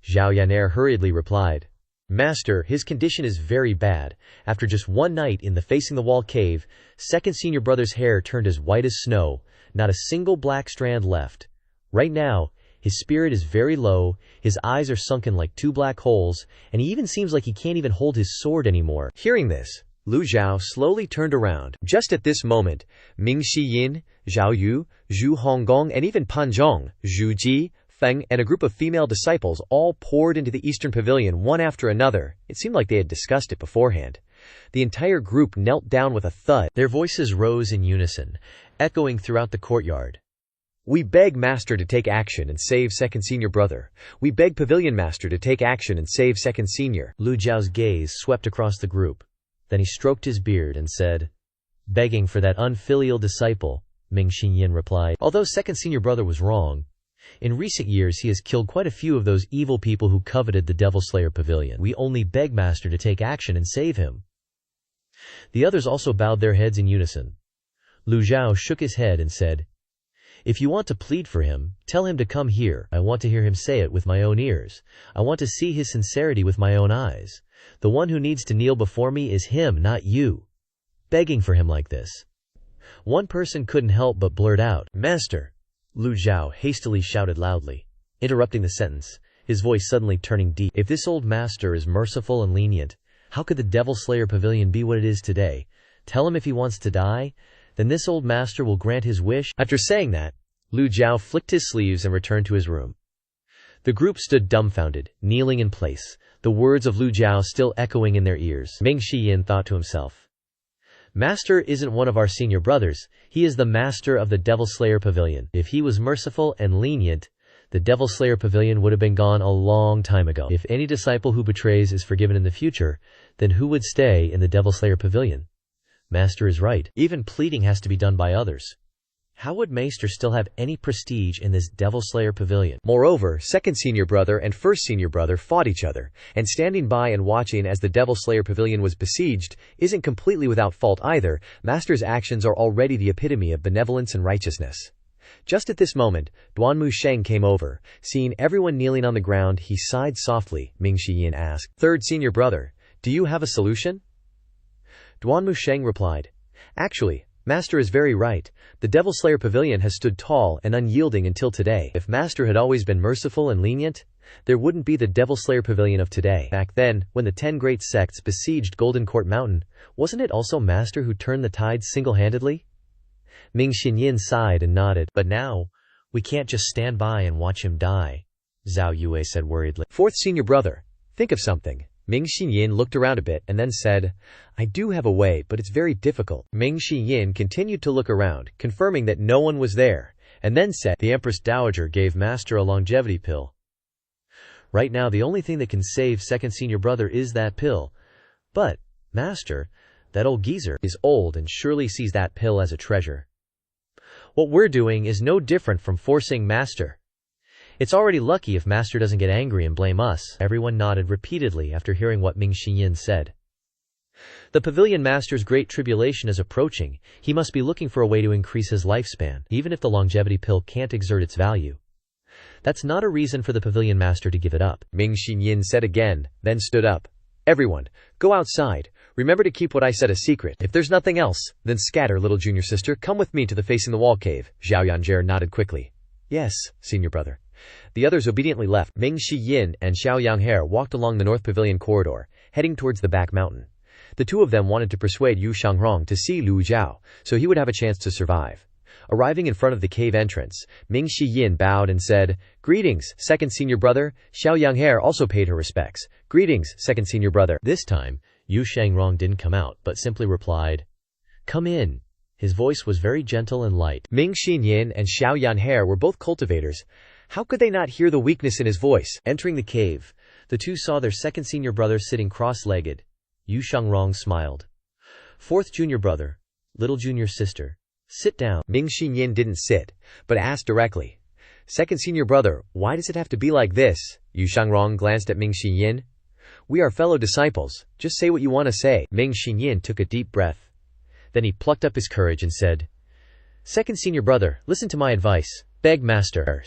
Zhao Yanhe hurriedly replied, Master, his condition is very bad. After just 1 night in the facing the wall cave, second senior brother's hair turned as white as snow, not a single black strand left. Right now, his spirit is very low, his eyes are sunken like 2 black holes, and he even seems like he can't even hold his sword anymore. Hearing this, Lu Zhou slowly turned around. Just at this moment, Ming Shiyin, Zhao Yu, Zhu Honggong, and even Pan Zhong, Zhu Ji, Feng, and a group of female disciples all poured into the Eastern Pavilion one after another. It seemed like they had discussed it beforehand. The entire group knelt down with a thud. Their voices rose in unison, echoing throughout the courtyard. We beg Master to take action and save second senior brother. We beg Pavilion Master to take action and save second senior. Lu Zhao's gaze swept across the group. Then he stroked his beard and said, Begging for that unfilial disciple, Ming Xinyin replied. Although second senior brother was wrong, in recent years he has killed quite a few of those evil people who coveted the Devil Slayer Pavilion. We only beg Master to take action and save him. The others also bowed their heads in unison. Lu Zhou shook his head and said, If you want to plead for him, tell him to come here. I want to hear him say it with my own ears. I want to see his sincerity with my own eyes. The one who needs to kneel before me is him, not you. Begging for him like this. One person couldn't help but blurt out, Master! Lu Zhou hastily shouted loudly, interrupting the sentence, his voice suddenly turning deep. If this old master is merciful and lenient, how could the Devil Slayer Pavilion be what it is today? Tell him if he wants to die, then this old master will grant his wish. After saying that, Lu Zhou flicked his sleeves and returned to his room. The group stood dumbfounded, kneeling in place, the words of Lu Zhou still echoing in their ears. Ming Shiyin thought to himself, Master isn't one of our senior brothers, he is the master of the Devil Slayer Pavilion. If he was merciful and lenient, the Devil Slayer Pavilion would have been gone a long time ago. If any disciple who betrays is forgiven in the future, then who would stay in the Devil Slayer Pavilion? Master is right. Even pleading has to be done by others. How would Maester still have any prestige in this Devil Slayer Pavilion? Moreover, second senior brother and first senior brother fought each other, and standing by and watching as the Devil Slayer Pavilion was besieged isn't completely without fault either. Master's actions are already the epitome of benevolence and righteousness. Just at this moment, Duanmu Sheng came over. Seeing everyone kneeling on the ground, he sighed softly. Ming Shiyin asked, Third senior brother, do you have a solution? Duanmu Sheng replied, Actually, Master is very right. The Devil Slayer Pavilion has stood tall and unyielding until today. If Master had always been merciful and lenient, there wouldn't be the Devil Slayer Pavilion of today. Back then, when the 10 great sects besieged Golden Court Mountain, wasn't it also Master who turned the tides single-handedly? Ming Xinyin sighed and nodded. But now, we can't just stand by and watch him die, Zhao Yue said worriedly. Fourth senior brother, think of something. Ming Xinyin looked around a bit and then said, I do have a way, but it's very difficult. Ming Xinyin continued to look around, confirming that no one was there, and then said, the Empress Dowager gave Master a longevity pill. Right now the only thing that can save second senior brother is that pill. But, Master, that old geezer is old and surely sees that pill as a treasure. What we're doing is no different from forcing Master. It's already lucky if Master doesn't get angry and blame us. Everyone nodded repeatedly after hearing what Ming Xinyin said. The Pavilion Master's great tribulation is approaching. He must be looking for a way to increase his lifespan, even if the longevity pill can't exert its value. That's not a reason for the Pavilion Master to give it up, Ming Xinyin said again, then stood up. Everyone, go outside. Remember to keep what I said a secret. If there's nothing else, then scatter, little junior sister. Come with me to the facing the wall cave. Zhao Yanjie nodded quickly. Yes, senior brother. The others obediently left. Ming Xinyin and Xiao Yanghe walked along the North Pavilion corridor, heading towards the back mountain. The two of them wanted to persuade Yu Shangrong to see Lu Zhou, so he would have a chance to survive. Arriving in front of the cave entrance, Ming Xinyin bowed and said, Greetings, second senior brother. Xiao Yanghe also paid her respects. Greetings, second senior brother. This time, Yu Shangrong didn't come out, but simply replied, Come in. His voice was very gentle and light. Ming Xinyin and Xiao Yanhe were both cultivators. How could they not hear the weakness in his voice? Entering the cave, the two saw their second senior brother sitting cross-legged. Yu Shangrong smiled. Fourth junior brother, little junior sister, sit down. Ming Xinyin didn't sit, but asked directly, Second senior brother, why does it have to be like this? Yu Shangrong glanced at Ming Xinyin. We are fellow disciples. Just say what you want to say. Ming Xinyin took a deep breath. Then he plucked up his courage and said, Second senior brother, listen to my advice. Beg Master.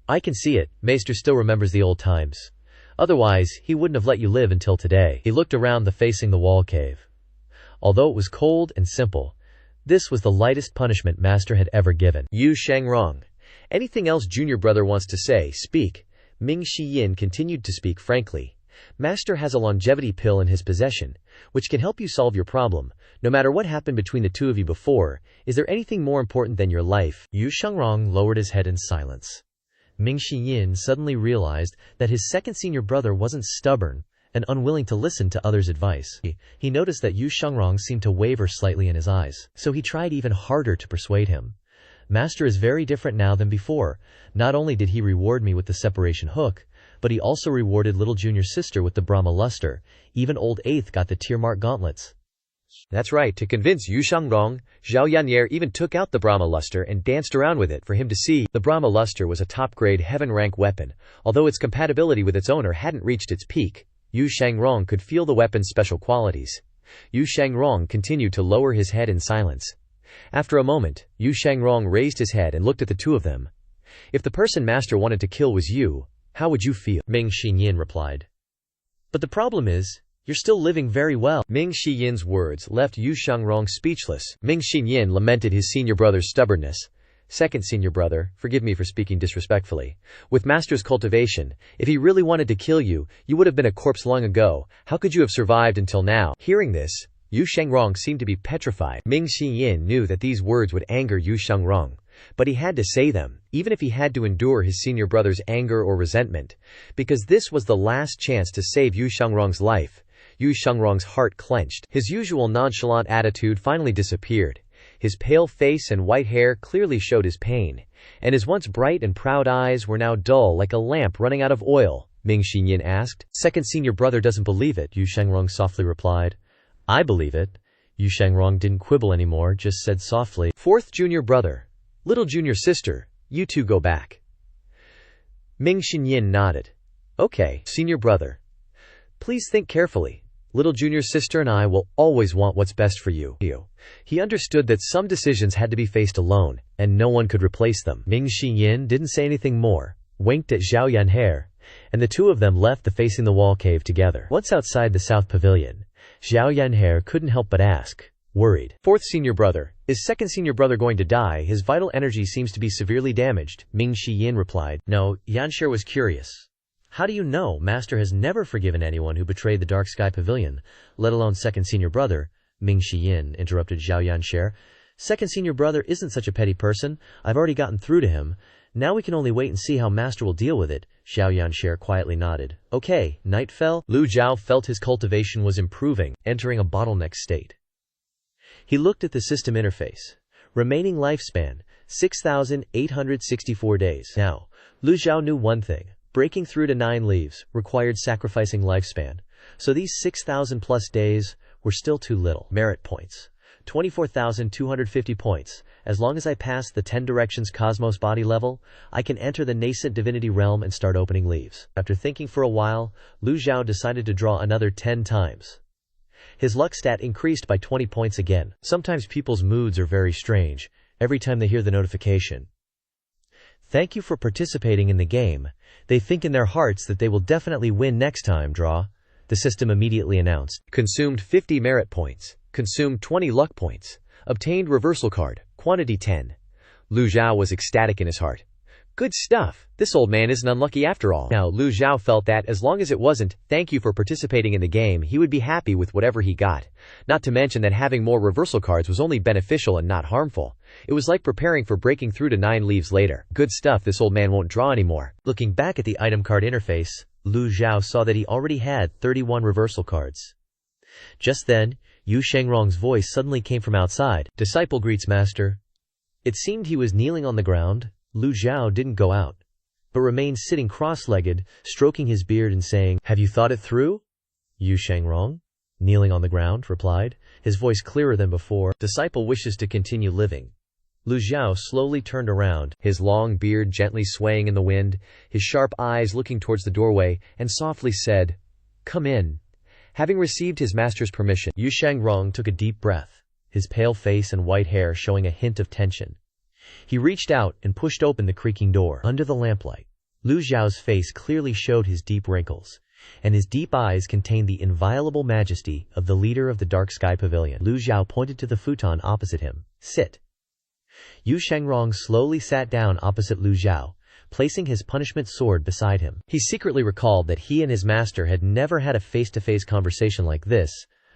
I can see it, Maester still remembers the old times. Otherwise, he wouldn't have let you live until today. He looked around the facing the wall cave. Although it was cold and simple, this was the lightest punishment Master had ever given. Yu Shangrong. Anything else junior brother wants to say, speak. Ming Xinyin continued to speak frankly. Master has a longevity pill in his possession, which can help you solve your problem. No matter what happened between the two of you before, is there anything more important than your life? Yu Shangrong lowered his head in silence. Ming Xinyin suddenly realized that his second senior brother wasn't stubborn and unwilling to listen to others' advice. He noticed that Yu Shangrong seemed to waver slightly in his eyes, so he tried even harder to persuade him. Master is very different now than before. Not only did he reward me with the separation hook, but he also rewarded little junior sister with the Brahma luster. Even old eighth got the tear mark gauntlets. That's right, to convince Yu Shangrong, Zhao Yanjie even took out the Brahma luster and danced around with it for him to see. The Brahma luster was a top-grade heaven-rank weapon. Although its compatibility with its owner hadn't reached its peak, Yu Shangrong could feel the weapon's special qualities. Yu Shangrong continued to lower his head in silence. After a moment, Yu Shangrong raised his head and looked at the two of them. If the person Master wanted to kill was you, how would you feel? Ming Xinyin replied. But the problem is, you're still living very well. Ming Xinyin's words left Yu Shangrong speechless. Ming Xinyin lamented his senior brother's stubbornness. Second senior brother, forgive me for speaking disrespectfully. With Master's cultivation, if he really wanted to kill you, you would have been a corpse long ago. How could you have survived until now? Hearing this, Yu Shangrong seemed to be petrified. Ming Xinyin knew that these words would anger Yu Shangrong, but he had to say them, even if he had to endure his senior brother's anger or resentment, because this was the last chance to save Yu Shangrong's life. Yu Shangrong's heart clenched. His usual nonchalant attitude finally disappeared. His pale face and white hair clearly showed his pain, and his once bright and proud eyes were now dull like a lamp running out of oil. Ming Xinyin asked. Second senior brother doesn't believe it, Yu Shangrong softly replied. I believe it. Yu Shangrong didn't quibble anymore, just said softly. Fourth junior brother, little junior sister, you two go back. Ming Xinyin nodded. Okay, senior brother. Please think carefully. Little junior sister and I will always want what's best for you. He understood that some decisions had to be faced alone, and no one could replace them. Ming Xinyin didn't say anything more, winked at Zhao Yanhe, and the two of them left the facing the wall cave together. Once outside the South Pavilion, Zhao Yanhe couldn't help but ask, worried. Fourth senior brother, Is second senior brother going to die? His vital energy seems to be severely damaged, Ming Shiyin replied. No, Yanshi was curious. How do you know? Master has never forgiven anyone who betrayed the Dark Sky Pavilion, let alone second senior brother. Ming Shiyin interrupted Zhao Yanshi. Second senior brother isn't such a petty person. I've already gotten through to him. Now we can only wait and see how Master will deal with it. Zhao Yanshi quietly nodded. Okay, night fell. Lu Zhou felt his cultivation was improving, entering a bottleneck state. He looked at the system interface. Remaining lifespan, 6,864 days. Now, Lu Zhou knew one thing. Breaking through to 9 leaves required sacrificing lifespan. So these 6,000 plus days were still too little. Merit points. 24,250 points. As long as I pass the 10 directions cosmos body level, I can enter the nascent divinity realm and start opening leaves. After thinking for a while, Lu Zhou decided to draw another 10 times. His luck stat increased by 20 points again. Sometimes people's moods are very strange, every time they hear the notification. Thank you for participating in the game. They think in their hearts that they will definitely win next time. Draw. The system immediately announced. Consumed 50 merit points. Consumed 20 luck points. Obtained reversal card. Quantity 10. Lu Zhou was ecstatic in his heart. Good stuff. This old man isn't unlucky after all. Now Lu Zhou felt that as long as it wasn't, thank you for participating in the game, he would be happy with whatever he got. Not to mention that having more reversal cards was only beneficial and not harmful. It was like preparing for breaking through to 9 leaves later. Good stuff, this old man won't draw anymore. Looking back at the item card interface, Lu Zhou saw that he already had 31 reversal cards. Just then, Yu Shengrong's voice suddenly came from outside. Disciple greets master. It seemed he was kneeling on the ground. Lu Zhou didn't go out, but remained sitting cross-legged, stroking his beard and saying, Have you thought it through? Yu Shengrong, kneeling on the ground, replied, his voice clearer than before. Disciple wishes to continue living. Lu Zhou slowly turned around, his long beard gently swaying in the wind, his sharp eyes looking towards the doorway, and softly said, Come in. Having received his master's permission, Yu Shengrong took a deep breath, his pale face and white hair showing a hint of tension. He reached out and pushed open the creaking door. Under the lamplight, Lu Zhao's face clearly showed his deep wrinkles, and his deep eyes contained the inviolable majesty of the leader of the Dark Sky Pavilion. Lu Zhou pointed to the futon opposite him. Sit. Yu Shengrong slowly sat down opposite Lu Zhou, placing his punishment sword beside him. He secretly recalled that he and his master had never had a face-to-face conversation like this.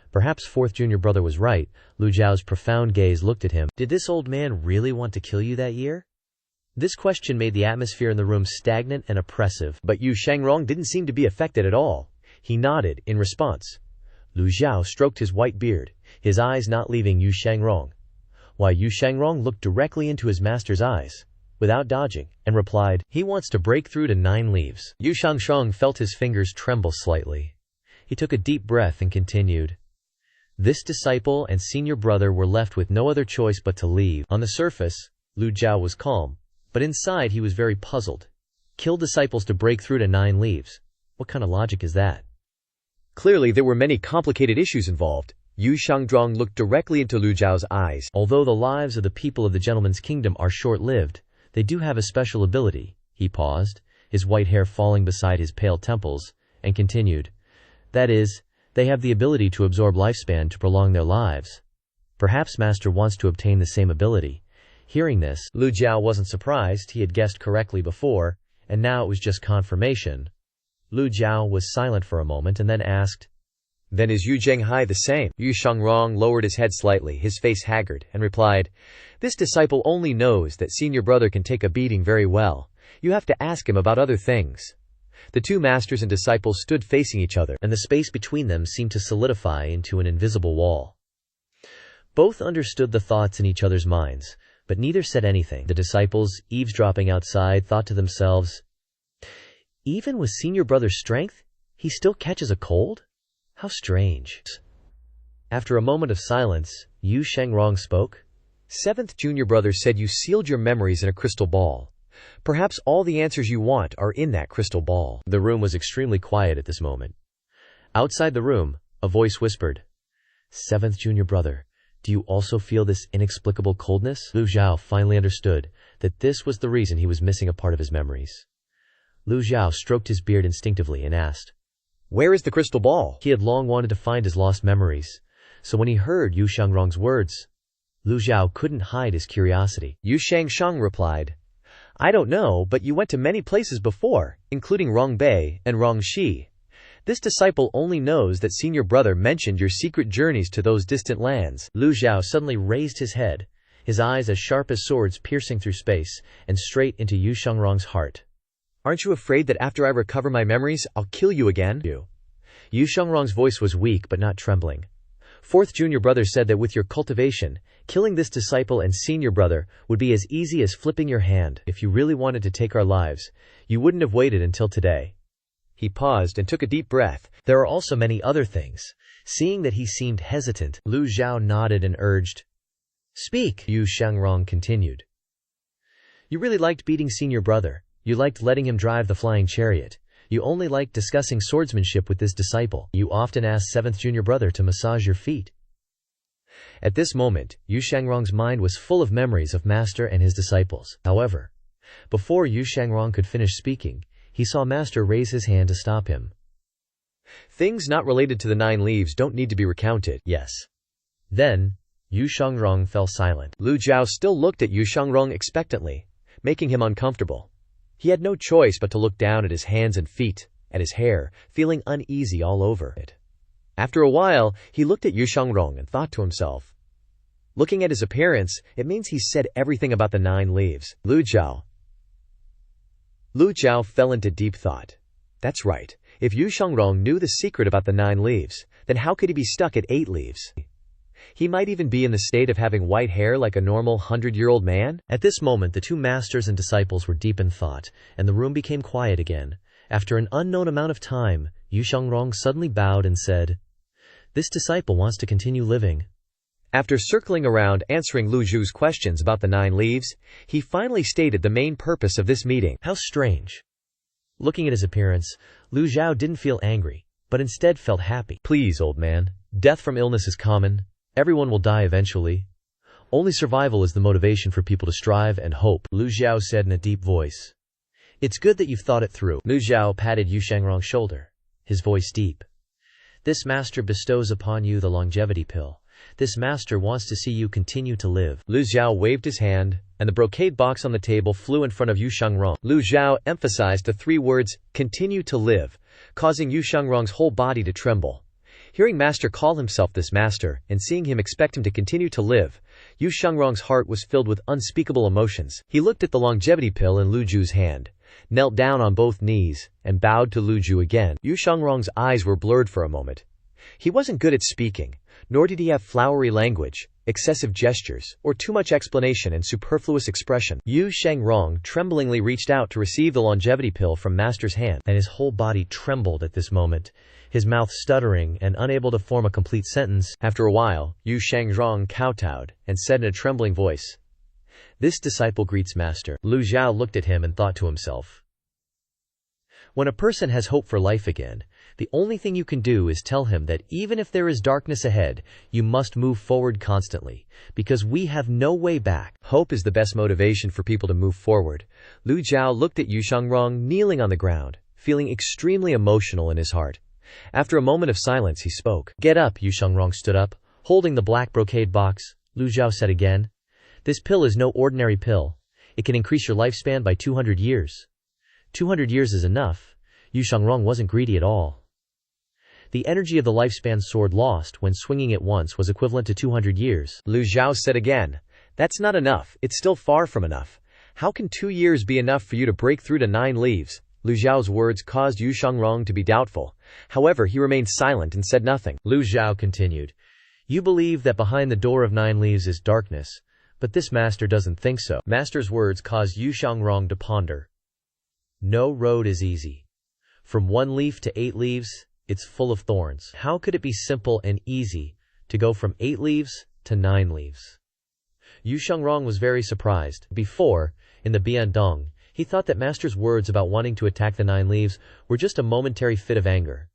Perhaps fourth junior brother was right. Lu Zhao's profound gaze looked at him. Did this old man really want to kill you that year? This question made the atmosphere in the room stagnant and oppressive, but Yu Shengrong didn't seem to be affected at all. He nodded in response. Lu Zhou stroked his white beard, his eyes not leaving Yu Shengrong, while Yu Shengrong looked directly into his master's eyes, without dodging, and replied, He wants to break through to 9 leaves. Yu Shengrong felt his fingers tremble slightly. He took a deep breath and continued. This disciple and senior brother were left with no other choice but to leave. On the surface, Lu Zhou was calm, but inside he was very puzzled. Kill disciples to break through to 9 leaves. What kind of logic is that? Clearly there were many complicated issues involved. Yu Shengrong looked directly into Lu Zhao's eyes. Although the lives of the people of the gentleman's kingdom are short-lived, they do have a special ability. He paused, his white hair falling beside his pale temples, and continued. That is, they have the ability to absorb lifespan to prolong their lives. Perhaps Master wants to obtain the same ability. Hearing this, Lu Zhou wasn't surprised. He had guessed correctly before, and now it was just confirmation. Lu Zhou was silent for a moment and then asked, Then is Yu Zhenghai the same? Yu Shengrong lowered his head slightly, his face haggard, and replied, This disciple only knows that senior brother can take a beating very well. You have to ask him about other things. The two masters and disciples stood facing each other, and the space between them seemed to solidify into an invisible wall. Both understood the thoughts in each other's minds, but neither said anything. The disciples, eavesdropping outside, thought to themselves, Even with senior brother's strength, he still catches a cold? How strange. After a moment of silence, Yu Shengrong spoke. 7th junior brother said you sealed your memories in a crystal ball. Perhaps all the answers you want are in that crystal ball. The room was extremely quiet at this moment. Outside the room, a voice whispered, 7th junior brother, do you also feel this inexplicable coldness? Lu Zhou finally understood that this was the reason he was missing a part of his memories. Lu Zhou stroked his beard instinctively and asked, Where is the crystal ball? He had long wanted to find his lost memories, so when he heard Yu Shengrong's words, Lu Zhou couldn't hide his curiosity. Yu Shangsheng replied, I don't know, but you went to many places before, including Rongbei and Rongxi. This disciple only knows that senior brother mentioned your secret journeys to those distant lands. Lu Zhou suddenly raised his head, his eyes as sharp as swords piercing through space, and straight into Yu Shengrong's heart. Aren't you afraid that after I recover my memories, I'll kill you again? Yu Shengrong's voice was weak but not trembling. Fourth junior brother said that with your cultivation, killing this disciple and senior brother would be as easy as flipping your hand. If you really wanted to take our lives, you wouldn't have waited until today. He paused and took a deep breath. There are also many other things. Seeing that he seemed hesitant, Lu Zhou nodded and urged, Speak, Yu Shengrong continued. You really liked beating senior brother. You liked letting him drive the flying chariot. You only liked discussing swordsmanship with this disciple. You often asked 7th junior brother to massage your feet. At this moment, Yu Shengrong's mind was full of memories of Master and his disciples. However, before Yu Shengrong could finish speaking, he saw Master raise his hand to stop him. Things not related to the 9 leaves don't need to be recounted. Yes. Then, Yu Shengrong fell silent. Lu Zhou still looked at Yu Shengrong expectantly, making him uncomfortable. He had no choice but to look down at his hands and feet, at his hair, feeling uneasy all over it. After a while, he looked at Yu Shengrong and thought to himself, looking at his appearance, it means he's said everything about the 9 leaves. Lu Zhou fell into deep thought. That's right. If Yu Shengrong knew the secret about the 9 leaves, then how could he be stuck at 8 leaves? He might even be in the state of having white hair like a normal 100-year-old man. At this moment, the 2 masters and disciples were deep in thought, and the room became quiet again. After an unknown amount of time, Yu Shengrong suddenly bowed and said, This disciple wants to continue living. After circling around answering Lu Zhou's questions about the 9 leaves, he finally stated the main purpose of this meeting. How strange. Looking at his appearance, Lu Zhou didn't feel angry, but instead felt happy. Please, old man. Death from illness is common. Everyone will die eventually. Only survival is the motivation for people to strive and hope, Lu Zhou said in a deep voice. It's good that you've thought it through. Lu Zhou patted Yu Shengrong's shoulder, his voice deep. This master bestows upon you the longevity pill. This master wants to see you continue to live. Lu Zhou waved his hand, and the brocade box on the table flew in front of Yu Shengrong. Lu Zhou emphasized the 3 words, continue to live, causing Yu Shengrong's whole body to tremble. Hearing Master call himself this master, and seeing him expect him to continue to live, Yu Shengrong's heart was filled with unspeakable emotions. He looked at the longevity pill in Lu Zhou's hand, knelt down on both knees, and bowed to Lu Zhou again. Yu Shengrong's eyes were blurred for a moment. He wasn't good at speaking, nor did he have flowery language, excessive gestures, or too much explanation and superfluous expression. Yu Shengrong tremblingly reached out to receive the longevity pill from Master's hand, and his whole body trembled at this moment, his mouth stuttering and unable to form a complete sentence. After a while, Yu Shengrong kowtowed and said in a trembling voice, This disciple greets Master. Lu Zhou looked at him and thought to himself, when a person has hope for life again, the only thing you can do is tell him that even if there is darkness ahead, you must move forward constantly, because we have no way back. Hope is the best motivation for people to move forward. Lu Zhou looked at Yu Shengrong kneeling on the ground, feeling extremely emotional in his heart. After a moment of silence, he spoke. Get up. Yu Shengrong stood up, holding the black brocade box. Lu Zhou said again, This pill is no ordinary pill. It can increase your lifespan by 200 years. 200 years is enough. Yu Shengrong wasn't greedy at all. The energy of the lifespan sword lost when swinging it once was equivalent to 200 years. Lu Zhou said again, That's not enough. It's still far from enough. How can 2 years be enough for you to break through to 9 leaves? Lu Zhao's words caused Yu Shengrong to be doubtful. However, he remained silent and said nothing. Lu Zhou continued, You believe that behind the door of 9 leaves is darkness, but this master doesn't think so. Master's words caused Yu Shengrong to ponder. No road is easy. From 1 leaf to 8 leaves, it's full of thorns. How could it be simple and easy to go from 8 leaves to 9 leaves? Yu Shengrong was very surprised. Before, in the Biandong, he thought that Master's words about wanting to attack the 9 leaves were just a momentary fit of anger.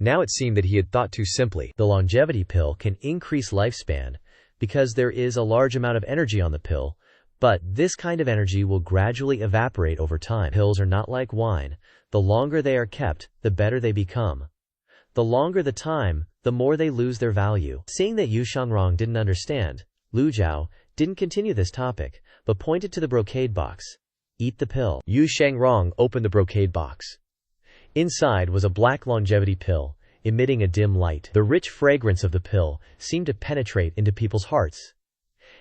Now it seemed that he had thought too simply. The longevity pill can increase lifespan because there is a large amount of energy on the pill, but this kind of energy will gradually evaporate over time. Pills are not like wine. The longer they are kept, the better they become. The longer the time, the more they lose their value. Seeing that Yu Shengrong didn't understand, Lu Zhou didn't continue this topic, but pointed to the brocade box. Eat the pill. Yu Shangrong opened the brocade box. Inside was a black longevity pill, emitting a dim light. The rich fragrance of the pill seemed to penetrate into people's hearts.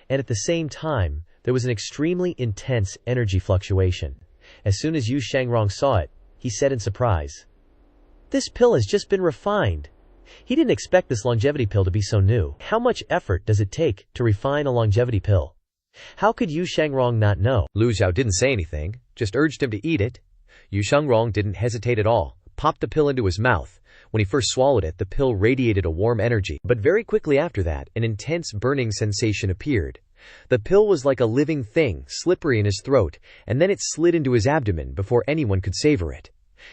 And at the same time, there was an extremely intense energy fluctuation. As soon as Yu Shangrong saw it, he said in surprise, "This pill has just been refined." He didn't expect this longevity pill to be so new. How much effort does it take to refine a longevity pill? How could Yu Shangrong not know? Lu Zhou didn't say anything, just urged him to eat it. Yu Shangrong didn't hesitate at all, popped the pill into his mouth. When he first swallowed it, the pill radiated a warm energy. But very quickly after that, an intense burning sensation appeared. The pill was like a living thing, slippery in his throat, and then it slid into his abdomen before anyone could savor it.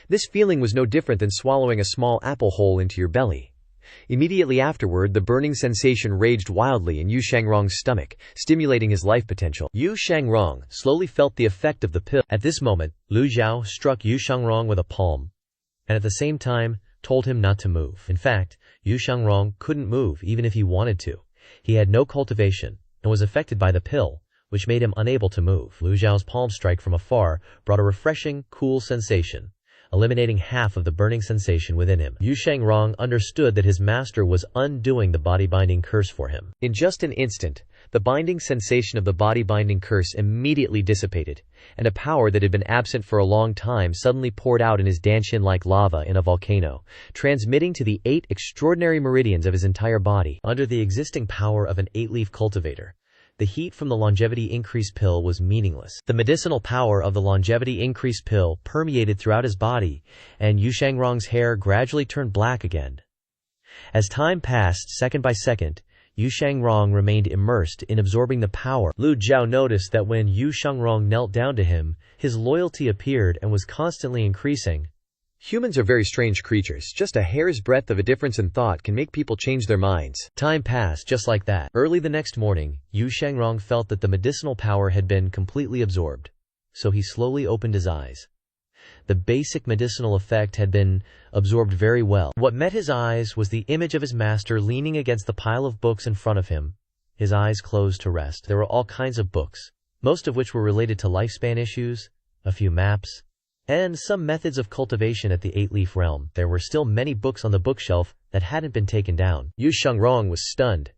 This feeling was no different than swallowing a small apple whole into your belly. Immediately afterward, the burning sensation raged wildly in Yu Shangrong's stomach, stimulating his life potential. Yu Shangrong slowly felt the effect of the pill. At this moment, Lu Zhou struck Yu Shangrong with a palm, and at the same time told him not to move. In fact, Yu Shangrong couldn't move even if he wanted to. He had no cultivation and was affected by the pill, which made him unable to move. Lu Zhao's palm strike from afar brought a refreshing, cool sensation, eliminating half of the burning sensation within him. Yu Shangrong understood that his master was undoing the body-binding curse for him. In just an instant, the binding sensation of the body-binding curse immediately dissipated, and a power that had been absent for a long time suddenly poured out in his danshin like lava in a volcano, transmitting to the 8 extraordinary meridians of his entire body. Under the existing power of an 8-leaf cultivator, the heat from the longevity increase pill was meaningless. The medicinal power of the longevity increase pill permeated throughout his body, and Yu Shangrong's hair gradually turned black again. As time passed second by second, Yu Shangrong remained immersed in absorbing the power. Lu Zhou noticed that when Yu Shangrong knelt down to him, his loyalty appeared and was constantly increasing. Humans are very strange creatures. Just a hair's breadth of a difference in thought can make people change their minds. Time passed just like that. Early the next morning, Yu Shangrong felt that the medicinal power had been completely absorbed, so he slowly opened his eyes. The basic medicinal effect had been absorbed very well. What met his eyes was the image of his master leaning against the pile of books in front of him, his eyes closed to rest. There were all kinds of books, most of which were related to lifespan issues, a few maps, and some methods of cultivation at the 8-leaf realm. There were still many books on the bookshelf that hadn't been taken down. Yu Shangrong was stunned.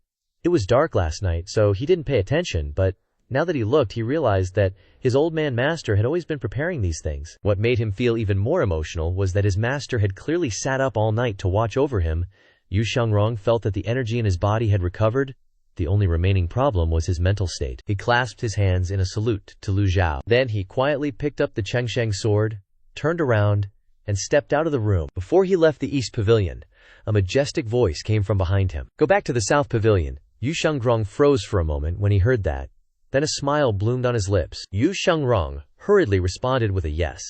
It was dark last night, so he didn't pay attention, but now that he looked, he realized that his old man master had always been preparing these things. What made him feel even more emotional was that his master had clearly sat up all night to watch over him. Yu Shangrong felt that the energy in his body had recovered. The only remaining problem was his mental state. He clasped his hands in a salute to Lu Zhou. Then he quietly picked up the Chengsheng sword, turned around, and stepped out of the room. Before he left the East Pavilion, a majestic voice came from behind him. "Go back to the South Pavilion." Yu Shangrong froze for a moment when he heard that. Then a smile bloomed on his lips. Yu Shangrong hurriedly responded with a yes,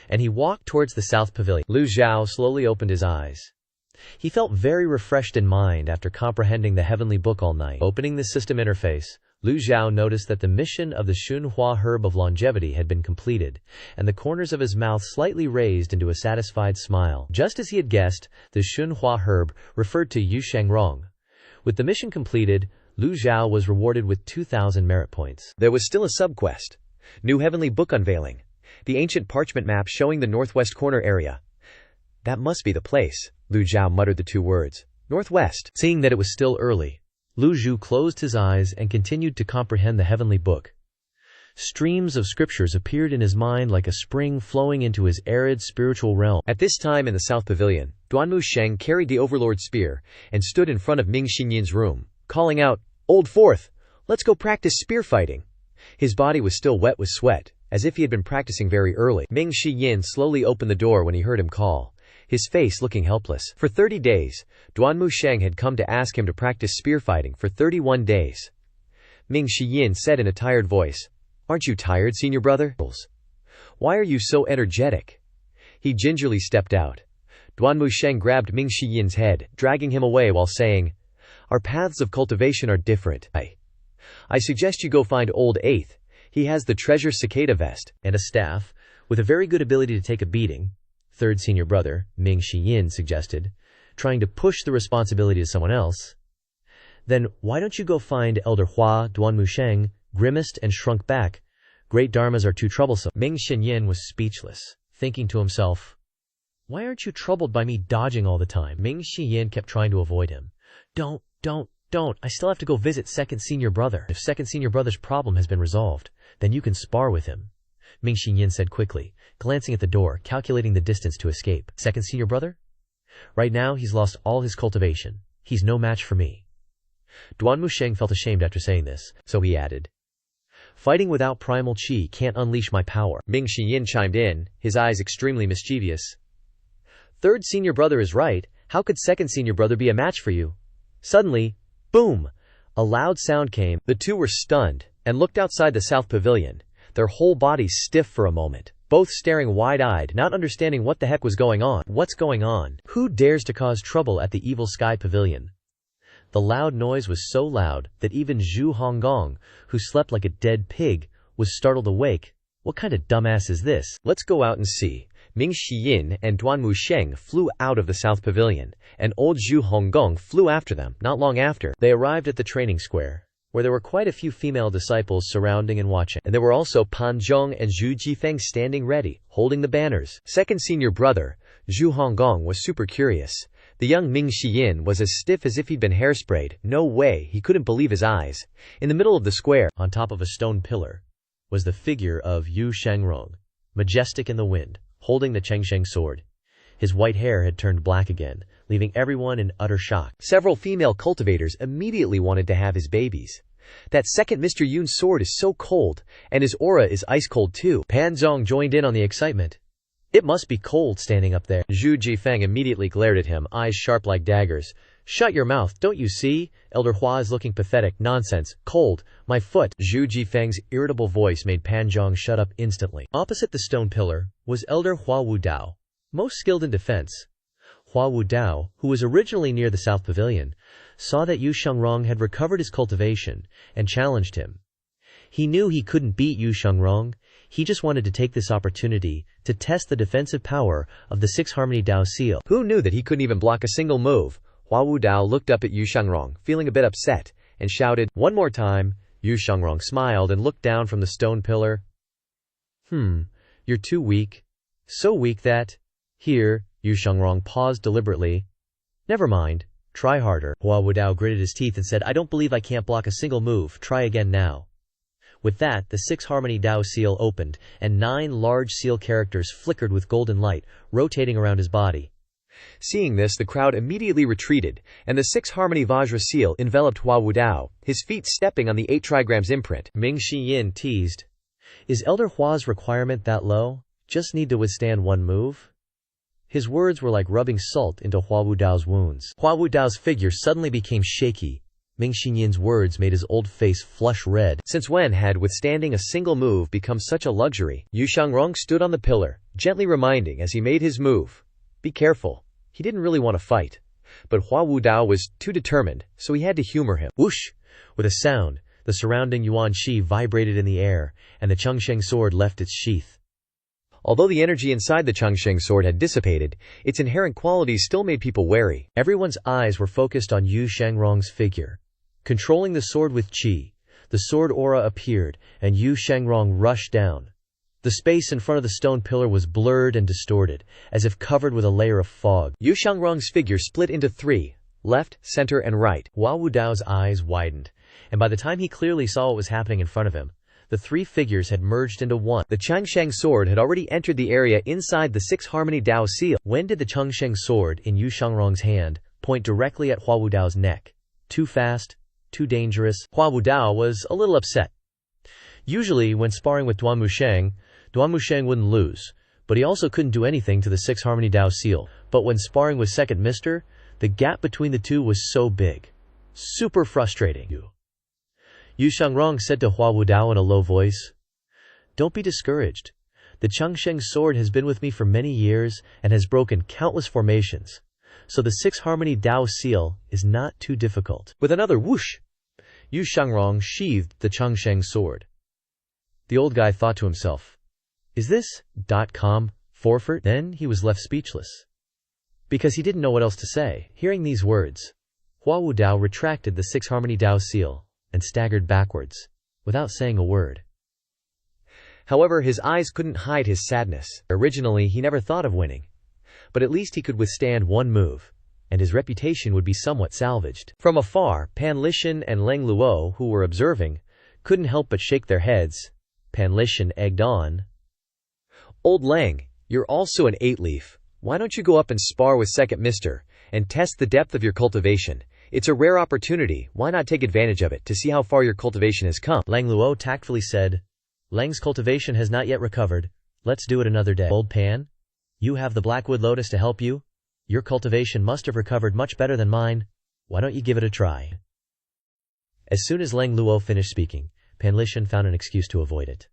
and he walked towards the South Pavilion. Lu Zhou slowly opened his eyes. He felt very refreshed in mind after comprehending the heavenly book all night. Opening the system interface, Lu Zhou noticed that the mission of the Xunhua herb of longevity had been completed, and the corners of his mouth slightly raised into a satisfied smile. Just as he had guessed, the Xunhua herb referred to Yu Shangrong. With the mission completed, Lu Zhou was rewarded with 2,000 merit points. There was still a subquest. New heavenly book unveiling. The ancient parchment map showing the northwest corner area. That must be the place. Lu Zhou muttered the 2 words. Northwest. Seeing that it was still early, Lu Zhou closed his eyes and continued to comprehend the heavenly book. Streams of scriptures appeared in his mind like a spring flowing into his arid spiritual realm. At this time in the South Pavilion, Duanmu Sheng carried the Overlord's spear and stood in front of Ming Xinyin's room, calling out, "Old Fourth, let's go practice spear fighting." His body was still wet with sweat, as if he had been practicing very early. Ming Xiyin slowly opened the door when he heard him call, his face looking helpless. For 30 days, Duanmu Sheng had come to ask him to practice spear fighting for 31 days. Ming Xiyin said in a tired voice, "Aren't you tired, senior brother? Why are you so energetic?" He gingerly stepped out. Duanmu Sheng grabbed Ming Xiyin's head, dragging him away while saying, "Our paths of cultivation are different. I suggest you go find Old Eighth. He has the treasure cicada vest and a staff, with a very good ability to take a beating," third senior brother, Ming Xiyin, suggested, trying to push the responsibility to someone else. Then why don't you go find Elder Hua? Duan Musheng grimaced and shrunk back. Great dharmas are too troublesome. Ming Xinyan was speechless, thinking to himself, why aren't you troubled by me dodging all the time? Ming Xinyan kept trying to avoid him. Don't. I still have to go visit second senior brother. If second senior brother's problem has been resolved, then you can spar with him, Ming Xinyan said quickly, glancing at the door, calculating the distance to escape. Second senior brother? Right now, he's lost all his cultivation. He's no match for me. Duan Musheng felt ashamed after saying this, so he added, fighting without primal qi can't unleash my power. Ming Xinyan chimed in, his eyes extremely mischievous. Third senior brother is right. How could second senior brother be a match for you? Suddenly, boom! A loud sound came. The two were stunned and looked outside the south pavilion, their whole bodies stiff for a moment, both staring wide-eyed, not understanding what the heck was going on. What's going on? Who dares to cause trouble at the Evil Sky Pavilion? The loud noise was so loud that even Zhu Honggong, who slept like a dead pig, was startled awake. What kind of dumbass is this? Let's go out and see. Ming Xiyin and Duan Musheng flew out of the south pavilion, and old Zhu Honggong flew after them. Not long after, they arrived at the training square, where there were quite a few female disciples surrounding and watching. And there were also Pan Zhong and Zhu Jifeng standing ready, holding the banners. Second senior brother, Zhu Honggong, was super curious. The young Ming Xiyin was as stiff as if he'd been hairsprayed. No way, he couldn't believe his eyes. In the middle of the square, on top of a stone pillar, was the figure of Yu Shangrong, majestic in the wind, holding the Chengsheng sword. His white hair had turned black again, leaving everyone in utter shock. Several female cultivators immediately wanted to have his babies. That second Mr. Yun's sword is so cold, and his aura is ice cold too. Pan Zhong joined in on the excitement. It must be cold standing up there. Zhu Jifeng immediately glared at him, eyes sharp like daggers. Shut your mouth, don't you see? Elder Hua is looking pathetic. Nonsense. Cold. My foot. Zhu Jifeng's irritable voice made Pan Zhong shut up instantly. Opposite the stone pillar was Elder Hua Wudao, most skilled in defense. Hua Wudao, who was originally near the South Pavilion, saw that Yu Shangrong had recovered his cultivation and challenged him. He knew he couldn't beat Yu Shangrong. He just wanted to take this opportunity to test the defensive power of the Six Harmony Dao seal. Who knew that he couldn't even block a single move? Hua Wudao looked up at Yu Shangrong, feeling a bit upset, and shouted, "One more time." Yu Shangrong smiled and looked down from the stone pillar. You're too weak. So weak that... Here, Yu Shangrong paused deliberately. Never mind. Try harder. Hua Wudao gritted his teeth and said, I don't believe I can't block a single move. Try again now. With that, the Six Harmony Dao seal opened, and 9 large seal characters flickered with golden light, rotating around his body. Seeing this, the crowd immediately retreated, and the Six Harmony Vajra seal enveloped Hua Wudao, his feet stepping on the 8 trigrams imprint. Ming Xiyin teased, Is Elder Hua's requirement that low? Just need to withstand one move? His words were like rubbing salt into Hua Wudao's wounds. Hua Wudao's figure suddenly became shaky. Ming Xinyin's words made his old face flush red. Since when had withstanding a single move become such a luxury? Yu Shangrong stood on the pillar, gently reminding as he made his move. Be careful. He didn't really want to fight. But Hua Wudao was too determined, so he had to humor him. Whoosh! With a sound, the surrounding Yuan Shi vibrated in the air, and the Chengsheng sword left its sheath. Although the energy inside the Chengsheng sword had dissipated, its inherent qualities still made people wary. Everyone's eyes were focused on Yu Shangrong's figure. Controlling the sword with qi, the sword aura appeared, and Yu Shangrong rushed down. The space in front of the stone pillar was blurred and distorted, as if covered with a layer of fog. Yu Shangrong's figure split into 3, left, center, and right. Hua Wudao's eyes widened, and by the time he clearly saw what was happening in front of him, the 3 figures had merged into one. The Chengsheng sword had already entered the area inside the Six Harmony Dao seal. When did the Chengsheng sword in Yu Shangrong's hand point directly at Hua Wudao's neck? Too fast, too dangerous. Hua Wudao was a little upset. Usually, when sparring with Duan Musheng wouldn't lose, but he also couldn't do anything to the Six Harmony Dao seal. But when sparring with Second Mister, the gap between the two was so big. Super frustrating. Yu Shangrong said to Hua Wudao in a low voice, Don't be discouraged. The Chengsheng sword has been with me for many years and has broken countless formations, so the Six Harmony Dao seal is not too difficult. With another whoosh, Yu Shangrong sheathed the Chengsheng sword. The old guy thought to himself, Is this forfeit? Then he was left speechless, because he didn't know what else to say. Hearing these words, Hua Wudao retracted the 6 Harmony Dao seal and staggered backwards, without saying a word. However, his eyes couldn't hide his sadness. Originally, he never thought of winning. But at least he could withstand one move, and his reputation would be somewhat salvaged. From afar, Pan Lishan and Lang Luo, who were observing, couldn't help but shake their heads. Pan Lishan egged on. "Old Lang, you're also an 8-leaf. Why don't you go up and spar with Second Mister, and test the depth of your cultivation? It's a rare opportunity, why not take advantage of it to see how far your cultivation has come?" Lang Luo tactfully said, "Lang's cultivation has not yet recovered. Let's do it another day." "Old Pan, you have the Blackwood Lotus to help you? Your cultivation must have recovered much better than mine. Why don't you give it a try?" As soon as Lang Luo finished speaking, Pan Lishan found an excuse to avoid it.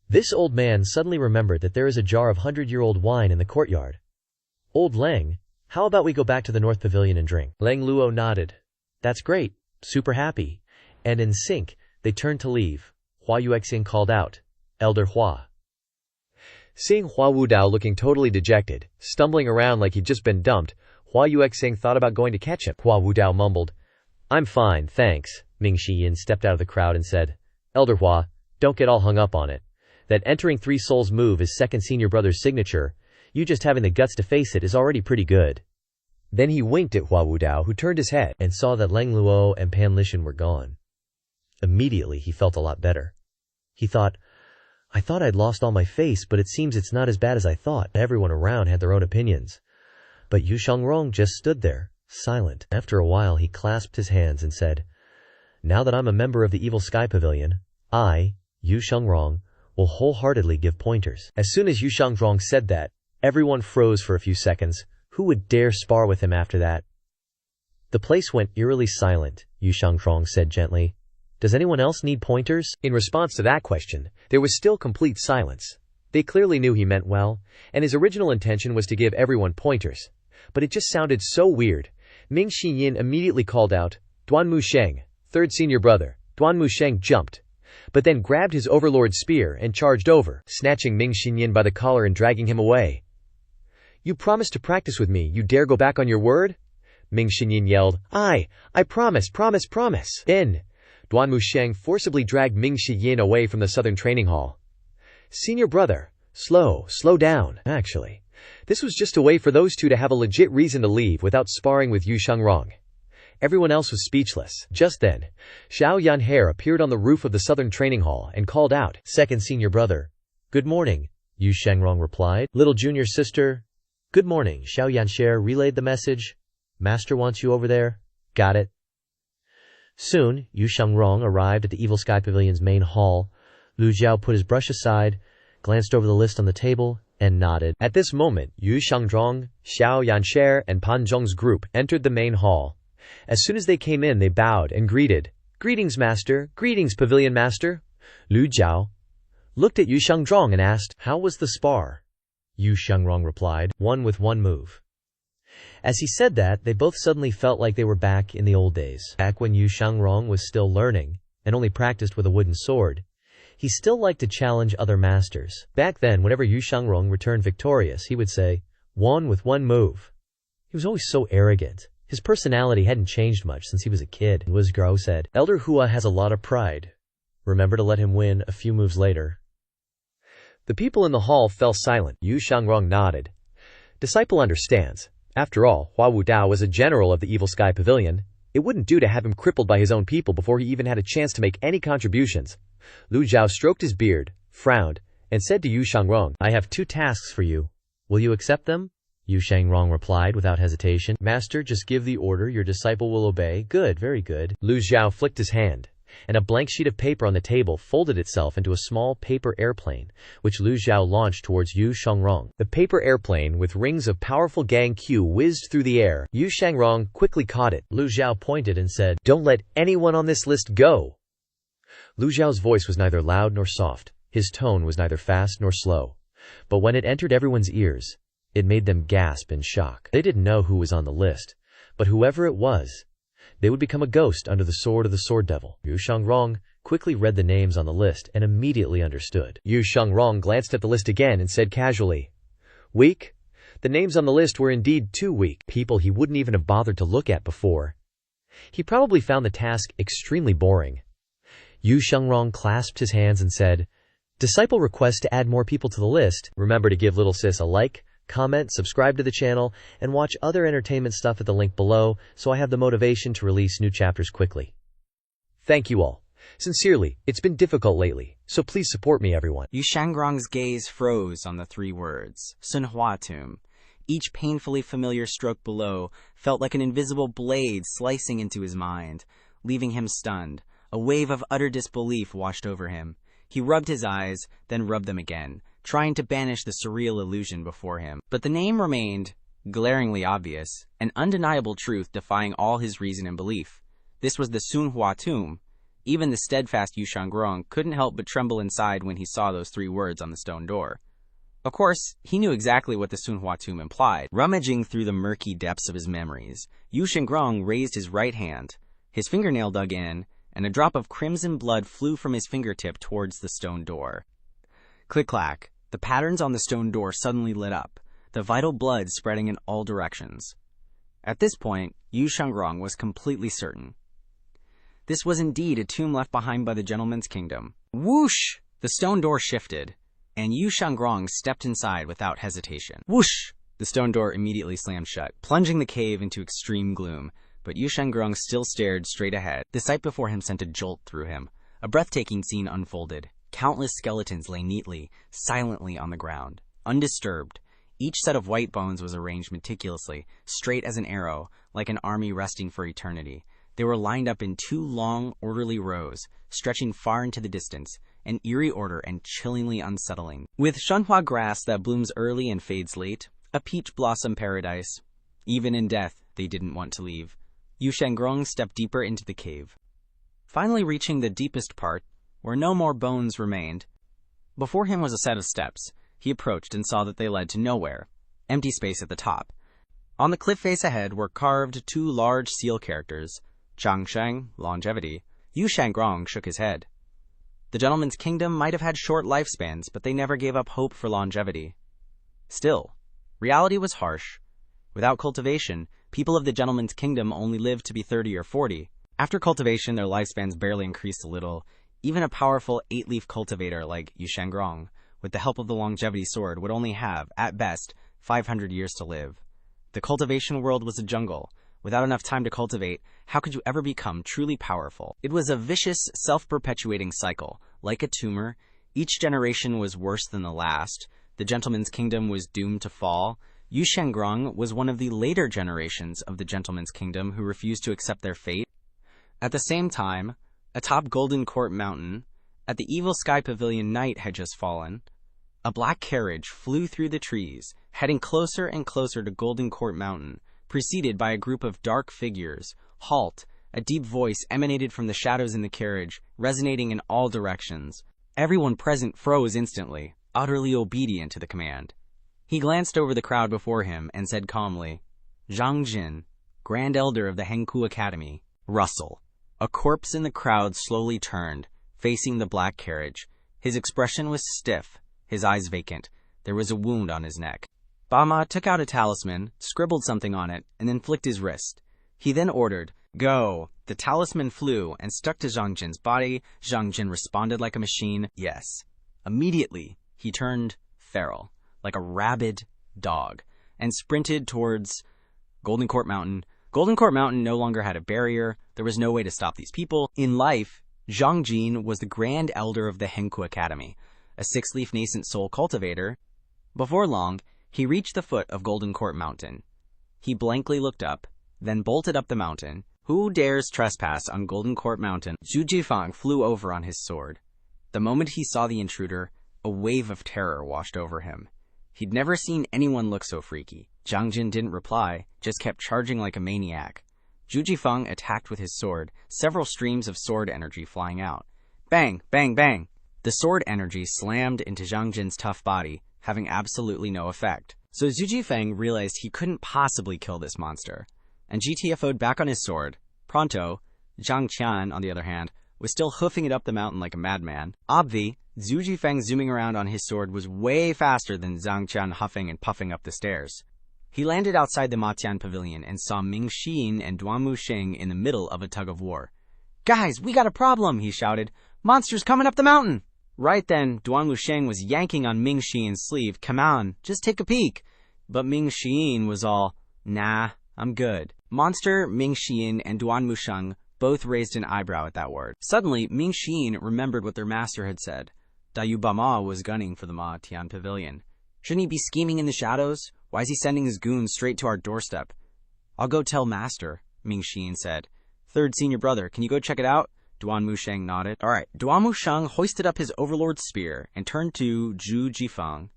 This old man suddenly remembered that there is a jar of 100-year-old wine in the courtyard. "Old Lang, how about we go back to the North Pavilion and drink?" Lang Luo nodded. "That's great, super happy." And in sync, they turned to leave. Hua Yuexing called out, "Elder Hua." Seeing Hua Wudao looking totally dejected, stumbling around like he'd just been dumped, Hua Yuexing thought about going to catch him. Hua Wudao mumbled, "I'm fine, thanks." Ming Shiyin stepped out of the crowd and said, "Elder Hua, don't get all hung up on it. That entering 3 souls move is second senior brother's signature. You just having the guts to face it is already pretty good." Then he winked at Hua Wudao, who turned his head and saw that Lang Luo and Pan Lishan were gone. Immediately he felt a lot better. He thought, "I thought I'd lost all my face, but it seems it's not as bad as I thought." Everyone around had their own opinions. But Yu Shangrong just stood there, silent. After a while he clasped his hands and said, "Now that I'm a member of the Evil Sky Pavilion, I, Yu Shangrong, will wholeheartedly give pointers." As soon as Yu Shangrong said that, everyone froze for a few seconds. Who would dare spar with him after that? The place went eerily silent. Yu Shangrong said gently, "Does anyone else need pointers?" In response to that question, there was still complete silence. They clearly knew he meant well, and his original intention was to give everyone pointers. But it just sounded so weird. Ming Shiyin immediately called out, "Duan Musheng, 3rd senior brother." Duan Musheng jumped, but then grabbed his overlord's spear and charged over, snatching Ming Shiyin by the collar and dragging him away. "You promised to practice with me, you dare go back on your word?" Ming Shiyin yelled. I promise. Then, Duan Musheng forcibly dragged Ming Shiyin away from the Southern Training Hall. "Senior brother, slow down." Actually, this was just a way for those two to have a legit reason to leave without sparring with Yu Shangrong. Everyone else was speechless. Just then, Xiao Yanhair appeared on the roof of the Southern Training Hall and called out, "Second senior brother." "Good morning," Yu Shangrong replied. "Little junior sister." "Good morning." Xiao Yanhair relayed the message. "Master wants you over there." "Got it." Soon, Yu Shangrong arrived at the Evil Sky Pavilion's main hall. Lu Zhou put his brush aside, glanced over the list on the table, and nodded. At this moment, Yu Shangrong, Xiao Yanhair, and Pan Zhong's group entered the main hall. As soon as they came in, they bowed and greeted. "Greetings, master. Greetings, pavilion master." Lu Zhou looked at Yu Shangrong and asked, "How was the spar?" Yu Shangrong replied, "One with one move." As he said that, they both suddenly felt like they were back in the old days. Back when Yu Shangrong was still learning, and only practiced with a wooden sword, he still liked to challenge other masters. Back then, whenever Yu Shangrong returned victorious, he would say, "One with one move." He was always so arrogant. His personality hadn't changed much since he was a kid. Lu Zhou said, "Elder Hua has a lot of pride. Remember to let him win a few moves later." The people in the hall fell silent. Yu Shangrong nodded. Disciple understands. After all, Hua Wudao was a general of the Evil Sky Pavilion. It wouldn't do to have him crippled by his own people before he even had a chance to make any contributions. Lu Zhou stroked his beard, frowned, and said to Yu Shangrong, "I have 2 tasks for you. Will you accept them?" Yu Shangrong replied without hesitation, "Master, just give the order, your disciple will obey." "Good, very good." Lu Zhou flicked his hand, and a blank sheet of paper on the table folded itself into a small paper airplane, which Lu Zhou launched towards Yu Shangrong. The paper airplane, with rings of powerful gang Q, whizzed through the air. Yu Shangrong quickly caught it. Lu Zhou pointed and said, "Don't let anyone on this list go." Lu Zhao's voice was neither loud nor soft. His tone was neither fast nor slow. But when it entered everyone's ears, it made them gasp in shock. They didn't know who was on the list, but whoever it was, they would become a ghost under the sword of the Sword Devil. Yu Shangrong quickly read the names on the list and immediately understood. Yu Shangrong glanced at the list again and said casually, "Weak?" The names on the list were indeed too weak. People he wouldn't even have bothered to look at before. He probably found the task extremely boring. Yu Shengrong clasped his hands and said, "Disciple requests to add more people to the list. Remember to give little sis a like, comment, subscribe to the channel, and watch other entertainment stuff at the link below so I have the motivation to release new chapters quickly. Thank you all. Sincerely, it's been difficult lately, so please support me, everyone." Yu Shengrong's gaze froze on the three words, Manhwa tomb. Each painfully familiar stroke below felt like an invisible blade slicing into his mind, leaving him stunned. A wave of utter disbelief washed over him. He rubbed his eyes, then rubbed them again, trying to banish the surreal illusion before him. But the name remained glaringly obvious, an undeniable truth defying all his reason and belief. This was the Manhwa tomb. Even the steadfast Yu Shengrong couldn't help but tremble inside when he saw those three words on the stone door. Of course, he knew exactly what the Manhwa tomb implied. Rummaging through the murky depths of his memories, Yu Shengrong raised his right hand. His fingernail dug in, and a drop of crimson blood flew from his fingertip towards the stone door. Click-clack, the patterns on the stone door suddenly lit up, the vital blood spreading in all directions. At this point, Yu Shengrong was completely certain. This was indeed a tomb left behind by the gentleman's kingdom. Whoosh! The stone door shifted, and Yu Shengrong stepped inside without hesitation. Whoosh! The stone door immediately slammed shut, plunging the cave into extreme gloom, but Yu Shengrong still stared straight ahead. The sight before him sent a jolt through him. A breathtaking scene unfolded. Countless skeletons lay neatly, silently on the ground, undisturbed. Each set of white bones was arranged meticulously, straight as an arrow, like an army resting for eternity. They were lined up in two long, orderly rows, stretching far into the distance, an eerie order and chillingly unsettling. With Shenhua grass that blooms early and fades late, a peach blossom paradise. Even in death, they didn't want to leave. Yu Shengrong stepped deeper into the cave. Finally reaching the deepest part, where no more bones remained, before him was a set of steps. He approached and saw that they led to nowhere. Empty space at the top. On the cliff face ahead were carved two large seal characters, Changsheng, longevity. Yu Shengrong shook his head. The gentleman's kingdom might have had short lifespans, but they never gave up hope for longevity. Still, reality was harsh. Without cultivation, people of the gentleman's kingdom only lived to be 30 or 40. After cultivation, their lifespans barely increased a little. Even a powerful 8-leaf cultivator like Yu Shengrong, with the help of the longevity sword, would only have, at best, 500 years to live. The cultivation world was a jungle. Without enough time to cultivate, how could you ever become truly powerful? It was a vicious, self-perpetuating cycle. Like a tumor, each generation was worse than the last. The gentleman's kingdom was doomed to fall. Yu Shengrong was one of the later generations of the gentleman's kingdom who refused to accept their fate. At the same time, atop Golden Court Mountain, at the Evil Sky Pavilion, night had just fallen. A black carriage flew through the trees, heading closer and closer to Golden Court Mountain, preceded by a group of dark figures. Halt! A deep voice emanated from the shadows in the carriage, resonating in all directions. Everyone present froze instantly, utterly obedient to the command. He glanced over the crowd before him and said calmly, "Zhang Jin, Grand Elder of the Hengku Academy." Rustle. A corpse in the crowd slowly turned, facing the black carriage. His expression was stiff, his eyes vacant. There was a wound on his neck. Bama took out a talisman, scribbled something on it, and then flicked his wrist. He then ordered, "Go!" The talisman flew and stuck to Zhang Jin's body. Zhang Jin responded like a machine, "Yes." Immediately, he turned feral, like a rabid dog, and sprinted towards Golden Court Mountain. Golden Court Mountain no longer had a barrier. There was no way to stop these people. In life, Zhang Jin was the Grand Elder of the Hengku Academy, a 6-leaf nascent soul cultivator. Before long, he reached the foot of Golden Court Mountain. He blankly looked up, then bolted up the mountain. Who dares trespass on Golden Court Mountain? Zhu Jifang flew over on his sword. The moment he saw the intruder, a wave of terror washed over him. He'd never seen anyone look so freaky. Zhang Jin didn't reply, just kept charging like a maniac. Zhu Jifang attacked with his sword, several streams of sword energy flying out. Bang! Bang! Bang! The sword energy slammed into Zhang Jin's tough body, having absolutely no effect. So Zhu Jifang realized he couldn't possibly kill this monster, and GTFO'd back on his sword. Pronto, Zhang Qian, on the other hand, was still hoofing it up the mountain like a madman. Obvi, Zhu Jifang zooming around on his sword was way faster than Zhang Qian huffing and puffing up the stairs. He landed outside the Matian Pavilion and saw Ming Xin and Duanmu Sheng in the middle of a tug-of-war. "Guys, we got a problem," he shouted. "Monsters coming up the mountain!" Right then, Duanmu Sheng was yanking on Ming Xian's sleeve. "Come on, just take a peek." But Ming Xian was all, "Nah, I'm good." Monster, Ming Xian, and Duanmu Sheng both raised an eyebrow at that word. Suddenly, Ming Xian remembered what their master had said. Dayu Bama was gunning for the Ma Tian Pavilion. Shouldn't he be scheming in the shadows? Why is he sending his goons straight to our doorstep? "I'll go tell master," Ming Xian said. "Third senior brother, can you go check it out?" Duanmu Sheng nodded. All right. Duanmu Sheng hoisted up his overlord's spear and turned to Zhu Jifeng.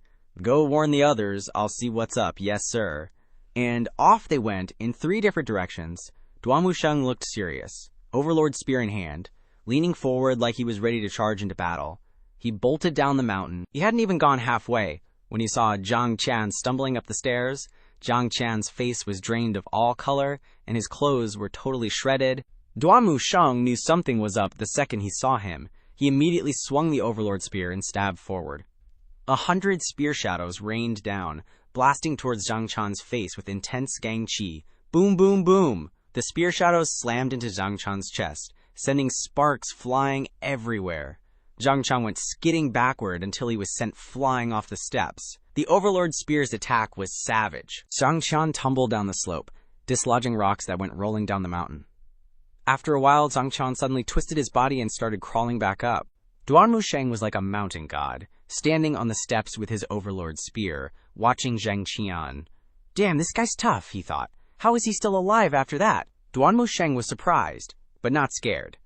"Go warn the others, I'll see what's up, yes sir." And off they went in 3 different directions. Duanmu Sheng looked serious, overlord spear in hand, leaning forward like he was ready to charge into battle. He bolted down the mountain. He hadn't even gone halfway when he saw Zhang Qian stumbling up the stairs. Zhang Qian's face was drained of all color, and his clothes were totally shredded. Duanmu Sheng knew something was up the second he saw him. He immediately swung the overlord spear and stabbed forward. 100 spear shadows rained down, blasting towards Zhang Qian's face with intense gang qi. Boom, boom, boom! The spear shadows slammed into Zhang Qian's chest, sending sparks flying everywhere. Zhang Qian went skidding backward until he was sent flying off the steps. The overlord spear's attack was savage. Zhang Qian tumbled down the slope, dislodging rocks that went rolling down the mountain. After a while, Zhang Qian suddenly twisted his body and started crawling back up. Duanmu Sheng was like a mountain god, standing on the steps with his overlord spear, watching Zhang Qian. "Damn, this guy's tough," he thought. "How is he still alive after that?" Duanmu Sheng was surprised, but not scared.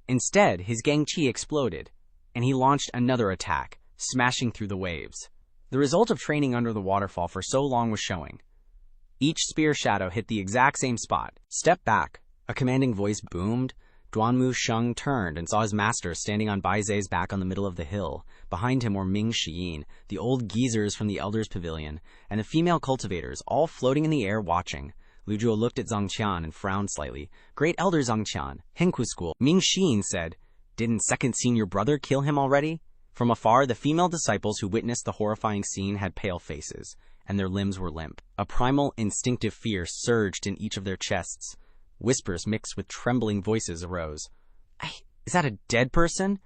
Instead, his gang qi exploded, and he launched another attack, smashing through the waves. The result of training under the waterfall for so long was showing. Each spear shadow hit the exact same spot. "Step back," a commanding voice boomed. Duanmu Sheng turned and saw his master standing on Baizei's back on the middle of the hill. Behind him were Ming Xian, the old geezers from the Elders' Pavilion, and the female cultivators, all floating in the air watching. Lu Zhou looked at Zhang Qian and frowned slightly. "Great Elder Zhang Qian, Hengku School." Ming Xian said, "Didn't second senior brother kill him already?" From afar, the female disciples who witnessed the horrifying scene had pale faces, and their limbs were limp. A primal, instinctive fear surged in each of their chests. Whispers mixed with trembling voices arose. "Is that a dead person?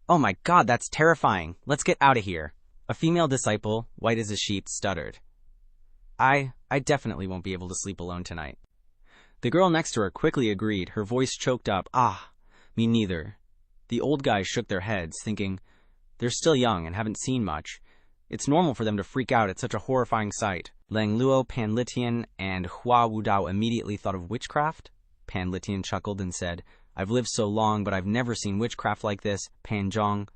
Oh my god, that's terrifying. Let's get out of here." A female disciple, white as a sheet, stuttered. I definitely won't be able to sleep alone tonight." The girl next to her quickly agreed, her voice choked up. Me neither." The old guys shook their heads, thinking, they're still young and haven't seen much. It's normal for them to freak out at such a horrifying sight. Lang Luo, Pan Litian, and Hua Wudao immediately thought of witchcraft. Pan Litian chuckled and said, "I've lived so long, but I've never seen witchcraft like this." Pan Zhong,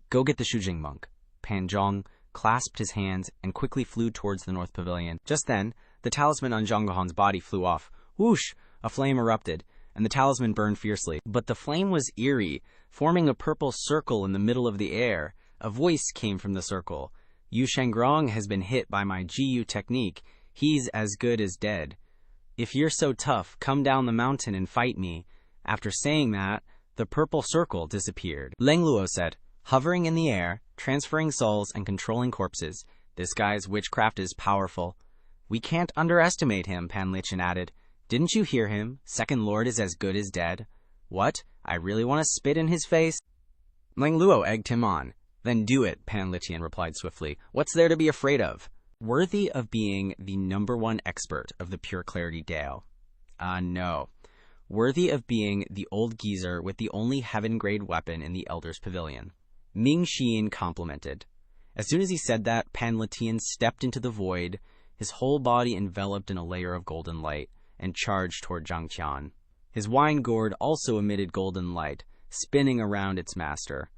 "Go get the Shujing monk." Pan Zhong clasped his hands and quickly flew towards the North Pavilion. Just then, the talisman on Zhang Guhan's body flew off. Whoosh! A flame erupted, and the talisman burned fiercely. But the flame was eerie, forming a purple circle in the middle of the air. A voice came from the circle. "Yu Shangrong has been hit by my Jiyu technique. He's as good as dead. If you're so tough, come down the mountain and fight me." After saying that, the purple circle disappeared. Leng Luo said, "Hovering in the air, transferring souls and controlling corpses. This guy's witchcraft is powerful." "We can't underestimate him," Pan Lichen added. "Didn't you hear him? Second Lord is as good as dead." "What? I really want to spit in his face?" Leng Luo egged him on. "Then do it," Pan Litian replied swiftly. "What's there to be afraid of?" Worthy of being the #1 expert of the Pure Clarity Dao. No. Worthy of being the old geezer with the only heaven-grade weapon in the Elders' Pavilion. Ming Xian complimented. As soon as he said that, Pan Litian stepped into the void, his whole body enveloped in a layer of golden light, and charged toward Zhang Qian. His wine gourd also emitted golden light, spinning around its master.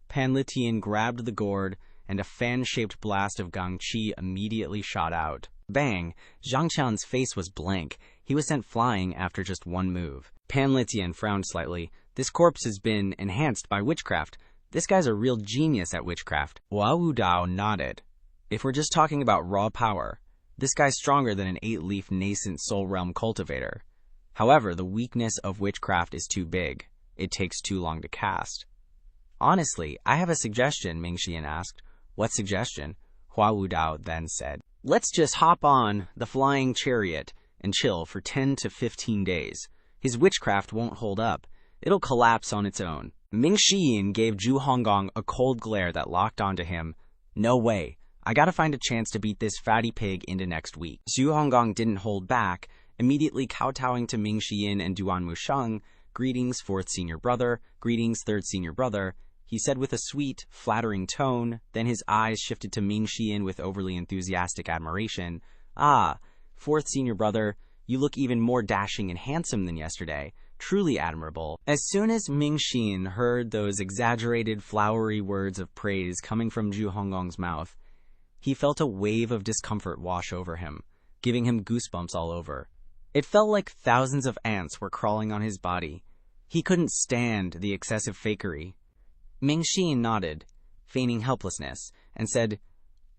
Pan Litian grabbed the gourd, and a fan-shaped blast of gang qi immediately shot out. Bang! Zhang Qian's face was blank. He was sent flying after just one move. Pan Litian frowned slightly. This corpse has been enhanced by witchcraft. This guy's a real genius at witchcraft. Hua Wudao nodded. If we're just talking about raw power, this guy's stronger than an 8-leaf nascent soul realm cultivator. However, the weakness of witchcraft is too big. It takes too long to cast. Honestly, I have a suggestion, Ming Xian asked. What suggestion? Hua Wudao then said. Let's just hop on the flying chariot and chill for 10 to 15 days. His witchcraft won't hold up. It'll collapse on its own. Ming Xiyin gave Zhu Honggong a cold glare that locked onto him. No way. I gotta find a chance to beat this fatty pig into next week. Zhu Honggong didn't hold back, immediately kowtowing to Ming Xiyin and Duan Musheng. Greetings, fourth senior brother. Greetings, third senior brother. He said with a sweet, flattering tone, then his eyes shifted to Ming Xiyin with overly enthusiastic admiration. Ah, fourth senior brother, you look even more dashing and handsome than yesterday. Truly admirable. As soon as Ming Xiyin heard those exaggerated, flowery words of praise coming from Zhu Honggong's mouth, he felt a wave of discomfort wash over him, giving him goosebumps all over. It felt like thousands of ants were crawling on his body. He couldn't stand the excessive fakery. Ming Xiyin nodded, feigning helplessness, and said,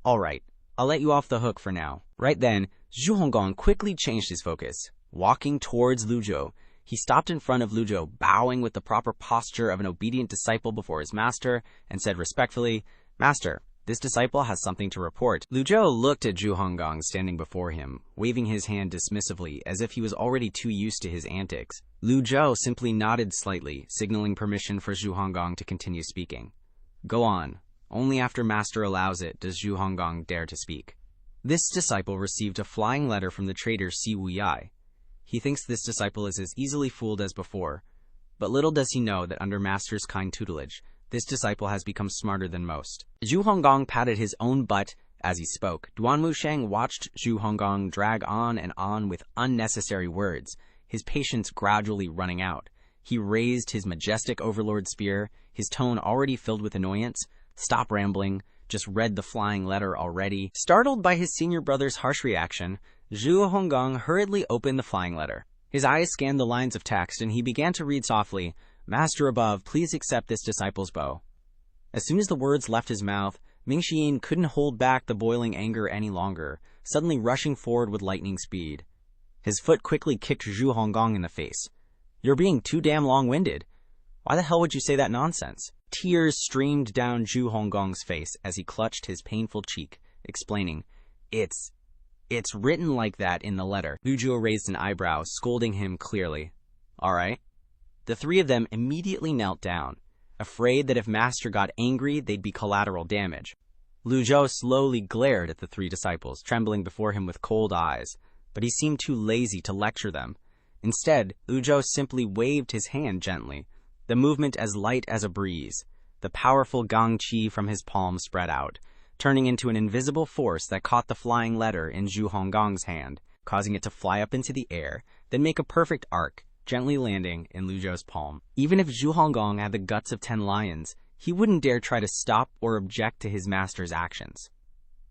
"All right, I'll let you off the hook for now." Right then, Zhu Honggong quickly changed his focus. Walking towards Lu Zhou, he stopped in front of Lu Zhou, bowing with the proper posture of an obedient disciple before his master, and said respectfully, "Master, this disciple has something to report." Lu Zhou looked at Zhu Honggong standing before him, waving his hand dismissively as if he was already too used to his antics. Lu Zhou simply nodded slightly, signaling permission for Zhu Honggong to continue speaking. "Go on. Only after Master allows it does Zhu Honggong dare to speak." This disciple received a flying letter from the traitor Si Wuyai. He thinks this disciple is as easily fooled as before, but little does he know that under Master's kind tutelage, this disciple has become smarter than most. Zhu Honggong patted his own butt as he spoke. Duan Musheng watched Zhu Honggong drag on and on with unnecessary words, his patience gradually running out. He raised his majestic overlord spear, his tone already filled with annoyance. "Stop rambling. Just read the flying letter already." Startled by his senior brother's harsh reaction, Zhu Honggong hurriedly opened the flying letter. His eyes scanned the lines of text, and he began to read softly, "Master above, please accept this disciple's bow." As soon as the words left his mouth, Ming Xiyin couldn't hold back the boiling anger any longer, suddenly rushing forward with lightning speed. His foot quickly kicked Zhu Honggong in the face. "You're being too damn long-winded. Why the hell would you say that nonsense?" Tears streamed down Zhu Honggong's face as he clutched his painful cheek, explaining, It's written like that in the letter." Lu Zhou raised an eyebrow, scolding him clearly. "All right." The three of them immediately knelt down, afraid that if Master got angry, they'd be collateral damage. Lu Zhou slowly glared at the three disciples, trembling before him with cold eyes, but he seemed too lazy to lecture them. Instead, Lu Zhou simply waved his hand gently, the movement as light as a breeze. The powerful gong qi from his palm spread out, turning into an invisible force that caught the flying letter in Zhu Honggong's hand, causing it to fly up into the air, then make a perfect arc, gently landing in Lu Zhou's palm. Even if Zhu Honggong had the guts of 10 lions, he wouldn't dare try to stop or object to his master's actions.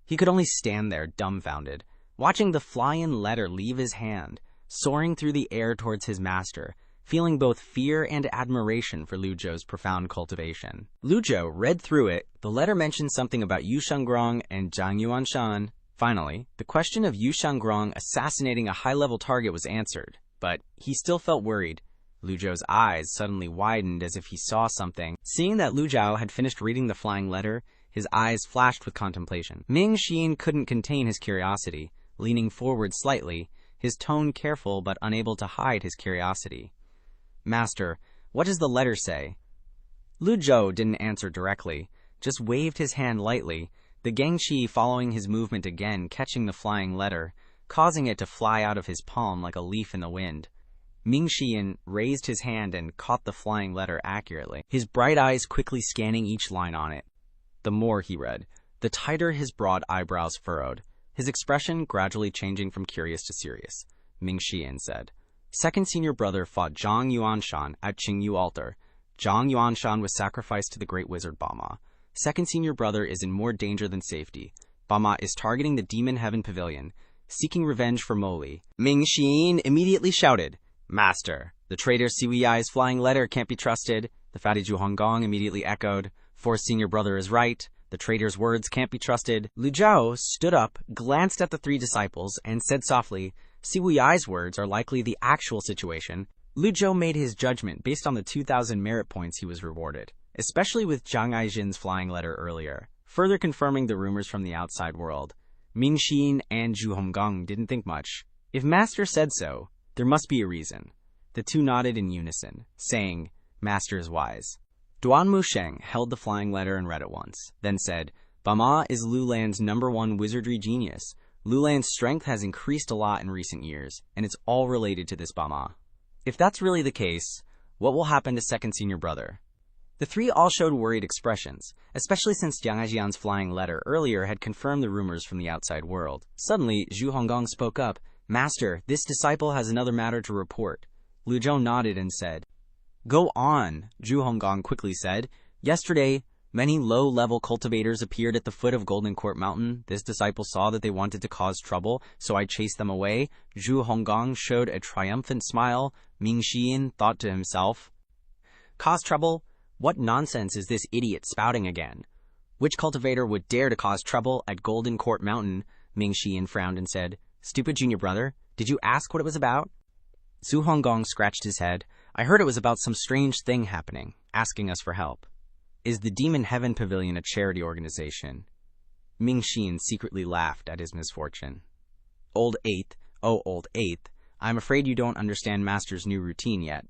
He could only stand there, dumbfounded, watching the flying letter leave his hand, soaring through the air towards his master, feeling both fear and admiration for Lu Zhou's profound cultivation. Lu Zhou read through it. The letter mentioned something about Yu Shangrong and Zhang Yuanshan. Finally, the question of Yu Shangrong assassinating a high-level target was answered, but he still felt worried. Lu Zhou's eyes suddenly widened as if he saw something. Seeing that Lu Zhou had finished reading the flying letter, his eyes flashed with contemplation. Ming Xiyin couldn't contain his curiosity, leaning forward slightly, his tone careful but unable to hide his curiosity. "Master, what does the letter say?" Lu Zhou didn't answer directly, just waved his hand lightly, the gangqi following his movement again, catching the flying letter, causing it to fly out of his palm like a leaf in the wind. Ming Xiyin raised his hand and caught the flying letter accurately, his bright eyes quickly scanning each line on it. The more he read, the tighter his broad eyebrows furrowed, his expression gradually changing from curious to serious. Ming Xiyin said, "Second senior brother fought Zhang Yuanshan at Qingyu altar. Zhang Yuanshan was sacrificed to the great wizard Bama. Second senior brother is in more danger than safety. Bama is targeting the Demon Heaven Pavilion, seeking revenge for Moli." Ming Xiyin immediately shouted, "Master, the traitor Siwei's flying letter can't be trusted." The fatty Zhu Honggong immediately echoed, "Fourth senior brother is right. The traitor's words can't be trusted." Lu Zhou stood up, glanced at the three disciples, and said softly, "Siwei's words are likely the actual situation." Lu Zhou made his judgment based on the 2,000 merit points he was rewarded, especially with Zhang Aijin's flying letter earlier, further confirming the rumors from the outside world. Ming Xin and Zhu Honggang didn't think much. If Master said so, there must be a reason. The two nodded in unison, saying, "Master is wise." Duan Musheng held the flying letter and read it once, then said, "Bama is Lulan's #1 wizardry genius. Lulan's strength has increased a lot in recent years, and it's all related to this Bama. If that's really the case, what will happen to second senior brother?" The three all showed worried expressions, especially since Jiang Aijian's flying letter earlier had confirmed the rumors from the outside world. Suddenly, Zhu Honggang spoke up, "Master, this disciple has another matter to report." Lu Zhou nodded and said, "Go on," Zhu Honggang quickly said. "Yesterday, many low-level cultivators appeared at the foot of Golden Court Mountain. This disciple saw that they wanted to cause trouble, so I chased them away." Zhu Honggang showed a triumphant smile. Ming Xian thought to himself, "Cause trouble? What nonsense is this idiot spouting again? Which cultivator would dare to cause trouble at Golden Court Mountain?" Ming Xian frowned and said, "Stupid junior brother, did you ask what it was about?" Zhu Honggang scratched his head. "I heard it was about some strange thing happening, asking us for help." "Is the Demon Heaven Pavilion a charity organization?" Ming Xian secretly laughed at his misfortune. "Old Eighth, oh old Eighth, I'm afraid you don't understand Master's new routine yet."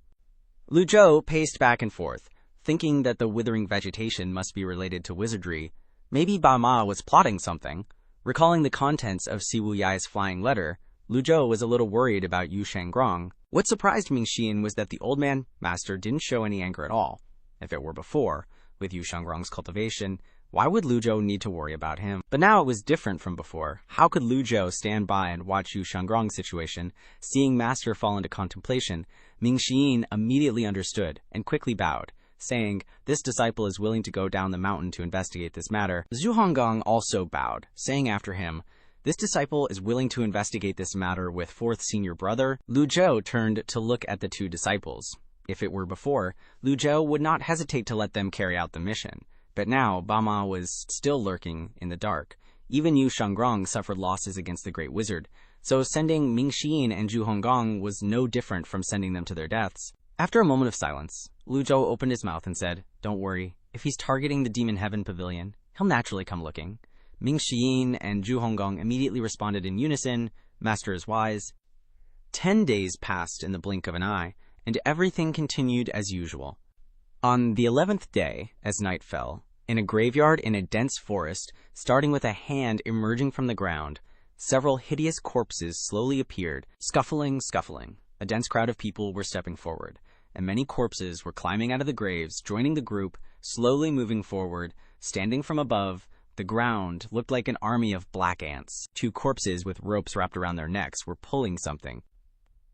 Lu Zhou paced back and forth, thinking that the withering vegetation must be related to wizardry. Maybe Ba Ma was plotting something. Recalling the contents of Si Wu Yai's flying letter, Lu Zhou was a little worried about Yu Shangrong. What surprised Ming Xian was that the old man, Master, didn't show any anger at all. If it were before, with Yu Shangrong's cultivation, why would Lu Zhou need to worry about him? But now it was different from before. How could Lu Zhou stand by and watch Yu Shangrong's situation? Seeing Master fall into contemplation, Ming Xian immediately understood and quickly bowed, saying, "This disciple is willing to go down the mountain to investigate this matter." Zhu Honggang also bowed, saying after him, "This disciple is willing to investigate this matter with fourth senior brother." Lu Zhou turned to look at the two disciples. If it were before, Lu Zhou would not hesitate to let them carry out the mission. But now, Bama was still lurking in the dark. Even Yu Shangrong suffered losses against the Great Wizard, so sending Ming Xian and Zhu Honggang was no different from sending them to their deaths. After a moment of silence, Lu Zhou opened his mouth and said, "Don't worry. If he's targeting the Demon Heaven Pavilion, he'll naturally come looking." Ming Xian and Zhu Honggang immediately responded in unison, "Master is wise." 10 days passed in the blink of an eye, and everything continued as usual. On the 11th day, as night fell, in a graveyard in a dense forest, starting with a hand emerging from the ground, several hideous corpses slowly appeared, scuffling. A dense crowd of people were stepping forward, and many corpses were climbing out of the graves, joining the group, slowly moving forward. Standing from above, the ground looked like an army of black ants. 2 corpses with ropes wrapped around their necks were pulling something.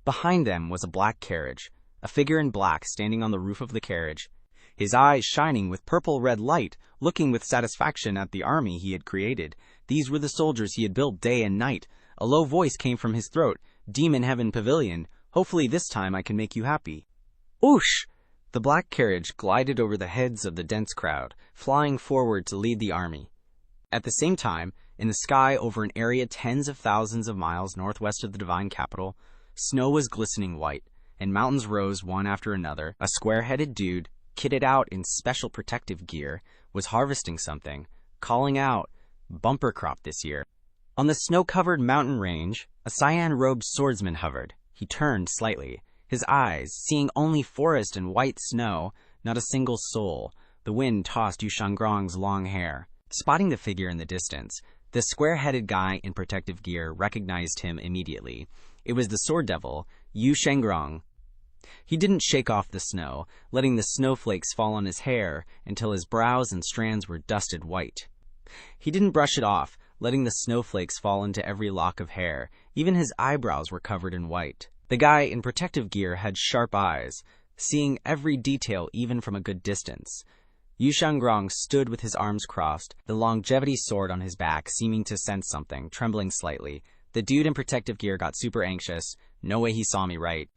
Behind them was a black carriage, a figure in black standing on the roof of the carriage, his eyes shining with purple-red light, looking with satisfaction at the army he had created. These were the soldiers he had built day and night. A low voice came from his throat, "Demon Heaven Pavilion, hopefully this time I can make you happy." Oosh! The black carriage glided over the heads of the dense crowd, flying forward to lead the army. At the same time, in the sky over an area tens of thousands of miles northwest of the divine capital, snow was glistening white, and mountains rose one after another. A square-headed dude, kitted out in special protective gear, was harvesting something, calling out, "Bumper crop this year." On the snow-covered mountain range, a cyan-robed swordsman hovered. He turned slightly, his eyes seeing only forest and white snow, not a single soul. The wind tossed Yu Shangrong's long hair. Spotting the figure in the distance, the square-headed guy in protective gear recognized him immediately. It was the sword devil, Yu Shangrong. He didn't shake off the snow, letting the snowflakes fall on his hair until his brows and strands were dusted white. He didn't brush it off, letting the snowflakes fall into every lock of hair. Even his eyebrows were covered in white. The guy in protective gear had sharp eyes, seeing every detail even from a good distance. Yu Shangrong stood with his arms crossed, the longevity sword on his back, seeming to sense something, trembling slightly. The dude in protective gear got super anxious. No way he saw me right.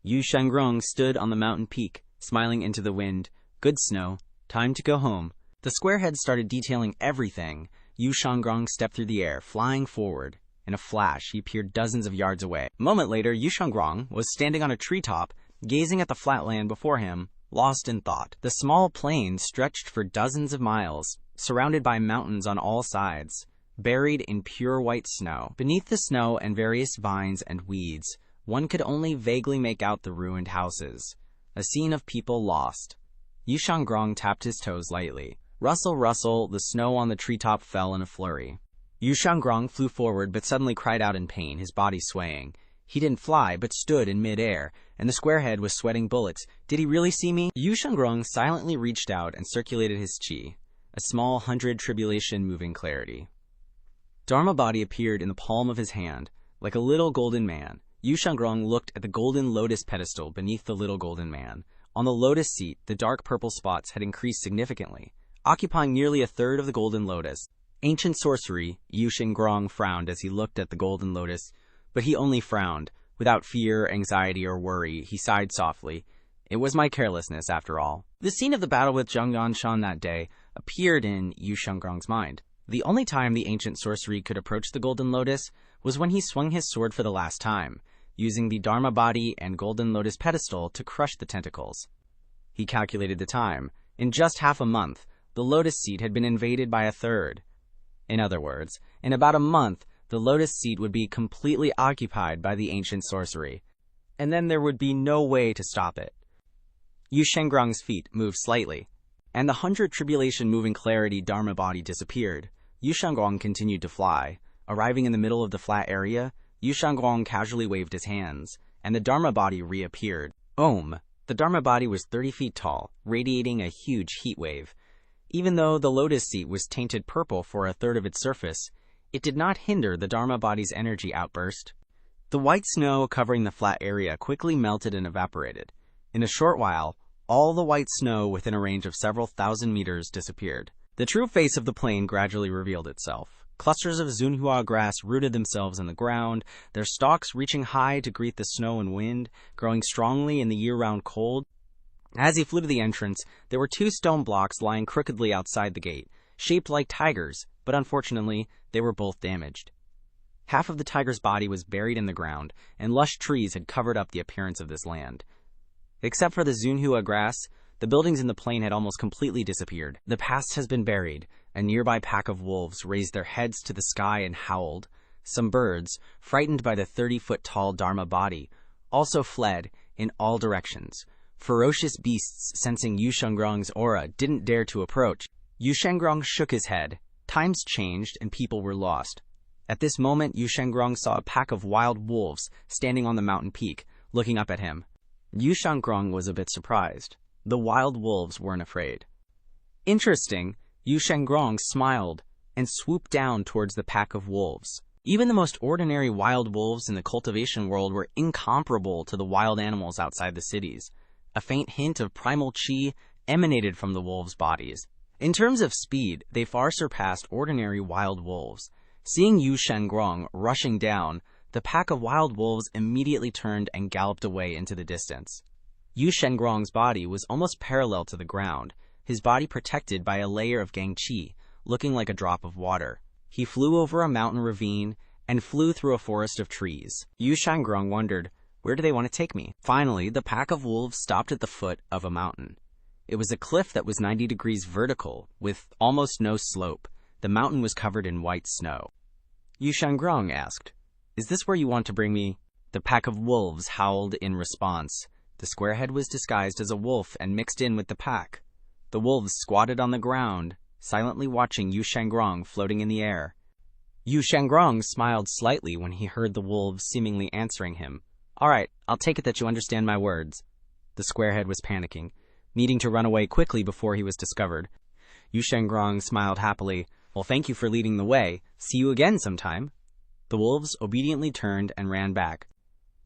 Yu Shangrong stood on the mountain peak, smiling into the wind. "Good snow. Time to go home." The squarehead started detailing everything. Yu Shangrong stepped through the air, flying forward. In a flash, he appeared dozens of yards away. A moment later, Yu Shangrong was standing on a treetop, gazing at the flat land before him, lost in thought. The small plain stretched for dozens of miles, surrounded by mountains on all sides. buried in pure white snow. Beneath the snow and various vines and weeds, one could only vaguely make out the ruined houses. A scene of people lost. Yu Shangrong tapped his toes lightly. Rustle, rustle, the snow on the treetop fell in a flurry. Yu Shangrong flew forward but suddenly cried out in pain, his body swaying. He didn't fly, but stood in midair, and the squarehead was sweating bullets. Did he really see me? Yu Shangrong silently reached out and circulated his chi, a small 100 tribulation moving clarity. Dharma body appeared in the palm of his hand, like a little golden man. Yu Shangrong looked at the golden lotus pedestal beneath the little golden man. On the lotus seat, the dark purple spots had increased significantly, occupying nearly a third of the golden lotus. Ancient sorcery, Yu Shangrong frowned as he looked at the golden lotus, but he only frowned. Without fear, anxiety, or worry, he sighed softly. It was my carelessness, after all. The scene of the battle with Zhang Yanshan that day appeared in Yu Shangrong's mind. The only time the ancient sorcery could approach the golden lotus was when he swung his sword for the last time, using the Dharma body and golden lotus pedestal to crush the tentacles. He calculated the time. In just half a month, the lotus seat had been invaded by a third. In other words, in about a month, the lotus seat would be completely occupied by the ancient sorcery, and then there would be no way to stop it. Yu Shangrong's feet moved slightly, and the 100 tribulation moving clarity Dharma body disappeared. Yu Shangrong continued to fly. Arriving in the middle of the flat area, Yu Shangrong casually waved his hands, and the Dharma body reappeared. Om! The Dharma body was 30 feet tall, radiating a huge heat wave. Even though the lotus seat was tainted purple for a third of its surface, it did not hinder the Dharma body's energy outburst. The white snow covering the flat area quickly melted and evaporated. In a short while, all the white snow within a range of several thousand meters disappeared. The true face of the plain gradually revealed itself. Clusters of Zunhua grass rooted themselves in the ground, their stalks reaching high to greet the snow and wind, growing strongly in the year-round cold. As he flew to the entrance, there were 2 stone blocks lying crookedly outside the gate, shaped like tigers, but unfortunately, they were both damaged. Half of the tiger's body was buried in the ground, and lush trees had covered up the appearance of this land. Except for the Zunhua grass, the buildings in the plain had almost completely disappeared. The past has been buried. A nearby pack of wolves raised their heads to the sky and howled. Some birds, frightened by the 30-foot-tall Dharma body, also fled in all directions. Ferocious beasts, sensing Yu Shangrong's aura, didn't dare to approach. Yu Shangrong shook his head. Times changed and people were lost. At this moment, Yu Shangrong saw a pack of wild wolves standing on the mountain peak, looking up at him. Yu Shangrong was a bit surprised. The wild wolves weren't afraid. Interesting, Yu Shangrong smiled and swooped down towards the pack of wolves. Even the most ordinary wild wolves in the cultivation world were incomparable to the wild animals outside the cities. A faint hint of primal chi emanated from the wolves' bodies. In terms of speed, they far surpassed ordinary wild wolves. Seeing Yu Shangrong rushing down, the pack of wild wolves immediately turned and galloped away into the distance. Yu Shangrong's body was almost parallel to the ground, his body protected by a layer of gang chi, looking like a drop of water. He flew over a mountain ravine and flew through a forest of trees. Yu Shangrong wondered, where do they want to take me? Finally, the pack of wolves stopped at the foot of a mountain. It was a cliff that was 90 degrees vertical, with almost no slope. The mountain was covered in white snow. Yu Shangrong asked, "Is this where you want to bring me?" The pack of wolves howled in response. The squarehead was disguised as a wolf and mixed in with the pack. The wolves squatted on the ground, silently watching Yu Shangrong floating in the air. Yu Shangrong smiled slightly when he heard the wolves seemingly answering him. "All right, I'll take it that you understand my words." The squarehead was panicking, needing to run away quickly before he was discovered. Yu Shangrong smiled happily. "Well, thank you for leading the way. See you again sometime." The wolves obediently turned and ran back.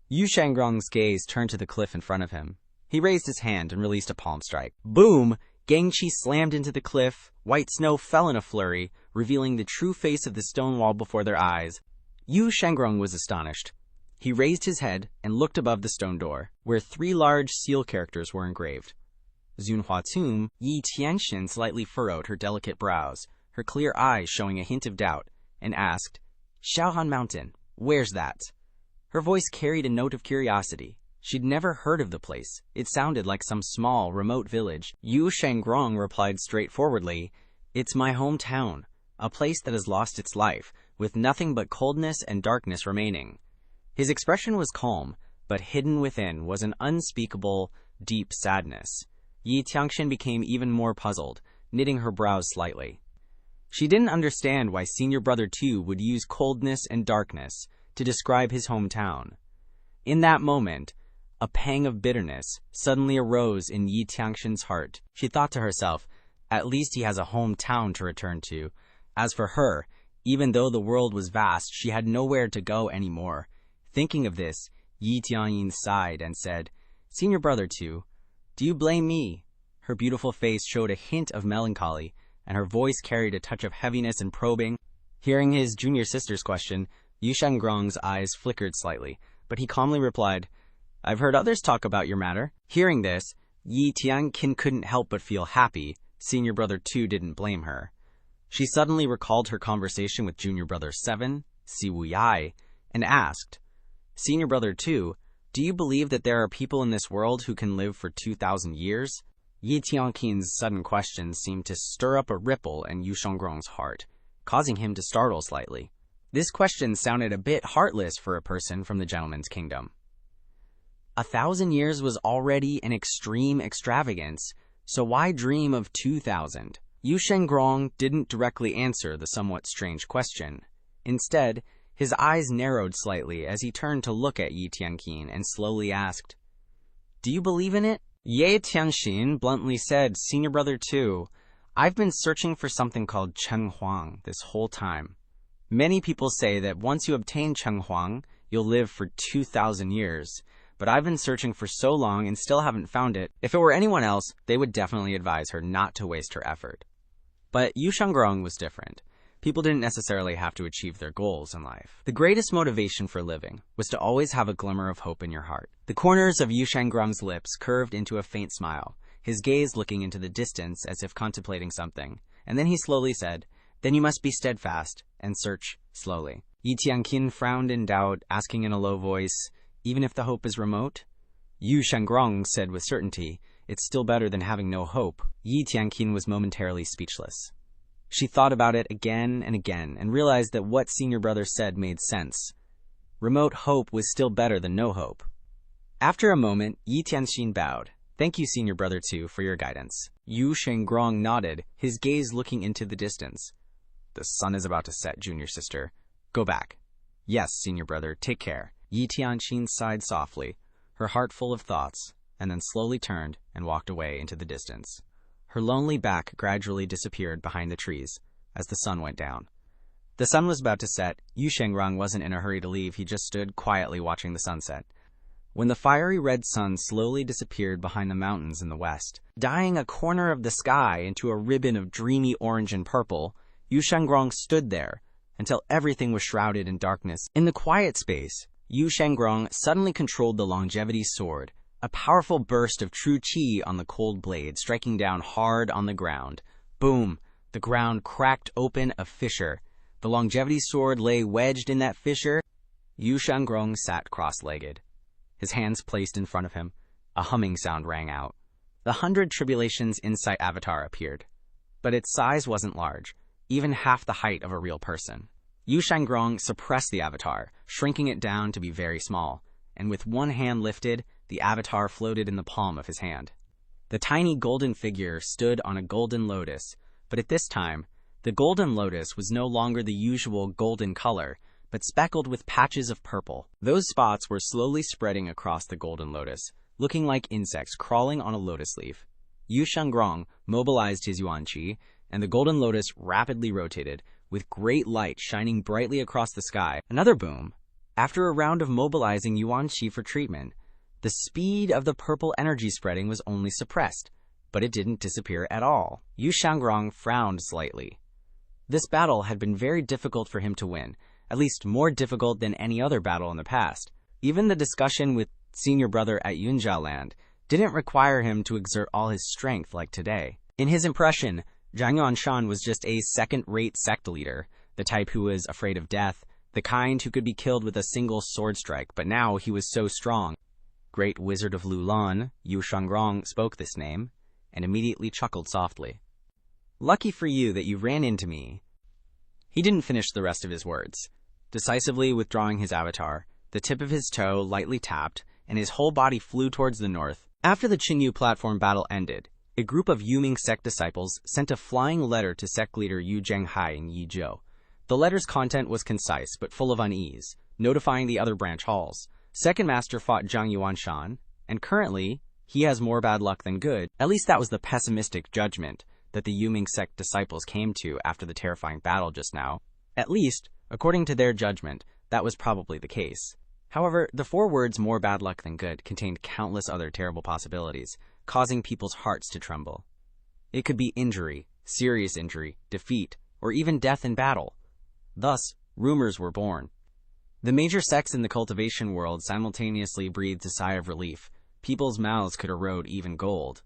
Yu Shangrong's gaze turned to the cliff in front of him. He raised his hand and released a palm strike. Boom! Gangchi slammed into the cliff. White snow fell in a flurry, revealing the true face of the stone wall before their eyes. Yu Shangrong was astonished. He raised his head and looked above the stone door, where 3 large seal characters were engraved. Zunhua Tomb, Yi Tianxin slightly furrowed her delicate brows, her clear eyes showing a hint of doubt, and asked, "Shaohan Mountain, where's that?" Her voice carried a note of curiosity. She'd never heard of the place. It sounded like some small, remote village. Yu Shangrong replied straightforwardly, "It's my hometown. a place that has lost its life, with nothing but coldness and darkness remaining. His expression was calm, but hidden within was an unspeakable, deep sadness. Yi Tianxin became even more puzzled, knitting her brows slightly. She didn't understand why Senior Brother 2 would use coldness and darkness to describe his hometown. In that moment, a pang of bitterness suddenly arose in Yi Tianxin's heart. She thought to herself, at least he has a hometown to return to. As for her, even though the world was vast, she had nowhere to go anymore. Thinking of this, Yi Tianyin sighed and said, Senior Brother 2, do you blame me? Her beautiful face showed a hint of melancholy, and her voice carried a touch of heaviness and probing. Hearing his junior sister's question, Yu Shangrong's eyes flickered slightly, but he calmly replied, I've heard others talk about your matter. Hearing this, Yi Tianqin couldn't help but feel happy. Senior Brother 2 didn't blame her. She suddenly recalled her conversation with Junior Brother 7, Si Wuyai, and asked, Senior Brother 2, do you believe that there are people in this world who can live for 2,000 years? Yi Tianqin's sudden question seemed to stir up a ripple in Yu Shangrong's heart, causing him to startle slightly. This question sounded a bit heartless for a person from the gentleman's kingdom. 1,000 years was already an extreme extravagance, so why dream of 2,000? Yu Shangrong didn't directly answer the somewhat strange question. Instead, his eyes narrowed slightly as he turned to look at Yi Tianqin and slowly asked, Do you believe in it? Yi Tianxin bluntly said, Senior Brother 2, I've been searching for something called Chen Huang this whole time. Many people say that once you obtain Chen Huang, you'll live for 2,000 years. But I've been searching for so long and still haven't found it. If it were anyone else, they would definitely advise her not to waste her effort. But Yu Shangrong was different. People didn't necessarily have to achieve their goals in life. The greatest motivation for living was to always have a glimmer of hope in your heart. The corners of Yu Shangrong's lips curved into a faint smile, his gaze looking into the distance as if contemplating something. And then he slowly said, Then you must be steadfast and search slowly. Yi Tianqin frowned in doubt, asking in a low voice, Even if the hope is remote? Yu Shangrong said with certainty, It's still better than having no hope. Yi Tianqin was momentarily speechless. She thought about it again and again and realized that what Senior Brother said made sense. Remote hope was still better than no hope. After a moment, Yi Tianxin bowed. Thank you, Senior Brother 2, for your guidance. Yu Shangrong nodded, his gaze looking into the distance. The sun is about to set, Junior Sister. Go back. Yes, Senior Brother, take care. Yi Tianxin sighed softly, her heart full of thoughts, and then slowly turned and walked away into the distance. Her lonely back gradually disappeared behind the trees as the sun went down. The sun was about to set. Yu Shangrong wasn't in a hurry to leave. He just stood quietly watching the sunset. When the fiery red sun slowly disappeared behind the mountains in the west, dyeing a corner of the sky into a ribbon of dreamy orange and purple, Yu Shangrong stood there until everything was shrouded in darkness. In the quiet space, Yu Shangrong suddenly controlled the longevity sword, a powerful burst of true qi on the cold blade, striking down hard on the ground. Boom! The ground cracked open a fissure. The longevity sword lay wedged in that fissure. Yu Shangrong sat cross-legged, his hands placed in front of him. A humming sound rang out. The 100 Tribulations Insight avatar appeared, but its size wasn't large, even half the height of a real person. Yu Shangrong suppressed the avatar, shrinking it down to be very small, and with one hand lifted, the avatar floated in the palm of his hand. The tiny golden figure stood on a golden lotus, but at this time, the golden lotus was no longer the usual golden color, but speckled with patches of purple. Those spots were slowly spreading across the golden lotus, looking like insects crawling on a lotus leaf. Yu Shangrong mobilized his yuan qi, and the golden lotus rapidly rotated, with great light shining brightly across the sky. Another boom. After a round of mobilizing yuan qi for treatment, the speed of the purple energy spreading was only suppressed, but it didn't disappear at all. Yu Shangrong frowned slightly. This battle had been very difficult for him to win, at least more difficult than any other battle in the past. Even the discussion with Senior Brother at Yunjia Land didn't require him to exert all his strength like today. In his impression, Zhang Yuanshan was just a second-rate sect leader, the type who was afraid of death, the kind who could be killed with a single sword strike, but now he was so strong. Great Wizard of Lulan, Yu Shangrong spoke this name, and immediately chuckled softly. Lucky for you that you ran into me. He didn't finish the rest of his words. Decisively withdrawing his avatar, the tip of his toe lightly tapped, and his whole body flew towards the north. After the Qingyu platform battle ended, a group of Yuming Sect disciples sent a flying letter to Sect leader Yu Zhenghai in Yizhou. The letter's content was concise but full of unease, notifying the other branch halls. Second Master fought Zhang Yuanshan, and currently, he has more bad luck than good. At least that was the pessimistic judgment that the Yuming Sect disciples came to after the terrifying battle just now. At least, according to their judgment, that was probably the case. However, the 4 words more bad luck than good contained countless other terrible possibilities, causing people's hearts to tremble. It could be injury, serious injury, defeat, or even death in battle. Thus, rumors were born. The major sects in the cultivation world simultaneously breathed a sigh of relief. People's mouths could erode even gold.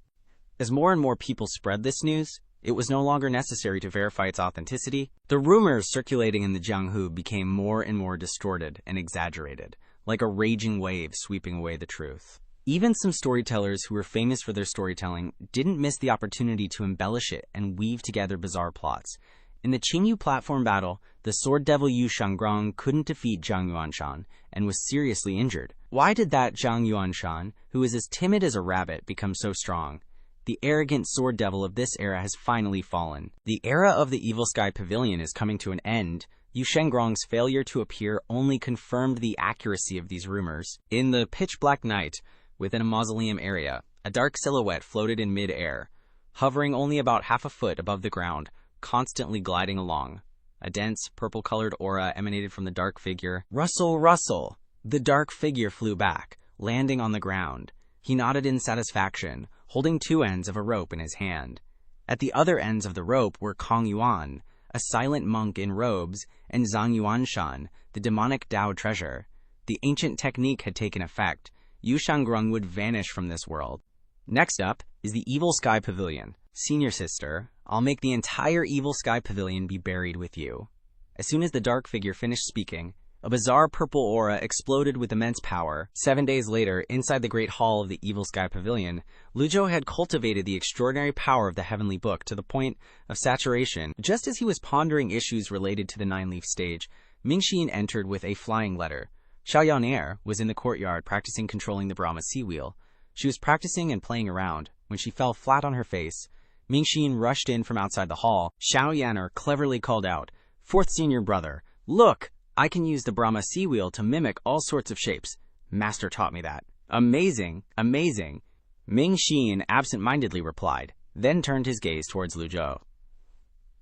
As more and more people spread this news, it was no longer necessary to verify its authenticity. The rumors circulating in the Jianghu became more and more distorted and exaggerated, like a raging wave sweeping away the truth. Even some storytellers who were famous for their storytelling didn't miss the opportunity to embellish it and weave together bizarre plots. In the Qingyu platform battle, the sword devil Yu Shangrong couldn't defeat Zhang Yuanshan and was seriously injured. Why did that Zhang Yuanshan, who is as timid as a rabbit, become so strong? The arrogant sword devil of this era has finally fallen. The era of the Evil Sky Pavilion is coming to an end. Yu Shangrong's failure to appear only confirmed the accuracy of these rumors. In the pitch-black night, within a mausoleum area, a dark silhouette floated in mid-air, hovering only about half a foot above the ground, constantly gliding along. A dense, purple-colored aura emanated from the dark figure. Rustle, rustle! The dark figure flew back, landing on the ground. He nodded in satisfaction, holding 2 ends of a rope in his hand. At the other ends of the rope were Kong Yuan, a silent monk in robes, and Zhang Yuanshan, the demonic Dao treasure. The ancient technique had taken effect. Yu Shangrong would vanish from this world. Next up is the Evil Sky Pavilion. Senior sister, I'll make the entire Evil Sky Pavilion be buried with you. As soon as the dark figure finished speaking, a bizarre purple aura exploded with immense power. 7 days later, inside the Great Hall of the Evil Sky Pavilion, Lu Zhou had cultivated the extraordinary power of the Heavenly Book to the point of saturation. Just as he was pondering issues related to the 9-leaf stage, Mingxin entered with a flying letter. Xiao Yaoner was in the courtyard practicing controlling the Brahma sea wheel. She was practicing and playing around when she fell flat on her face. Mingxin rushed in from outside the hall. Xiao Yaoner cleverly called out, "Fourth senior brother, look! I can use the Brahma sea wheel to mimic all sorts of shapes. Master taught me that." "Amazing, amazing," Mingxin absent-mindedly replied, then turned his gaze towards Lu Zhou.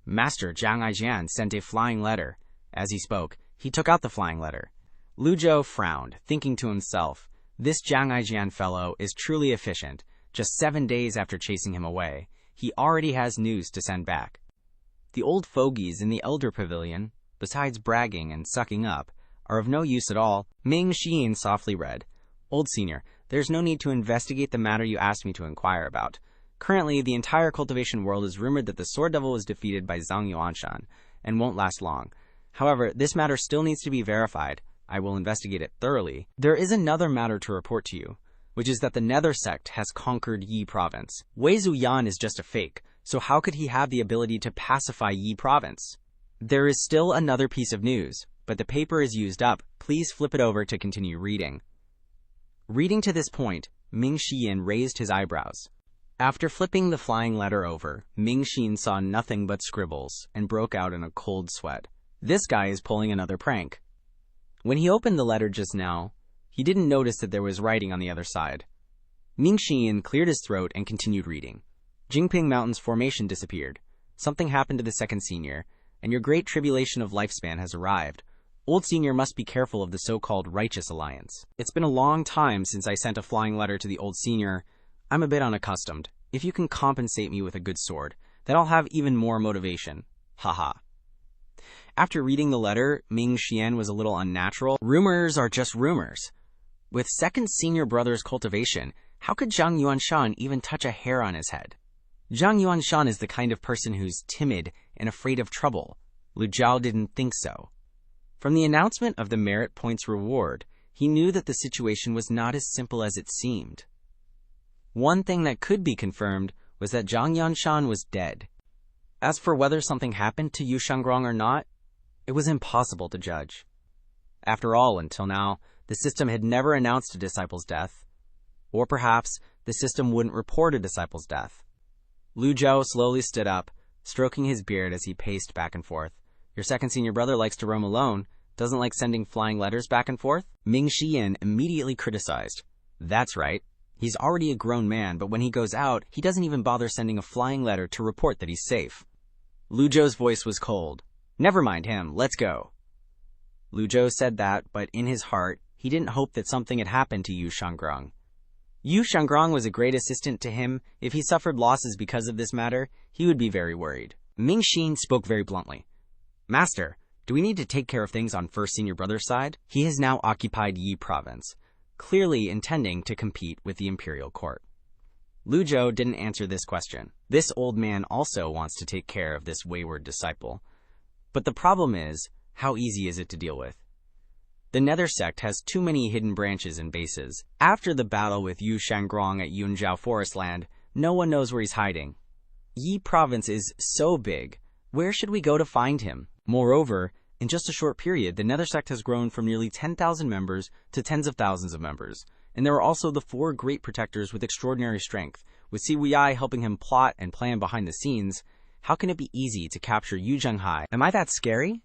Master Zhang Aijian sent a flying letter. As he spoke, he took out the flying letter. Lu Zhou frowned, thinking to himself, this Zhang Aijian fellow is truly efficient. Just 7 days after chasing him away, he already has news to send back. The old fogies in the Elder Pavilion, besides bragging and sucking up, are of no use at all. Mingxin softly read, "Old Senior, there's no need to investigate the matter you asked me to inquire about. Currently, the entire cultivation world is rumored that the Sword Devil was defeated by Zhang Yuanshan and won't last long. However, this matter still needs to be verified. I will investigate it thoroughly. There is another matter to report to you, which is that the Nether Sect has conquered Yi Province. Wei Zuyan is just a fake, so how could he have the ability to pacify Yi Province? There is still another piece of news, but the paper is used up. Please flip it over to continue reading." Reading to this point, Mingxin raised his eyebrows. After flipping the flying letter over, Mingxin saw nothing but scribbles and broke out in a cold sweat. This guy is pulling another prank. When he opened the letter just now, he didn't notice that there was writing on the other side. Mingxin cleared his throat and continued reading. Jingping Mountain's formation disappeared. Something happened to the second senior, and your great tribulation of lifespan has arrived. Old Senior must be careful of the so-called righteous alliance. It's been a long time since I sent a flying letter to the Old Senior. I'm a bit unaccustomed. If you can compensate me with a good sword, then I'll have even more motivation. Haha. After reading the letter, Mingxin was a little unnatural. Rumors are just rumors. With second senior brother's cultivation, how could Zhang Yuanshan even touch a hair on his head? Zhang Yuanshan is the kind of person who's timid and afraid of trouble. Lu Zhou didn't think so. From the announcement of the merit points reward, he knew that the situation was not as simple as it seemed. One thing that could be confirmed was that Zhang Yuanshan was dead. As for whether something happened to Yu Shangrong or not, It was impossible to judge. After all, until now, the system had never announced a disciple's death. Or perhaps the system wouldn't report a disciple's death. Lu Zhou slowly stood up, stroking his beard as he paced back and forth. Your second senior brother likes to roam alone, doesn't like sending flying letters back and forth? Ming Xian immediately criticized. That's right. He's already a grown man, but when he goes out, he doesn't even bother sending a flying letter to report that he's safe. Lu Zhou's voice was cold. Never mind him, let's go. Lu Zhou said that, but in his heart, he didn't hope that something had happened to Yu Shangrong. Yu Shangrong was a great assistant to him. If he suffered losses because of this matter, he would be very worried. Ming Xin spoke very bluntly. Master, do we need to take care of things on first senior brother's side? He has now occupied Yi province, clearly intending to compete with the imperial court. Lu Zhou didn't answer this question. This old man also wants to take care of this wayward disciple. But the problem is, how easy is it to deal with? The Nether Sect has too many hidden branches and bases. After the battle with Yu Shangrong at Yunzhao Forest Land, no one knows where he's hiding. Yi province is so big. Where should we go to find him? Moreover, in just a short period, the Nether Sect has grown from nearly 10,000 members to tens of thousands of members. And there are also the 4 great protectors with extraordinary strength. With Si Wuyi helping him plot and plan behind the scenes, how can it be easy to capture Yu Zhenghai? Am I that scary?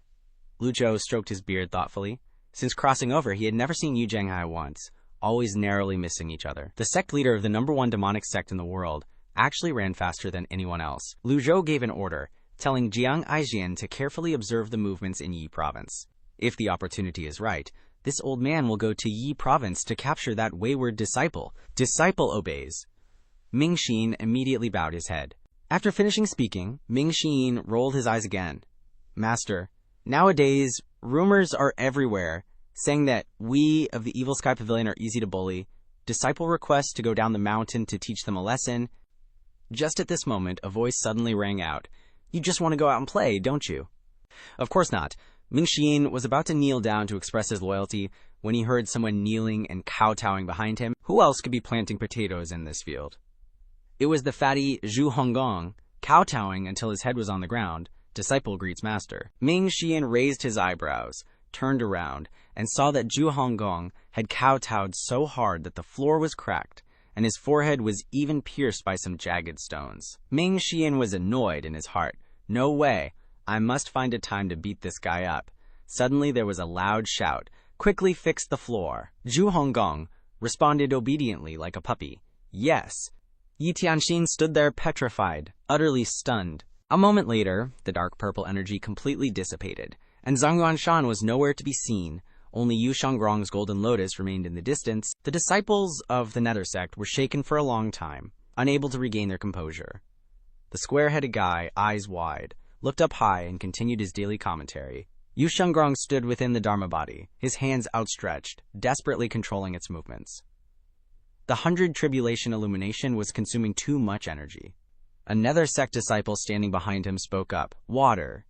Lu Zhou stroked his beard thoughtfully. Since crossing over, he had never seen Yu Zhenghai once, always narrowly missing each other. The sect leader of the #1 demonic sect in the world actually ran faster than anyone else. Lu Zhou gave an order, telling Jiang Aijian to carefully observe the movements in Yi province. If the opportunity is right, this old man will go to Yi province to capture that wayward disciple. Disciple obeys. Ming Xin immediately bowed his head. After finishing speaking, Ming Xin rolled his eyes again. Master, nowadays, rumors are everywhere, saying that we of the Evil Sky Pavilion are easy to bully. Disciple requests to go down the mountain to teach them a lesson. Just at this moment, a voice suddenly rang out. You just want to go out and play, don't you? Of course not. Ming Xin was about to kneel down to express his loyalty when he heard someone kneeling and kowtowing behind him. Who else could be planting potatoes in this field? It was the fatty Zhu Honggong, kowtowing until his head was on the ground. Disciple greets master. Ming Xian raised his eyebrows, turned around, and saw that Zhu Honggong had kowtowed so hard that the floor was cracked, and his forehead was even pierced by some jagged stones. Ming Xian was annoyed in his heart. No way. I must find a time to beat this guy up. Suddenly there was a loud shout. Quickly fix the floor. Zhu Honggong responded obediently like a puppy. Yes. Yi Tianxin stood there petrified, utterly stunned. A moment later, the dark purple energy completely dissipated, and Zhang Yuanshan was nowhere to be seen. Only Yu Shangrong's golden lotus remained in the distance. The disciples of the Nether Sect were shaken for a long time, unable to regain their composure. The square-headed guy, eyes wide, looked up high and continued his daily commentary. Yu Shangrong stood within the Dharma body, his hands outstretched, desperately controlling its movements. The 100 Tribulation illumination was consuming too much energy. A Nether Sect disciple standing behind him spoke up. Water.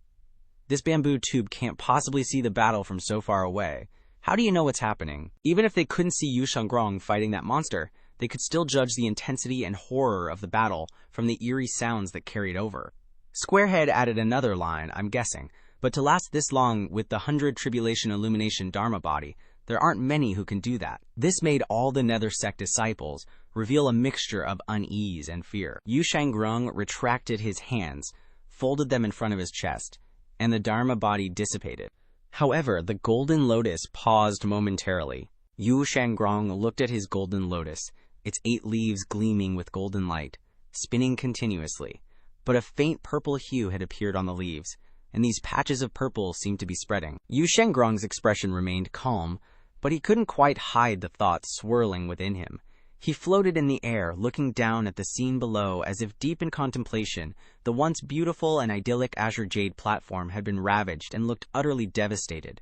This bamboo tube can't possibly see the battle from so far away. How do you know what's happening? Even if they couldn't see Yu Shangrong fighting that monster, they could still judge the intensity and horror of the battle from the eerie sounds that carried over. Squarehead added another line, I'm guessing, but to last this long with the 100 Tribulation illumination Dharma body, there aren't many who can do that. This made all the Nether Sect disciples reveal a mixture of unease and fear. Yu Shangrong retracted his hands, folded them in front of his chest, and the Dharma body dissipated. However, the golden lotus paused momentarily. Yu Shangrong looked at his golden lotus, its 8 leaves gleaming with golden light, spinning continuously. But a faint purple hue had appeared on the leaves, and these patches of purple seemed to be spreading. Yu Shangrong's expression remained calm, but he couldn't quite hide the thoughts swirling within him. He floated in the air, looking down at the scene below as if deep in contemplation. The once beautiful and idyllic azure jade platform had been ravaged and looked utterly devastated.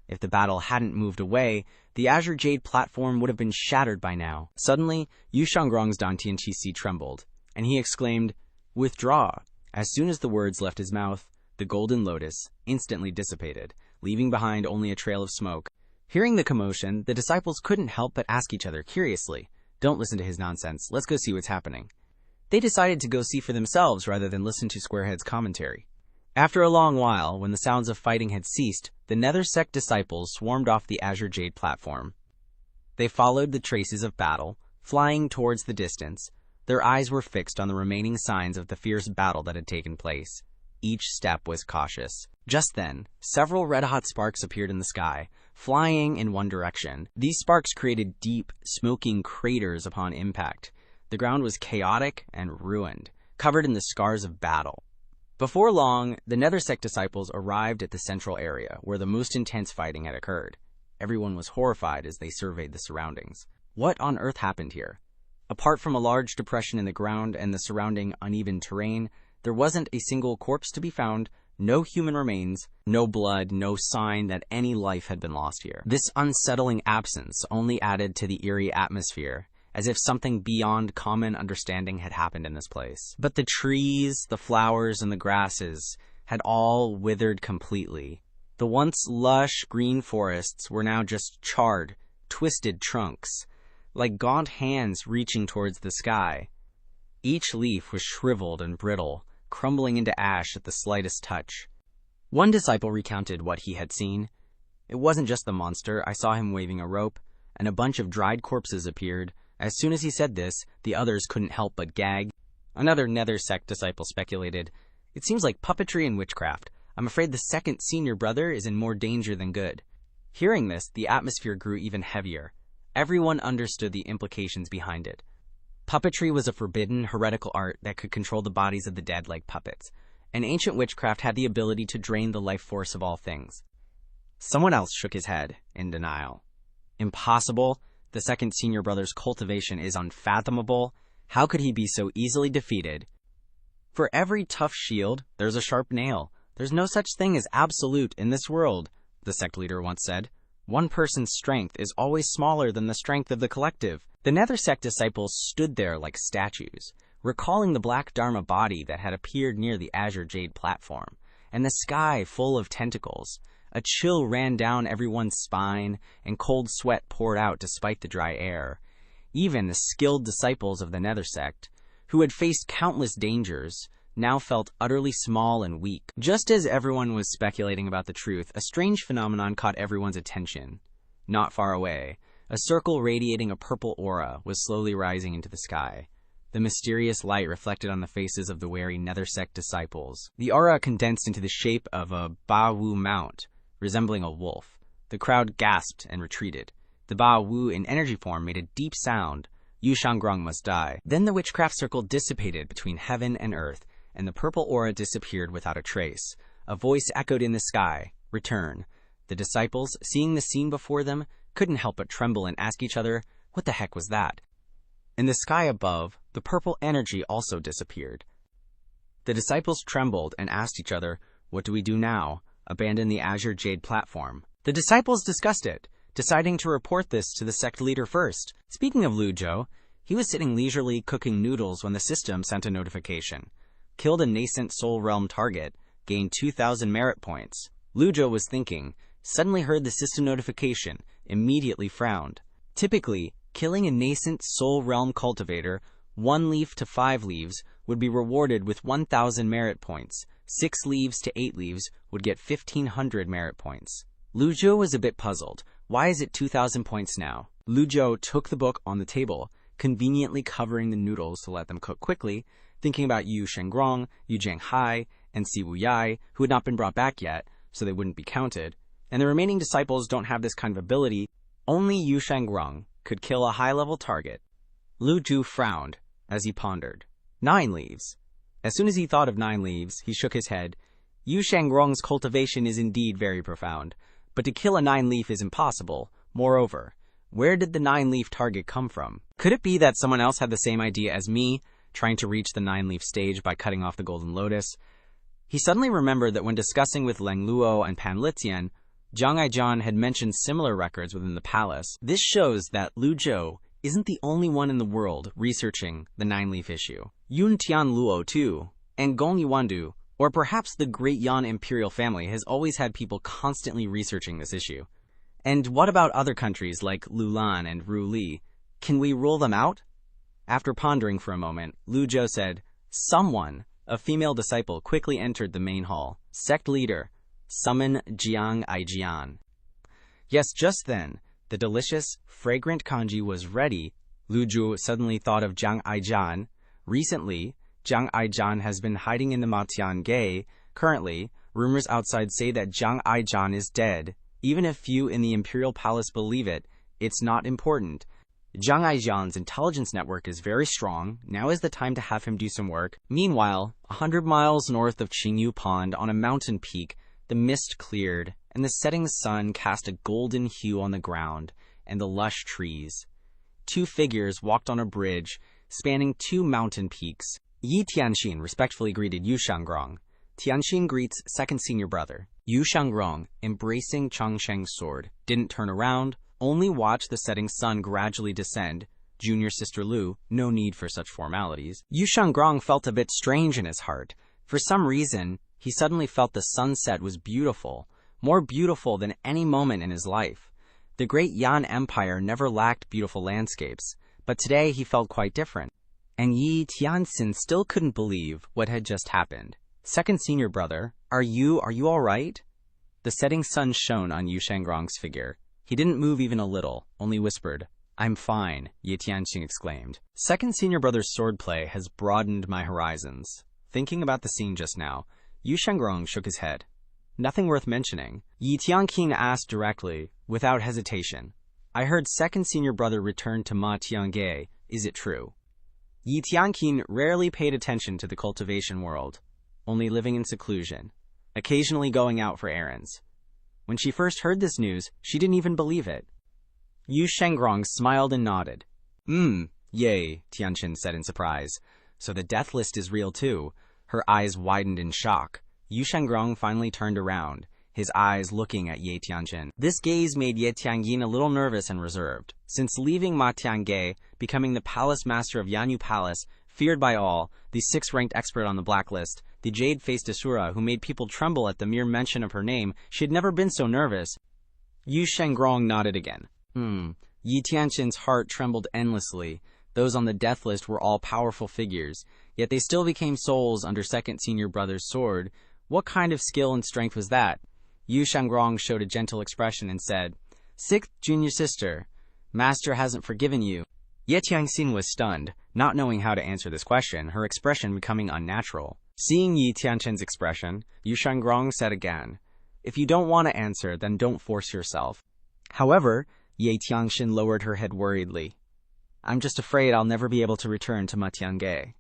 If the battle hadn't moved away, the azure jade platform would have been shattered by now. Suddenly, Yu Shangrong's Dantian Qi trembled, and he exclaimed, Withdraw. As soon as the words left his mouth, the golden lotus instantly dissipated, leaving behind only a trail of smoke. Hearing the commotion, the disciples couldn't help but ask each other curiously, Don't listen to his nonsense, let's go see what's happening. They decided to go see for themselves rather than listen to Squarehead's commentary. After a long while, when the sounds of fighting had ceased, the Nether Sect disciples swarmed off the Azure Jade platform. They followed the traces of battle, flying towards the distance. Their eyes were fixed on the remaining signs of the fierce battle that had taken place. Each step was cautious. Just then, several red-hot sparks appeared in the sky, flying in one direction. These sparks created deep, smoking craters upon impact. The ground was chaotic and ruined, covered in the scars of battle. Before long, the Nether Sect disciples arrived at the central area, where the most intense fighting had occurred. Everyone was horrified as they surveyed the surroundings. What on earth happened here? Apart from a large depression in the ground and the surrounding uneven terrain, there wasn't a single corpse to be found, no human remains, no blood, no sign that any life had been lost here. This unsettling absence only added to the eerie atmosphere, as if something beyond common understanding had happened in this place. But the trees, the flowers, and the grasses had all withered completely. The once lush green forests were now just charred, twisted trunks, like gaunt hands reaching towards the sky. Each leaf was shriveled and brittle, crumbling into ash at the slightest touch. One disciple recounted what he had seen. It wasn't just the monster. I saw him waving a rope, and a bunch of dried corpses appeared. As soon as he said this, the others couldn't help but gag. Another Nether Sect disciple speculated, "It seems like puppetry and witchcraft. I'm afraid the second senior brother is in more danger than good." Hearing this, the atmosphere grew even heavier. Everyone understood the implications behind it. Puppetry was a forbidden, heretical art that could control the bodies of the dead like puppets, and ancient witchcraft had the ability to drain the life force of all things. Someone else shook his head in denial. "Impossible. The second senior brother's cultivation is unfathomable. How could he be so easily defeated? For every tough shield, there's a sharp nail. There's no such thing as absolute in this world," the sect leader once said. "One person's strength is always smaller than the strength of the collective." The Nether Sect disciples stood there like statues, recalling the black Dharma body that had appeared near the Azure Jade platform, and the sky full of tentacles. A chill ran down everyone's spine, and cold sweat poured out despite the dry air. Even the skilled disciples of the Nether Sect, who had faced countless dangers, now felt utterly small and weak. Just as everyone was speculating about the truth, a strange phenomenon caught everyone's attention. Not far away, a circle radiating a purple aura was slowly rising into the sky. The mysterious light reflected on the faces of the wary Nether Sect disciples. The aura condensed into the shape of a Ba Wu mount, resembling a wolf. The crowd gasped and retreated. The Ba Wu in energy form made a deep sound. Yu Shangrong must die. Then the witchcraft circle dissipated between heaven and earth, and the purple aura disappeared without a trace. A voice echoed in the sky, "Return." The disciples, seeing the scene before them, couldn't help but tremble and ask each other, what the heck was that? In the sky above, the purple energy also disappeared. The disciples trembled and asked each other, "What do we do now? Abandon the Azure Jade platform?" The disciples discussed it, deciding to report this to the sect leader first. Speaking of Lu Zhou, he was sitting leisurely cooking noodles when the system sent a notification. Killed a nascent Soul Realm target, gained 2,000 merit points. Lu Zhou was thinking, suddenly heard the system notification, immediately frowned. Typically, killing a nascent Soul Realm cultivator, 1 leaf to 5 leaves, would be rewarded with 1,000 merit points. 6 leaves to 8 leaves would get 1,500 merit points. Lu Zhou was a bit puzzled. Why is it 2,000 points now? Lu Zhou took the book on the table, conveniently covering the noodles to let them cook quickly, thinking about Yu Shengrong, Yu Zhenghai, and Si Wuyai, who had not been brought back yet, so they wouldn't be counted. And the remaining disciples don't have this kind of ability. Only Yu Shengrong could kill a high-level target. Lu Zhou frowned as he pondered. 9 leaves. As soon as he thought of 9 leaves, he shook his head. Yu Shengrong's cultivation is indeed very profound, but to kill a 9-leaf is impossible. Moreover, where did the 9-leaf target come from? Could it be that someone else had the same idea as me, trying to reach the 9-leaf stage by cutting off the golden lotus? He suddenly remembered that when discussing with Leng Luo and Pan Lizian, Zhang Aijian had mentioned similar records within the palace. This shows that Lu Zhou isn't the only one in the world researching the 9-leaf issue. Yun Tian Luo too, and Gong Yuandu, or perhaps the Great Yan imperial family, has always had people constantly researching this issue. And what about other countries like Lulan and Ruli? Can we rule them out? After pondering for a moment, Lu Zhou said, "Someone," a female disciple, quickly entered the main hall. Sect leader, summon Jiang Aijian. Yes, just then, the delicious, fragrant kanji was ready. Lu Zhou suddenly thought of Jiang Aijian. Recently, Jiang Aijian has been hiding in the Matiangay. Currently, rumors outside say that Jiang Aijian is dead. Even if few in the Imperial Palace believe it, it's not important. Jiang Aijian's intelligence network is very strong. Now is the time to have him do some work. Meanwhile, 100 miles north of Qingyu Pond on a mountain peak, the mist cleared, and the setting sun cast a golden hue on the ground and the lush trees. Two figures walked on a bridge, spanning two mountain peaks. Yi Tianxin respectfully greeted Yu Shangrong. Tianxin greets second senior brother. Yu Shangrong, embracing Changsheng's sword, didn't turn around, only watched the setting sun gradually descend. Junior sister Lu, no need for such formalities. Yu Shangrong felt a bit strange in his heart. For some reason, he suddenly felt the sunset was beautiful, more beautiful than any moment in his life. The great Yan Empire never lacked beautiful landscapes, but today he felt quite different. And Yi Tianxin still couldn't believe what had just happened. Second senior brother, are you all right? The setting sun shone on Yu Shangrong's figure. He didn't move even a little, only whispered, I'm fine, Yi Tianxin exclaimed. Second senior brother's swordplay has broadened my horizons. Thinking about the scene just now, Yu Shangrong shook his head. Nothing worth mentioning. Yi Tianxin asked directly, without hesitation. I heard second senior brother returned to Ma Tiangay. Is it true? Yi Tianxin rarely paid attention to the cultivation world, only living in seclusion, occasionally going out for errands. When she first heard this news, she didn't even believe it. Yu Shangrong smiled and nodded. Yay, Tianxin said in surprise. So the death list is real too. Her eyes widened in shock. Yu Shangrong finally turned around, his eyes looking at Ye Tianxin. This gaze made Ye Tianxin a little nervous and reserved. Since leaving Ma Tiangay, becoming the palace master of Yanyu Palace, feared by all, the sixth-ranked expert on the blacklist, the jade-faced Asura who made people tremble at the mere mention of her name, she had never been so nervous. Yu Shangrong nodded again. Yi Tianxin's heart trembled endlessly. Those on the death list were all powerful figures, yet they still became souls under second senior brother's sword. What kind of skill and strength was that? Yu Shangrong showed a gentle expression and said, Sixth junior sister, master hasn't forgiven you. Ye Tianxin was stunned, not knowing how to answer this question, her expression becoming unnatural. Seeing Yi Tianxin's expression, Yu Shangrong said again, If you don't want to answer, then don't force yourself. However, Ye Tianxin lowered her head worriedly. I'm just afraid I'll never be able to return to Matiangay,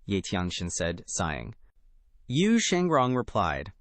Ye Tianxin said, sighing. Yu Shangrong replied,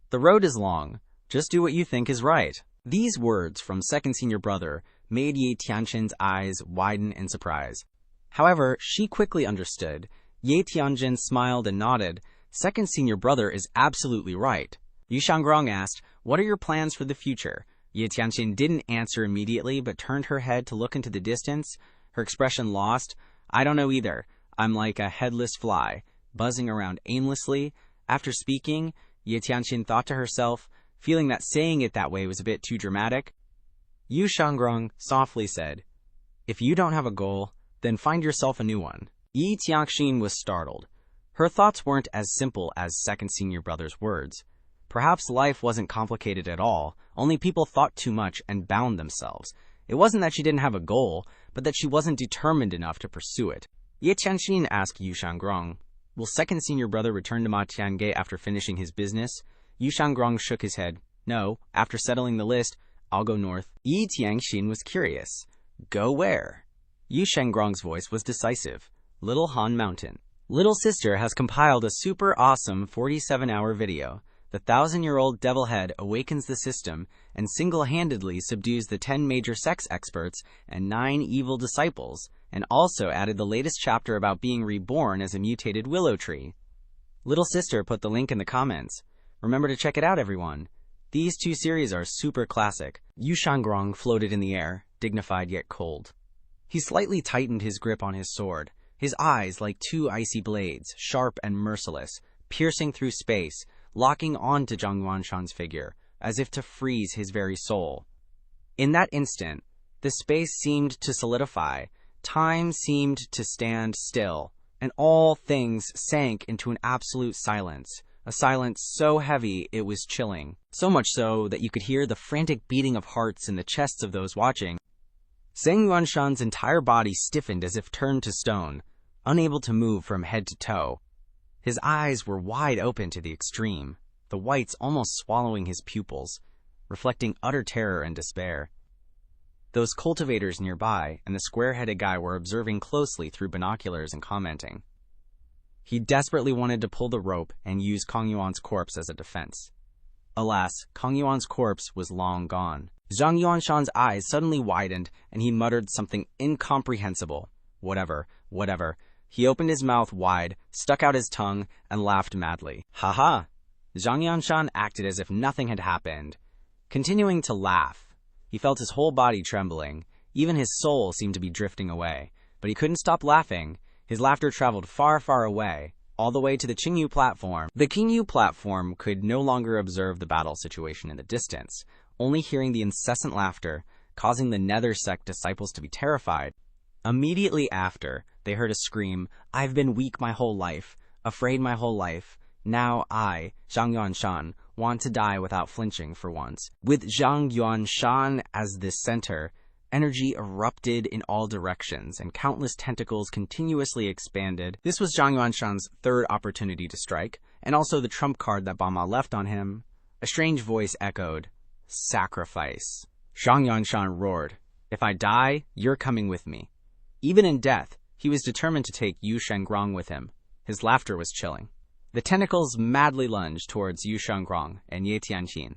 The road is long. Just do what you think is right. These words from second senior brother made Ye Tianxin's eyes widen in surprise. However, she quickly understood. Ye Tianxin smiled and nodded. Second senior brother is absolutely right. Yu Shangrong asked, What are your plans for the future? Ye Tianxin didn't answer immediately, but turned her head to look into the distance, her expression lost. I don't know either. I'm like a headless fly, buzzing around aimlessly. After speaking, Ye Tianxin thought to herself, feeling that saying it that way was a bit too dramatic. Yu Shangrong softly said, If you don't have a goal, then find yourself a new one. Yi Tianxin was startled. Her thoughts weren't as simple as second senior brother's words. Perhaps life wasn't complicated at all, only people thought too much and bound themselves. It wasn't that she didn't have a goal, but that she wasn't determined enough to pursue it. Ye Tianxin asked Yu Shangrong, Will second senior brother return to Ma Tiangay after finishing his business? Yu Shangrong shook his head. No, after settling the list, I'll go north. Yi Tianxin was curious. Go where? Yu Shangrong's voice was decisive. Little Han Mountain. Little sister has compiled a super awesome 47-hour video. The 1,000-year-old devil head awakens the system and single-handedly subdues the 10 major sex experts and 9 evil disciples, and also added the latest chapter about being reborn as a mutated willow tree. Little sister put the link in the comments. Remember to check it out, everyone. These two series are super classic. Yu Shangrong floated in the air, dignified yet cold. He slightly tightened his grip on his sword, his eyes like two icy blades, sharp and merciless, piercing through space, locking onto Zhang Yuanshan's figure, as if to freeze his very soul. In that instant, the space seemed to solidify, time seemed to stand still, and all things sank into an absolute silence. a silence so heavy it was chilling, so much so that you could hear the frantic beating of hearts in the chests of those watching. Zhang Yuanshan's entire body stiffened as if turned to stone, unable to move from head to toe. His eyes were wide open to the extreme, the whites almost swallowing his pupils, reflecting utter terror and despair. Those cultivators nearby and the square-headed guy were observing closely through binoculars and commenting. He desperately wanted to pull the rope and use Kang Yuan's corpse as a defense. Alas, Kang Yuan's corpse was long gone. Zhang Yuanshan's eyes suddenly widened and he muttered something incomprehensible. Whatever. He opened his mouth wide, stuck out his tongue, and laughed madly. Ha ha! Zhang Yuanshan acted as if nothing had happened. Continuing to laugh, he felt his whole body trembling. Even his soul seemed to be drifting away. But he couldn't stop laughing. His laughter traveled far, far away, all the way to the Qingyu platform. The Qingyu platform could no longer observe the battle situation in the distance, only hearing the incessant laughter, causing the Nether Sect disciples to be terrified. Immediately after, they heard a scream, "I've been weak my whole life, afraid my whole life. Now I, Zhang Yuanshan, want to die without flinching for once." With Zhang Yuanshan as the center, energy erupted in all directions, and countless tentacles continuously expanded. This was Zhang Yuanshan's third opportunity to strike, and also the trump card that Bama left on him. A strange voice echoed, "Sacrifice." Zhang Yuanshan roared, "If I die, you're coming with me." Even in death, he was determined to take Yu Shengrong with him. His laughter was chilling. The tentacles madly lunged towards Yu Shengrong and Ye Tianqin.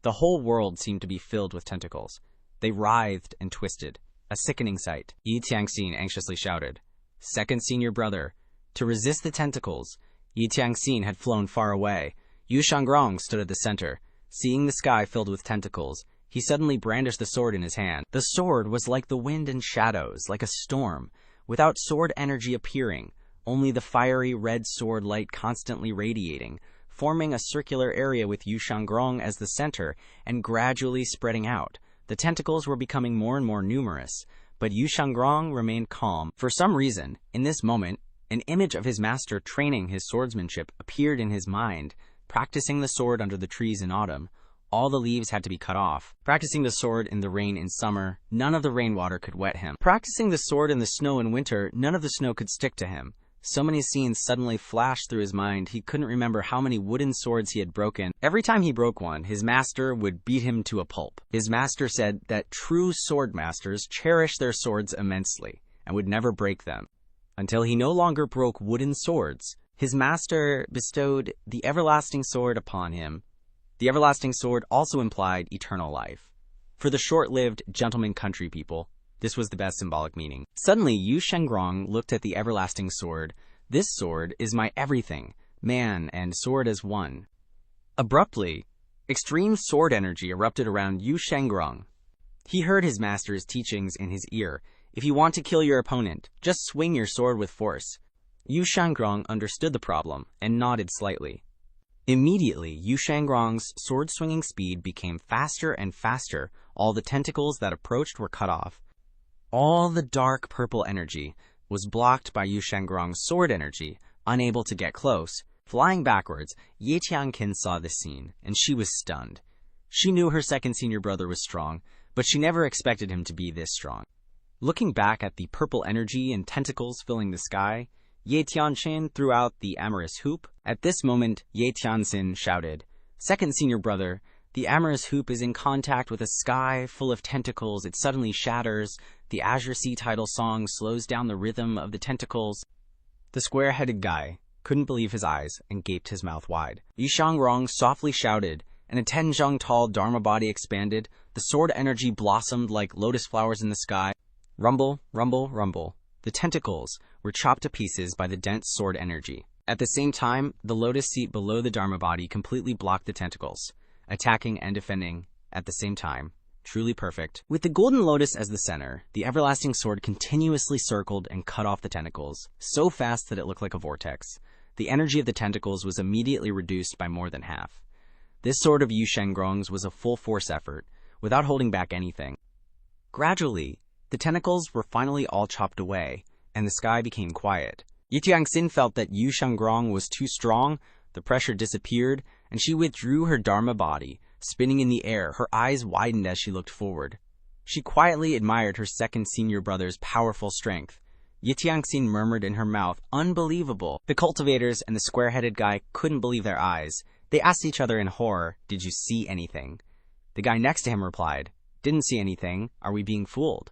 The whole world seemed to be filled with tentacles. They writhed and twisted, a sickening sight. Ye Tianxin anxiously shouted, "Second senior brother." To resist the tentacles, Ye Tianxin had flown far away. Yu Shengrong stood at the center. Seeing the sky filled with tentacles, he suddenly brandished the sword in his hand. The sword was like the wind and shadows, like a storm, without sword energy appearing, only the fiery red sword light constantly radiating, forming a circular area with Yu Shengrong as the center and gradually spreading out. The tentacles were becoming more and more numerous, but Yu Shengrong remained calm. For some reason, in this moment, an image of his master training his swordsmanship appeared in his mind, practicing the sword under the trees in autumn. All the leaves had to be cut off. Practicing the sword in the rain in summer, none of the rainwater could wet him. Practicing the sword in the snow in winter, none of the snow could stick to him. So many scenes suddenly flashed through his mind, he couldn't remember how many wooden swords he had broken. Every time he broke one, his master would beat him to a pulp. His master said that true sword masters cherish their swords immensely and would never break them. Until he no longer broke wooden swords, his master bestowed the everlasting sword upon him. The everlasting sword also implied eternal life. For the short-lived gentleman country people, this was the best symbolic meaning. Suddenly, Yu Shengrong looked at the everlasting sword. "This sword is my everything, man and sword as one." Abruptly, extreme sword energy erupted around Yu Shengrong. He heard his master's teachings in his ear. "If you want to kill your opponent, just swing your sword with force." Yu Shengrong understood the problem and nodded slightly. Immediately, Yu Shengrong's sword-swinging speed became faster and faster. All the tentacles that approached were cut off. All the dark purple energy was blocked by Yu Shengrong's sword energy, unable to get close. Flying backwards, Ye Tianqin saw this scene, and she was stunned. She knew her second senior brother was strong, but she never expected him to be this strong. Looking back at the purple energy and tentacles filling the sky, Ye Tianqin threw out the amorous hoop. At this moment, Ye Tianxin shouted, "Second senior brother, the amorous hoop is in contact with a sky full of tentacles. It suddenly shatters. The Azure Sea title song slows down the rhythm of the tentacles." The square-headed guy couldn't believe his eyes and gaped his mouth wide. Yu Shengrong softly shouted, and a 10-zhang-tall Dharma body expanded. The sword energy blossomed like lotus flowers in the sky. Rumble, rumble, rumble. The tentacles were chopped to pieces by the dense sword energy. At the same time, the lotus seat below the Dharma body completely blocked the tentacles, attacking and defending at the same time. Truly perfect. With the golden lotus as the center, the everlasting sword continuously circled and cut off the tentacles, so fast that it looked like a vortex. The energy of the tentacles was immediately reduced by more than half. This sword of Yu Shengrong's was a full-force effort, without holding back anything. Gradually, the tentacles were finally all chopped away, and the sky became quiet. Ye Tianxin felt that Yu Shengrong was too strong, The pressure disappeared, and she withdrew her Dharma body, spinning in the air. Her eyes widened as she looked forward. She quietly admired her second senior brother's powerful strength. Yi Tianxin murmured in her mouth, "Unbelievable." The cultivators and the square-headed guy couldn't believe their eyes. They asked each other in horror, "Did you see anything?" The guy next to him replied, "Didn't see anything. Are we being fooled?"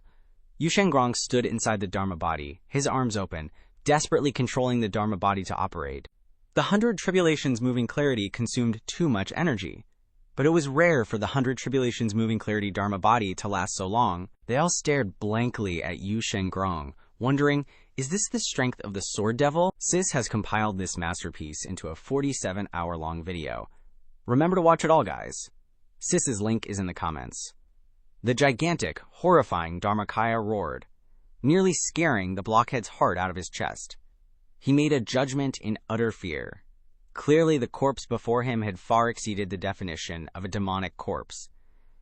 Yu Shengrong stood inside the Dharma body, his arms open, desperately controlling the Dharma body to operate. The 100 Tribulations moving clarity consumed too much energy. But it was rare for the 100 Tribulations moving clarity Dharma body to last so long. They all stared blankly at Yu Shengrong, wondering, is this the strength of the Sword Devil? Sis has compiled this masterpiece into a 47-hour-long video. Remember to watch it all, guys. Sis's link is in the comments. The gigantic, horrifying Dharmakaya roared, nearly scaring the blockhead's heart out of his chest. He made a judgment in utter fear. Clearly, the corpse before him had far exceeded the definition of a demonic corpse.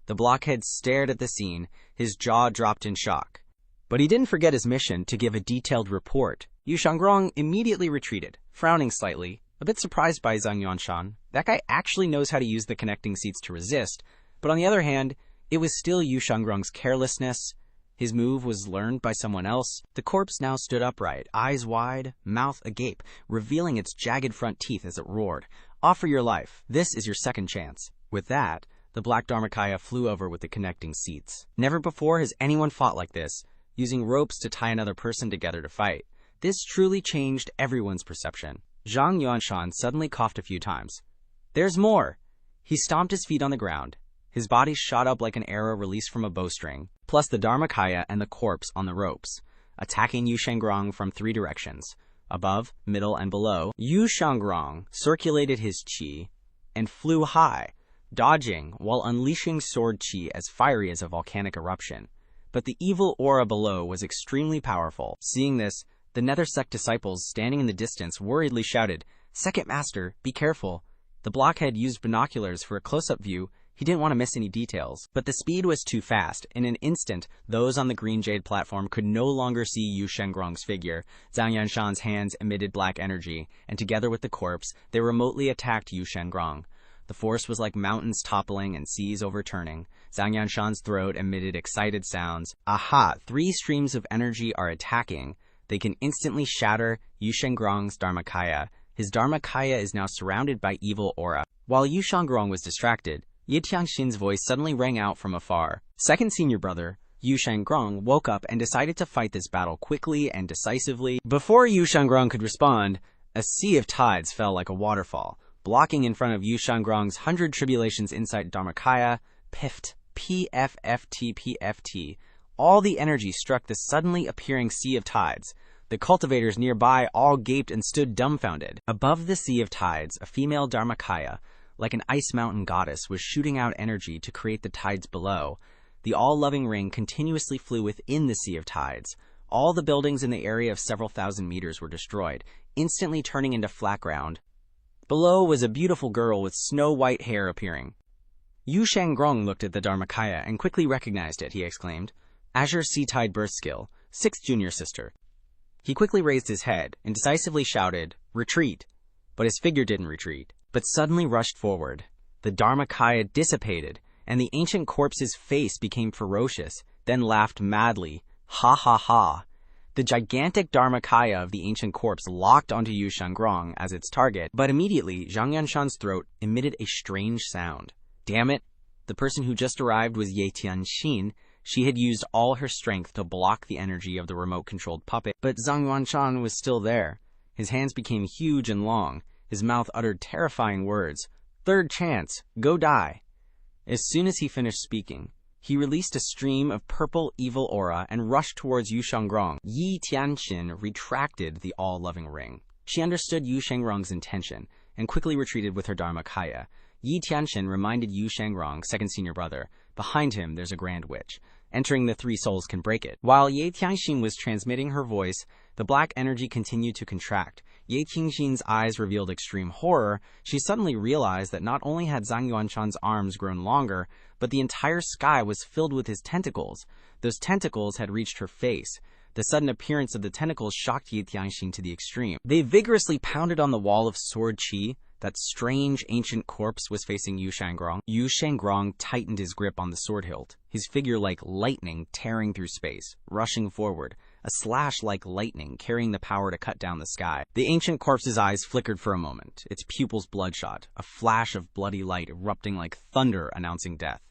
The blockhead stared at the scene, his jaw dropped in shock. But he didn't forget his mission to give a detailed report. Yu Shengrong immediately retreated, frowning slightly, a bit surprised by Zhang Yuanshan. That guy actually knows how to use the connecting seats to resist, but on the other hand, it was still Yu Shengrong's carelessness. His move was learned by someone else. The corpse now stood upright, eyes wide, mouth agape, revealing its jagged front teeth as it roared. "Offer your life. This is your second chance." With that, the black Dharmakaya flew over with the connecting seats. Never before has anyone fought like this, using ropes to tie another person together to fight. This truly changed everyone's perception. Zhang Yuanshan suddenly coughed a few times. "There's more!" He stomped his feet on the ground. His body shot up like an arrow released from a bowstring, plus the Dharmakaya and the corpse on the ropes, attacking Yu Shengrong from 3 directions, above, middle, and below. Yu Shengrong circulated his qi and flew high, dodging while unleashing sword qi as fiery as a volcanic eruption. But the evil aura below was extremely powerful. Seeing this, the Nether Sect disciples standing in the distance worriedly shouted, "Second Master, be careful." The blockhead used binoculars for a close-up view. He didn't want to miss any details. But the speed was too fast. In an instant, those on the green jade platform could no longer see Yu Shengrong's figure. Zhang Yuanshan's hands emitted black energy, and together with the corpse, they remotely attacked Yu Shengrong. The force was like mountains toppling and seas overturning. Zhang Yuanshan's throat emitted excited sounds. Aha! 3 streams of energy are attacking. They can instantly shatter Yu Shengrong's Dharmakaya. His Dharmakaya is now surrounded by evil aura. While Yu Shengrong was distracted, Yi Tianxin's voice suddenly rang out from afar. Second senior brother, Yu Shengrong, woke up and decided to fight this battle quickly and decisively. Before Yu Shengrong could respond, a sea of tides fell like a waterfall, blocking in front of Yu Shengrong's 100 Tribulations Insight Dharmakaya. Pift, PFFT, PFT. All the energy struck the suddenly appearing sea of tides. The cultivators nearby all gaped and stood dumbfounded. Above the sea of tides, a female Dharmakaya, like an ice mountain goddess, was shooting out energy to create the tides below. The all-loving ring continuously flew within the sea of tides. All the buildings in the area of several thousand meters were destroyed, instantly turning into flat ground. Below was a beautiful girl with snow-white hair appearing. Yu Shengrong looked at the Dharmakaya and quickly recognized it. He exclaimed, "Azure Sea Tide Birth Skill, 6th Junior Sister." He quickly raised his head and decisively shouted, "Retreat!" But his figure didn't retreat, but suddenly rushed forward. The Dharmakaya dissipated, and the ancient corpse's face became ferocious, then laughed madly. Ha ha ha! The gigantic Dharmakaya of the ancient corpse locked onto Yu Shengrong as its target, but immediately Zhang Yuanshan's throat emitted a strange sound. Damn it! The person who just arrived was Yi Tianxin. She had used all her strength to block the energy of the remote-controlled puppet, but Zhang Yuanshan was still there. His hands became huge and long. His mouth uttered terrifying words. "Third chance! Go die!" As soon as he finished speaking, he released a stream of purple evil aura and rushed towards Yu Shengrong. Yi Tianxin retracted the all-loving ring. She understood Yu Shengrong's intention and quickly retreated with her Dharmakaya. Yi Tianxin reminded Yu Shengrong, second senior brother, "Behind him there's a grand witch. Entering the 3 souls can break it." While Yi Tianxin was transmitting her voice, the black energy continued to contract. Yi Tianxin's eyes revealed extreme horror. She suddenly realized that not only had Zhang Yuanshan's arms grown longer, but the entire sky was filled with his tentacles. Those tentacles had reached her face. The sudden appearance of the tentacles shocked Yi Tianxin to the extreme. They vigorously pounded on the wall of sword qi, That strange ancient corpse was facing Yu Shangrong. Yu Shangrong tightened his grip on the sword hilt, his figure like lightning tearing through space, rushing forward, a slash like lightning carrying the power to cut down the sky. The ancient corpse's eyes flickered for a moment, its pupils bloodshot, a flash of bloody light erupting like thunder announcing death.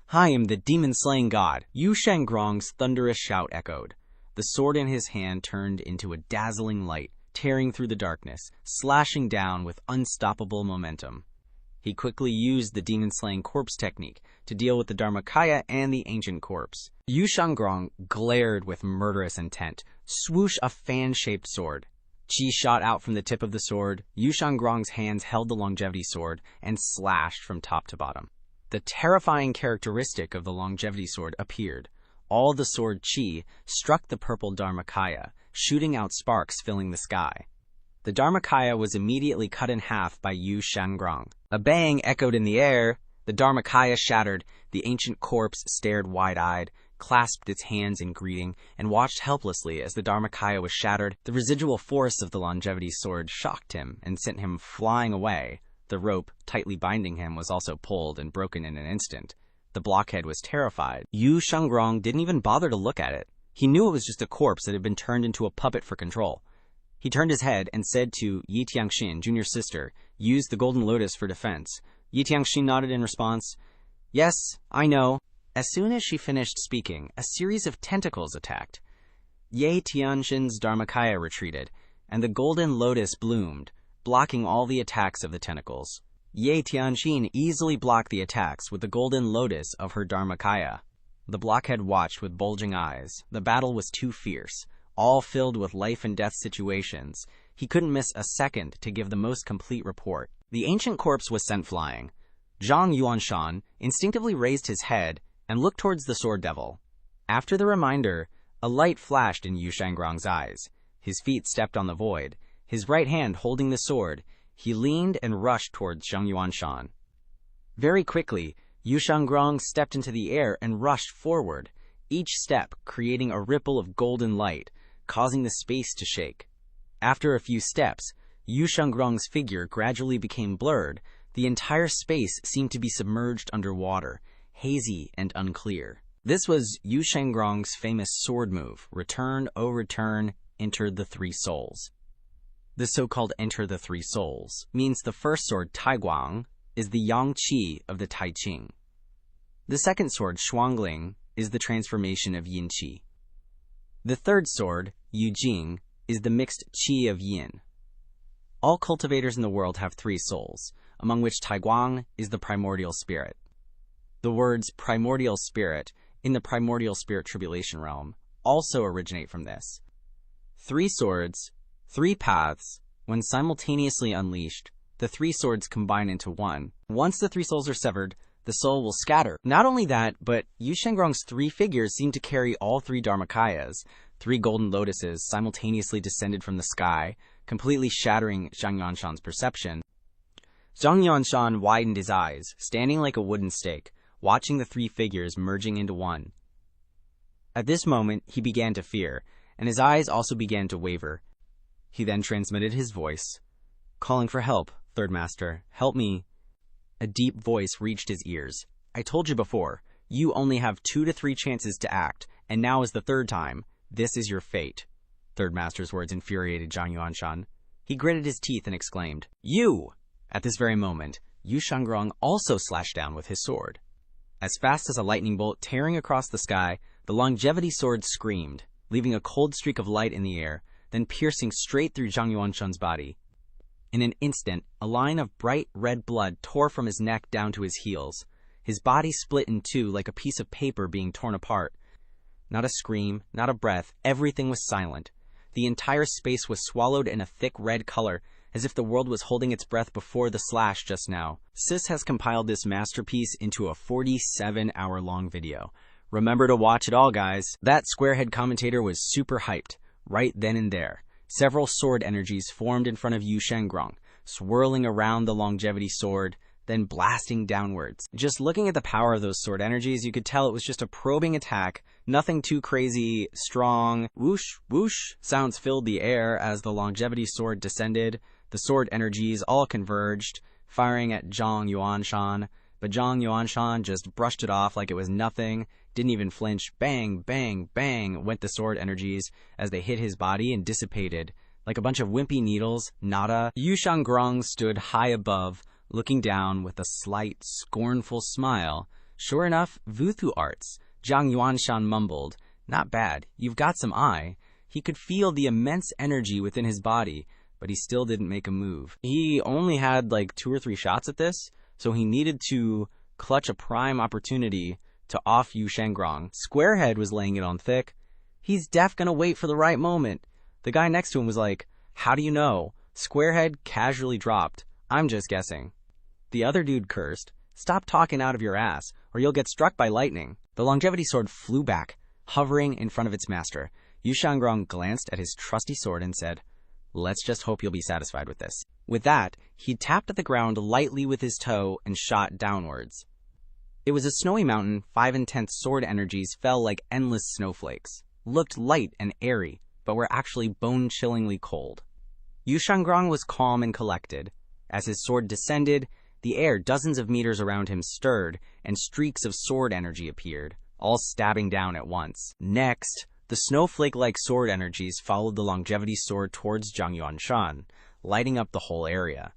"I am the demon-slaying god!" Yu Shangrong's thunderous shout echoed. The sword in his hand turned into a dazzling light, tearing through the darkness, slashing down with unstoppable momentum. He quickly used the demon-slaying corpse technique to deal with the Dharmakaya and the ancient corpse. Yu Shangrong glared with murderous intent. Swoosh, a fan-shaped sword. Qi shot out from the tip of the sword. Yu Shangrong's hands held the longevity sword and slashed from top to bottom. The terrifying characteristic of the longevity sword appeared. All the sword Qi struck the purple Dharmakaya, shooting out sparks filling the sky. The Dharmakaya was immediately cut in half by Yu Shangrong. A bang echoed in the air. The Dharmakaya shattered. The ancient corpse stared wide-eyed, clasped its hands in greeting, and watched helplessly as the Dharmakaya was shattered. The residual force of the longevity sword shocked him and sent him flying away. The rope, tightly binding him, was also pulled and broken in an instant. The blockhead was terrified. Yu Shangrong didn't even bother to look at it. He knew it was just a corpse that had been turned into a puppet for control. He turned his head and said to Yi Tiangxin, junior sister, "Use the golden lotus for defense." Yi Tiangxin nodded in response. "Yes, I know." As soon as she finished speaking, a series of tentacles attacked. Yi Tianxin's Dharmakaya retreated, and the golden lotus bloomed, blocking all the attacks of the tentacles. Yi Tianxin easily blocked the attacks with the golden lotus of her Dharmakaya. The blockhead watched with bulging eyes. The battle was too fierce, all filled with life-and-death situations. He couldn't miss a second to give the most complete report. The ancient corpse was sent flying. Zhang Yuanshan instinctively raised his head and looked towards the sword devil. After the reminder, a light flashed in Yu Shangrong's eyes. His feet stepped on the void. His right hand holding the sword, he leaned and rushed towards Zhang Yuanshan. Very quickly, Yu Shangrong stepped into the air and rushed forward, each step creating a ripple of golden light, causing the space to shake. After a few steps, Yu Shangrong's figure gradually became blurred. The entire space seemed to be submerged under water, hazy and unclear. This was Yu Shangrong's famous sword move, Return, O Return, Enter the Three Souls. The so-called Enter the Three Souls means the first sword, Taiguang, is the Yang Qi of the Tai Ching. The second sword, Shuangling, is the transformation of Yin Qi. The third sword, Yu Jing, is the mixed Qi of Yin. All cultivators in the world have three souls, among which Taiguang is the primordial spirit. The words primordial spirit in the primordial spirit tribulation realm also originate from this. Three swords, three paths, when simultaneously unleashed, the three swords combine into one. Once the three souls are severed, the soul will scatter. Not only that, but Yu Shangrong's three figures seem to carry all three Dharmakayas. Three golden lotuses simultaneously descended from the sky, completely shattering Zhang Yuanshan's perception. Zhang Yuanshan widened his eyes, standing like a wooden stake, watching the three figures merging into one. At this moment, he began to fear, and his eyes also began to waver. He then transmitted his voice, calling for help. "Third Master, help me." A deep voice reached his ears. "I told you before, you only have 2 to 3 chances to act, and now is the third time. This is your fate." Third Master's words infuriated Zhang Yuanshan. He gritted his teeth and exclaimed, "You!" At this very moment, Yu Shangrong also slashed down with his sword. As fast as a lightning bolt tearing across the sky, the longevity sword screamed, leaving a cold streak of light in the air, then piercing straight through Zhang Yuanshan's body. In an instant, a line of bright red blood tore from his neck down to his heels. His body split in two like a piece of paper being torn apart. Not a scream, not a breath, everything was silent. The entire space was swallowed in a thick red color, as if the world was holding its breath before the slash just now. Sis has compiled this masterpiece into a 47-hour-long video. Remember to watch it all, guys. That squarehead commentator was super hyped, right then and there. Several sword energies formed in front of Yu Shangrong, swirling around the longevity sword, then blasting downwards. Just looking at the power of those sword energies, you could tell it was just a probing attack, nothing too crazy, strong. Whoosh, whoosh sounds filled the air as the longevity sword descended. The sword energies all converged, firing at Zhang Yuanshan, but Zhang Yuanshan just brushed it off like it was nothing, didn't even flinch. Bang, bang, bang went the sword energies as they hit his body and dissipated. Like a bunch of wimpy needles, nada. Yu Shangrong stood high above, looking down with a slight, scornful smile. Sure enough, Vuthu arts. Zhang Yuanshan mumbled, "Not bad, you've got some eye." He could feel the immense energy within his body, but he still didn't make a move. He only had like 2 or 3 shots at this, so he needed to clutch a prime opportunity to off Yu Shangrong. Squarehead was laying it on thick. "He's def gonna wait for the right moment." The guy next to him was like, "How do you know?" Squarehead casually dropped, "I'm just guessing." The other dude cursed, "Stop talking out of your ass, or you'll get struck by lightning." The longevity sword flew back, hovering in front of its master. Yu Shangrong glanced at his trusty sword and said, "Let's just hope you'll be satisfied with this." With that, he tapped at the ground lightly with his toe and shot downwards. It was a snowy mountain. 5 intense sword energies fell like endless snowflakes, looked light and airy, but were actually bone-chillingly cold. Yu Shangrong was calm and collected. As his sword descended, the air dozens of meters around him stirred, and streaks of sword energy appeared, all stabbing down at once. Next, the snowflake-like sword energies followed the longevity sword towards Zhang Yuanshan, lighting up the whole area.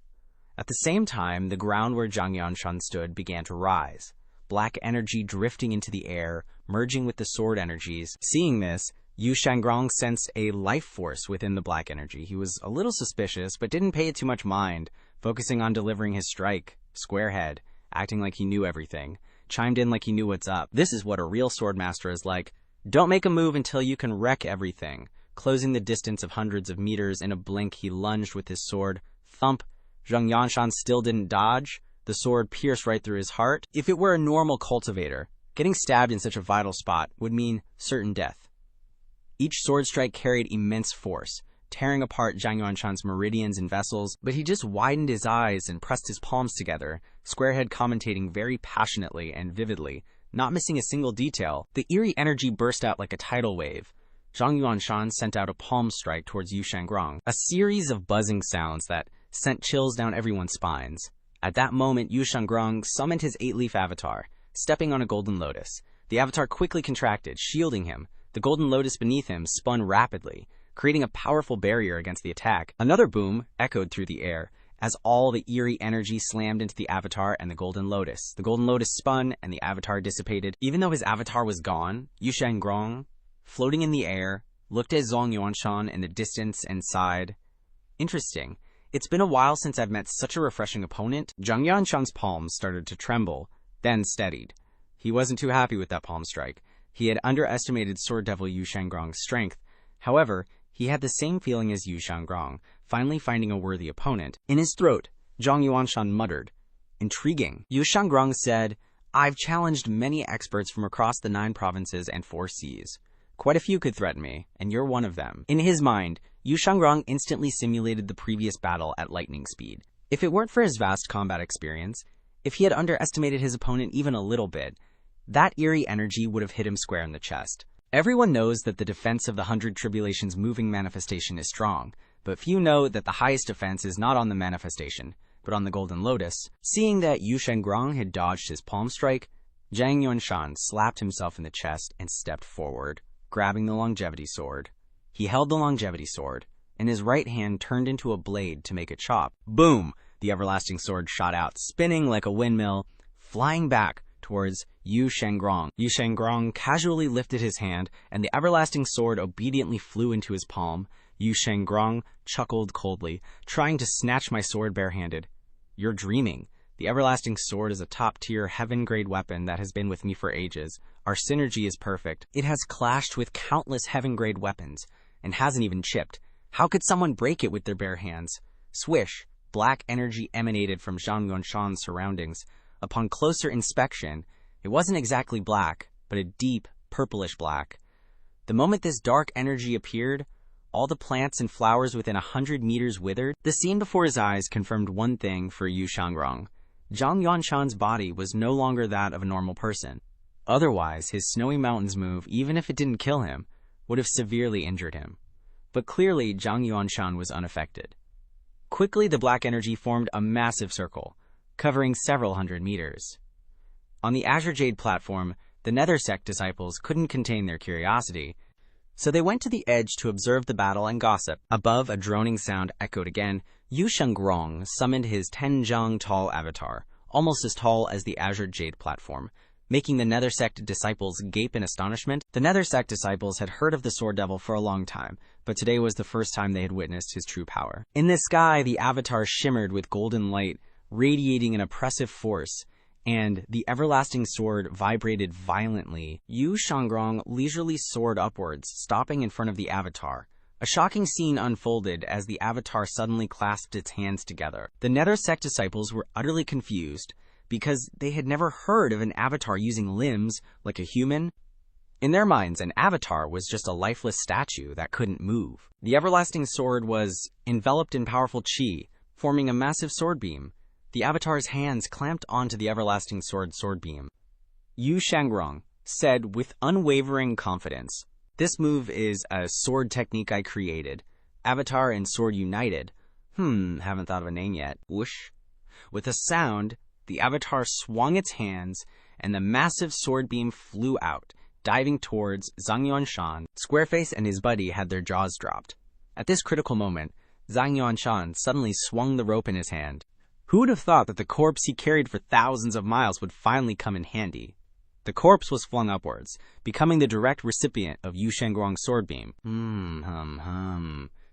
At the same time, the ground where Zhang Yuanshan stood began to rise, black energy drifting into the air, merging with the sword energies. Seeing this, Yu Shangrong sensed a life force within the black energy. He was a little suspicious, but didn't pay it too much mind, focusing on delivering his strike. Squarehead, acting like he knew everything, chimed in like he knew what's up. This is what a real swordmaster is like. Don't make a move until you can wreck everything. Closing the distance of hundreds of meters, in a blink he lunged with his sword. Thump! Zhang Yuanshan still didn't dodge. The sword pierced right through his heart. If it were a normal cultivator, getting stabbed in such a vital spot would mean certain death. Each sword strike carried immense force, tearing apart Zhang Yuanshan's meridians and vessels, but he just widened his eyes and pressed his palms together, Squarehead commentating very passionately and vividly, not missing a single detail. The eerie energy burst out like a tidal wave. Zhang Yuanshan sent out a palm strike towards Yu Shangrong, a series of buzzing sounds that sent chills down everyone's spines. At that moment, Yu Shangrong summoned his 8-leaf avatar, stepping on a golden lotus. The avatar quickly contracted, shielding him. The golden lotus beneath him spun rapidly, creating a powerful barrier against the attack. Another boom echoed through the air as all the eerie energy slammed into the avatar and the golden lotus. The golden lotus spun and the avatar dissipated. Even though his avatar was gone, Yu Shangrong, floating in the air, looked at Zhang Yuanshan in the distance and sighed. Interesting. It's been a while since I've met such a refreshing opponent. Zhang Yuanshan's palms started to tremble, then steadied. He wasn't too happy with that palm strike. He had underestimated Sword Devil Yu Shangrong's strength. However, he had the same feeling as Yu Shangrong, finally finding a worthy opponent. In his throat, Zhang Yuanshan muttered, "Intriguing." Yu Shangrong said, "I've challenged many experts from across the 9 provinces and 4 seas. Quite a few could threaten me, and you're one of them." In his mind, Yu Shangrong instantly simulated the previous battle at lightning speed. If it weren't for his vast combat experience, if he had underestimated his opponent even a little bit, that eerie energy would have hit him square in the chest. Everyone knows that the defense of the 100 Tribulations moving manifestation is strong, but few know that the highest defense is not on the manifestation, but on the Golden Lotus. Seeing that Yu Shangrong had dodged his palm strike, Zhang Yuanshan slapped himself in the chest and stepped forward, grabbing the longevity sword. He held the longevity sword, and his right hand turned into a blade to make a chop. Boom! The everlasting sword shot out, spinning like a windmill, flying back towards Yu Shangrong. Yu Shangrong casually lifted his hand, and the everlasting sword obediently flew into his palm. Yu Shangrong chuckled coldly, "Trying to snatch my sword barehanded. You're dreaming. The everlasting sword is a top-tier heaven-grade weapon that has been with me for ages. Our synergy is perfect. It has clashed with countless heaven-grade weapons, and hasn't even chipped. How could someone break it with their bare hands?" Swish! Black energy emanated from Zhang Yuanshan's surroundings. Upon closer inspection, it wasn't exactly black, but a deep, purplish black. The moment this dark energy appeared, all the plants and flowers within 100 meters withered. The scene before his eyes confirmed one thing for Yu Shangrong. Zhang Yuanshan's body was no longer that of a normal person. Otherwise, his snowy mountains move, even if it didn't kill him, would have severely injured him. But clearly, Zhang Yuanshan was unaffected. Quickly, the black energy formed a massive circle, covering several hundred meters. On the Azure Jade platform, the Nether Sect disciples couldn't contain their curiosity, so they went to the edge to observe the battle and gossip. Above, a droning sound echoed again. Yu Shengrong summoned his 10-jang tall avatar, almost as tall as the Azure Jade platform, making the Nether Sect disciples gape in astonishment. The Nether Sect disciples had heard of the Sword Devil for a long time, but today was the first time they had witnessed his true power. In the sky, the avatar shimmered with golden light, radiating an oppressive force, and the everlasting sword vibrated violently. Yu Shengrong leisurely soared upwards, stopping in front of the avatar. A shocking scene unfolded as the avatar suddenly clasped its hands together. The Nether Sect disciples were utterly confused, because they had never heard of an avatar using limbs like a human. In their minds, an avatar was just a lifeless statue that couldn't move. The everlasting sword was enveloped in powerful chi, forming a massive sword beam. The avatar's hands clamped onto the everlasting sword beam. Yu Shengrong said with unwavering confidence, "This move is a sword technique I created. Avatar and sword united. Haven't thought of a name yet. Whoosh." With a sound, the avatar swung its hands, and the massive sword beam flew out, diving towards Zhang Yuanshan. Squareface and his buddy had their jaws dropped. At this critical moment, Zhang Yuanshan suddenly swung the rope in his hand. Who would have thought that the corpse he carried for thousands of miles would finally come in handy? The corpse was flung upwards, becoming the direct recipient of Yu Shengrong's sword beam.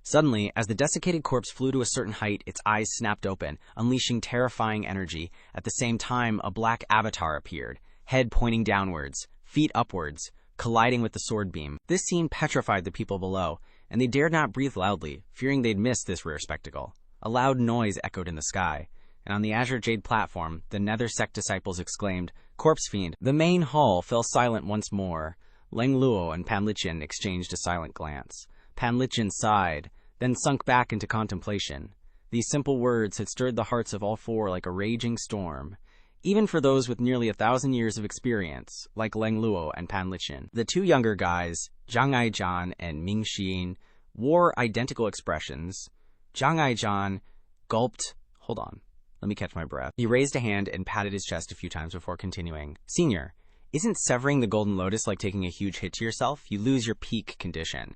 Suddenly, as the desiccated corpse flew to a certain height, its eyes snapped open, unleashing terrifying energy. At the same time, a black avatar appeared, head pointing downwards, feet upwards, colliding with the sword beam. This scene petrified the people below, and they dared not breathe loudly, fearing they'd miss this rare spectacle. A loud noise echoed in the sky, and on the Azure Jade platform, the Nether Sect disciples exclaimed, "Corpse fiend!" The main hall fell silent once more. Leng Luo and Pan Liqian exchanged a silent glance. Pan Liqian sighed, then sunk back into contemplation. These simple words had stirred the hearts of all four like a raging storm, even for those with nearly 1,000 years of experience, like Leng Luo and Pan Liqian. The two younger guys, Zhang Aijian and Ming Xin, wore identical expressions. Zhang Aijian gulped. Hold on, let me catch my breath. He raised a hand and patted his chest a few times before continuing. "Senior, isn't severing the Golden Lotus like taking a huge hit to yourself? You lose your peak condition.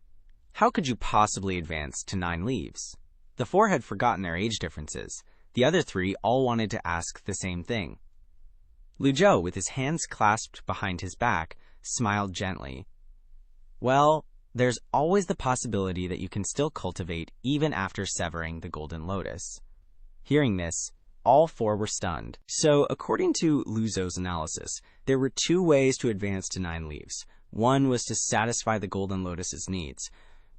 How could you possibly advance to 9 leaves?" The four had forgotten their age differences. The other three all wanted to ask the same thing. Lu Zhou, with his hands clasped behind his back, smiled gently. "Well, there's always the possibility that you can still cultivate even after severing the Golden Lotus." Hearing this, all four were stunned. So, according to Lu Zhou's analysis, there were 2 ways to advance to 9 leaves. One was to satisfy the Golden Lotus's needs.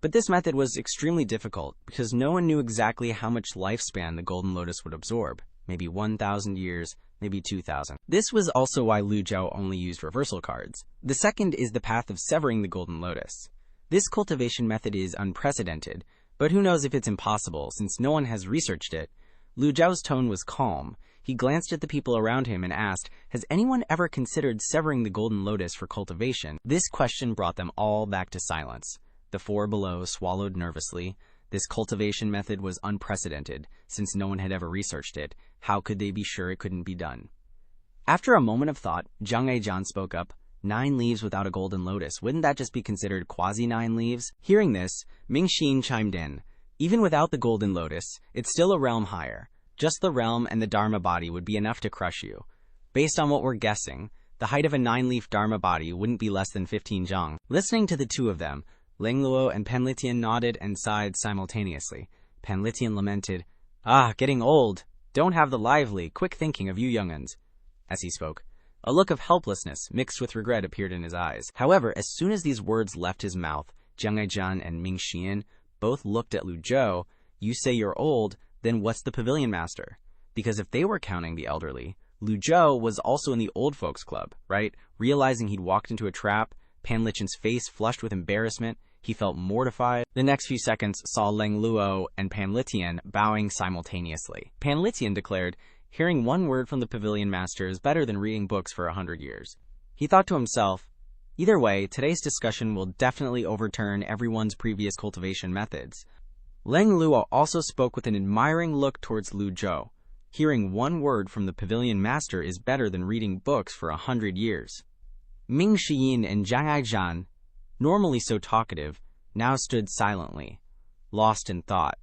But this method was extremely difficult because no one knew exactly how much lifespan the Golden Lotus would absorb. Maybe 1,000 years, maybe 2,000. This was also why Lu Zhou only used reversal cards. The second is the path of severing the Golden Lotus. This cultivation method is unprecedented, but who knows if it's impossible since no one has researched it. Lu Zhou's tone was calm. He glanced at the people around him and asked, "Has anyone ever considered severing the Golden Lotus for cultivation?" This question brought them all back to silence. The four below swallowed nervously. This cultivation method was unprecedented, since no one had ever researched it. How could they be sure it couldn't be done? After a moment of thought, Zhang Aijian spoke up. 9 leaves without a Golden Lotus, wouldn't that just be considered quasi-9 leaves? Hearing this, Ming Xin chimed in. Even without the Golden Lotus, it's still a realm higher. Just the realm and the Dharma body would be enough to crush you. Based on what we're guessing, the height of a 9-leaf Dharma body wouldn't be less than 15 zhang. Listening to the two of them, Leng Luo and Pan Liqian nodded and sighed simultaneously. Pan Liqian lamented, "Getting old. Don't have the lively, quick thinking of you young'uns." As he spoke, a look of helplessness mixed with regret appeared in his eyes. However, as soon as these words left his mouth, Zhang Aijian and Ming Xin both looked at Lu Zhou. "You say you're old, then what's the pavilion master?" Because if they were counting the elderly, Lu Zhou was also in the old folks club, right? Realizing he'd walked into a trap, Pan Liqian's face flushed with embarrassment. He felt mortified. The next few seconds saw Leng Luo and Pan Liqian bowing simultaneously. Pan Liqian declared, "Hearing one word from the pavilion master is better than reading books for 100 years. He thought to himself, either way, today's discussion will definitely overturn everyone's previous cultivation methods. Leng Luo also spoke with an admiring look towards Lu Zhou. Hearing one word from the pavilion master is better than reading books for 100 years. Ming Shiyin and Zhang Aizhan, normally so talkative, now stood silently, lost in thought.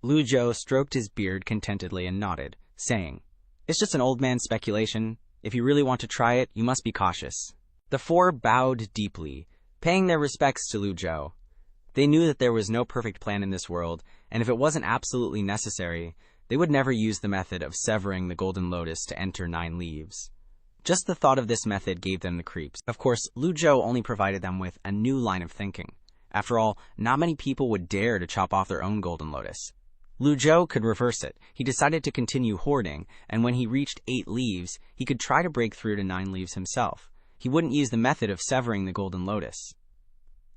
Lu Zhou stroked his beard contentedly and nodded, saying, "It's just an old man's speculation. If you really want to try it, you must be cautious." The four bowed deeply, paying their respects to Lu Zhou. They knew that there was no perfect plan in this world, and if it wasn't absolutely necessary, they would never use the method of severing the golden lotus to enter 9 leaves. Just the thought of this method gave them the creeps. Of course, Lu Zhou only provided them with a new line of thinking. After all, not many people would dare to chop off their own golden lotus. Lu Zhou could reverse it. He decided to continue hoarding, and when he reached 8 leaves, he could try to break through to 9 leaves himself. He wouldn't use the method of severing the golden lotus.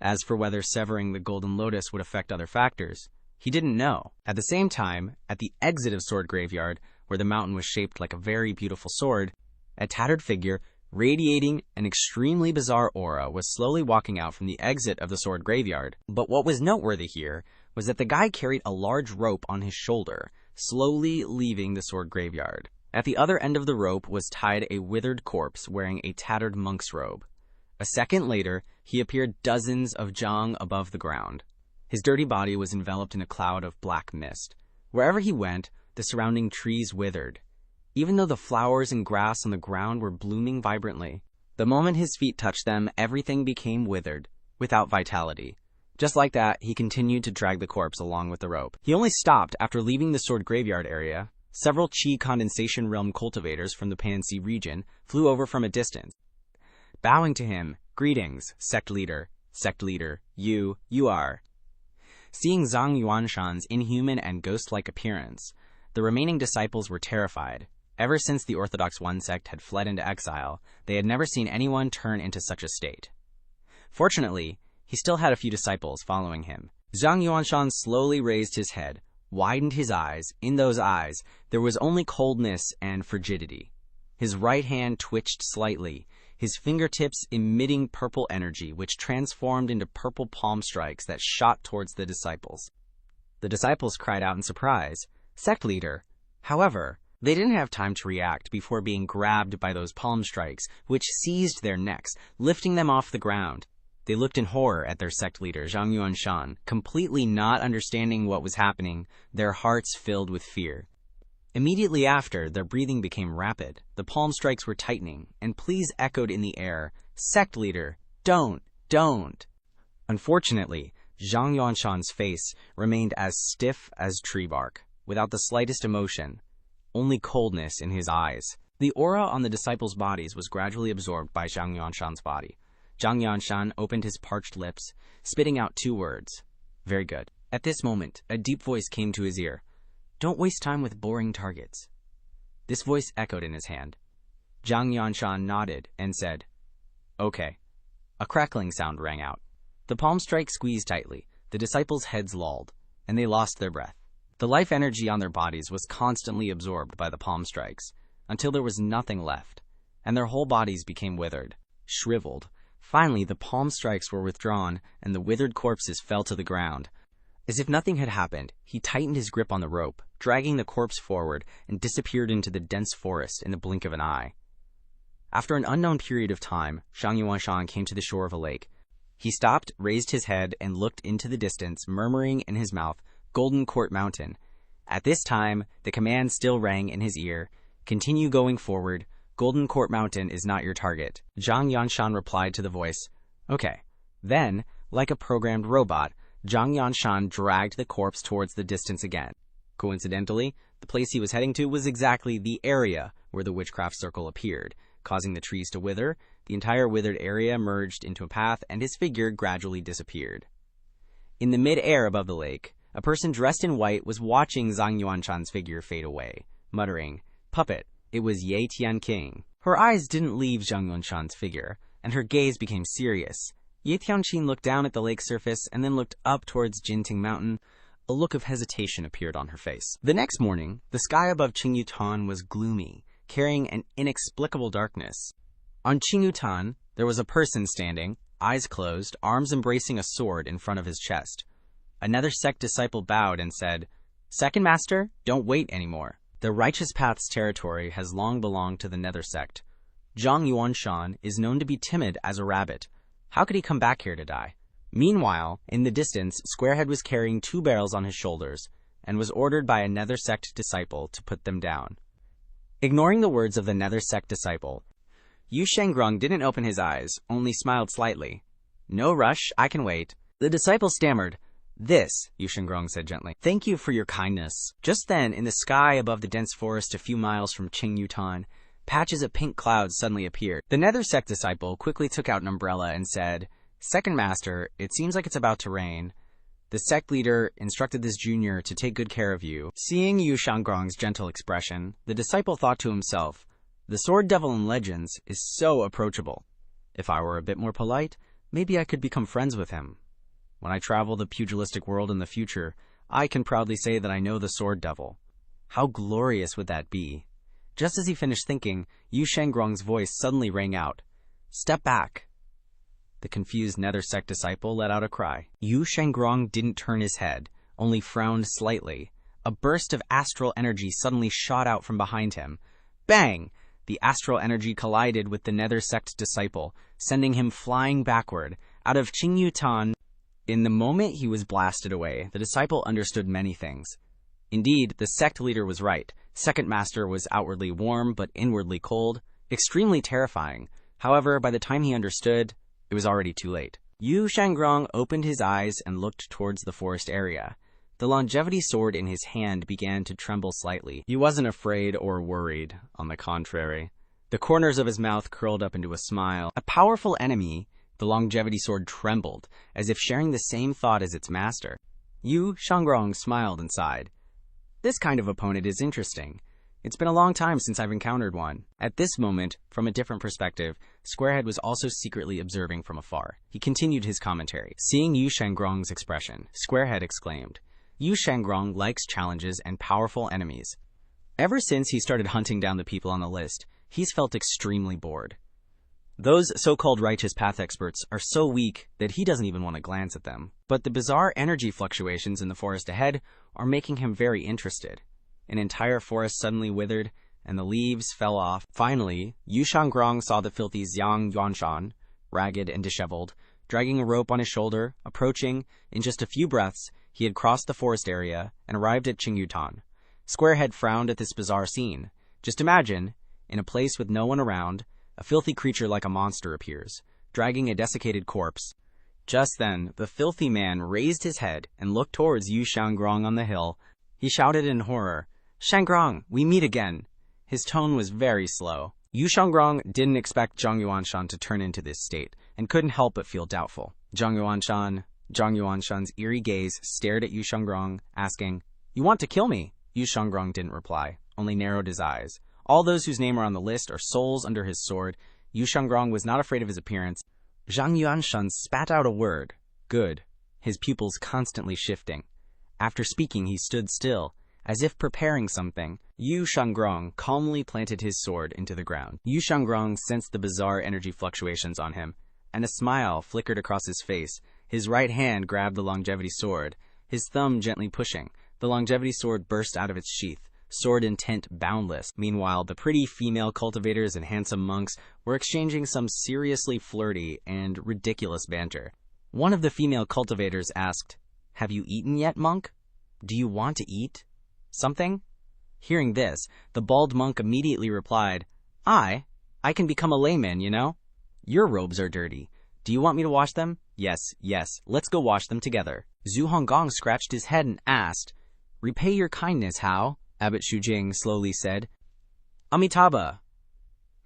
As for whether severing the golden lotus would affect other factors, he didn't know. At the same time, at the exit of Sword Graveyard, where the mountain was shaped like a very beautiful sword, a tattered figure, radiating an extremely bizarre aura, was slowly walking out from the exit of the Sword Graveyard. But what was noteworthy here was that the guy carried a large rope on his shoulder, slowly leaving the Sword Graveyard. At the other end of the rope was tied a withered corpse wearing a tattered monk's robe. A second later, he appeared dozens of zhang above the ground. His dirty body was enveloped in a cloud of black mist. Wherever he went, the surrounding trees withered, even though the flowers and grass on the ground were blooming vibrantly. The moment his feet touched them, everything became withered, without vitality. Just like that, he continued to drag the corpse along with the rope. He only stopped after leaving the Sword Graveyard area. Several Qi Condensation Realm cultivators from the Pansy region flew over from a distance. Bowing to him, "Greetings, Sect Leader. Sect Leader, you are." Seeing Zhang Yuanshan's inhuman and ghost-like appearance, the remaining disciples were terrified. Ever since the Orthodox One sect had fled into exile, they had never seen anyone turn into such a state. Fortunately, he still had a few disciples following him. Zhang Yuanshan slowly raised his head, widened his eyes. In those eyes, there was only coldness and frigidity. His right hand twitched slightly, his fingertips emitting purple energy, which transformed into purple palm strikes that shot towards the disciples. The disciples cried out in surprise, "Sect Leader!" However, they didn't have time to react before being grabbed by those palm strikes, which seized their necks, lifting them off the ground. They looked in horror at their sect leader, Zhang Yuanshan, completely not understanding what was happening, their hearts filled with fear. Immediately after, their breathing became rapid. The palm strikes were tightening, and pleas echoed in the air, "Sect Leader, don't!" Unfortunately, Zhang Yuanshan's face remained as stiff as tree bark, without the slightest emotion, only coldness in his eyes. The aura on the disciples' bodies was gradually absorbed by Zhang Yuanshan's body. Zhang Yuanshan opened his parched lips, spitting out 2 words, "Very good." At this moment, a deep voice came to his ear. "Don't waste time with boring targets." This voice echoed in his hand. Zhang Yuanshan nodded and said, "Okay." A crackling sound rang out. The palm strike squeezed tightly, the disciples' heads lolled, and they lost their breath. The life energy on their bodies was constantly absorbed by the palm strikes, until there was nothing left, and their whole bodies became withered, shriveled. Finally, the palm strikes were withdrawn, and the withered corpses fell to the ground. As if nothing had happened, he tightened his grip on the rope, dragging the corpse forward, and disappeared into the dense forest in the blink of an eye. After an unknown period of time, Zhang Yuanshan came to the shore of a lake. He stopped, raised his head, and looked into the distance, murmuring in his mouth, "Golden Court Mountain." At this time, the command still rang in his ear, "Continue going forward. Golden Court Mountain is not your target." Zhang Yuanshan replied to the voice, "Okay." Then, like a programmed robot, Zhang Yuanshan dragged the corpse towards the distance again. Coincidentally, the place he was heading to was exactly the area where the witchcraft circle appeared, causing the trees to wither. The entire withered area merged into a path, and his figure gradually disappeared. In the mid-air above the lake, a person dressed in white was watching Zhang Yuanshan's figure fade away, muttering, "Puppet." It was Ye Tianqing. Her eyes didn't leave Zhang Yuanshan's figure, and her gaze became serious. Ye Tianqing looked down at the lake surface and then looked up towards Jinting Mountain. A look of hesitation appeared on her face. The next morning, the sky above Qingyutan was gloomy, carrying an inexplicable darkness. On Qingyutan, there was a person standing, eyes closed, arms embracing a sword in front of his chest. Another sect disciple bowed and said, "Second Master, don't wait anymore. The Righteous Path's territory has long belonged to the Nether Sect. Zhang Yuanshan is known to be timid as a rabbit. How could he come back here to die?" Meanwhile, in the distance, Squarehead was carrying 2 barrels on his shoulders and was ordered by a Nether Sect disciple to put them down. Ignoring the words of the Nether Sect disciple, Yu Shangrong didn't open his eyes, only smiled slightly. "No rush, I can wait." The disciple stammered. "This," Yu Shangrong said gently. "Thank you for your kindness." Just then, in the sky above the dense forest a few miles from Qingyutan, patches of pink clouds suddenly appeared. The Nether Sect disciple quickly took out an umbrella and said, "Second Master, it seems like it's about to rain. The sect leader instructed this junior to take good care of you." Seeing Yu Shangrong's gentle expression, the disciple thought to himself, "The sword devil in legends is so approachable. If I were a bit more polite, maybe I could become friends with him. When I travel the pugilistic world in the future, I can proudly say that I know the sword devil. How glorious would that be?" Just as he finished thinking, Yu Shangrong's voice suddenly rang out, "Step back." The confused Nether Sect disciple let out a cry. Yu Shangrong didn't turn his head, only frowned slightly. A burst of astral energy suddenly shot out from behind him. Bang! The astral energy collided with the Nether Sect disciple, sending him flying backward, out of Qingyutan. In the moment he was blasted away, the disciple understood many things. Indeed, the sect leader was right. Second Master was outwardly warm, but inwardly cold, extremely terrifying. However, by the time he understood, it was already too late. Yu Shangrong opened his eyes and looked towards the forest area. The longevity sword in his hand began to tremble slightly. He wasn't afraid or worried, on the contrary. The corners of his mouth curled up into a smile. A powerful enemy, the longevity sword trembled, as if sharing the same thought as its master. Yu Shangrong smiled and sighed. "This kind of opponent is interesting. It's been a long time since I've encountered one." At this moment, from a different perspective, Squarehead was also secretly observing from afar. He continued his commentary. Seeing Yu Shangrong's expression, Squarehead exclaimed, "Yu Shangrong likes challenges and powerful enemies. Ever since he started hunting down the people on the list, he's felt extremely bored. Those so-called righteous path experts are so weak that he doesn't even want to glance at them. But the bizarre energy fluctuations in the forest ahead are making him very interested. An entire forest suddenly withered, and the leaves fell off. Finally, Yu Shangrong saw the filthy Zhang Yuanshan, ragged and disheveled, dragging a rope on his shoulder, approaching. In just a few breaths, he had crossed the forest area and arrived at Qingyutan. Squarehead frowned at this bizarre scene. Just imagine, in a place with no one around, a filthy creature like a monster appears, dragging a desiccated corpse. Just then, the filthy man raised his head and looked towards Yu Shangrong on the hill. He shouted in horror, "Shangrong, we meet again." His tone was very slow. Yu Shangrong didn't expect Zhang Yuanshan to turn into this state, and couldn't help but feel doubtful. Zhang Yuanshan's eerie gaze stared at Yu Shangrong, asking, "You want to kill me?" Yu Shangrong didn't reply, only narrowed his eyes. All those whose name are on the list are souls under his sword. Yu Shangrong was not afraid of his appearance. Zhang Yuanshan spat out a word. Good. His pupils constantly shifting. After speaking, he stood still, as if preparing something. Yu Shangrong calmly planted his sword into the ground. Yu Shangrong sensed the bizarre energy fluctuations on him, and a smile flickered across his face. His right hand grabbed the longevity sword, his thumb gently pushing. The longevity sword burst out of its sheath, sword intent boundless. Meanwhile, the pretty female cultivators and handsome monks were exchanging some seriously flirty and ridiculous banter. One of the female cultivators asked, "Have you eaten yet, monk? Do you want to eat something?" Hearing this, the bald monk immediately replied, I can become a layman, you know. Your robes are dirty. Do you want me to wash them?" Yes, let's go wash them together." Zhu Honggong scratched his head and asked, "Repay your kindness, how?" Abbot Shujing slowly said, "Amitabha,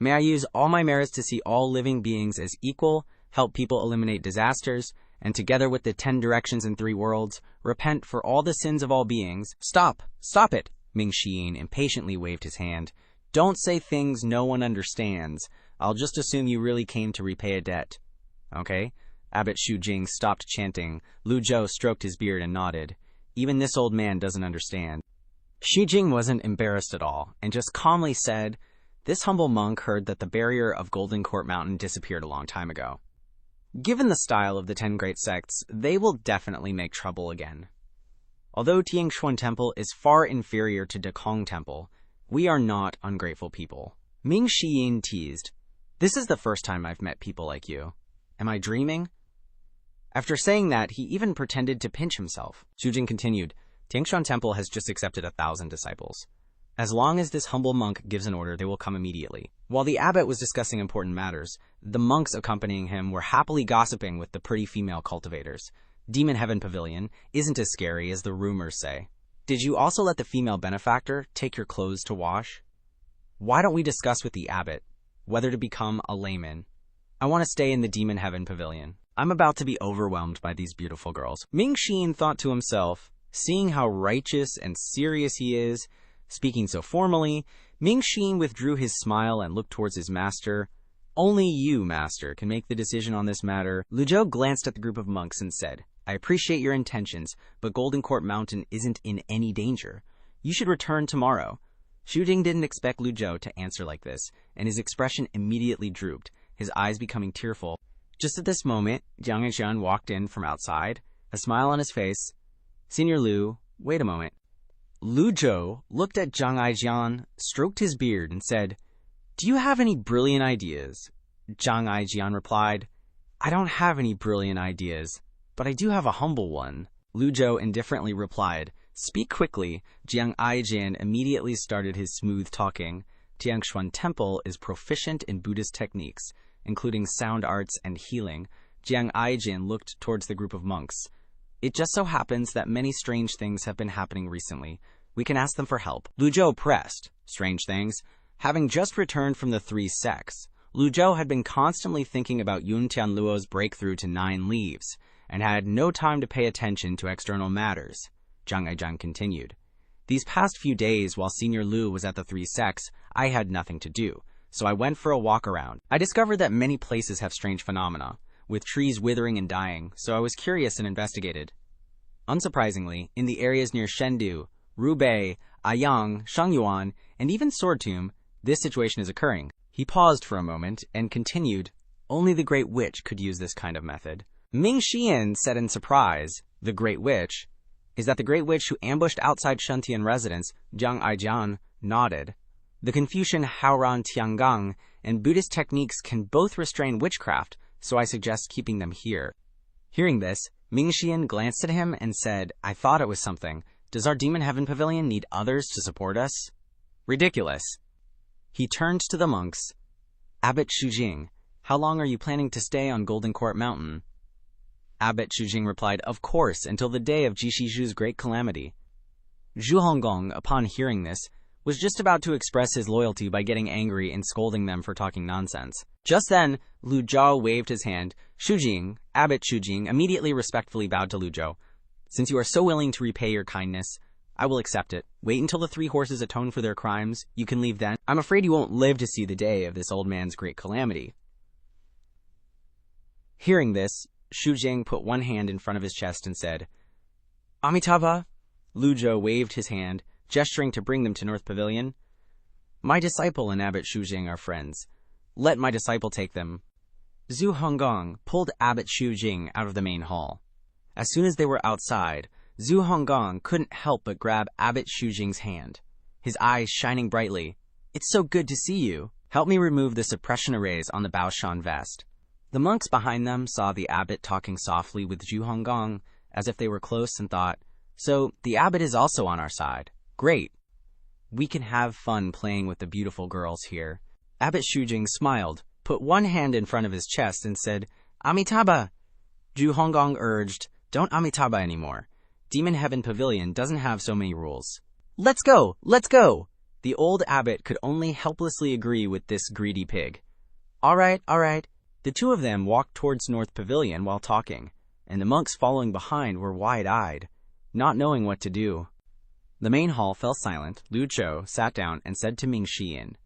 may I use all my merits to see all living beings as equal, help people eliminate disasters, and together with the 10 directions and 3 worlds, repent for all the sins of all beings." Stop it! Ming Xiyin impatiently waved his hand. "Don't say things no one understands. I'll just assume you really came to repay a debt." "Okay." Abbot Shujing stopped chanting. Lu Zhou stroked his beard and nodded. "Even this old man doesn't understand." Shijing wasn't embarrassed at all, and just calmly said, "This humble monk heard that the barrier of Golden Court Mountain disappeared a long time ago. Given the style of the 10 great sects, they will definitely make trouble again. Although Tiangshuan Temple is far inferior to Dekong Temple, we are not ungrateful people. Ming Shiyin teased, "This is the first time I've met people like you. Am I dreaming?" After saying that, he even pretended to pinch himself. Xu Jing continued, "Tiangshuan Temple has just accepted 1,000 disciples. As long as this humble monk gives an order, they will come immediately." While the abbot was discussing important matters, the monks accompanying him were happily gossiping with the pretty female cultivators. Demon Heaven Pavilion isn't as scary as the rumors say. Did you also let the female benefactor take your clothes to wash? Why don't we discuss with the abbot whether to become a layman? I want to stay in the Demon Heaven Pavilion. I'm about to be overwhelmed by these beautiful girls. Ming Xin thought to himself, seeing how righteous and serious he is, speaking so formally, Ming Xin withdrew his smile and looked towards his master. "Only you, master, can make the decision on this matter." Lu Zhou glanced at the group of monks and said, "I appreciate your intentions, but Golden Court Mountain isn't in any danger. You should return tomorrow." Xu Jing didn't expect Lu Zhou to answer like this, and his expression immediately drooped, his eyes becoming tearful. Just at this moment, Jiang Aijian walked in from outside, a smile on his face. "Senior Lu, wait a moment." Lu Zhou looked at Jiang Aijian, stroked his beard, and said, "Do you have any brilliant ideas?" Jiang Aijian replied, "I don't have any brilliant ideas, but I do have a humble one." Lu Zhou indifferently replied, "Speak quickly." Jiang Aijian immediately started his smooth talking. Tiangshuan Temple is proficient in Buddhist techniques, including sound arts and healing. Jiang Aijian looked towards the group of monks. "It just so happens that many strange things have been happening recently. We can ask them for help." Lu Zhou pressed. Strange things? Having just returned from the 3 sects, Lu Zhou had been constantly thinking about Yun Tianluo's breakthrough to 9 leaves, and had no time to pay attention to external matters. Jiang Aijian continued, "These past few days, while Senior Lu was at the 3 sects, I had nothing to do, so I went for a walk around. I discovered that many places have strange phenomena, with trees withering and dying, so I was curious and investigated. Unsurprisingly, in the areas near Shendu, Rubei, Ayang, Shangyuan, and even Swordtomb, this situation is occurring." He paused for a moment and continued, "Only the Great Witch could use this kind of method." Ming Xian said in surprise, "The Great Witch? Is that the Great Witch who ambushed outside Shentian residence?" Jiang Aijian nodded. "The Confucian Haoran Tiangang and Buddhist techniques can both restrain witchcraft, so I suggest keeping them here." Hearing this, Ming Xian glanced at him and said, "I thought it was something. Does our Demon Heaven Pavilion need others to support us?" "Ridiculous." He turned to the monks. "Abbot Xu Jing, how long are you planning to stay on Golden Court Mountain?" Abbot Xu Jing replied, "Of course, until the day of Jishizhu's great calamity." Zhu Honggong, upon hearing this, was just about to express his loyalty by getting angry and scolding them for talking nonsense. Just then, Lu Zhou waved his hand. Xu Jing, Abbot Xu Jing, immediately respectfully bowed to Lu Zhou. "Since you are so willing to repay your kindness, I will accept it. Wait until the 3 horses atone for their crimes. You can leave then. I'm afraid you won't live to see the day of this old man's great calamity." Hearing this, Xu Jing put one hand in front of his chest and said, "Amitabha." Lu Zhou waved his hand, gesturing to bring them to North Pavilion. "My disciple and Abbot Xu Jing are friends. Let my disciple take them." Zhu Honggong pulled Abbot Xu Jing out of the main hall. As soon as they were outside, Zhu Honggong couldn't help but grab Abbot Xu Jing's hand, his eyes shining brightly. "It's so good to see you. Help me remove the suppression arrays on the Baoshan vest." The monks behind them saw the abbot talking softly with Zhu Honggong, as if they were close, and thought, "So the abbot is also on our side. Great. We can have fun playing with the beautiful girls here." Abbot Xu Jing smiled, put one hand in front of his chest, and said, "Amitabha." Zhu Honggong urged, "Don't Amitabha anymore. Demon Heaven Pavilion doesn't have so many rules." "Let's go! Let's go!" The old abbot could only helplessly agree with this greedy pig. All right. The 2 of them walked towards North Pavilion while talking, and the monks following behind were wide-eyed, not knowing what to do. The main hall fell silent. Lu Zhou sat down and said to Ming Xian,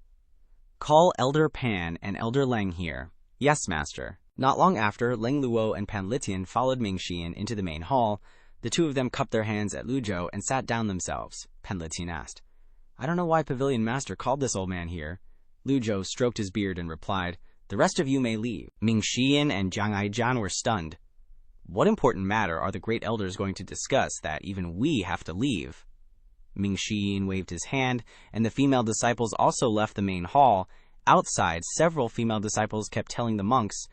"Call Elder Pan and Elder Leng here." "Yes, master." Not long after, Leng Luo and Pan Litian followed Ming Xian into the main hall. The 2 of them cupped their hands at Lu Zhou and sat down themselves. Pan Litian asked, "I don't know why Pavilion Master called this old man here." Lu Zhou stroked his beard and replied, The rest of you may leave. Ming Xian and Jiang Aijian were stunned. What important matter are the great elders going to discuss that even we have to leave? Ming Xian waved his hand, and the female disciples also left the main hall. Outside, several female disciples kept telling the monks,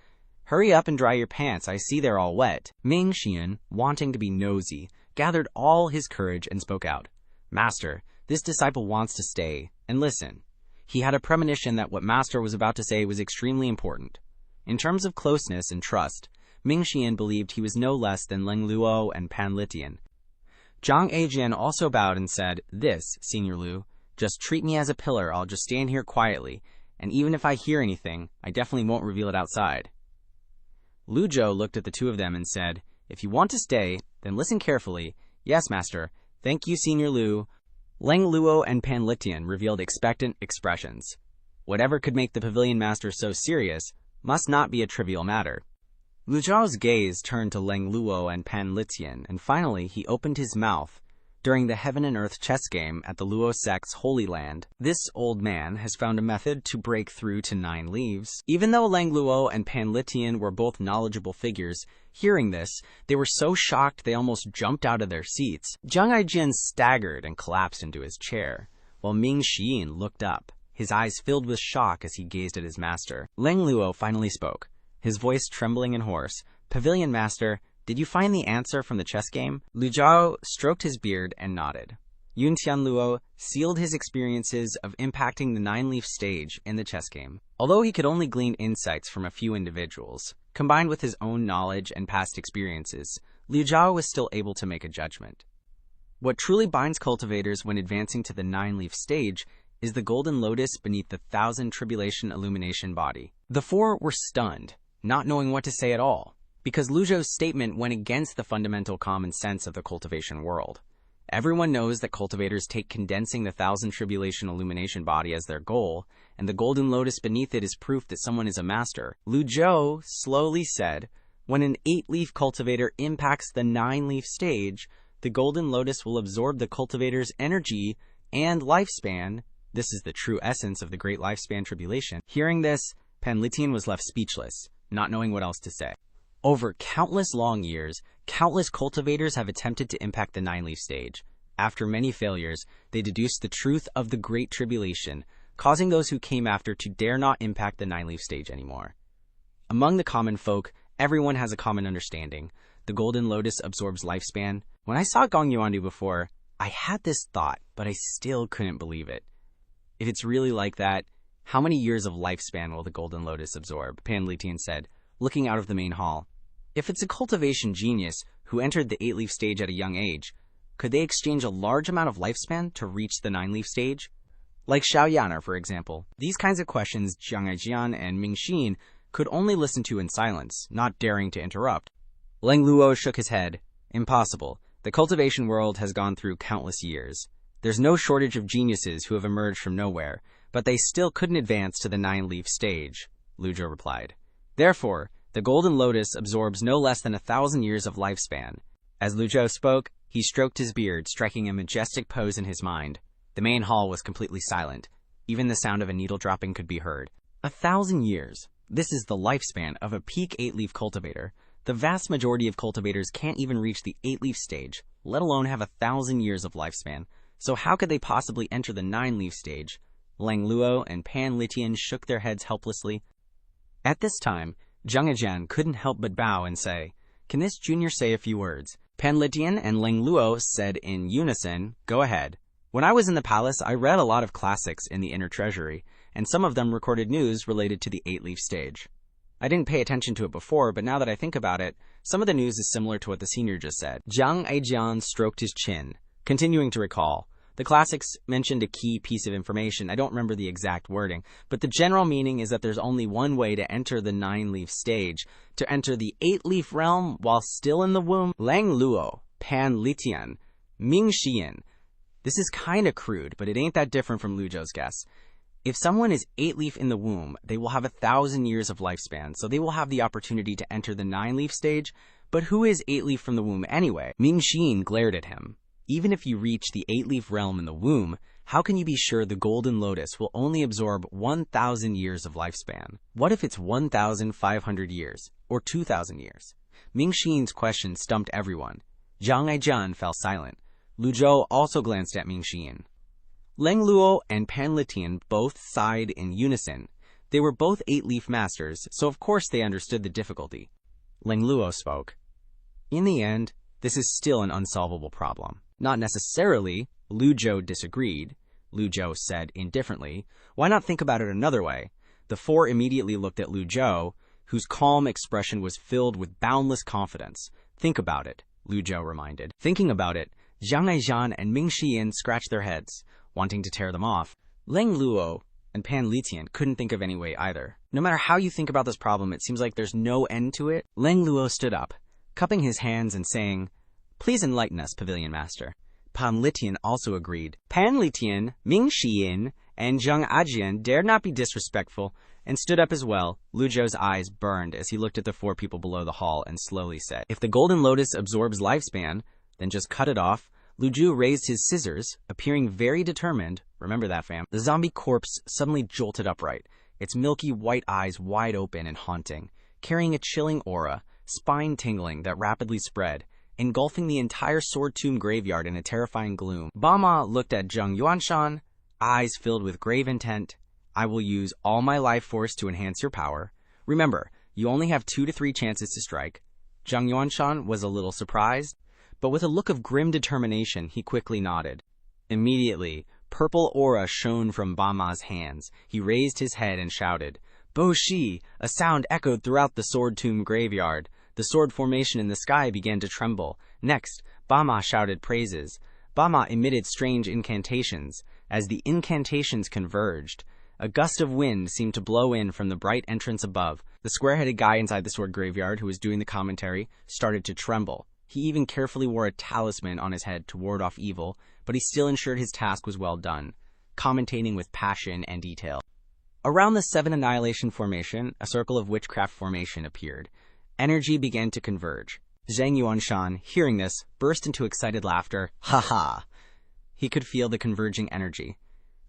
"Hurry up and dry your pants, I see they're all wet." Ming Xian, wanting to be nosy, gathered all his courage and spoke out. "Master, this disciple wants to stay, and listen." He had a premonition that what Master was about to say was extremely important. In terms of closeness and trust, Ming Xian believed he was no less than Leng Luo and Pan Litian. Jiang Aijian also bowed and said, "This, Senior Lu, just treat me as a pillar, I'll just stand here quietly, and even if I hear anything, I definitely won't reveal it outside." Lu Zhou looked at the two of them and said, "If you want to stay, then listen carefully." "Yes, Master. Thank you, Senior Lu." Leng Luo and Pan Litian revealed expectant expressions. Whatever could make the pavilion master so serious must not be a trivial matter. Lu Zhao's gaze turned to Leng Luo and Pan Litian, and finally he opened his mouth. During the Heaven and Earth chess game at the Luo Sect's Holy Land, this old man has found a method to break through to 9 leaves. Even though Leng Luo and Pan Litian were both knowledgeable figures, hearing this, they were so shocked they almost jumped out of their seats. Jiang Aijian staggered and collapsed into his chair, while Ming Xian looked up, his eyes filled with shock as he gazed at his master. Leng Luo finally spoke, his voice trembling and hoarse. "Pavilion Master, did you find the answer from the chess game?" Lu Zhao stroked his beard and nodded. Yuntian Luo sealed his experiences of impacting the 9-leaf stage in the chess game. Although he could only glean insights from a few individuals, combined with his own knowledge and past experiences, Lu Zhao was still able to make a judgment. What truly binds cultivators when advancing to the 9-leaf stage is the golden lotus beneath the 1,000 tribulation illumination body. The 4 were stunned, not knowing what to say at all, because Lu Zhou's statement went against the fundamental common sense of the cultivation world. Everyone knows that cultivators take condensing the 1,000 tribulation illumination body as their goal, and the golden lotus beneath it is proof that someone is a master. Lu Zhou slowly said, "When an 8-leaf cultivator impacts the 9-leaf stage, the golden lotus will absorb the cultivator's energy and lifespan. This is the true essence of the great lifespan tribulation." Hearing this, Pan Litian was left speechless, not knowing what else to say. Over countless long years, countless cultivators have attempted to impact the 9-leaf stage. After many failures, they deduced the truth of the Great Tribulation, causing those who came after to dare not impact the 9-leaf stage anymore. Among the common folk, everyone has a common understanding. The golden lotus absorbs lifespan. When I saw Gong Yuandu before, I had this thought, but I still couldn't believe it. If it's really like that, how many years of lifespan will the golden lotus absorb? Pan Litian said, looking out of the main hall. If it's a cultivation genius who entered the 8-leaf stage at a young age, could they exchange a large amount of lifespan to reach the 9-leaf stage? Like Xiao Yaner, for example. These kinds of questions Jiang Aijian and Ming Xian could only listen to in silence, not daring to interrupt. Leng Luo shook his head. Impossible. The cultivation world has gone through countless years. There's no shortage of geniuses who have emerged from nowhere, but they still couldn't advance to the 9-leaf stage, Lu Zhou replied. Therefore, the golden lotus absorbs no less than 1,000 years of lifespan. As Lu Zhou spoke, he stroked his beard, striking a majestic pose in his mind. The main hall was completely silent. Even the sound of a needle dropping could be heard. 1,000 years. This is the lifespan of a peak 8-leaf cultivator. The vast majority of cultivators can't even reach the 8-leaf stage, let alone have 1,000 years of lifespan. So how could they possibly enter the 9-leaf stage? Leng Luo and Pan Litian shook their heads helplessly. At this time, Jiang Aijian couldn't help but bow and say, "Can this junior say a few words?" Pan Litian and Leng Luo said in unison, "Go ahead." When I was in the palace, I read a lot of classics in the inner treasury, and some of them recorded news related to the 8-leaf stage. I didn't pay attention to it before, but now that I think about it, some of the news is similar to what the senior just said. Jiang Aijian stroked his chin, continuing to recall. The classics mentioned a key piece of information. I don't remember the exact wording, but the general meaning is that there's only one way to enter the 9-leaf stage, to enter the 8-leaf realm while still in the womb. Leng Luo, Pan Litian, Ming Xian. This is kinda crude, but it ain't that different from Lu Zhou's guess. If someone is 8-leaf in the womb, they will have 1,000 years of lifespan, so they will have the opportunity to enter the 9-leaf stage. But who is 8-leaf from the womb anyway? Ming Xian glared at him. Even if you reach the 8-leaf realm in the womb, How can you be sure the golden lotus will only absorb 1,000 years of lifespan? What if it's 1,500 years, or 2,000 years? Ming Xiyin's question stumped everyone. Zhang Aijian fell silent. Lu Zhou also glanced at Ming Xiyin. Leng Luo and Pan Litian both sighed in unison. They were both eight-leaf masters, so of course they understood the difficulty. Leng Luo spoke. In the end, this is still an unsolvable problem. Not necessarily, Lu Zhou disagreed. Lu Zhou said indifferently, why not think about it another way? The four immediately looked at Lu Zhou, whose calm expression was filled with boundless confidence. Think about it, Lu Zhou reminded. Thinking about it, Zhang Aijian and Ming Xiyin scratched their heads, wanting to tear them off. Leng Luo and Pan Litian couldn't think of any way either. No matter how you think about this problem, it seems like there's no end to it. Leng Luo stood up, cupping his hands and saying, please enlighten us, Pavilion Master. Pan Litian also agreed. Pan Litian, Ming Xiyin, and Zhang Aijian dared not be disrespectful and stood up as well. Lu Zhou's eyes burned as he looked at the four people below the hall and slowly said, if the golden lotus absorbs lifespan, then just cut it off. Lu Zhou raised his scissors, appearing very determined. Remember that, fam. The zombie corpse suddenly jolted upright, its milky white eyes wide open and haunting, carrying a chilling aura, spine-tingling that rapidly spread, engulfing the entire Sword Tomb graveyard in a terrifying gloom. Bama looked at Zheng Yuanshan, eyes filled with grave intent. I will use all my life force to enhance your power. Remember, you only have 2 to 3 chances to strike. Zheng Yuanshan was a little surprised, but with a look of grim determination, he quickly nodded. Immediately, purple aura shone from Bama's hands. He raised his head and shouted, Bo Shi! A sound echoed throughout the Sword Tomb graveyard. The sword formation in the sky began to tremble. Next, Bama shouted praises. Bama emitted strange incantations. As the incantations converged, a gust of wind seemed to blow in from the bright entrance above. The square-headed guy inside the sword graveyard who was doing the commentary started to tremble. He even carefully wore a talisman on his head to ward off evil, but he still ensured his task was well done, commentating with passion and detail. Around the 7 Annihilation Formation, a circle of Witchcraft Formation appeared. Energy began to converge. Zheng Yuanshan, hearing this, burst into excited laughter. Ha ha! He could feel the converging energy,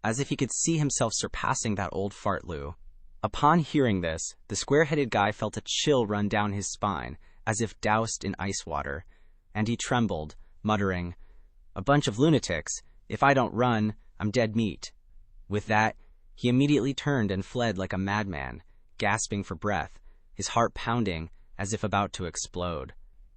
as if he could see himself surpassing that old fart Lu. Upon hearing this, the square-headed guy felt a chill run down his spine, as if doused in ice water, and he trembled, muttering, a bunch of lunatics. If I don't run, I'm dead meat. With that, he immediately turned and fled like a madman, gasping for breath, his heart pounding as if about to explode.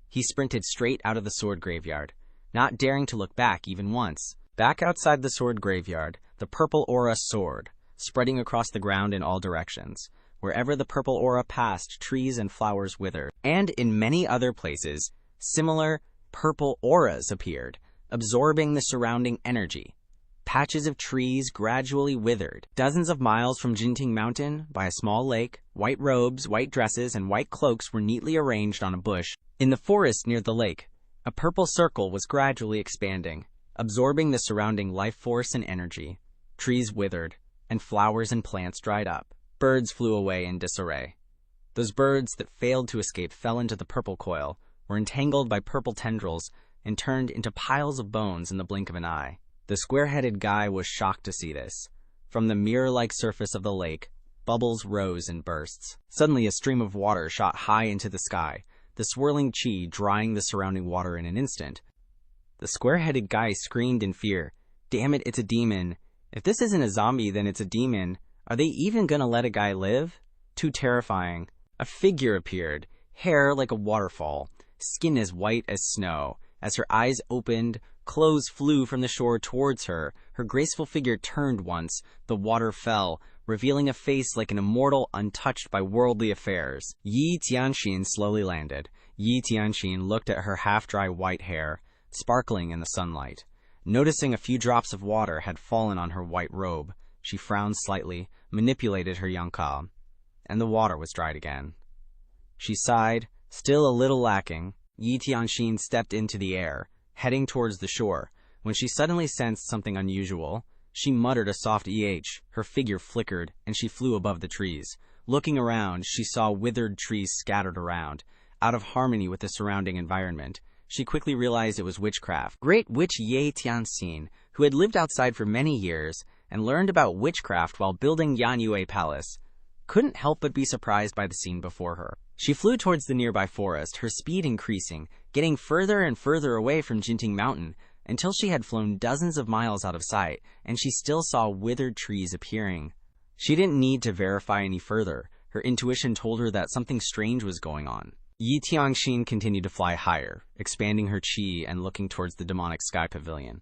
He sprinted straight out of the sword graveyard, not daring to look back even once. Back outside the sword graveyard, the purple aura soared, spreading across the ground in all directions. Wherever the purple aura passed, trees and flowers withered. And in many other places, similar purple auras appeared, absorbing the surrounding energy. Patches of trees gradually withered. Dozens of miles from Jinting Mountain, by a small lake, white robes, white dresses, and white cloaks were neatly arranged on a bush. In the forest near the lake, a purple circle was gradually expanding, absorbing the surrounding life force and energy. Trees withered, and flowers and plants dried up. Birds flew away in disarray. Those birds that failed to escape fell into the purple coil, were entangled by purple tendrils, and turned into piles of bones in the blink of an eye. The square-headed guy was shocked to see this. From the mirror-like surface of the lake, bubbles rose in bursts. Suddenly a stream of water shot high into the sky, the swirling chi drying the surrounding water in an instant. The square-headed guy screamed in fear. Damn it, it's a demon. If this isn't a zombie, then it's a demon. Are they even gonna let a guy live? Too terrifying. A figure appeared, hair like a waterfall, skin as white as snow. As her eyes opened, clothes flew from the shore towards her. Her graceful figure turned once. The water fell, revealing a face like an immortal untouched by worldly affairs. Yi Tianxin slowly landed. Yi Tianxin looked at her half-dry white hair, sparkling in the sunlight. Noticing a few drops of water had fallen on her white robe, she frowned slightly, manipulated her yangka, and the water was dried again. She sighed, still a little lacking. Yi Tianxin stepped into the air, heading towards the shore. When she suddenly sensed something unusual, she muttered a soft "eh." Her figure flickered, and she flew above the trees. Looking around, she saw withered trees scattered around, out of harmony with the surrounding environment. She quickly realized it was witchcraft. Great Witch Yi Tianxin, who had lived outside for many years and learned about witchcraft while building Yanyue Palace, couldn't help but be surprised by the scene before her. She flew towards the nearby forest, her speed increasing, getting further and further away from Jinting Mountain, until she had flown dozens of miles out of sight, and she still saw withered trees appearing. She didn't need to verify any further. Her intuition told her that something strange was going on. Yi Tianxin continued to fly higher, expanding her chi and looking towards the demonic sky pavilion.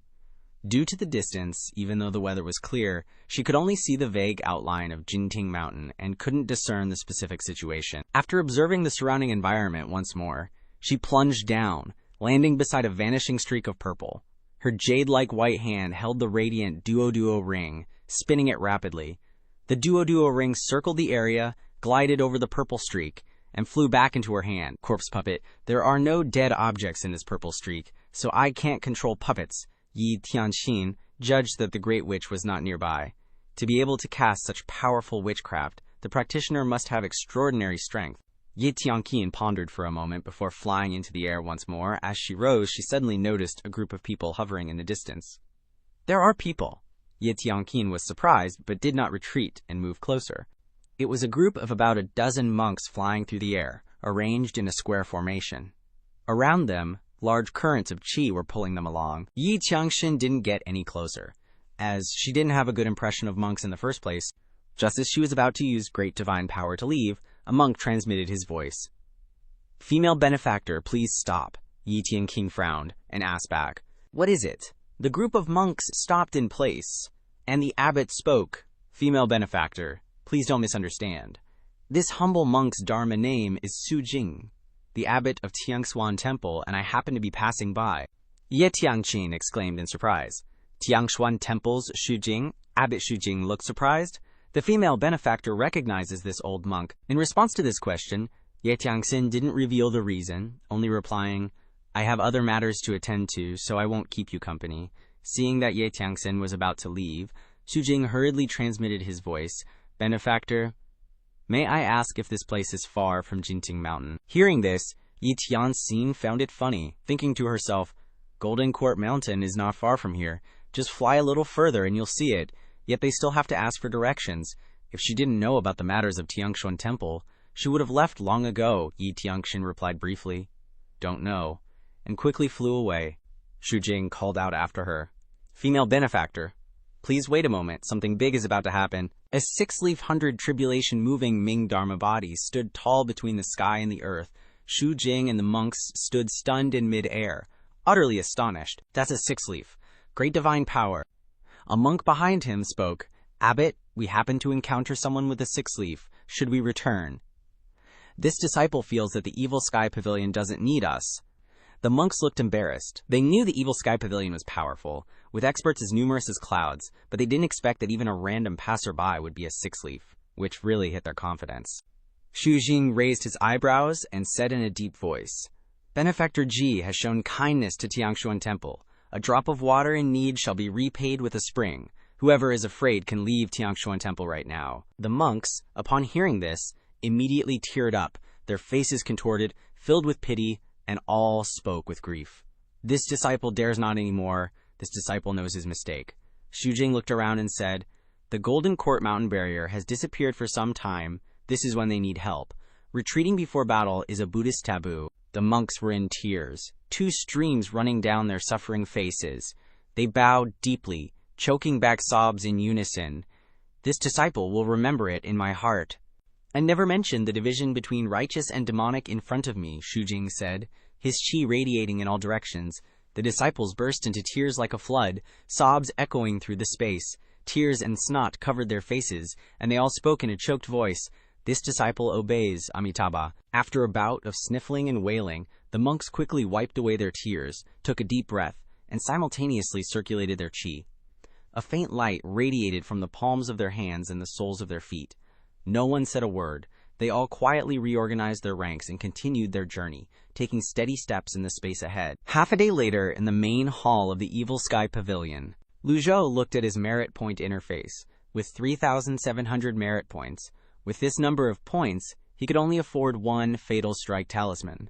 Due to the distance, even though the weather was clear, she could only see the vague outline of Jinting Mountain and couldn't discern the specific situation. After observing the surrounding environment once more, she plunged down, landing beside a vanishing streak of purple. Her jade-like white hand held the radiant Duo ring, spinning it rapidly. The Duo ring circled the area, glided over the purple streak, and flew back into her hand. Corpse puppet, there are no dead objects in this purple streak, so I can't control puppets. Yi Tianxin judged that the Great Witch was not nearby. To be able to cast such powerful witchcraft, the practitioner must have extraordinary strength. Yi Tianxin pondered for a moment before flying into the air once more. As she rose, she suddenly noticed a group of people hovering in the distance. There are people. Yi Tianxin was surprised, but did not retreat and move closer. It was a group of about a dozen monks flying through the air, arranged in a square formation. Around them, large currents of qi were pulling them along. Yi Tianxin didn't get any closer, as she didn't have a good impression of monks in the first place. Just as she was about to use great divine power to leave, a monk transmitted his voice. Female benefactor, please stop. Yi Tianxin frowned and asked back, what is it? The group of monks stopped in place, and the abbot spoke. Female benefactor, please don't misunderstand. This humble monk's dharma name is Su Jing, the abbot of Tiangshuan Temple, and I happen to be passing by. Ye Tianxin exclaimed in surprise. Tiangshuan Temple's Shu Jing? Abbot Shu Jing looked surprised. The female benefactor recognizes this old monk. In response to this question, Ye Tianxin didn't reveal the reason, only replying, I have other matters to attend to, so I won't keep you company. Seeing that Ye Tianxin was about to leave, Shu Jing hurriedly transmitted his voice. Benefactor, may I ask if this place is far from Jinting Mountain? Hearing this, Yi Tianxin found it funny, thinking to herself, Golden Court Mountain is not far from here. Just fly a little further and you'll see it. Yet they still have to ask for directions. If she didn't know about the matters of Tiangshuan Temple, she would have left long ago. Yi Tianxin replied briefly, don't know, and quickly flew away. Shu Jing called out after her, female benefactor, please wait a moment, something big is about to happen. A 6-leaf 100 tribulation moving Ming Dharma body stood tall between the sky and the earth. Shu Jing and the monks stood stunned in mid-air, utterly astonished. That's a 6-leaf. Great divine power. A monk behind him spoke, Abbot, we happen to encounter someone with a 6-leaf. Should we return? This disciple feels that the Evil Sky Pavilion doesn't need us. The monks looked embarrassed. They knew the Evil Sky Pavilion was powerful, with experts as numerous as clouds, but they didn't expect that even a random passerby would be a 6-leaf, which really hit their confidence. Shu Jing raised his eyebrows and said in a deep voice, Benefactor Ji has shown kindness to Tiangshuan Temple. A drop of water in need shall be repaid with a spring. Whoever is afraid can leave Tiangshuan Temple right now. The monks, upon hearing this, immediately teared up, their faces contorted, filled with pity, and all spoke with grief. This disciple dares not anymore. This disciple knows his mistake. Shu Jing looked around and said, the Golden Court Mountain barrier has disappeared for some time. This is when they need help. Retreating before battle is a Buddhist taboo. The monks were in tears, 2 streams running down their suffering faces. They bowed deeply, choking back sobs in unison. This disciple will remember it in my heart. I never mentioned the division between righteous and demonic in front of me, Shu Jing said, his chi radiating in all directions. The disciples burst into tears like a flood, sobs echoing through the space. Tears and snot covered their faces, and they all spoke in a choked voice. This disciple obeys, Amitabha. After a bout of sniffling and wailing, the monks quickly wiped away their tears, took a deep breath, and simultaneously circulated their chi. A faint light radiated from the palms of their hands and the soles of their feet. No one said a word. They all quietly reorganized their ranks and continued their journey, taking steady steps in the space ahead. Half a day later, in the main hall of the Evil Sky Pavilion, Lu Zhou looked at his merit point interface. With 3,700 merit points, with this number of points, he could only afford 1 Fatal Strike Talisman.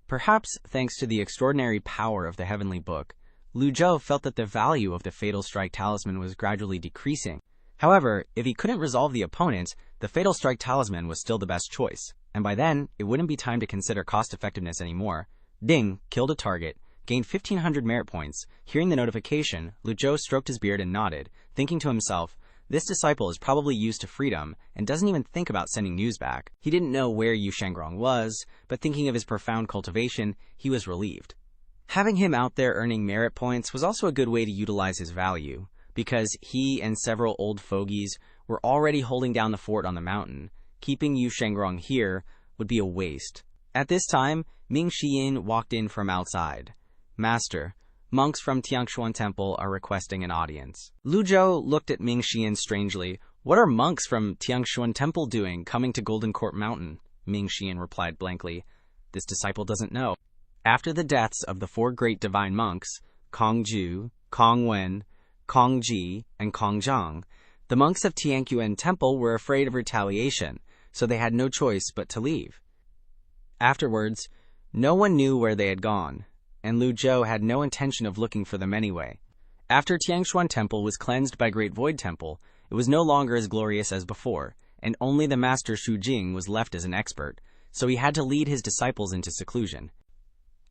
Perhaps thanks to the extraordinary power of the Heavenly Book, Lu Zhou felt that the value of the Fatal Strike Talisman was gradually decreasing. However, if he couldn't resolve the opponent, the Fatal Strike Talisman was still the best choice, and by then, it wouldn't be time to consider cost-effectiveness anymore. Ding, killed a target, gained 1,500 merit points. Hearing the notification, Lu Zhou stroked his beard and nodded, thinking to himself, this disciple is probably used to freedom and doesn't even think about sending news back. He didn't know where Yu Shangrong was, but thinking of his profound cultivation, he was relieved. Having him out there earning merit points was also a good way to utilize his value, because he and several old fogies were already holding down the fort on the mountain. Keeping Yu Shangrong here would be a waste. At this time, Ming Xiyin walked in from outside. Master, monks from Tiangshuan Temple are requesting an audience. Lu Zhou looked at Ming Xiyin strangely. What are monks from Tiangshuan Temple doing coming to Golden Court Mountain? Ming Xiyin replied blankly. This disciple doesn't know. After the deaths of the 4 great divine monks, Kong Ju, Kong Wen, Kong Ji, and Kong Zhang, the monks of Tiangshuan Temple were afraid of retaliation, so they had no choice but to leave. Afterwards, no one knew where they had gone, and Lu Zhou had no intention of looking for them anyway. After Tiangshuan Temple was cleansed by Great Void Temple, it was no longer as glorious as before, and only the master Shu Jing was left as an expert, so he had to lead his disciples into seclusion.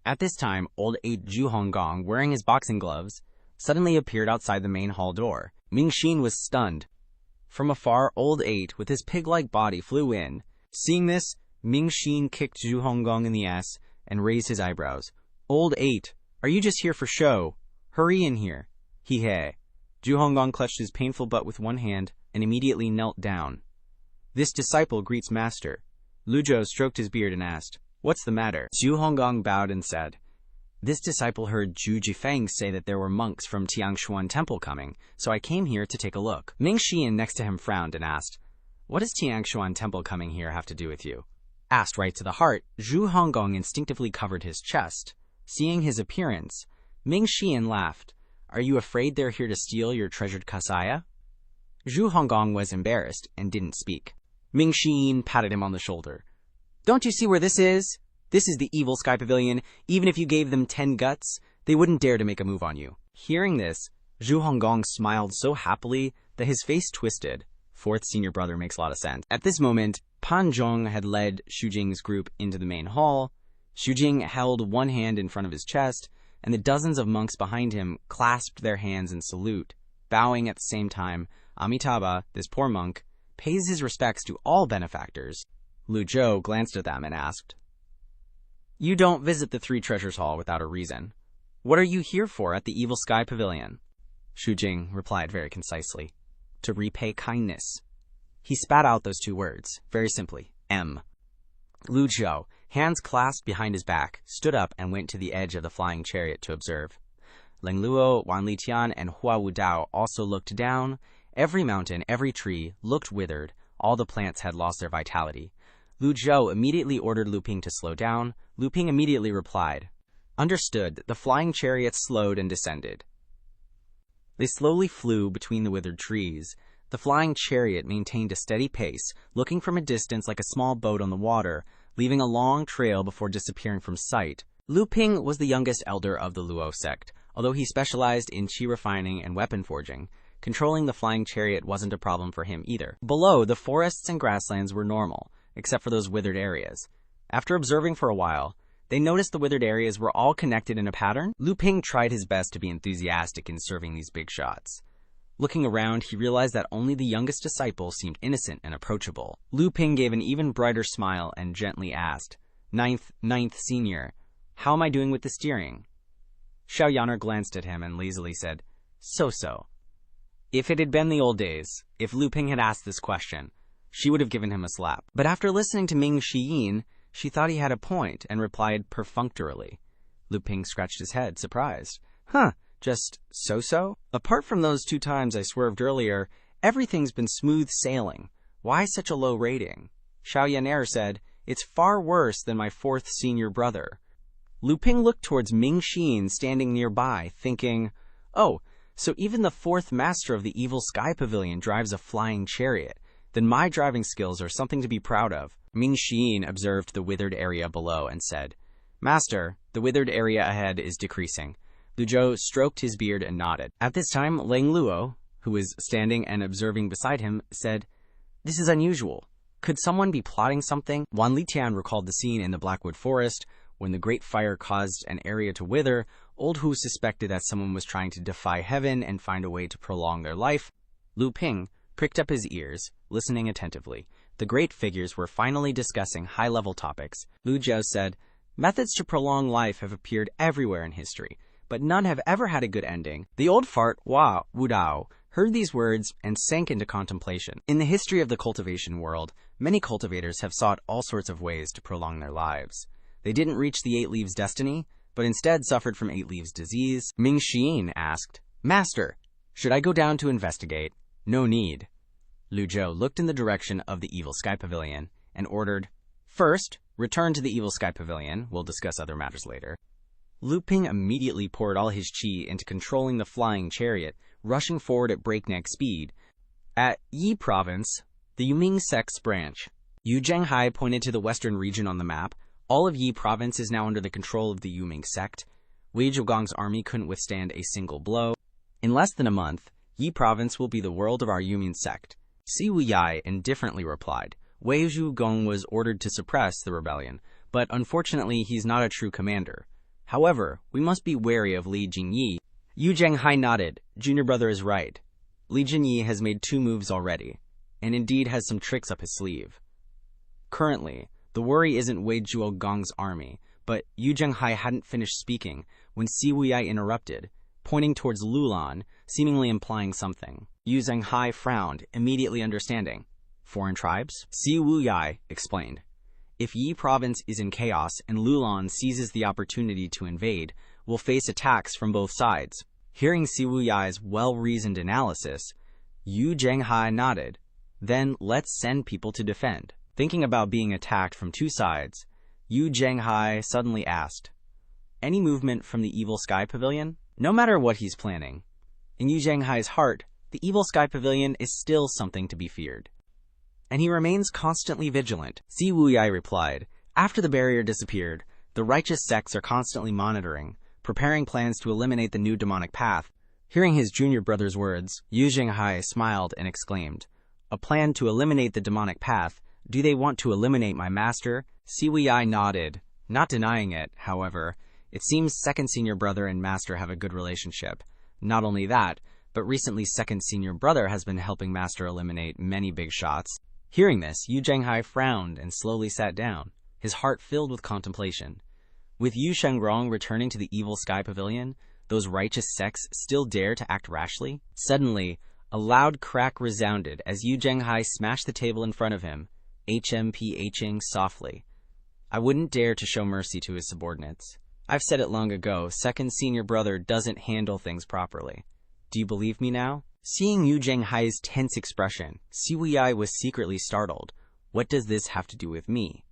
At this time, old 8 Zhu Honggong, wearing his boxing gloves, suddenly appeared outside the main hall door. Ming Xin was stunned. From afar, old 8, with his pig-like body, flew in. Seeing this, Ming Xin kicked Zhu Honggong in the ass and raised his eyebrows. Old 8, are you just here for show? Hurry in here. He-hey. Zhu Honggong clutched his painful butt with one hand and immediately knelt down. This disciple greets master. Lu Zhou stroked his beard and asked, what's the matter? Zhu Honggong bowed and said, this disciple heard Zhu Jifeng say that there were monks from Tiangshuan Temple coming, so I came here to take a look. Ming Xiyin next to him frowned and asked, what does Tiangshuan Temple coming here have to do with you? Asked right to the heart, Zhu Honggong instinctively covered his chest. Seeing his appearance, Ming Xiyin laughed. Are you afraid they're here to steal your treasured kasaya? Zhu Honggong was embarrassed and didn't speak. Ming Xiyin patted him on the shoulder. Don't you see where this is? This is the Evil Sky Pavilion. Even if you gave them 10 guts, they wouldn't dare to make a move on you. Hearing this, Zhu Honggong smiled so happily that his face twisted. 4th senior brother makes a lot of sense. At this moment, Pan Zhong had led Xu Jing's group into the main hall. Xu Jing held one hand in front of his chest, and the dozens of monks behind him clasped their hands in salute, bowing at the same time. Amitabha, this poor monk, pays his respects to all benefactors. Lu Zhou glanced at them and asked, you don't visit the 3 Treasures Hall without a reason. What are you here for at the Evil Sky Pavilion? Xu Jing replied very concisely, to repay kindness. He spat out those 2 words, very simply, M. Lu Zhou, hands clasped behind his back, stood up and went to the edge of the flying chariot to observe. Leng Luo, Wan Litian, and Hua Wudao also looked down. Every mountain, every tree looked withered. All the plants had lost their vitality. Lu Zhou immediately ordered Lu Ping to slow down. Lu Ping immediately replied, understood. The flying chariot slowed and descended. They slowly flew between the withered trees. The flying chariot maintained a steady pace, looking from a distance like a small boat on the water, leaving a long trail before disappearing from sight. Lu Ping was the youngest elder of the Luo sect, although he specialized in qi refining and weapon forging. Controlling the flying chariot wasn't a problem for him either. Below, the forests and grasslands were normal, except for those withered areas. After observing for a while, they noticed the withered areas were all connected in a pattern. Lu Ping tried his best to be enthusiastic in serving these big shots. Looking around, he realized that only the youngest disciple seemed innocent and approachable. Lu Ping gave an even brighter smile and gently asked, Ninth senior, how am I doing with the steering? Xiao Yaner glanced at him and lazily said, so-so. If it had been the old days, if Lu Ping had asked this question, she would have given him a slap. But after listening to Ming Xiyin, she thought he had a point and replied perfunctorily. Lu Ping scratched his head, surprised. Just so-so? Apart from those 2 times I swerved earlier, everything's been smooth sailing. Why such a low rating? Xiao Yaner said, it's far worse than my 4th senior brother. Lu Ping looked towards Ming Xiyin standing nearby, thinking, oh, so even the 4th master of the Evil Sky Pavilion drives a flying chariot. Then my driving skills are something to be proud of. Ming Xiyin observed the withered area below and said, Master, the withered area ahead is decreasing. Lu Zhou stroked his beard and nodded. At this time, Lang Luo, who was standing and observing beside him, said, "This is unusual. Could someone be plotting something?" Wan Litian recalled the scene in the Blackwood Forest when the great fire caused an area to wither. Old Hu suspected that someone was trying to defy heaven and find a way to prolong their life. Lu Ping pricked up his ears, listening attentively. The great figures were finally discussing high-level topics. Lu Zhou said, "Methods to prolong life have appeared everywhere in history, but none have ever had a good ending." The old fart, Hua Wudao, heard these words and sank into contemplation. In the history of the cultivation world, many cultivators have sought all sorts of ways to prolong their lives. They didn't reach the 8 Leaves destiny, but instead suffered from 8 Leaves disease. Ming Xian asked, "Master, should I go down to investigate?" "No need." Lu Zhou looked in the direction of the Evil Sky Pavilion and ordered, "First, return to the Evil Sky Pavilion. We'll discuss other matters later." Lu Ping immediately poured all his qi into controlling the flying chariot, rushing forward at breakneck speed. At Yi Province, the Yuming Sect's branch, Yu Zhenghai pointed to the western region on the map. All of Yi Province is now under the control of the Yuming Sect. Wei Zhogong's army couldn't withstand a single blow. In less than a month, Yi Province will be the world of our Yuming Sect. Si Wuyai indifferently replied, "Wei Zhogong was ordered to suppress the rebellion, but unfortunately he's not a true commander. However, we must be wary of Li Jingyi." Yu Zhenghai nodded. "Junior brother is right. Li Jingyi has made 2 moves already, and indeed has some tricks up his sleeve. Currently, the worry isn't Wei Zhogong's army," but Yu Zhenghai hadn't finished speaking when Si Wuyai interrupted, pointing towards Lulan, seemingly implying something. Yu Zhenghai frowned, immediately understanding. "Foreign tribes?" Si Wuyai explained. "If Yi Province is in chaos and Lulan seizes the opportunity to invade, we'll face attacks from both sides." Hearing Si Wuyai's well-reasoned analysis, Yu Zhenghai nodded. "Then let's send people to defend." Thinking about being attacked from 2 sides, Yu Zhenghai suddenly asked, "Any movement from the Evil Sky Pavilion?" No matter what he's planning, in Yu Zhenghai's heart, the Evil Sky Pavilion is still something to be feared. And he remains constantly vigilant. Si Wuyai replied, "After the barrier disappeared, the righteous sects are constantly monitoring, preparing plans to eliminate the new demonic path." Hearing his junior brother's words, Yu Zhenghai smiled and exclaimed, "A plan to eliminate the demonic path? Do they want to eliminate my master?" Si Wuyai nodded, not denying it, however. It seems second senior brother and master have a good relationship. Not only that, but recently second senior brother has been helping master eliminate many big shots. Hearing this, Yu Zhenghai frowned and slowly sat down, his heart filled with contemplation. With Yu Shengrong returning to the Evil Sky Pavilion, those righteous sects still dare to act rashly? Suddenly, a loud crack resounded as Yu Zhenghai smashed the table in front of him, HMPHing softly. "I wouldn't dare to show mercy to his subordinates. I've said it long ago, second senior brother doesn't handle things properly. Do you believe me now?" Seeing Yu Zhenghai's tense expression, Si Wuyai was secretly startled. What does this have to do with me?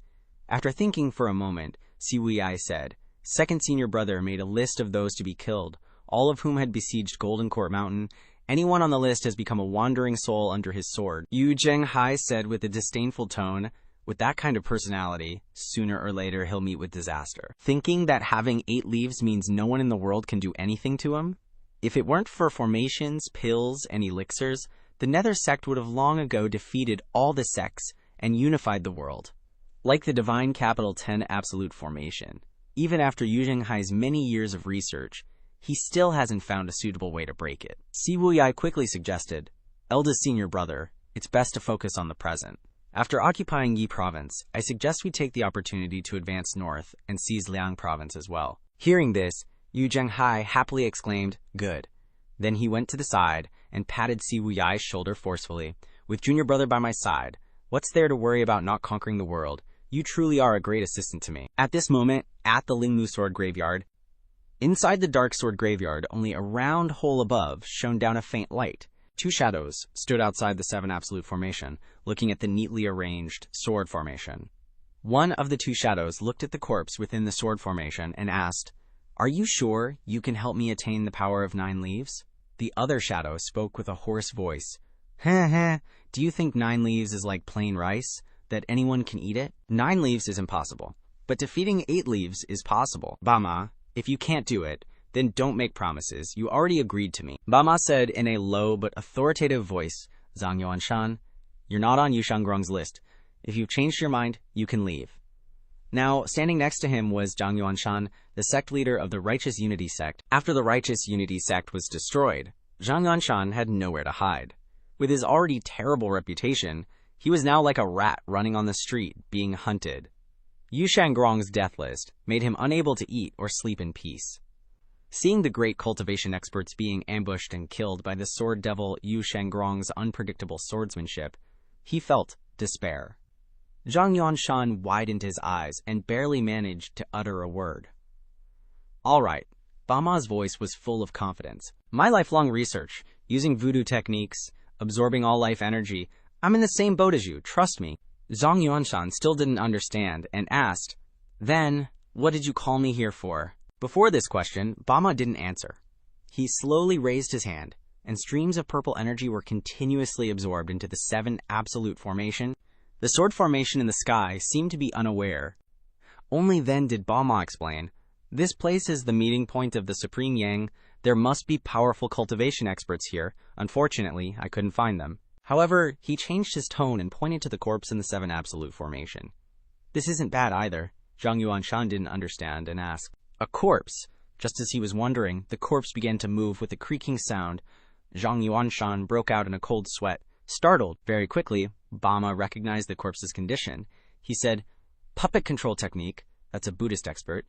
After thinking for a moment, Si Wuyai said, "Second senior brother made a list of those to be killed, all of whom had besieged Golden Court Mountain. Anyone on the list has become a wandering soul under his sword." Yu Zhenghai said with a disdainful tone, "With that kind of personality, sooner or later he'll meet with disaster." Thinking that having 8 leaves means no one in the world can do anything to him? If it weren't for formations, pills, and elixirs, the Nether Sect would have long ago defeated all the sects and unified the world. Like the Divine Capital 10 Absolute Formation, even after Yu Zhenghai's many years of research, he still hasn't found a suitable way to break it. Si Wuyai quickly suggested, "Eldest senior brother, it's best to focus on the present. After occupying Yi Province, I suggest we take the opportunity to advance north and seize Liang Province as well." Hearing this, Yu Zhenghai happily exclaimed, "Good." Then he went to the side and patted Si Wuyai's shoulder forcefully. "With junior brother by my side, what's there to worry about not conquering the world? You truly are a great assistant to me." At this moment, at the Lingmu Sword Graveyard, inside the Dark Sword Graveyard, only a round hole above shone down a faint light. 2 shadows stood outside the 7 Absolute Formation, looking at the neatly arranged sword formation. One of the 2 shadows looked at the corpse within the sword formation and asked, "Are you sure you can help me attain the power of 9 leaves?" The other shadow spoke with a hoarse voice. "Heh, do you think 9 leaves is like plain rice, that anyone can eat it? 9 leaves is impossible, but defeating 8 leaves is possible. Bama, if you can't do it, Then don't make promises. You already agreed to me. Bama said in a low but authoritative voice, Zhang Yuanshan, you're not on Yu Shangrong's list. If you've changed your mind, you can leave. Now, standing next to him was Zhang Yuanshan, the sect leader of the Righteous Unity Sect. After the Righteous Unity Sect was destroyed, Zhang Yuanshan had nowhere to hide. With his already terrible reputation, he was now like a rat running on the street, being hunted. Yu Shangrong's death list made him unable to eat or sleep in peace. Seeing the great cultivation experts being ambushed and killed by the sword devil Yu Shangrong's unpredictable swordsmanship, he felt despair. Zhang Yuanshan widened his eyes and barely managed to utter a word. All right, Bama's voice was full of confidence. My lifelong research, using voodoo techniques, absorbing all life energy, I'm in the same boat as you, trust me. Zhang Yuanshan still didn't understand and asked, then, what did you call me here for? Before this question, Bama didn't answer. He slowly raised his hand, and streams of purple energy were continuously absorbed into the 7 absolute formation. The sword formation in the sky seemed to be unaware. Only then did Bama explain, this place is the meeting point of the Supreme Yang. There must be powerful cultivation experts here. Unfortunately, I couldn't find them. However, he changed his tone and pointed to the corpse in the 7 absolute formation. This isn't bad either. Zhang Yuanshan didn't understand and asked, a corpse? Just as he was wondering, the corpse began to move with a creaking sound. Zhang Yuanshan broke out in a cold sweat. Startled, very quickly, Bama recognized the corpse's condition. He said, puppet control technique, that's a Buddhist expert.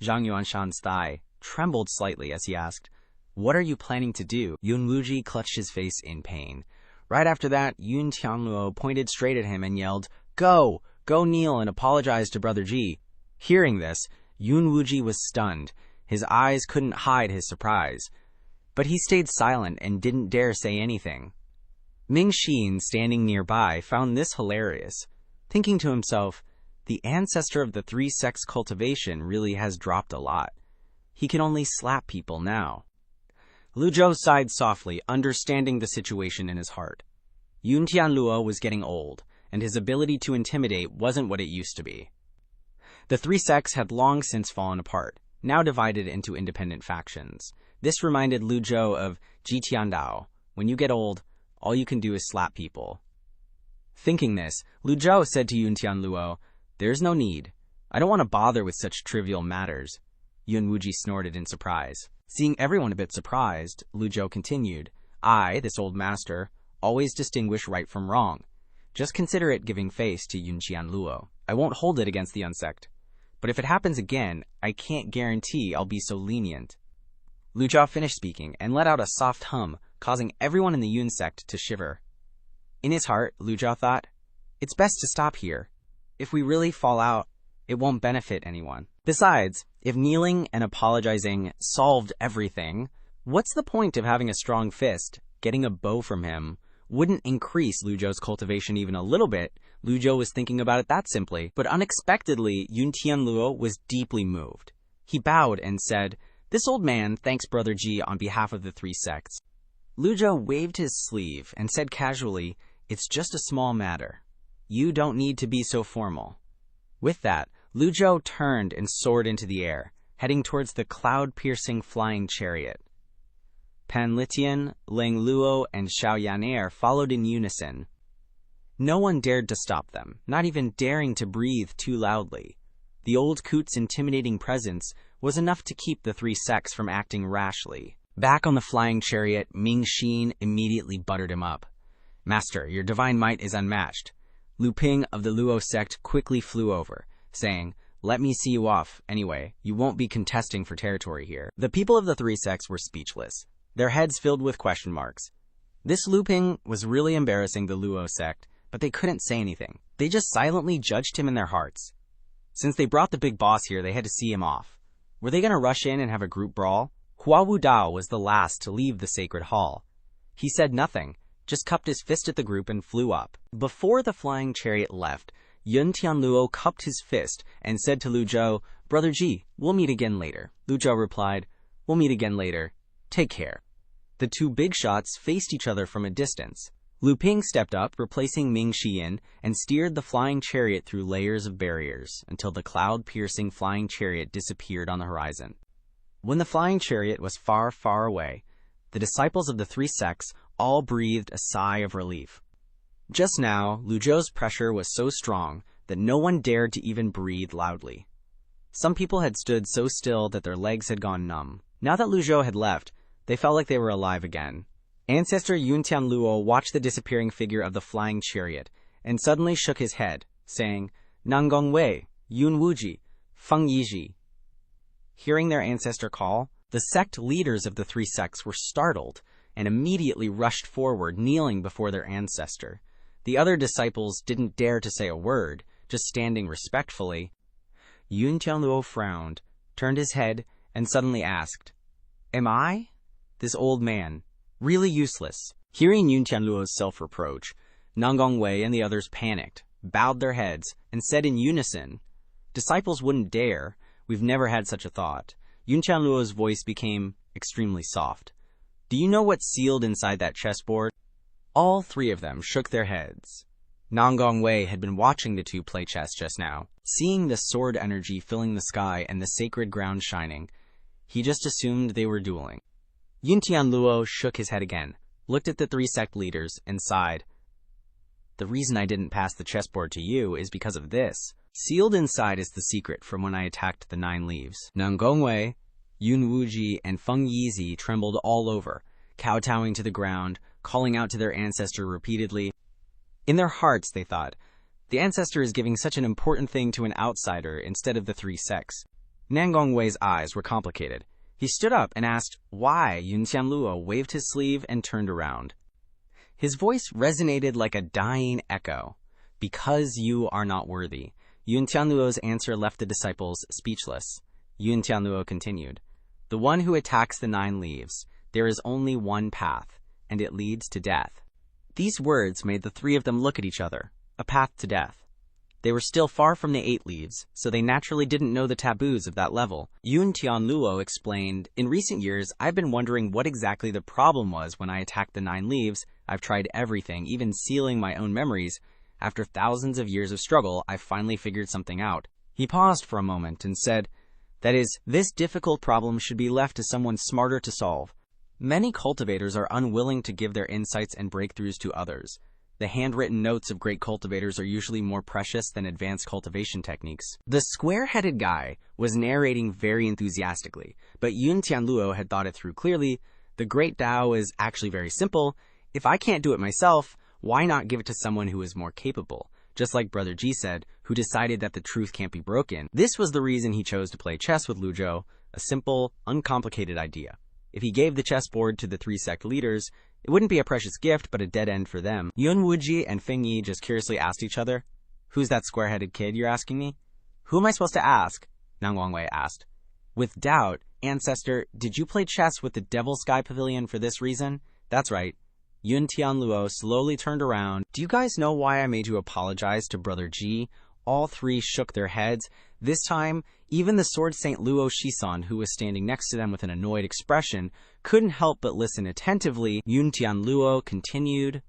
Zhang Yuanshan's thigh trembled slightly as he asked, what are you planning to do? Yun Wuji clutched his face in pain. Right after that, Yun Tianluo pointed straight at him and yelled, go! Go kneel and apologize to Brother Ji. Hearing this, Yun Wuji was stunned. His eyes couldn't hide his surprise. But he stayed silent and didn't dare say anything. Ming Xin, standing nearby, found this hilarious, thinking to himself, the ancestor of the 3 sects cultivation really has dropped a lot. He can only slap people now. Lu Zhou sighed softly, understanding the situation in his heart. Yun Tianluo was getting old, and his ability to intimidate wasn't what it used to be. The 3 sects had long since fallen apart, now divided into independent factions. This reminded Lu Zhou of Ji Tiandao. When you get old, all you can do is slap people. Thinking this, Lu Zhou said to Yun Tianluo, there's no need. I don't want to bother with such trivial matters. Yun Wuji snorted in surprise. Seeing everyone a bit surprised, Lu Zhou continued, I, this old master, always distinguish right from wrong. Just consider it giving face to Yun Tianluo. I won't hold it against the unsect. But if it happens again, I can't guarantee I'll be so lenient. Lu Zhou finished speaking and let out a soft hum, causing everyone in the Yun sect to shiver. In his heart, Lu Zhou thought, it's best to stop here. If we really fall out, it won't benefit anyone. Besides, if kneeling and apologizing solved everything, what's the point of having a strong fist? Getting a bow from him wouldn't increase Lu Zhou's cultivation even a little bit. Lu Zhou was thinking about it that simply, but unexpectedly, Yun Tianluo was deeply moved. He bowed and said, this old man thanks Brother Ji on behalf of the 3 sects. Lu Zhou waved his sleeve and said casually, it's just a small matter. You don't need to be so formal. With that, Lu Zhou turned and soared into the air, heading towards the cloud-piercing flying chariot. Pan Litian, Lang Luo, and Xiao Yaner followed in unison. No one dared to stop them, not even daring to breathe too loudly. The old coot's intimidating presence was enough to keep the 3 sects from acting rashly. Back on the flying chariot, Ming Xin immediately buttered him up. Master, your divine might is unmatched. Lu Ping of the Luo sect quickly flew over, saying, let me see you off. Anyway, you won't be contesting for territory here. The people of the 3 sects were speechless, their heads filled with question marks. This Lu Ping was really embarrassing the Luo sect, but they couldn't say anything. They just silently judged him in their hearts. Since they brought the big boss here, they had to see him off. Were they going to rush in and have a group brawl? Hua Wu Dao was the last to leave the sacred hall. He said nothing, just cupped his fist at the group and flew up. Before the flying chariot left, Yun Tianluo cupped his fist and said to Lu Zhou, Brother Ji, we'll meet again later. Lu Zhou replied, we'll meet again later. Take care. The 2 big shots faced each other from a distance. Lu Ping stepped up, replacing Ming Xian, and steered the flying chariot through layers of barriers until the cloud-piercing flying chariot disappeared on the horizon. When the flying chariot was far, far away, the disciples of the three sects all breathed a sigh of relief. Just now, Lu Zhou's pressure was so strong that no one dared to even breathe loudly. Some people had stood so still that their legs had gone numb. Now that Lu Zhou had left, they felt like they were alive again. Ancestor Yun Tianluo watched the disappearing figure of the flying chariot and suddenly shook his head, saying, "Nangong Wei, Yun Wuji, Feng Yiji." Hearing their ancestor call, the sect leaders of the three sects were startled and immediately rushed forward, kneeling before their ancestor. The other disciples didn't dare to say a word, just standing respectfully. Yun Tianluo frowned, turned his head, and suddenly asked, "Am I, this old man, really useless?" Hearing Yun Tianluo's self-reproach, Nangong Wei and the others panicked, bowed their heads, and said in unison, "Disciples wouldn't dare. We've never had such a thought." Yun Tianluo's voice became extremely soft. "Do you know what's sealed inside that chessboard?" All three of them shook their heads. Nangong Wei had been watching the two play chess just now. Seeing the sword energy filling the sky and the sacred ground shining, he just assumed they were dueling. Yun Tianluo shook his head again, looked at the three sect leaders, and sighed. "The reason I didn't pass the chessboard to you is because of this. Sealed inside is the secret from when I attacked the 9 leaves." Nangong Wei, Yun Wuji, and Feng Yiji trembled all over, kowtowing to the ground, calling out to their ancestor repeatedly. In their hearts, they thought, the ancestor is giving such an important thing to an outsider instead of the three sects. Nangong Wei's eyes were complicated. He stood up and asked why. Yun Tianluo waved his sleeve and turned around. His voice resonated like a dying echo. "Because you are not worthy." Yun Tianluo's answer left the disciples speechless. Yun Tianluo continued, "The one who attacks the 9 leaves, there is only one path, and it leads to death." These words made the three of them look at each other. A path to death. They were still far from the 8 leaves, so they naturally didn't know the taboos of that level. Yun Tianluo explained, "In recent years, I've been wondering what exactly the problem was when I attacked the 9 leaves. I've tried everything, even sealing my own memories. After thousands of years of struggle, I finally figured something out." He paused for a moment and said, "That is, this difficult problem should be left to someone smarter to solve. Many cultivators are unwilling to give their insights and breakthroughs to others. The handwritten notes of great cultivators are usually more precious than advanced cultivation techniques." The square-headed guy was narrating very enthusiastically, but Yun Tianluo had thought it through clearly. The great Tao is actually very simple. If I can't do it myself, why not give it to someone who is more capable? Just like Brother Ji said, who decided that the truth can't be broken. This was the reason he chose to play chess with Lu Zhou, a simple, uncomplicated idea. If he gave the chessboard to the 3 sect leaders, it wouldn't be a precious gift, but a dead end for them. Yun Wuji and Feng Yi just curiously asked each other, "Who's that square-headed kid you're asking me?" "Who am I supposed to ask?" Nangong Wei asked. With doubt, "Ancestor, did you play chess with the Evil Sky Pavilion for this reason?" "That's right." Yun Tianluo slowly turned around. "Do you guys know why I made you apologize to Brother Ji?" All three shook their heads. This time, even the Sword Saint Luo Shison, who was standing next to them with an annoyed expression, couldn't help but listen attentively. Yun Tianluo continued,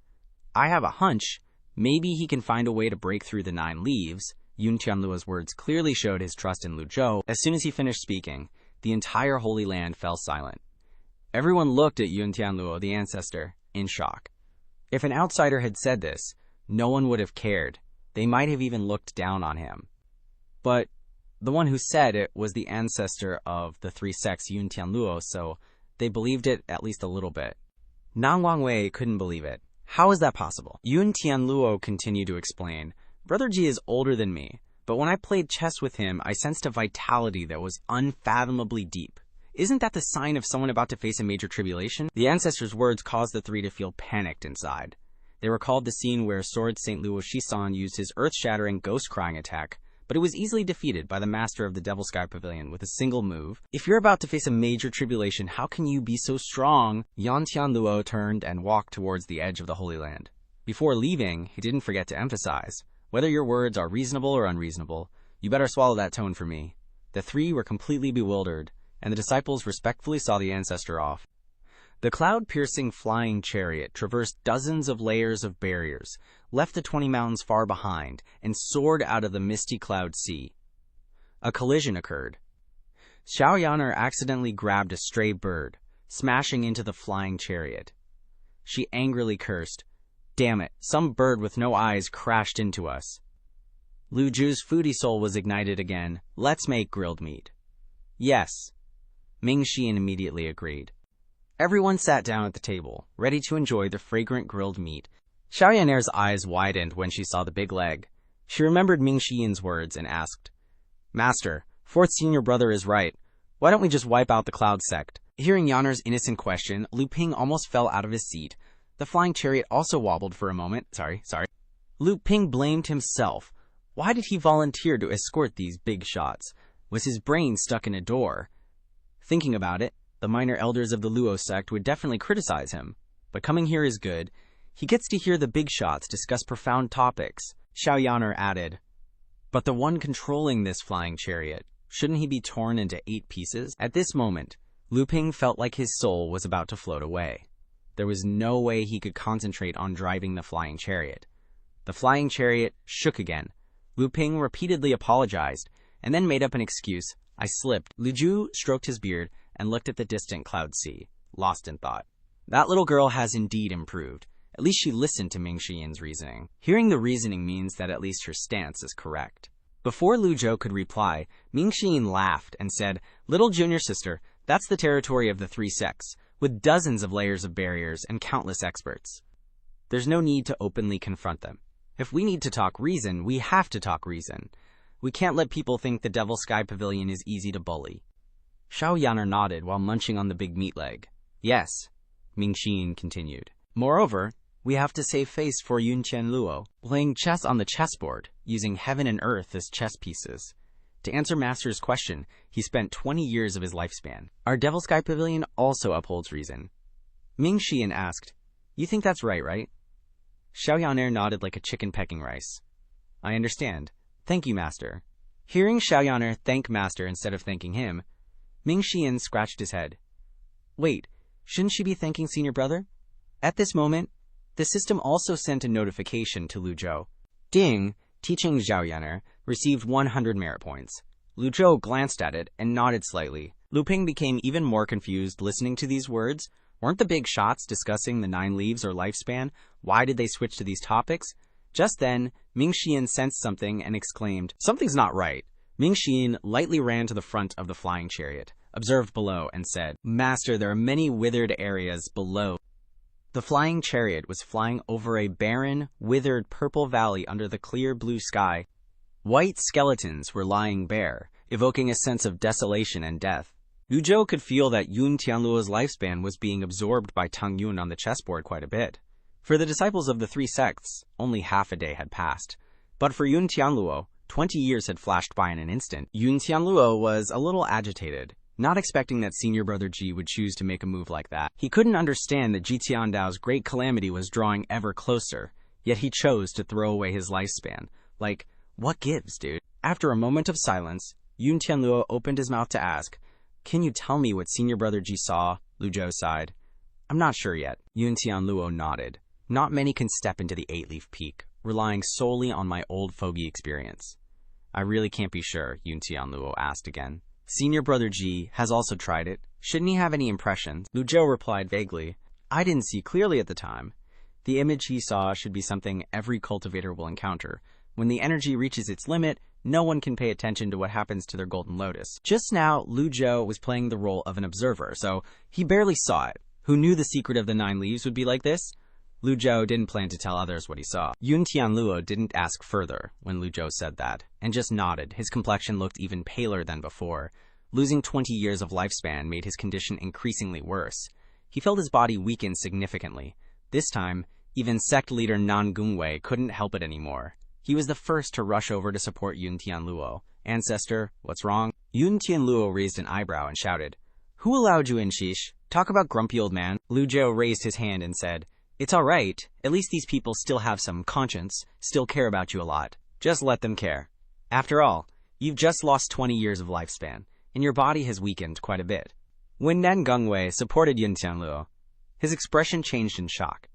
"I have a hunch. Maybe he can find a way to break through the 9 leaves." Yun Tianluo's words clearly showed his trust in Lu Zhou. As soon as he finished speaking, the entire Holy Land fell silent. Everyone looked at Yun Tianluo, the ancestor, in shock. If an outsider had said this, no one would have cared. They might have even looked down on him. But the one who said it was the ancestor of the 3 sects, Yun Tianluo, so they believed it at least a little bit. Nangong Wei couldn't believe it. How is that possible? Yun Tianluo continued to explain, "Brother Ji is older than me, but when I played chess with him, I sensed a vitality that was unfathomably deep. Isn't that the sign of someone about to face a major tribulation?" The ancestor's words caused the 3 to feel panicked inside. They recalled the scene where Sword Saint Luo Shison used his earth-shattering ghost-crying attack, but it was easily defeated by the master of the Evil Sky Pavilion with a single move. "If you're about to face a major tribulation, how can you be so strong?" Yun Tianluo turned and walked towards the edge of the Holy Land. Before leaving, he didn't forget to emphasize, "Whether your words are reasonable or unreasonable, you better swallow that tone for me." The 3 were completely bewildered, and the disciples respectfully saw the ancestor off. The cloud-piercing flying chariot traversed dozens of layers of barriers, left the 20 mountains far behind, and soared out of the misty cloud sea. A collision occurred. Xiaoyaner accidentally grabbed a stray bird, smashing into the flying chariot. She angrily cursed, "Damn it, some bird with no eyes crashed into us." Lu Zhou's foodie soul was ignited again. "Let's make grilled meat." "Yes." Ming Xian immediately agreed. Everyone sat down at the table, ready to enjoy the fragrant grilled meat. Xiaoyaner's eyes widened when she saw the big leg. She remembered Ming Xian's words and asked, "Master, fourth senior brother is right. Why don't we just wipe out the Cloud Sect?" Hearing Yaner's innocent question, Lu Ping almost fell out of his seat. The flying chariot also wobbled for a moment. Sorry. Lu Ping blamed himself. Why did he volunteer to escort these big shots? Was his brain stuck in a door? Thinking about it, the minor elders of the Luo sect would definitely criticize him. But coming here is good. He gets to hear the big shots discuss profound topics. Xiaoyaner added, "But the one controlling this flying chariot, shouldn't he be torn into 8 pieces?" At this moment, Lu Ping felt like his soul was about to float away. There was no way he could concentrate on driving the flying chariot. The flying chariot shook again. Lu Ping repeatedly apologized, and then made up an excuse. "I slipped." Lu Zhou stroked his beard and looked at the distant cloud sea, lost in thought. That little girl has indeed improved. At least she listened to Ming Xian's reasoning. Hearing the reasoning means that at least her stance is correct. Before Lu Zhou could reply, Ming Xian laughed and said, "Little junior sister, that's the territory of the 3 sects, with dozens of layers of barriers and countless experts. There's no need to openly confront them. If we need to talk reason, we have to talk reason. We can't let people think the Evil Sky Pavilion is easy to bully." Xiaoyaner nodded while munching on the big meat leg. "Yes," Ming Xian continued. "Moreover, we have to save face for Yun Tianluo, playing chess on the chessboard, using heaven and earth as chess pieces. To answer Master's question, he spent 20 years of his lifespan. Our Evil Sky Pavilion also upholds reason." Ming Xian asked, "You think that's right? Xiaoyaner nodded like a chicken pecking rice. "I understand. Thank you, Master." Hearing Xiaoyaner thank Master instead of thanking him, Ming Xian scratched his head. "Wait, shouldn't she be thanking senior brother?" At this moment, the system also sent a notification to Lu Zhou. "Ding, teaching Xiaoyaner, received 100 merit points." Lu Zhou glanced at it and nodded slightly. Lu Ping became even more confused listening to these words. Weren't the big shots discussing the 9 leaves or lifespan? Why did they switch to these topics? Just then, Ming Xian sensed something and exclaimed, "Something's not right." Ming Xian lightly ran to the front of the flying chariot, observed below, and said, "Master, there are many withered areas below." The flying chariot was flying over a barren, withered purple valley under the clear blue sky. White skeletons were lying bare, evoking a sense of desolation and death. Lu Zhou could feel that Yun Tianluo's lifespan was being absorbed by Tang Yun on the chessboard quite a bit. For the disciples of the 3 sects, only half a day had passed. But for Yun Tianluo, 20 years had flashed by in an instant. Yun Tianluo was a little agitated, not expecting that senior brother Ji would choose to make a move like that. He couldn't understand that Ji Tiandao's great calamity was drawing ever closer, yet he chose to throw away his lifespan. Like, what gives, dude? After a moment of silence, Yun Tianluo opened his mouth to ask, "Can you tell me what senior brother Ji saw?" Lu Zhou sighed. "I'm not sure yet." Yun Tianluo nodded. "Not many can step into the 8-leaf peak, relying solely on my old fogey experience." "I really can't be sure," Yun Tianluo asked again. "Senior brother Ji has also tried it. Shouldn't he have any impressions?" Lu Zhou replied vaguely, "I didn't see clearly at the time. The image he saw should be something every cultivator will encounter. When the energy reaches its limit, no one can pay attention to what happens to their golden lotus." Just now, Lu Zhou was playing the role of an observer, so he barely saw it. Who knew the secret of the 9 leaves would be like this? Lu Zhou didn't plan to tell others what he saw. Yun Tianluo didn't ask further when Lu Zhou said that, and just nodded. His complexion looked even paler than before. Losing 20 years of lifespan made his condition increasingly worse. He felt his body weaken significantly. This time, even sect leader Nan Gungwei couldn't help it anymore. He was the first to rush over to support Yun Tianluo. "Ancestor, what's wrong?" Yun Tianluo raised an eyebrow and shouted, "Who allowed you in, Shish? Talk about grumpy old man." Lu Zhou raised his hand and said, "It's all right. At least these people still have some conscience, still care about you a lot. Just let them care. After all, you've just lost 20 years of lifespan, and your body has weakened quite a bit." When Nan Gungwei supported Yun Tianluo, his expression changed in shock.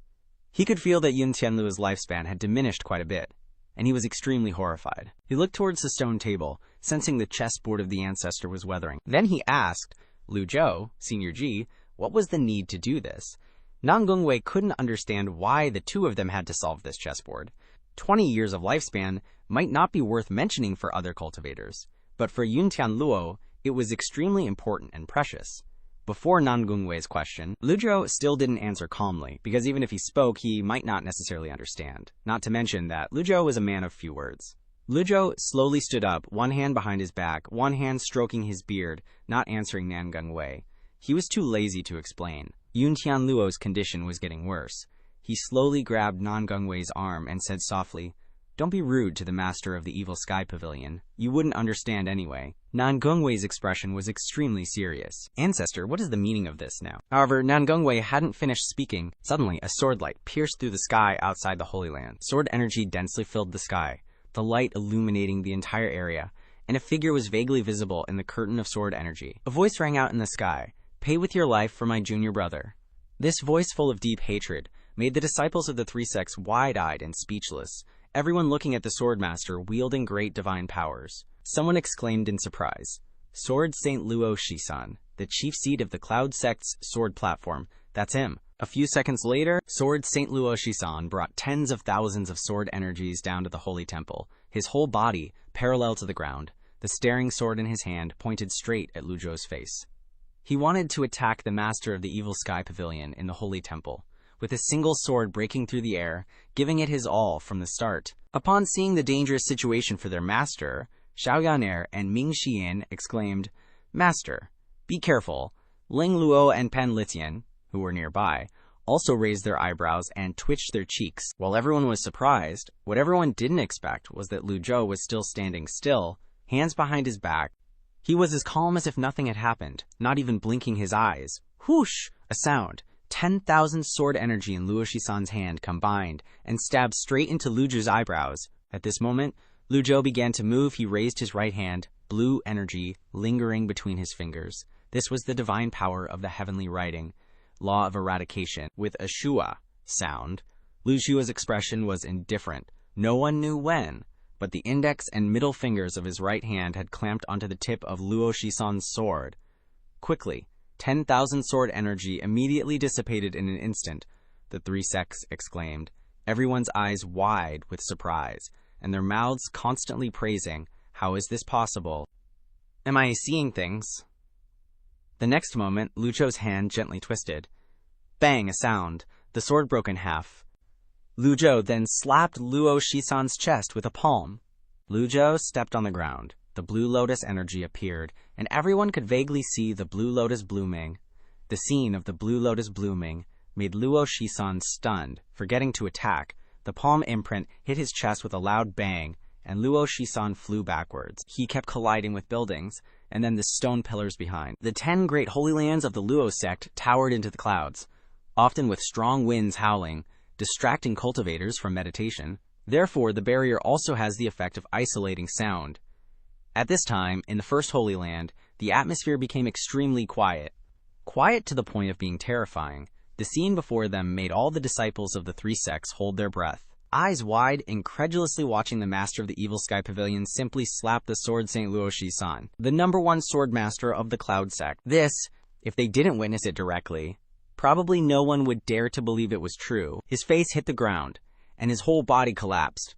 He could feel that Yun Tianluo's lifespan had diminished quite a bit. and he was extremely horrified. He looked towards the stone table, sensing the chessboard of the ancestor was weathering. Then he asked Lu Zhou, Senior Ji, what was the need to do this? Nan Gongwei couldn't understand why the two of them had to solve this chessboard. 20 years of lifespan might not be worth mentioning for other cultivators, but for Yuntian Luo, it was extremely important and precious. Before Nan Gongwei's question, Lu Zhou still didn't answer calmly, because even if he spoke, he might not necessarily understand. Not to mention that Lu Zhou was a man of few words. Lu Zhou slowly stood up, one hand behind his back, one hand stroking his beard, not answering Nan Gongwei. He was too lazy to explain. Yuntian Luo's condition was getting worse. He slowly grabbed Nan Gongwei's arm and said softly, "Don't be rude to the master of the Evil Sky Pavilion. You wouldn't understand anyway." Nan Gongwei's expression was extremely serious. Ancestor, what is the meaning of this now? However, Nan Gongwei hadn't finished speaking. Suddenly, a sword light pierced through the sky outside the Holy Land. Sword energy densely filled the sky, the light illuminating the entire area, and a figure was vaguely visible in the curtain of sword energy. A voice rang out in the sky, "Pay with your life for my junior brother." This voice, full of deep hatred, made the disciples of the three sects wide-eyed and speechless, everyone looking at the swordmaster wielding great divine powers. Someone exclaimed in surprise, "Sword Saint Luo Shisan, the chief seed of the Cloud Sect's sword platform. That's him." A few seconds later, Sword Saint Luo Shisan brought tens of thousands of sword energies down to the holy temple, his whole body parallel to the ground. The staring sword in his hand pointed straight at Lu Zhou's face. He wanted to attack the master of the Evil Sky Pavilion in the holy temple, with a single sword breaking through the air, giving it his all from the start. Upon seeing the dangerous situation for their master, Xiao Yaner and Ming Xian exclaimed, "Master, be careful." Ling Luo and Pan Litian, who were nearby, also raised their eyebrows and twitched their cheeks. While everyone was surprised, what everyone didn't expect was that Lu Zhou was still standing still, hands behind his back. He was as calm as if nothing had happened, not even blinking his eyes. Whoosh! A sound. 10,000 sword energy in Luo Shisan's hand combined and stabbed straight into Lu Zhou's eyebrows. At this moment, Lu Zhou began to move. He raised his right hand, blue energy lingering between his fingers. This was the divine power of the heavenly writing, law of eradication, with a shua sound. Lu Zhou's expression was indifferent. No one knew when, but the index and middle fingers of his right hand had clamped onto the tip of Luo Shisan's sword. Quickly, 10,000 sword energy immediately dissipated in an instant. The three sects exclaimed, everyone's eyes wide with surprise, and their mouths constantly praising, "How is this possible? Am I seeing things?" The next moment, Lu Zhou's hand gently twisted. Bang, a sound. The sword broke in half. Lu Zhou then slapped Luo Shisan's chest with a palm. Lu Zhou stepped on the ground. The blue lotus energy appeared, and everyone could vaguely see the blue lotus blooming. The scene of the blue lotus blooming made Luo Shisan stunned, forgetting to attack. The palm imprint hit his chest with a loud bang, and Luo Shisan flew backwards. He kept colliding with buildings, and then the stone pillars behind. The 10 great holy lands of the Luo sect towered into the clouds, often with strong winds howling, distracting cultivators from meditation. Therefore, the barrier also has the effect of isolating sound. At this time, in the first Holy Land, the atmosphere became extremely quiet. Quiet to the point of being terrifying. The scene before them made all the disciples of the three sects hold their breath. Eyes wide, incredulously watching the master of the Evil Sky Pavilion simply slap the sword Saint Luo Shisan, the #1 sword master of the Cloud Sect. This, if they didn't witness it directly, probably no one would dare to believe it was true. His face hit the ground, and his whole body collapsed.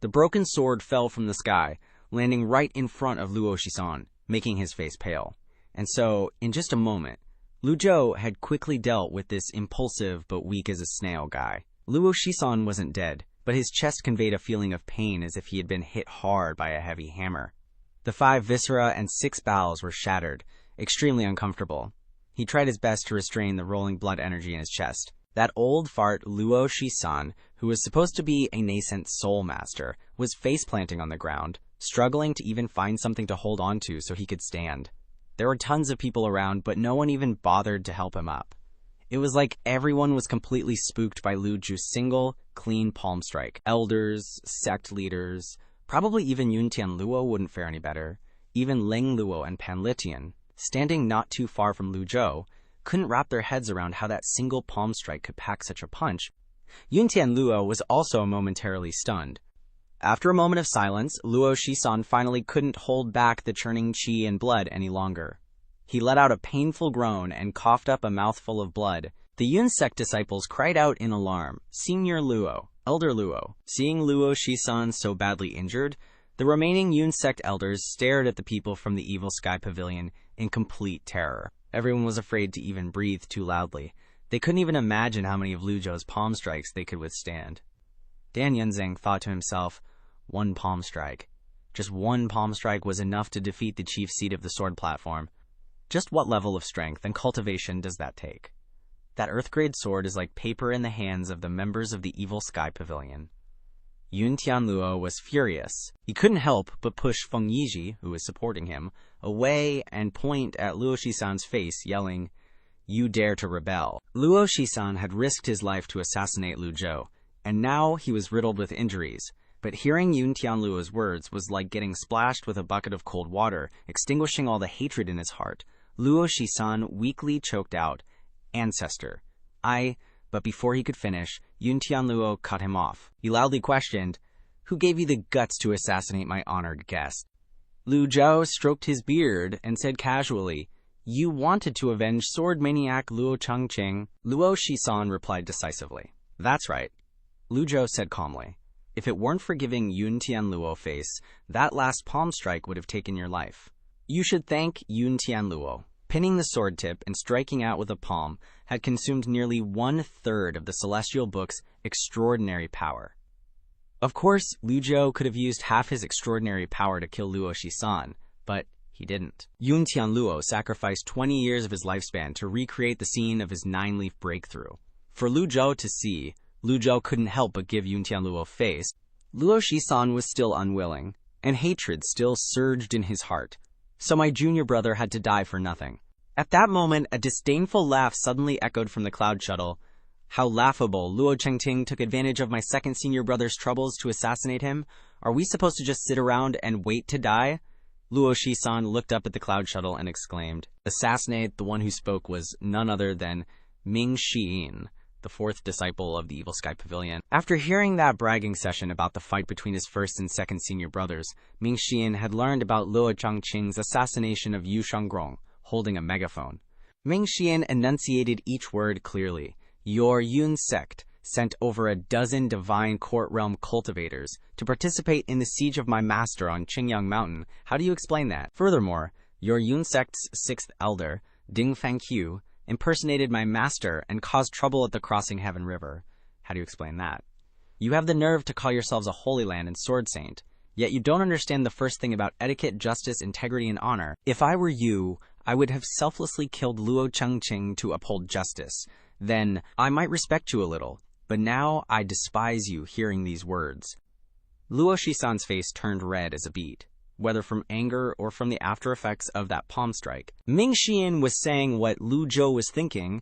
The broken sword fell from the sky, landing right in front of Luo Shisan, making his face pale. And so, in just a moment, Lu Zhou had quickly dealt with this impulsive but weak as a snail guy. Luo Shisan wasn't dead, but his chest conveyed a feeling of pain as if he had been hit hard by a heavy hammer. The 5 viscera and 6 bowels were shattered, extremely uncomfortable. He tried his best to restrain the rolling blood energy in his chest. That old fart Luo Shisan, who was supposed to be a nascent soul master, was face-planting on the ground, struggling to even find something to hold on to so he could stand. There were tons of people around, but no one even bothered to help him up. It was like everyone was completely spooked by Lu Zhou's single, clean palm strike. Elders, sect leaders, probably even Yuntian Luo wouldn't fare any better. Even Ling Luo and Pan Litian, standing not too far from Lu Zhou, couldn't wrap their heads around how that single palm strike could pack such a punch. Yuntian Luo was also momentarily stunned. After a moment of silence, Luo Shisan finally couldn't hold back the churning qi and blood any longer. He let out a painful groan and coughed up a mouthful of blood. The Yun Sect disciples cried out in alarm, "Senior Luo, Elder Luo." Seeing Luo Shisan so badly injured, the remaining Yun Sect elders stared at the people from the Evil Sky Pavilion in complete terror. Everyone was afraid to even breathe too loudly. They couldn't even imagine how many of Lu Zhou's palm strikes they could withstand. Dan Yunzeng thought to himself, one palm strike. Just one palm strike was enough to defeat the chief seat of the sword platform. Just what level of strength and cultivation does that take? That Earth-grade sword is like paper in the hands of the members of the Evil Sky Pavilion. Yun Tianluo was furious. He couldn't help but push Feng Yiji, who was supporting him, away and point at Luo Shisan's face, yelling, "You dare to rebel." Luo Shisan had risked his life to assassinate Lu Zhou, and now he was riddled with injuries. But hearing Yun Tianluo's words was like getting splashed with a bucket of cold water, extinguishing all the hatred in his heart. Luo Shisan weakly choked out, "Ancestor, But before he could finish, Yun Tianluo cut him off. He loudly questioned, "Who gave you the guts to assassinate my honored guest?" Lu Zhou stroked his beard and said casually, "You wanted to avenge sword maniac Luo Changqing." Luo Shisan replied decisively, "That's right." Lu Zhou said calmly, "If it weren't for giving Yun Tianluo face, that last palm strike would have taken your life. You should thank Yun Tianluo. Pinning the sword tip and striking out with a palm had consumed nearly 1/3 of the Celestial Book's extraordinary power." Of course, Lu Zhou could have used half his extraordinary power to kill Luo Shisan, but he didn't. Yun Tianluo sacrificed 20 years of his lifespan to recreate the scene of his 9-leaf breakthrough. For Lu Zhou to see, Lu Zhou couldn't help but give Yun Tianluo face. Luo Shisan was still unwilling, and hatred still surged in his heart. So my junior brother had to die for nothing. At that moment, a disdainful laugh suddenly echoed from the cloud shuttle. How laughable! Luo Chengting took advantage of my second senior brother's troubles to assassinate him. Are we supposed to just sit around and wait to die? Luo Shisan looked up at the cloud shuttle and exclaimed. Assassinate, the one who spoke was none other than Ming Xiyin, the fourth disciple of the Evil Sky Pavilion. After hearing that bragging session about the fight between his first and second senior brothers, Ming Xiyin had learned about Luo Changqing's assassination of Yu Shangrong, holding a megaphone. Ming Xiyin enunciated each word clearly. Your Yun Sect sent over a dozen divine court realm cultivators to participate in the siege of my master on Qingyang Mountain. How do you explain that? Furthermore, your Yun Sect's 6th elder, Ding Fangqiu, impersonated my master and caused trouble at the Crossing Heaven River. How do you explain that? You have the nerve to call yourselves a Holy Land and Sword Saint, yet you don't understand the first thing about etiquette, justice, integrity, and honor. If I were you, I would have selflessly killed Luo Chengqing to uphold justice. Then I might respect you a little, but now I despise you hearing these words. Luo Shisan's face turned red as a beet, whether from anger or from the after effects of that palm strike. Ming Xiyin was saying what Lu Zhou was thinking.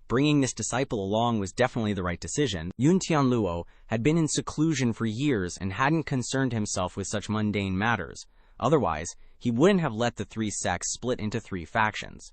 Bringing this disciple along was definitely the right decision. Yun Tianluo had been in seclusion for years and hadn't concerned himself with such mundane matters. Otherwise, he wouldn't have let the 3 sects split into 3 factions.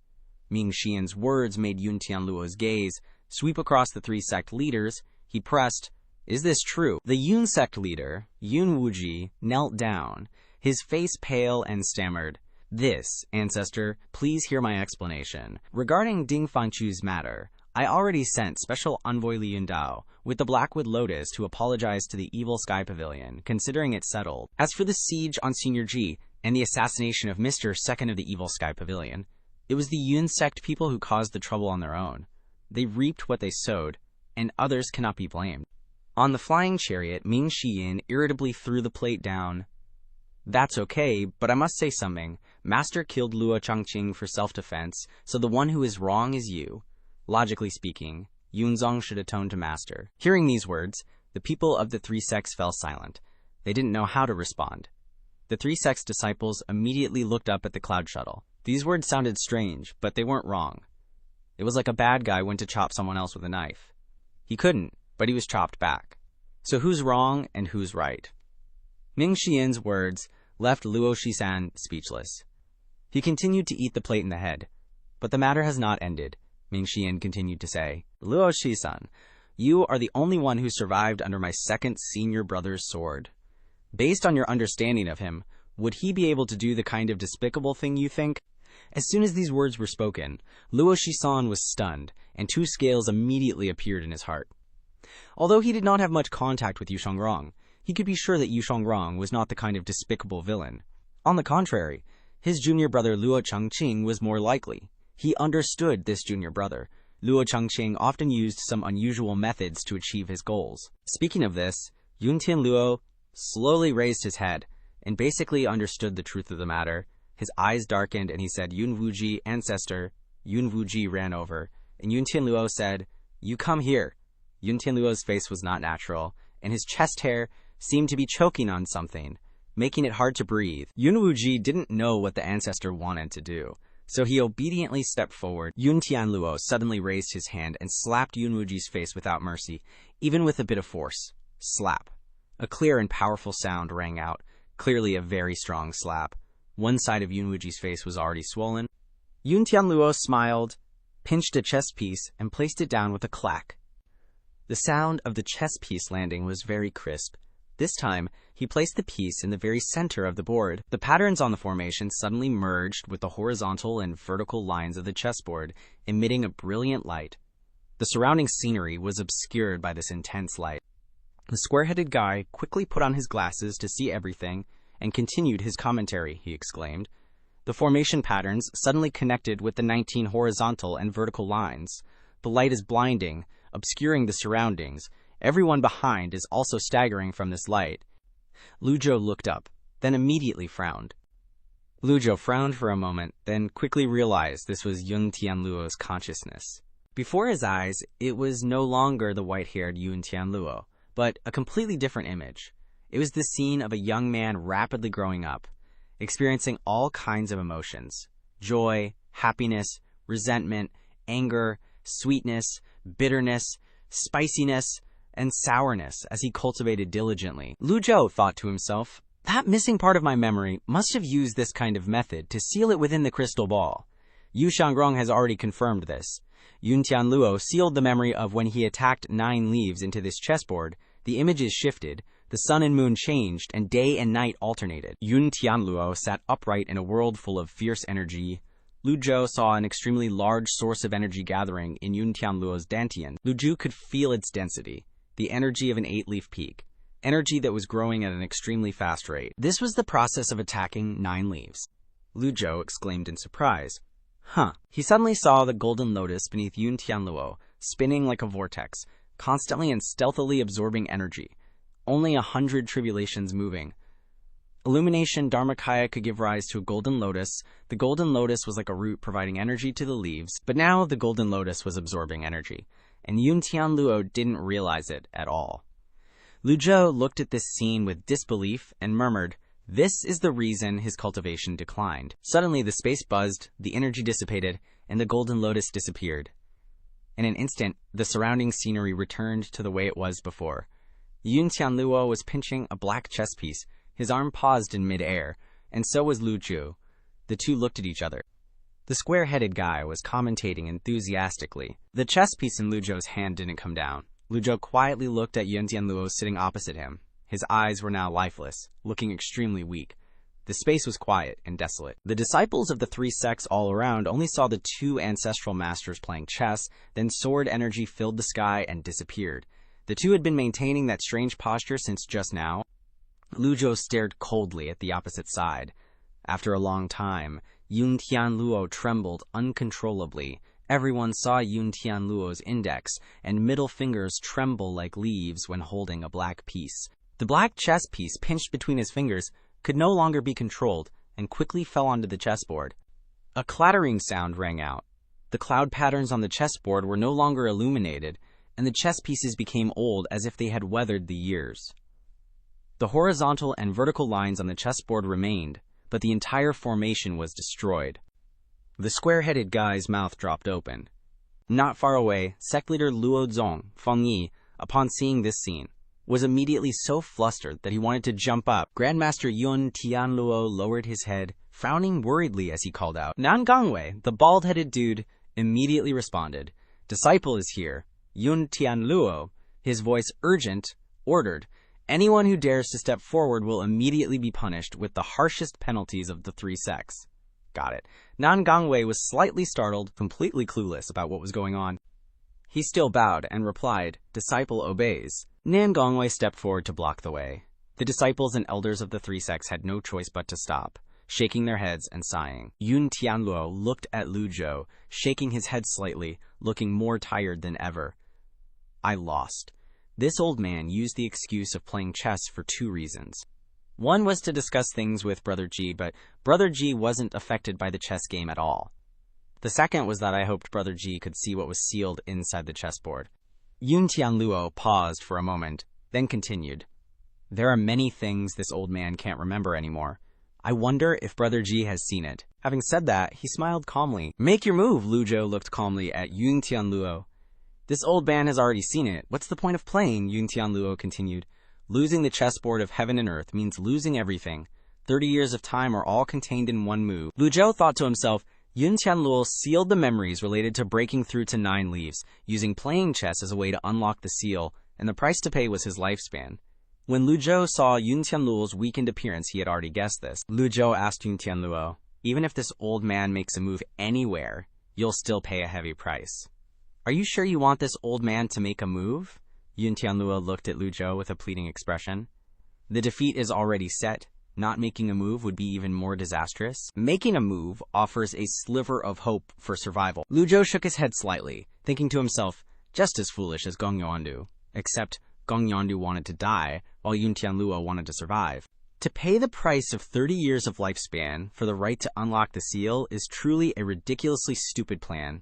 Ming Xiyin's words made Yun Tianluo's gaze sweep across the 3 sect leaders. He pressed, "Is this true?" The Yun sect leader, Yun Wuji, knelt down, his face pale, and stammered, "This, ancestor, please hear my explanation. Regarding Ding Fangqiu's matter, I already sent Special Envoy Li Yundao with the Blackwood Lotus to apologize to the Evil Sky Pavilion, considering it settled. As for the siege on Senior Ji and the assassination of Mr. Second of the Evil Sky Pavilion, it was the Yun sect people who caused the trouble on their own. They reaped what they sowed, and others cannot be blamed." On the flying chariot, Ming Xiyin irritably threw the plate down. "That's okay, but I must say something. Master killed Luo Changqing for self-defense, so the one who is wrong is you. Logically speaking, Yunzong should atone to Master." Hearing these words, the people of the 3 sects fell silent. They didn't know how to respond. The 3 sects' disciples immediately looked up at the cloud shuttle. These words sounded strange, but they weren't wrong. It was like a bad guy went to chop someone else with a knife. He couldn't, but he was chopped back. So who's wrong and who's right? Ming Xiyin's words left Luo Shisan speechless. He continued to eat the plate in the head. "But the matter has not ended," Ming Xiyin continued to say. "Luo Shisan, you are the only one who survived under my second senior brother's sword. Based on your understanding of him, would he be able to do the kind of despicable thing you think? As soon as these words were spoken, Luo Shisan was stunned, and 2 scales immediately appeared in his heart. Although he did not have much contact with Yu Shangrong, he could be sure that Yu Shangrong was not the kind of despicable villain. On the contrary, his junior brother Luo Changqing was more likely. He understood this junior brother. Luo Changqing often used some unusual methods to achieve his goals. Speaking of this, Yun Tianluo slowly raised his head and basically understood the truth of the matter. His eyes darkened and he said, "Yun Wuji, ancestor." Yun Wuji ran over, and Yun Tianluo said, "You come here." Yun Tianluo's face was not natural, and his chest hair seemed to be choking on something, making it hard to breathe. Yun Wuji didn't know what the ancestor wanted to do, so he obediently stepped forward. Yun Tianluo suddenly raised his hand and slapped Yun Wuji's face without mercy, even with a bit of force. Slap. A clear and powerful sound rang out, clearly a very strong slap. One side of Yun Wuji's face was already swollen. Yun Tianluo smiled, pinched a chess piece, and placed it down with a clack. The sound of the chess piece landing was very crisp. This time, he placed the piece in the very center of the board. The patterns on the formation suddenly merged with the horizontal and vertical lines of the chessboard, emitting a brilliant light. The surrounding scenery was obscured by this intense light. The square-headed guy quickly put on his glasses to see everything and continued his commentary. He exclaimed, "The formation patterns suddenly connected with the 19 horizontal and vertical lines. The light is blinding, obscuring the surroundings. Everyone behind is also staggering from this light." Lu Zhou looked up, then immediately frowned. Lu Zhou frowned for a moment, then quickly realized this was Yun Tianluo's consciousness. Before his eyes, it was no longer the white-haired Yun Tianluo, but a completely different image. It was the scene of a young man rapidly growing up, experiencing all kinds of emotions: joy, happiness, resentment, anger, sweetness, bitterness, spiciness, and sourness as he cultivated diligently. Lu Zhou thought to himself, "That missing part of my memory must have used this kind of method to seal it within the crystal ball. Yu Shangrong has already confirmed this. Yun Tianluo sealed the memory of when he attacked 9 leaves into this chessboard. The images shifted, the sun and moon changed, and day and night alternated." Yun Tianluo sat upright in a world full of fierce energy. Lu Zhou saw an extremely large source of energy gathering in Yun Tianluo's dantian. Lu Zhou could feel its density, the energy of an 8-leaf peak, energy that was growing at an extremely fast rate. This was the process of attacking 9 leaves. Lu Zhou exclaimed in surprise. He suddenly saw the golden lotus beneath Yun Tianluo, spinning like a vortex, constantly and stealthily absorbing energy. Only 100 tribulations moving. Illumination Dharmakaya could give rise to a golden lotus. The golden lotus was like a root providing energy to the leaves, but now the golden lotus was absorbing energy, and Yun Tianluo didn't realize it at all. Lu Zhou looked at this scene with disbelief and murmured, "This is the reason his cultivation declined." Suddenly the space buzzed, the energy dissipated, and the golden lotus disappeared. In an instant, the surrounding scenery returned to the way it was before. Yun Tianluo was pinching a black chess piece. His arm paused in mid-air, and so was Lu Zhou. The two looked at each other. The square-headed guy was commentating enthusiastically. The chess piece in Lu Zhou's hand didn't come down. Lu Zhou quietly looked at Yun Tianluo sitting opposite him. His eyes were now lifeless, looking extremely weak. The space was quiet and desolate. The disciples of the 3 sects all around only saw the 2 ancestral masters playing chess, then sword energy filled the sky and disappeared. The 2 had been maintaining that strange posture since just now. Lu Zhou stared coldly at the opposite side. After a long time, Yun Tianluo trembled uncontrollably. Everyone saw Yun Tianluo's index and middle fingers tremble like leaves when holding a black piece. The black chess piece pinched between his fingers could no longer be controlled and quickly fell onto the chessboard. A clattering sound rang out. The cloud patterns on the chessboard were no longer illuminated, and the chess pieces became old as if they had weathered the years. The horizontal and vertical lines on the chessboard remained, but the entire formation was destroyed. The square-headed guy's mouth dropped open. Not far away, sect leader Luo Zhong, Feng Yi, upon seeing this scene, was immediately so flustered that he wanted to jump up. Grandmaster Yun Tianluo lowered his head, frowning worriedly as he called out. Nan Gangwei, the bald-headed dude, immediately responded. "Disciple is here. Yun Tianluo," his voice urgent, ordered, Anyone who dares to step forward will immediately be punished with the harshest penalties of the 3 sects. Got it. Nan Gongwei was slightly startled, completely clueless about what was going on. He still bowed and replied, "Disciple obeys." Nan Gongwei stepped forward to block the way. The disciples and elders of the 3 sects had no choice but to stop, shaking their heads and sighing. Yun Tianluo looked at Lu Zhou, shaking his head slightly, looking more tired than ever. I lost. This old man used the excuse of playing chess for 2 reasons. One was to discuss things with Brother Ji, but Brother Ji wasn't affected by the chess game at all. The second was that I hoped Brother Ji could see what was sealed inside the chessboard. Yun Tianluo paused for a moment, then continued. There are many things this old man can't remember anymore. I wonder if Brother Ji has seen it. Having said that, he smiled calmly. Make your move, Lu Zhou looked calmly at Yun Tianluo. This old man has already seen it. What's the point of playing? Yun Tianluo continued. Losing the chessboard of heaven and earth means losing everything. 30 years of time are all contained in one move. Lu Zhou thought to himself, Yun Tianluo sealed the memories related to breaking through to 9 leaves, using playing chess as a way to unlock the seal, and the price to pay was his lifespan. When Lu Zhou saw Yun Tianluo's weakened appearance, he had already guessed this. Lu Zhou asked Yun Tianluo, even if this old man makes a move anywhere, you'll still pay a heavy price. Are you sure you want this old man to make a move? Yun Tianluo looked at Lu Zhou with a pleading expression. The defeat is already set. Not making a move would be even more disastrous. Making a move offers a sliver of hope for survival. Lu Zhou shook his head slightly, thinking to himself, just as foolish as Gong Yuandu, except Gong Yuandu wanted to die, while Yun Tianluo wanted to survive. To pay the price of 30 years of lifespan for the right to unlock the seal is truly a ridiculously stupid plan.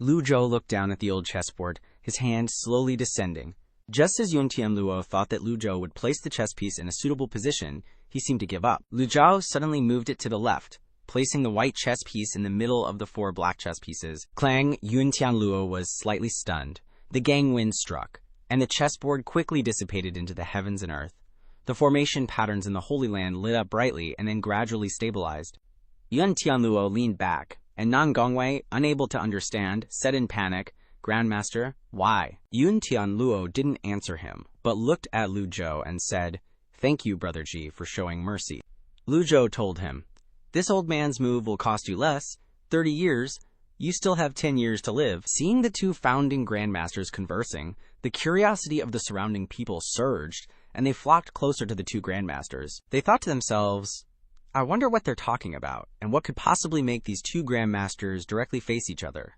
Lu Zhou looked down at the old chessboard, his hand slowly descending. Just as Yun Tianluo thought that Lu Zhou would place the chess piece in a suitable position, he seemed to give up. Lu Zhou suddenly moved it to the left, placing the white chess piece in the middle of the 4 black chess pieces. Clang! Yun Tianluo was slightly stunned. The gang wind struck, and the chessboard quickly dissipated into the heavens and earth. The formation patterns in the Holy Land lit up brightly and then gradually stabilized. Yun Tianluo leaned back, and Nan Gongwei, unable to understand, said in panic, Grandmaster, why? Yun Tianluo didn't answer him, but looked at Lu Zhou and said, Thank you, Brother Ji, for showing mercy. Lu Zhou told him, This old man's move will cost you less, 30 years. You still have 10 years to live. Seeing the 2 founding grandmasters conversing, the curiosity of the surrounding people surged, and they flocked closer to the 2 grandmasters. They thought to themselves, I wonder what they're talking about, and what could possibly make these 2 grandmasters directly face each other.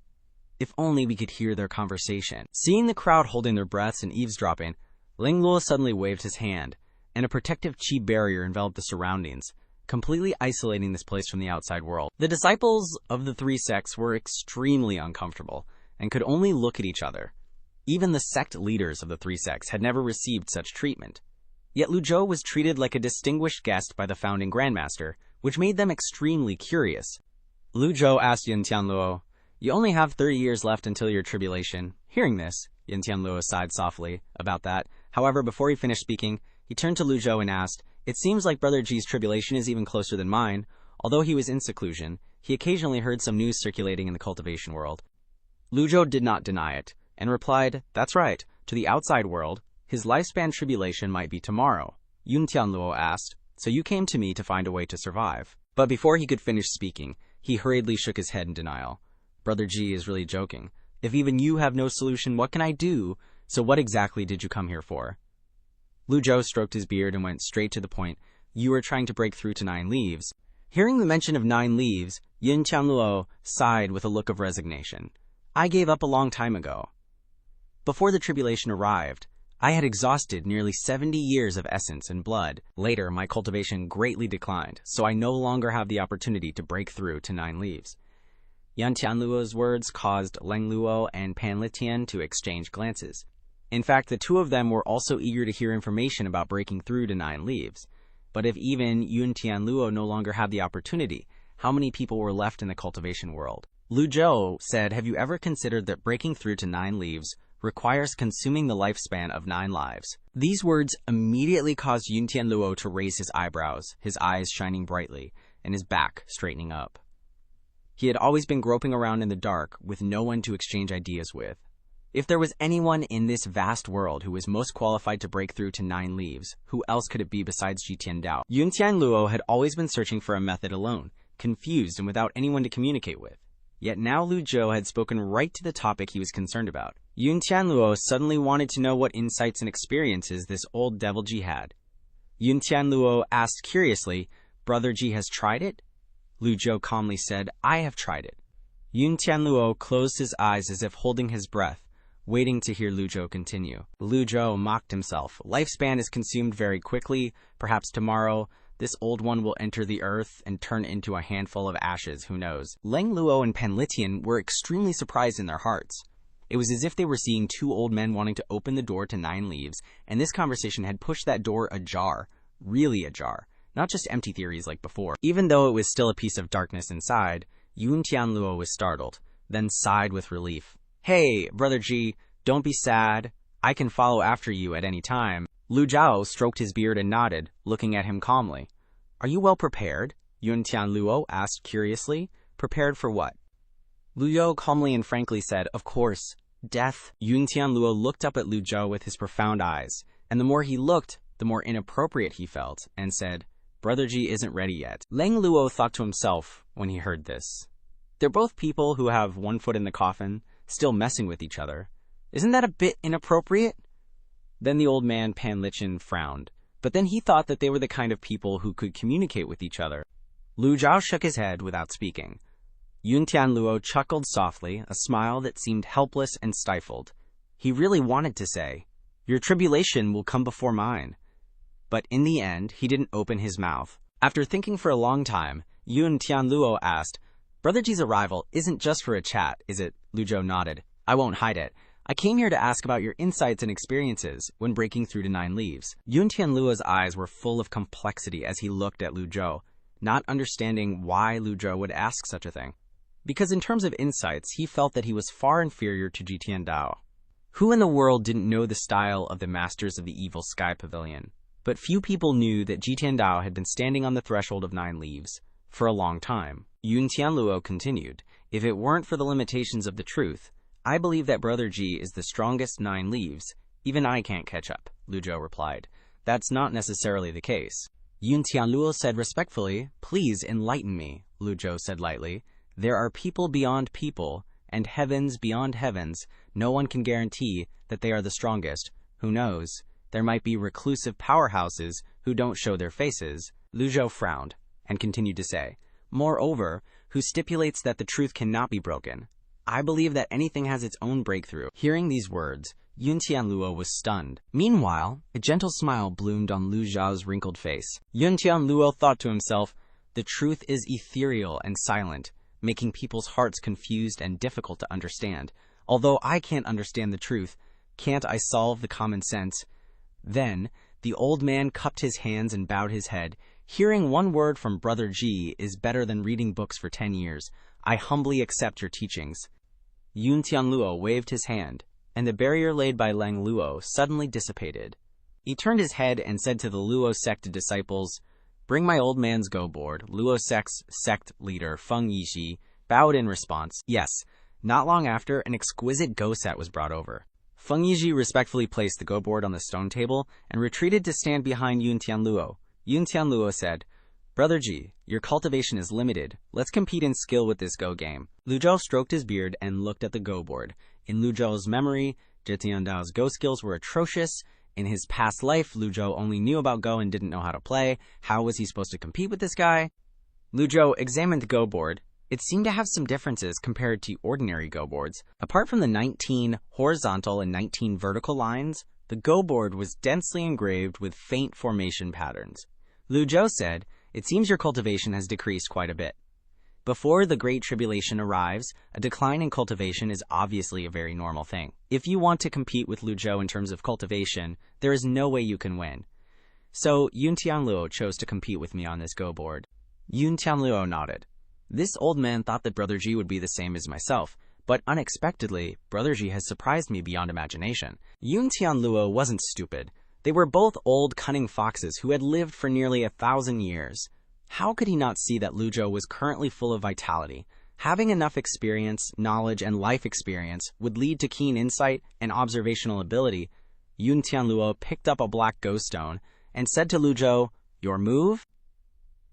If only we could hear their conversation. Seeing the crowd holding their breaths and eavesdropping, Ling Luo suddenly waved his hand, and a protective chi barrier enveloped the surroundings, completely isolating this place from the outside world. The disciples of the 3 sects were extremely uncomfortable, and could only look at each other. Even the sect leaders of the 3 sects had never received such treatment. Yet Lu Zhou was treated like a distinguished guest by the founding grandmaster, which made them extremely curious. Lu Zhou asked Yun Tianluo, You only have 30 years left until your tribulation. Hearing this, Yun Tianluo sighed softly about that. However, before he finished speaking, he turned to Lu Zhou and asked, It seems like Brother Ji's tribulation is even closer than mine. Although he was in seclusion, he occasionally heard some news circulating in the cultivation world. Lu Zhou did not deny it, and replied, That's right. To the outside world, his lifespan tribulation might be tomorrow. Yun Tianluo asked, So you came to me to find a way to survive. But before he could finish speaking, he hurriedly shook his head in denial. Brother Ji is really joking. If even you have no solution, what can I do? So what exactly did you come here for? Lu Zhou stroked his beard and went straight to the point. You are trying to break through to 9 leaves. Hearing the mention of 9 leaves, Yun Tianluo sighed with a look of resignation. I gave up a long time ago. Before the tribulation arrived, I had exhausted nearly 70 years of essence and blood. Later, my cultivation greatly declined, so I no longer have the opportunity to break through to 9 leaves. Yun Tianluo's words caused Leng Luo and Pan Litian to exchange glances. In fact, the 2 of them were also eager to hear information about breaking through to 9 leaves. But if even Yun Tianluo no longer had the opportunity, how many people were left in the cultivation world? Lu Zhou said, Have you ever considered that breaking through to 9 leaves requires consuming the lifespan of 9 lives? These words immediately caused Yun Tianluo to raise his eyebrows, his eyes shining brightly, and his back straightening up. He had always been groping around in the dark with no one to exchange ideas with. If there was anyone in this vast world who was most qualified to break through to 9 leaves, who else could it be besides Ji Tiandao? Yun Tianluo had always been searching for a method alone, confused and without anyone to communicate with. Yet now Lu Zhou had spoken right to the topic he was concerned about. Yun Tianluo suddenly wanted to know what insights and experiences this old devil Ji had. Yun Tianluo asked curiously, "Brother Ji has tried it?" Lu Zhou calmly said, "I have tried it." Yun Tianluo closed his eyes as if holding his breath, waiting to hear Lu Zhou continue. Lu Zhou mocked himself. Lifespan is consumed very quickly. Perhaps tomorrow, this old one will enter the earth and turn into a handful of ashes, who knows. Lang Luo and Pan Litian were extremely surprised in their hearts. It was as if they were seeing 2 old men wanting to open the door to 9 leaves, and this conversation had pushed that door ajar, really ajar, not just empty theories like before. Even though it was still a piece of darkness inside, Yun Tianluo was startled, then sighed with relief. "Hey, Brother Ji, don't be sad. I can follow after you at any time." Lu Zhou stroked his beard and nodded, looking at him calmly. "Are you well prepared?" Yun Tianluo asked curiously. "Prepared for what?" Lu Zhou calmly and frankly said, "Of course, death." Yun Tianluo looked up at Lu Zhou with his profound eyes, and the more he looked, the more inappropriate he felt, and said, "Brother Ji isn't ready yet." Lang Luo thought to himself when he heard this. They're both people who have one foot in the coffin, still messing with each other. Isn't that a bit inappropriate? Then the old man Pan Lichen frowned, but then he thought that they were the kind of people who could communicate with each other. Lu Zhou shook his head without speaking. Yun Tianluo chuckled softly, a smile that seemed helpless and stifled. He really wanted to say, "Your tribulation will come before mine." But in the end, he didn't open his mouth. After thinking for a long time, Yun Tianluo asked, "Brother Ji's arrival isn't just for a chat, is it?" Lu Zhou nodded. "I won't hide it. I came here to ask about your insights and experiences when breaking through to 9 leaves." Yun Tianluo's eyes were full of complexity as he looked at Lu Zhou, not understanding why Lu Zhou would ask such a thing. Because in terms of insights, he felt that he was far inferior to Ji Tiandao. Who in the world didn't know the style of the masters of the Evil Sky Pavilion? But few people knew that Ji Tiandao had been standing on the threshold of 9 leaves for a long time. Yun Tianluo continued, "If it weren't for the limitations of the truth, I believe that Brother Ji is the strongest 9 leaves. Even I can't catch up," Lu Zhou replied. "That's not necessarily the case." Yun Tianluo said respectfully, "Please enlighten me," Lu Zhou said lightly. "There are people beyond people, and heavens beyond heavens. No one can guarantee that they are the strongest. Who knows? There might be reclusive powerhouses who don't show their faces." Lu Zhou frowned and continued to say, "Moreover, who stipulates that the truth cannot be broken? I believe that anything has its own breakthrough." Hearing these words, Yun Tianluo was stunned. Meanwhile, a gentle smile bloomed on Lu Zhao's wrinkled face. Yun Tianluo thought to himself, "The truth is ethereal and silent, making people's hearts confused and difficult to understand. Although I can't understand the truth, can't I solve the common sense?" Then, the old man cupped his hands and bowed his head. "Hearing one word from Brother Ji is better than reading books for 10 years. I humbly accept your teachings." Yun Tianluo waved his hand, and the barrier laid by Lang Luo suddenly dissipated. He turned his head and said to the Luo sect disciples, "Bring my old man's go board." Luo sect's sect leader, Feng Yixi, bowed in response. Yes, not long after, an exquisite go set was brought over. Feng Yixi respectfully placed the go board on the stone table and retreated to stand behind Yun Tianluo. Yun Tianluo said, "Brother Ji, your cultivation is limited. Let's compete in skill with this Go game." Lu Zhou stroked his beard and looked at the Go board. In Lu Zhou's memory, Ji Tiandao's Go skills were atrocious. In his past life, Lu Zhou only knew about Go and didn't know how to play. How was he supposed to compete with this guy? Lu Zhou examined the Go board. It seemed to have some differences compared to ordinary Go boards. Apart from the 19 horizontal and 19 vertical lines, the Go board was densely engraved with faint formation patterns. Lu Zhou said, "It seems your cultivation has decreased quite a bit. Before the Great Tribulation arrives, a decline in cultivation is obviously a very normal thing. If you want to compete with Lu Zhou in terms of cultivation, there is no way you can win. So Yun Tianluo chose to compete with me on this Go board." Yun Tianluo nodded. This old man thought that Brother Ji would be the same as myself, but unexpectedly, Brother Ji has surprised me beyond imagination. Yun Tianluo wasn't stupid. They were both old, cunning foxes who had lived for nearly 1,000 years. How could he not see that Lu Zhou was currently full of vitality, Having enough experience, knowledge, and life experience would lead to keen insight and observational ability. Yun Tianluo picked up a black ghost stone and said to Lu Zhou, "Your move?"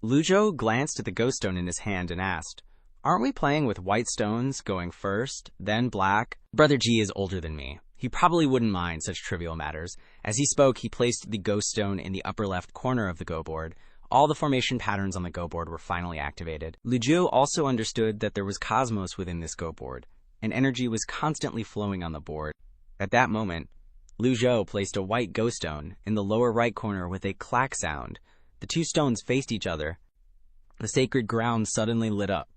Lu Zhou glanced at the ghost stone in his hand and asked, "Aren't we playing with white stones, going first, then black?" Brother Ji is older than me. He probably wouldn't mind such trivial matters. As he spoke, he placed the ghost stone in the upper left corner of the Go board. All the formation patterns on the Go board were finally activated. Lu Zhou also understood that there was cosmos within this Go board, and energy was constantly flowing on the board. At that moment, Lu Zhou placed a white ghost stone in the lower right corner with a clack sound. The two stones faced each other. The sacred ground suddenly lit up.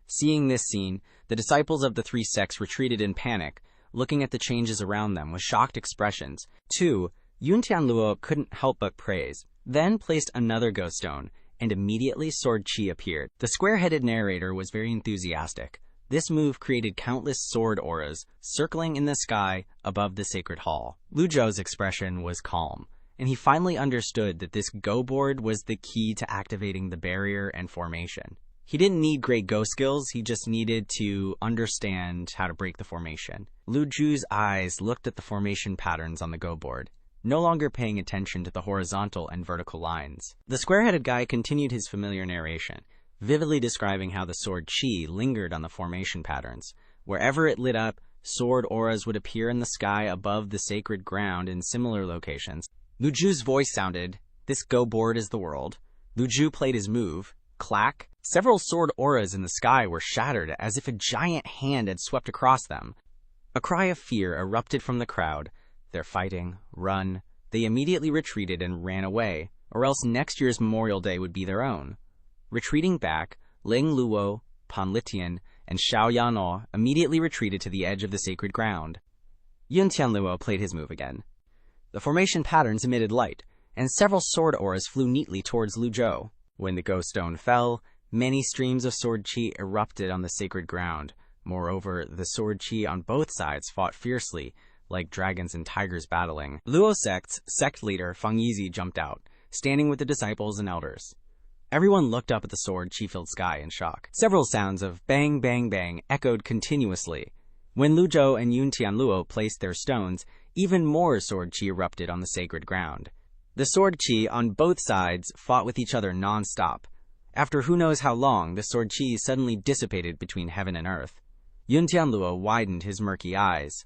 Seeing this scene, the disciples of the three sects retreated in panic, looking at the changes around them with shocked expressions. Yun Tianluo couldn't help but praise, then placed another ghost stone, and immediately sword chi appeared. The square-headed narrator was very enthusiastic. This move created countless sword auras, circling in the sky above the sacred hall. Lu Zhou's expression was calm, and he finally understood that this Go board was the key to activating the barrier and formation. He didn't need great Go skills, he just needed to understand how to break the formation. Lu Zhou's eyes looked at the formation patterns on the Go board, no longer paying attention to the horizontal and vertical lines. The square-headed guy continued his familiar narration, vividly describing how the sword chi lingered on the formation patterns. Wherever it lit up, sword auras would appear in the sky above the sacred ground in similar locations. Lu Zhou's voice sounded, "This Go board is the world." Lu Zhou played his move, clack. Several sword auras in the sky were shattered as if a giant hand had swept across them. A cry of fear erupted from the crowd. "They're fighting, run." They immediately retreated and ran away, or else next year's Memorial Day would be their own. Retreating back, Ling Luo, Pan Litian, and Xiao Yanao immediately retreated to the edge of the sacred ground. Yun Tianluo played his move again. The formation patterns emitted light, and several sword auras flew neatly towards Lu Zhou. When the ghost stone fell, many streams of sword chi erupted on the sacred ground. Moreover, the sword chi on both sides fought fiercely, like dragons and tigers battling. Luo Sect's sect leader Fang Yizi jumped out, standing with the disciples and elders. Everyone looked up at the sword chi-filled sky in shock. Several sounds of bang, bang, bang echoed continuously. When Lu Zhou and Yun Tianluo placed their stones, even more sword chi erupted on the sacred ground. The sword chi on both sides fought with each other non-stop. After who knows how long, the sword chi suddenly dissipated between heaven and earth. Yun Tianluo widened his murky eyes.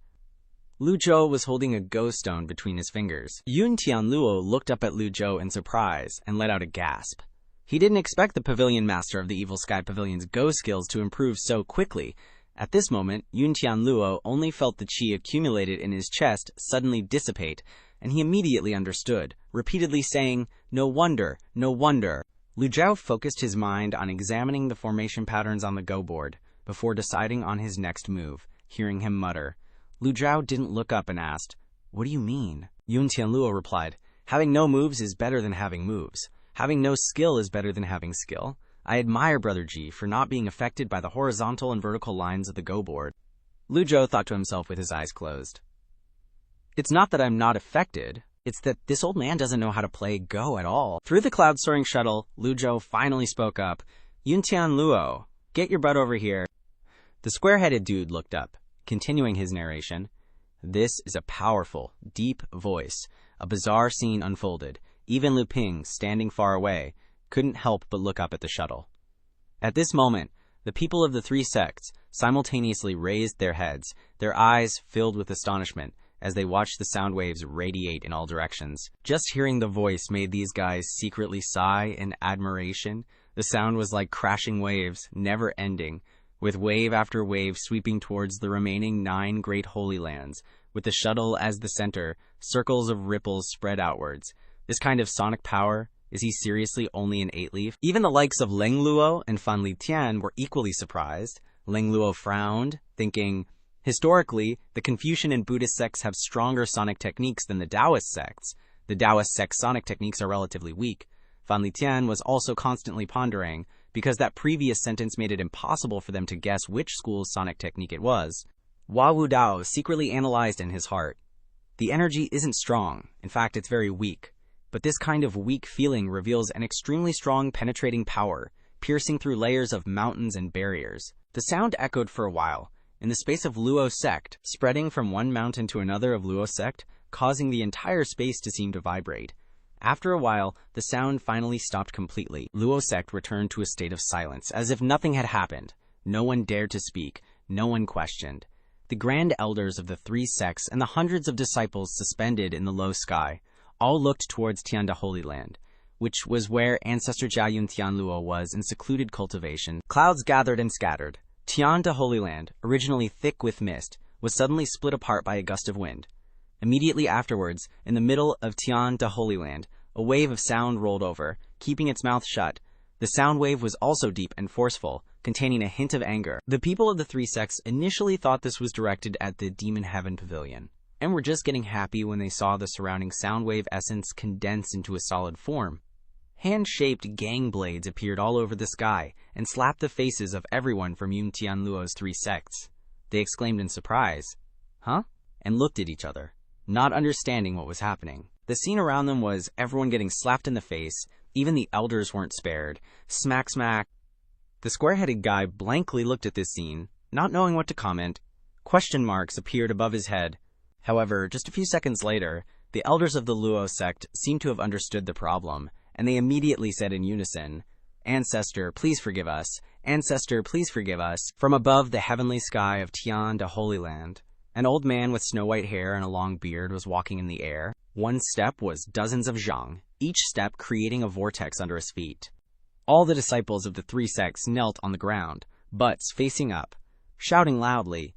Lu Zhou was holding a ghost stone between his fingers. Yun Tianluo looked up at Lu Zhou in surprise and let out a gasp. He didn't expect the pavilion master of the Evil Sky Pavilion's Go skills to improve so quickly. At this moment, Yun Tianluo only felt the chi accumulated in his chest suddenly dissipate, and he immediately understood, repeatedly saying, "No wonder, no wonder." Lu Zhou focused his mind on examining the formation patterns on the Go board before deciding on his next move. Hearing him mutter, Lu Zhou didn't look up and asked, "What do you mean?" Yun Tianluo replied, "Having no moves is better than having moves. Having no skill is better than having skill. I admire Brother Ji for not being affected by the horizontal and vertical lines of the Go board." Lu Zhou thought to himself with his eyes closed. "It's not that I'm not affected. It's that this old man doesn't know how to play Go at all." Through the cloud-soaring shuttle, Lu Zhou finally spoke up. "Yun Tianluo, get your butt over here." The square-headed dude looked up, continuing his narration. This is a powerful, deep voice. A bizarre scene unfolded. Even Lu Ping, standing far away, couldn't help but look up at the shuttle. At this moment, the people of the three sects simultaneously raised their heads, their eyes filled with astonishment as they watched the sound waves radiate in all directions. Just hearing the voice made these guys secretly sigh in admiration. The sound was like crashing waves, never ending, with wave after wave sweeping towards the remaining 9 great holy lands. With the shuttle as the center, circles of ripples spread outwards. This kind of sonic power, is he seriously only an 8-leaf? Even the likes of Ling Luo and Fan Litian were equally surprised. Ling Luo frowned, thinking, historically, the Confucian and Buddhist sects have stronger sonic techniques than the Taoist sects. The Taoist sect's sonic techniques are relatively weak. Fan Litian was also constantly pondering, because that previous sentence made it impossible for them to guess which school's sonic technique it was. Hua Wu Dao secretly analyzed in his heart. The energy isn't strong, in fact it's very weak. But this kind of weak feeling reveals an extremely strong penetrating power, piercing through layers of mountains and barriers. The sound echoed for a while, in the space of Luo Sect, spreading from one mountain to another of Luo Sect, causing the entire space to seem to vibrate. After a while, the sound finally stopped completely. Luo Sect returned to a state of silence, as if nothing had happened. No one dared to speak, no one questioned. The grand elders of the three sects and the hundreds of disciples suspended in the low sky all looked towards Tianda Holy Land, which was where ancestor Jiayun Tianluo was in secluded cultivation. Clouds gathered and scattered. Tianda Holy Land, originally thick with mist, was suddenly split apart by a gust of wind. Immediately afterwards, in the middle of Tianda Holy Land, a wave of sound rolled over, keeping its mouth shut. The sound wave was also deep and forceful, containing a hint of anger. The people of the three sects initially thought this was directed at the Demon Heaven Pavilion, and were just getting happy when they saw the surrounding sound wave essence condense into a solid form. Hand-shaped gang blades appeared all over the sky and slapped the faces of everyone from Yun Tianluo's three sects. They exclaimed in surprise, "Huh?" and looked at each other, not understanding what was happening. The scene around them was everyone getting slapped in the face. Even the elders weren't spared. Smack, smack. The square-headed guy blankly looked at this scene, not knowing what to comment. Question marks appeared above his head. However, just a few seconds later, the elders of the Luo sect seemed to have understood the problem, and they immediately said in unison, "Ancestor, please forgive us. Ancestor, please forgive us." From above the heavenly sky of Tianda Holy Land, an old man with snow-white hair and a long beard was walking in the air. One step was dozens of zhang, each step creating a vortex under his feet. All the disciples of the three sects knelt on the ground, butts facing up, shouting loudly,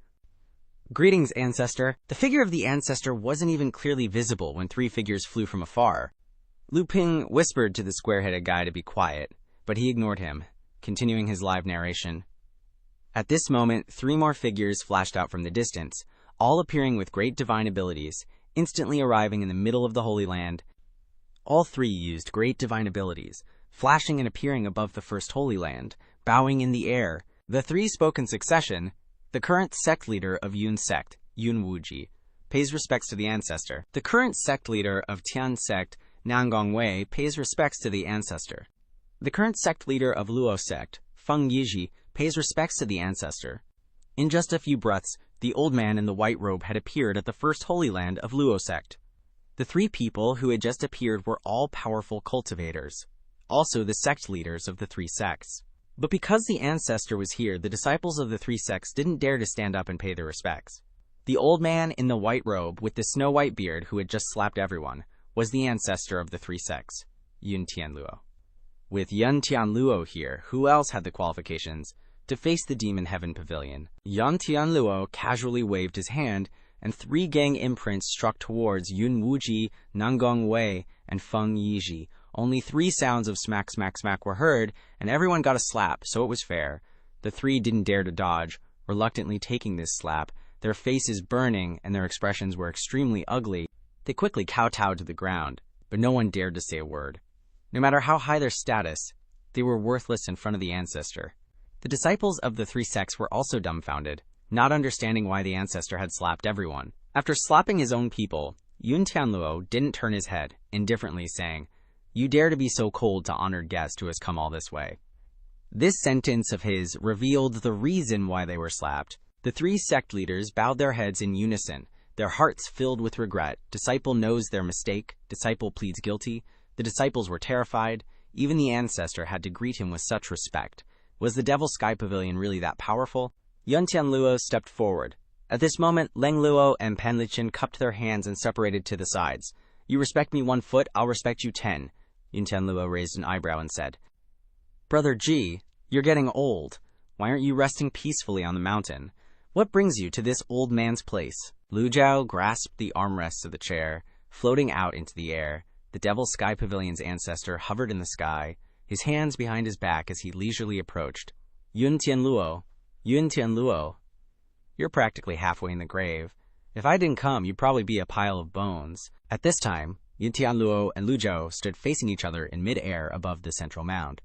"Greetings, Ancestor." The figure of the Ancestor wasn't even clearly visible when three figures flew from afar. Lu Ping whispered to the square-headed guy to be quiet, but he ignored him, continuing his live narration. At this moment, three more figures flashed out from the distance, all appearing with great divine abilities, instantly arriving in the middle of the Holy Land. All three used great divine abilities, flashing and appearing above the first Holy Land, bowing in the air. The three spoke in succession. The current sect leader of Yun sect, Yun Wuji, pays respects to the Ancestor. The current sect leader of Tian sect, Nangong Wei, pays respects to the Ancestor. The current sect leader of Luo sect, Feng Yiji, pays respects to the Ancestor. In just a few breaths, the old man in the white robe had appeared at the first Holy Land of Luo sect. The three people who had just appeared were all powerful cultivators, also the sect leaders of the three sects. But because the Ancestor was here, the disciples of the three sects didn't dare to stand up and pay their respects. The old man in the white robe with the snow-white beard who had just slapped everyone was the Ancestor of the three sects, Yun Tianluo. With Yun Tianluo here, who else had the qualifications to face the Demon Heaven Pavilion? Yun Tianluo casually waved his hand, and three gang imprints struck towards Yun Wuji, Nangong Wei, and Feng Yiji. Only three sounds of smack, smack, smack were heard, and everyone got a slap, so it was fair. The three didn't dare to dodge, reluctantly taking this slap, their faces burning and their expressions were extremely ugly. They quickly kowtowed to the ground, but no one dared to say a word. No matter how high their status, they were worthless in front of the Ancestor. The disciples of the three sects were also dumbfounded, not understanding why the Ancestor had slapped everyone. After slapping his own people, Yun Tianluo didn't turn his head, indifferently saying, "You dare to be so cold to honored guest who has come all this way." This sentence of his revealed the reason why they were slapped. The three sect leaders bowed their heads in unison, their hearts filled with regret. Disciple knows their mistake, disciple pleads guilty. The disciples were terrified. Even the Ancestor had to greet him with such respect. Was the Evil Sky Pavilion really that powerful? Yun Tianluo stepped forward. At this moment, Leng Luo and Pan Lichin cupped their hands and separated to the sides. "You respect me 1 foot, I'll respect you 10. Yun Tianluo raised an eyebrow and said, "Brother Ji, you're getting old. Why aren't you resting peacefully on the mountain? What brings you to this old man's place?" Lu Zhou grasped the armrests of the chair, floating out into the air. The Devil Sky Pavilion's Ancestor hovered in the sky, his hands behind his back as he leisurely approached. Yun Tianluo, you're practically halfway in the grave. If I didn't come, you'd probably be a pile of bones." At this time, Yun Tianluo and Lu Zhou stood facing each other in mid-air above the central mound.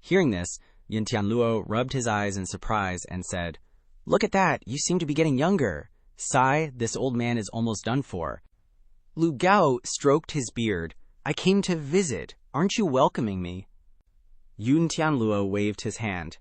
Hearing this, Yun Tianluo rubbed his eyes in surprise and said, "Look at that, you seem to be getting younger. Sigh, this old man is almost done for." Lu Gao stroked his beard. "I came to visit. Aren't you welcoming me?" Yun Tianluo waved his hand.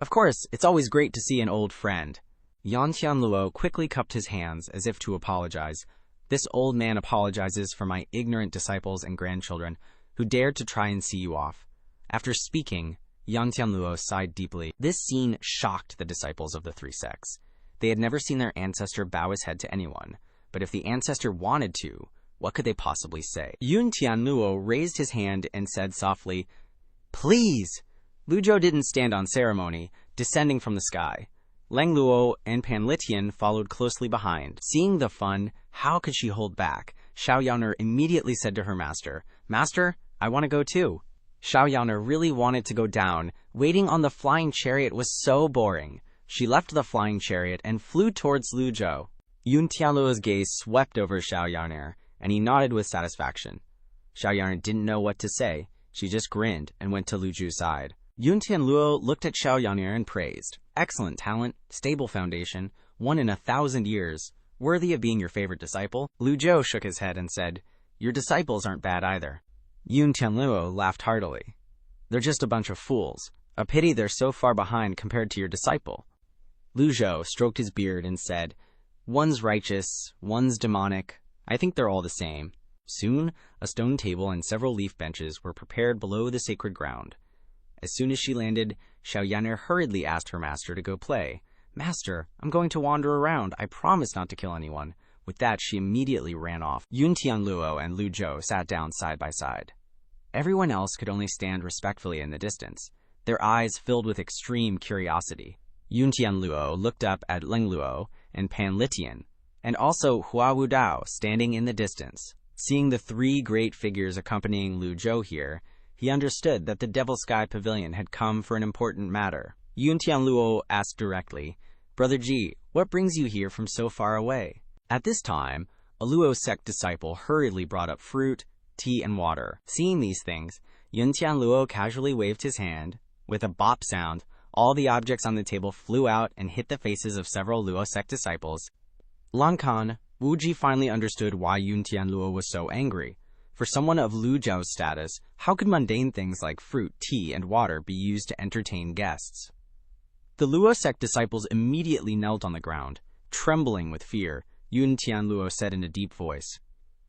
Of course, it's always great to see an old friend. Yan Tianluo quickly cupped his hands as if to apologize. This old man apologizes for my ignorant disciples and grandchildren who dared to try and see you off. After speaking, Yan Tianluo sighed deeply. This scene shocked the disciples of the three sects. They had never seen their ancestor bow his head to anyone, but if the ancestor wanted to, what could they possibly say? Yun Tianluo raised his hand and said softly, "Please!" Lu Zhou didn't stand on ceremony, descending from the sky. Lang Luo and Pan Litian followed closely behind. Seeing the fun, how could she hold back? Xiao Yaoner immediately said to her master, "Master, I want to go too." Xiao Yaoner really wanted to go down. Waiting on the flying chariot was so boring. She left the flying chariot and flew towards Lu Zhou. Yun Tianluo's gaze swept over Xiao Yaoner, and he nodded with satisfaction. Xiao Yaoner didn't know what to say. She just grinned and went to Lu Zhou's side. Yun Tianluo looked at Xiao Yaoner and praised. "Excellent talent, stable foundation, one in 1,000 years, worthy of being your favorite disciple." Lu Zhou shook his head and said, "Your disciples aren't bad either." Yun Tianluo laughed heartily. "They're just a bunch of fools. A pity they're so far behind compared to your disciple." Lu Zhou stroked his beard and said, "One's righteous, one's demonic. I think they're all the same." Soon, a stone table and several leaf benches were prepared below the sacred ground. As soon as she landed, Xiao Yaoner hurriedly asked her master to go play. "Master, I'm going to wander around. I promise not to kill anyone." With that, she immediately ran off. Yun Tianluo and Lu Zhou sat down side by side. Everyone else could only stand respectfully in the distance, their eyes filled with extreme curiosity. Yun Tianluo looked up at Leng Luo and Pan Litian, and also Hua Wudao standing in the distance. Seeing the three great figures accompanying Lu Zhou here, he understood that the Evil Sky Pavilion had come for an important matter. Yun Tianluo asked directly, "Brother Ji, what brings you here from so far away?" At this time, a Luo sect disciple hurriedly brought up fruit, tea, and water. Seeing these things, Yun Tianluo casually waved his hand. With a bop sound, all the objects on the table flew out and hit the faces of several Luo sect disciples. Lankan, Wu Ji finally understood why Yun Tianluo was so angry. For someone of Lu Zhou's status, how could mundane things like fruit, tea, and water be used to entertain guests? The Luo sect disciples immediately knelt on the ground. Trembling with fear, Yun Tianluo said in a deep voice,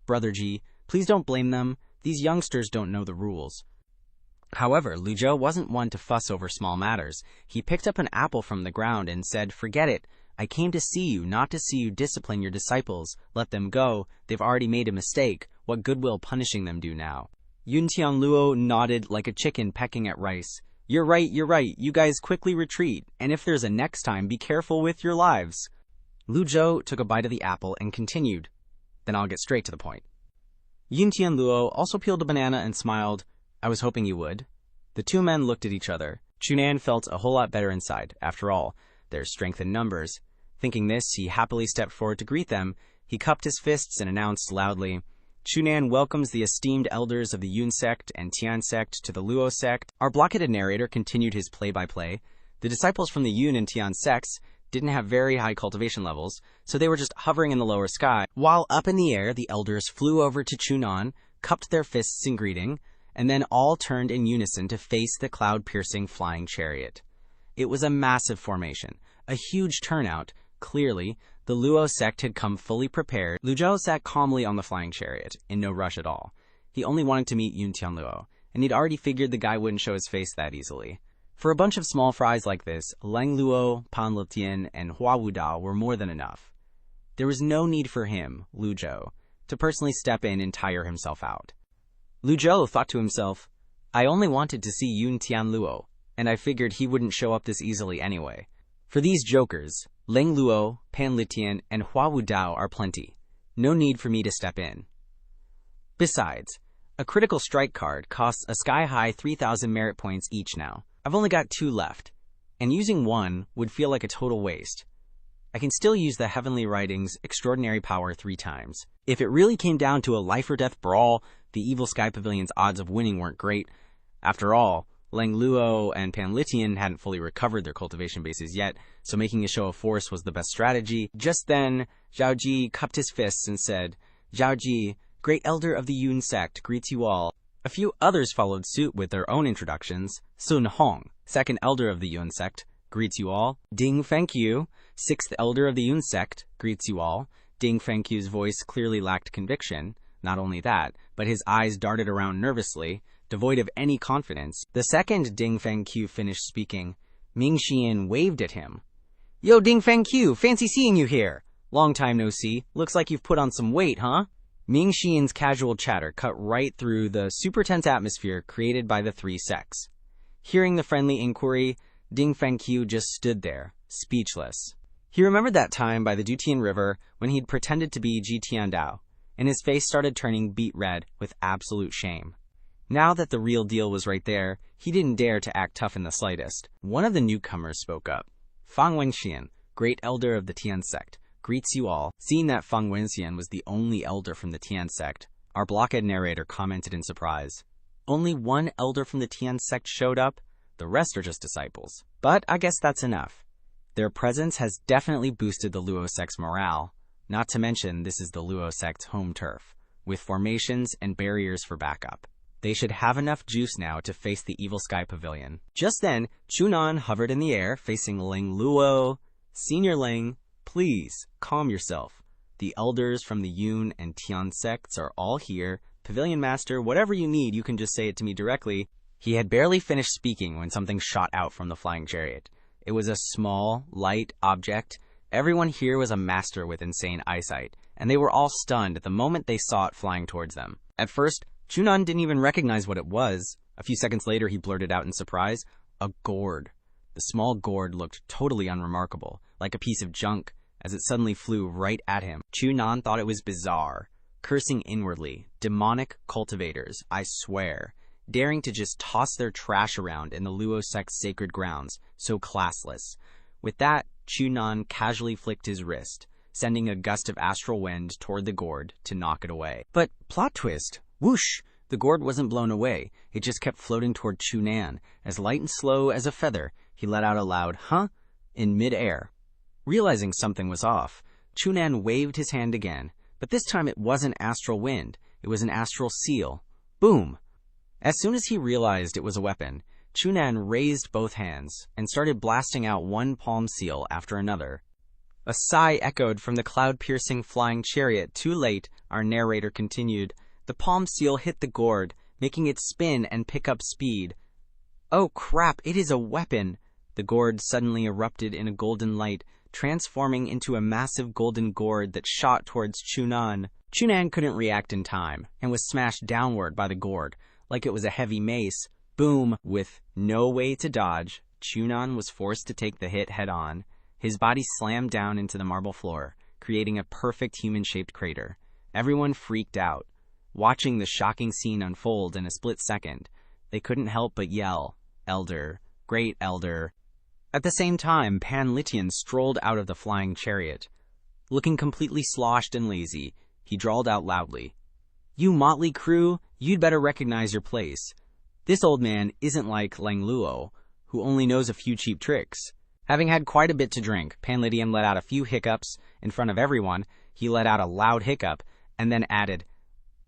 "Brother Ji, please don't blame them. These youngsters don't know the rules." However, Lu Zhou wasn't one to fuss over small matters. He picked up an apple from the ground and said, "Forget it. I came to see you, not to see you discipline your disciples. Let them go. They've already made a mistake. What good will punishing them do now?" Yun Tianluo nodded like a chicken pecking at rice. You're right. You guys quickly retreat. And if there's a next time, be careful with your lives." Lu Zhou took a bite of the apple and continued, "Then I'll get straight to the point." Yun Tianluo also peeled a banana and smiled. "I was hoping you would." The two men looked at each other. Chunan felt a whole lot better inside. After all, there's strength in numbers. Thinking this, he happily stepped forward to greet them. He cupped his fists and announced loudly, "Chunan welcomes the esteemed elders of the Yun sect and Tian sect to the Luo sect." Our blockheaded narrator continued his play-by-play. The disciples from the Yun and Tian sects didn't have very high cultivation levels, so they were just hovering in the lower sky. While up in the air, the elders flew over to Chunan, cupped their fists in greeting, and then all turned in unison to face the cloud-piercing flying chariot. It was a massive formation, a huge turnout. Clearly, the Luo sect had come fully prepared. Lu Zhou sat calmly on the flying chariot, in no rush at all. He only wanted to meet Yun Tianluo, and he'd already figured the guy wouldn't show his face that easily. For a bunch of small fries like this, Lang Luo, Pan Litian, and Hua Wudao were more than enough. There was no need for him, Lu Zhou, to personally step in and tire himself out. Lu Zhou thought to himself, "I only wanted to see Yun Tianluo, and I figured he wouldn't show up this easily anyway. For these jokers, Lang Luo, Pan Litian, and Hua Wudao are plenty. No need for me to step in." Besides, a critical strike card costs a sky-high 3,000 merit points each now. I've only got 2 left, and using one would feel like a total waste. I can still use the Heavenly Writings Extraordinary Power 3 times. If it really came down to a life-or-death brawl, the Evil Sky Pavilion's odds of winning weren't great. After all, Lang Luo and Pan Litian hadn't fully recovered their cultivation bases yet, so making a show of force was the best strategy. Just then, Zhao Ji cupped his fists and said, "Zhao Ji, great elder of the Yun sect, greets you all." A few others followed suit with their own introductions. Sun Hong, second elder of the Yun sect, greets you all. Ding Fengqiu, 6th elder of the Yun Sect, greets you all. Ding Fengqiu's voice clearly lacked conviction. Not only that, but his eyes darted around nervously, devoid of any confidence. The second Ding Fengqiu finished speaking, Ming Xian waved at him. Yo, Ding Fengqiu, fancy seeing you here. Long time no see. Looks like you've put on some weight, huh? Ming Xian's casual chatter cut right through the super tense atmosphere created by the three sects. Hearing the friendly inquiry, Ding Fengqiu just stood there, speechless. He remembered that time by the Dutian River when he'd pretended to be Ji Tiandao, and his face started turning beet red with absolute shame. Now that the real deal was right there, he didn't dare to act tough in the slightest. One of the newcomers spoke up. Fang Wenxian, great elder of the Tian sect, greets you all. Seeing that Fang Wenxian was the only elder from the Tian sect, our blockhead narrator commented in surprise. Only one elder from the Tian sect showed up? The rest are just disciples. But I guess that's enough. Their presence has definitely boosted the Luo sect's morale. Not to mention, this is the Luo sect's home turf, with formations and barriers for backup. They should have enough juice now to face the Evil Sky Pavilion. Just then, Chunan hovered in the air, facing Ling Luo. Senior Ling, please, calm yourself. The elders from the Yun and Tian sects are all here. Pavilion Master, whatever you need, you can just say it to me directly. He had barely finished speaking when something shot out from the flying chariot. It was a small, light object. Everyone here was a master with insane eyesight, and they were all stunned the moment they saw it flying towards them. At first, Chunan didn't even recognize what it was. A few seconds later, he blurted out in surprise, a gourd. The small gourd looked totally unremarkable, like a piece of junk, as it suddenly flew right at him. Chunan thought it was bizarre, cursing inwardly. Demonic cultivators, I swear, daring to just toss their trash around in the Luo sect's sacred grounds, so classless. With that, Chunan casually flicked his wrist, sending a gust of astral wind toward the gourd to knock it away. But plot twist, whoosh! The gourd wasn't blown away. It just kept floating toward Chunan. As light and slow as a feather, he let out a loud, huh? In mid-air. Realizing something was off, Chunan waved his hand again, but this time it wasn't astral wind. It was an astral seal. Boom! As soon as he realized it was a weapon, Chunan raised both hands and started blasting out one palm seal after another. A sigh echoed from the cloud-piercing flying chariot. Too late, our narrator continued. The palm seal hit the gourd, making it spin and pick up speed. Oh crap, it is a weapon! The gourd suddenly erupted in a golden light, transforming into a massive golden gourd that shot towards Chunan. Chunan couldn't react in time, and was smashed downward by the gourd, like it was a heavy mace. Boom! With no way to dodge, Chunan was forced to take the hit head-on. His body slammed down into the marble floor, creating a perfect human-shaped crater. Everyone freaked out. Watching the shocking scene unfold in a split second, they couldn't help but yell, Elder, Great Elder. At the same time, Pan Litian strolled out of the flying chariot. Looking completely sloshed and lazy, he drawled out loudly, You motley crew, you'd better recognize your place. This old man isn't like Lang Luo, who only knows a few cheap tricks. Having had quite a bit to drink, Pan Litian let out a few hiccups. In front of everyone, he let out a loud hiccup, and then added,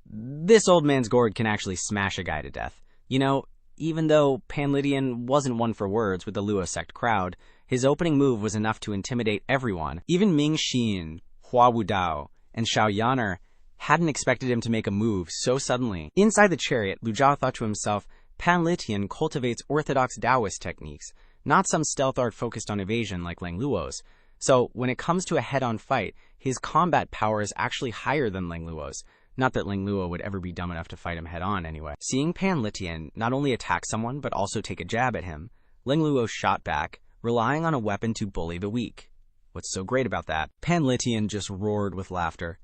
This old man's gourd can actually smash a guy to death. You know, even though Pan Litian wasn't one for words with the Luo sect crowd, his opening move was enough to intimidate everyone. Even Ming Xin, Hua Wudao, and Xiao Yaner hadn't expected him to make a move so suddenly. Inside the chariot, Lu Zhou thought to himself, Pan Litian cultivates orthodox Taoist techniques, not some stealth art focused on evasion like Lang Luo's. So, when it comes to a head-on fight, his combat power is actually higher than Lang Luo's. Not that Lang Luo would ever be dumb enough to fight him head-on anyway. Seeing Pan Litian not only attack someone, but also take a jab at him, Lang Luo shot back, relying on a weapon to bully the weak. What's so great about that? Pan Litian just roared with laughter.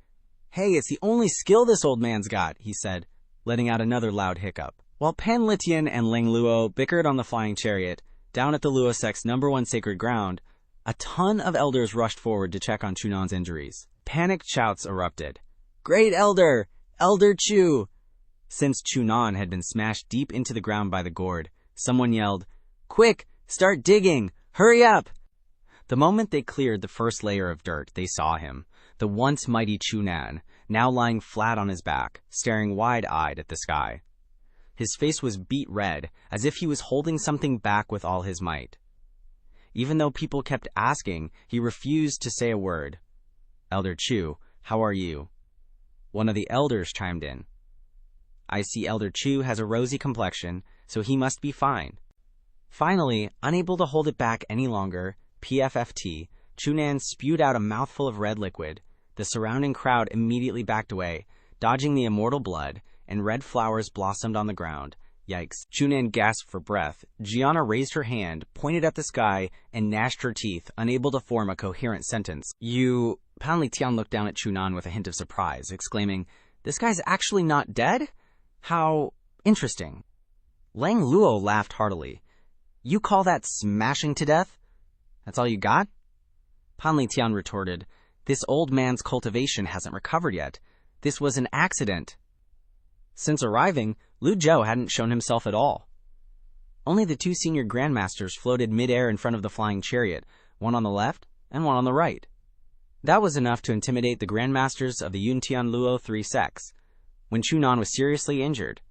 Hey, it's the only skill this old man's got, he said, letting out another loud hiccup. While Pan Litian and Lang Luo bickered on the flying chariot, down at the Luo sect's #1 sacred ground, a ton of elders rushed forward to check on Chunan's injuries. Panicked shouts erupted. Great Elder! Elder Chu! Since Chunan had been smashed deep into the ground by the gourd, someone yelled, Quick! Start digging! Hurry up! The moment they cleared the first layer of dirt, they saw him, the once mighty Chunan, now lying flat on his back, staring wide-eyed at the sky. His face was beet red, as if he was holding something back with all his might. Even though people kept asking, he refused to say a word. "Elder Chu, how are you?" One of the elders chimed in. "I see Elder Chu has a rosy complexion, so he must be fine." Finally, unable to hold it back any longer, PFFT, Chunan spewed out a mouthful of red liquid. The surrounding crowd immediately backed away, dodging the immortal blood, and red flowers blossomed on the ground. Yikes. Chunan gasped for breath. Gianna raised her hand, pointed at the sky, and gnashed her teeth, unable to form a coherent sentence. "You..." Pan Li Tian looked down at Chunan with a hint of surprise, exclaiming, "This guy's actually not dead? How interesting." Lang Luo laughed heartily. "You call that smashing to death? That's all you got?" Pan Li Tian retorted, "This old man's cultivation hasn't recovered yet. This was an accident." Since arriving, Lu Zhou hadn't shown himself at all. Only the two senior grandmasters floated mid-air in front of the flying chariot, one on the left and one on the right. That was enough to intimidate the grandmasters of the Yuntian Luo 3 sects, when Chunan was seriously injured.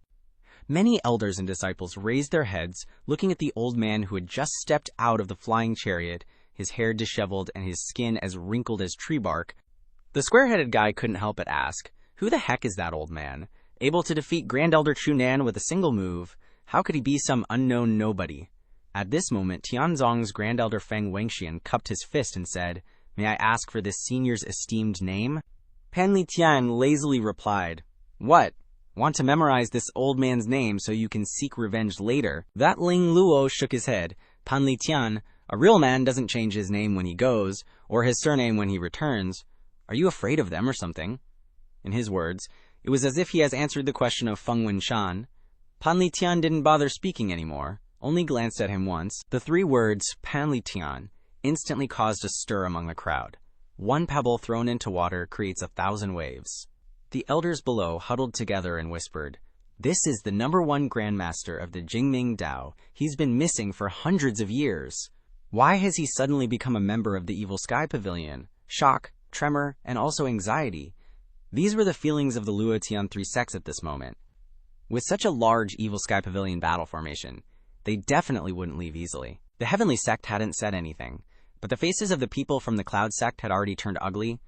Many elders and disciples raised their heads, looking at the old man who had just stepped out of the flying chariot, his hair disheveled and his skin as wrinkled as tree bark. The square-headed guy couldn't help but ask, "Who the heck is that old man? Able to defeat Grand Elder Chunan with a single move? How could he be some unknown nobody?" At this moment, Tianzong's Grand Elder Feng Wangxian cupped his fist and said, "May I ask for this senior's esteemed name?" Pan Li Tian lazily replied, "What? Want to memorize this old man's name so you can seek revenge later?" That Ling Luo shook his head. "Pan Li Tian, a real man doesn't change his name when he goes, or his surname when he returns. Are you afraid of them or something?" In his words, it was as if he has answered the question of Feng Wenshan. Pan Li Tian didn't bother speaking anymore, only glanced at him once. The three words, Pan Li Tian, instantly caused a stir among the crowd. One pebble thrown into water creates 1,000 waves. The elders below huddled together and whispered, "This is the #1 grandmaster of the Jingming Dao. He's been missing for hundreds of years. Why has he suddenly become a member of the Evil Sky Pavilion?" Shock, tremor, and also anxiety. These were the feelings of the Luotian 3 sects at this moment. With such a large Evil Sky Pavilion battle formation, they definitely wouldn't leave easily. The Heavenly Sect hadn't said anything, but the faces of the people from the Cloud Sect had already turned ugly.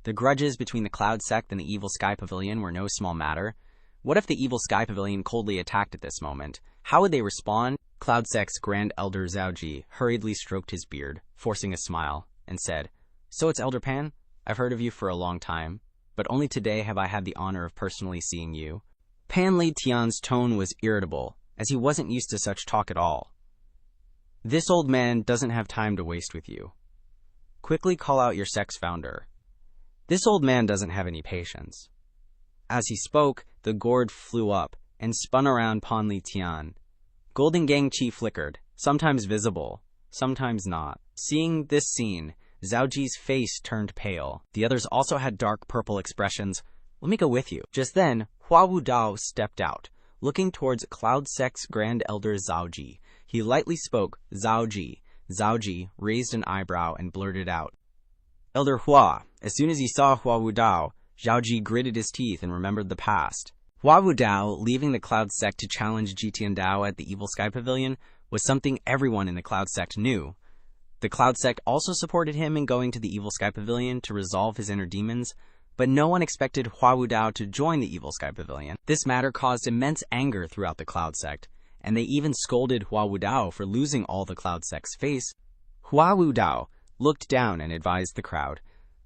The grudges between the Cloud Sect and the Evil Sky Pavilion were no small matter. What if the Evil Sky Pavilion coldly attacked at this moment? How would they respond? Cloud Sect's Grand Elder Zhao Ji hurriedly stroked his beard, forcing a smile, and said, "So it's Elder Pan? I've heard of you for a long time, but only today have I had the honor of personally seeing you." Pan Li Tian's tone was irritable, as he wasn't used to such talk at all. "This old man doesn't have time to waste with you. Quickly call out your sect's founder. This old man doesn't have any patience." As he spoke, the gourd flew up and spun around Pan Li Tian. Golden Gang Chi flickered, sometimes visible, sometimes not. Seeing this scene, Zhao Ji's face turned pale. The others also had dark purple expressions. "Let me go with you." Just then, Hua Wu Dao stepped out, looking towards Cloud Sect's Grand Elder Zhao Ji. He lightly spoke, "Zhao Ji." Zhao Ji raised an eyebrow and blurted out, "Elder Hua." As soon as he saw Hua Wu Dao, Zhao Ji gritted his teeth and remembered the past. Hua Wu Dao, leaving the Cloud Sect to challenge Ji Tiandao at the Evil Sky Pavilion, was something everyone in the Cloud Sect knew. The Cloud Sect also supported him in going to the Evil Sky Pavilion to resolve his inner demons, but no one expected Hua Wu Dao to join the Evil Sky Pavilion. This matter caused immense anger throughout the Cloud Sect, and they even scolded Hua Wu Dao for losing all the Cloud Sect's face. Hua Wu Dao looked down and advised the crowd,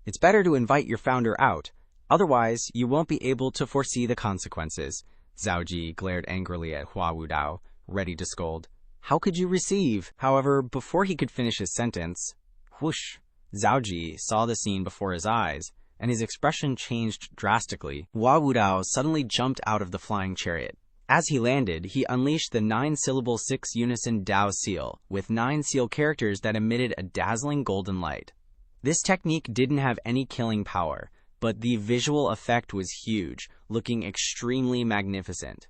"It's better to invite your founder out, otherwise you won't be able to foresee the consequences." Zhao Ji glared angrily at Hua Wu Dao, ready to scold. "How could you receive?" However, before he could finish his sentence, whoosh, Zhao Ji saw the scene before his eyes, and his expression changed drastically. Hua Wu Dao suddenly jumped out of the flying chariot. As he landed, he unleashed the 9-syllable 6-unison Dao seal, with 9 seal characters that emitted a dazzling golden light. This technique didn't have any killing power, but the visual effect was huge, looking extremely magnificent.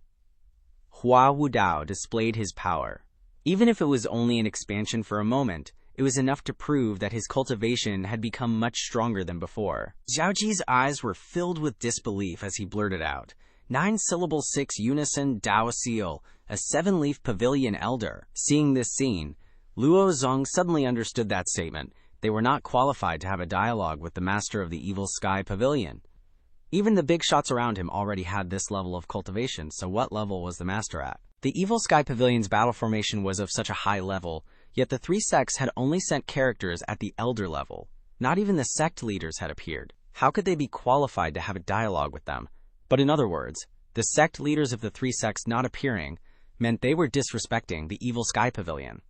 Hua Wu Dao displayed his power. Even if it was only an expansion for a moment, it was enough to prove that his cultivation had become much stronger than before. Zhao Ji's eyes were filled with disbelief as he blurted out, 9-syllable 6-unison Dao seal, a 7-leaf pavilion elder. Seeing this scene, Luo Zhou suddenly understood that statement. They were not qualified to have a dialogue with the master of the Evil Sky Pavilion. Even the big shots around him already had this level of cultivation, so what level was the master at? The Evil Sky Pavilion's battle formation was of such a high level, yet the three sects had only sent characters at the elder level. Not even the sect leaders had appeared. How could they be qualified to have a dialogue with them? But in other words, the sect leaders of the three sects not appearing meant they were disrespecting the Evil Sky Pavilion.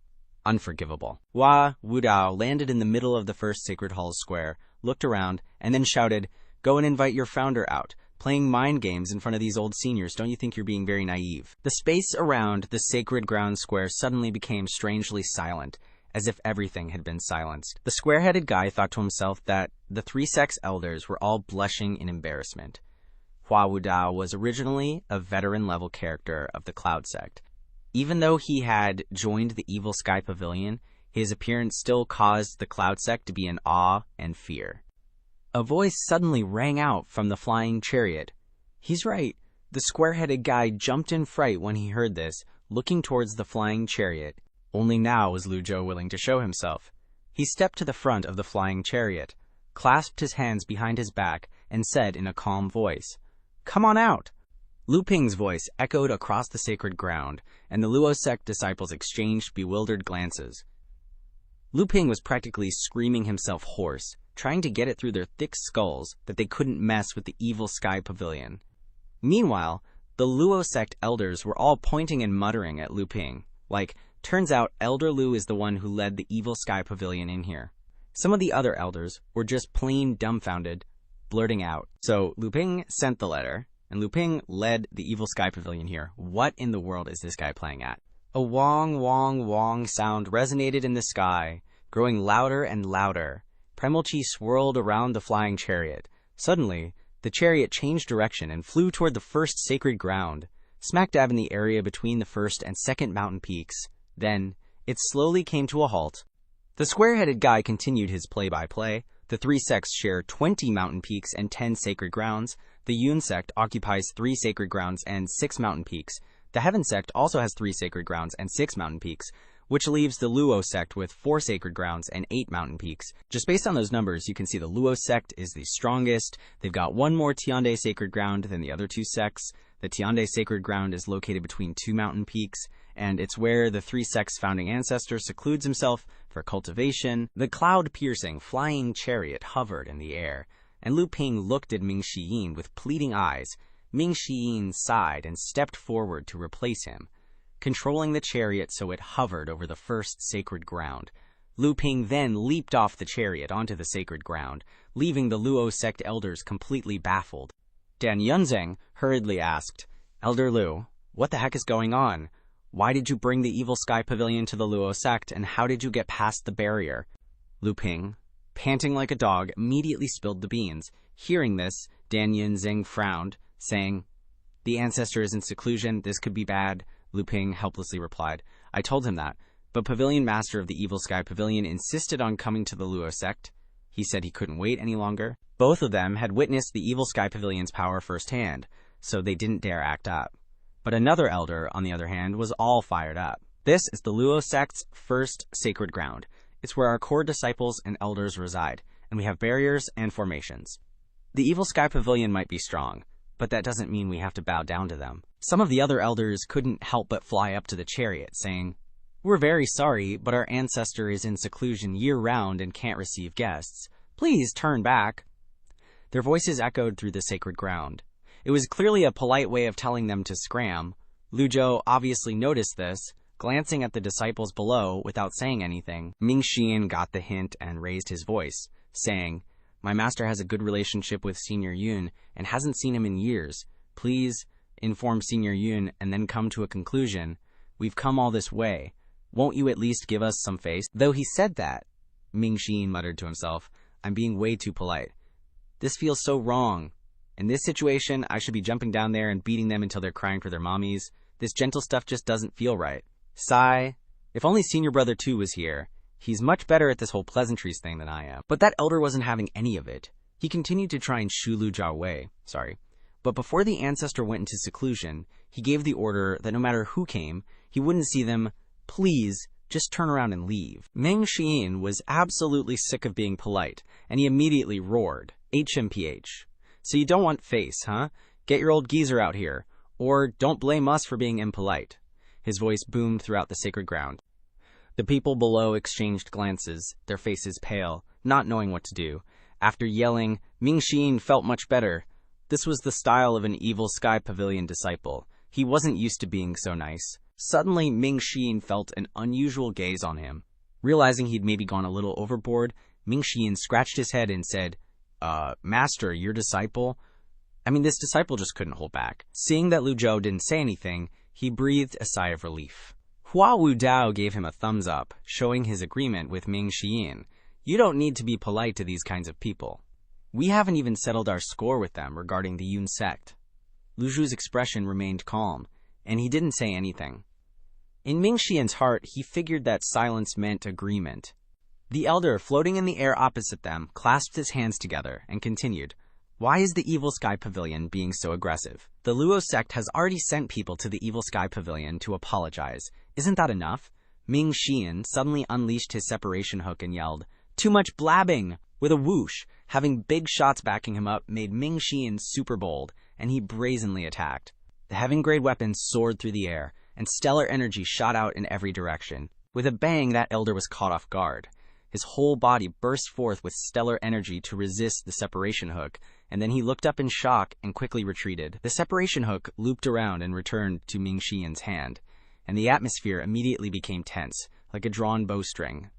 Unforgivable. Wu Dao landed in the middle of the first Sacred Hall's square, looked around, and then shouted, "Go and invite your founder out. Playing mind games in front of these old seniors, don't you think you're being very naive?" The space around the Sacred Ground Square suddenly became strangely silent, as if everything had been silenced. The square-headed guy thought to himself that the three sects elders were all blushing in embarrassment. Wu Dao was originally a veteran-level character of the Cloud Sect. Even though he had joined the Evil Sky Pavilion, his appearance still caused the Cloud Sect to be in awe and fear. A voice suddenly rang out from the flying chariot. He's right. The square-headed guy jumped in fright when he heard this, looking towards the flying chariot. Only now was Lu Zhou willing to show himself. He stepped to the front of the flying chariot, clasped his hands behind his back, and said in a calm voice, "Come on out." Lu Ping's voice echoed across the sacred ground, and the Luo sect disciples exchanged bewildered glances. Lu Ping was practically screaming himself hoarse, trying to get it through their thick skulls that they couldn't mess with the Evil Sky Pavilion. Meanwhile, the Luo sect elders were all pointing and muttering at Lu Ping, like, "Turns out Elder Lu is the one who led the Evil Sky Pavilion in here." Some of the other elders were just plain dumbfounded, blurting out, "So Lu Ping sent the letter, and Lu Ping led the Evil Sky Pavilion here. What in the world is this guy playing at?" A wong, wong, wong sound resonated in the sky, growing louder and louder. Primal Chi swirled around the flying chariot. Suddenly, the chariot changed direction and flew toward the first sacred ground, smack dab in the area between the first and second mountain peaks. Then, it slowly came to a halt. The square-headed guy continued his play-by-play. The three sects share 20 mountain peaks and 10 sacred grounds. The Yun sect occupies 3 sacred grounds and 6 mountain peaks. The Heaven sect also has 3 sacred grounds and 6 mountain peaks, which leaves the Luo sect with 4 sacred grounds and 8 mountain peaks. Just based on those numbers, you can see the Luo sect is the strongest. They've got one more Tiandao sacred ground than the other two sects. The Tiandao sacred ground is located between 2 mountain peaks, and it's where the three sects' founding ancestor secludes himself for cultivation. The cloud-piercing, flying chariot hovered in the air, and Lu Ping looked at Ming Shiyin with pleading eyes. Ming Shiyin sighed and stepped forward to replace him, controlling the chariot so it hovered over the first sacred ground. Lu Ping then leaped off the chariot onto the sacred ground, leaving the Luo sect elders completely baffled. Dan Yunzeng hurriedly asked, "Elder Lu, what the heck is going on? Why did you bring the Evil Sky Pavilion to the Luo sect, and how did you get past the barrier?" Lu Ping, panting like a dog, immediately spilled the beans. Hearing this, Dan Yunzeng frowned, saying, "The ancestor is in seclusion, this could be bad." Lu Ping helplessly replied, "I told him that, but Pavilion Master of the Evil Sky Pavilion insisted on coming to the Luo sect. He said he couldn't wait any longer." Both of them had witnessed the Evil Sky Pavilion's power firsthand, so they didn't dare act up. But another elder, on the other hand, was all fired up. "This is the Luo sect's first sacred ground. It's where our core disciples and elders reside, and we have barriers and formations. The Evil Sky Pavilion might be strong, but that doesn't mean we have to bow down to them." Some of the other elders couldn't help but fly up to the chariot, saying, "We're very sorry, but our ancestor is in seclusion year-round and can't receive guests. Please turn back." Their voices echoed through the sacred ground. It was clearly a polite way of telling them to scram. Lu Zhou obviously noticed this, glancing at the disciples below without saying anything. Ming Xian got the hint and raised his voice, saying, "My master has a good relationship with Senior Yun and hasn't seen him in years. Please inform Senior Yun and then come to a conclusion. We've come all this way. Won't you at least give us some face?" Though he said that, Ming Xian muttered to himself, "I'm being way too polite. This feels so wrong. In this situation, I should be jumping down there and beating them until they're crying for their mommies. This gentle stuff just doesn't feel right. Sigh. If only Senior Brother 2 was here. He's much better at this whole pleasantries thing than I am." But that elder wasn't having any of it. He continued to try and shoo Lu Zhou away. But before the ancestor went into seclusion, he gave the order that no matter who came, he wouldn't see them. "Please, Just turn around and leave. Ming Xian was absolutely sick of being polite, and he immediately roared, HMPH. So you don't want face, huh? Get your old geezer out here. Or don't blame us for being impolite. His voice boomed throughout the sacred ground. The people below exchanged glances, their faces pale, not knowing what to do. After yelling, Ming Xian felt much better. This was the style of an Evil Sky Pavilion disciple. He wasn't used to being so nice. Suddenly, Ming Xian felt an unusual gaze on him. Realizing he'd maybe gone a little overboard, Ming Xian scratched his head and said, Master, your disciple? This disciple just couldn't hold back. Seeing that Lu Zhou didn't say anything, he breathed a sigh of relief. Hua Wudao gave him a thumbs up, showing his agreement with Ming Xian. You don't need to be polite to these kinds of people. We haven't even settled our score with them regarding the Yun sect. Lu Zhou's expression remained calm, and he didn't say anything. In Ming Xian's heart, he figured that silence meant agreement. The elder, floating in the air opposite them, clasped his hands together and continued, Why is the Evil Sky Pavilion being so aggressive? The Luo sect has already sent people to the Evil Sky Pavilion to apologize. Isn't that enough? Ming Xian suddenly unleashed his separation hook and yelled, Too much blabbing! With a whoosh, having big shots backing him up made Ming Xian super bold, and he brazenly attacked. The heaven-grade weapon soared through the air, and stellar energy shot out in every direction. With a bang, that elder was caught off guard. His whole body burst forth with stellar energy to resist the separation hook, and then he looked up in shock and quickly retreated. The separation hook looped around and returned to Ming Xian's hand, and the atmosphere immediately became tense, like a drawn bowstring.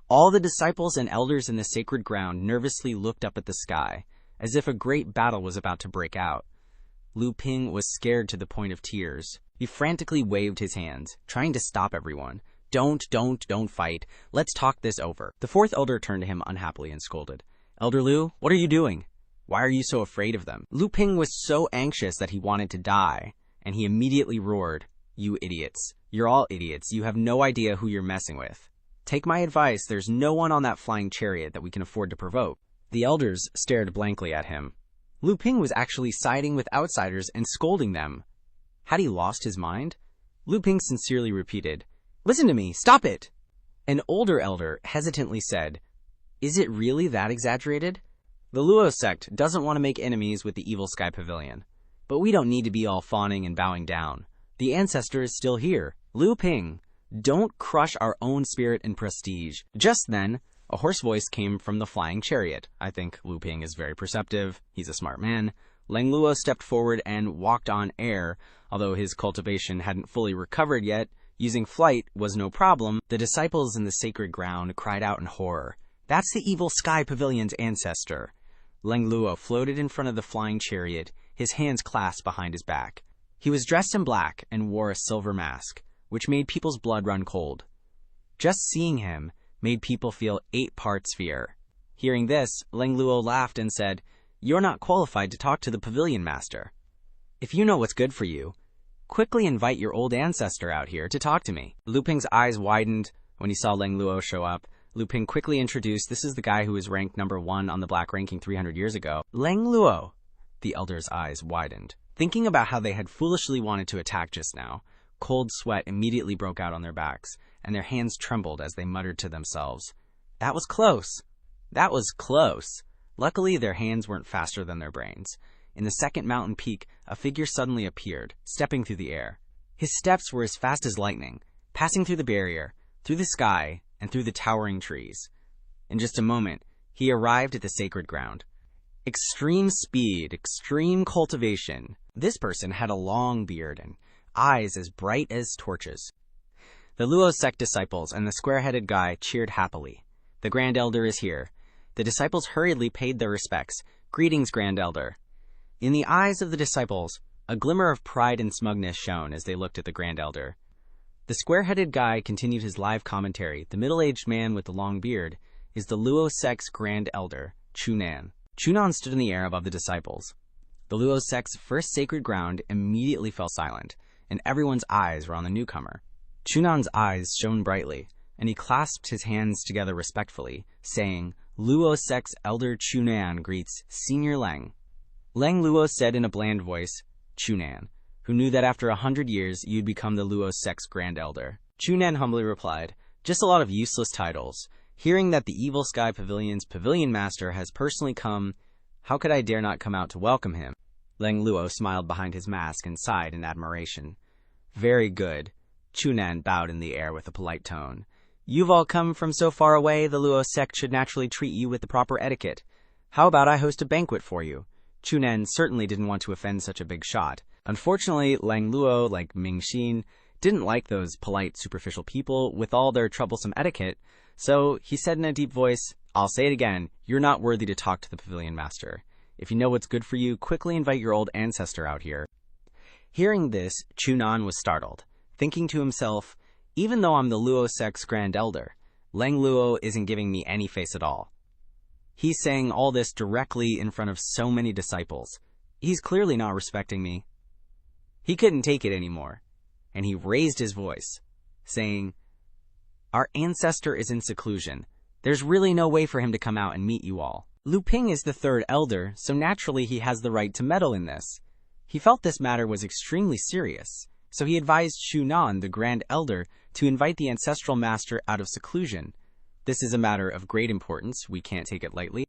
All the disciples and elders in the sacred ground nervously looked up at the sky, as if a great battle was about to break out. Lu Ping was scared to the point of tears. He frantically waved his hands, trying to stop everyone. Don't fight. Let's talk this over. The fourth elder turned to him unhappily and scolded. Elder Lu, what are you doing? Why are you so afraid of them? Lu Ping was so anxious that he wanted to die, and he immediately roared, You idiots. You're all idiots. You have no idea who you're messing with. Take my advice, there's no one on that flying chariot that we can afford to provoke. The elders stared blankly at him. Lu Ping was actually siding with outsiders and scolding them. Had he lost his mind? Lu Ping sincerely repeated, Listen to me, stop it! An older elder hesitantly said, Is it really that exaggerated? The Luo sect doesn't want to make enemies with the Evil Sky Pavilion, but we don't need to be all fawning and bowing down. The ancestor is still here. Lu Ping, don't crush our own spirit and prestige. Just then, a hoarse voice came from the flying chariot. I think Lu Ping is very perceptive. He's a smart man. Lang Luo stepped forward and walked on air. Although his cultivation hadn't fully recovered yet, using flight was no problem. The disciples in the sacred ground cried out in horror. That's the Evil Sky Pavilion's ancestor. Lang Luo floated in front of the flying chariot, his hands clasped behind his back. He was dressed in black and wore a silver mask, which made people's blood run cold. Just seeing him made people feel 8 parts fear. Hearing this, Lang Luo laughed and said, You're not qualified to talk to the pavilion master. If you know what's good for you, quickly invite your old ancestor out here to talk to me. Lu Ping's eyes widened when he saw Lang Luo show up. Lu Ping quickly introduced, This is the guy who was ranked number 1 on the black ranking 300 years ago. Lang Luo. The elder's eyes widened. Thinking about how they had foolishly wanted to attack just now, cold sweat immediately broke out on their backs, and their hands trembled as they muttered to themselves. That was close. That was close. Luckily, their hands weren't faster than their brains. In the second mountain peak, a figure suddenly appeared, stepping through the air. His steps were as fast as lightning, passing through the barrier, through the sky, and through the towering trees. In just a moment, he arrived at the sacred ground. Extreme speed, extreme cultivation. This person had a long beard and eyes as bright as torches. The Luo sect disciples and the square-headed guy cheered happily. The Grand Elder is here. The disciples hurriedly paid their respects. Greetings, Grand Elder. In the eyes of the disciples, a glimmer of pride and smugness shone as they looked at the Grand Elder. The square-headed guy continued his live commentary. The middle-aged man with the long beard is the Luo sect's Grand Elder, Chunan. Chunan stood in the air above the disciples. The Luo sect's first sacred ground immediately fell silent, and everyone's eyes were on the newcomer. Chunan's eyes shone brightly, and he clasped his hands together respectfully, saying, Luo sect's Elder Chunan greets Senior Lang. Lang Luo said in a bland voice, Chunan, who knew that after 100 years you'd become the Luo sect's Grand Elder. Chunan humbly replied, "Just a lot of useless titles. Hearing that the Evil Sky Pavilion's pavilion master has personally come, how could I dare not come out to welcome him?" Lang Luo smiled behind his mask and sighed in admiration. "Very good." Chunan bowed in the air with a polite tone. "You've all come from so far away, the Luo sect should naturally treat you with the proper etiquette. How about I host a banquet for you?" Chunan certainly didn't want to offend such a big shot. Unfortunately, Lang Luo, like Mingxin, didn't like those polite, superficial people with all their troublesome etiquette, so he said in a deep voice, "I'll say it again, you're not worthy to talk to the pavilion master. If you know what's good for you, quickly invite your old ancestor out here." Hearing this, Chunan was startled, thinking to himself, even though I'm the Luo sect's Grand Elder, Lang Luo isn't giving me any face at all. He's saying all this directly in front of so many disciples. He's clearly not respecting me. He couldn't take it anymore, and he raised his voice, saying, "Our ancestor is in seclusion. There's really no way for him to come out and meet you all. Lu Ping is the third elder, so naturally he has the right to meddle in this." He felt this matter was extremely serious, so he advised Shunan, the Grand Elder, to invite the ancestral master out of seclusion. This is a matter of great importance, we can't take it lightly.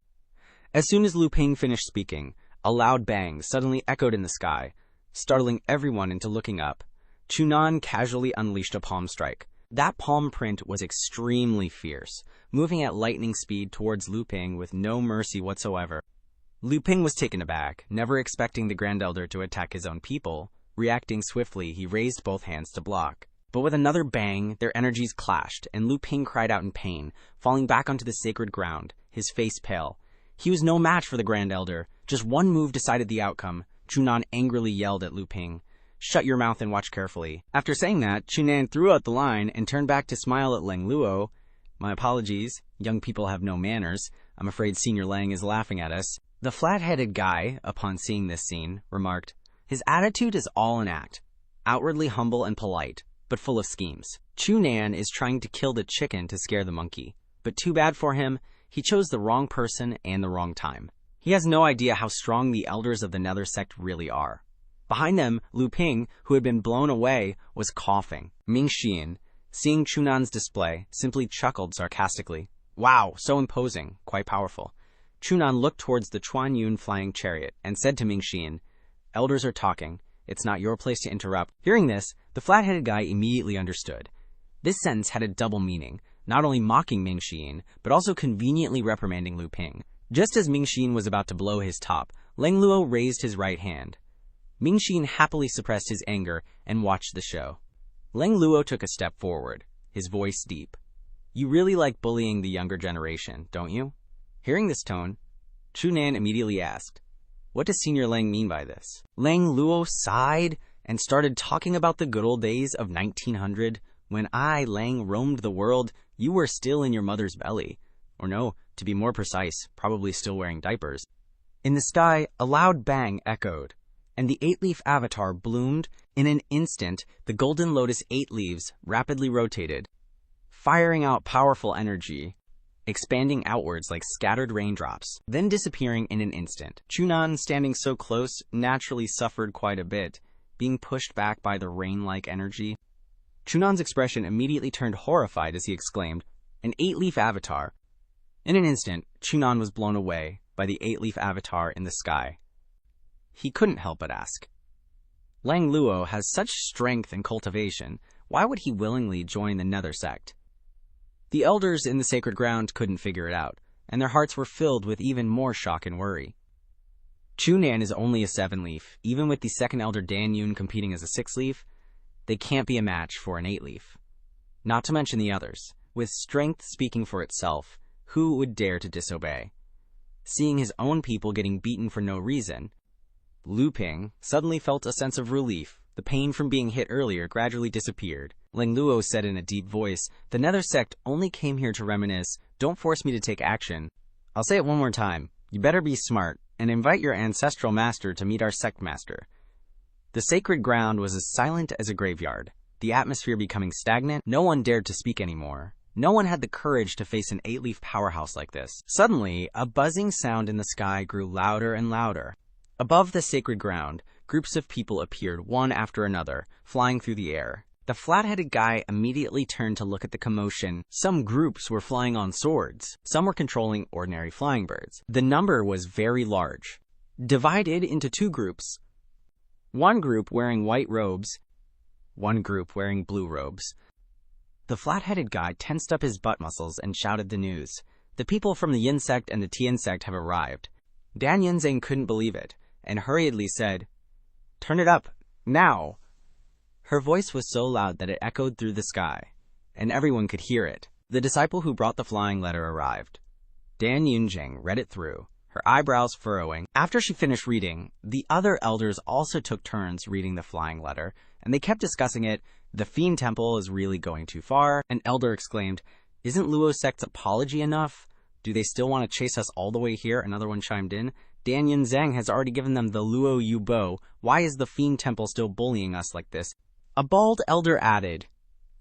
As soon as Lu Ping finished speaking, a loud bang suddenly echoed in the sky, startling everyone into looking up. Chunan casually unleashed a palm strike. That palm print was extremely fierce, moving at lightning speed towards Lu Ping with no mercy whatsoever. Lu Ping was taken aback, never expecting the Grand Elder to attack his own people. Reacting swiftly, he raised both hands to block. But with another bang, their energies clashed, and Lu Ping cried out in pain, falling back onto the sacred ground, his face pale. He was no match for the Grand Elder. Just one move decided the outcome. Chunan angrily yelled at Lu Ping, "Shut your mouth and watch carefully." After saying that, Chunan threw out the line and turned back to smile at Lang Luo. "My apologies. Young people have no manners. I'm afraid Senior Lang is laughing at us." The flat-headed guy, upon seeing this scene, remarked, "His attitude is all an act. Outwardly humble and polite, but full of schemes. Chunan is trying to kill the chicken to scare the monkey. But too bad for him, he chose the wrong person and the wrong time. He has no idea how strong the elders of the Nether sect really are." Behind them, Lu Ping, who had been blown away, was coughing. Mingxian, seeing Chunan's display, simply chuckled sarcastically. "Wow, so imposing, quite powerful." Chunan looked towards the Chuanyun flying chariot and said to Mingxian, "Elders are talking. It's not your place to interrupt." Hearing this, the flat-headed guy immediately understood. This sentence had a double meaning, not only mocking Mingxian, but also conveniently reprimanding Lu Ping. Just as Mingxian was about to blow his top, Lang Luo raised his right hand. Mingxian happily suppressed his anger and watched the show. Lang Luo took a step forward, his voice deep. "You really like bullying the younger generation, don't you?" Hearing this tone, Chunan immediately asked, "What does Senior Lang mean by this?" Lang Luo sighed and started talking about the good old days of 1900, when I, Lang, roamed the world. You were still in your mother's belly. Or no, to be more precise, probably still wearing diapers. In the sky, a loud bang echoed, and the 8-leaf avatar bloomed. In an instant, the golden lotus 8 leaves rapidly rotated, firing out powerful energy, expanding outwards like scattered raindrops, then disappearing in an instant. Chunan, standing so close, naturally suffered quite a bit, being pushed back by the rain-like energy. Chunan's expression immediately turned horrified as he exclaimed, "An 8-leaf avatar!" In an instant, Chunan was blown away by the 8-leaf avatar in the sky. He couldn't help but ask, Lang Luo has such strength and cultivation, why would he willingly join the Nether sect? The elders in the sacred ground couldn't figure it out, and their hearts were filled with even more shock and worry. Chunan is only a 7-leaf, even with the second elder Dan Yun competing as a 6-leaf. They can't be a match for an 8-leaf. Not to mention the others. With strength speaking for itself, who would dare to disobey? Seeing his own people getting beaten for no reason, Lu Ping suddenly felt a sense of relief. The pain from being hit earlier gradually disappeared. Lang Luo said in a deep voice, "The Nether sect only came here to reminisce. Don't force me to take action. I'll say it one more time. You better be smart and invite your ancestral master to meet our sect master." The sacred ground was as silent as a graveyard, the atmosphere becoming stagnant. No one dared to speak anymore. No one had the courage to face an 8-leaf powerhouse like this. Suddenly, a buzzing sound in the sky grew louder and louder. Above the sacred ground, groups of people appeared one after another, flying through the air. The flat-headed guy immediately turned to look at the commotion. Some groups were flying on swords. Some were controlling ordinary flying birds. The number was very large, divided into two groups. One group wearing white robes, one group wearing blue robes. The flat-headed guy tensed up his butt muscles and shouted the news. The people from the Yin Sect and the Tian Sect have arrived. Dan Yinzeng couldn't believe it, and hurriedly said, "Turn it up, now!" Her voice was so loud that it echoed through the sky, and everyone could hear it. The disciple who brought the flying letter arrived. Dan Yinzeng read it through, her eyebrows furrowing. After she finished reading, the other elders also took turns reading the flying letter, and they kept discussing it. "The Fiend Temple is really going too far." An elder exclaimed, "Isn't Luo Sect's apology enough? Do they still want to chase us all the way here?" Another one chimed in, "Dan Yinzeng has already given them the Luo Yubo. Why is the Fiend Temple still bullying us like this?" A bald elder added,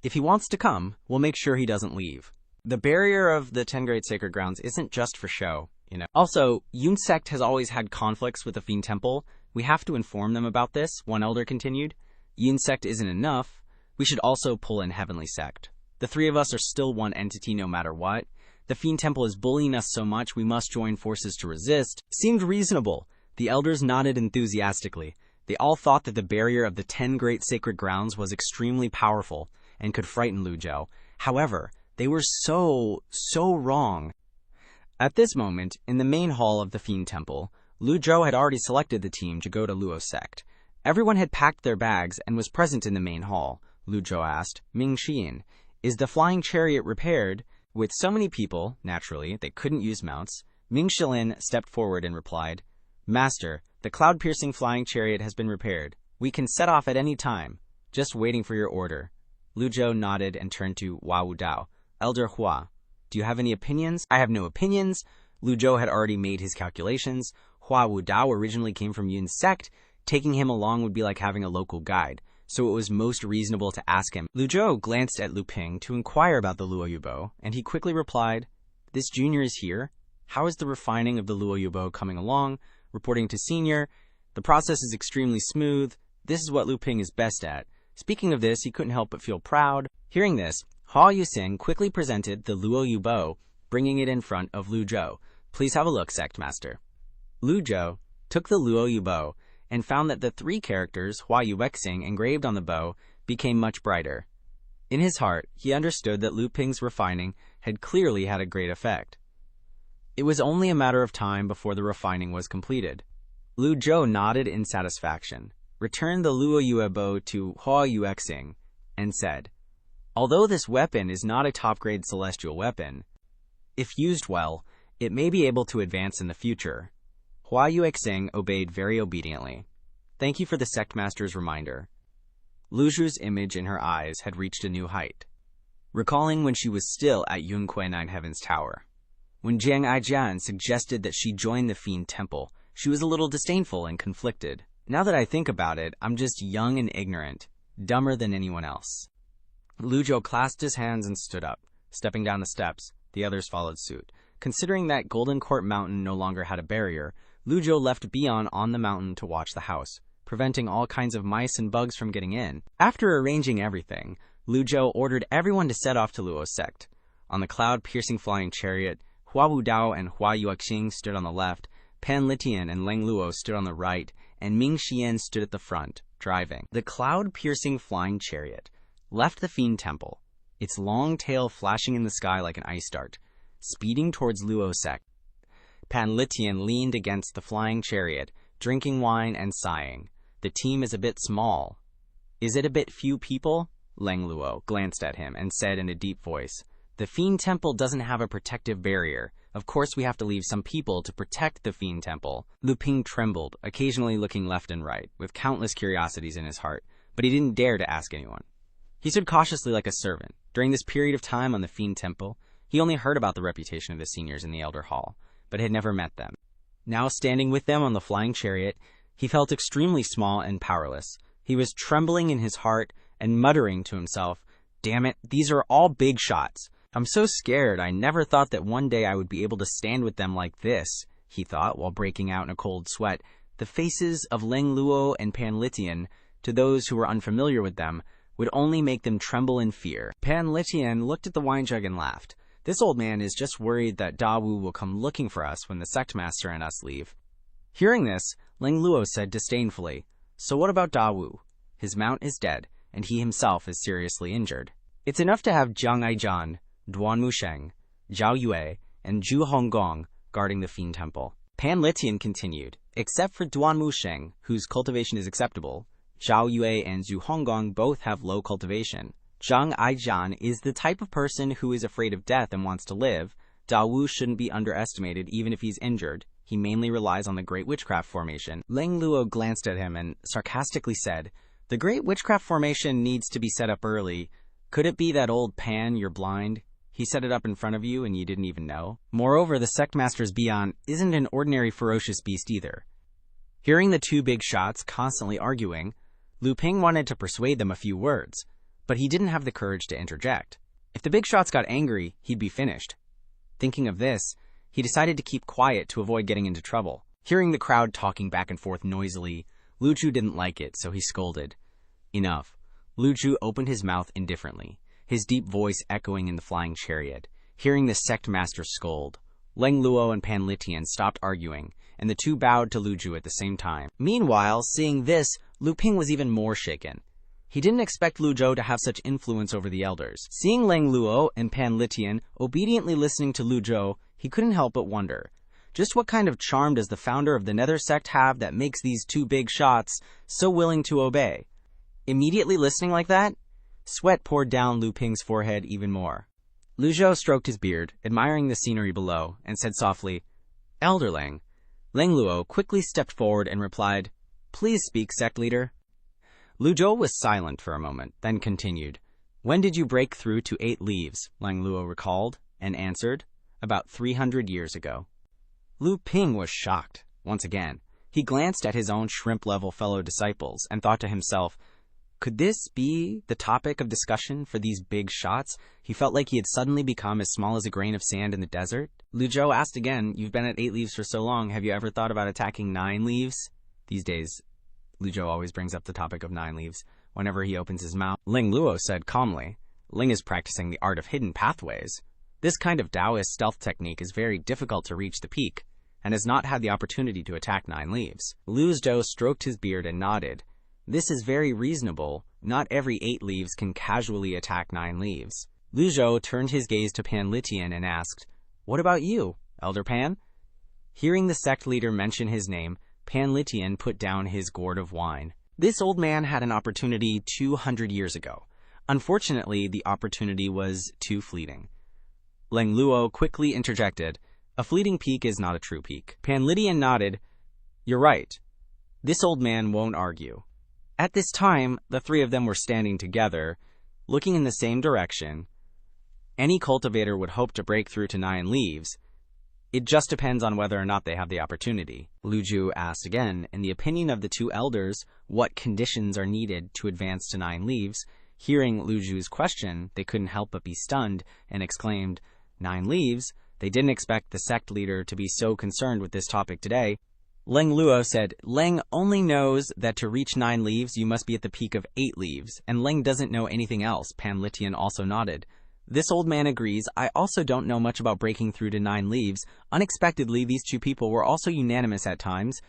"If he wants to come, we'll make sure he doesn't leave. The barrier of the 10 Great Sacred Grounds isn't just for show, you know. Also, Yun Sect has always had conflicts with the Fiend Temple. We have to inform them about this," one elder continued. "Yun Sect isn't enough. We should also pull in Heavenly Sect. The three of us are still one entity no matter what. The Fiend Temple is bullying us so much we must join forces to resist." Seemed reasonable. The elders nodded enthusiastically. They all thought that the barrier of the 10 Great Sacred Grounds was extremely powerful and could frighten Lu Zhou. However, they were so wrong. At this moment, in the main hall of the Fiend Temple, Lu Zhou had already selected the team to go to Luo Sect. Everyone had packed their bags and was present in the main hall. Lu Zhou asked, "Ming Xian, is the flying chariot repaired?" With so many people, naturally, they couldn't use mounts. Ming Shilin stepped forward and replied, "Master, the cloud-piercing flying chariot has been repaired. We can set off at any time. Just waiting for your order." Lu Zhou nodded and turned to Hua Wudao. "Elder Hua, do you have any opinions?" "I have no opinions." Lu Zhou had already made his calculations. Hua Wudao originally came from Yun Sect. Taking him along would be like having a local guide, so it was most reasonable to ask him. Lu Zhou glanced at Lu Ping to inquire about the Luo Yubo, and he quickly replied, "This junior is here. How is the refining of the Luo Yubo coming along?" Reporting to senior, "The process is extremely smooth. This is what Lu Ping is best at." Speaking of this, he couldn't help but feel proud. Hearing this, Hua Yusing quickly presented the Luo Yubo, bringing it in front of Lu Zhou. "Please have a look, Sect Master." Lu Zhou took the Luo Yubo and found that the three characters Hua Yuexing engraved on the bow became much brighter. In his heart, he understood that Lu Ping's refining had clearly had a great effect. It was only a matter of time before the refining was completed. Lu Zhou nodded in satisfaction, returned the Luo Yuebo to Hua Yuexing, and said, "Although this weapon is not a top-grade celestial weapon, if used well, it may be able to advance in the future." Hua Yuexing obeyed very obediently. "Thank you for the Sect Master's reminder." Lu Zhu's image in her eyes had reached a new height, recalling when she was still at Yunque Nine Heavens Tower. When Jiang Aijian suggested that she join the Fiend Temple, she was a little disdainful and conflicted. Now that I think about it, I'm just young and ignorant, dumber than anyone else. Lu Zhou clasped his hands and stood up. Stepping down the steps, the others followed suit. Considering that Golden Court Mountain no longer had a barrier, Lu Zhou left Bian on the mountain to watch the house, preventing all kinds of mice and bugs from getting in. After arranging everything, Lu Zhou ordered everyone to set off to Luo Sect. On the cloud-piercing flying chariot, Hua Wudao and Hua Yuexing stood on the left, Pan Litian and Leng Luo stood on the right, and Ming Xian stood at the front, driving. The cloud-piercing flying chariot left the Fiend Temple, its long tail flashing in the sky like an ice dart, speeding towards Luo Sect. Pan Litian leaned against the flying chariot, drinking wine and sighing. "The team is a bit small." "Is it a bit few people?" Leng Luo glanced at him and said in a deep voice, "The Fiend Temple doesn't have a protective barrier. Of course we have to leave some people to protect the Fiend Temple." Lu Ping trembled, occasionally looking left and right, with countless curiosities in his heart, but he didn't dare to ask anyone. He stood cautiously like a servant. During this period of time on the Fiend Temple, he only heard about the reputation of the seniors in the Elder Hall, but had never met them. Now standing with them on the flying chariot, he felt extremely small and powerless. He was trembling in his heart and muttering to himself, "Damn it, these are all big shots. I'm so scared. I never thought that one day I would be able to stand with them like this," he thought while breaking out in a cold sweat. The faces of Leng Luo and Pan Litian, to those who were unfamiliar with them, would only make them tremble in fear. Pan Litian looked at the wine jug and laughed. This old man is just worried that Dawu will come looking for us when the sect master and us leave. Hearing this, Leng Luo said disdainfully, "So what about Dawu? His mount is dead, and he himself is seriously injured. It's enough to have Jiang Aijian, Duan Musheng, Zhao Yue, and Zhu Honggong guarding the Fiend Temple." Pan Litian continued, "Except for Duan Musheng, whose cultivation is acceptable, Zhao Yue and Zhu Honggong both have low cultivation. Jiang Aijian is the type of person who is afraid of death and wants to live. Dawu shouldn't be underestimated even if he's injured. He mainly relies on the Great Witchcraft Formation." Leng Luo glanced at him and sarcastically said, "The Great Witchcraft Formation needs to be set up early. Could it be that old Pan, you're blind? He set it up in front of you and you didn't even know? Moreover, the Sect Master's Bian isn't an ordinary ferocious beast either." Hearing the two big shots constantly arguing, Lu Ping wanted to persuade them a few words, but he didn't have the courage to interject. If the big shots got angry, he'd be finished. Thinking of this, he decided to keep quiet to avoid getting into trouble. Hearing the crowd talking back and forth noisily, Lu Zhou didn't like it, so he scolded. "Enough." Lu Zhou opened his mouth indifferently, his deep voice echoing in the flying chariot. Hearing the sect master scold, Leng Luo and Pan Litian stopped arguing, and the two bowed to Lu Zhou at the same time. Meanwhile, seeing this, Lu Ping was even more shaken. He didn't expect Lu Zhou to have such influence over the elders. Seeing Leng Luo and Pan Litian obediently listening to Lu Zhou, he couldn't help but wonder, just what kind of charm does the founder of the Nether Sect have that makes these two big shots so willing to obey? Immediately listening like that, sweat poured down Lu Ping's forehead even more. Lu Zhou stroked his beard, admiring the scenery below, and said softly, "Elder Leng." Leng Luo quickly stepped forward and replied, "Please speak, sect leader." Lu Zhou was silent for a moment, then continued, "When did you break through to 8 leaves?" Leng Luo recalled, and answered, "About 300 years ago." Lu Ping was shocked. Once again, he glanced at his own shrimp-level fellow disciples and thought to himself, could this be the topic of discussion for these big shots? He felt like he had suddenly become as small as a grain of sand in the desert. Lu Zhou asked again, "You've been at 8 leaves for so long, have you ever thought about attacking 9 leaves? These days, Lu Zhou always brings up the topic of 9 leaves whenever he opens his mouth. Leng Luo said calmly, "Ling is practicing the art of hidden pathways. This kind of Taoist stealth technique is very difficult to reach the peak, and has not had the opportunity to attack 9 leaves. Lu Zhou stroked his beard and nodded. "This is very reasonable. Not every 8 leaves can casually attack 9 leaves. Lu Zhou turned his gaze to Pan Litian and asked, "What about you, Elder Pan?" Hearing the sect leader mention his name, Pan Litian put down his gourd of wine. This old man had an opportunity 200 years ago. Unfortunately, the opportunity was too fleeting. Leng Luo quickly interjected, "A fleeting peak is not a true peak." Pan Litian nodded, "You're right. This old man won't argue." At this time, the 3 of them were standing together, looking in the same direction. Any cultivator would hope to break through to 9 leaves. It just depends on whether or not they have the opportunity. Lu Zhou asked again, in the opinion of the 2 elders, what conditions are needed to advance to 9 leaves. Hearing Lu Zhou's question, they couldn't help but be stunned and exclaimed, 9 leaves? They didn't expect the sect leader to be so concerned with this topic today. Leng Luo said, "Leng only knows that to reach 9 leaves, you must be at the peak of 8 leaves, and Leng doesn't know anything else." Pan Litian also nodded. "This old man agrees. I also don't know much about breaking through to 9 leaves. Unexpectedly, these 2 people were also unanimous at times."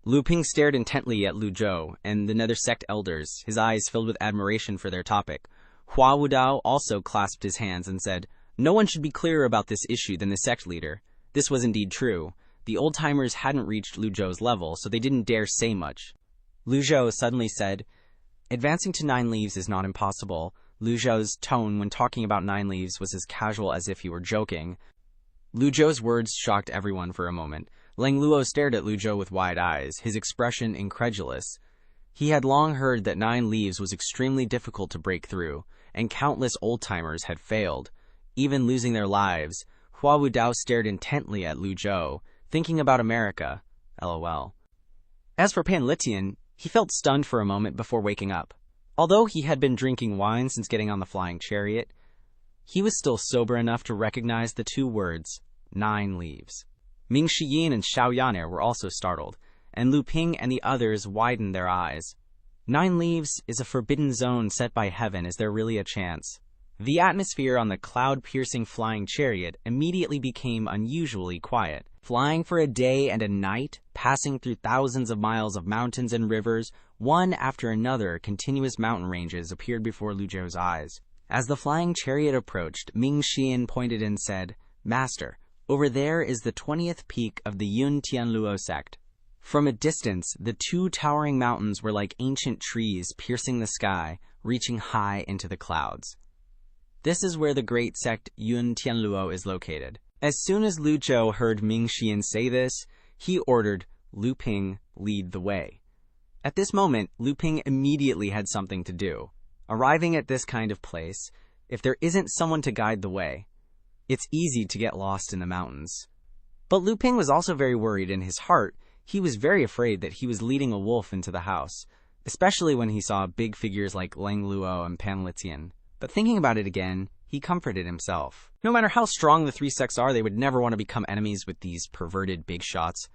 Lu Ping stared intently at Lu Zhou and the Nether Sect elders, his eyes filled with admiration for their topic. Hua Wudao also clasped his hands and said, "No one should be clearer about this issue than the sect leader." This was indeed true. The old-timers hadn't reached Lu Zhou's level, so they didn't dare say much. Lu Zhou suddenly said, "Advancing to 9 leaves is not impossible." Lu Zhou's tone when talking about 9 leaves was as casual as if he were joking. Lu Zhou's words shocked everyone for a moment. Leng Luo stared at Lu Zhou with wide eyes, his expression incredulous. He had long heard that 9 leaves was extremely difficult to break through, and countless old-timers had failed, even losing their lives. Hua Wudao stared intently at Lu Zhou, thinking about America. LOL. As for Pan Litian, he felt stunned for a moment before waking up. Although he had been drinking wine since getting on the flying chariot, he was still sober enough to recognize the 2 words, 9 leaves. Ming Shiyin and Xiao Yaner were also startled, and Lu Ping and the others widened their eyes. 9 leaves is a forbidden zone set by heaven. Is there really a chance? The atmosphere on the cloud-piercing flying chariot immediately became unusually quiet. Flying for a day and a night, passing through thousands of miles of mountains and rivers, one after another, continuous mountain ranges appeared before Lu Zhou's eyes. As the flying chariot approached, Ming Xian pointed and said, "Master, over there is the 20th peak of the Yun Tianluo sect." From a distance, the 2 towering mountains were like ancient trees piercing the sky, reaching high into the clouds. This is where the great sect Yun Tianluo is located. As soon as Lu Zhou heard Ming Xian say this, he ordered Lu Ping lead the way. At this moment, Lu Ping immediately had something to do. Arriving at this kind of place, if there isn't someone to guide the way, it's easy to get lost in the mountains. But Lu Ping was also very worried in his heart. He was very afraid that he was leading a wolf into the house, especially when he saw big figures like Lang Luo and Pan Litian. But thinking about it again, he comforted himself. No matter how strong the 3 sects are, they would never want to become enemies with these perverted big shots.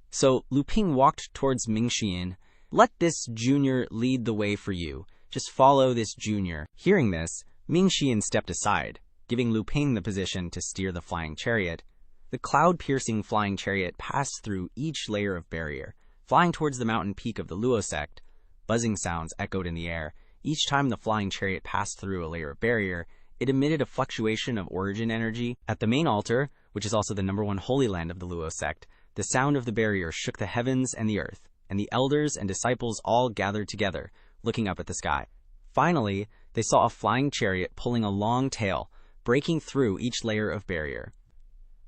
So Lu Ping walked towards Ming Xian. "Let this junior lead the way for you. Just follow this junior." Hearing this, Ming Xian stepped aside, giving Lu Ping the position to steer the flying chariot. The cloud-piercing flying chariot passed through each layer of barrier, flying towards the mountain peak of the Luo sect. Buzzing sounds echoed in the air. Each time the flying chariot passed through a layer of barrier, it emitted a fluctuation of origin energy. At the main altar, which is also the #1 holy land of the Luo sect, the sound of the barrier shook the heavens and the earth, and the elders and disciples all gathered together, looking up at the sky. Finally, they saw a flying chariot pulling a long tail, breaking through each layer of barrier.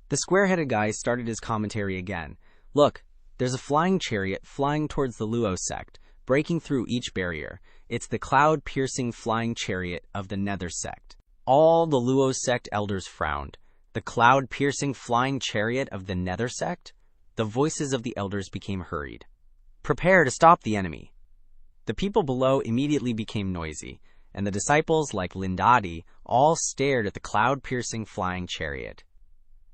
The square-headed guy started his commentary again. "Look, there's a flying chariot flying towards the Luo sect, breaking through each barrier. It's the cloud-piercing flying chariot of the Nether sect." All the Luo sect elders frowned. The cloud-piercing flying chariot of the Nether sect? The voices of the elders became hurried. "Prepare to stop the enemy." The people below immediately became noisy, and the disciples, like Lindadi, all stared at the cloud-piercing flying chariot.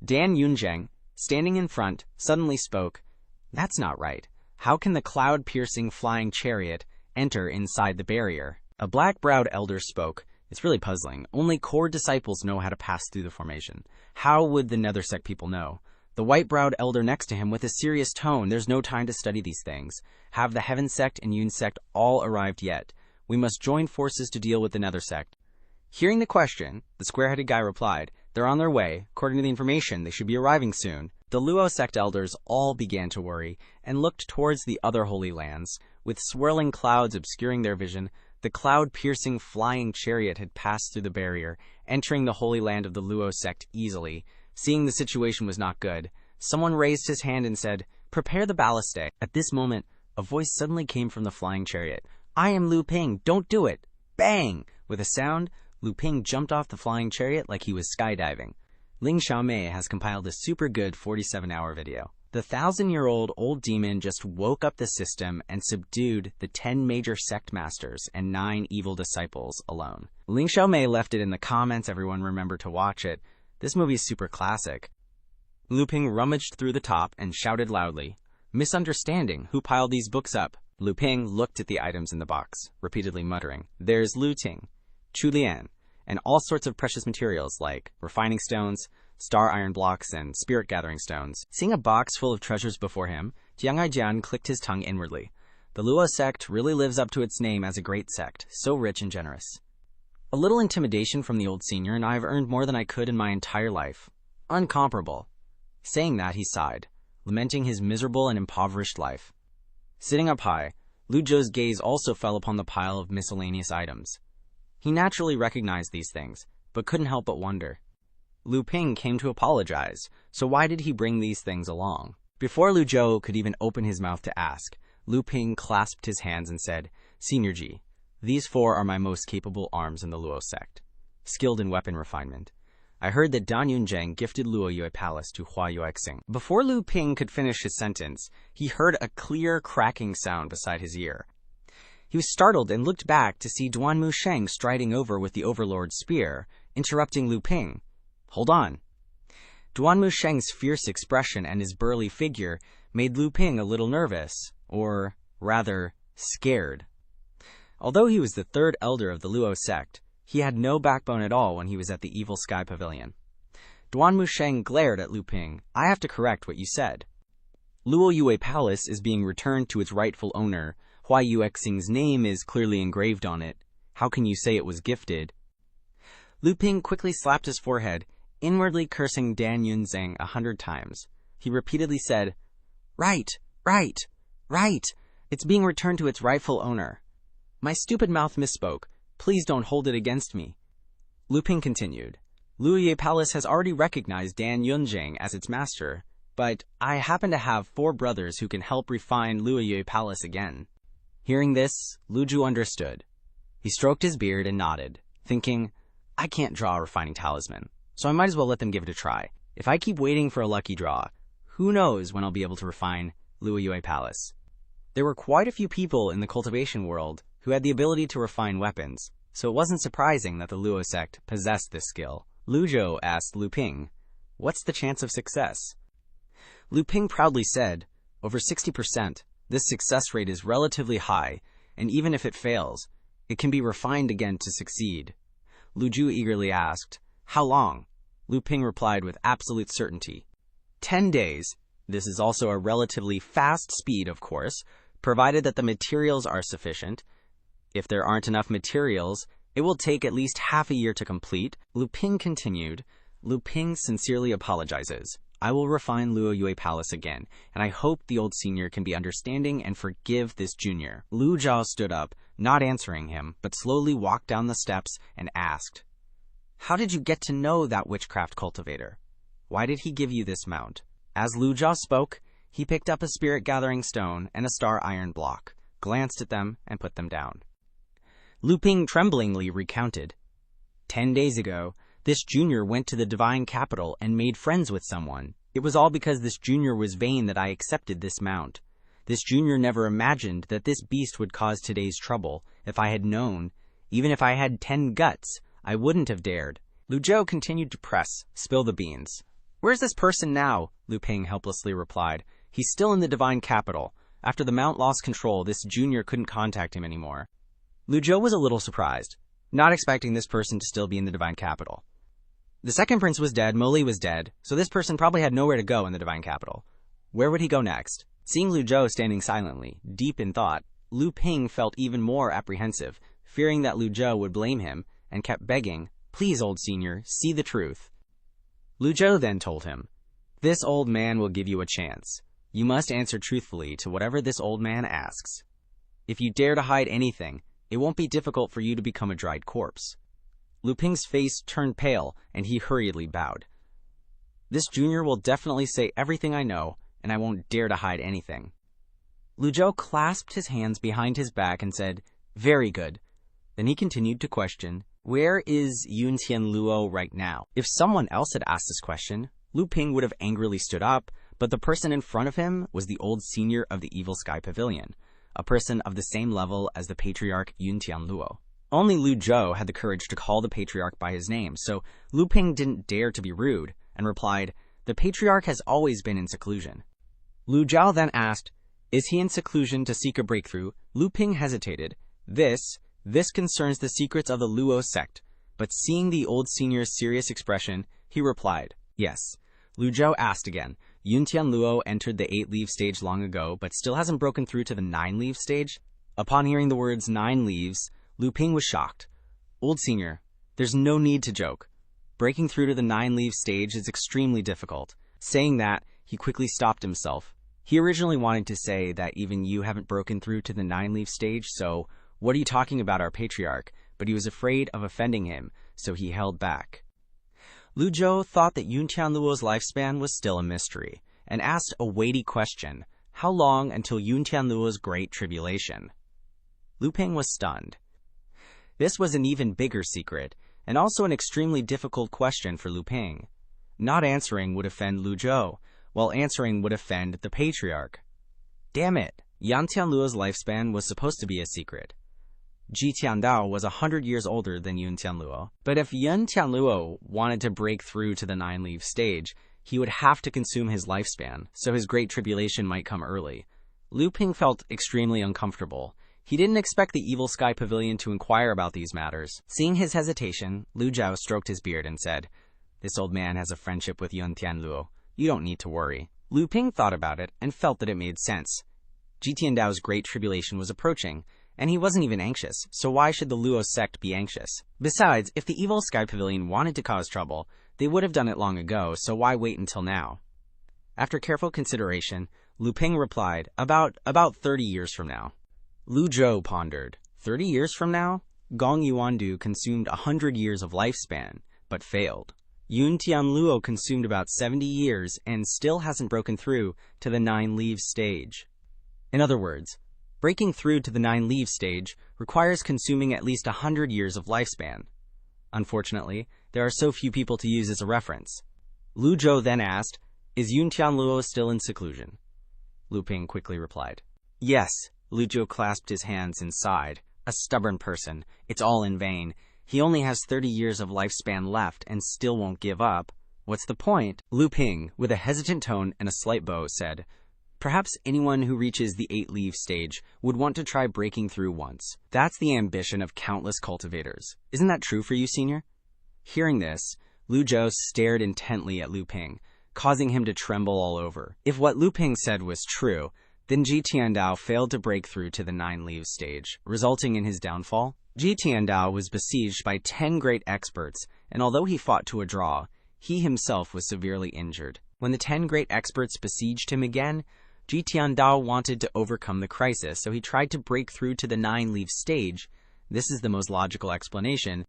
Dan Yunzheng, standing in front, suddenly spoke, "That's not right. How can the cloud-piercing flying chariot enter inside the barrier?" A black-browed elder spoke, "It's really puzzling. Only core disciples know how to pass through the formation. How would the Nether sect people know?" The white-browed elder next to him with a serious tone, "There's no time to study these things. Have the Heaven sect and Yun sect all arrived yet? We must join forces to deal with the Nether sect." Hearing the question, the square-headed guy replied, "They're on their way. According to the information, they should be arriving soon." The Luo sect elders all began to worry and looked towards the other holy lands. With swirling clouds obscuring their vision, the cloud-piercing flying chariot had passed through the barrier, entering the holy land of the Luo sect easily. Seeing the situation was not good, someone raised his hand and said, "Prepare the ballistae." At this moment, a voice suddenly came from the flying chariot. "I am Lu Ping, don't do it!" Bang! With a sound, Lu Ping jumped off the flying chariot like he was skydiving. Ling Xiaomei has compiled a super good 47-hour video. The 1,000-year-old old demon just woke up the system and subdued the 10 major sect masters and 9 evil disciples alone. Ling Xiaomei left it in the comments. Everyone remember to watch it. This movie is super classic. Lu Ping rummaged through the top and shouted loudly, "Misunderstanding, who piled these books up?" Lu Ping looked at the items in the box, repeatedly muttering, "There's Lu Ting, Chu Lian, and all sorts of precious materials like refining stones, star iron blocks, and spirit-gathering stones." Seeing a box full of treasures before him, Jiang Aijian clicked his tongue inwardly. The Luo sect really lives up to its name as a great sect, so rich and generous. A little intimidation from the old senior, and I've earned more than I could in my entire life. Uncomparable. Saying that, he sighed, lamenting his miserable and impoverished life. Sitting up high, Lu Zhou's gaze also fell upon the pile of miscellaneous items. He naturally recognized these things, but couldn't help but wonder. Lu Ping came to apologize, so why did he bring these things along? Before Lu Zhou could even open his mouth to ask, Lu Ping clasped his hands and said, "Senior Ji, these 4 are my most capable arms in the Luo sect, skilled in weapon refinement. I heard that Dan Yunzheng gifted Luo Yue Palace to Hua Yuexing." Before Lu Ping could finish his sentence, he heard a clear cracking sound beside his ear. He was startled and looked back to see Duanmu Sheng striding over with the Overlord's spear, interrupting Lu Ping. "Hold on." Duanmu Sheng's fierce expression and his burly figure made Lu Ping a little nervous, or rather, scared. Although he was the third elder of the Luo sect, he had no backbone at all when he was at the Evil Sky Pavilion. Duan Musheng glared at Lu Ping. I have to correct what you said. Luo Yue Palace is being returned to its rightful owner. Hua Yuexing's name is clearly engraved on it. How can you say it was gifted? Lu Ping quickly slapped his forehead, inwardly cursing Dan Yunzeng 100 times. He repeatedly said, Right, right, right. It's being returned to its rightful owner. My stupid mouth misspoke. Please don't hold it against me. Lu Ping continued. Luoye Palace has already recognized Dan Yunzheng as its master, but I happen to have 4 brothers who can help refine Luoye Palace again. Hearing this, Lu Zhou understood. He stroked his beard and nodded, thinking, I can't draw a refining talisman, so I might as well let them give it a try. If I keep waiting for a lucky draw, who knows when I'll be able to refine Luoye Palace. There were quite a few people in the cultivation world who had the ability to refine weapons, so it wasn't surprising that the Luo sect possessed this skill. Lu Zhou asked Lu Ping, What's the chance of success? Lu Ping proudly said, Over 60%. This success rate is relatively high, and even if it fails, it can be refined again to succeed. Lu Zhou eagerly asked, How long? Lu Ping replied with absolute certainty, 10 days. This is also a relatively fast speed, of course, provided that the materials are sufficient. If there aren't enough materials, it will take at least half a year to complete. Lu Ping continued. Lu Ping sincerely apologizes. I will refine Luo Yue Palace again, and I hope the old senior can be understanding and forgive this junior. Lu Zhao stood up, not answering him, but slowly walked down the steps and asked, How did you get to know that witchcraft cultivator? Why did he give you this mount? As Lu Zhao spoke, he picked up a spirit-gathering stone and a star iron block, glanced at them, and put them down. Lu Ping tremblingly recounted. 10 days ago, this junior went to the divine capital and made friends with someone. It was all because this junior was vain that I accepted this mount. This junior never imagined that this beast would cause today's trouble. If I had known, even if I had 10 guts, I wouldn't have dared. Lu Zhou continued to press, spill the beans. Where's this person now? Lu Ping helplessly replied. He's still in the divine capital. After the mount lost control, this junior couldn't contact him anymore. Lu Zhou was a little surprised, not expecting this person to still be in the divine capital. The second prince was dead, Moli was dead, so this person probably had nowhere to go in the divine capital. Where would he go next? Seeing Lu Zhou standing silently, deep in thought, Lu Ping felt even more apprehensive, fearing that Lu Zhou would blame him, and kept begging, Please, old senior, see the truth. Lu Zhou then told him, This old man will give you a chance. You must answer truthfully to whatever this old man asks. If you dare to hide anything, it won't be difficult for you to become a dried corpse. Lu Ping's face turned pale, and he hurriedly bowed. This junior will definitely say everything I know, and I won't dare to hide anything. Lu Zhou clasped his hands behind his back and said, Very good. Then he continued to question, Where is Yuntian Luo right now? If someone else had asked this question, Lu Ping would have angrily stood up, but the person in front of him was the old senior of the Evil Sky Pavilion, a person of the same level as the Patriarch Yuntian Luo. Only Lu Zhou had the courage to call the Patriarch by his name, so Lu Ping didn't dare to be rude, and replied, The Patriarch has always been in seclusion. Lu Zhao then asked, Is he in seclusion to seek a breakthrough? Lu Ping hesitated. This concerns the secrets of the Luo sect, but seeing the old senior's serious expression, he replied, Yes. Lu Zhou asked again, Yuntian Luo entered the 8-leaf stage long ago, but still hasn't broken through to the 9-leaf stage? Upon hearing the words 9 leaves, Lu Ping was shocked. Old senior, there's no need to joke. Breaking through to the 9-leaf stage is extremely difficult. Saying that, he quickly stopped himself. He originally wanted to say that even you haven't broken through to the 9-leaf stage, so what are you talking about our patriarch? But he was afraid of offending him, so he held back. Lu Zhou thought that Yuntian Luo's lifespan was still a mystery, and asked a weighty question, How long until Yuntian Luo's Great Tribulation? Lu Ping was stunned. This was an even bigger secret, and also an extremely difficult question for Lu Ping. Not answering would offend Lu Zhou, while answering would offend the Patriarch. Damn it! Yuntian Luo's lifespan was supposed to be a secret. Ji Tiandao was 100 years older than Yuntian Luo, but if Yuntian Luo wanted to break through to the 9-leaf stage, he would have to consume his lifespan, so his Great Tribulation might come early. Lu Ping felt extremely uncomfortable. He didn't expect the Evil Sky Pavilion to inquire about these matters. Seeing his hesitation, Lu Zhou stroked his beard and said, "This old man has a friendship with Yun Tianluo. You don't need to worry." Lu Ping thought about it and felt that it made sense. Ji Tiandao's great tribulation was approaching, and he wasn't even anxious, so why should the Luo sect be anxious? Besides, if the Evil Sky Pavilion wanted to cause trouble, they would have done it long ago, so why wait until now? After careful consideration, Lu Ping replied, about 30 years from now. Lu Zhou pondered. 30 years from now? Gong Yuandu consumed 100 years of lifespan, but failed. Yun Tianluo consumed about 70 years and still hasn't broken through to the 9 leaves stage. In other words, breaking through to the 9 leaves stage requires consuming at least 100 years of lifespan. Unfortunately, there are so few people to use as a reference. Lu Zhou then asked, "Is Yun Tianluo still in seclusion?" Lu Ping quickly replied, "Yes." Lu Zhou clasped his hands and sighed. "A stubborn person. It's all in vain. He only has 30 years of lifespan left and still won't give up. What's the point?" Lu Ping, with a hesitant tone and a slight bow, said, "Perhaps anyone who reaches the 8-leaf stage would want to try breaking through once. That's the ambition of countless cultivators. Isn't that true for you, senior?" Hearing this, Lu Zhou stared intently at Lu Ping, causing him to tremble all over. If what Lu Ping said was true, then Ji Tiandao failed to break through to the 9 leaves stage, resulting in his downfall. Ji Tiandao was besieged by 10 great experts, and although he fought to a draw, he himself was severely injured. When the 10 great experts besieged him again, Ji Tiandao wanted to overcome the crisis, so he tried to break through to the 9 leaves stage. This is the most logical explanation.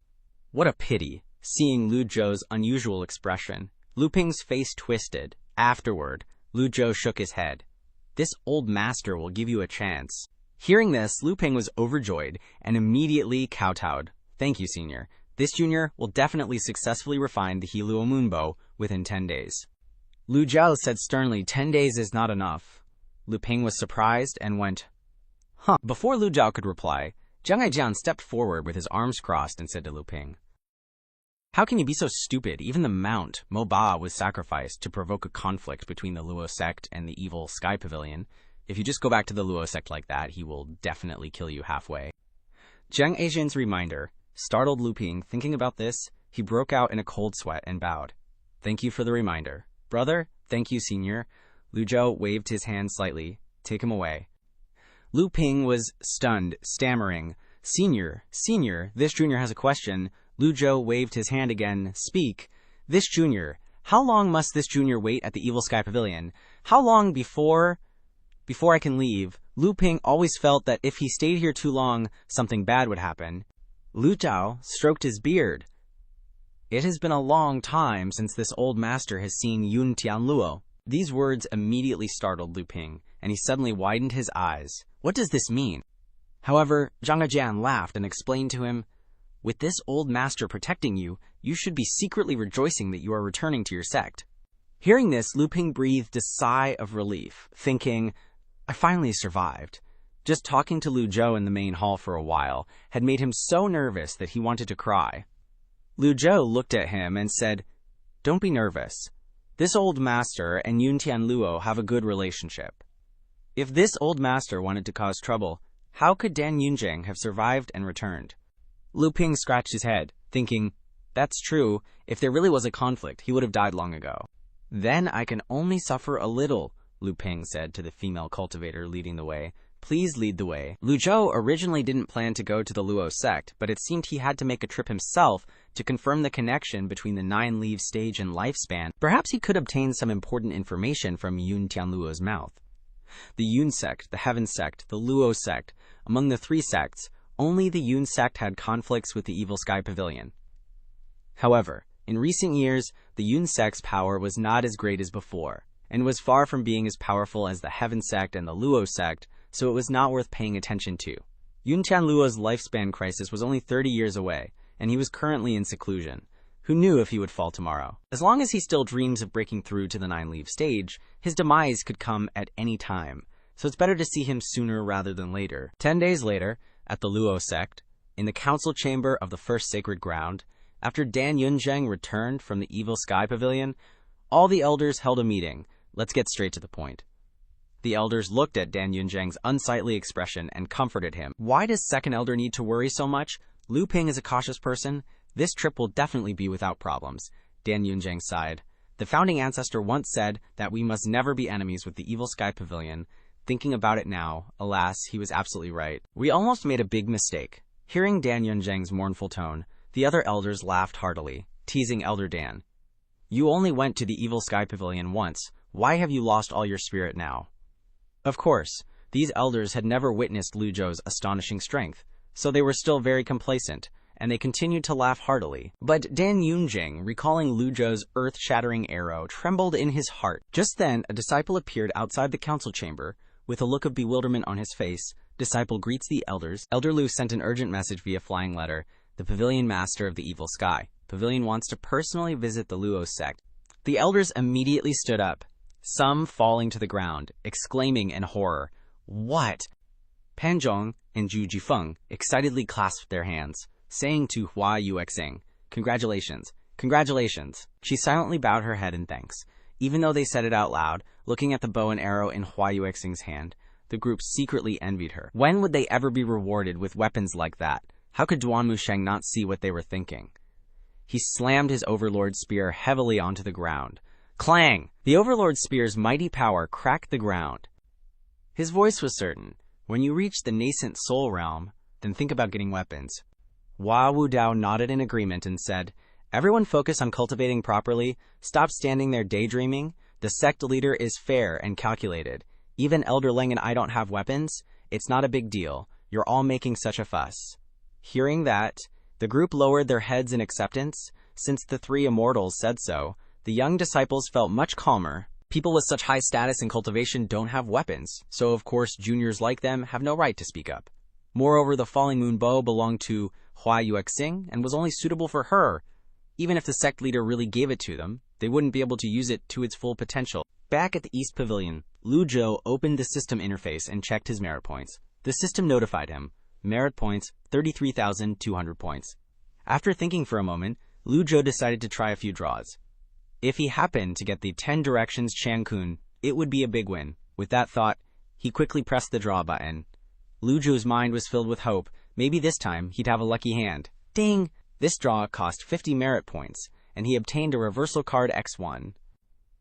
What a pity, seeing Lu Zhou's unusual expression. Lu Ping's face twisted. Afterward, Lu Zhou shook his head. "This old master will give you a chance." Hearing this, Lu Ping was overjoyed and immediately kowtowed. "Thank you, senior. This junior will definitely successfully refine the Heluo Moonbow within 10 days. Lu Zhou said sternly, 10 days is not enough. Lu Ping was surprised and went, "Huh." Before Lu Zhou could reply, Zhang Aijian stepped forward with his arms crossed and said to Lu Ping, "How can you be so stupid? Even the Mount, Mo Ba, was sacrificed to provoke a conflict between the Luo sect and the Evil Sky Pavilion. If you just go back to the Luo sect like that, he will definitely kill you halfway." Zhang Aijian's reminder startled Lu Ping. Thinking about this, he broke out in a cold sweat and bowed. "Thank you for the reminder." "Brother, thank you, senior." Lu Zhou waved his hand slightly. "Take him away." Lu Ping was stunned, stammering, Senior, this junior has a question." Lu Zhou waved his hand again. "Speak." "This junior. How long must this junior wait at the Evil Sky Pavilion? How long before I can leave?" Lu Ping always felt that if he stayed here too long, something bad would happen. Lu Zhou stroked his beard. "It has been a long time since this old master has seen Yun Tianluo." These words immediately startled Lu Ping, and he suddenly widened his eyes. What does this mean? However, Zhang Aijian laughed and explained to him, "With this old master protecting you, you should be secretly rejoicing that you are returning to your sect." Hearing this, Lu Ping breathed a sigh of relief, thinking, "I finally survived." Just talking to Lu Zhou in the main hall for a while had made him so nervous that he wanted to cry. Lu Zhou looked at him and said, "Don't be nervous. This old master and Yun Tianluo have a good relationship. If this old master wanted to cause trouble, how could Dan Yunjing have survived and returned?" Lu Ping scratched his head, thinking, "That's true. If there really was a conflict, he would have died long ago." "Then I can only suffer a little," Lu Ping said to the female cultivator leading the way. "Please lead the way." Lu Zhou originally didn't plan to go to the Luo sect, but it seemed he had to make a trip himself to confirm the connection between the 9-leaf stage and lifespan. Perhaps he could obtain some important information from Yun Tianluo's mouth. The Yun sect, the Heaven sect, the Luo sect, among the 3 sects, only the Yun sect had conflicts with the Evil Sky Pavilion. However, in recent years, the Yun sect's power was not as great as before, and was far from being as powerful as the Heaven sect and the Luo sect, so it was not worth paying attention to. Yun Tianluo's lifespan crisis was only 30 years away, and he was currently in seclusion. Who knew if he would fall tomorrow? As long as he still dreams of breaking through to the 9-leaf stage, his demise could come at any time, so it's better to see him sooner rather than later. 10 days later, at the Luo sect, in the council chamber of the first sacred ground, after Dan Yunzheng returned from the Evil Sky Pavilion, all the elders held a meeting. Let's get straight to the point. The elders looked at Dan Yunzhang's unsightly expression and comforted him. Why does second elder need to worry so much? Lu Ping is a cautious person. This trip will definitely be without problems. Dan Yunzhang sighed. The founding ancestor once said that we must never be enemies with the Evil Sky Pavilion. Thinking about it now, alas, he was absolutely right. We almost made a big mistake. Hearing Dan Yunzhang's mournful tone, the other elders laughed heartily, teasing Elder Dan. You only went to the Evil Sky Pavilion once. Why have you lost all your spirit now? Of course, these elders had never witnessed Lu Zhou's astonishing strength, so they were still very complacent, and they continued to laugh heartily. But Dan Yunzhang, recalling Lu Zhou's earth-shattering arrow, trembled in his heart. Just then, a disciple appeared outside the council chamber. With a look of bewilderment on his face, disciple greets the elders. Elder Lu sent an urgent message via flying letter. The pavilion master of the Evil Sky Pavilion wants to personally visit the Luo sect. The elders immediately stood up, some falling to the ground, exclaiming in horror, What? Pan Zhong and Zhu Jifeng excitedly clasped their hands, saying to Hua Yuexing, Congratulations, congratulations. She silently bowed her head in thanks. Even though they said it out loud, looking at the bow and arrow in Hua Yuexing's hand, the group secretly envied her. When would they ever be rewarded with weapons like that? How could Duan Musheng not see what they were thinking? He slammed his overlord spear heavily onto the ground. Clang! The overlord spear's mighty power cracked the ground. His voice was certain. When you reach the nascent soul realm, then think about getting weapons. Hua Wudao nodded in agreement and said, Everyone focus on cultivating properly. Stop standing there daydreaming. The sect leader is fair and calculated. Even Elder Ling and I don't have weapons. It's not a big deal. You're all making such a fuss. Hearing that, the group lowered their heads in acceptance. Since the three immortals said so, the young disciples felt much calmer. People with such high status and cultivation don't have weapons, so of course juniors like them have no right to speak up. Moreover, the falling moon bow belonged to Hua Yuexing and was only suitable for her. Even if the sect leader really gave it to them, they wouldn't be able to use it to its full potential. Back at the East Pavilion, Lu Zhou opened the system interface and checked his merit points. The system notified him. Merit points, 33,200 points. After thinking for a moment, Lu Zhou decided to try a few draws. If he happened to get the 10 Directions Changkun, it would be a big win. With that thought, he quickly pressed the draw button. Lu Zhou's mind was filled with hope. Maybe this time he'd have a lucky hand. Ding! This draw cost 50 merit points, and he obtained a reversal card X1.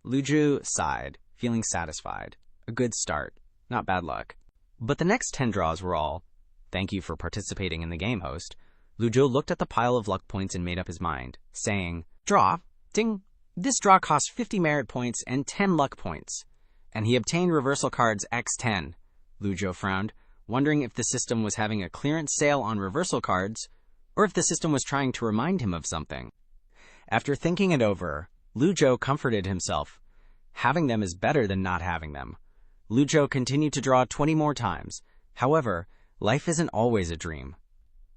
Lu Zhou sighed, feeling satisfied. A good start. Not bad luck. But the next 10 draws were all, Thank you for participating in the game, host. Lu Zhou looked at the pile of luck points and made up his mind, saying, Draw. Ding. This draw cost 50 merit points and 10 luck points. And he obtained reversal cards X10. Lu Zhou frowned, wondering if the system was having a clearance sale on reversal cards, or if the system was trying to remind him of something. After thinking it over, Lu Zhou comforted himself. Having them is better than not having them. Lu Zhou continued to draw 20 more times. However, life isn't always a dream.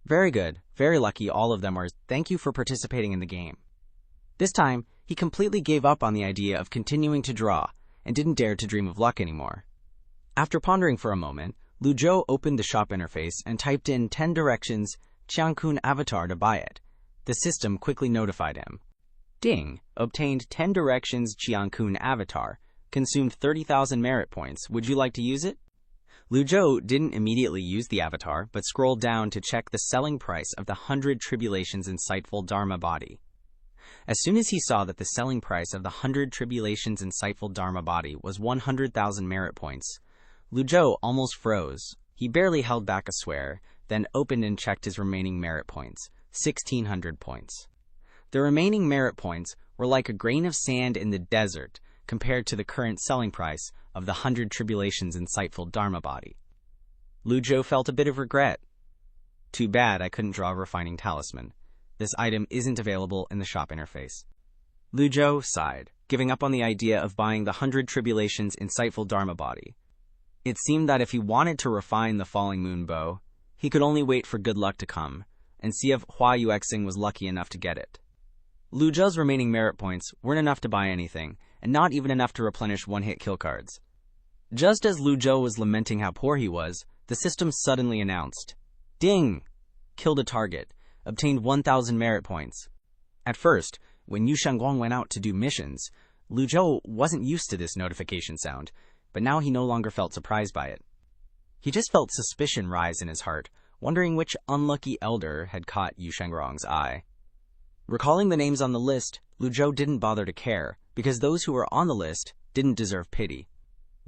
Very good, very lucky all of them are. Thank you for participating in the game. This time, he completely gave up on the idea of continuing to draw and didn't dare to dream of luck anymore. After pondering for a moment, Lu Zhou opened the shop interface and typed in 10 Directions Qiangkun Avatar to buy it. The system quickly notified him. Ding! Obtained 10 Directions Qiangkun Avatar. Consumed 30,000 merit points. Would you like to use it? Lu Zhou didn't immediately use the avatar, but scrolled down to check the selling price of the 100 Tribulations Insightful Dharma body. As soon as he saw that the selling price of the 100 Tribulations Insightful Dharma body was 100,000 merit points, Lu Zhou almost froze. He barely held back a swear, then opened and checked his remaining merit points, 1,600 points. The remaining merit points were like a grain of sand in the desert compared to the current selling price of the 100 Tribulations Insightful Dharma body. Lu Zhou felt a bit of regret. Too bad I couldn't draw a refining talisman. This item isn't available in the shop interface. Lu Zhou sighed, giving up on the idea of buying the 100 Tribulations Insightful Dharma body. It seemed that if he wanted to refine the falling moon bow, he could only wait for good luck to come, and see if Hua Yuexing was lucky enough to get it. Lu Zhou's remaining merit points weren't enough to buy anything, and not even enough to replenish one-hit kill cards. Just as Lu Zhou was lamenting how poor he was, the system suddenly announced, Ding! Killed a target. Obtained 1,000 merit points. At first, when Yu Shangguang went out to do missions, Lu Zhou wasn't used to this notification sound. but now he no longer felt surprised by it. He just felt suspicion rise in his heart, wondering which unlucky elder had caught Yu Shengrong's eye. Recalling the names on the list, Lu Zhou didn't bother to care, because those who were on the list didn't deserve pity.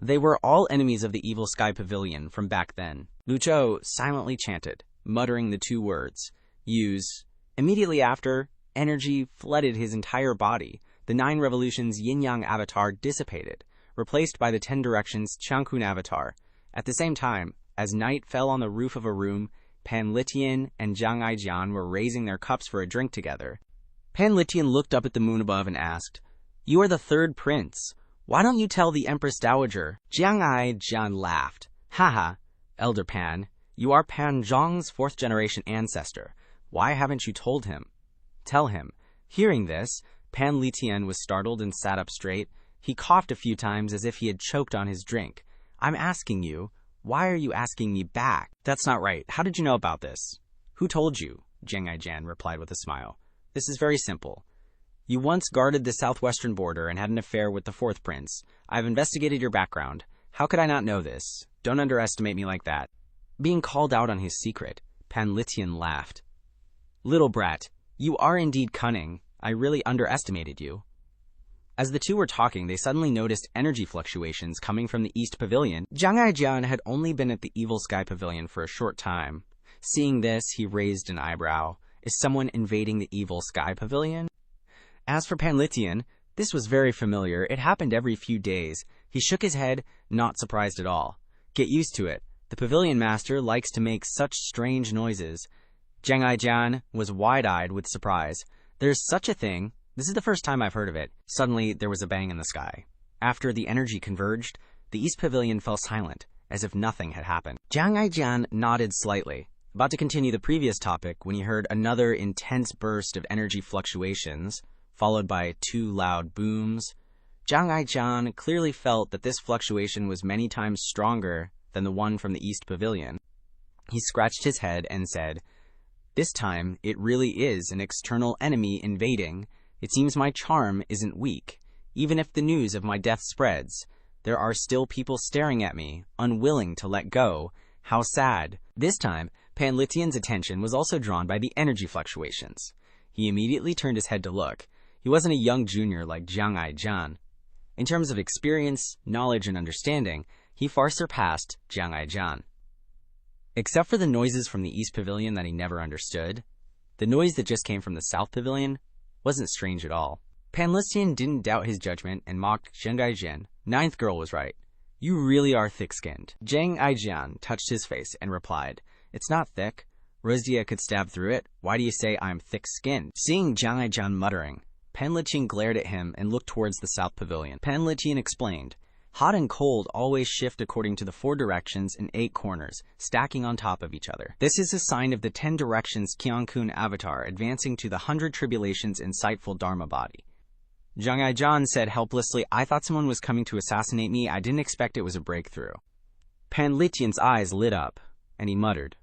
They were all enemies of the Evil Sky Pavilion from back then. Lu Zhou silently chanted, muttering the 2 words, use. Immediately after, energy flooded his entire body. The 9 revolutions yin-yang avatar dissipated, replaced by the 10 directions Changkun avatar. At the same time, as night fell on the roof of a room, Pan Litian and Zhang Aijian were raising their cups for a drink together. Pan Litian looked up at the moon above and asked, "You are the 3rd prince. Why don't you tell the Empress Dowager?" Zhang Aijian laughed. "Haha, Elder Pan, you are Pan Zhong's 4th generation ancestor. Why haven't you told him?" "Tell him." Hearing this, Pan Litian was startled and sat up straight. He coughed a few times as if he had choked on his drink. "I'm asking you. Why are you asking me back?" "That's not right. How did you know about this?" "Who told you?" Zhang Aijian replied with a smile. "This is very simple. You once guarded the southwestern border and had an affair with the 4th prince. I've investigated your background. How could I not know this? Don't underestimate me like that." Being called out on his secret, Pan Litian laughed. "Little brat, you are indeed cunning. I really underestimated you." As the 2 were talking, they suddenly noticed energy fluctuations coming from the East Pavilion. Zhang Aijian had only been at the Evil Sky Pavilion for a short time. Seeing this, he raised an eyebrow. Is someone invading the Evil Sky Pavilion? As for Pan Litian, this was very familiar. It happened every few days. He shook his head, not surprised at all. Get used to it. The pavilion master likes to make such strange noises. Zhang Aijian was wide-eyed with surprise. There's such a thing. This is the first time I've heard of it. Suddenly, there was a bang in the sky. After the energy converged, the East Pavilion fell silent, as if nothing had happened. Zhang Aijian nodded slightly, about to continue the previous topic when he heard another intense burst of energy fluctuations, followed by 2 loud booms. Zhang Aijian clearly felt that this fluctuation was many times stronger than the one from the East Pavilion. He scratched his head and said, "This time, it really is an external enemy invading. It seems my charm isn't weak. Even if the news of my death spreads, there are still people staring at me, unwilling to let go. How sad." This time, Pan Litian's attention was also drawn by the energy fluctuations. He immediately turned his head to look. He wasn't a young junior like Zhang Aijian. In terms of experience, knowledge, and understanding, he far surpassed Zhang Aijian. Except for the noises from the East Pavilion that he never understood, the noise that just came from the South Pavilion wasn't strange at all. Pan Litian didn't doubt his judgment and mocked Zhang Aijian. 9th girl was right. "You really are thick-skinned." Zhang Aijian touched his face and replied, "It's not thick. Rozdia could stab through it. Why do you say I'm thick-skinned?" Seeing Zhang Aijian muttering, Pan Litian glared at him and looked towards the South Pavilion. Pan Litian explained, "Hot and cold always shift according to the 4 directions and 8 corners, stacking on top of each other. This is a sign of the 10 directions Qiankun avatar advancing to the 100 tribulations insightful Dharma body." Zhang Aijian said helplessly, "I thought someone was coming to assassinate me. I didn't expect it was a breakthrough." Pan Litian's eyes lit up, and he muttered,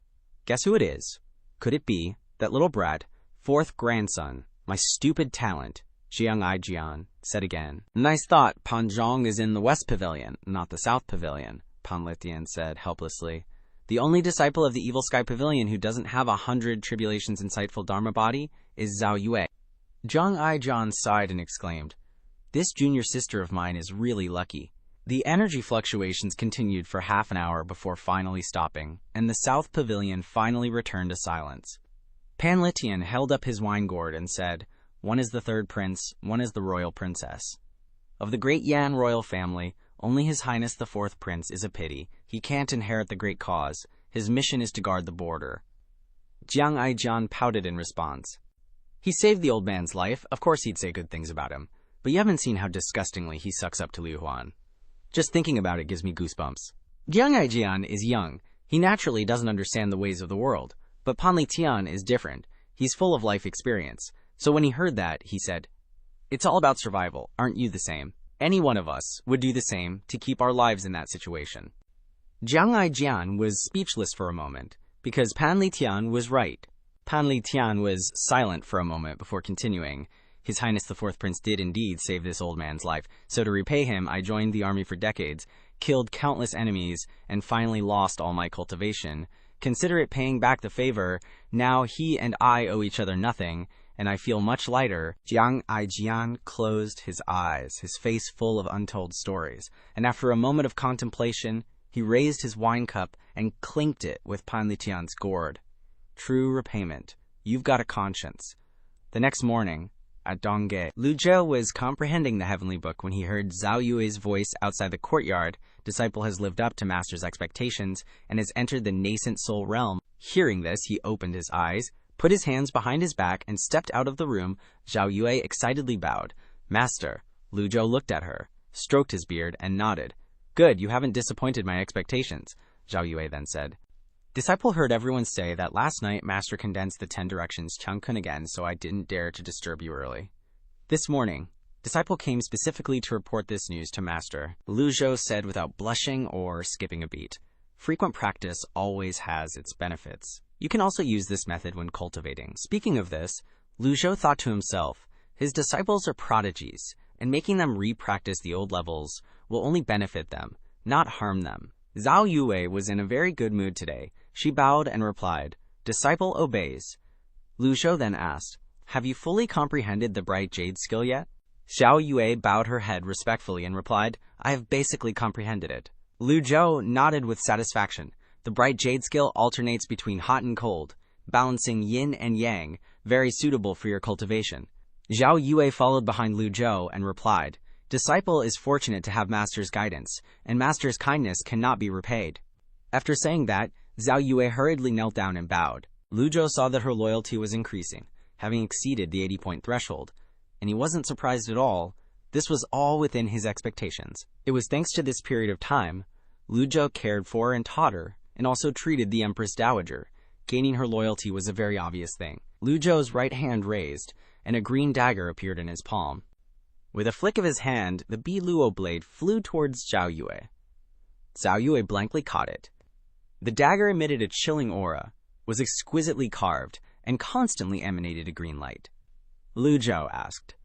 "Guess who it is? Could it be that little brat, 4th grandson, my stupid talent?" Zhang Aijian said again. "Nice thought. Pan Zhong is in the West Pavilion, not the South Pavilion," Pan Litian said helplessly. "The only disciple of the Evil Sky Pavilion who doesn't have 100 tribulations insightful Dharma body is Zhao Yue." Zhang Aijian sighed and exclaimed, "This junior sister of mine is really lucky." The energy fluctuations continued for half an hour before finally stopping, and the South Pavilion finally returned to silence. Pan Litian held up his wine gourd and said, "One is the 3rd prince, one is the royal princess. Of the great Yan royal family, only His Highness the 4th prince is a pity. He can't inherit the great cause. His mission is to guard the border." Zhang Aijian pouted in response. "He saved the old man's life. Of course he'd say good things about him. But you haven't seen how disgustingly he sucks up to Liu Huan. Just thinking about it gives me goosebumps." Zhang Aijian is young. He naturally doesn't understand the ways of the world. But Pan Litian is different. He's full of life experience. So when he heard that, he said, "It's all about survival. Aren't you the same? Any one of us would do the same to keep our lives in that situation." Zhang Aijian was speechless for a moment, because Pan Litian was right. Pan Litian was silent for a moment before continuing. "His Highness the 4th Prince did indeed save this old man's life, so to repay him I joined the army for decades, killed countless enemies, and finally lost all my cultivation. Consider it paying back the favor. Now he and I owe each other nothing, and I feel much lighter." Jiang Aijian closed his eyes, his face full of untold stories, and after a moment of contemplation, he raised his wine cup and clinked it with Pan Litian's gourd. True repayment. You've got a conscience. The next morning, at Dongge, Lu Zhou was comprehending the heavenly book when he heard Zhao Yue's voice outside the courtyard. Disciple has lived up to master's expectations and has entered the nascent soul realm. Hearing this, he opened his eyes, put his hands behind his back, and stepped out of the room. Zhao Yue excitedly bowed. "Master." Lu Zhou looked at her, stroked his beard, and nodded. "Good, you haven't disappointed my expectations," Zhao Yue then said. Disciple heard everyone say that last night Master condensed the 10 directions Changkun again, so I didn't dare to disturb you early. This morning, Disciple came specifically to report this news to Master, Lu Zhou said without blushing or skipping a beat. Frequent practice always has its benefits. You can also use this method when cultivating. Speaking of this, Lu Zhou thought to himself, his disciples are prodigies, and making them re-practice the old levels will only benefit them, not harm them. Zhao Yue was in a very good mood today. She bowed and replied, "Disciple obeys." Lu Zhou then asked, "Have you fully comprehended the bright jade skill yet?" Zhao Yue bowed her head respectfully and replied, "I have basically comprehended it." Lu Zhou nodded with satisfaction. The bright jade skill alternates between hot and cold, balancing yin and yang, very suitable for your cultivation. Zhao Yue followed behind Lu Zhou and replied, "Disciple is fortunate to have Master's guidance, and Master's kindness cannot be repaid." After saying that, Zhao Yue hurriedly knelt down and bowed. Lu Zhou saw that her loyalty was increasing, having exceeded the 80-point threshold, and he wasn't surprised at all. This was all within his expectations. It was thanks to this period of time, Lu Zhou cared for and taught her, and also treated the Empress Dowager. Gaining her loyalty was a very obvious thing. Lu Zhou's right hand raised, and a green dagger appeared in his palm. With a flick of his hand, the Biluo blade flew towards Zhao Yue. Zhao Yue blankly caught it. The dagger emitted a chilling aura, was exquisitely carved, and constantly emanated a green light. Lu Zhou asked,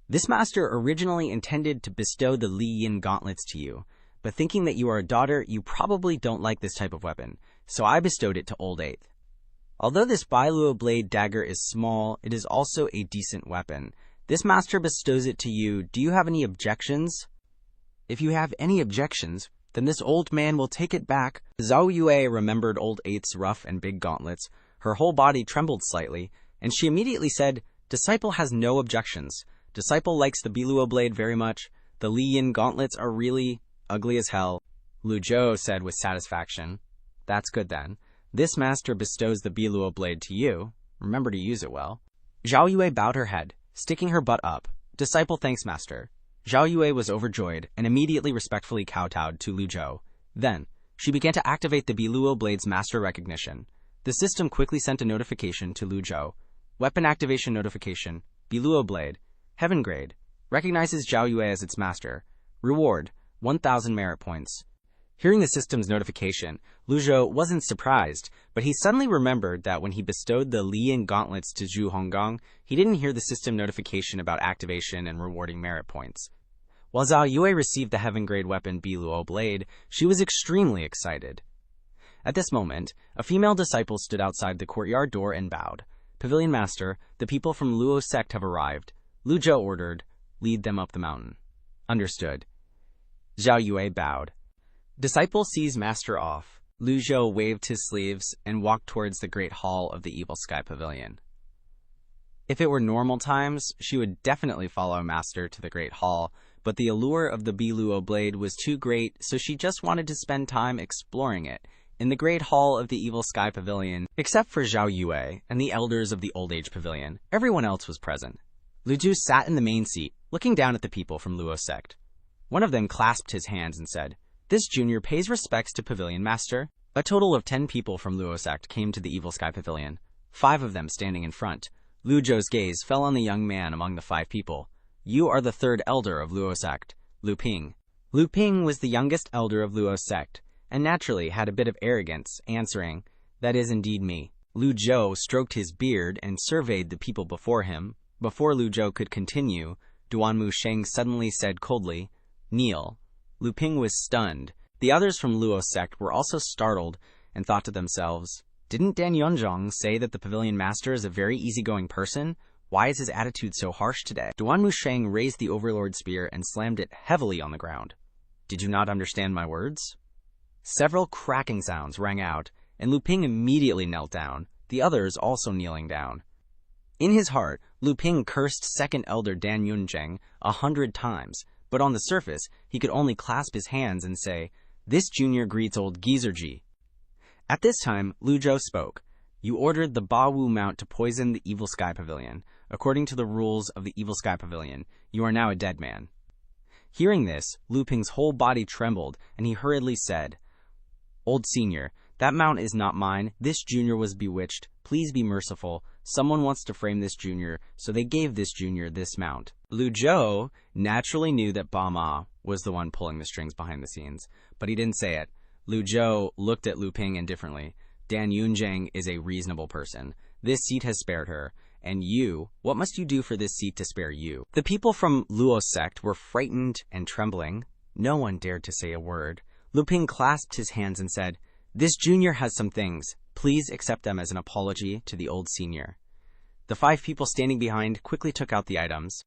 "This master originally intended to bestow the Li Yin gauntlets to you, but thinking that you are a daughter, you probably don't like this type of weapon, so I bestowed it to Old Eighth. Although this Biluo blade dagger is small, it is also a decent weapon. This master bestows it to you. Do you have any objections?" "If you have any objections, then this old man will take it back." Zhao Yue remembered Old Eighth's rough and big gauntlets. Her whole body trembled slightly, and she immediately said, "Disciple has no objections. Disciple likes the Biluo blade very much. The Li Yin gauntlets are really ugly as hell." Lu Zhou said with satisfaction, "That's good then. This master bestows the Biluo blade to you. Remember to use it well." Zhao Yue bowed her head, sticking her butt up. "Disciple thanks, master." Zhao Yue was overjoyed and immediately respectfully kowtowed to Lu Zhou. Then, she began to activate the Biluo blade's master recognition. The system quickly sent a notification to Lu Zhou. Weapon activation notification. Biluo blade. Heaven grade. Recognizes Zhao Yue as its master. Reward, 1,000 merit points. Hearing the system's notification, Lu Zhou wasn't surprised, but he suddenly remembered that when he bestowed the Li Yin gauntlets to Zhu Honggong, he didn't hear the system notification about activation and rewarding merit points. While Zhao Yue received the heaven grade weapon Biluo blade, she was extremely excited. At this moment, a female disciple stood outside the courtyard door and bowed. "Pavilion master, the people from Luo Sect have arrived." Lu Zhou ordered, "Lead them up the mountain." "Understood." Zhao Yue bowed. Disciple sees master off. Lu Zhou waved his sleeves and walked towards the great hall of the Evil Sky Pavilion. If it were normal times, she would definitely follow master to the great hall, but the allure of the Biluo blade was too great, so she just wanted to spend time exploring it. In the great hall of the Evil Sky Pavilion, except for Zhao Yue and the elders of the Old Age Pavilion, everyone else was present. Lu Zhou sat in the main seat, looking down at the people from Luo Sect. One of them clasped his hands and said, "This junior pays respects to Pavilion Master." A total of 10 people from Luo Sect came to the Evil Sky Pavilion, 5 of them standing in front. Lu Zhou's gaze fell on the young man among the 5 people. "You are the 3rd elder of Luo Sect, Lu Ping." Lu Ping was the youngest elder of Luo Sect, and naturally had a bit of arrogance, answering, "That is indeed me." Lu Zhou stroked his beard and surveyed the people before him. Before Lu Zhou could continue, Duan Mu Sheng suddenly said coldly, "Kneel." Lu Ping was stunned. The others from Luo's sect were also startled and thought to themselves, "Didn't Dan Yunzhong say that the pavilion master is a very easygoing person? Why is his attitude so harsh today?" Duan Musheng raised the overlord spear and slammed it heavily on the ground. "Did you not understand my words?" Several cracking sounds rang out, and Lu Ping immediately knelt down, the others also kneeling down. In his heart, Lu Ping cursed second elder Dan Yunzheng 100 times, but on the surface, he could only clasp his hands and say, "This junior greets old Geezer Ji." At this time, Lu Zhou spoke. "You ordered the Ba Wu mount to poison the Evil Sky Pavilion. According to the rules of the Evil Sky Pavilion, you are now a dead man." Hearing this, Lu Ping's whole body trembled, and he hurriedly said, "Old senior, that mount is not mine. This junior was bewitched. Please be merciful. Someone wants to frame this junior, so they gave this junior this mount." Lu Zhou naturally knew that Ba Ma was the one pulling the strings behind the scenes, but he didn't say it. Lu Zhou looked at Lu Ping indifferently. Dan Yunzheng is a reasonable person. This seat has spared her. And you, what must you do for this seat to spare you? The people from Luo's sect were frightened and trembling. No one dared to say a word. Lu Ping clasped his hands and said, "This junior has some things. Please accept them as an apology to the old senior." The 5 people standing behind quickly took out the items.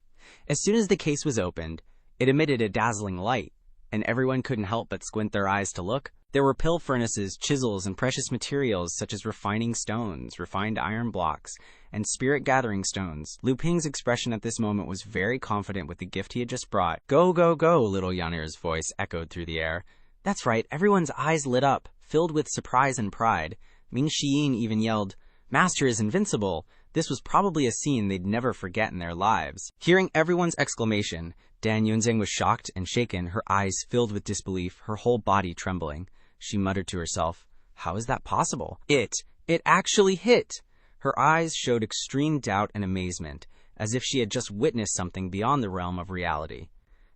As soon as the case was opened, it emitted a dazzling light, and everyone couldn't help but squint their eyes to look. There were pill furnaces, chisels, and precious materials such as refining stones, refined iron blocks, and spirit-gathering stones. Lu Ping's expression at this moment was very confident with the gift he had just brought. "Go, go, go," little Yanir's voice echoed through the air. That's right, everyone's eyes lit up, filled with surprise and pride. Ming Xiyin even yelled, "Master is invincible." This was probably a scene they'd never forget in their lives. Hearing everyone's exclamation, Dan Yunzheng was shocked and shaken, her eyes filled with disbelief, her whole body trembling. She muttered to herself, "How is that possible? It actually hit!" Her eyes showed extreme doubt and amazement, as if she had just witnessed something beyond the realm of reality.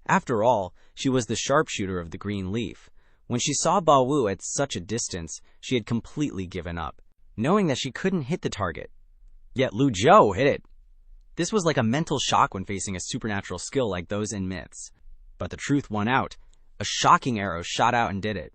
After all, she was the sharpshooter of the green leaf. When she saw Ba Wu at such a distance, she had completely given up, knowing that she couldn't hit the target. Yet Lu Zhou hit it. This was like a mental shock when facing a supernatural skill like those in myths. But the truth won out. A shocking arrow shot out and did it.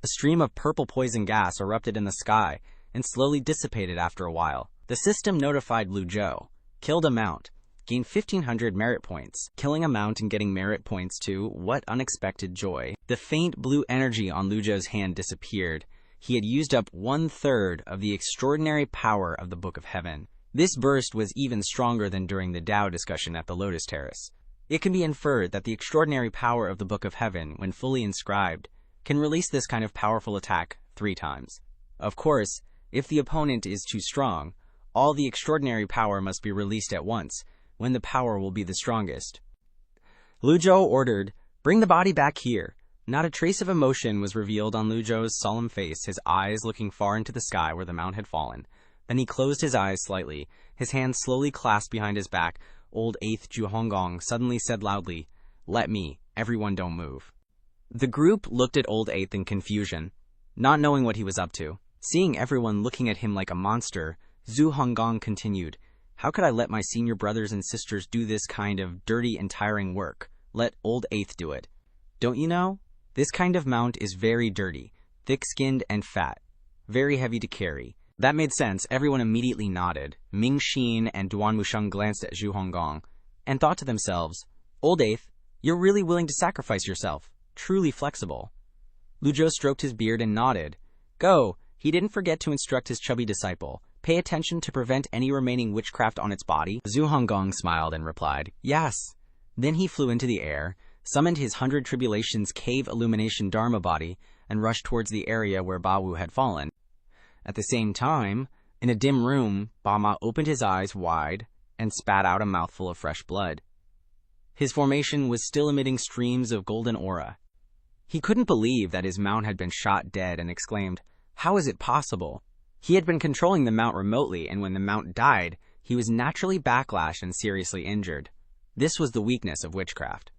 A stream of purple poison gas erupted in the sky and slowly dissipated after a while. The system notified Lu Zhou. Killed a mount. Gained 1,500 merit points. Killing a mount and getting merit points too, what unexpected joy. The faint blue energy on Lu Zhou's hand disappeared. He had used up 1/3 of the extraordinary power of the Book of Heaven. This burst was even stronger than during the Tao discussion at the Lotus Terrace. It can be inferred that the extraordinary power of the Book of Heaven, when fully inscribed, can release this kind of powerful attack 3 times. Of course, if the opponent is too strong, all the extraordinary power must be released at once, when the power will be the strongest. Lu Zhou ordered, "Bring the body back here." Not a trace of emotion was revealed on Lu Zhou's solemn face, his eyes looking far into the sky where the mount had fallen. Then he closed his eyes slightly, his hands slowly clasped behind his back. Old 8th Zhu Honggong suddenly said loudly, "Let me, everyone don't move." The group looked at Old 8th in confusion, not knowing what he was up to. Seeing everyone looking at him like a monster, Zhu Honggong continued, "How could I let my senior brothers and sisters do this kind of dirty and tiring work? Let Old 8th do it. Don't you know? This kind of mount is very dirty, thick-skinned and fat, very heavy to carry." That made sense. Everyone immediately nodded. Ming Xin and Duan Musheng glanced at Zhu Honggong and thought to themselves, "Old 8th, you're really willing to sacrifice yourself. Truly flexible." Lu Zhou stroked his beard and nodded. "Go." He didn't forget to instruct his chubby disciple. "Pay attention to prevent any remaining witchcraft on its body." Zhu Honggong smiled and replied, "Yes." Then he flew into the air, summoned his 100 Tribulations cave illumination Dharma body, and rushed towards the area where Ba Wu had fallen. At the same time, in a dim room, Ba Ma opened his eyes wide and spat out a mouthful of fresh blood. His formation was still emitting streams of golden aura. He couldn't believe that his mount had been shot dead and exclaimed, "How is it possible?" He had been controlling the mount remotely, and when the mount died, he was naturally backlashed and seriously injured. This was the weakness of witchcraft.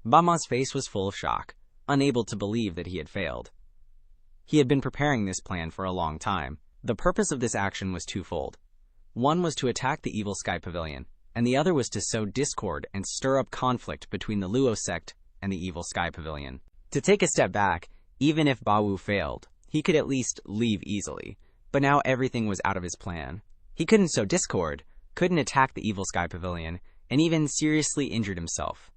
Ba Ma's face was full of shock, unable to believe that he had failed. He had been preparing this plan for a long time. The purpose of this action was twofold. One was to attack the Evil Sky Pavilion, and the other was to sow discord and stir up conflict between the Luo sect and the Evil Sky Pavilion. To take a step back, even if Bawu failed, he could at least leave easily. But now everything was out of his plan. He couldn't sow discord, couldn't attack the Evil Sky Pavilion, and even seriously injured himself.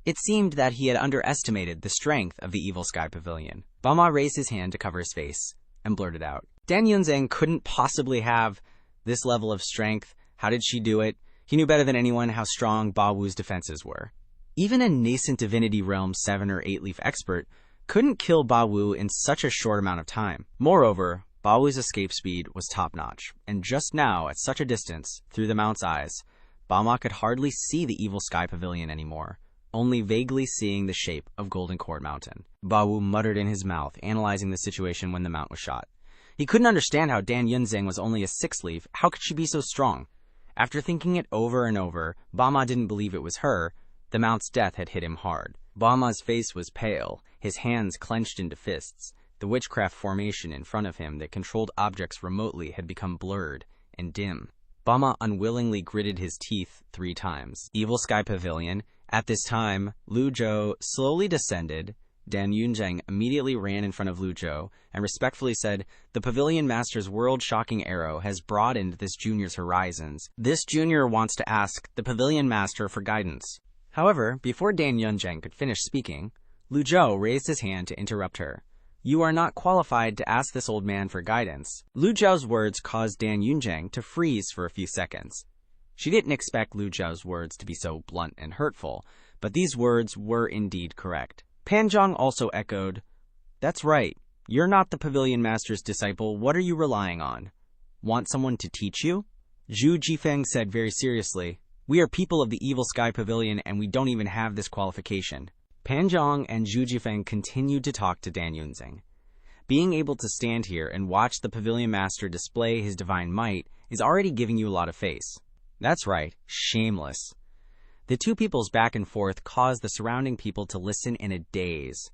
It seemed that he had underestimated the strength of the Evil Sky Pavilion. Bama raised his hand to cover his face and blurted out, Dan Yunzeng couldn't possibly have this level of strength. How did she do it? He knew better than anyone how strong Bawu's defenses were. Even a nascent Divinity Realm 7 or 8 leaf expert couldn't kill Bawu in such a short amount of time. Moreover, Bawu's escape speed was top-notch, and just now, at such a distance, through the Mount's eyes, Bama could hardly see the Evil Sky Pavilion anymore, only vaguely seeing the shape of Golden Court Mountain. Bawu muttered in his mouth, analyzing the situation when the Mount was shot. He couldn't understand how Dan Yunzeng was only a 6 leaf. How could she be so strong? After thinking it over and over, Bama didn't believe it was her. The Mount's death had hit him hard. Bama's face was pale, his hands clenched into fists. The witchcraft formation in front of him that controlled objects remotely had become blurred and dim. Bama unwillingly gritted his teeth 3 times. Evil Sky Pavilion. At this time, Lu Zhou slowly descended. Dan Yunzeng immediately ran in front of Lu Zhou and respectfully said, "The Pavilion Master's world-shocking arrow has broadened this junior's horizons. This junior wants to ask the Pavilion Master for guidance." However, before Dan Yunzeng could finish speaking, Lu Zhou raised his hand to interrupt her. "You are not qualified to ask this old man for guidance." Lu Zhou's words caused Dan Yunzeng to freeze for a few seconds. She didn't expect Lu Zhou's words to be so blunt and hurtful, but these words were indeed correct. Pan Zhang also echoed, "That's right. You're not the Pavilion Master's disciple. What are you relying on? Want someone to teach you?" Zhu Jifeng said very seriously, "We are people of the Evil Sky Pavilion and we don't even have this qualification." Pan Zhang and Zhu Jifeng continued to talk to Dan Yunzeng. Being able to stand here and watch the Pavilion Master display his divine might is already giving you a lot of face. That's right, shameless. The two people's back and forth caused the surrounding people to listen in a daze.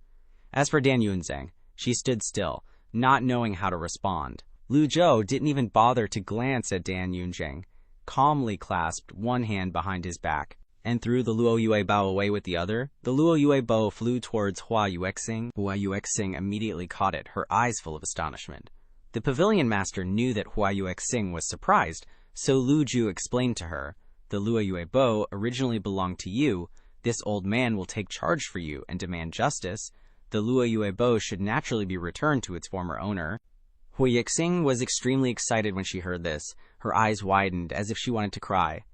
As for Dan Yunzeng, she stood still, not knowing how to respond. Lu Zhou didn't even bother to glance at Dan Yunzeng, calmly clasped one hand behind his back, and threw the Luo Yue bow away with the other. The Luo Yue bow flew towards Hua Yuexing. Hua Yuexing immediately caught it, her eyes full of astonishment. The Pavilion Master knew that Hua Yuexing was surprised, so Lu Zhou explained to her, "The Luo Yue bow originally belonged to you. This old man will take charge for you and demand justice. The Luo Yue bow should naturally be returned to its former owner." Hua Yuexing was extremely excited when she heard this. Her eyes widened as if she wanted to cry.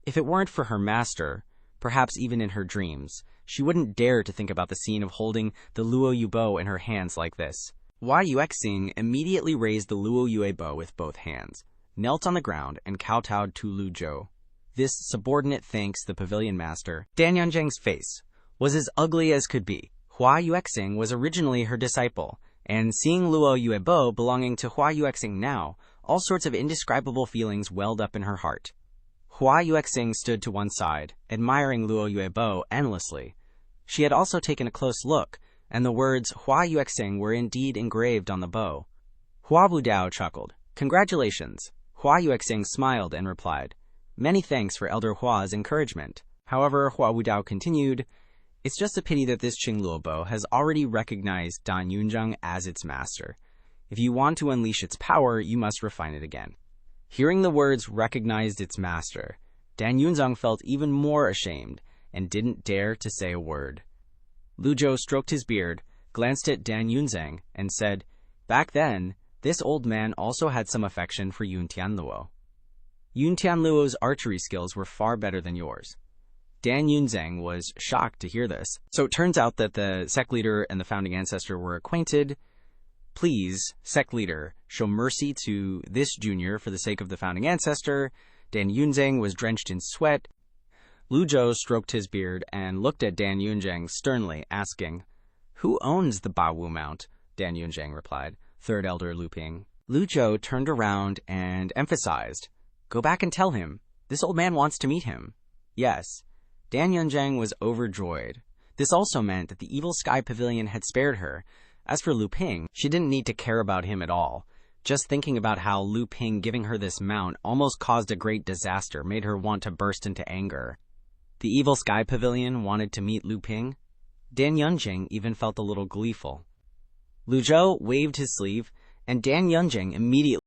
If it weren't for her master, perhaps even in her dreams, she wouldn't dare to think about the scene of holding the Luo Yue bow in her hands like this. Hua Yuexing immediately raised the Luo Yue bow with both hands, knelt on the ground, and kowtowed to Lu Zhou. This subordinate thanks the Pavilion Master. Dan Yunzheng's face was as ugly as could be. Hua Yuexing was originally her disciple, and seeing Luo Yue bow belonging to Hua Yuexing now, all sorts of indescribable feelings welled up in her heart. Hua Yuexing stood to one side, admiring Luo Yue bow endlessly. She had also taken a close look, and the words Hua Yuexing were indeed engraved on the bow. Hua Wudao chuckled. "Congratulations." Hua Yuexing smiled and replied, "Many thanks for Elder Hua's encouragement." However, Hua Wudao continued, "It's just a pity that this Qingluo bow has already recognized Dan Yunzheng as its master. If you want to unleash its power, you must refine it again." Hearing the words recognized its master, Dan Yunzheng felt even more ashamed and didn't dare to say a word. Lu Zhou stroked his beard, glanced at Dan Yunzeng, and said, "Back then, this old man also had some affection for Yun Tianluo. Yun Tianluo's archery skills were far better than yours." Dan Yunzeng was shocked to hear this. So it turns out that the sect leader and the founding ancestor were acquainted. "Please, sect leader, show mercy to this junior for the sake of the founding ancestor." Dan Yunzeng was drenched in sweat. Lu Zhou stroked his beard and looked at Dan Yunzheng sternly, asking, "Who owns the Bawu Mount?" Dan Yunzheng replied, "Third Elder Lu Ping." Lu Zhou turned around and emphasized, "Go back and tell him. This old man wants to meet him." Yes, Dan Yunzheng was overjoyed. This also meant that the Evil Sky Pavilion had spared her. As for Lu Ping, she didn't need to care about him at all. Just thinking about how Lu Ping giving her this mount almost caused a great disaster made her want to burst into anger. The Evil Sky Pavilion wanted to meet Lu Ping? Dan Yunjing even felt a little gleeful. Lu Zhou waved his sleeve, and Dan Yunjing immediately